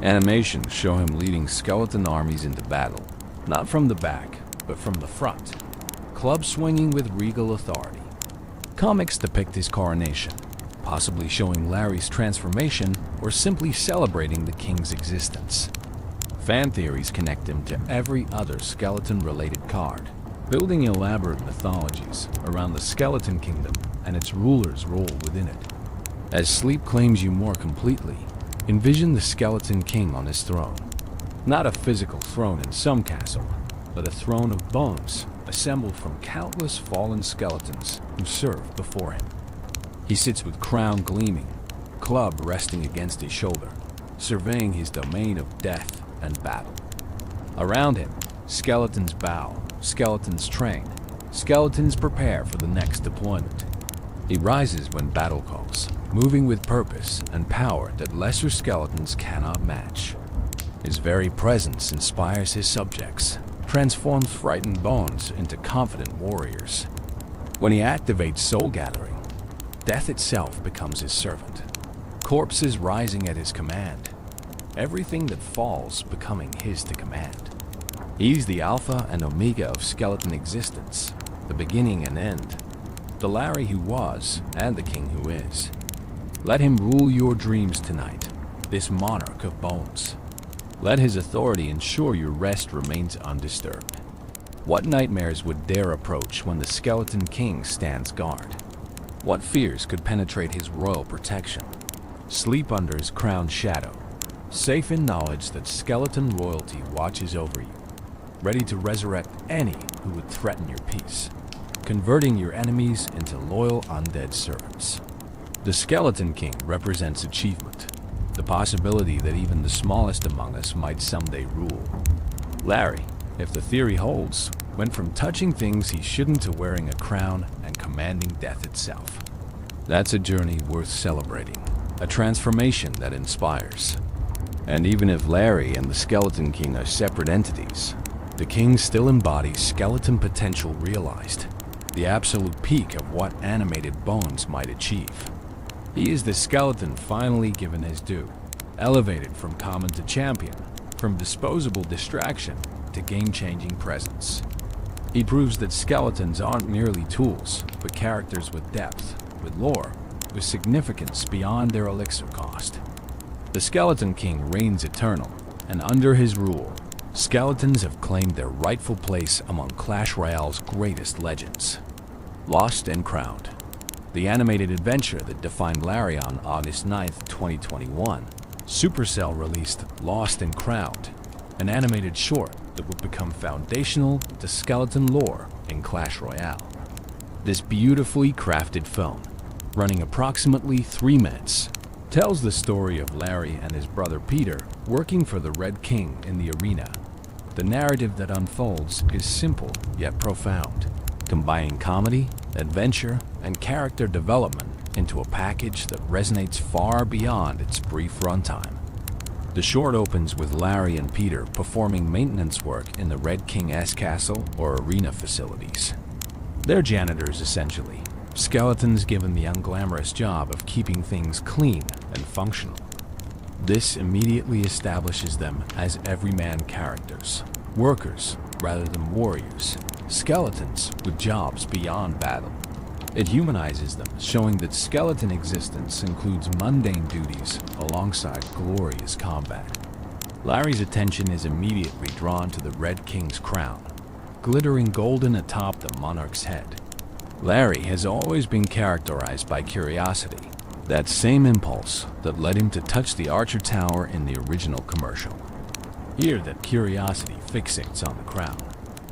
[SPEAKER 1] Animations show him leading skeleton armies into battle, not from the back, but from the front, club swinging with regal authority. Comics depict his coronation, possibly showing Larry's transformation or simply celebrating the king's existence. Fan theories connect him to every other skeleton-related card, building elaborate mythologies around the Skeleton Kingdom and its ruler's role within it. As sleep claims you more completely, envision the Skeleton King on his throne. Not a physical throne in some castle, but a throne of bones assembled from countless fallen skeletons who served before him. He sits with crown gleaming, club resting against his shoulder, surveying his domain of death and battle. Around him, skeletons bow, skeletons train, skeletons prepare for the next deployment. He rises when battle calls, moving with purpose and power that lesser skeletons cannot match. His very presence inspires his subjects, transforms frightened bones into confident warriors. When he activates Soul Gathering, death itself becomes his servant, corpses rising at his command, everything that falls becoming his to command. He's the alpha and omega of skeleton existence, the beginning and end, the Larry who was and the king who is. Let him rule your dreams tonight, this monarch of bones. Let his authority ensure your rest remains undisturbed. What nightmares would dare approach when the Skeleton King stands guard? What fears could penetrate his royal protection? Sleep under his crowned shadow, safe in knowledge that skeleton royalty watches over you, ready to resurrect any who would threaten your peace, converting your enemies into loyal undead servants. The Skeleton King represents achievement, the possibility that even the smallest among us might someday rule. Larry, if the theory holds, went from touching things he shouldn't to wearing a crown and commanding death itself. That's a journey worth celebrating, a transformation that inspires. And even if Larry and the Skeleton King are separate entities, the King still embodies skeleton potential realized, the absolute peak of what animated bones might achieve. He is the skeleton finally given his due, elevated from common to champion, from disposable distraction to game-changing presence. He proves that skeletons aren't merely tools, but characters with depth, with lore, with significance beyond their elixir cost. The Skeleton King reigns eternal, and under his rule, skeletons have claimed their rightful place among Clash Royale's greatest legends. Lost and Crowned, the animated adventure that defined Larry on August 9, 2021, Supercell released Lost and Crowned, an animated short that would become foundational to skeleton lore in Clash Royale. This beautifully crafted film, running approximately 3 minutes, tells the story of Larry and his brother Peter working for the Red King in the arena. The narrative that unfolds is simple yet profound, combining comedy, adventure, and character development into a package that resonates far beyond its brief runtime. The short opens with Larry and Peter performing maintenance work in the Red King's castle or arena facilities. They're janitors, essentially, skeletons given the unglamorous job of keeping things clean and functional. This immediately establishes them as everyman characters, workers rather than warriors, skeletons with jobs beyond battle. It humanizes them, showing that skeleton existence includes mundane duties alongside glorious combat. Larry's attention is immediately drawn to the Red King's crown, glittering golden atop the monarch's head. Larry has always been characterized by curiosity, that same impulse that led him to touch the Archer Tower in the original commercial. Here, that curiosity fixates on the crown,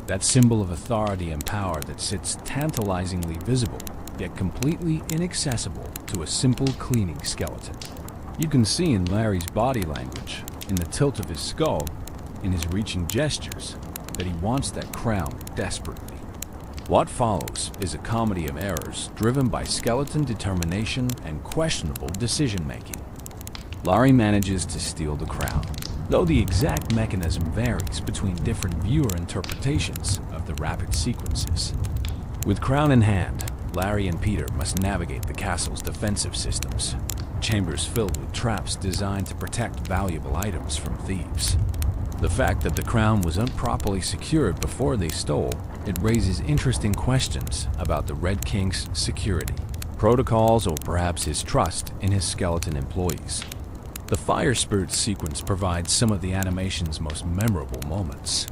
[SPEAKER 1] that symbol of authority and power that sits tantalizingly visible, yet completely inaccessible to a simple cleaning skeleton. You can see in Larry's body language, in the tilt of his skull, in his reaching gestures, that he wants that crown desperately. What follows is a comedy of errors driven by skeleton determination and questionable decision-making. Larry manages to steal the crown, though the exact mechanism varies between different viewer interpretations of the rapid sequences. With crown in hand, Larry and Peter must navigate the castle's defensive systems, chambers filled with traps designed to protect valuable items from thieves. The fact that the crown was improperly secured before they stole, it raises interesting questions about the Red King's security, protocols, or perhaps his trust in his skeleton employees. The Fire Spirit sequence provides some of the animation's most memorable moments.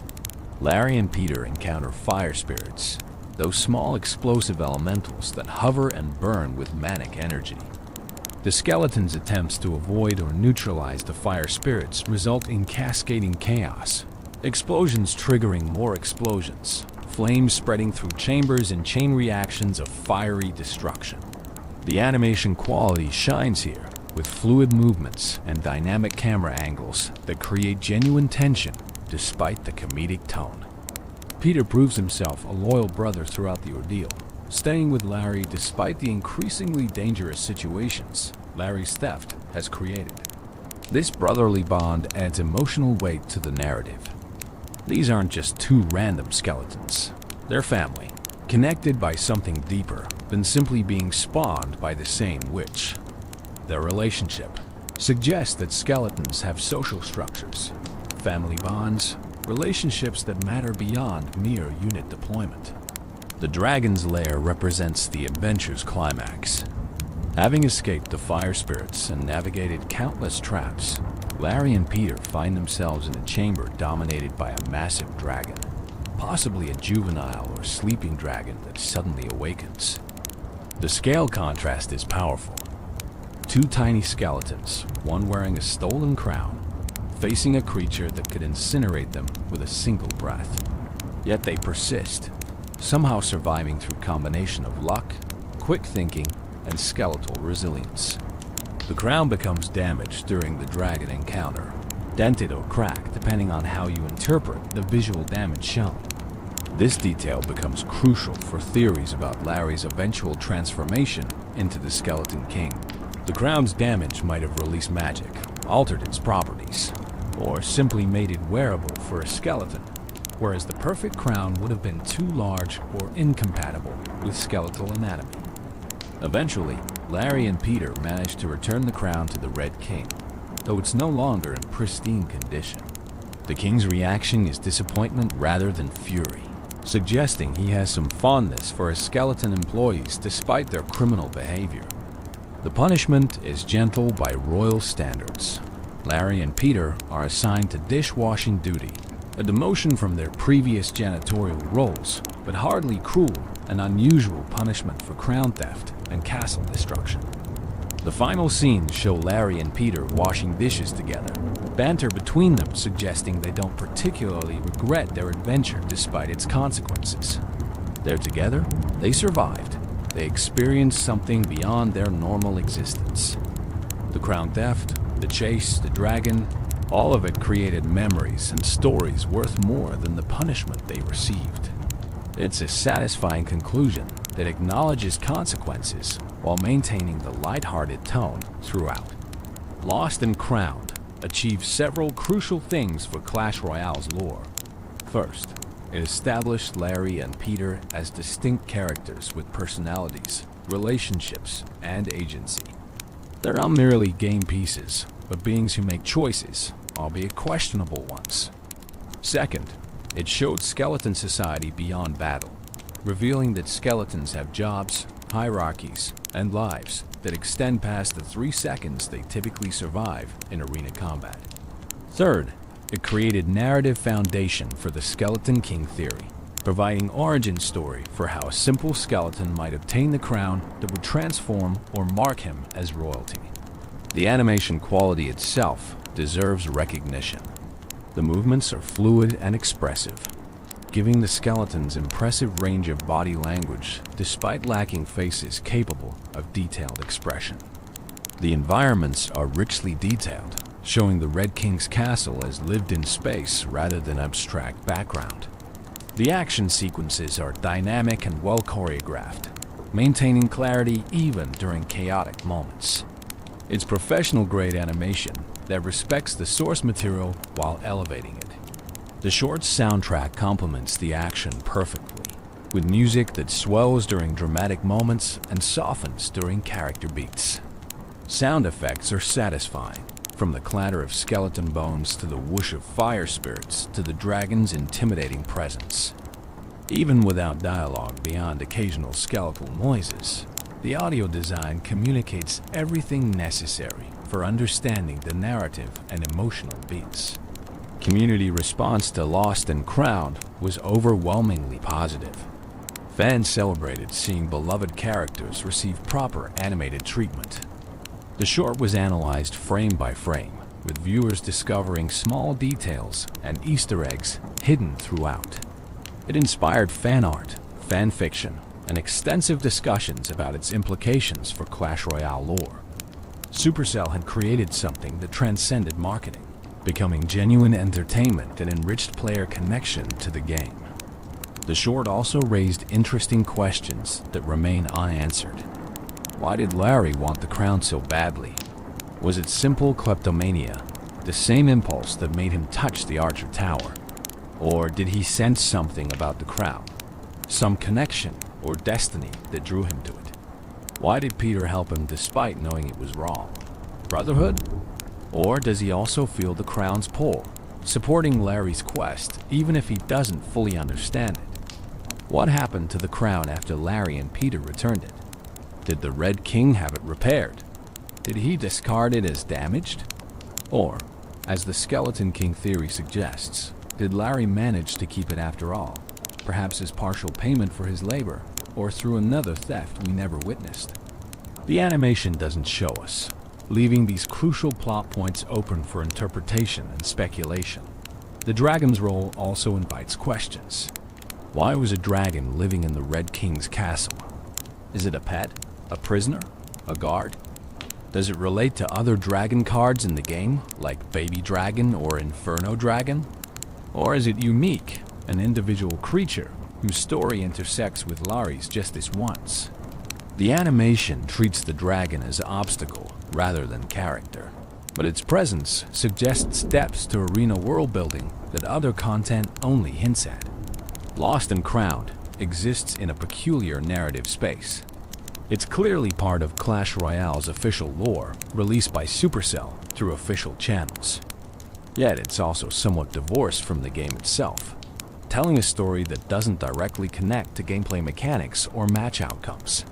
[SPEAKER 1] Larry and Peter encounter fire spirits, those small explosive elementals that hover and burn with manic energy. The skeleton's attempts to avoid or neutralize the fire spirits result in cascading chaos, explosions triggering more explosions, flames spreading through chambers and chain reactions of fiery destruction. The animation quality shines here, with fluid movements and dynamic camera angles that create genuine tension despite the comedic tone. Peter proves himself a loyal brother throughout the ordeal, staying with Larry despite the increasingly dangerous situations Larry's theft has created. This brotherly bond adds emotional weight to the narrative. These aren't just two random skeletons. They're family, connected by something deeper than simply being spawned by the same witch. Their relationship suggests that skeletons have social structures, family bonds, relationships that matter beyond mere unit deployment. The dragon's lair represents the adventure's climax. Having escaped the fire spirits and navigated countless traps, Larry and Peter find themselves in a chamber dominated by a massive dragon, possibly a juvenile or sleeping dragon that suddenly awakens. The scale contrast is powerful. Two tiny skeletons, one wearing a stolen crown, facing a creature that could incinerate them with a single breath. Yet they persist, somehow surviving through a combination of luck, quick thinking, and skeletal resilience. The crown becomes damaged during the dragon encounter, dented or cracked depending on how you interpret the visual damage shown. This detail becomes crucial for theories about Larry's eventual transformation into the Skeleton King. The crown's damage might have released magic, altered its properties, or simply made it wearable for a skeleton, whereas the perfect crown would have been too large or incompatible with skeletal anatomy. Eventually, Larry and Peter manage to return the crown to the Red King, though it's no longer in pristine condition. The king's reaction is disappointment rather than fury, suggesting he has some fondness for his skeleton employees despite their criminal behavior. The punishment is gentle by royal standards. Larry and Peter are assigned to dishwashing duty, a demotion from their previous janitorial roles, but hardly cruel and unusual punishment for crown theft and castle destruction. The final scenes show Larry and Peter washing dishes together, banter between them suggesting they don't particularly regret their adventure despite its consequences. They're together, they survived, they experienced something beyond their normal existence. The crown theft, the chase, the dragon, all of it created memories and stories worth more than the punishment they received. It's a satisfying conclusion that acknowledges consequences while maintaining the lighthearted tone throughout. Lost and Crowned achieves several crucial things for Clash Royale's lore. First, it established Larry and Peter as distinct characters with personalities, relationships, and agency. They're not merely game pieces, but beings who make choices, albeit questionable ones. Second, it showed skeleton society beyond battle, revealing that skeletons have jobs, hierarchies, and lives that extend past the 3 seconds they typically survive in arena combat. Third, it created narrative foundation for the Skeleton King theory, providing origin story for how a simple skeleton might obtain the crown that would transform or mark him as royalty. The animation quality itself deserves recognition. The movements are fluid and expressive, giving the skeletons impressive range of body language despite lacking faces capable of detailed expression. The environments are richly detailed, showing the Red King's castle as lived in space rather than abstract background. The action sequences are dynamic and well choreographed, maintaining clarity even during chaotic moments. It's professional-grade animation that respects the source material while elevating it. The short's soundtrack complements the action perfectly, with music that swells during dramatic moments and softens during character beats. Sound effects are satisfying, from the clatter of skeleton bones to the whoosh of fire spirits to the dragon's intimidating presence. Even without dialogue beyond occasional skeletal noises, the audio design communicates everything necessary for understanding the narrative and emotional beats. Community response to Lost and Crowned was overwhelmingly positive. Fans celebrated seeing beloved characters receive proper animated treatment. The short was analyzed frame by frame, with viewers discovering small details and Easter eggs hidden throughout. It inspired fan art, fan fiction, and extensive discussions about its implications for Clash Royale lore. Supercell had created something that transcended marketing, becoming genuine entertainment that enriched player connection to the game. The short also raised interesting questions that remain unanswered. Why did Larry want the crown so badly? Was it simple kleptomania, the same impulse that made him touch the Archer Tower? Or did he sense something about the crown, some connection or destiny that drew him to it? Why did Peter help him despite knowing it was wrong? Brotherhood? Or does he also feel the crown's pull, supporting Larry's quest even if he doesn't fully understand it? What happened to the crown after Larry and Peter returned it? Did the Red King have it repaired? Did he discard it as damaged? Or, as the Skeleton King theory suggests, did Larry manage to keep it after all, perhaps as partial payment for his labor, or through another theft we never witnessed? The animation doesn't show us, leaving these crucial plot points open for interpretation and speculation. The dragon's role also invites questions. Why was a dragon living in the Red King's castle? Is it a pet? A prisoner? A guard? Does it relate to other dragon cards in the game, like Baby Dragon or Inferno Dragon? Or is it unique, an individual creature whose story intersects with Larry's just this once? The animation treats the dragon as obstacle rather than character, but its presence suggests depths to arena world building that other content only hints at. Lost and Crowned exists in a peculiar narrative space. It's clearly part of Clash Royale's official lore, released by Supercell through official channels. Yet it's also somewhat divorced from the game itself, telling a story that doesn't directly connect to gameplay mechanics or match outcomes.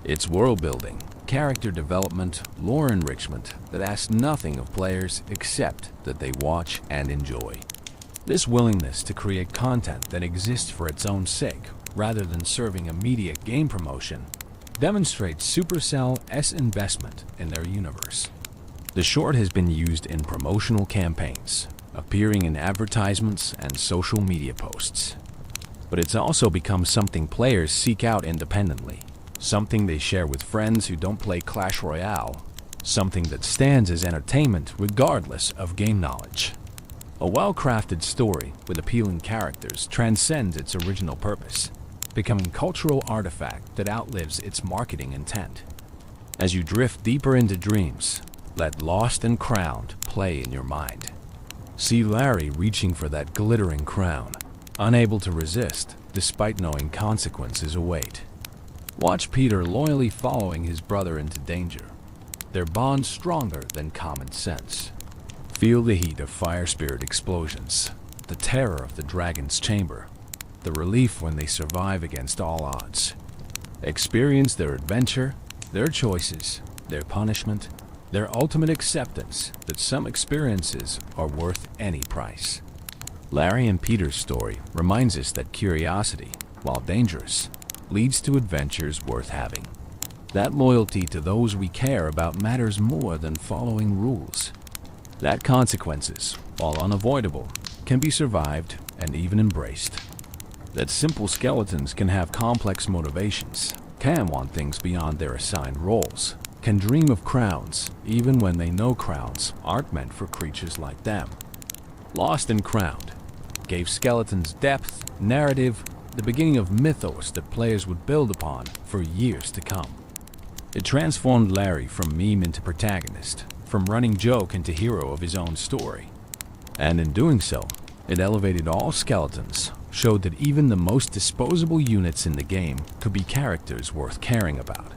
[SPEAKER 1] It's world building, character development, lore enrichment that asks nothing of players except that they watch and enjoy. This willingness to create content that exists for its own sake, rather than serving immediate game promotion, demonstrates Supercell's investment in their universe. The short has been used in promotional campaigns, appearing in advertisements and social media posts. But it's also become something players seek out independently, something they share with friends who don't play Clash Royale, something that stands as entertainment regardless of game knowledge. A well-crafted story with appealing characters transcends its original purpose, becoming a cultural artifact that outlives its marketing intent. As you drift deeper into dreams, let Lost and Crowned play in your mind. See Larry reaching for that glittering crown, unable to resist despite knowing consequences await. Watch Peter loyally following his brother into danger, their bond stronger than common sense. Feel the heat of fire spirit explosions, the terror of the dragon's chamber, the relief when they survive against all odds. Experience their adventure, their choices, their punishment, their ultimate acceptance that some experiences are worth any price. Larry and Peter's story reminds us that curiosity, while dangerous, leads to adventures worth having. That loyalty to those we care about matters more than following rules. That consequences, while unavoidable, can be survived and even embraced. That simple skeletons can have complex motivations, can want things beyond their assigned roles, can dream of crowns even when they know crowns aren't meant for creatures like them. Lost and Crowned gave skeletons depth, narrative, the beginning of mythos that players would build upon for years to come. It transformed Larry from meme into protagonist, from running joke into hero of his own story. And in doing so, it elevated all skeletons, showed that even the most disposable units in the game could be characters worth caring about,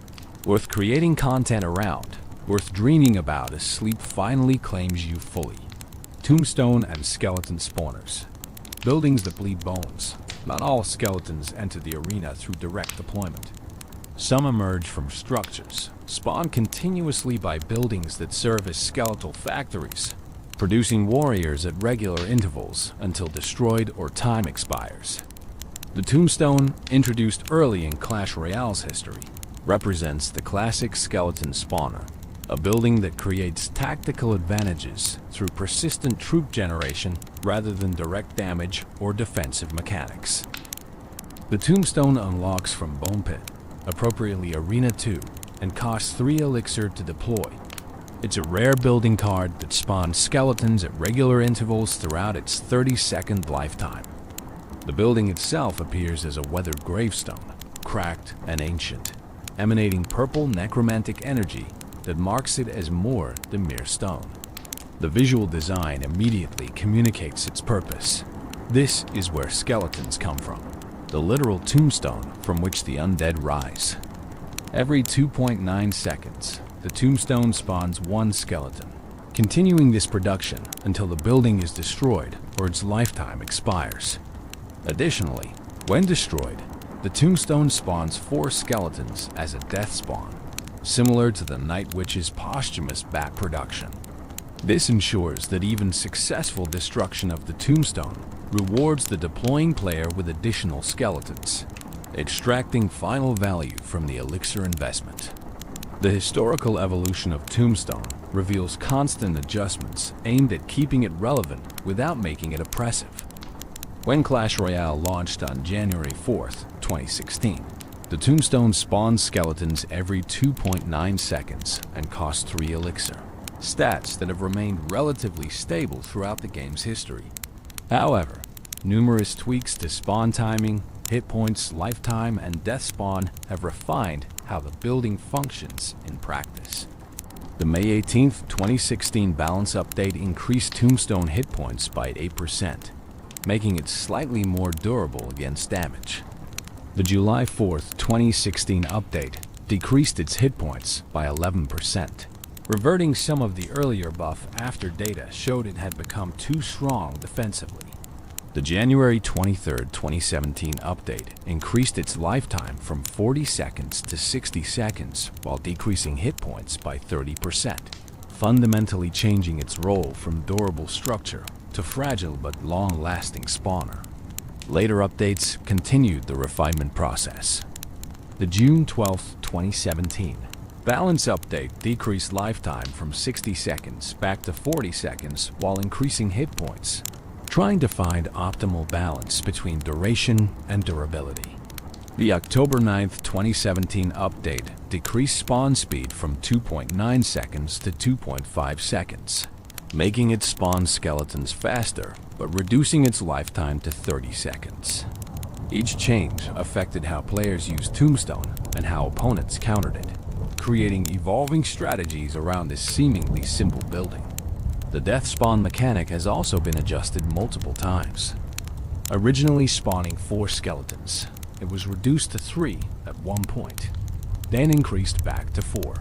[SPEAKER 1] worth creating content around, worth dreaming about as Sleep finally claims you fully. Tombstone and skeleton spawners. Buildings that bleed bones. Not all skeletons enter the arena through direct deployment. Some emerge from structures, spawn continuously by buildings that serve as skeletal factories, producing warriors at regular intervals until destroyed or time expires. The Tombstone, introduced early in Clash Royale's history, represents the classic skeleton spawner, a building that creates tactical advantages through persistent troop generation rather than direct damage or defensive mechanics. The Tombstone unlocks from Bone Pit, appropriately Arena 2, and costs 3 elixir to deploy. It's a rare building card that spawns skeletons at regular intervals throughout its 30-second lifetime. The building itself appears as a weathered gravestone, cracked and ancient, emanating purple necromantic energy that marks it as more than mere stone. The visual design immediately communicates its purpose. This is where skeletons come from, the literal tombstone from which the undead rise. Every 2.9 seconds, the Tombstone spawns one skeleton, continuing this production until the building is destroyed or its lifetime expires. Additionally, when destroyed, the Tombstone spawns 4 skeletons as a death spawn, similar to the Night Witch's posthumous bat production. This ensures that even successful destruction of the Tombstone rewards the deploying player with additional skeletons, extracting final value from the elixir investment. The historical evolution of Tombstone reveals constant adjustments aimed at keeping it relevant without making it oppressive. When Clash Royale launched on January 4th, 2016, the Tombstone spawned skeletons every 2.9 seconds and cost 3 elixir, stats that have remained relatively stable throughout the game's history. However, numerous tweaks to spawn timing, hit points, lifetime, and death spawn have refined how the building functions in practice. The May 18, 2016 balance update increased Tombstone hit points by 8%, making it slightly more durable against damage. The July 4, 2016 update decreased its hit points by 11%, reverting some of the earlier buff after data showed it had become too strong defensively. The January 23, 2017 update increased its lifetime from 40 seconds to 60 seconds while decreasing hit points by 30%, fundamentally changing its role from durable structure to fragile but long-lasting spawner. Later updates continued the refinement process. The June 12, 2017 balance update decreased lifetime from 60 seconds back to 40 seconds while increasing hit points, trying to find optimal balance between duration and durability. The October 9, 2017 update decreased spawn speed from 2.9 seconds to 2.5 seconds, making it spawn skeletons faster, but reducing its lifetime to 30 seconds. Each change affected how players used Tombstone and how opponents countered it, creating evolving strategies around this seemingly simple building. The death spawn mechanic has also been adjusted multiple times. Originally spawning 4 skeletons, it was reduced to 3 at one point, then increased back to 4.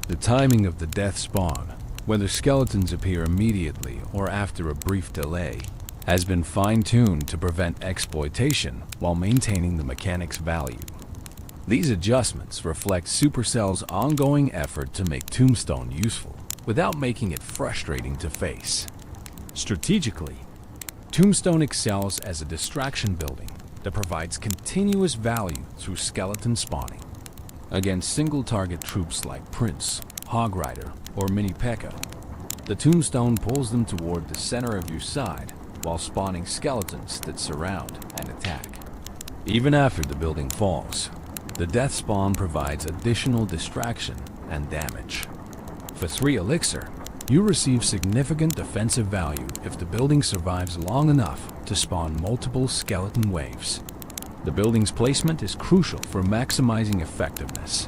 [SPEAKER 1] The timing of the death spawn, whether skeletons appear immediately or after a brief delay, has been fine-tuned to prevent exploitation while maintaining the mechanic's value. These adjustments reflect Supercell's ongoing effort to make Tombstone useful without making it frustrating to face. Strategically, Tombstone excels as a distraction building that provides continuous value through skeleton spawning. Against single-target troops like Prince, Hog Rider, or Mini P.E.K.K.A., the Tombstone pulls them toward the center of your side while spawning skeletons that surround and attack. Even after the building falls, the death spawn provides additional distraction and damage. For 3 elixir, you receive significant defensive value if the building survives long enough to spawn multiple skeleton waves. The building's placement is crucial for maximizing effectiveness.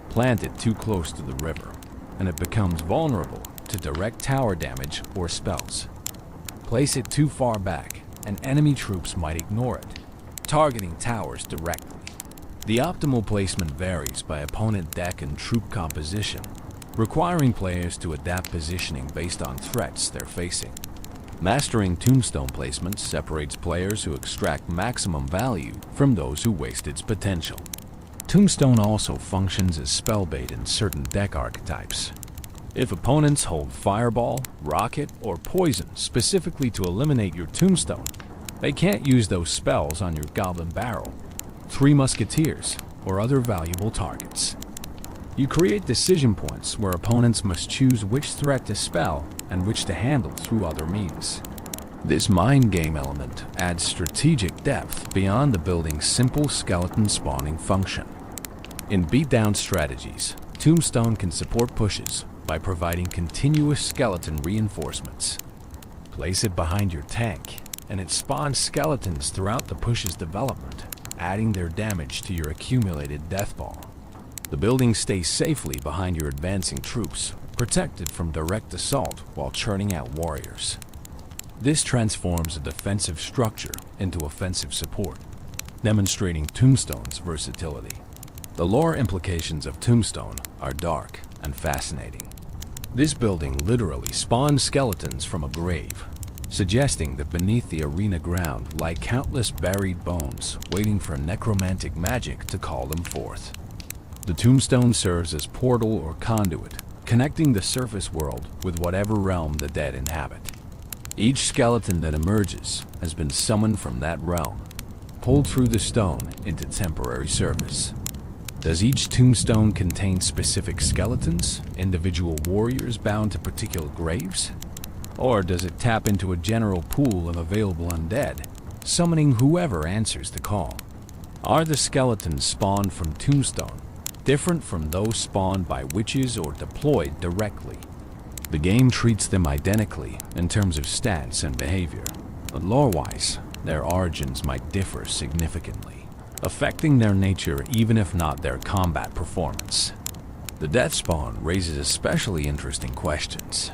[SPEAKER 1] Plant it too close to the river, and it becomes vulnerable to direct tower damage or spells. Place it too far back, and enemy troops might ignore it, targeting towers directly. The optimal placement varies by opponent deck and troop composition, requiring players to adapt positioning based on threats they're facing. Mastering Tombstone placement separates players who extract maximum value from those who waste its potential. Tombstone also functions as spell bait in certain deck archetypes. If opponents hold Fireball, Rocket, or Poison specifically to eliminate your Tombstone, they can't use those spells on your Goblin Barrel, 3 Musketeers, or other valuable targets. You create decision points where opponents must choose which threat to spell and which to handle through other means. This mind game element adds strategic depth beyond the building's simple skeleton spawning function. In beatdown strategies, Tombstone can support pushes by providing continuous skeleton reinforcements. Place it behind your tank, and it spawns skeletons throughout the push's development, adding their damage to your accumulated death ball. The building stays safely behind your advancing troops, protected from direct assault while churning out warriors. This transforms a defensive structure into offensive support, demonstrating Tombstone's versatility. The lore implications of Tombstone are dark and fascinating. This building literally spawns skeletons from a grave, suggesting that beneath the arena ground lie countless buried bones waiting for necromantic magic to call them forth. The Tombstone serves as portal or conduit, connecting the surface world with whatever realm the dead inhabit. Each skeleton that emerges has been summoned from that realm, pulled through the stone into temporary service. Does each Tombstone contain specific skeletons, individual warriors bound to particular graves? Or does it tap into a general pool of available undead, summoning whoever answers the call? Are the skeletons spawned from Tombstone different from those spawned by witches or deployed directly? The game treats them identically in terms of stats and behavior, but lore-wise, their origins might differ significantly, affecting their nature even if not their combat performance. The death spawn raises especially interesting questions.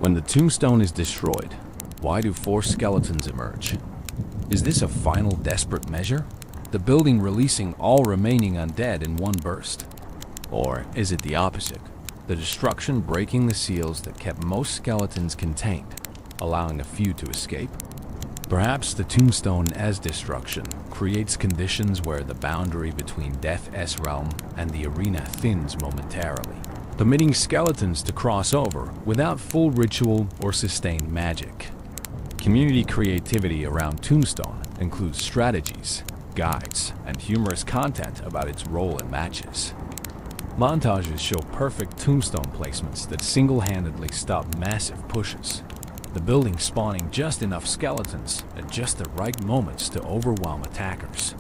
[SPEAKER 1] When the Tombstone is destroyed, why do 4 skeletons emerge? Is this a final desperate measure? The building releasing all remaining undead in one burst? Or is it the opposite? The destruction breaking the seals that kept most skeletons contained, allowing a few to escape? Perhaps the Tombstone as destruction creates conditions where the boundary between Death's realm and the arena thins momentarily, permitting skeletons to cross over without full ritual or sustained magic. Community creativity around Tombstone includes strategies, guides, and humorous content about its role in matches. Montages show perfect tombstone placements that single-handedly stop massive pushes, the building spawning just enough skeletons at just the right moments to overwhelm attackers.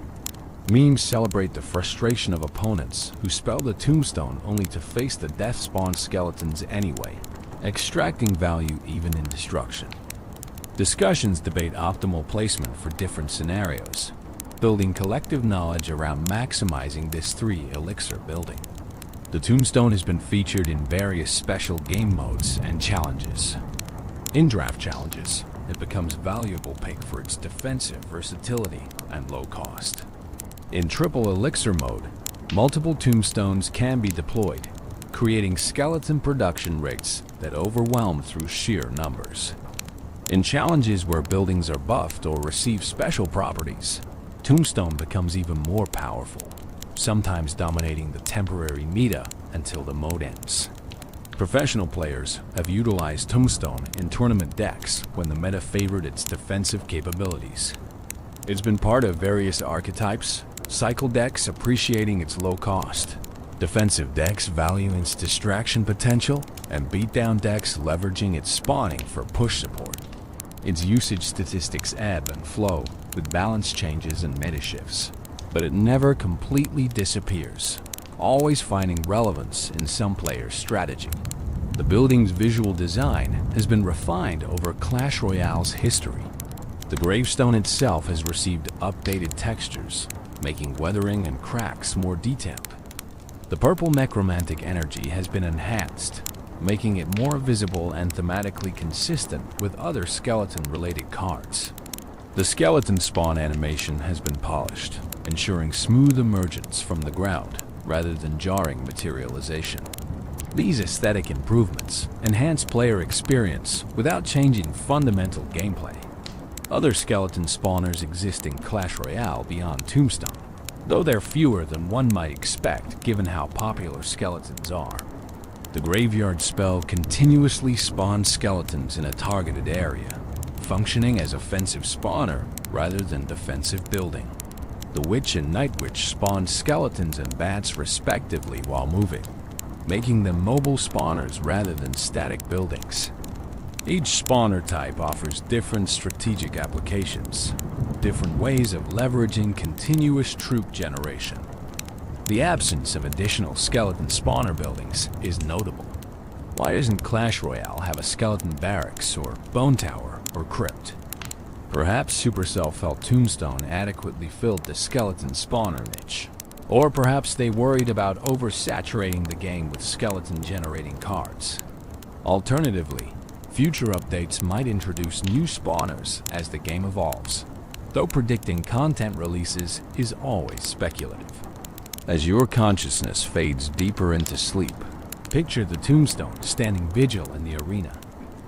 [SPEAKER 1] Memes celebrate the frustration of opponents who spell the tombstone only to face the death-spawn skeletons anyway, extracting value even in destruction. Discussions debate optimal placement for different scenarios, building collective knowledge around maximizing this 3 elixir building. The tombstone has been featured in various special game modes and challenges. In draft challenges, it becomes a valuable pick for its defensive versatility and low cost. In triple elixir mode, multiple tombstones can be deployed, creating skeleton production rates that overwhelm through sheer numbers. In challenges where buildings are buffed or receive special properties, tombstone becomes even more powerful, sometimes dominating the temporary meta until the mode ends. Professional players have utilized tombstone in tournament decks when the meta favored its defensive capabilities. It's been part of various archetypes, cycle decks appreciating its low cost, defensive decks valuing its distraction potential, and beatdown decks leveraging its spawning for push support. Its usage statistics ebb and flow with balance changes and meta shifts, but it never completely disappears, always finding relevance in some players' strategy. The building's visual design has been refined over Clash Royale's history. The gravestone itself has received updated textures, making weathering and cracks more detailed. The purple necromantic energy has been enhanced, making it more visible and thematically consistent with other skeleton-related cards. The skeleton spawn animation has been polished, ensuring smooth emergence from the ground rather than jarring materialization. These aesthetic improvements enhance player experience without changing fundamental gameplay. Other skeleton spawners exist in Clash Royale beyond Tombstone, though they're fewer than one might expect given how popular skeletons are. The graveyard spell continuously spawns skeletons in a targeted area, functioning as offensive spawner rather than defensive building. The Witch and Night Witch spawn skeletons and bats respectively while moving, making them mobile spawners rather than static buildings. Each spawner type offers different strategic applications, different ways of leveraging continuous troop generation. The absence of additional skeleton spawner buildings is notable. Why doesn't Clash Royale have a skeleton barracks or bone tower or crypt? Perhaps Supercell felt Tombstone adequately filled the skeleton spawner niche. Or perhaps they worried about oversaturating the game with skeleton-generating cards. Alternatively, future updates might introduce new spawners as the game evolves, though predicting content releases is always speculative. As your consciousness fades deeper into sleep, picture the tombstone standing vigil in the arena,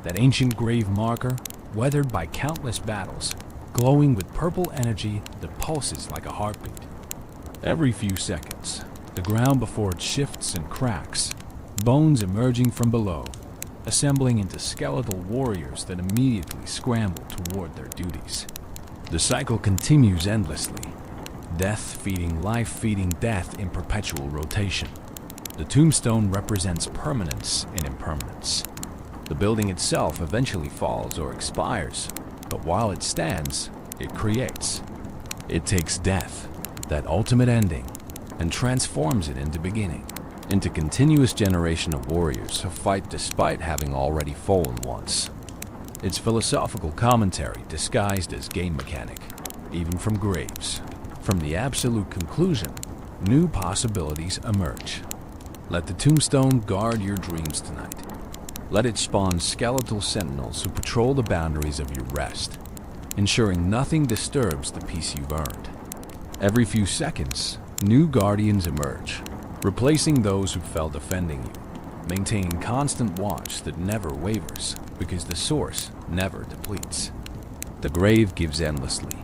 [SPEAKER 1] that ancient grave marker, weathered by countless battles, glowing with purple energy that pulses like a heartbeat. Every few seconds, the ground before it shifts and cracks, bones emerging from below, assembling into skeletal warriors that immediately scramble toward their duties. The cycle continues endlessly, death feeding life feeding death in perpetual rotation. The tombstone represents permanence in impermanence. The building itself eventually falls or expires, but while it stands, it creates. It takes death, that ultimate ending, and transforms it into beginning, into continuous generation of warriors who fight despite having already fallen once. It's philosophical commentary disguised as game mechanic, even from graves. From the absolute conclusion, new possibilities emerge. Let the tombstone guard your dreams tonight. Let it spawn skeletal sentinels who patrol the boundaries of your rest, ensuring nothing disturbs the peace you've earned. Every few seconds, new guardians emerge, replacing those who fell defending you, maintaining constant watch that never wavers because the source never depletes. The grave gives endlessly,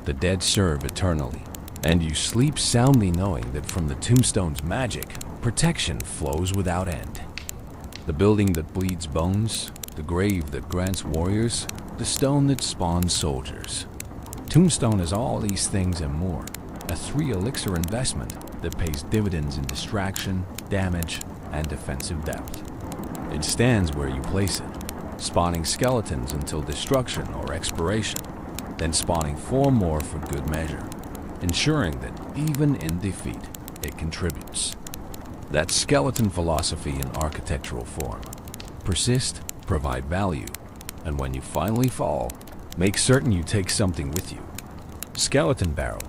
[SPEAKER 1] the dead serve eternally, and you sleep soundly knowing that from the tombstone's magic, protection flows without end. The building that bleeds bones, the grave that grants warriors, the stone that spawns soldiers. Tombstone is all these things and more, a 3 elixir investment that pays dividends in distraction, damage, and defensive depth. It stands where you place it, spawning skeletons until destruction or expiration, then spawning 4 more for good measure, ensuring that even in defeat, it contributes. That's skeleton philosophy in architectural form. Persist, provide value, and when you finally fall, make certain you take something with you. Skeleton Barrel.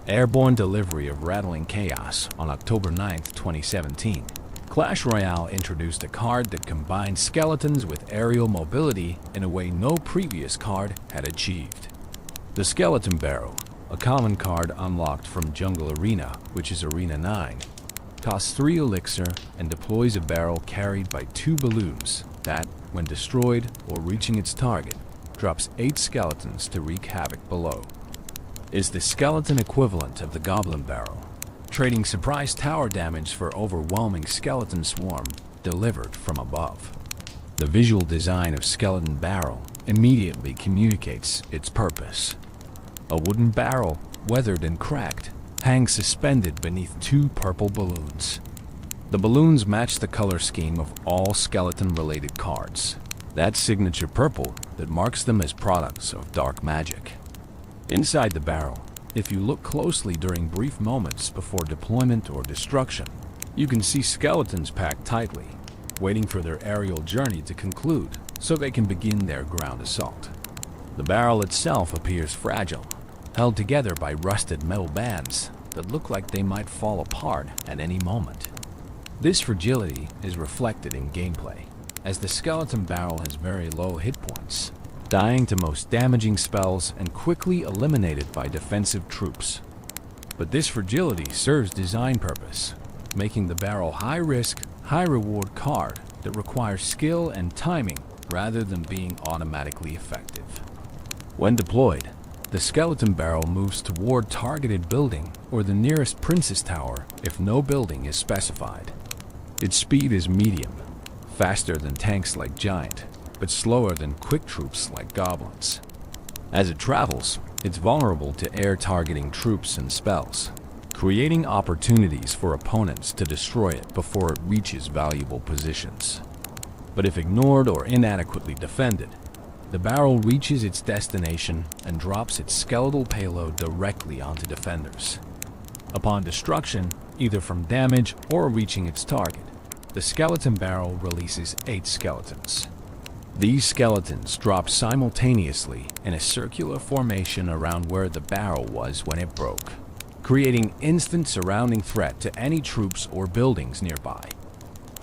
[SPEAKER 1] Airborne delivery of rattling chaos on October 9, 2017. Clash Royale introduced a card that combined skeletons with aerial mobility in a way no previous card had achieved. The Skeleton Barrel, a common card unlocked from Jungle Arena, which is Arena 9, costs 3 elixir and deploys a barrel carried by 2 balloons that, when destroyed or reaching its target, drops 8 skeletons to wreak havoc below. Is the skeleton equivalent of the Goblin Barrel, trading surprise tower damage for overwhelming skeleton swarm delivered from above. The visual design of Skeleton Barrel immediately communicates its purpose. A wooden barrel, weathered and cracked, hangs suspended beneath 2 purple balloons. The balloons match the color scheme of all skeleton-related cards. That signature purple that marks them as products of dark magic. Inside the barrel, if you look closely during brief moments before deployment or destruction, you can see skeletons packed tightly, waiting for their aerial journey to conclude so they can begin their ground assault. The barrel itself appears fragile, held together by rusted metal bands that look like they might fall apart at any moment. This fragility is reflected in gameplay, as the Skeleton Barrel has very low hit points, dying to most damaging spells and quickly eliminated by defensive troops. But this fragility serves design purpose, making the barrel high-risk, high-reward card that requires skill and timing rather than being automatically effective. When deployed, the Skeleton Barrel moves toward targeted building or the nearest Princess Tower if no building is specified. Its speed is medium, faster than tanks like Giant, but slower than quick troops like Goblins. As it travels, it's vulnerable to air targeting troops and spells, creating opportunities for opponents to destroy it before it reaches valuable positions. But if ignored or inadequately defended, the barrel reaches its destination and drops its skeletal payload directly onto defenders. Upon destruction, either from damage or reaching its target, the Skeleton Barrel releases 8 skeletons. These skeletons drop simultaneously in a circular formation around where the barrel was when it broke, creating instant surrounding threat to any troops or buildings nearby.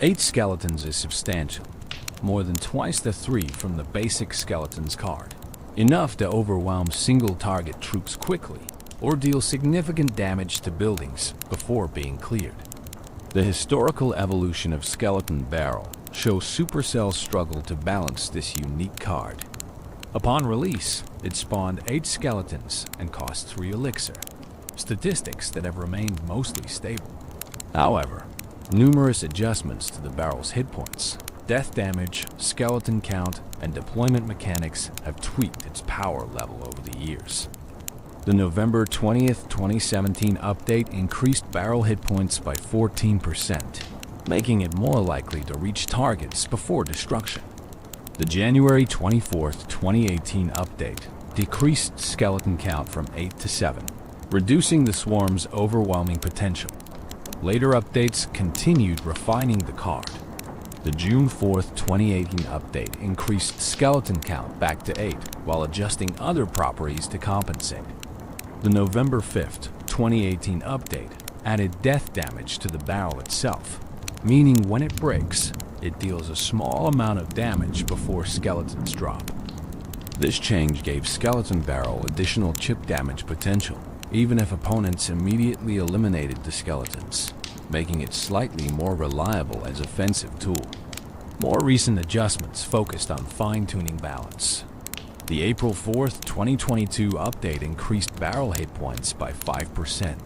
[SPEAKER 1] 8 skeletons is substantial, more than twice the 3 from the basic Skeletons card, enough to overwhelm single-target troops quickly or deal significant damage to buildings before being cleared. The historical evolution of Skeleton Barrel shows Supercell's struggle to balance this unique card. Upon release, it spawned 8 skeletons and cost 3 elixir, statistics that have remained mostly stable. However, numerous adjustments to the barrel's hit points, death damage, skeleton count, and deployment mechanics have tweaked its power level over the years. The November 20th, 2017 update increased barrel hit points by 14%, making it more likely to reach targets before destruction. The January 24th, 2018 update decreased skeleton count from 8 to 7, reducing the swarm's overwhelming potential. Later updates continued refining the card. The June 4th, 2018 update increased skeleton count back to 8 while adjusting other properties to compensate. The November 5th, 2018 update added death damage to the barrel itself, meaning when it breaks, it deals a small amount of damage before skeletons drop. This change gave Skeleton Barrel additional chip damage potential, even if opponents immediately eliminated the skeletons, making it slightly more reliable as offensive tool. More recent adjustments focused on fine-tuning balance. The April 4th, 2022 update increased barrel hit points by 5%.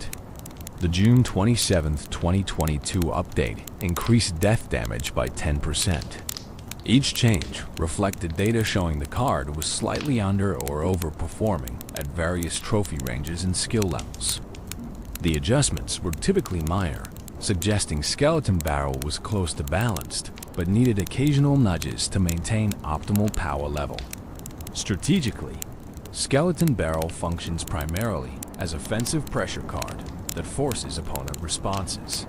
[SPEAKER 1] The June 27th, 2022 update increased death damage by 10%. Each change reflected data showing the card was slightly under or overperforming at various trophy ranges and skill levels. The adjustments were typically minor, suggesting Skeleton Barrel was close to balanced, but needed occasional nudges to maintain optimal power level. Strategically, Skeleton Barrel functions primarily as offensive pressure card that forces opponent responses.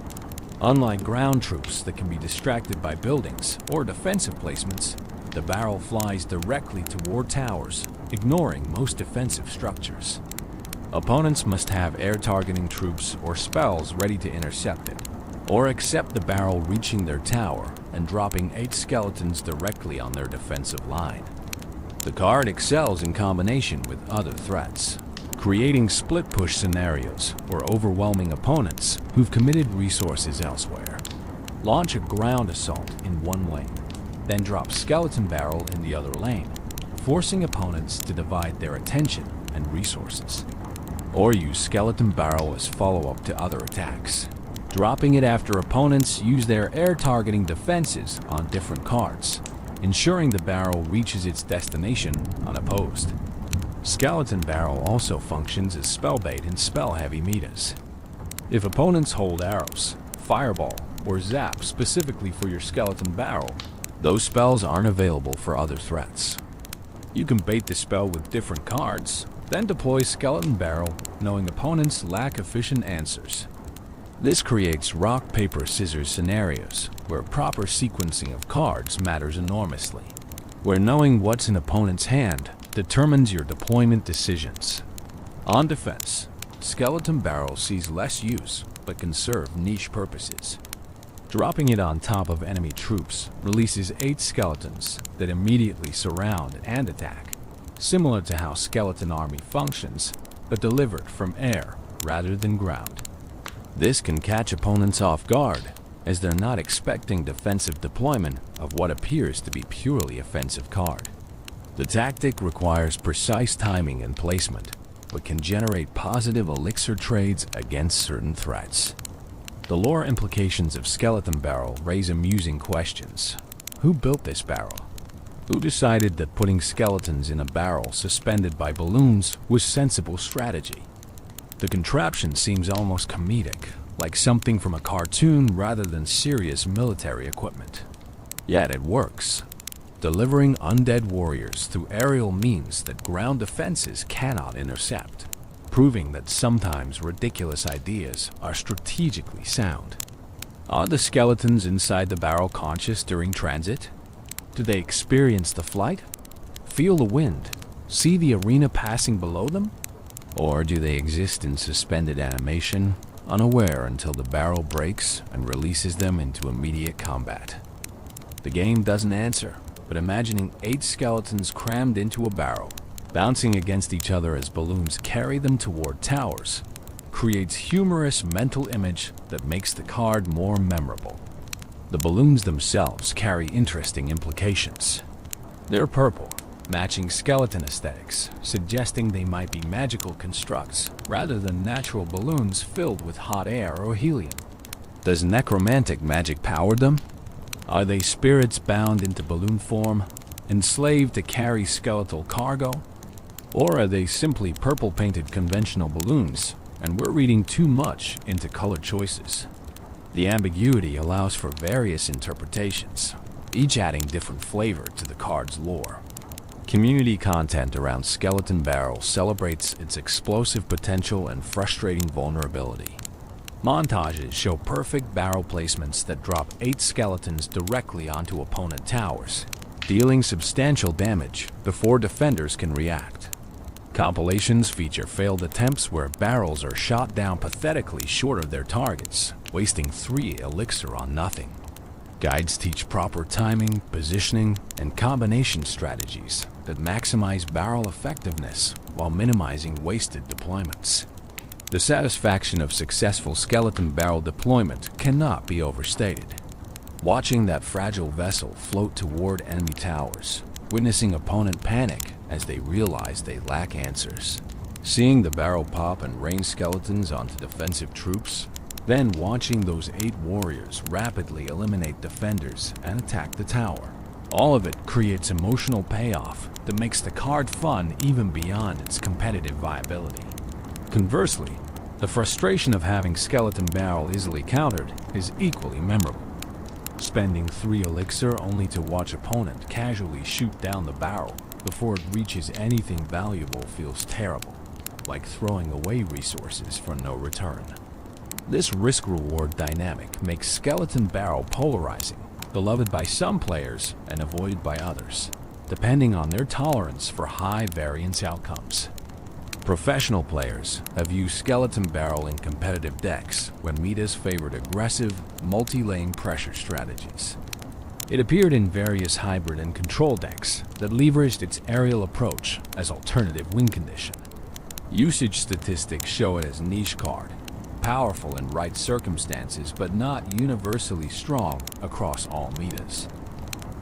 [SPEAKER 1] Unlike ground troops that can be distracted by buildings or defensive placements, the barrel flies directly toward towers, ignoring most defensive structures. Opponents must have air-targeting troops or spells ready to intercept it, or accept the barrel reaching their tower and dropping 8 skeletons directly on their defensive line. The card excels in combination with other threats, creating split-push scenarios or overwhelming opponents who've committed resources elsewhere. Launch a ground assault in one lane, then drop Skeleton Barrel in the other lane, forcing opponents to divide their attention and resources. Or use Skeleton Barrel as follow-up to other attacks, dropping it after opponents use their air-targeting defenses on different cards, ensuring the barrel reaches its destination unopposed. Skeleton Barrel also functions as spellbait in spell-heavy metas. If opponents hold arrows, fireball, or zap specifically for your Skeleton Barrel, those spells aren't available for other threats. You can bait the spell with different cards, then deploy Skeleton Barrel, knowing opponents lack efficient answers. This creates rock, paper, scissors scenarios, where proper sequencing of cards matters enormously, where knowing what's in opponent's hand determines your deployment decisions. On defense, Skeleton Barrel sees less use, but can serve niche purposes. Dropping it on top of enemy troops releases 8 skeletons that immediately surround and attack, similar to how Skeleton Army functions, but delivered from air rather than ground. This can catch opponents off guard, as they're not expecting defensive deployment of what appears to be purely offensive card. The tactic requires precise timing and placement, but can generate positive elixir trades against certain threats. The lore implications of Skeleton Barrel raise amusing questions. Who built this barrel? Who decided that putting skeletons in a barrel suspended by balloons was sensible strategy? The contraption seems almost comedic, like something from a cartoon rather than serious military equipment. Yet it works, delivering undead warriors through aerial means that ground defenses cannot intercept, proving that sometimes ridiculous ideas are strategically sound. Are the skeletons inside the barrel conscious during transit? Do they experience the flight? Feel the wind? See the arena passing below them? Or do they exist in suspended animation, unaware until the barrel breaks and releases them into immediate combat? The game doesn't answer, but imagining 8 skeletons crammed into a barrel, bouncing against each other as balloons carry them toward towers, creates humorous mental image that makes the card more memorable. The balloons themselves carry interesting implications. They're purple, matching skeleton aesthetics, suggesting they might be magical constructs rather than natural balloons filled with hot air or helium. Does necromantic magic power them? Are they spirits bound into balloon form, enslaved to carry skeletal cargo? Or are they simply purple-painted conventional balloons, and we're reading too much into color choices? The ambiguity allows for various interpretations, each adding different flavor to the card's lore. Community content around Skeleton Barrel celebrates its explosive potential and frustrating vulnerability. Montages show perfect barrel placements that drop 8 skeletons directly onto opponent towers, dealing substantial damage before defenders can react. Compilations feature failed attempts where barrels are shot down pathetically short of their targets, wasting 3 elixir on nothing. Guides teach proper timing, positioning, and combination strategies that maximize barrel effectiveness while minimizing wasted deployments. The satisfaction of successful Skeleton Barrel deployment cannot be overstated. Watching that fragile vessel float toward enemy towers, witnessing opponent panic as they realize they lack answers, seeing the barrel pop and rain skeletons onto defensive troops, then watching those 8 warriors rapidly eliminate defenders and attack the tower. All of it creates emotional payoff that makes the card fun even beyond its competitive viability. Conversely, The frustration of having Skeleton Barrel easily countered is equally memorable. Spending 3 elixir only to watch opponent casually shoot down the barrel before it reaches anything valuable feels terrible, like throwing away resources for no return. This risk-reward dynamic makes Skeleton Barrel polarizing, beloved by some players and avoided by others, depending on their tolerance for high variance outcomes. Professional players have used Skeleton Barrel in competitive decks when metas favored aggressive, multi-lane pressure strategies. It appeared in various hybrid and control decks that leveraged its aerial approach as alternative win condition. Usage statistics show it as niche card, powerful in right circumstances but not universally strong across all metas.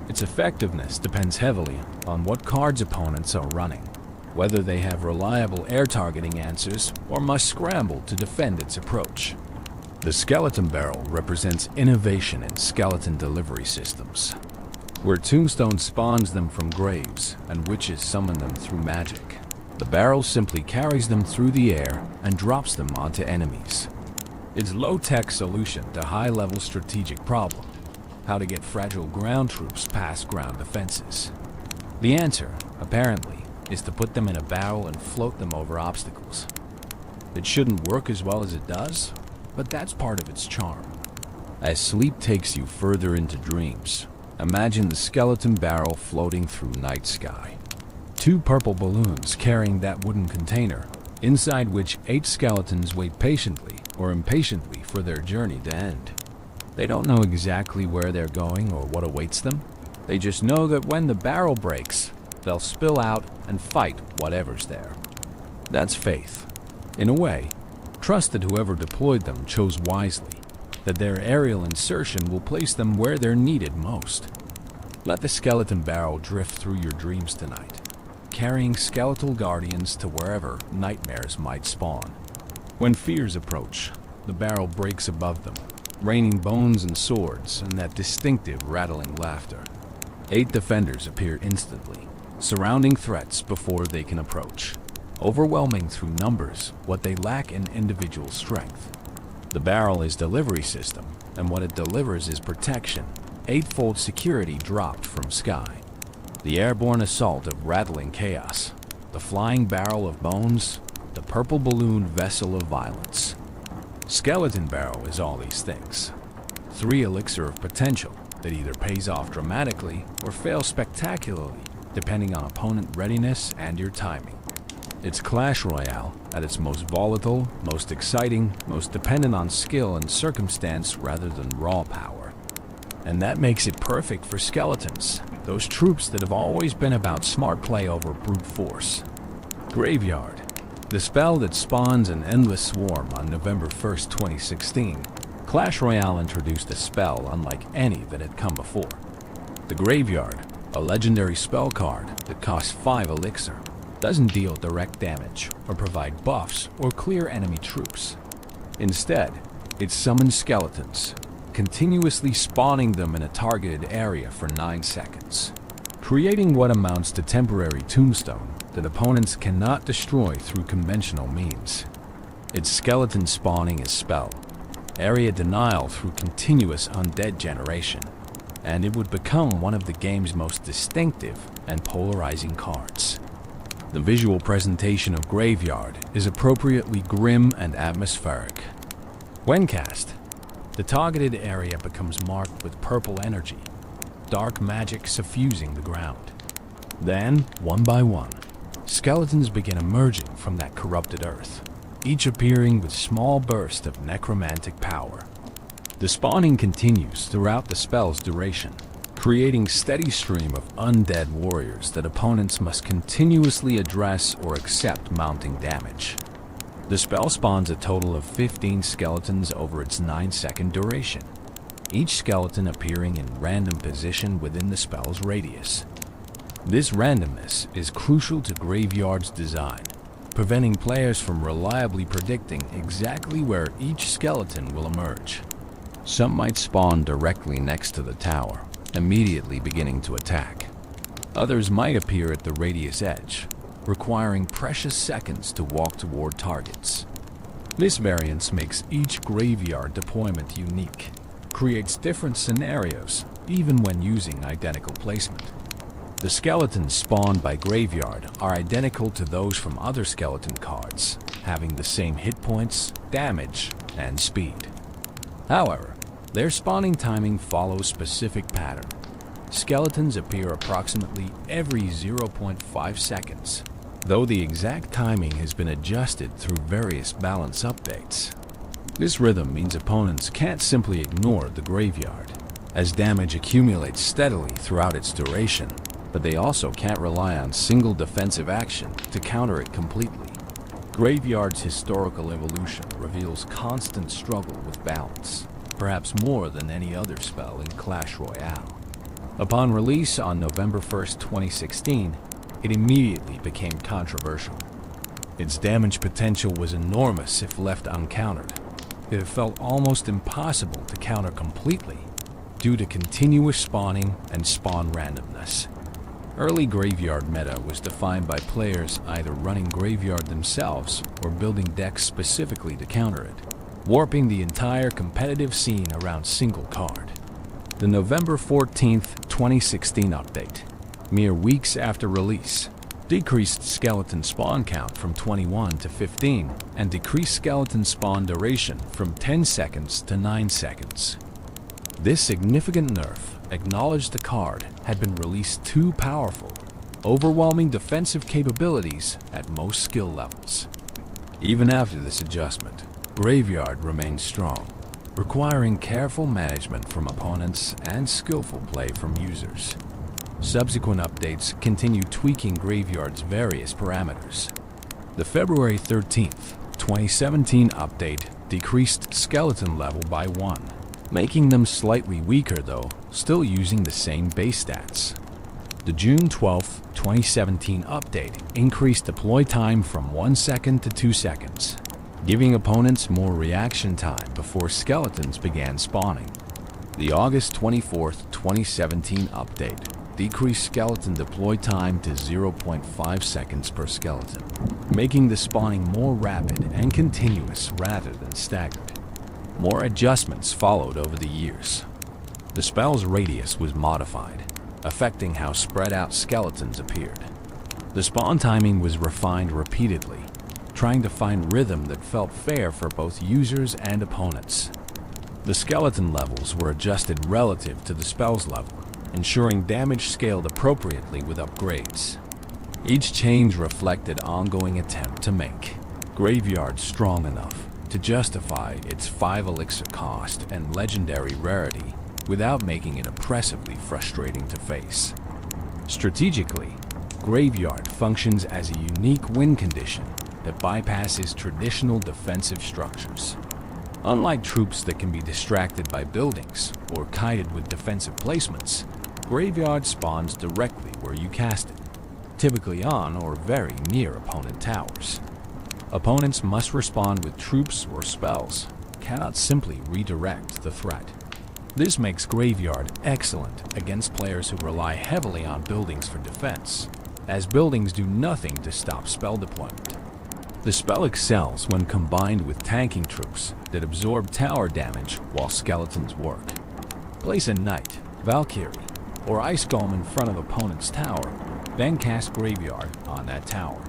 [SPEAKER 1] Its effectiveness depends heavily on what cards opponents are running, whether they have reliable air targeting answers or must scramble to defend its approach. The Skeleton Barrel represents innovation in skeleton delivery systems, where Tombstone spawns them from graves and witches summon them through magic. The barrel simply carries them through the air and drops them onto enemies. Its low-tech solution to high-level strategic problem: how to get fragile ground troops past ground defenses. The answer, apparently, is to put them in a barrel and float them over obstacles. It shouldn't work as well as it does, but that's part of its charm. As sleep takes you further into dreams, imagine the Skeleton Barrel floating through night sky. 2 purple balloons carrying that wooden container, inside which 8 skeletons wait patiently or impatiently for their journey to end. They don't know exactly where they're going or what awaits them. They just know that when the barrel breaks, they'll spill out and fight whatever's there. That's faith. In a way, trust that whoever deployed them chose wisely, that their aerial insertion will place them where they're needed most. Let the Skeleton Barrel drift through your dreams tonight, carrying skeletal guardians to wherever nightmares might spawn. When fears approach, the barrel breaks above them, raining bones and swords and that distinctive rattling laughter. 8 defenders appear instantly, surrounding threats before they can approach, overwhelming through numbers what they lack in individual strength. The barrel is delivery system, and what it delivers is protection, 8-fold security dropped from sky. The airborne assault of rattling chaos, the flying barrel of bones, the purple balloon vessel of violence. Skeleton Barrel is all these things. 3 elixir of potential that either pays off dramatically or fails spectacularly, depending on opponent readiness and your timing. It's Clash Royale at its most volatile, most exciting, most dependent on skill and circumstance rather than raw power. And that makes it perfect for skeletons, those troops that have always been about smart play over brute force. Graveyard, the spell that spawns an endless swarm. On November 1st, 2016, Clash Royale introduced a spell unlike any that had come before. The Graveyard, a legendary spell card that costs 5 elixir, doesn't deal direct damage or provide buffs or clear enemy troops. Instead, it summons skeletons, continuously spawning them in a targeted area for 9 seconds, creating what amounts to temporary tombstone that opponents cannot destroy through conventional means. Its skeleton spawning is spell, area denial through continuous undead generation, and it would become one of the game's most distinctive and polarizing cards. The visual presentation of Graveyard is appropriately grim and atmospheric. When cast, the targeted area becomes marked with purple energy, dark magic suffusing the ground. Then, one by one, skeletons begin emerging from that corrupted earth, each appearing with small bursts of necromantic power. The spawning continues throughout the spell's duration, creating steady stream of undead warriors that opponents must continuously address or accept mounting damage. The spell spawns a total of 15 skeletons over its 9-second duration, each skeleton appearing in random position within the spell's radius. This randomness is crucial to Graveyard's design, preventing players from reliably predicting exactly where each skeleton will emerge. Some might spawn directly next to the tower, immediately beginning to attack. Others might appear at the radius edge, requiring precious seconds to walk toward targets. This variance makes each graveyard deployment unique, creates different scenarios, even when using identical placement. The skeletons spawned by graveyard are identical to those from other skeleton cards, having the same hit points, damage, and speed. However, their spawning timing follows specific pattern. Skeletons appear approximately every 0.5 seconds, though the exact timing has been adjusted through various balance updates. This rhythm means opponents can't simply ignore the graveyard, as damage accumulates steadily throughout its duration, but they also can't rely on single defensive action to counter it completely. Graveyard's historical evolution reveals constant struggle with balance, perhaps more than any other spell in Clash Royale. Upon release on November 1st, 2016, it immediately became controversial. Its damage potential was enormous if left uncountered. It felt almost impossible to counter completely due to continuous spawning and spawn randomness. Early graveyard meta was defined by players either running graveyard themselves or building decks specifically to counter it, warping the entire competitive scene around single card. The November 14th, 2016 update, mere weeks after release, decreased skeleton spawn count from 21 to 15 and decreased skeleton spawn duration from 10 seconds to 9 seconds. This significant nerf acknowledged the card had been released too powerful, overwhelming defensive capabilities at most skill levels. Even after this adjustment, Graveyard remained strong, requiring careful management from opponents and skillful play from users. Subsequent updates continue tweaking Graveyard's various parameters. The February 13th, 2017 update decreased skeleton level by 1, making them slightly weaker though, still using the same base stats. The June 12th, 2017 update increased deploy time from 1 second to 2 seconds, giving opponents more reaction time before skeletons began spawning. The August 24th, 2017 update decreased skeleton deploy time to 0.5 seconds per skeleton, making the spawning more rapid and continuous rather than staggered. More adjustments followed over the years. The spell's radius was modified, affecting how spread out skeletons appeared. The spawn timing was refined repeatedly, trying to find rhythm that felt fair for both users and opponents. The skeleton levels were adjusted relative to the spell's level, ensuring damage scaled appropriately with upgrades. Each change reflected ongoing attempt to make Graveyard strong enough to justify its 5 elixir cost and legendary rarity without making it oppressively frustrating to face. Strategically, Graveyard functions as a unique win condition that bypasses traditional defensive structures. Unlike troops that can be distracted by buildings or kited with defensive placements, Graveyard spawns directly where you cast it, typically on or very near opponent towers. Opponents must respond with troops or spells, cannot simply redirect the threat. This makes Graveyard excellent against players who rely heavily on buildings for defense, as buildings do nothing to stop spell deployment. The spell excels when combined with tanking troops that absorb tower damage while skeletons work. Place a Knight, Valkyrie, or Ice Golem in front of opponent's tower, then cast Graveyard on that tower.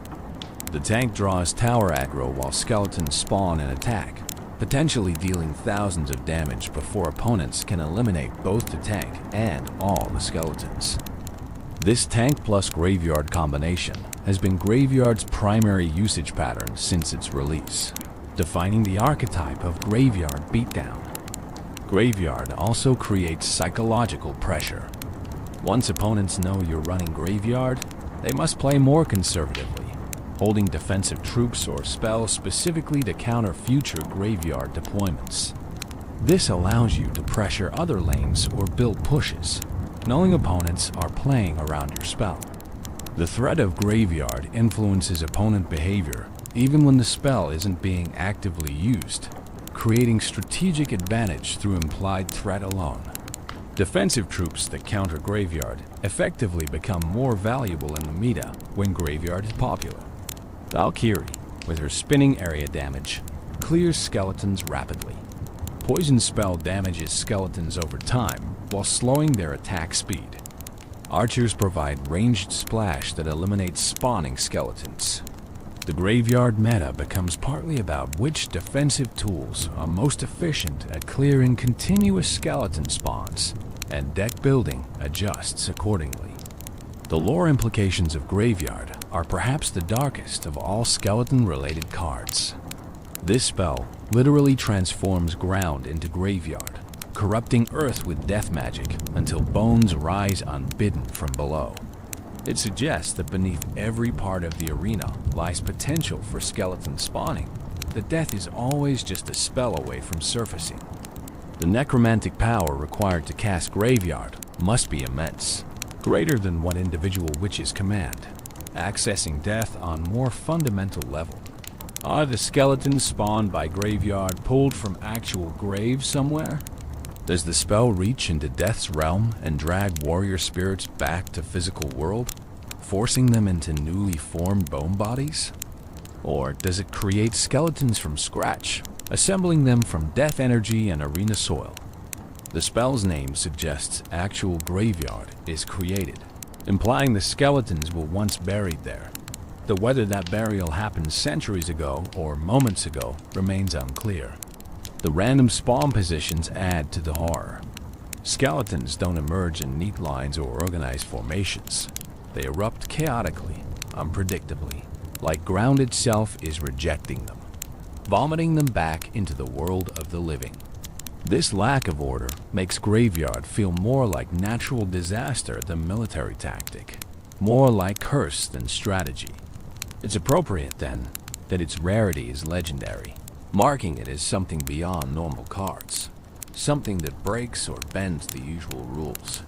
[SPEAKER 1] The tank draws tower aggro while skeletons spawn and attack, potentially dealing thousands of damage before opponents can eliminate both the tank and all the skeletons. This tank plus Graveyard combination has been Graveyard's primary usage pattern since its release, defining the archetype of Graveyard beatdown. Graveyard also creates psychological pressure. Once opponents know you're running Graveyard, they must play more conservatively, holding defensive troops or spells specifically to counter future Graveyard deployments. This allows you to pressure other lanes or build pushes, knowing opponents are playing around your spell. The threat of Graveyard influences opponent behavior even when the spell isn't being actively used, creating strategic advantage through implied threat alone. Defensive troops that counter Graveyard effectively become more valuable in the meta when Graveyard is popular. Valkyrie, with her spinning area damage, clears skeletons rapidly. Poison spell damages skeletons over time while slowing their attack speed. Archers provide ranged splash that eliminates spawning skeletons. The graveyard meta becomes partly about which defensive tools are most efficient at clearing continuous skeleton spawns, and deck building adjusts accordingly. The lore implications of Graveyard are perhaps the darkest of all skeleton-related cards. This spell literally transforms ground into graveyard, corrupting earth with death magic until bones rise unbidden from below. It suggests that beneath every part of the arena lies potential for skeleton spawning, that death is always just a spell away from surfacing. The necromantic power required to cast Graveyard must be immense, greater than what individual witches command, accessing death on more fundamental level. Are the skeletons spawned by Graveyard pulled from actual graves somewhere? Does the spell reach into Death's realm and drag warrior spirits back to physical world, forcing them into newly formed bone bodies? Or does it create skeletons from scratch, assembling them from death energy and arena soil? The spell's name suggests actual graveyard is created, implying the skeletons were once buried there. Though whether that burial happened centuries ago or moments ago remains unclear. The random spawn positions add to the horror. Skeletons don't emerge in neat lines or organized formations. They erupt chaotically, unpredictably, like ground itself is rejecting them, vomiting them back into the world of the living. This lack of order makes Graveyard feel more like natural disaster than military tactic, more like curse than strategy. It's appropriate, then, that its rarity is legendary, marking it as something beyond normal cards, something that breaks or bends the usual rules.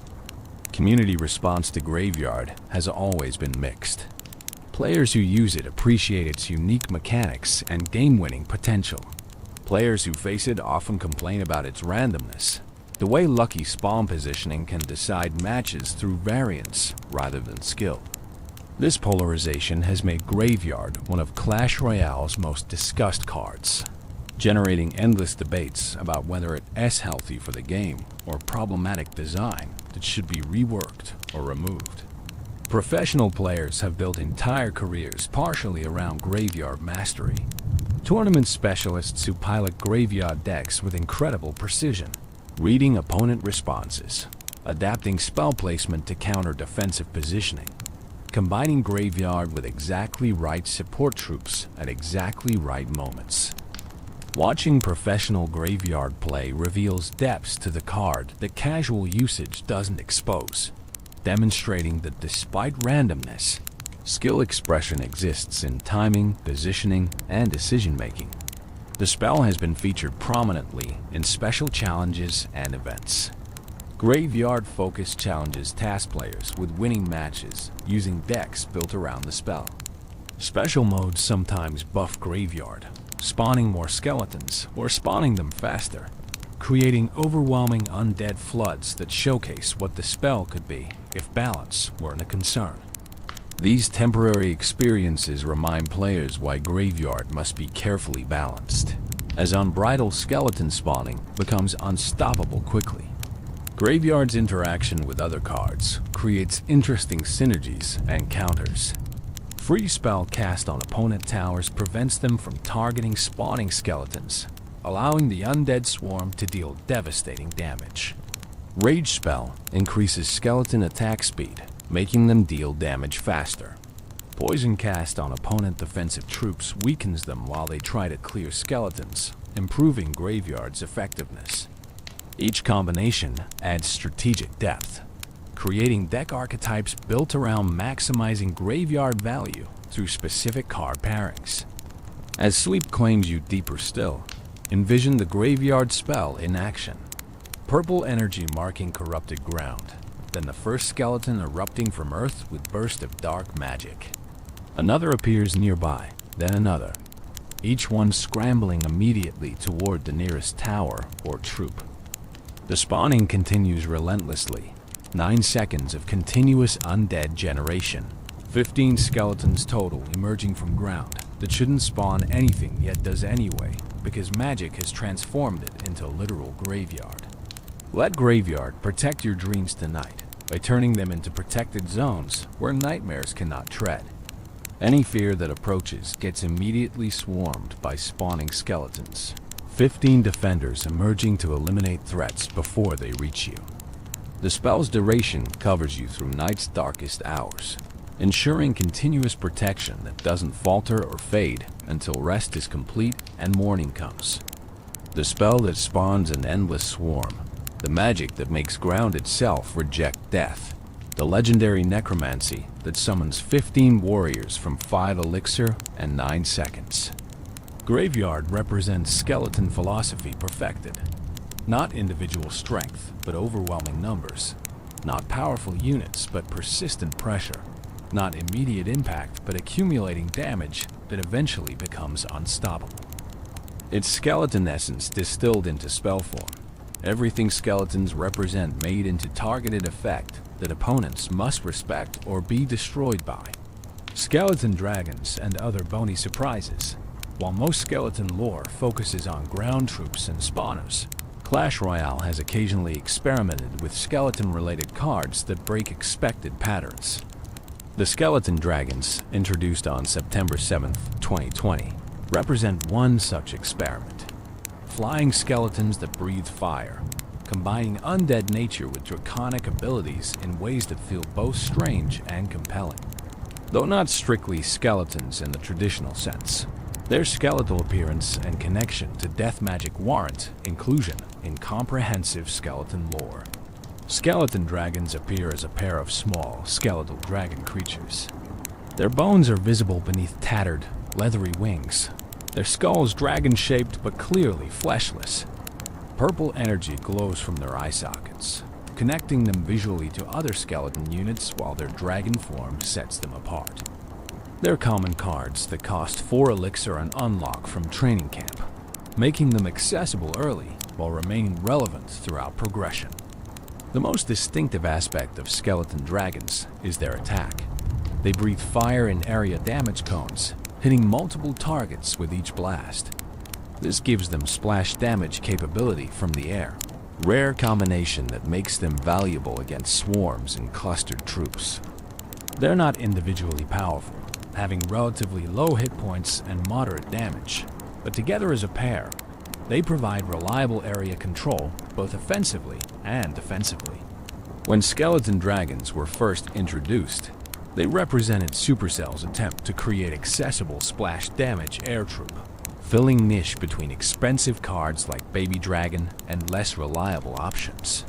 [SPEAKER 1] Community response to Graveyard has always been mixed. Players who use it appreciate its unique mechanics and game-winning potential. Players who face it often complain about its randomness, the way lucky spawn positioning can decide matches through variance rather than skill. This polarization has made Graveyard one of Clash Royale's most discussed cards, generating endless debates about whether it is healthy for the game or problematic design that should be reworked or removed. Professional players have built entire careers partially around Graveyard mastery. Tournament specialists who pilot Graveyard decks with incredible precision, reading opponent responses, adapting spell placement to counter defensive positioning, combining Graveyard with exactly right support troops at exactly right moments. Watching professional Graveyard play reveals depths to the card that casual usage doesn't expose, demonstrating that despite randomness, skill expression exists in timing, positioning, and decision-making. The spell has been featured prominently in special challenges and events. Graveyard-focused challenges task players with winning matches using decks built around the spell. Special modes sometimes buff Graveyard, spawning more skeletons or spawning them faster, creating overwhelming undead floods that showcase what the spell could be if balance weren't a concern. These temporary experiences remind players why Graveyard must be carefully balanced, as unbridled skeleton spawning becomes unstoppable quickly. Graveyard's interaction with other cards creates interesting synergies and counters. Free spell cast on opponent towers prevents them from targeting spawning skeletons, allowing the undead swarm to deal devastating damage. Rage spell increases skeleton attack speed, making them deal damage faster. Poison cast on opponent defensive troops weakens them while they try to clear skeletons, improving Graveyard's effectiveness. Each combination adds strategic depth, creating deck archetypes built around maximizing Graveyard value through specific card pairings. As Sleep claims you deeper still, envision the Graveyard spell in action. Purple energy marking corrupted ground, then the first skeleton erupting from earth with burst of dark magic. Another appears nearby, then another, each one scrambling immediately toward the nearest tower or troop. The spawning continues relentlessly. 9 seconds of continuous undead generation. 15 skeletons total emerging from ground that shouldn't spawn anything yet does anyway, because magic has transformed it into a literal graveyard. Let Graveyard protect your dreams tonight by turning them into protected zones where nightmares cannot tread. Any fear that approaches gets immediately swarmed by spawning skeletons. 15 defenders emerging to eliminate threats before they reach you. The spell's duration covers you through night's darkest hours, ensuring continuous protection that doesn't falter or fade until rest is complete and morning comes. The spell that spawns an endless swarm, the magic that makes ground itself reject death, the legendary necromancy that summons 15 warriors from 5 elixir and 9 seconds. Graveyard represents skeleton philosophy perfected. Not individual strength, but overwhelming numbers. Not powerful units, but persistent pressure. Not immediate impact, but accumulating damage that eventually becomes unstoppable. It's skeleton essence distilled into spell form. Everything skeletons represent made into targeted effect that opponents must respect or be destroyed by. Skeleton dragons and other bony surprises. While most skeleton lore focuses on ground troops and spawners, Clash Royale has occasionally experimented with skeleton-related cards that break expected patterns. The skeleton dragons, introduced on September 7, 2020, represent one such experiment. Flying skeletons that breathe fire, combining undead nature with draconic abilities in ways that feel both strange and compelling. Though not strictly skeletons in the traditional sense, their skeletal appearance and connection to death magic warrant inclusion in comprehensive skeleton lore. Skeleton dragons appear as a pair of small, skeletal dragon creatures. Their bones are visible beneath tattered, leathery wings. Their skulls dragon-shaped but clearly fleshless. Purple energy glows from their eye sockets, connecting them visually to other skeleton units while their dragon form sets them apart. They're common cards that cost 4 elixir and unlock from training camp, making them accessible early while remaining relevant throughout progression. The most distinctive aspect of skeleton dragons is their attack. They breathe fire in area damage cones, hitting multiple targets with each blast. This gives them splash damage capability from the air, rare combination that makes them valuable against swarms and clustered troops. They're not individually powerful, having relatively low hit points and moderate damage, but together as a pair, they provide reliable area control both offensively and defensively. When skeleton dragons were first introduced, they represented Supercell's attempt to create accessible splash damage air troop, filling niche between expensive cards like Baby Dragon and less reliable options.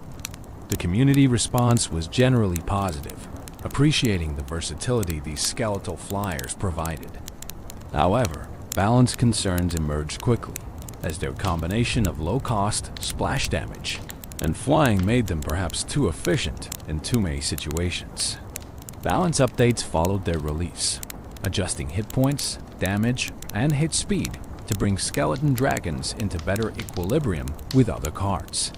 [SPEAKER 1] The community response was generally positive, appreciating the versatility these skeletal flyers provided. However, balance concerns emerged quickly, as their combination of low-cost splash damage and flying made them perhaps too efficient in too many situations. Balance updates followed their release, adjusting hit points, damage, and hit speed to bring skeleton dragons into better equilibrium with other cards.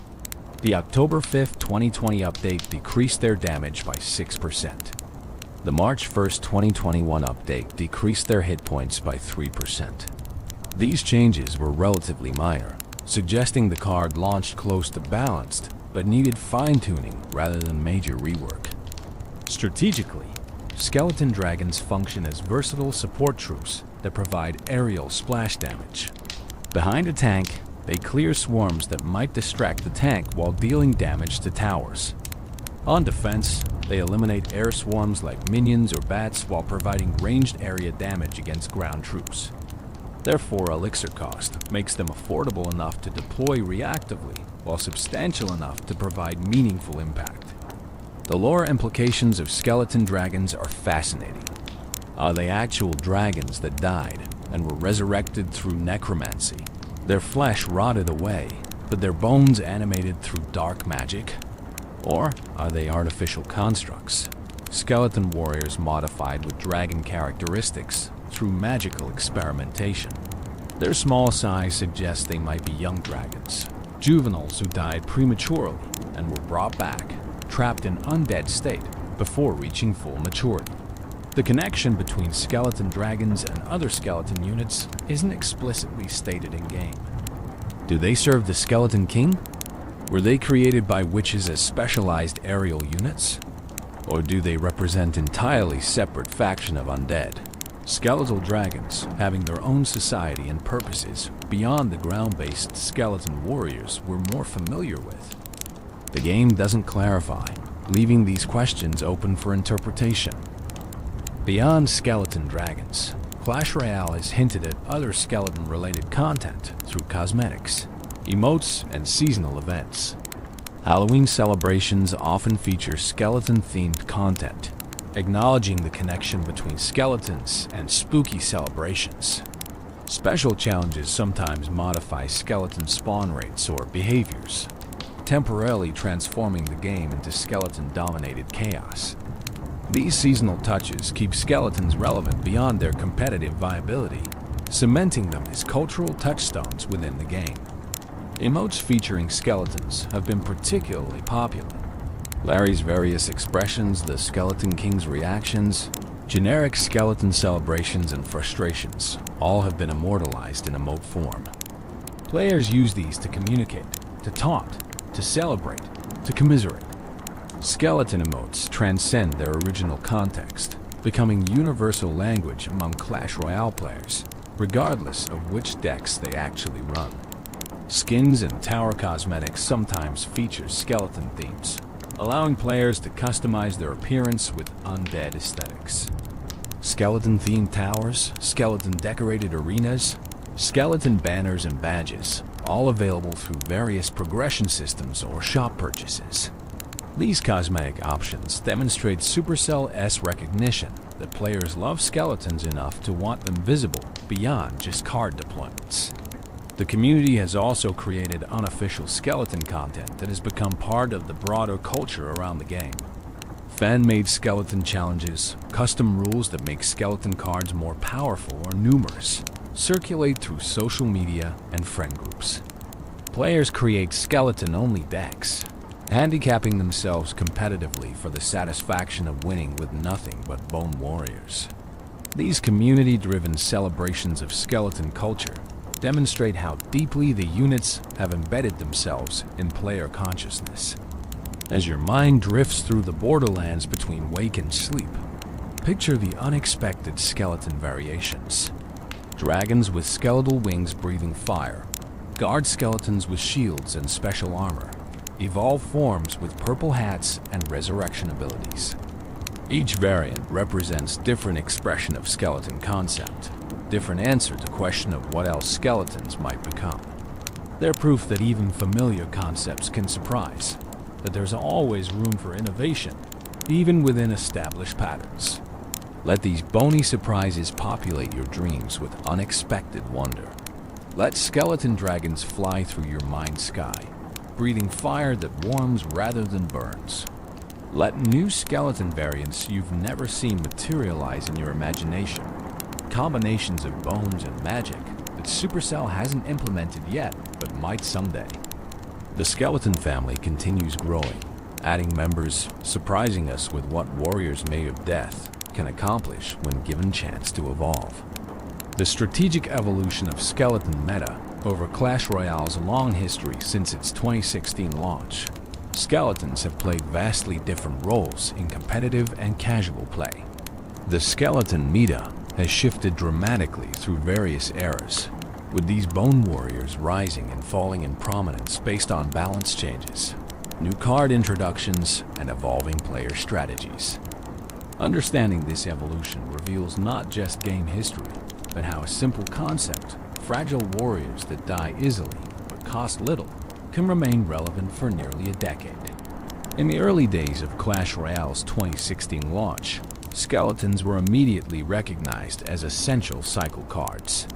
[SPEAKER 1] The October 5, 2020 update decreased their damage by 6%. The March 1, 2021 update decreased their hit points by 3%. These changes were relatively minor, suggesting the card launched close to balanced, but needed fine-tuning rather than major rework. Strategically, skeleton dragons function as versatile support troops that provide aerial splash damage. Behind a tank, they clear swarms that might distract the tank while dealing damage to towers. On defense, they eliminate air swarms like minions or bats while providing ranged area damage against ground troops. Their 4 elixir cost makes them affordable enough to deploy reactively while substantial enough to provide meaningful impact. The lore implications of skeleton dragons are fascinating. Are they actual dragons that died and were resurrected through necromancy? Their flesh rotted away, but their bones animated through dark magic? Or are they artificial constructs, skeleton warriors modified with dragon characteristics through magical experimentation? Their small size suggests they might be young dragons, juveniles who died prematurely and were brought back, trapped in undead state before reaching full maturity. The connection between skeleton dragons and other skeleton units isn't explicitly stated in-game. Do they serve the Skeleton King? Were they created by witches as specialized aerial units? Or do they represent entirely separate faction of undead? Skeletal dragons, having their own society and purposes beyond the ground-based skeleton warriors we're more familiar with. The game doesn't clarify, leaving these questions open for interpretation. Beyond skeleton dragons, Clash Royale has hinted at other skeleton-related content through cosmetics, emotes, and seasonal events. Halloween celebrations often feature skeleton-themed content, acknowledging the connection between skeletons and spooky celebrations. Special challenges sometimes modify skeleton spawn rates or behaviors, temporarily transforming the game into skeleton-dominated chaos. These seasonal touches keep skeletons relevant beyond their competitive viability, cementing them as cultural touchstones within the game. Emotes featuring skeletons have been particularly popular. Larry's various expressions, the Skeleton King's reactions, generic skeleton celebrations and frustrations all have been immortalized in emote form. Players use these to communicate, to taunt, to celebrate, to commiserate. Skeleton emotes transcend their original context, becoming universal language among Clash Royale players, regardless of which decks they actually run. Skins and tower cosmetics sometimes feature skeleton themes, allowing players to customize their appearance with undead aesthetics. Skeleton-themed towers, skeleton-decorated arenas, skeleton banners and badges, all available through various progression systems or shop purchases. These cosmetic options demonstrate Supercell's recognition that players love skeletons enough to want them visible beyond just card deployments. The community has also created unofficial skeleton content that has become part of the broader culture around the game. Fan-made skeleton challenges, custom rules that make skeleton cards more powerful or numerous, circulate through social media and friend groups. Players create skeleton-only decks, handicapping themselves competitively for the satisfaction of winning with nothing but bone warriors. These community-driven celebrations of skeleton culture demonstrate how deeply the units have embedded themselves in player consciousness. As your mind drifts through the borderlands between wake and sleep, picture the unexpected skeleton variations. Dragons with skeletal wings breathing fire, guard skeletons with shields and special armor, evolved forms with purple hats and resurrection abilities. Each variant represents different expression of skeleton concept, different answer to question of what else skeletons might become. They're proof that even familiar concepts can surprise, that there's always room for innovation, even within established patterns. Let these bony surprises populate your dreams with unexpected wonder. Let skeleton dragons fly through your mind's sky, breathing fire that warms rather than burns. Let new skeleton variants you've never seen materialize in your imagination. Combinations of bones and magic that Supercell hasn't implemented yet, but might someday. The skeleton family continues growing, adding members, surprising us with what warriors made of death can accomplish when given chance to evolve. The strategic evolution of skeleton meta over Clash Royale's long history since its 2016 launch. Skeletons have played vastly different roles in competitive and casual play. The skeleton meta has shifted dramatically through various eras, with these bone warriors rising and falling in prominence based on balance changes, new card introductions, and evolving player strategies. Understanding this evolution reveals not just game history, but how a simple concept, fragile warriors that die easily but cost little, can remain relevant for nearly a decade. In the early days of Clash Royale's 2016 launch, skeletons were immediately recognized as essential cycle cards.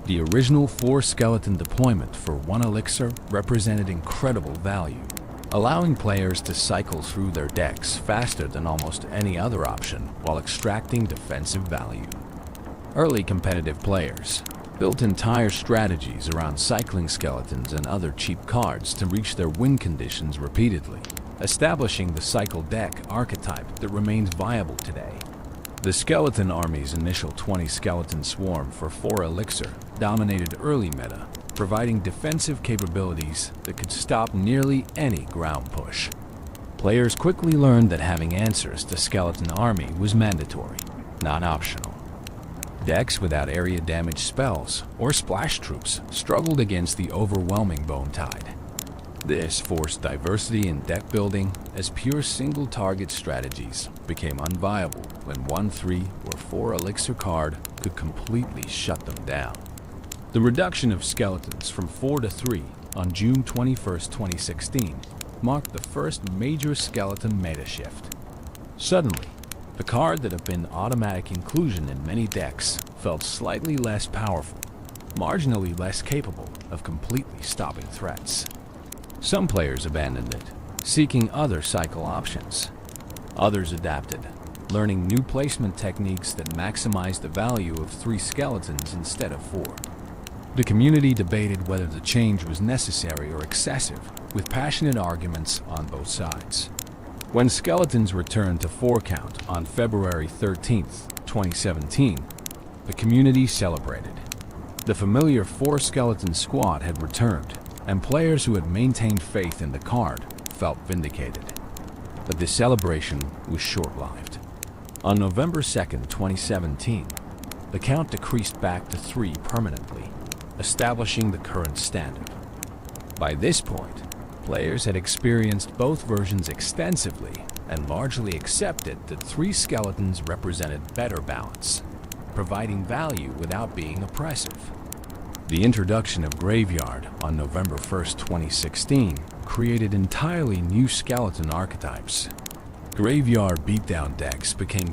[SPEAKER 1] The original 4-skeleton deployment for 1 elixir represented incredible value, allowing players to cycle through their decks faster than almost any other option while extracting defensive value. Early competitive players built entire strategies around cycling skeletons and other cheap cards to reach their win conditions repeatedly, establishing the cycle deck archetype that remains viable today. The Skeleton Army's initial 20 skeleton swarm for 4 elixir dominated early meta, providing defensive capabilities that could stop nearly any ground push. Players quickly learned that having answers to Skeleton Army was mandatory, not optional. Decks without area damage spells or splash troops struggled against the overwhelming Bone Tide. This forced diversity in deck building, as pure single-target strategies became unviable when 1, 3, or 4 elixir card could completely shut them down. The reduction of skeletons from 4 to 3 on June 21, 2016 marked the first major skeleton meta shift. Suddenly, the card that had been automatic inclusion in many decks felt slightly less powerful, marginally less capable of completely stopping threats. Some players abandoned it, seeking other cycle options. Others adapted, learning new placement techniques that maximized the value of 3 skeletons instead of 4. The community debated whether the change was necessary or excessive, with passionate arguments on both sides. When skeletons returned to 4 count on February 13, 2017, the community celebrated. The familiar 4 skeleton squad had returned, and players who had maintained faith in the card felt vindicated. But this celebration was short-lived. On November 2, 2017, the count decreased back to 3 permanently, establishing the current standard. By this point, players had experienced both versions extensively and largely accepted that 3 skeletons represented better balance, providing value without being oppressive. The introduction of Graveyard on November 1, 2016 created entirely new skeleton archetypes. Graveyard beatdown decks became